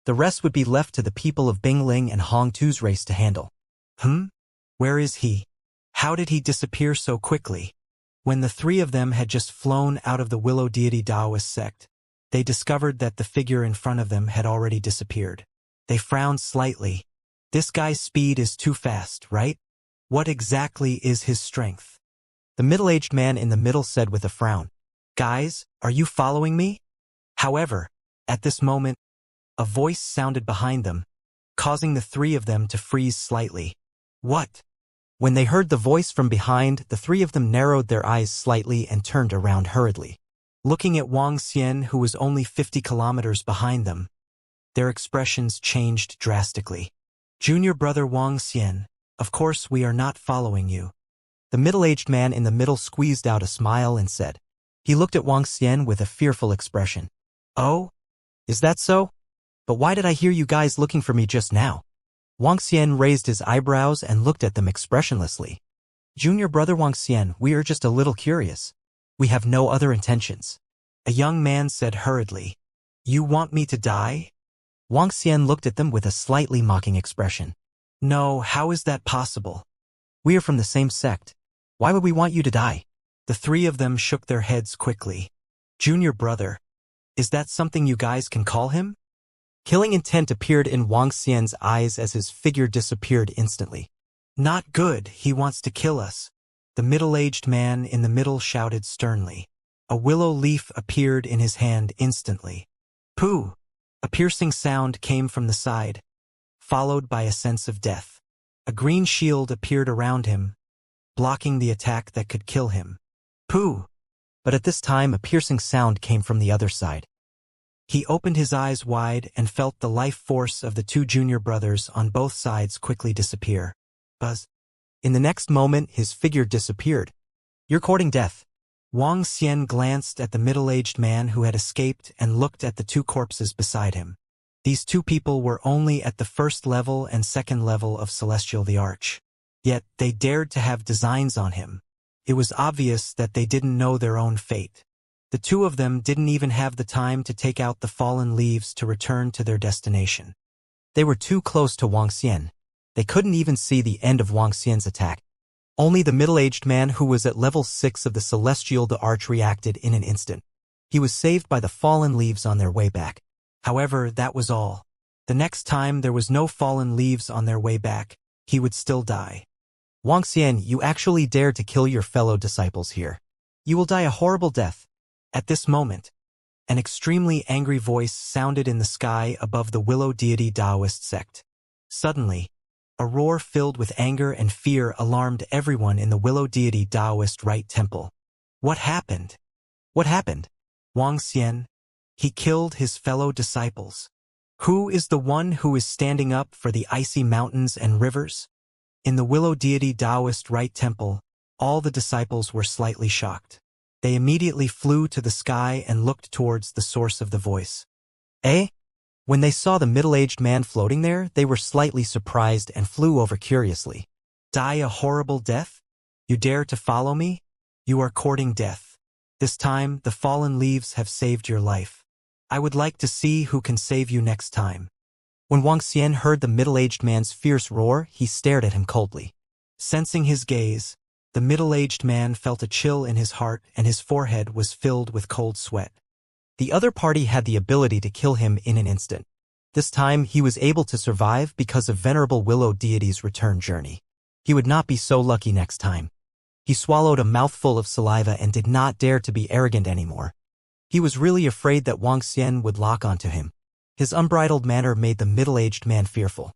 S2: The rest would be left to the people of Bingling and Hong Tu's race to handle.
S1: Where is he? How did he disappear so quickly? When the three of them had just flown out of the Willow Deity Taoist sect, they discovered that the figure in front of them had already disappeared. They frowned slightly. This guy's speed is too fast, right? What exactly is his strength?
S2: The middle-aged man in the middle said with a frown.
S1: Guys, are you following me? However, at this moment, a voice sounded behind them, causing the three of them to freeze slightly. What?
S2: When they heard the voice from behind, the three of them narrowed their eyes slightly and turned around hurriedly.
S1: Looking at Wang Xian, who was only 50 kilometers behind them, their expressions changed drastically. Junior brother Wang Xian, of course we are not following you.
S2: The middle-aged man in the middle squeezed out a smile and said. He looked at Wang Xian with a fearful expression.
S1: Oh?
S2: Is that so? But why did I hear you guys looking for me just now? Wang Xian raised his eyebrows and looked at them expressionlessly. Junior brother Wang Xian, we are just a little curious. We have no other intentions.
S1: A young man said hurriedly. You want me to die?
S2: Wang Xian looked at them with a slightly mocking expression.
S1: No, how is that possible?
S2: We are from the same sect. Why would we want you to die?
S1: The three of them shook their heads quickly. Junior brother, is that something you guys can call him?
S2: Killing intent appeared in Wang Xian's eyes as his figure disappeared instantly.
S1: Not good, he wants to kill us. The middle-aged man in the middle shouted sternly. A willow leaf appeared in his hand instantly. Pooh! A piercing sound came from the side, followed by a sense of death. A green shield appeared around him, blocking the attack that could kill him. Pooh!
S2: But at this time a piercing sound came from the other side.
S1: He opened his eyes wide and felt the life force of the two junior brothers on both sides quickly disappear. Buzz.
S2: In the next moment, his figure disappeared. You're courting death.
S1: Wang Xian glanced at the middle-aged man who had escaped and looked at the two corpses beside him. These two people were only at the first level and second level of Celestial the Arch. Yet they dared to have designs on him. It was obvious that they didn't know their own fate. The two of them didn't even have the time to take out the fallen leaves to return to their destination.
S2: They were too close to Wang Xian. They couldn't even see the end of Wang Xian's attack. Only the middle-aged man who was at level 6 of the Celestial the Arch reacted in an instant. He was saved by the fallen leaves on their way back.
S1: However, that was all. The next time there was no fallen leaves on their way back, he would still die.
S2: Wang Xian, you actually dared to kill your fellow disciples here. You will die a horrible death.
S1: At this moment, an extremely angry voice sounded in the sky above the Willow Deity Taoist sect. Suddenly, a roar filled with anger and fear alarmed everyone in the Willow Deity Taoist Right Temple. What happened?
S2: What happened?
S1: Wang Xian. He killed his fellow disciples. Who is the one who is standing up for the icy mountains and rivers? In the Willow Deity Taoist Right Temple, all the disciples were slightly shocked. They immediately flew to the sky and looked towards the source of the voice.
S2: Eh? When they saw the middle-aged man floating there, they were slightly surprised and flew over curiously.
S1: Die a horrible death? You dare to follow me? You are courting death. This time, the fallen leaves have saved your life. I would like to see who can save you next time.
S2: When Wang Xian heard the middle-aged man's fierce roar, he stared at him coldly.
S1: Sensing his gaze, the middle-aged man felt a chill in his heart and his forehead was filled with cold sweat.
S2: The other party had the ability to kill him in an instant. This time, he was able to survive because of Venerable Willow Deity's return journey. He would not be so lucky next time. He swallowed a mouthful of saliva and did not dare to be arrogant anymore. He was really afraid that Wang Xian would lock onto him. His unbridled manner made the middle-aged man fearful.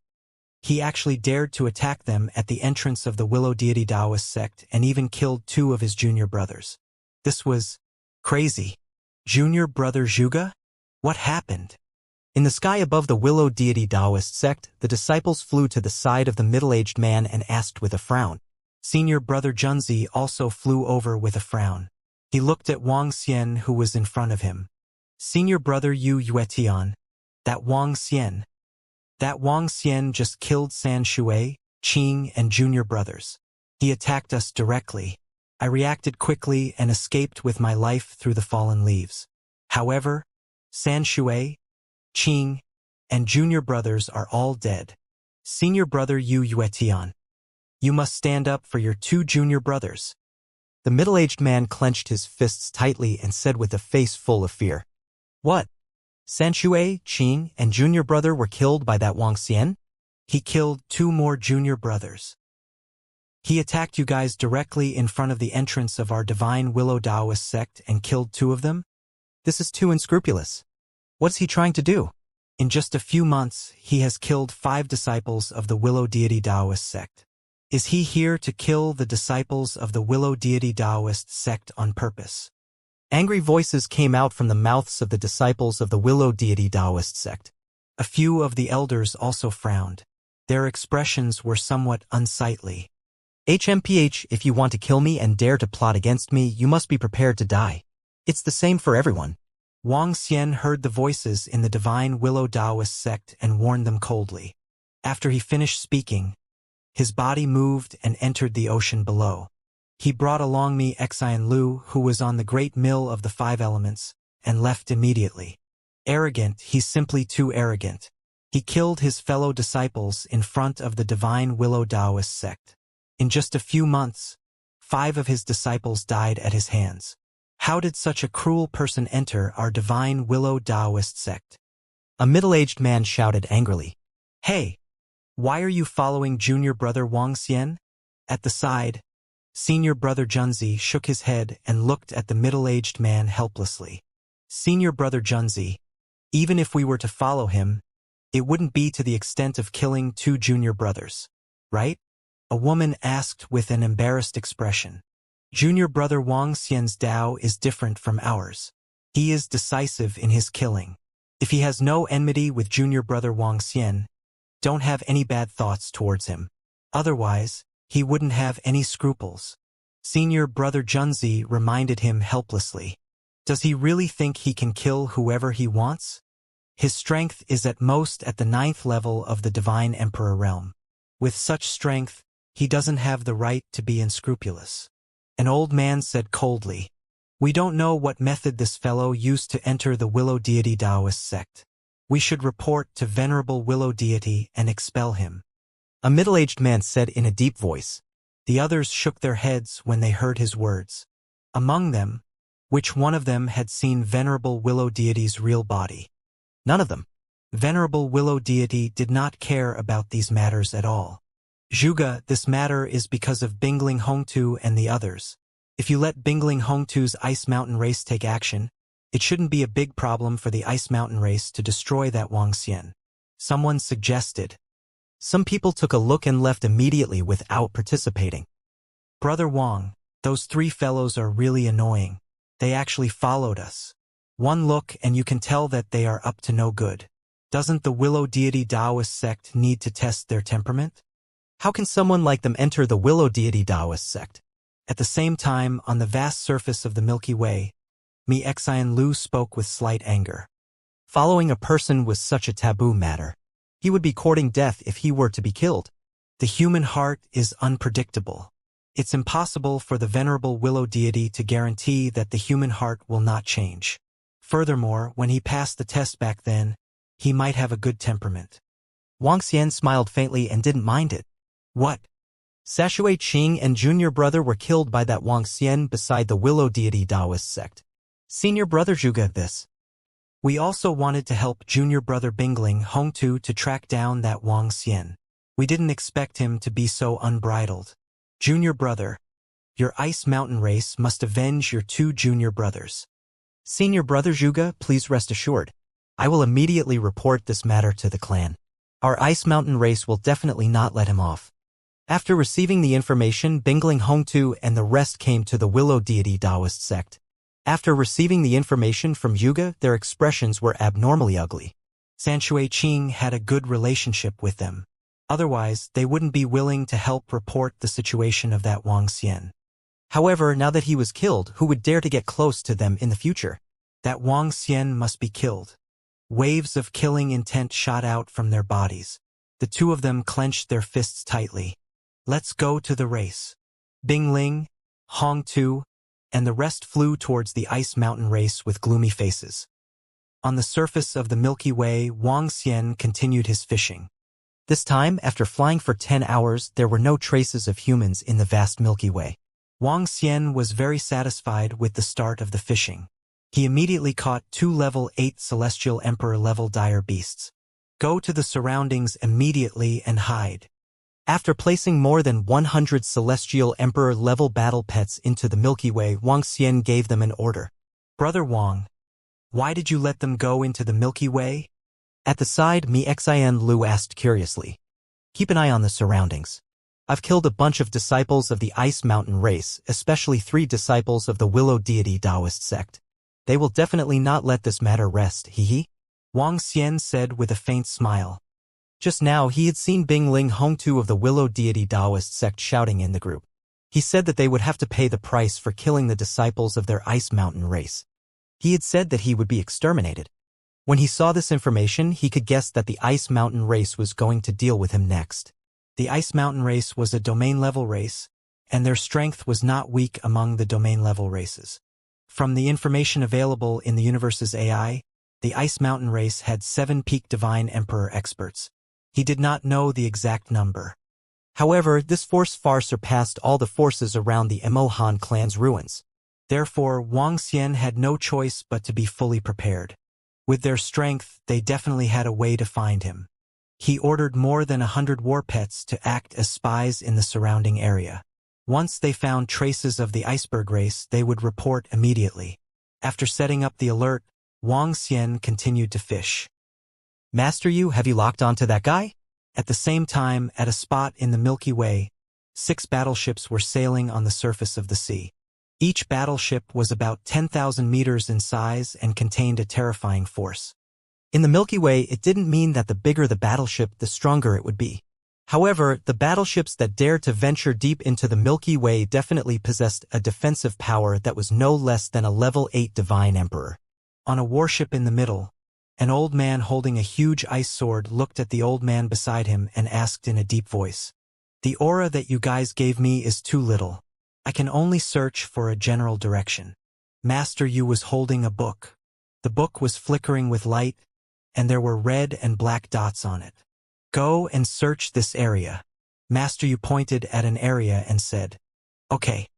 S1: He actually dared to attack them at the entrance of the Willow Deity Taoist sect and even killed 2 of his junior brothers. This was crazy. Junior brother Zhuge? What happened?
S2: In the sky above the Willow Deity Taoist sect, the disciples flew to the side of the middle-aged man and asked with a frown.
S1: Senior brother Junzi also flew over with a frown. He looked at Wang Xian who was in front of him. Senior brother Yu Yuetian. That Wang Xian just killed San Shui, Qing, and junior brothers. He attacked us directly. I reacted quickly and escaped with my life through the fallen leaves. However, San Shui, Qing, and junior brothers are all dead. Senior brother Yu Yuetian. You must stand up for your 2 junior brothers.
S2: The middle-aged man clenched his fists tightly and said with a face full of fear. What? San Shui, Qing, and junior brother were killed by that Wang Xian?
S1: He killed 2 more junior brothers. He attacked you guys directly in front of the entrance of our Divine Willow Taoist sect and killed 2 of them?
S2: This is too unscrupulous. What's he trying to do?
S1: In just a few months, he has killed 5 disciples of the Willow Deity Taoist sect. Is he here to kill the disciples of the Willow Deity Taoist sect on purpose?
S2: Angry voices came out from the mouths of the disciples of the Willow Deity Taoist sect.
S1: A few of the elders also frowned. Their expressions were somewhat unsightly.
S2: HMPH, if you want to kill me and dare to plot against me, you must be prepared to die. It's the same for everyone.
S1: Wang Xian heard the voices in the Divine Willow Taoist sect and warned them coldly. After he finished speaking, his body moved and entered the ocean below. He brought along me Xian Lu, who was on the great mill of the 5 elements, and left immediately. Arrogant, he's simply too arrogant. He killed his fellow disciples in front of the Divine Willow Taoist sect. In just a few months, 5 of his disciples died at his hands. How did such a cruel person enter our Divine Willow Taoist sect?
S2: A middle-aged man shouted angrily.
S1: Hey! Why are you following junior brother Wang Xian? At the side, senior brother Junzi shook his head and looked at the middle-aged man helplessly. Senior brother Junzi, even if we were to follow him, it wouldn't be to the extent of killing 2 junior brothers, right? A woman asked with an embarrassed expression. Junior brother Wang Xian's Dao is different from ours. He is decisive in his killing. If he has no enmity with junior brother Wang Xian, don't have any bad thoughts towards him. Otherwise, he wouldn't have any scruples. Senior brother Junzi reminded him helplessly. Does he really think he can kill whoever he wants? His strength is at most at the 9th level of the Divine Emperor realm. With such strength, he doesn't have the right to be unscrupulous. An old man said coldly, We don't know what method this fellow used to enter the Willow Deity Taoist sect. We should report to Venerable Willow Deity and expel him.
S2: A middle-aged man said in a deep voice.
S1: The others shook their heads when they heard his words. Among them, which one of them had seen Venerable Willow Deity's real body?
S2: None of them.
S1: Venerable Willow Deity did not care about these matters at all. Zhuge, this matter is because of Bingling Hongtu and the others. If you let Bingling Hongtu's Ice Mountain race take action, it shouldn't be a big problem for the Ice Mountain race to destroy that Wang Xian. Someone suggested.
S2: Some people took a look and left immediately without participating.
S1: Brother Wang, those 3 fellows are really annoying. They actually followed us. One look and you can tell that they are up to no good. Doesn't the Willow Deity Taoist sect need to test their temperament?
S2: How can someone like them enter the Willow Deity Taoist sect?
S1: At the same time, on the vast surface of the Milky Way, Xian Lu spoke with slight anger.
S2: Following a person was such a taboo matter. He would be courting death if he were to be killed.
S1: The human heart is unpredictable. It's impossible for the Venerable Willow Deity to guarantee that the human heart will not change. Furthermore, when he passed the test back then, he might have a good temperament.
S2: Wang Xian smiled faintly and didn't mind it.
S1: What?
S2: Shui Qing and junior brother were killed by that Wang Xian beside the Willow Deity Taoist sect. Senior brother Zhuge this.
S1: We also wanted to help junior brother Bingling Hongtu to track down that Wang Xian. We didn't expect him to be so unbridled. Junior brother, your ice mountain race must avenge your two junior brothers.
S2: Senior brother Zhuge, please rest assured. I will immediately report this matter to the clan. Our ice mountain race will definitely not let him off. After receiving the information, Bingling Hongtu and the rest came to the Willow Deity Taoist sect. After receiving the information from Zhuge, their expressions were abnormally ugly.
S1: Shui Qing had a good relationship with them. Otherwise, they wouldn't be willing to help report the situation of that Wang Xian.
S2: However, now that he was killed, who would dare to get close to them in the future?
S1: That Wang Xian must be killed. Waves of killing intent shot out from their bodies. The two of them clenched their fists tightly. Let's go to the race. Bingling, Hongtu, and the rest flew towards the ice mountain race with gloomy faces. On the surface of the Milky Way, Wang Xian continued his fishing.
S2: This time, after flying for 10 hours, there were no traces of humans in the vast Milky Way.
S1: Wang Xian was very satisfied with the start of the fishing. He immediately caught 2 level 8 Celestial Emperor level dire beasts. Go to the surroundings immediately and hide.
S2: After placing more than 100 Celestial Emperor level battle pets into the Milky Way, Wang Xian gave them an order.
S1: Brother Wang, why did you let them go into the Milky Way?
S2: At the side, Xin Lu asked curiously. Keep an eye on the surroundings. I've killed a bunch of disciples of the Ice Mountain race, especially 3 disciples of the Willow Deity Taoist sect. They will definitely not let this matter rest, hee.
S1: Wang Xian said with a faint smile.
S2: Just now he had seen Bingling Hongtu of the Willow Deity Taoist sect shouting in the group. He said that they would have to pay the price for killing the disciples of their Ice Mountain race. He had said that he would be exterminated. When he saw this information, he could guess that the Ice Mountain race was going to deal with him next.
S1: The Ice Mountain race was a domain-level race, and their strength was not weak among the domain-level races. From the information available in the universe's AI, the Ice Mountain race had 7 peak Divine Emperor experts. He did not know the exact number.
S2: However, this force far surpassed all the forces around the Emohan clan's ruins.
S1: Therefore, Wang Xian had no choice but to be fully prepared. With their strength, they definitely had a way to find him. He ordered more than 100 war pets to act as spies in the surrounding area. Once they found traces of the iceberg race, they would report immediately. After setting up the alert, Wang Xian continued to fish.
S2: Master Yu, have you locked onto that guy?
S1: At the same time, at a spot in the Milky Way, 6 battleships were sailing on the surface of the sea. Each battleship was about 10,000 meters in size and contained a terrifying force.
S2: In the Milky Way, it didn't mean that the bigger the battleship, the stronger it would be. However, the battleships that dared to venture deep into the Milky Way definitely possessed a defensive power that was no less than a level 8 Divine Emperor.
S1: On a warship in the middle, an old man holding a huge ice sword looked at the old man beside him and asked in a deep voice, "The aura that you guys gave me is too little. I can only search for a general direction." Master Yu was holding a book. The book was flickering with light, and there were red and black dots on it. "Go and search this area." Master Yu pointed at an area and said, "Okay."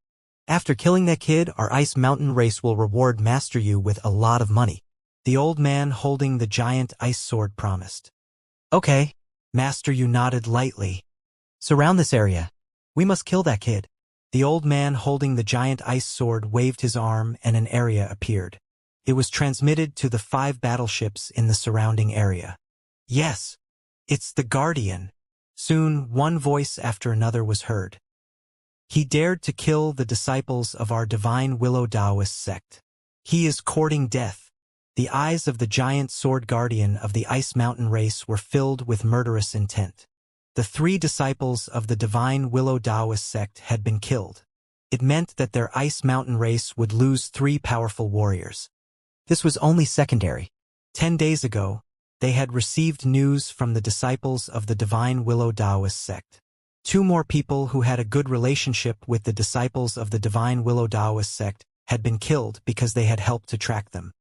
S2: After killing that kid, our Ice Mountain race will reward Master Yu with a lot of money.
S1: The old man holding the giant ice sword promised.
S2: Okay.
S1: Master Yu nodded lightly.
S2: Surround this area. We must kill that kid.
S1: The old man holding the giant ice sword waved his arm and an area appeared. It was transmitted to the 5 battleships in the surrounding area. "Yes, it's the Guardian." Soon, one voice after another was heard. "He dared to kill the disciples of our divine Willow Taoist sect. He is courting death." The eyes of the giant sword guardian of the Ice Mountain race were filled with murderous intent. The 3 disciples of the divine Willow Taoist sect had been killed. It meant that their Ice Mountain race would lose 3 powerful warriors.
S2: This was only secondary.
S1: 10 days ago, they had received news from the disciples of the divine Willow Taoist sect. 2 more people who had a good relationship with the disciples of the divine Willow Taoist sect had been killed because they had helped to track them.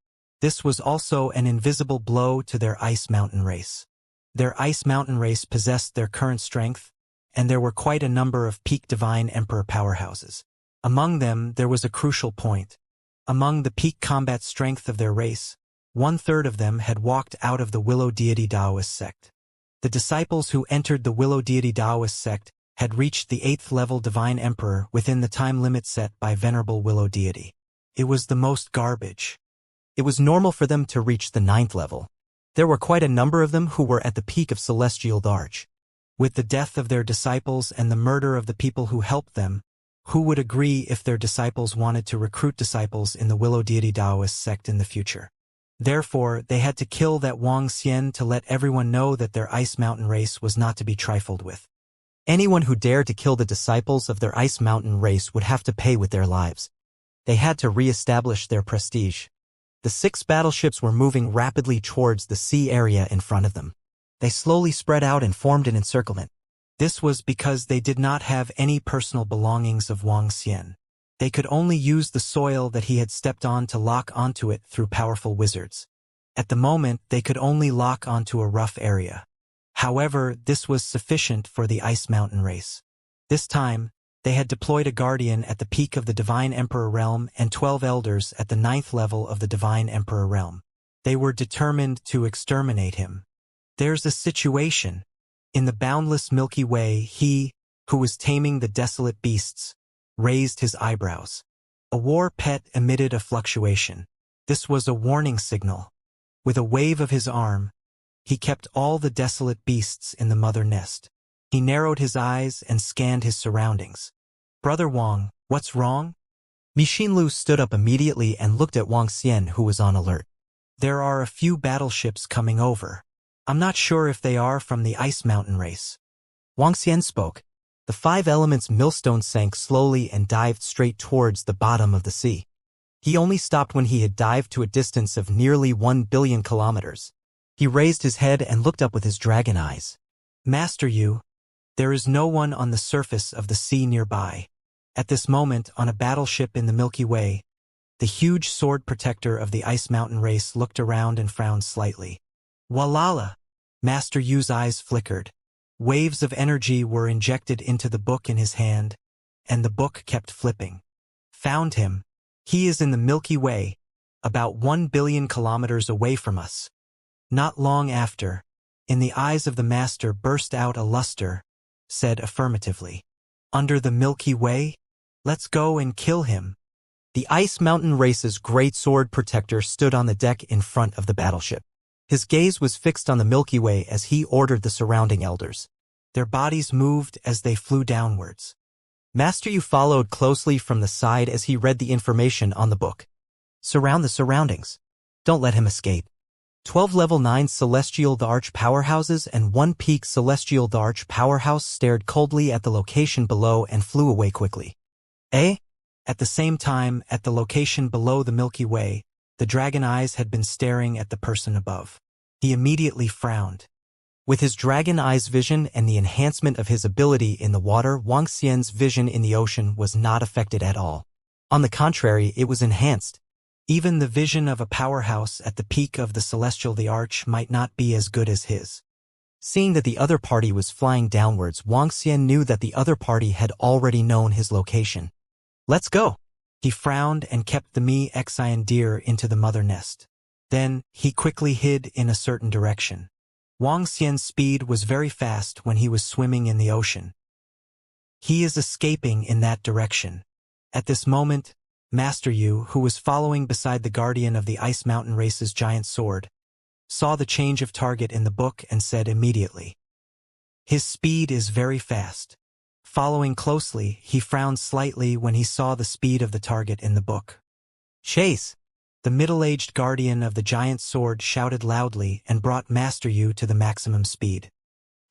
S1: This was also an invisible blow to their ice mountain race. Their ice mountain race possessed their current strength, and there were quite a number of peak divine emperor powerhouses. Among them, there was a crucial point. Among the peak combat strength of their race, 1/3 of them had walked out of the Willow Deity Taoist sect. The disciples who entered the Willow Deity Taoist sect had reached the 8th level divine emperor within the time limit set by Venerable Willow Deity. It was the most garbage.
S2: It was normal for them to reach the 9th level. There were quite a number of them who were at the peak of celestial Darch.
S1: With the death of their disciples and the murder of the people who helped them, who would agree if their disciples wanted to recruit disciples in the Willow Deity Taoist sect in the future? Therefore, they had to kill that Wang Xian to let everyone know that their ice mountain race was not to be trifled with.
S2: Anyone who dared to kill the disciples of their ice mountain race would have to pay with their lives. They had to re-establish their prestige. The 6 battleships were moving rapidly towards the sea area in front of them. They slowly spread out and formed an encirclement.
S1: This was because they did not have any personal belongings of Wang Xian. They could only use the soil that he had stepped on to lock onto it through powerful wizards. At the moment, they could only lock onto a rough area. However, this was sufficient for the Ice Mountain race. This time, they had deployed a guardian at the peak of the Divine Emperor realm and 12 elders at the 9th level of the Divine Emperor realm. They were determined to exterminate him. There's a situation. In the boundless Milky Way, he, who was taming the desolate beasts, raised his eyebrows. A war pet emitted a fluctuation. This was a warning signal. With a wave of his arm, he kept all the desolate beasts in the mother nest. He narrowed his eyes and scanned his surroundings. Brother Wang, what's wrong?
S2: Mixinlu stood up immediately and looked at Wang Xian, who was on alert.
S1: There are a few battleships coming over. I'm not sure if they are from the Ice Mountain race.
S2: Wang Xian spoke. The 5 elements millstone sank slowly and dived straight towards the bottom of the sea. He only stopped when he had dived to a distance of nearly 1 billion kilometers. He raised his head and looked up with his dragon eyes.
S1: Master Yu, there is no one on the surface of the sea nearby. At this moment, on a battleship in the Milky Way, the huge sword protector of the Ice Mountain race looked around and frowned slightly. Walala! Master Yu's eyes flickered. Waves of energy were injected into the book in his hand, and the book kept flipping. Found him. He is in the Milky Way, about 1 billion kilometers away from us. Not long after, in the eyes of the master burst out a luster, said affirmatively. Under the Milky Way? Let's go and kill him.
S2: The Ice Mountain race's great sword protector stood on the deck in front of the battleship. His gaze was fixed on the Milky Way as he ordered the surrounding elders.
S1: Their bodies moved as they flew downwards.
S2: Master Yu followed closely from the side as he read the information on the book. Surround the surroundings. Don't let him escape. 12 level 9 celestial Darch powerhouses and 1 peak celestial Darch powerhouse stared coldly at the location below and flew away quickly.
S1: Eh? At the same time, at the location below the Milky Way, the dragon eyes had been staring at the person above. He immediately frowned.
S2: With his dragon eyes vision and the enhancement of his ability in the water, Wang Xian's vision in the ocean was not affected at all. On the contrary, it was enhanced.
S1: Even the vision of a powerhouse at the peak of the celestial the Arch might not be as good as his.
S2: Seeing that the other party was flying downwards, Wang Xian knew that the other party had already known his location. Let's go.
S1: He frowned and kept the Mexian deer into the mother nest. Then, he quickly hid in a certain direction. Wang Xian's speed was very fast when he was swimming in the ocean. He is escaping in that direction. At this moment, Master Yu, who was following beside the guardian of the Ice Mountain race's giant sword, saw the change of target in the book and said immediately, "His speed is very fast." Following closely, he frowned slightly when he saw the speed of the target in the book. "Chase!" The middle-aged guardian of the giant sword shouted loudly and brought Master Yu to the maximum speed.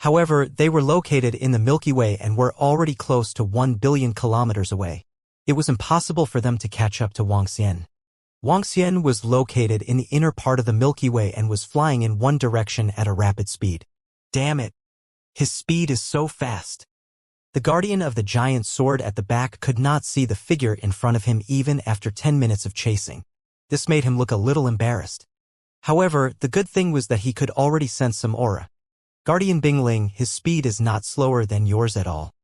S2: However, they were located in the Milky Way and were already close to 1 billion kilometers away. It was impossible for them to catch up to Wang Xian. Wang Xian was located in the inner part of the Milky Way and was flying in one direction at a rapid speed.
S1: Damn it! His speed is so fast.
S2: The guardian of the giant sword at the back could not see the figure in front of him even after 10 minutes of chasing. This made him look a little embarrassed. However, the good thing was that he could already sense some aura. Guardian Bingling, his speed is not slower than yours at all.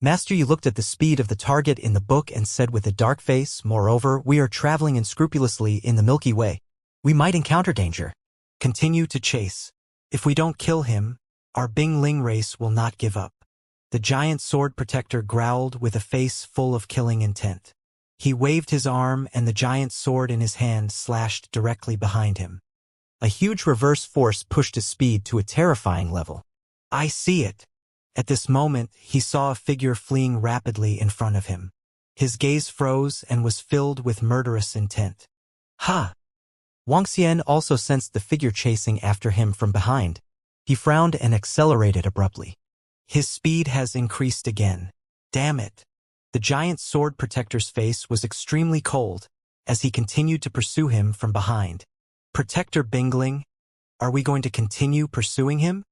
S2: Master Yu looked at the speed of the target in the book and said with a dark face, moreover, we are traveling unscrupulously in the Milky Way. We might encounter danger. Continue to chase. If we don't kill him, our Bingling race will not give up. The giant sword protector growled with a face full of killing intent. He waved his arm and the giant sword in his hand slashed directly behind him. A huge reverse force pushed his speed to a terrifying level. I see it. At this moment, he saw a figure fleeing rapidly in front of him. His gaze froze and was filled with murderous intent. Ha! Wang Xian also sensed the figure chasing after him from behind. He frowned and accelerated abruptly. His speed has increased again. Damn it! The giant sword protector's face was extremely cold as he continued to pursue him from behind. Protector Bingling, are we going to continue pursuing him?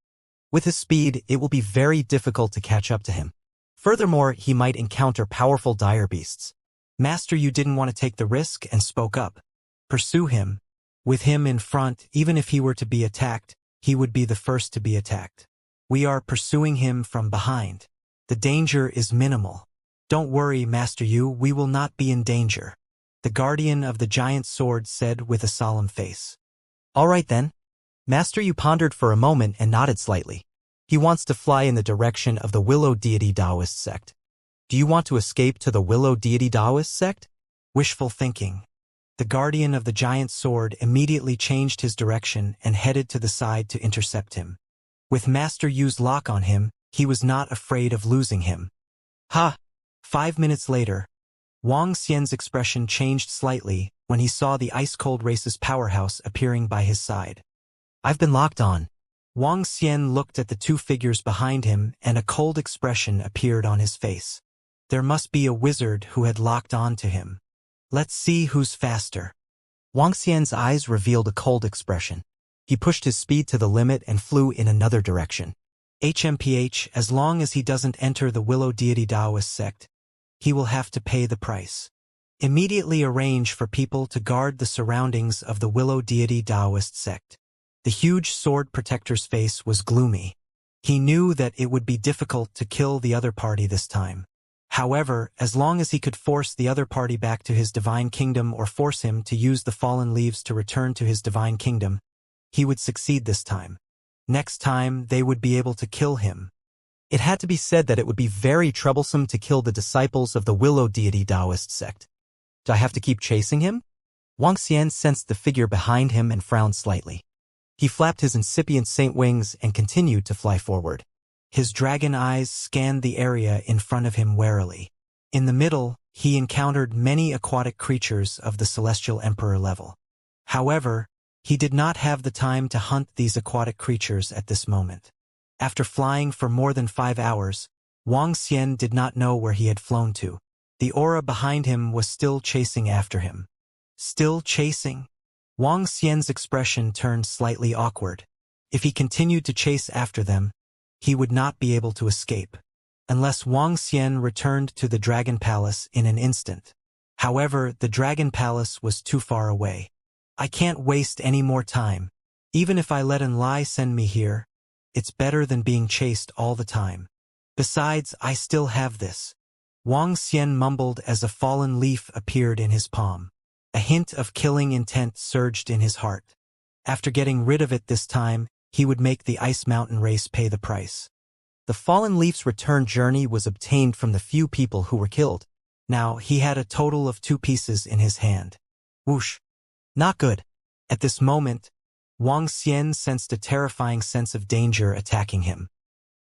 S2: With his speed, it will be very difficult to catch up to him. Furthermore, he might encounter powerful dire beasts. Master Yu didn't want to take the risk and spoke up. Pursue him. With him in front, even if he were to be attacked, he would be the first to be attacked. We are pursuing him from behind. The danger is minimal. Don't worry, Master Yu, we will not be in danger. The guardian of the giant sword said with a solemn face. All right then. Master Yu pondered for a moment and nodded slightly. He wants to fly in the direction of the Willow Deity Taoist sect. Do you want to escape to the Willow Deity Taoist sect? Wishful thinking. The guardian of the giant sword immediately changed his direction and headed to the side to intercept him. With Master Yu's lock on him, he was not afraid of losing him. Ha! 5 minutes later, Wang Xian's expression changed slightly when he saw the ice-cold race's powerhouse appearing by his side. I've been locked on. Wang Xian looked at the two figures behind him and a cold expression appeared on his face. There must be a wizard who had locked on to him. Let's see who's faster. Wang Xian's eyes revealed a cold expression. He pushed his speed to the limit and flew in another direction. HMPH, as long as he doesn't enter the Willow Deity Taoist sect, he will have to pay the price. Immediately arrange for people to guard the surroundings of the Willow Deity Taoist sect. The huge sword protector's face was gloomy. He knew that it would be difficult to kill the other party this time. However, as long as he could force the other party back to his divine kingdom or force him to use the fallen leaves to return to his divine kingdom, he would succeed this time. Next time, they would be able to kill him. It had to be said that it would be very troublesome to kill the disciples of the Willow Deity Taoist sect. Do I have to keep chasing him? Wang Xian sensed the figure behind him and frowned slightly. He flapped his incipient saint wings and continued to fly forward. His dragon eyes scanned the area in front of him warily. In the middle, he encountered many aquatic creatures of the Celestial Emperor level. However, he did not have the time to hunt these aquatic creatures at this moment. After flying for more than 5 hours, Wang Xian did not know where he had flown to. The aura behind him was still chasing after him. Still chasing? Wang Xian's expression turned slightly awkward. If he continued to chase after them, he would not be able to escape, unless Wang Xian returned to the Dragon Palace in an instant. However, the Dragon Palace was too far away. I can't waste any more time. Even if I let an lie send me here, it's better than being chased all the time. Besides, I still have this. Wang Xian mumbled as a fallen leaf appeared in his palm. A hint of killing intent surged in his heart. After getting rid of it this time, he would make the Ice Mountain race pay the price. The fallen leaf's return journey was obtained from the few people who were killed. Now, he had a total of 2 pieces in his hand. Whoosh! Not good. At this moment, Wang Xian sensed a terrifying sense of danger attacking him.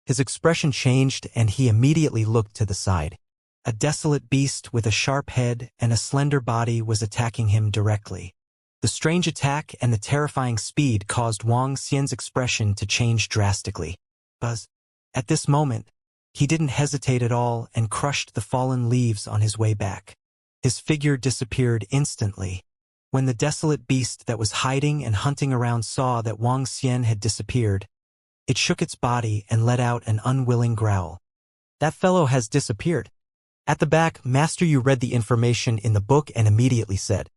S2: His expression changed and he immediately looked to the side. A desolate beast with a sharp head and a slender body was attacking him directly. The strange attack and the terrifying speed caused Wang Xian's expression to change drastically. Buzz. At this moment, he didn't hesitate at all and crushed the fallen leaves on his way back. His figure disappeared instantly. When the desolate beast that was hiding and hunting around saw that Wang Xian had disappeared, it shook its body and let out an unwilling growl. That fellow has disappeared. At the back, Master Yu read the information in the book and immediately said,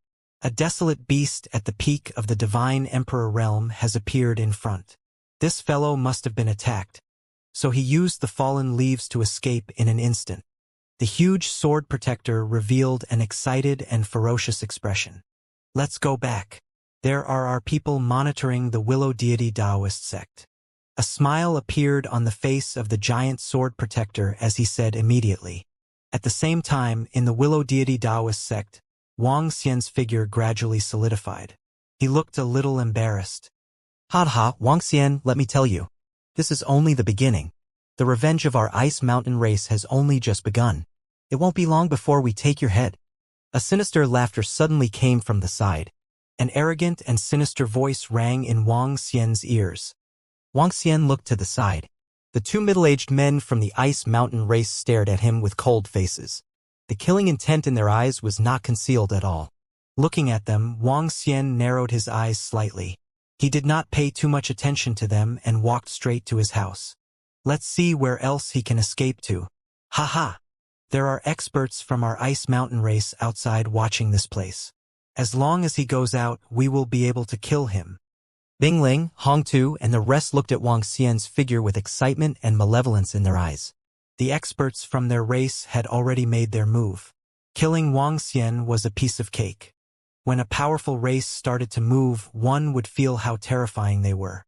S1: A desolate beast at the peak of the divine emperor realm has appeared in front. This fellow must have been attacked, so he used the fallen leaves to escape in an instant. The huge sword protector revealed an excited and ferocious expression. Let's go back. There are our people monitoring the Willow Deity Taoist sect. A smile appeared on the face of the giant sword protector as he said immediately. At the same time, in the Willow Deity Taoist sect, Wang Xian's figure gradually solidified. He looked a little embarrassed.
S2: Ha, Wang Xian, let me tell you. This is only the beginning. The revenge of our Ice Mountain race has only just begun. It won't be long before we take your head. A sinister laughter suddenly came from the side. An arrogant and sinister voice rang in Wang Xian's ears. Wang Xian looked to the side. The two middle-aged men from the Ice Mountain race stared at him with cold faces. The killing intent in their eyes was not concealed at all. Looking at them, Wang Xian narrowed his eyes slightly. He did not pay too much attention to them and walked straight to his house. Let's see where else he can escape to. Ha! There are experts from our Ice Mountain race outside watching this place. As long as he goes out, we will be able to kill him. Bing Ling, Hong Tu, and the rest looked at Wang Xian's figure with excitement and malevolence in their eyes.
S1: The experts from their race had already made their move. Killing Wang Xian was a piece of cake. When a powerful race started to move, one would feel how terrifying they were.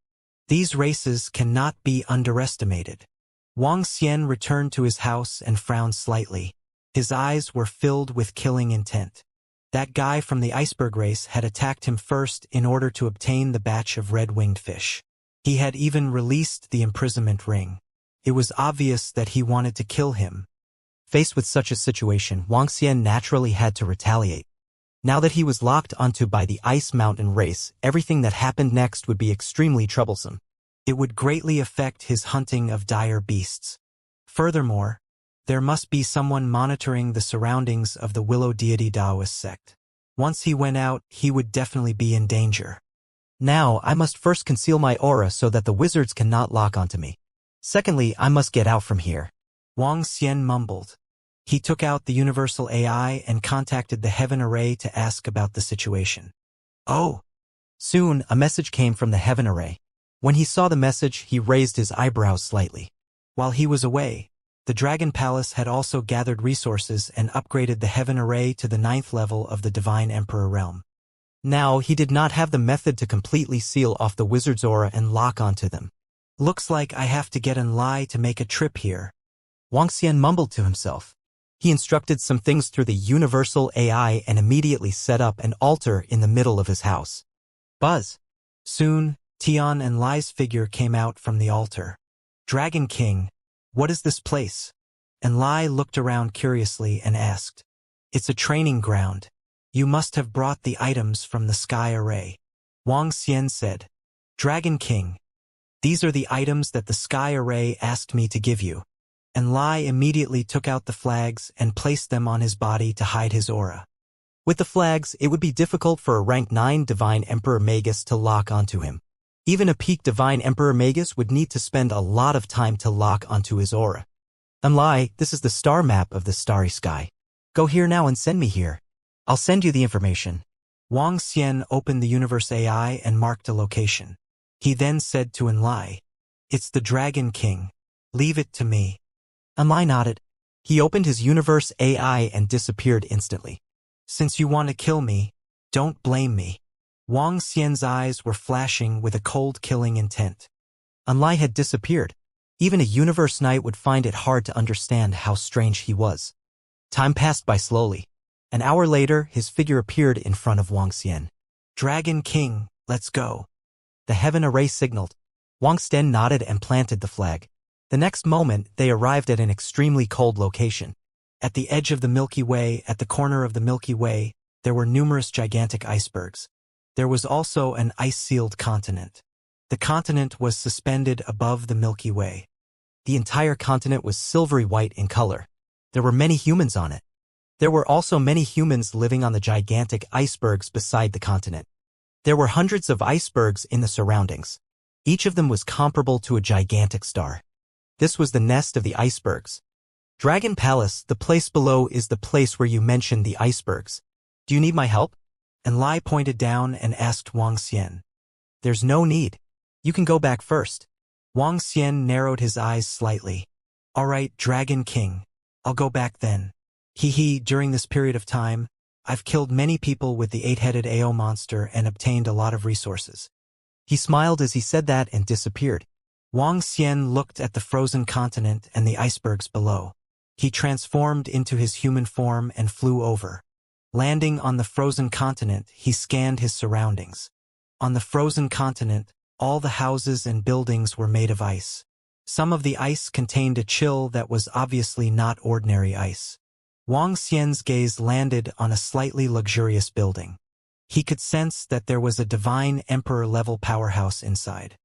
S1: These races cannot be underestimated. Wang Xian returned to his house and frowned slightly. His eyes were filled with killing intent. That guy from the iceberg race had attacked him first in order to obtain the batch of red-winged fish. He had even released the imprisonment ring. It was obvious that he wanted to kill him.
S2: Faced with such a situation, Wang Xian naturally had to retaliate. Now that he was locked onto by the Ice Mountain race, everything that happened next would be extremely troublesome.
S1: It would greatly affect his hunting of dire beasts. Furthermore, there must be someone monitoring the surroundings of the Willow Deity Taoist sect. Once he went out, he would definitely be in danger.
S2: Now, I must first conceal my aura so that the wizards cannot lock onto me. Secondly, I must get out from here.
S1: Wang Xian mumbled. He took out the universal AI and contacted the Heaven Array to ask about the situation.
S2: Oh! Soon, a message came from the Heaven Array. When he saw the message, he raised his eyebrows slightly.
S1: While he was away, the Dragon Palace had also gathered resources and upgraded the Heaven Array to the 9th level of the Divine Emperor realm.
S2: Now, he did not have the method to completely seal off the wizard's aura and lock onto them.
S1: Looks like I have to get Enlai to make a trip here.
S2: Wang Xian mumbled to himself. He instructed some things through the universal AI and immediately set up an altar in the middle of his house. Buzz!
S1: Soon, Tian and Lai's figure came out from the altar. Dragon King, what is this place? And Lai looked around curiously and asked. It's a training ground. You must have brought the items from the Sky Array. Wang Xian said. Dragon King, these are the items that the Sky Array asked me to give you. And Lai immediately took out the flags and placed them on his body to hide his aura.
S2: With the flags, it would be difficult for a rank 9 Divine Emperor Magus to lock onto him. Even a peak Divine Emperor Magus would need to spend a lot of time to lock onto his aura. Lai, this is the star map of the starry sky. Go here now and send me here. I'll send you the information.
S1: Wang Xian opened the Universe AI and marked a location. He then said to Enlai, it's the Dragon King. Leave it to me.
S2: Enlai nodded. He opened his Universe AI and disappeared instantly.
S1: Since you want to kill me, don't blame me. Wang Xian's eyes were flashing with a cold killing intent.
S2: Enlai had disappeared. Even a Universe Knight would find it hard to understand how strange he was. Time passed by slowly. An hour later, his figure appeared in front of Wang Xian.
S1: Dragon King, let's go.
S2: The Heaven Array signaled. Wang Xian nodded and planted the flag. The next moment, they arrived at an extremely cold location.
S1: At the edge of the Milky Way, at the corner of the Milky Way, there were numerous gigantic icebergs. There was also an ice-sealed continent. The continent was suspended above the Milky Way.
S2: The entire continent was silvery white in color. There were many humans on it. There were also many humans living on the gigantic icebergs beside the continent. There were hundreds of icebergs in the surroundings. Each of them was comparable to a gigantic star. This was the nest of the icebergs. Dragon Palace, the place below, is the place where you mentioned the icebergs. Do you need my help?
S1: and Lai pointed down and asked Wang Xian.
S2: There's no need. You can go back first.
S1: Wang Xian narrowed his eyes slightly. All right, Dragon King. I'll go back then. During this period of time, I've killed many people with the 8-headed AO monster and obtained a lot of resources.
S2: He smiled as he said that and disappeared.
S1: Wang Xian looked at the frozen continent and the icebergs below. He transformed into his human form and flew over. Landing on the frozen continent, he scanned his surroundings. On the frozen continent, all the houses and buildings were made of ice. Some of the ice contained a chill that was obviously not ordinary ice. Wang Xian's gaze landed on a slightly luxurious building. He could sense that there was a divine emperor-level powerhouse inside.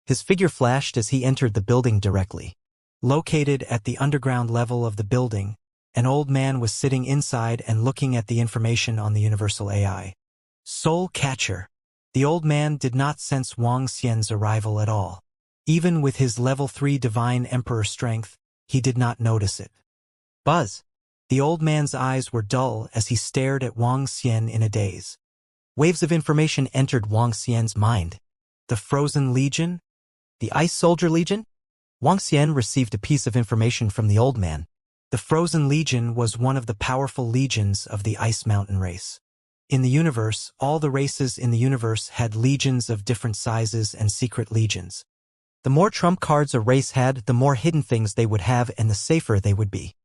S2: His figure flashed as he entered the building directly.
S1: Located at the underground level of the building, an old man was sitting inside and looking at the information on the universal AI. Soul Catcher. The old man did not sense Wang Xian's arrival at all. Even with his level 3 divine emperor strength, he did not notice it.
S2: Buzz.
S1: The old man's eyes were dull as he stared at Wang Xian in a daze.
S2: Waves of information entered Wang Xian's mind.
S1: The Frozen Legion?
S2: The Ice Soldier Legion? Wang Xian received a piece of information from the old man.
S1: The Frozen Legion was one of the powerful legions of the Ice Mountain race. In the universe, all the races in the universe had legions of different sizes and secret legions.
S2: The more trump cards a race had, the more hidden things they would have and the safer they would be.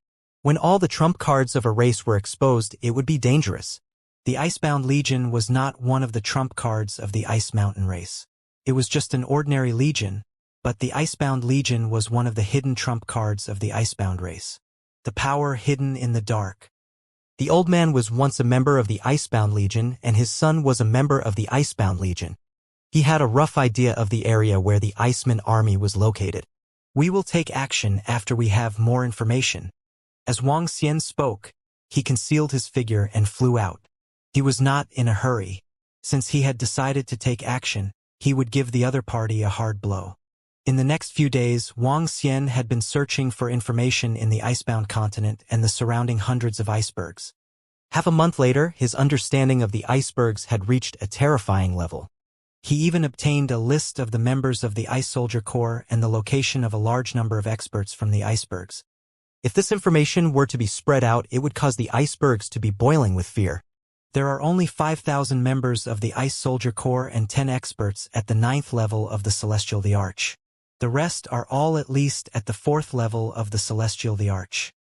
S2: When all the trump cards of a race were exposed, it would be dangerous.
S1: The Icebound Legion was not one of the trump cards of the Ice Mountain race. It was just an ordinary legion, but the Icebound Legion was one of the hidden trump cards of the Icebound race. The power hidden in the dark.
S2: The old man was once a member of the Icebound Legion, and his son was a member of the Icebound Legion. He had a rough idea of the area where the Iceman army was located.
S1: We will take action after we have more information. As Wang Xian spoke, he concealed his figure and flew out. He was not in a hurry. Since he had decided to take action, he would give the other party a hard blow. In the next few days, Wang Xian had been searching for information in the Icebound continent and the surrounding hundreds of icebergs.
S2: Half a month later, his understanding of the icebergs had reached a terrifying level.
S1: He even obtained a list of the members of the Ice Soldier Corps and the location of a large number of experts from the icebergs.
S2: If this information were to be spread out, it would cause the icebergs to be boiling with fear.
S1: There are only 5,000 members of the Ice Soldier Corps and 10 experts at the 9th level of the Celestial the Arch. The rest are all at least at the 4th level of the Celestial the Arch.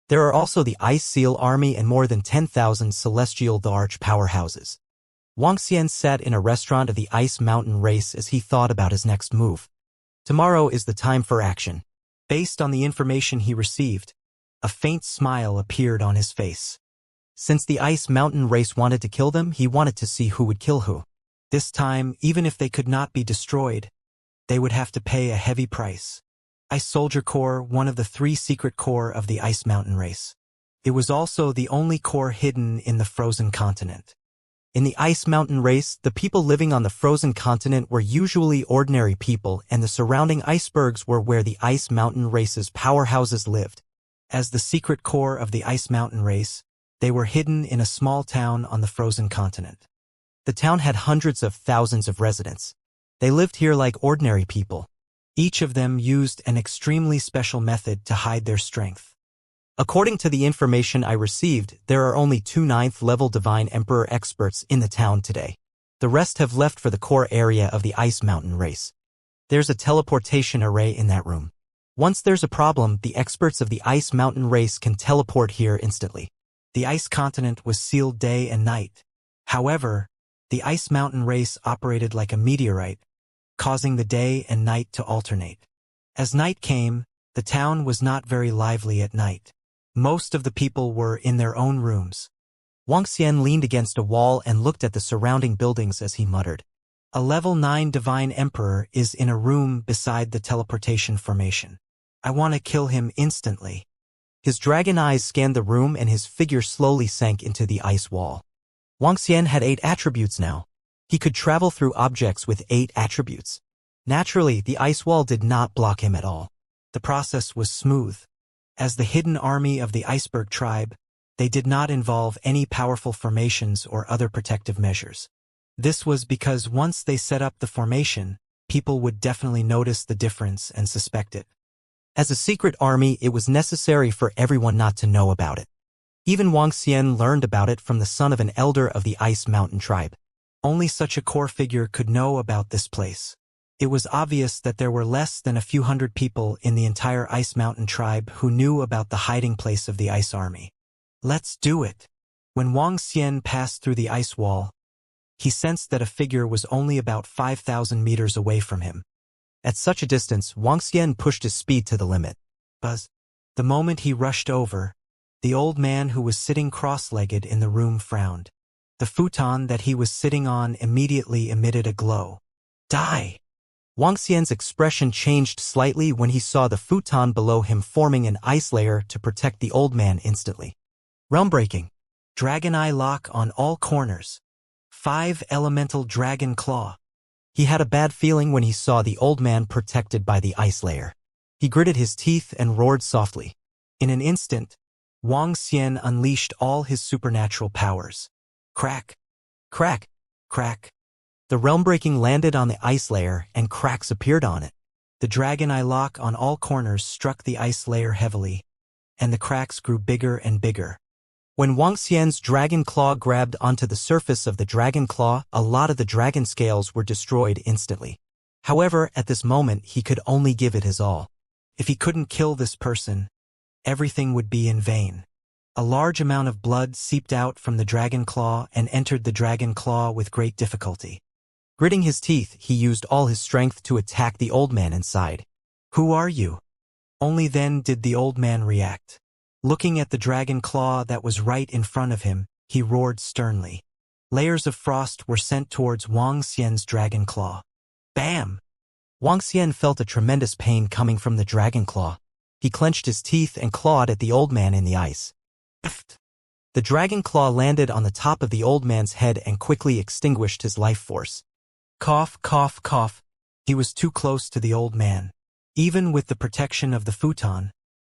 S2: There are also the Ice Seal Army and more than 10,000 Celestial the Arch powerhouses. Wang Xian sat in a restaurant of the Ice Mountain race as he thought about his next move. Tomorrow is the time for action.
S1: Based on the information he received, a faint smile appeared on his face.
S2: Since the Ice Mountain race wanted to kill them, he wanted to see who would kill who.
S1: This time, even if they could not be destroyed, they would have to pay a heavy price. Ice Soldier Corps, one of the 3 secret corps of the Ice Mountain race. It was also the only corps hidden in the frozen continent.
S2: In the Ice Mountain race, the people living on the frozen continent were usually ordinary people, and the surrounding icebergs were where the Ice Mountain race's powerhouses lived.
S1: As the secret corps of the Ice Mountain race, they were hidden in a small town on the frozen continent.
S2: The town had hundreds of thousands of residents. They lived here like ordinary people.
S1: Each of them used an extremely special method to hide their strength.
S2: According to the information I received, there are only 2 9th-level Divine Emperor experts in the town today. The rest have left for the core area of the Ice Mountain race. There's a teleportation array in that room. Once there's a problem, the experts of the Ice Mountain race can teleport here instantly.
S1: The Ice Continent was sealed day and night. However, the Ice Mountain race operated like a meteorite, causing the day and night to alternate. As night came, the town was not very lively at night. Most of the people were in their own rooms.
S2: Wang Xian leaned against a wall and looked at the surrounding buildings as he muttered.
S1: A level 9 Divine Emperor is in a room beside the teleportation formation. I want to kill him instantly.
S2: His dragon eyes scanned the room and his figure slowly sank into the ice wall. Wang Xian had 8 attributes now. He could travel through objects with 8 attributes. Naturally, the ice wall did not block him at all.
S1: The process was smooth. As the hidden army of the Iceberg tribe, They did not involve any powerful formations or other protective measures. This was because once they set up the formation, people would definitely notice the difference and suspect it.
S2: As a secret army, it was necessary for everyone not to know about it. Even Wang Xian learned about it from the son of an elder of the Ice Mountain tribe.
S1: Only such a core figure could know about this place. It was obvious that there were less than a few hundred people in the entire Ice Mountain tribe who knew about the hiding place of the Ice Army. Let's do it. When Wang Xian passed through the ice wall, he sensed that a figure was only about 5,000 meters away from him.
S2: At such a distance, Wang Xian pushed his speed to the limit.
S1: Buzz. The moment he rushed over, the old man who was sitting cross-legged in the room frowned. The futon that he was sitting on immediately emitted a glow. Die!
S2: Wang Xian's expression changed slightly when he saw the futon below him forming an ice layer to protect the old man instantly. Realm-breaking.
S1: Dragon Eye Lock on all corners. 5 elemental dragon claw.
S2: He had a bad feeling when he saw the old man protected by the ice layer. He gritted his teeth and roared softly.
S1: In an instant, Wang Xian unleashed all his supernatural powers. Crack,
S2: Crack!
S1: crack.
S2: The realm-breaking landed on the ice layer and cracks appeared on it.
S1: The Dragon Eye Lock on all corners struck the ice layer heavily, and the cracks grew bigger and bigger.
S2: When Wang Xian's dragon claw grabbed onto the surface of the dragon claw, a lot of the dragon scales were destroyed instantly. However, at this moment, he could only give it his all.
S1: If he couldn't kill this person, everything would be in vain. A large amount of blood seeped out from the dragon claw and entered the dragon claw with great difficulty.
S2: Gritting his teeth, he used all his strength to attack the old man inside.
S1: Who are you? Only then did the old man react. Looking at the dragon claw that was right in front of him, he roared sternly. Layers of frost were sent towards Wang Xian's dragon claw. Bam!
S2: Wang Xian felt a tremendous pain coming from the dragon claw. He clenched his teeth and clawed at the old man in the ice.
S1: Pfft.
S2: The dragon claw landed on the top of the old man's head and quickly extinguished his life force.
S1: Cough, cough, cough. He was too close to the old man. Even with the protection of the futon,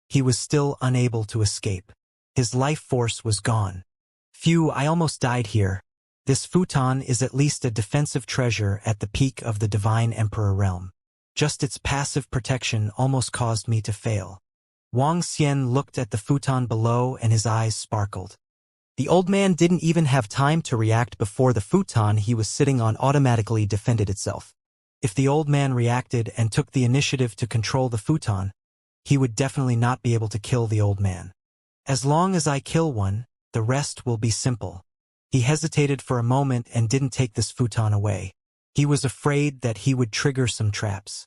S1: he was still unable to escape. His life force was gone. Phew, I almost died here. This futon is at least a defensive treasure at the peak of the Divine Emperor realm. Just its passive protection almost caused me to fail. Wang Xian looked at the futon below and his eyes sparkled.
S2: The old man didn't even have time to react before the futon he was sitting on automatically defended itself.
S1: If the old man reacted and took the initiative to control the futon, he would definitely not be able to kill the old man. As long as I kill one, the rest will be simple. He hesitated for a moment and didn't take this futon away. He was afraid that he would trigger some traps.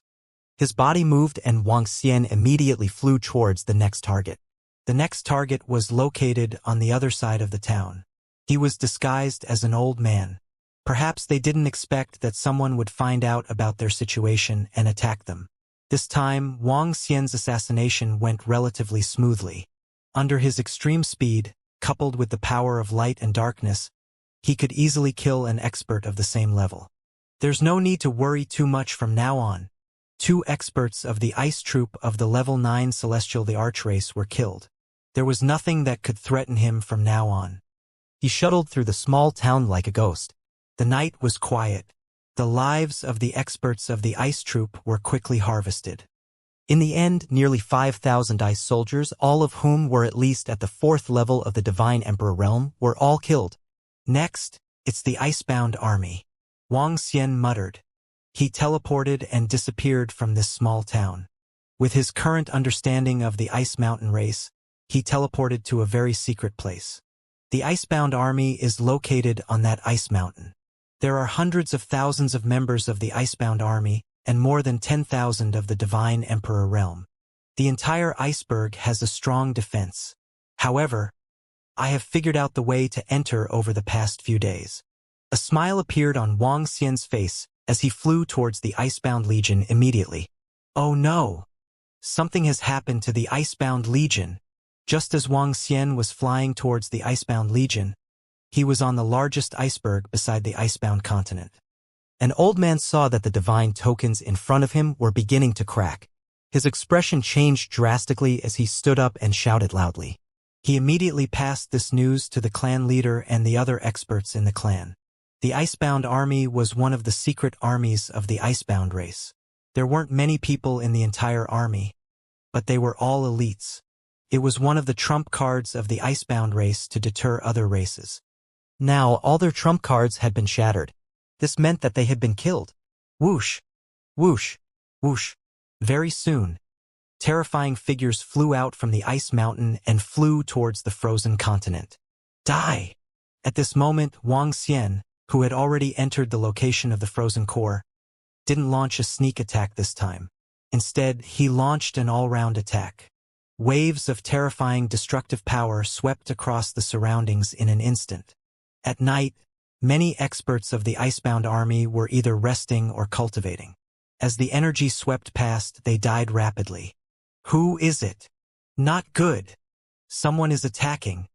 S2: His body moved and Wang Xian immediately flew towards the next target.
S1: The next target was located on the other side of the town. He was disguised as an old man. Perhaps they didn't expect that someone would find out about their situation and attack them. This time, Wang Xian's assassination went relatively smoothly. Under his extreme speed, coupled with the power of light and darkness, he could easily kill an expert of the same level. There's no need to worry too much from now on. 2 experts of the ice troop of the level 9 Celestial the Archrace were killed. There was nothing that could threaten him from now on.
S2: He shuttled through the small town like a ghost.
S1: The night was quiet. The lives of the experts of the ice troop were quickly harvested.
S2: In the end, nearly 5,000 ice soldiers, all of whom were at least at the 4th level of the Divine Emperor realm, were all killed.
S1: Next, it's the icebound army. Wang Xian muttered. He teleported and disappeared from this small town. With his current understanding of the Ice Mountain race, he teleported to a very secret place. The icebound army is located on that ice mountain. There are hundreds of thousands of members of the icebound army and more than 10,000 of the Divine Emperor realm. The entire iceberg has a strong defense. However, I have figured out the way to enter over the past few days. A smile appeared on Wang Xian's face as he flew towards the Icebound Legion immediately. Oh no! Something has happened to the Icebound Legion. Just as Wang Xian was flying towards the Icebound Legion, he was on the largest iceberg beside the icebound continent.
S2: An old man saw that the divine tokens in front of him were beginning to crack. His expression changed drastically as he stood up and shouted loudly.
S1: He immediately passed this news to the clan leader and the other experts in the clan. The Icebound army was one of the secret armies of the Icebound race. There weren't many people in the entire army, but they were all elites. It was one of the trump cards of the Icebound race to deter other races.
S2: Now all their trump cards had been shattered. This meant that they had been killed. Whoosh, whoosh, whoosh.
S1: Very soon, terrifying figures flew out from the ice mountain and flew towards the frozen continent. Die! At this moment, Wang Xian, who had already entered the location of the frozen core, didn't launch a sneak attack this time. Instead, he launched an all-round attack. Waves of terrifying destructive power swept across the surroundings in an instant. At night, many experts of the Icebound army were either resting or cultivating. As the energy swept past, they died rapidly. Who is it? Not good. Someone is attacking.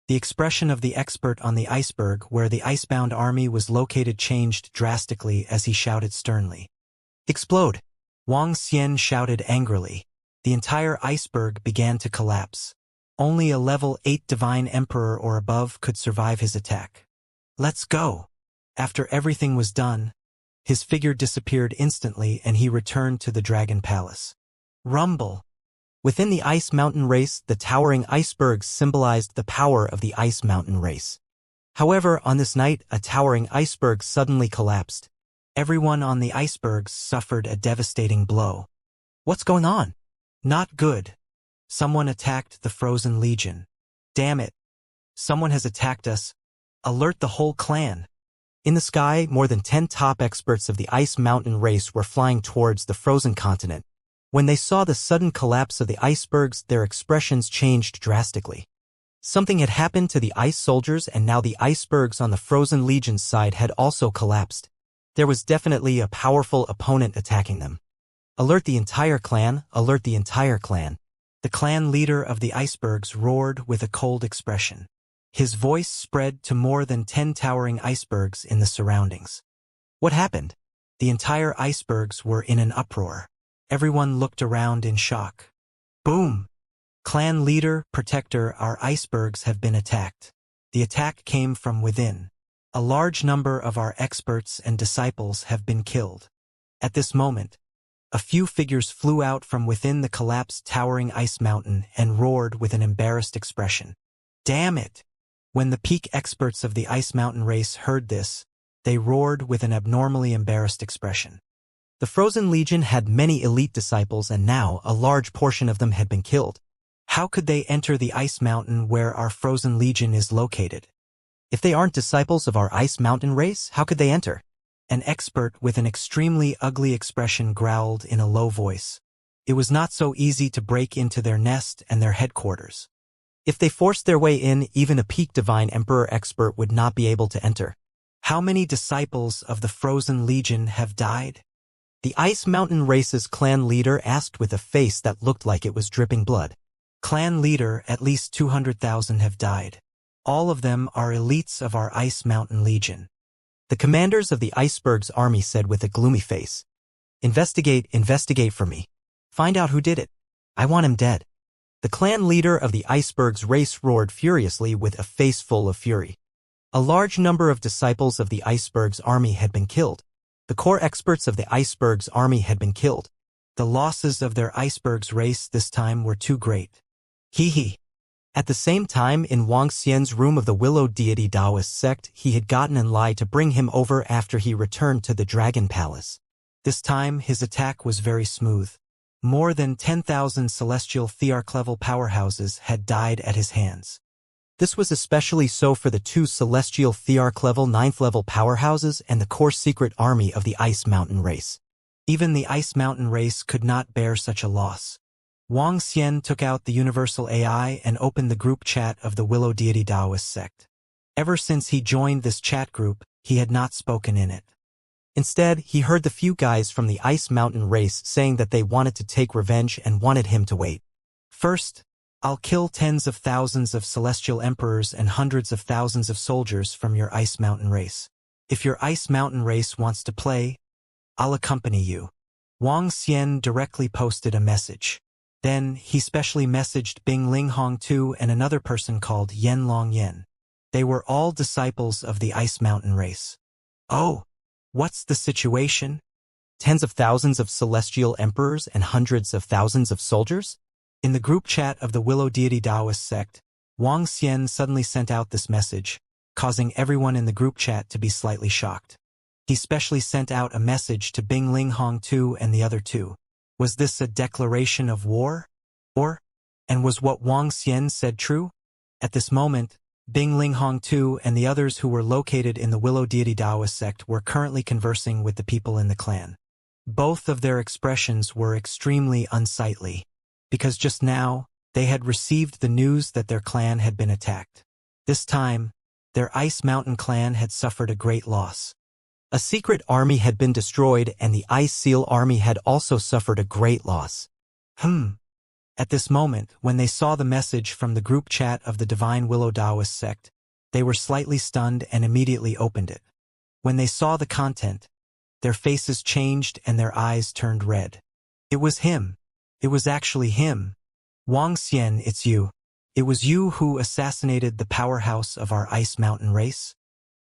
S1: The expression of the expert on the iceberg where the Icebound army was located changed drastically as he shouted sternly. Explode! Wang Xian shouted angrily. The entire iceberg began to collapse. Only a level 8 Divine Emperor or above could survive his attack. Let's go! After everything was done, his figure disappeared instantly and he returned to the Dragon Palace. Rumble!
S2: Within the Ice Mountain race, the towering icebergs symbolized the power of the Ice Mountain race. However, on this night, a towering iceberg suddenly collapsed.
S1: Everyone on the icebergs suffered a devastating blow.
S2: What's going on?
S1: Not good. Someone attacked the Frozen Legion. Damn it. Someone has attacked us. Alert the whole clan.
S2: In the sky, more than 10 top experts of the Ice Mountain race were flying towards the frozen continent. When they saw the sudden collapse of the icebergs, their expressions changed drastically. Something had happened to the ice soldiers and now the icebergs on the Frozen Legion's side had also collapsed. There was definitely a powerful opponent attacking them. Alert the entire clan, alert the entire clan.
S1: The clan leader of the icebergs roared with a cold expression. His voice spread to more than 10 towering icebergs in the surroundings.
S2: What happened?
S1: The entire icebergs were in an uproar. Everyone looked around in shock. Boom! Clan leader, protector, our icebergs have been attacked. The attack came from within. A large number of our experts and disciples have been killed. At this moment, a few figures flew out from within the collapsed towering ice mountain and roared with an embarrassed expression. Damn it! When the peak experts of the Ice Mountain race heard this, they roared with an abnormally embarrassed expression.
S2: The Frozen Legion had many elite disciples and now a large portion of them had been killed.
S1: How could they enter the Ice Mountain where our Frozen Legion is located?
S2: If they aren't disciples of our Ice Mountain race, how could they enter?
S1: An expert with an extremely ugly expression growled in a low voice. It was not so easy to break into their nest and their headquarters.
S2: If they forced their way in, even a peak Divine Emperor expert would not be able to enter.
S1: How many disciples of the Frozen Legion have died?
S2: The Ice Mountain race's clan leader asked with a face that looked like it was dripping blood.
S1: Clan leader, at least 200,000 have died. All of them are elites of our Ice Mountain Legion.
S2: The commanders of the icebergs army said with a gloomy face. Investigate for me. Find out who did it. I want him dead. The clan leader of the icebergs race roared furiously with a face full of fury. A large number of disciples of the icebergs army had been killed. The core experts of the icebergs army had been killed.
S1: The losses of their icebergs race this time were too great.
S2: Hee hee. At the same time, in Wang Xian's room of the Willow Deity Taoist sect, he had gotten an lie to bring him over after he returned to the Dragon Palace.
S1: This time, his attack was very smooth. More than 10,000 celestial thearch-level powerhouses had died at his hands.
S2: This was especially so for the 2 celestial thearch-level 9th-level powerhouses and the core secret army of the Ice Mountain race.
S1: Even the Ice Mountain race could not bear such a loss. Wang Xian took out the universal AI and opened the group chat of the Willow Deity Taoist sect. Ever since he joined this chat group, he had not spoken in it.
S2: Instead, he heard the few guys from the Ice Mountain race saying that they wanted to take revenge and wanted him to wait.
S1: First, I'll kill tens of thousands of celestial emperors and hundreds of thousands of soldiers from your Ice Mountain race. If your Ice Mountain race wants to play, I'll accompany you. Wang Xian directly posted a message. Then, he specially messaged Bing Ling Hong Tu and another person called Yen Long Yen. They were all disciples of the Ice Mountain race. Oh, what's the situation?
S2: Tens of thousands of celestial emperors and hundreds of thousands of soldiers?
S1: In the group chat of the Willow Deity Taoist sect, Wang Xian suddenly sent out this message, causing everyone in the group chat to be slightly shocked. He specially sent out a message to Bing Ling Hong Tu and the other two. Was this a declaration of war? And was what Wang Xian said true? At this moment, Bing Ling Hong Tu and the others who were located in the Willow Deity Taoist sect were currently conversing with the people in the clan. Both of their expressions were extremely unsightly, because just now, they had received the news that their clan had been attacked. This time, their Ice Mountain clan had suffered a great loss.
S2: A secret army had been destroyed and the Ice Seal army had also suffered a great loss.
S1: At this moment, when they saw the message from the group chat of the Divine Willow Taoist sect, they were slightly stunned and immediately opened it. When they saw the content, their faces changed and their eyes turned red. It was him. It was actually him. Wang Xian, it's you. It was you who assassinated the powerhouse of our Ice Mountain race?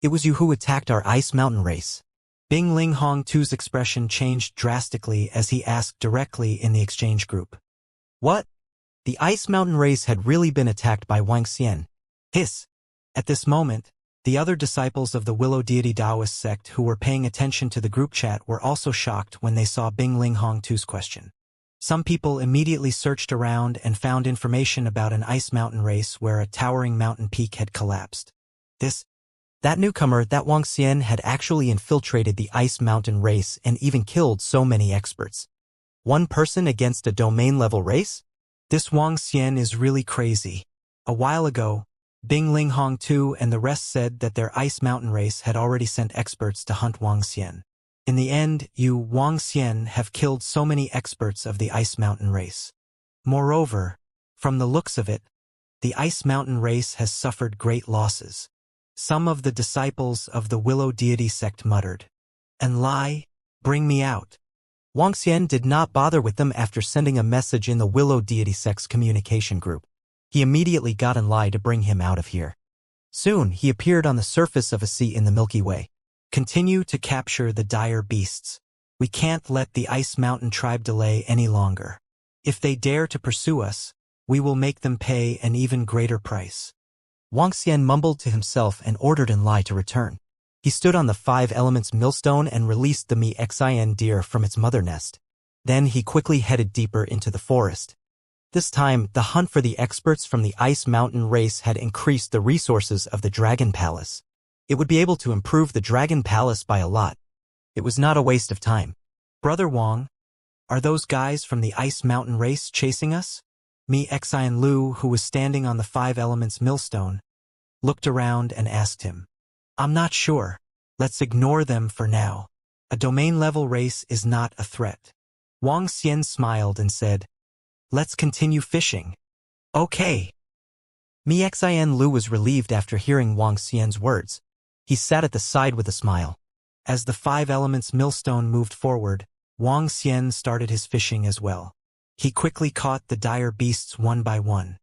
S2: It was you who attacked our Ice Mountain race.
S1: Bing Ling Hong Tu's expression changed drastically as he asked directly in the exchange group.
S2: What? The Ice Mountain race had really been attacked by Wang Xian.
S1: Hiss. At this moment, the other disciples of the Willow Deity Taoist sect who were paying attention to the group chat were also shocked when they saw Bing Ling Hong Tu's question. Some people immediately searched around and found information about an Ice Mountain race where a towering mountain peak had collapsed.
S2: That newcomer, that Wang Xian, had actually infiltrated the Ice Mountain race and even killed so many experts. One person against a domain-level race?
S1: This Wang Xian is really crazy. A while ago, Bing Ling Hong Tu and the rest said that their Ice Mountain race had already sent experts to hunt Wang Xian. In the end, you, Wang Xian, have killed so many experts of the Ice Mountain race. Moreover, from the looks of it, the Ice Mountain race has suffered great losses. Some of the disciples of the Willow Deity sect muttered. And lie, bring me out.
S2: Wang Xian did not bother with them after sending a message in the Willow Deity sect's communication group. He immediately got in line to bring him out of here. Soon, he appeared on the surface of a sea in the Milky Way.
S1: Continue to capture the dire beasts. We can't let the Ice Mountain tribe delay any longer. If they dare to pursue us, we will make them pay an even greater price.
S2: Wang Xian mumbled to himself and ordered Enlai to return. He stood on the 5 Elements millstone and released the Mexin deer from its mother nest. Then he quickly headed deeper into the forest. This time, the hunt for the experts from the Ice Mountain race had increased the resources of the Dragon Palace. It would be able to improve the Dragon Palace by a lot. It was not a waste of time.
S1: Brother Wang, are those guys from the Ice Mountain race chasing us? Mexin Lu, who was standing on the 5 Elements millstone, looked around and asked him. I'm not sure. Let's ignore them for now. A domain-level race is not a threat. Wang Xian smiled and said, let's continue fishing. Okay.
S2: Mexin Lu was relieved after hearing Wang Xian's words. He sat at the side with a smile.
S1: As the 5 Elements millstone moved forward, Wang Xian started his fishing as well. He quickly caught the dire beasts one by one.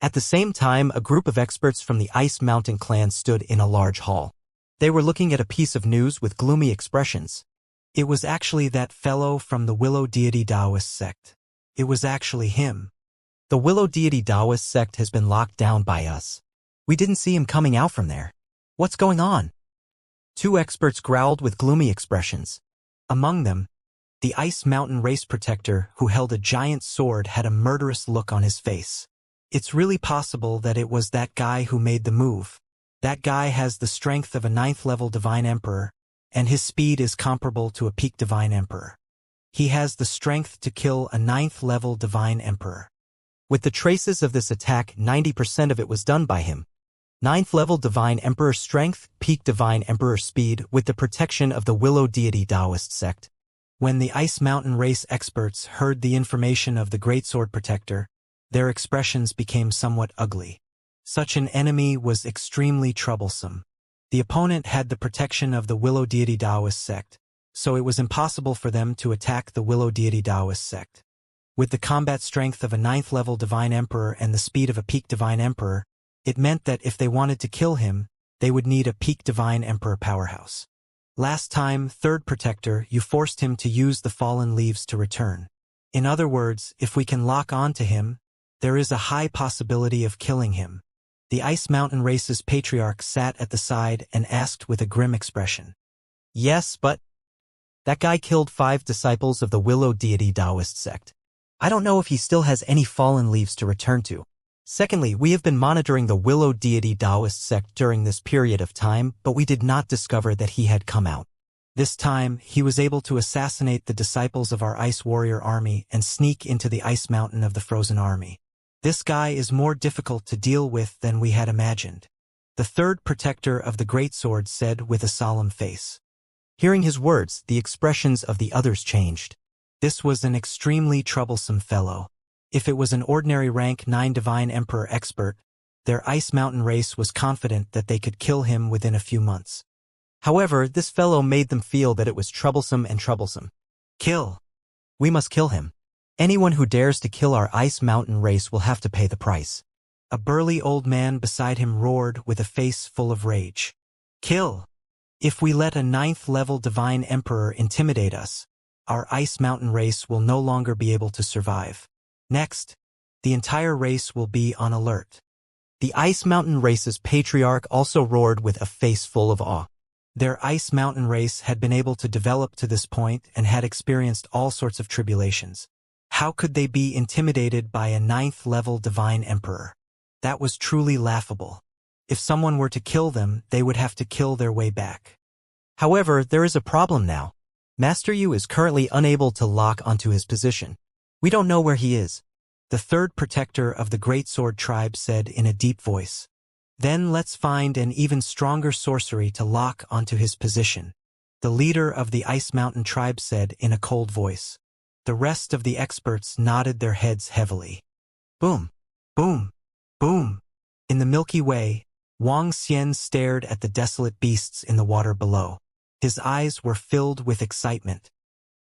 S2: At the same time, a group of experts from the Ice Mountain clan stood in a large hall. They were looking at a piece of news with gloomy expressions.
S1: It was actually that fellow from the Willow Deity Taoist sect. It was actually him.
S2: The Willow Deity Taoist sect has been locked down by us. We didn't see him coming out from there. What's going on? 2 experts growled with gloomy expressions.
S1: Among them, the Ice Mountain race protector who held a giant sword had a murderous look on his face. It's really possible that it was that guy who made the move. That guy has the strength of a 9th-level Divine Emperor, and his speed is comparable to a peak Divine Emperor. He has the strength to kill a 9th-level Divine Emperor.
S2: With the traces of this attack, 90% of it was done by him. 9th-level Divine Emperor strength, peak Divine Emperor speed, with the protection of the Willow Deity Taoist sect.
S1: When the Ice Mountain race experts heard the information of the Great Sword Protector, their expressions became somewhat ugly. Such an enemy was extremely troublesome. The opponent had the protection of the Willow Deity Taoist sect, so it was impossible for them to attack the Willow Deity Taoist sect. With the combat strength of a 9th-level Divine Emperor and the speed of a peak Divine Emperor, it meant that if they wanted to kill him, they would need a peak Divine Emperor powerhouse. Last time, Third Protector, you forced him to use the fallen leaves to return. In other words, if we can lock on to him, there is a high possibility of killing him. The Ice Mountain Race's patriarch sat at the side and asked with a grim expression.
S2: Yes, but that guy killed 5 disciples of the Willow Deity Taoist sect. I don't know if he still has any fallen leaves to return to. Secondly, we have been monitoring the Willow Deity Taoist sect during this period of time, but we did not discover that he had come out. This time, he was able to assassinate the disciples of our Ice Warrior army and sneak into the Ice Mountain of the Frozen Army. This guy is more difficult to deal with than we had imagined. The Third Protector of the Greatsword said with a solemn face.
S1: Hearing his words, the expressions of the others changed. This was an extremely troublesome fellow. If it was an ordinary rank 9 Divine Emperor expert, their Ice Mountain race was confident that they could kill him within a few months.
S2: However, this fellow made them feel that it was troublesome and troublesome.
S1: Kill.
S2: We must kill him. Anyone who dares to kill our Ice Mountain race will have to pay the price.
S1: A burly old man beside him roared with a face full of rage. Kill. If we let a 9th-level Divine Emperor intimidate us, our Ice Mountain race will no longer be able to survive. Next, the entire race will be on alert.
S2: The Ice Mountain race's patriarch also roared with a face full of awe.
S1: Their Ice Mountain race had been able to develop to this point and had experienced all sorts of tribulations. How could they be intimidated by a 9th-level Divine Emperor? That was truly laughable. If someone were to kill them, they would have to kill their way back.
S2: However, there is a problem now. Master Yu is currently unable to lock onto his position. We don't know where he is.
S1: The Third Protector of the Greatsword tribe said in a deep voice. Then let's find an even stronger sorcery to lock onto his position. The leader of the Ice Mountain tribe said in a cold voice. The rest of the experts nodded their heads heavily. Boom, boom, boom. In the Milky Way, Wang Xian stared at the desolate beasts in the water below. His eyes were filled with excitement.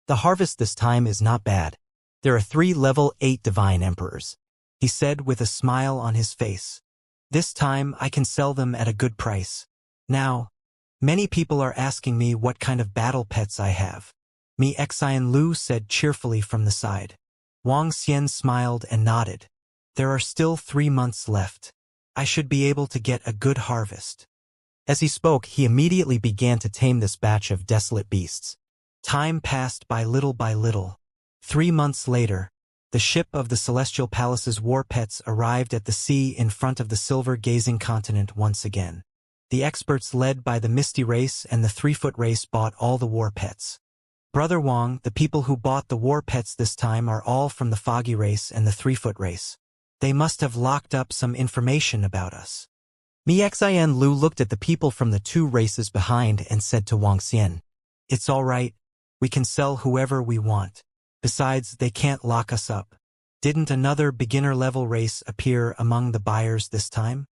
S2: The harvest this time is not bad. There are 3 level 8 Divine Emperors,
S1: he said with a smile on his face. This time I can sell them at a good price. Now, many people are asking me what kind of battle pets I have. Xian Lu said cheerfully from the side. Wang Xian smiled and nodded. There are still 3 months left. I should be able to get a good harvest.
S2: As he spoke, he immediately began to tame this batch of desolate beasts.
S1: Time passed by little. 3 months later, the ship of the Celestial Palace's war pets arrived at the sea in front of the silver-gazing continent once again. The experts led by the Misty race and the 3-foot race bought all the war pets. Brother Wang, the people who bought the war pets this time are all from the Foggy race and the 3-foot race. They must have locked up some information about us.
S2: Xian Lu looked at the people from the 2 races behind and said to Wang Xian.
S1: It's all right. We can sell whoever we want. Besides, they can't lock us up. Didn't another beginner-level race appear among the buyers this time?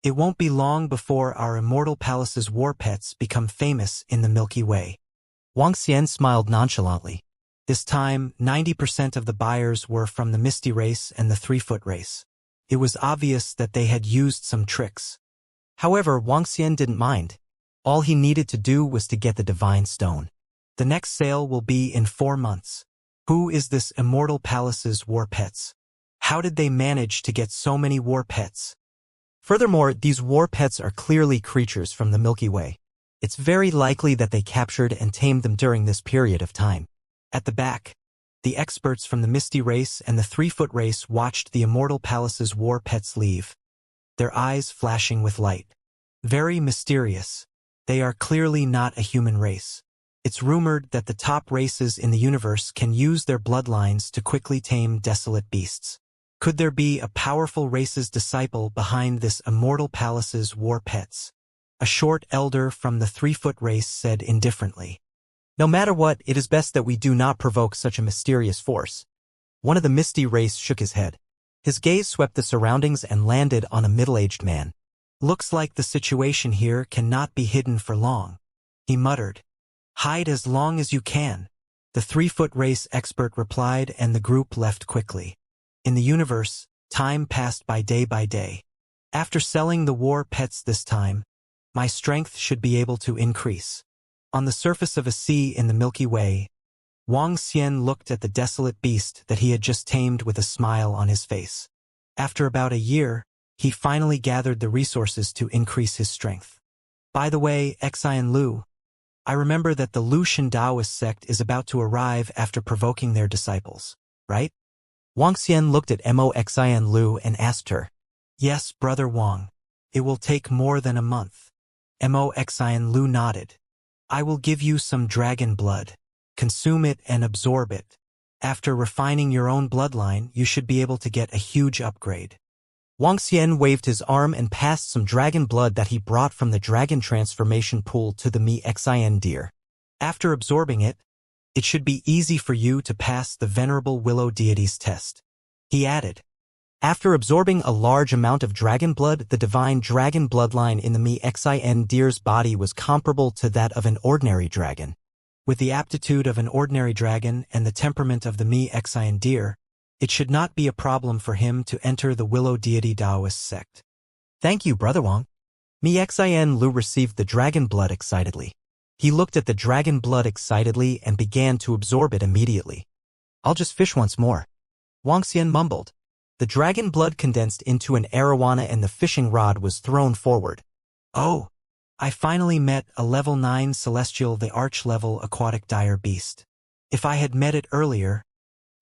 S1: It won't be long before our Immortal Palace's war pets become famous in the Milky Way.
S2: Wang Xian smiled nonchalantly.
S1: This time, 90% of the buyers were from the Misty race and the 3-foot race. It was obvious that they had used some tricks.
S2: However, Wang Xian didn't mind. All he needed to do was to get the Divine Stone.
S1: The next sale will be in 4 months. Who is this Immortal Palace's war pets? How did they manage to get so many war pets?
S2: Furthermore, these war pets are clearly creatures from the Milky Way. It's very likely that they captured and tamed them during this period of time.
S1: At the back, the experts from the Misty race and the 3-foot race watched the Immortal Palace's war pets leave, their eyes flashing with light. Very mysterious. They are clearly not a human race. It's rumored that the top races in the universe can use their bloodlines to quickly tame desolate beasts. Could there be a powerful race's disciple behind this Immortal Palace's war pets? A short elder from the 3-foot race said indifferently.
S2: No matter what, it is best that we do not provoke such a mysterious force. One of the Misty race shook his head. His gaze swept the surroundings and landed on a middle-aged man.
S1: Looks like the situation here cannot be hidden for long, he muttered. Hide as long as you can. The 3-foot race expert replied, and the group left quickly. In the universe, time passed by day. After selling the war pets this time, my strength should be able to increase. On the surface of a sea in the Milky Way, Wang Xian looked at the desolate beast that he had just tamed with a smile on his face. After about a year, he finally gathered the resources to increase his strength. By the way, Xian Lu, I remember that the Lucian Taoist sect is about to arrive after provoking their disciples, right?
S2: Wang Xian looked at Mo Xian Lu and asked her.
S1: Yes, Brother Wang. It will take more than a month. Mo Xian Lu nodded. I will give you some dragon blood. Consume it and absorb it. After refining your own bloodline, you should be able to get a huge upgrade.
S2: Wang Xian waved his arm and passed some dragon blood that he brought from the dragon transformation pool to the Xian deer.
S1: After absorbing it, it should be easy for you to pass the Venerable Willow Deity's test. He added.
S2: After absorbing a large amount of dragon blood, the divine dragon bloodline in the Xian deer's body was comparable to that of an ordinary dragon.
S1: With the aptitude of an ordinary dragon and the temperament of the Xian deer, it should not be a problem for him to enter the Willow Deity Taoist sect.
S2: Thank you, Brother Wang. Xian Lu received the dragon blood excitedly. He looked at the dragon blood excitedly and began to absorb it immediately. I'll just fish once more. Wang Xian mumbled. The dragon blood condensed into an arowana and the fishing rod was thrown forward.
S1: Oh! I finally met a level 9 celestial, the arch-level aquatic dire beast. If I had met it earlier,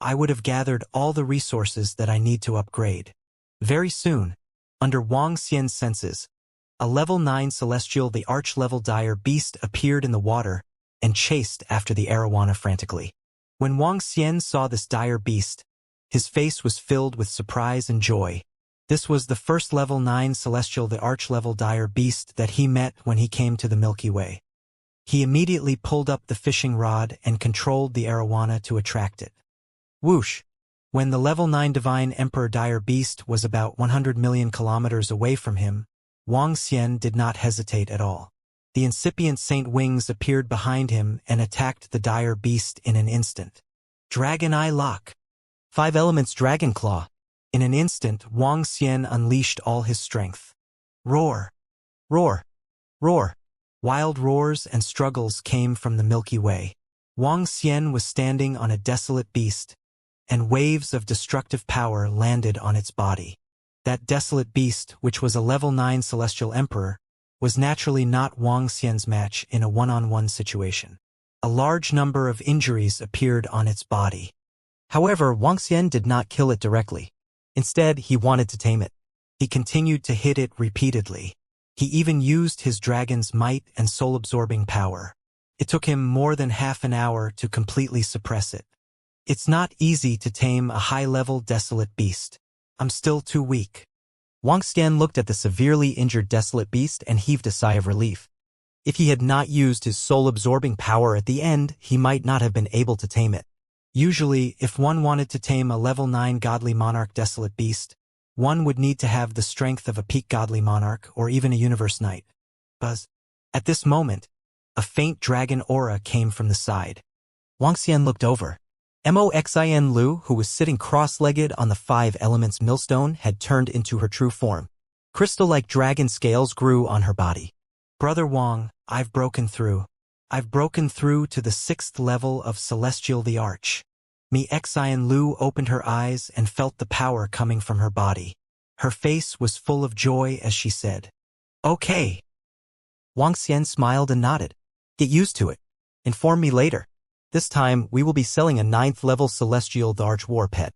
S1: I would have gathered all the resources that I need to upgrade. Very soon, under Wang Xian's senses, a level 9 celestial, the arch-level dire beast appeared in the water and chased after the arowana frantically. When Wang Xian saw this dire beast, his face was filled with surprise and joy. This was the first level 9 celestial, the arch-level dire beast that he met when he came to the Milky Way. He immediately pulled up the fishing rod and controlled the arowana to attract it. Whoosh! When the level 9 divine emperor dire beast was about 100 million kilometers away from him, Wang Xian did not hesitate at all. The incipient saint wings appeared behind him and attacked the dire beast in an instant. Dragon Eye Lock.
S2: 5 elements dragon claw.
S1: In an instant, Wang Xian unleashed all his strength. Roar!
S2: Roar! Roar!
S1: Wild roars and struggles came from the Milky Way. Wang Xian was standing on a desolate beast, and waves of destructive power landed on its body. That desolate beast, which was a level 9 celestial emperor, was naturally not Wang Xian's match in a one-on-one situation. A large number of injuries appeared on its body.
S2: However, Wang Xian did not kill it directly. Instead, he wanted to tame it.
S1: He continued to hit it repeatedly. He even used his dragon's might and soul-absorbing power. It took him more than half an hour to completely suppress it. It's not easy to tame a high-level desolate beast. I'm still too weak.
S2: Wang Xian looked at the severely injured desolate beast and heaved a sigh of relief. If he had not used his soul-absorbing power at the end, he might not have been able to tame it.
S1: Usually, if one wanted to tame a level 9 godly monarch desolate beast, one would need to have the strength of a peak godly monarch or even a universe knight. Buzz. At this moment, a faint dragon aura came from the side.
S2: Wang Xian looked over. Mo Xian Lu, who was sitting cross-legged on the 5 elements millstone, had turned into her true form. Crystal-like dragon scales grew on her body.
S1: Brother Wang, I've broken through. I've broken through to the 6th level of Celestial the Arch. Xian Lu opened her eyes and felt the power coming from her body. Her face was full of joy as she said, "Okay."
S2: Wang Xian smiled and nodded. "Get used to it. Inform me later. This time, we will be selling a 9th level Celestial Darch war pet."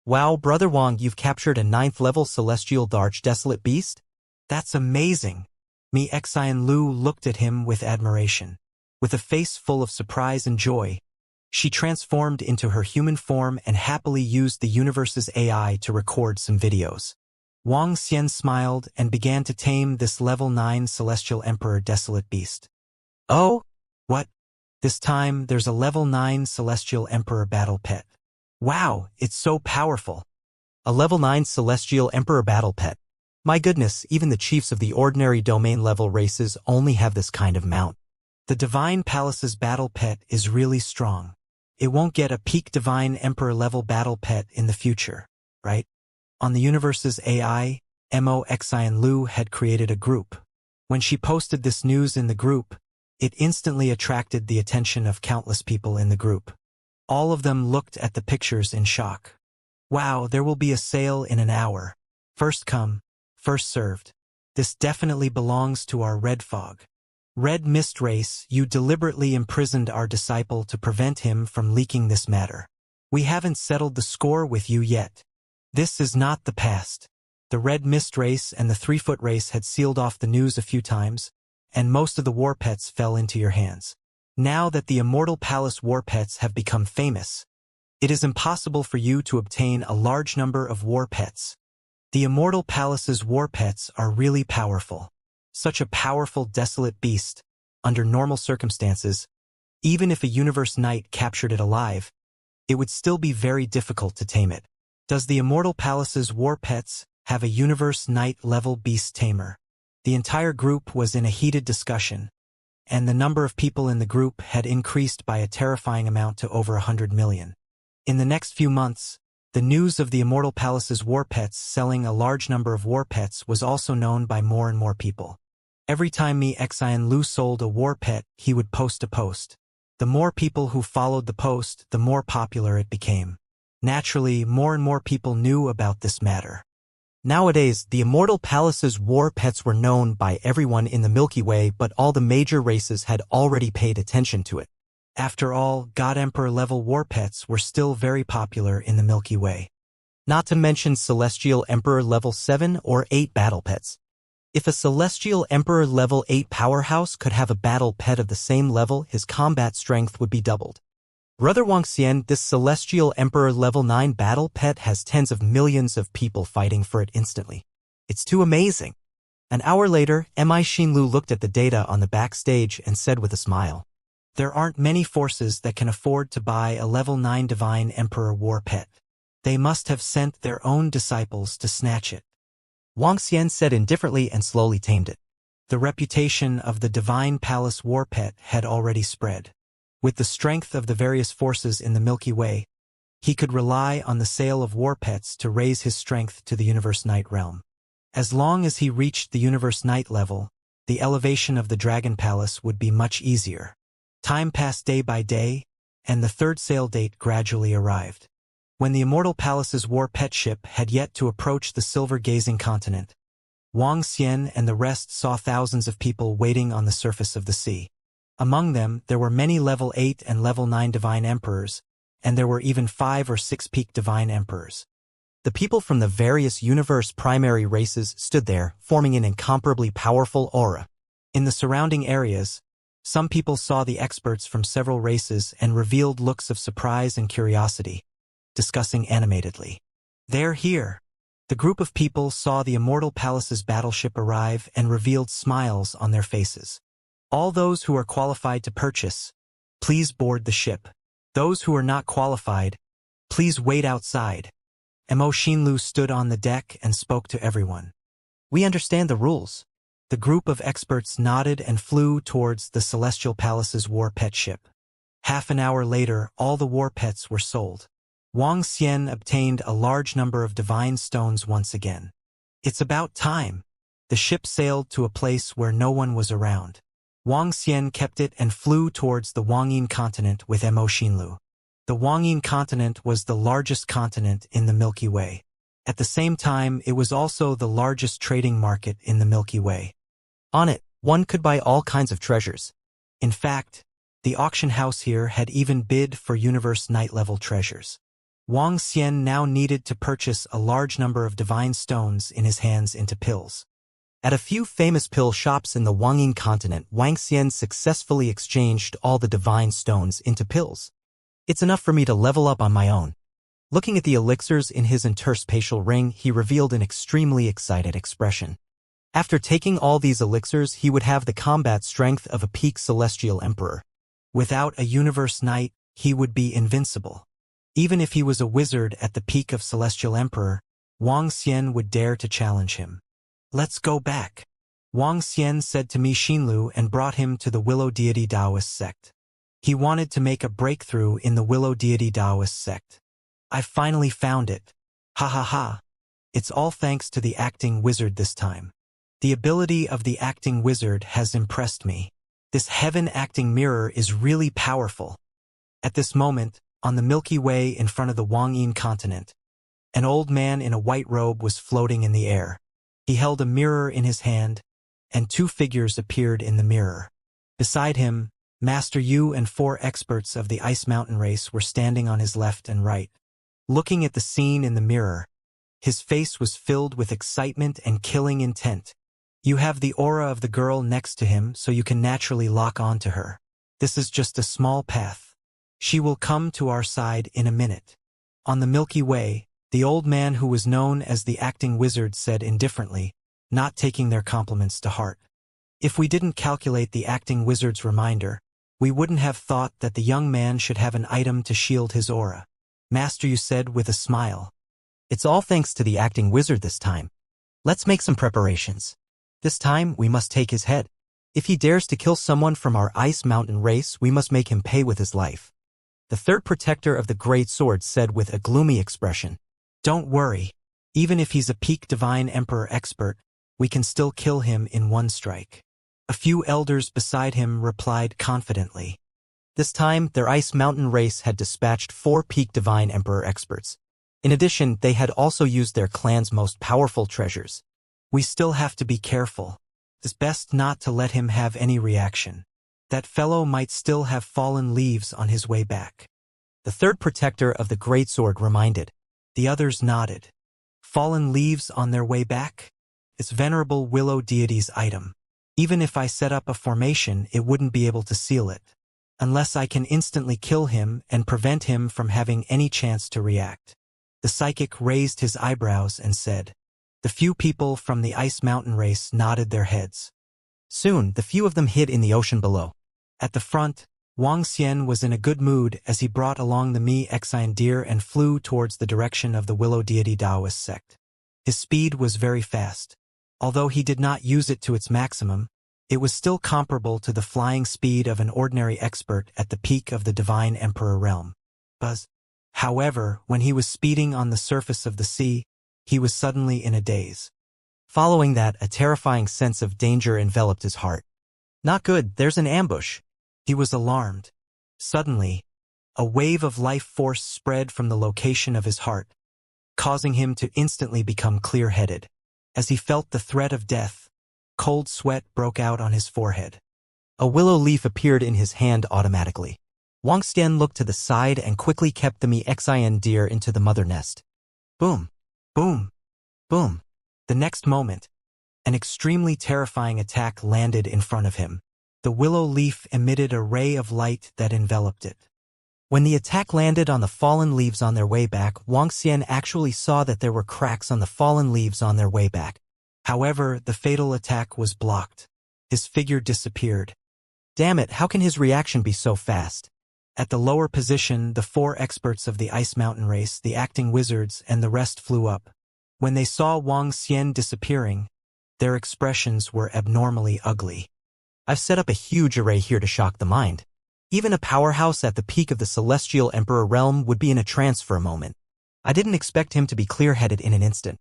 S2: "Wow, Brother Wang, you've captured a 9th level Celestial Darch desolate beast?
S1: That's amazing." Xian Lu looked at him with admiration. With a face full of surprise and joy, she transformed into her human form and happily used the universe's AI to record some videos. Wang Xian smiled and began to tame this level 9 Celestial Emperor desolate beast.
S2: "Oh?
S1: What? This time, there's a level 9 Celestial Emperor battle pet. Wow, it's so powerful."
S2: A level 9 Celestial Emperor battle pet. My goodness, even the chiefs of the ordinary domain level races only have this kind of mount.
S1: The Divine Palace's battle pet is really strong. it won't get a peak divine emperor level battle pet in the future, right? On the universe's AI, Mo Lu had created a group. When she posted this news in the group, it instantly attracted the attention of countless people in the group. All of them looked at the pictures in shock. Wow, there will be a sale in an hour. First come, first served. This definitely belongs to our red fog. Red Mist race, you deliberately imprisoned our disciple to prevent him from leaking this matter. We haven't settled the score with you yet. This is not the past. The Red Mist race and the 3-foot race had sealed off the news a few times, and most of the war pets fell into your hands. Now that the Immortal Palace war pets have become famous, it is impossible for you to obtain a large number of war pets. The Immortal Palace's war pets are really powerful. Such a powerful, desolate beast, under normal circumstances, even if a universe knight captured it alive, it would still be very difficult to tame it. Does the Immortal Palace's war pets have a universe knight level beast tamer? The entire group was in a heated discussion, and the number of people in the group had increased by a terrifying amount to over 100 million. In the next few months, the news of the Immortal Palace's war pets selling a large number of war pets was also known by more and more people. Every time Lu sold a war pet, he would post a post. The more people who followed the post, the more popular it became. Naturally, more and more people knew about this matter. Nowadays, the Immortal Palace's war pets were known by everyone in the Milky Way, but all the major races had already paid attention to it. After all, God Emperor level war pets were still very popular in the Milky Way. Not to mention Celestial Emperor level 7 or 8 battle pets. If a Celestial Emperor level 8 powerhouse could have a battle pet of the same level, his combat strength would be doubled. Brother Wuxia, this Celestial Emperor level 9 battle pet has tens of millions of people fighting for it instantly. It's too amazing. An hour later, Lu looked at the data on the backstage and said with a smile, "There aren't many forces that can afford to buy a level 9 Divine Emperor war pet. They must have sent their own disciples to snatch it." Wuxia said indifferently and slowly tamed it. The reputation of the Divine Palace war pet had already spread. With the strength of the various forces in the Milky Way, he could rely on the sale of war pets to raise his strength to the Universe Knight realm. As long as he reached the Universe Knight level, the elevation of the Dragon Palace would be much easier. Time passed day by day, and the third sale date gradually arrived. When the Immortal Palace's war pet ship had yet to approach the silver-gazing continent, Wuxia and the rest saw thousands of people waiting on the surface of the sea. Among them, there were many level 8 and level 9 Divine Emperors, and there were even 5 or 6 peak Divine Emperors. The people from the various universe primary races stood there, forming an incomparably powerful aura. In the surrounding areas, some people saw the experts from several races and revealed looks of surprise and curiosity, discussing animatedly. "They're here." The group of people saw the Immortal Palace's battleship arrive and revealed smiles on their faces. "All those who are qualified to purchase, please board the ship. Those who are not qualified, please wait outside." Lu stood on the deck and spoke to everyone. "We understand the rules." The group of experts nodded and flew towards the Celestial Palace's war pet ship. Half an hour later, all the war pets were sold. Wuxia obtained a large number of divine stones once again. It's about time. The ship sailed to a place where no one was around. Wuxia kept it and flew towards the Wangyin continent with Lu. The Wangyin continent was the largest continent in the Milky Way. At the same time, it was also the largest trading market in the Milky Way. On it, one could buy all kinds of treasures. In fact, the auction house here had even bid for Universe Knight level treasures. Wuxia now needed to purchase a large number of divine stones in his hands into pills. At a few famous pill shops in the Wangyin continent, Wuxia successfully exchanged all the divine stones into pills. "It's enough for me to level up on my own." Looking at the elixirs in his interspatial ring, he revealed an extremely excited expression. After taking all these elixirs, he would have the combat strength of a peak Celestial Emperor. Without a Universe Knight, he would be invincible. Even if he was a wizard at the peak of Celestial Emperor, Wuxia would dare to challenge him. "Let's go back," Wuxia said to Lu and brought him to the Willow Deity Taoist sect. He wanted to make a breakthrough in the Willow Deity Taoist sect. I finally found it. Ha ha ha. It's all thanks to the acting wizard this time. The ability of the acting wizard has impressed me. This heaven acting mirror is really powerful. At this moment, on the Milky Way in front of the Wangyin continent, an old man in a white robe was floating in the air. He held a mirror in his hand, and two figures appeared in the mirror. Beside him, Master Yu and 4 experts of the Ice Mountain race were standing on his left and right. Looking at the scene in the mirror, his face was filled with excitement and killing intent. You have the aura of the girl next to him, so you can naturally lock on to her. This is just a small path. She will come to our side in a minute. On the Milky Way, the old man who was known as the acting wizard said indifferently, not taking their compliments to heart. If we didn't calculate the acting wizard's reminder, we wouldn't have thought that the young man should have an item to shield his aura. Master Yu said with a smile.
S2: It's all thanks to the acting wizard this time. Let's make some preparations. This time, we must take his head. If he dares to kill someone from our Ice Mountain race, we must make him pay with his life. The third protector of the Great Sword said with a gloomy expression.
S1: Don't worry. Even if he's a peak Divine Emperor expert, we can still kill him in one strike. A few elders beside him replied confidently.
S2: This time, their Ice Mountain race had dispatched 4 peak Divine Emperor experts. In addition, they had also used their clan's most powerful treasures.
S1: We still have to be careful. It's best not to let him have any reaction. That fellow might still have fallen leaves on his way back.
S2: The third protector of the Great Sword reminded.
S1: The others nodded. Fallen leaves on their way back? It's venerable Willow Deity's item. Even if I set up a formation, it wouldn't be able to seal it. Unless I can instantly kill him and prevent him from having any chance to react. The psychic raised his eyebrows and said. The few people from the Ice Mountain race nodded their heads.
S2: Soon, the few of them hid in the ocean below.
S1: At the front, Wang Xian was in a good mood as he brought along the Mi-Xian deer and flew towards the direction of the Willow Deity Taoist sect. His speed was very fast. Although he did not use it to its maximum, it was still comparable to the flying speed of an ordinary expert at the peak of the Divine Emperor realm. However, when he was speeding on the surface of the sea, he was suddenly in a daze.
S2: Following that, a terrifying sense of danger enveloped his heart. Not good, there's an ambush.
S1: He was alarmed. Suddenly, a wave of life force spread from the location of his heart, causing him to instantly become clear-headed. As he felt the threat of death, cold sweat broke out on his forehead.
S2: A willow leaf appeared in his hand automatically. Wang Xian looked to the side and quickly kept the Mi-Xian deer into the mother nest.
S1: Boom! Boom! Boom! The next moment, an extremely terrifying attack landed in front of him. The willow leaf emitted a ray of light that enveloped it.
S2: When the attack landed on the fallen leaves on their way back, Wang Xian actually saw that there were cracks on the fallen leaves on their way back.
S1: However, the fatal attack was blocked. His figure disappeared.
S2: Damn it, how can his reaction be so fast?
S1: At the lower position, the 4 experts of the Ice Mountain race, the acting wizards, and the rest flew up. When they saw Wang Xian disappearing, their expressions were abnormally ugly.
S2: I've set up a huge array here to shock the mind. Even a powerhouse at the peak of the Celestial Emperor realm would be in a trance for a moment. I didn't expect him to be clear-headed in an instant.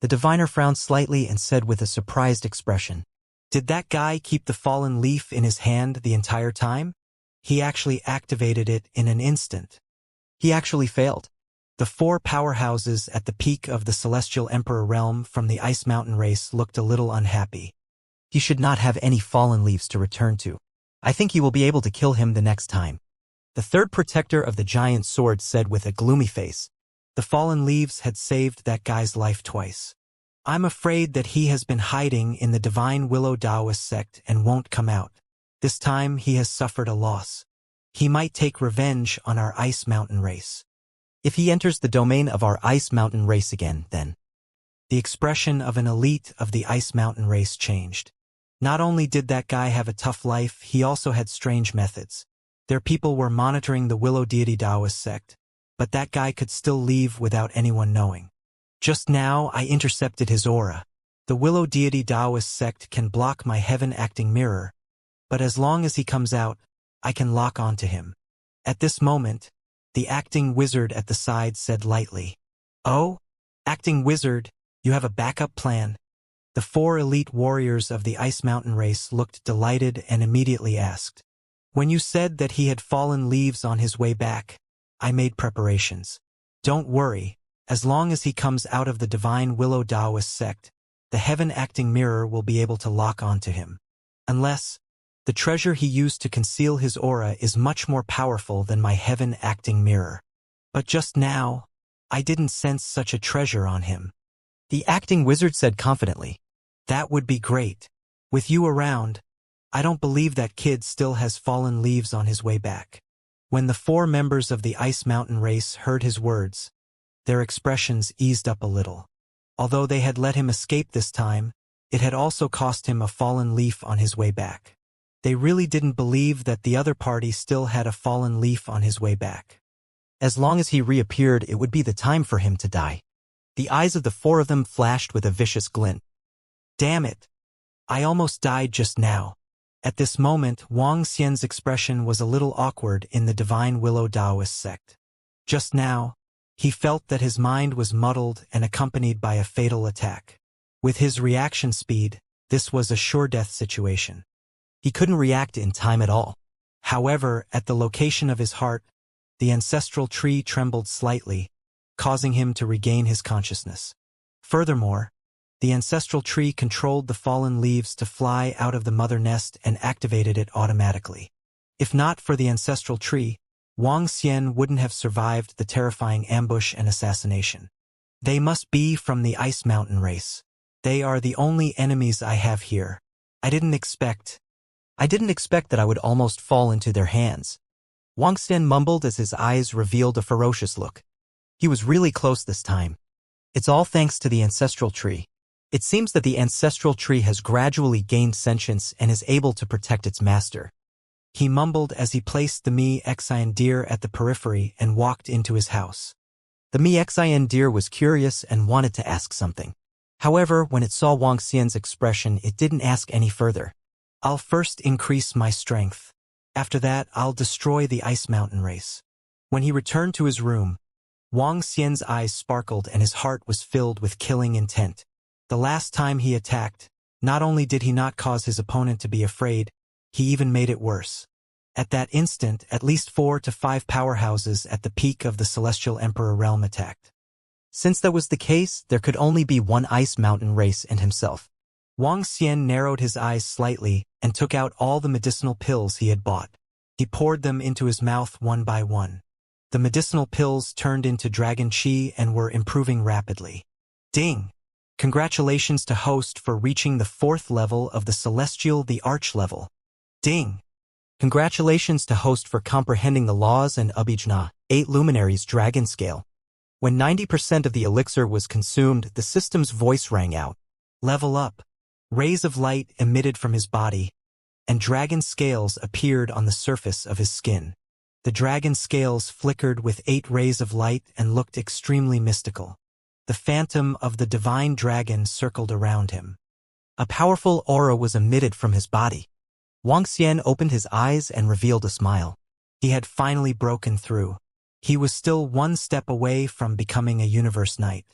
S2: The diviner frowned slightly and said with a surprised expression.
S1: Did that guy keep the fallen leaf in his hand the entire time? He actually activated it in an instant.
S2: He actually failed.
S1: The 4 powerhouses at the peak of the Celestial Emperor realm from the Ice Mountain race looked a little unhappy.
S2: He should not have any fallen leaves to return to. I think he will be able to kill him the next time.
S1: The third protector of the giant sword said with a gloomy face. The fallen leaves had saved that guy's life twice. I'm afraid that he has been hiding in the Divine Willow Taoist sect and won't come out. This time he has suffered a loss. He might take revenge on our Ice Mountain race.
S2: If he enters the domain of our Ice Mountain race again, then.
S1: The expression of an elite of the Ice Mountain race changed. Not only did that guy have a tough life, he also had strange methods. Their people were monitoring the Willow Deity Taoist sect, but that guy could still leave without anyone knowing. Just now, I intercepted his aura. The Willow Deity Taoist sect can block my heaven-acting mirror, but as long as he comes out, I can lock onto him. At this moment, the acting wizard at the side said lightly, "Oh, acting wizard, you have a backup plan." The 4 elite warriors of the Ice Mountain race looked delighted and immediately asked, "When you said that he had fallen leaves on his way back, I made preparations. Don't worry, as long as he comes out of the Divine Willow Taoist sect, the Heaven Acting Mirror will be able to lock onto him. Unless, the treasure he used to conceal his aura is much more powerful than my Heaven Acting Mirror. But just now, I didn't sense such a treasure on him."
S2: The acting wizard said confidently.
S1: "That would be great. With you around, I don't believe that kid still has fallen leaves on his way back." When the 4 members of the Ice Mountain race heard his words, their expressions eased up a little. Although they had let him escape this time, it had also cost him a fallen leaf on his way back. They really didn't believe that the other party still had a fallen leaf on his way back.
S2: As long as he reappeared, it would be the time for him to die. The eyes of the 4 of them flashed with a vicious glint.
S1: "Damn it! I almost died just now." At this moment, Wang Xian's expression was a little awkward in the Divine Willow Taoist sect. Just now, he felt that his mind was muddled and accompanied by a fatal attack. With his reaction speed, this was a sure-death situation.
S2: He couldn't react in time at all.
S1: However, at the location of his heart, the ancestral tree trembled slightly, causing him to regain his consciousness. Furthermore, the ancestral tree controlled the fallen leaves to fly out of the mother nest and activated it automatically. If not for the ancestral tree, Wang Xian wouldn't have survived the terrifying ambush and assassination. They must be from the Ice Mountain race. They are the only enemies I have here. I didn't expect
S2: that I would almost fall into their hands. Wang Xian mumbled as his eyes revealed a ferocious look. He was really close this time. It's all thanks to the ancestral tree. It seems that the ancestral tree has gradually gained sentience and is able to protect its master.
S1: He mumbled as he placed the Mexian deer at the periphery and walked into his house.
S2: The Mexian deer was curious and wanted to ask something. However, when it saw Wang Xian's expression, it didn't ask any further.
S1: "I'll first increase my strength. After that, I'll destroy the Ice Mountain race." When he returned to his room, Wang Xian's eyes sparkled and his heart was filled with killing intent. The last time he attacked, not only did he not cause his opponent to be afraid, he even made it worse. At that instant, at least 4 to 5 powerhouses at the peak of the Celestial Emperor realm attacked.
S2: Since that was the case, there could only be one Ice Mountain race and himself.
S1: Wang Xian narrowed his eyes slightly and took out all the medicinal pills he had bought. He poured them into his mouth one by one. The medicinal pills turned into dragon chi and were improving rapidly. Ding! Congratulations to host for reaching the 4th level of the Celestial the Arch level. Ding!
S2: Congratulations to host for comprehending the laws and Abhijna, 8 luminaries dragon scale. When 90% of the elixir was consumed, the system's voice rang out.
S1: Level up. Rays of light emitted from his body, and dragon scales appeared on the surface of his skin. The dragon scales flickered with 8 rays of light and looked extremely mystical. The phantom of the divine dragon circled around him.
S2: A powerful aura was emitted from his body. Wang Xian opened his eyes and revealed a smile.
S1: He had finally broken through. He was still one step away from becoming a universe knight.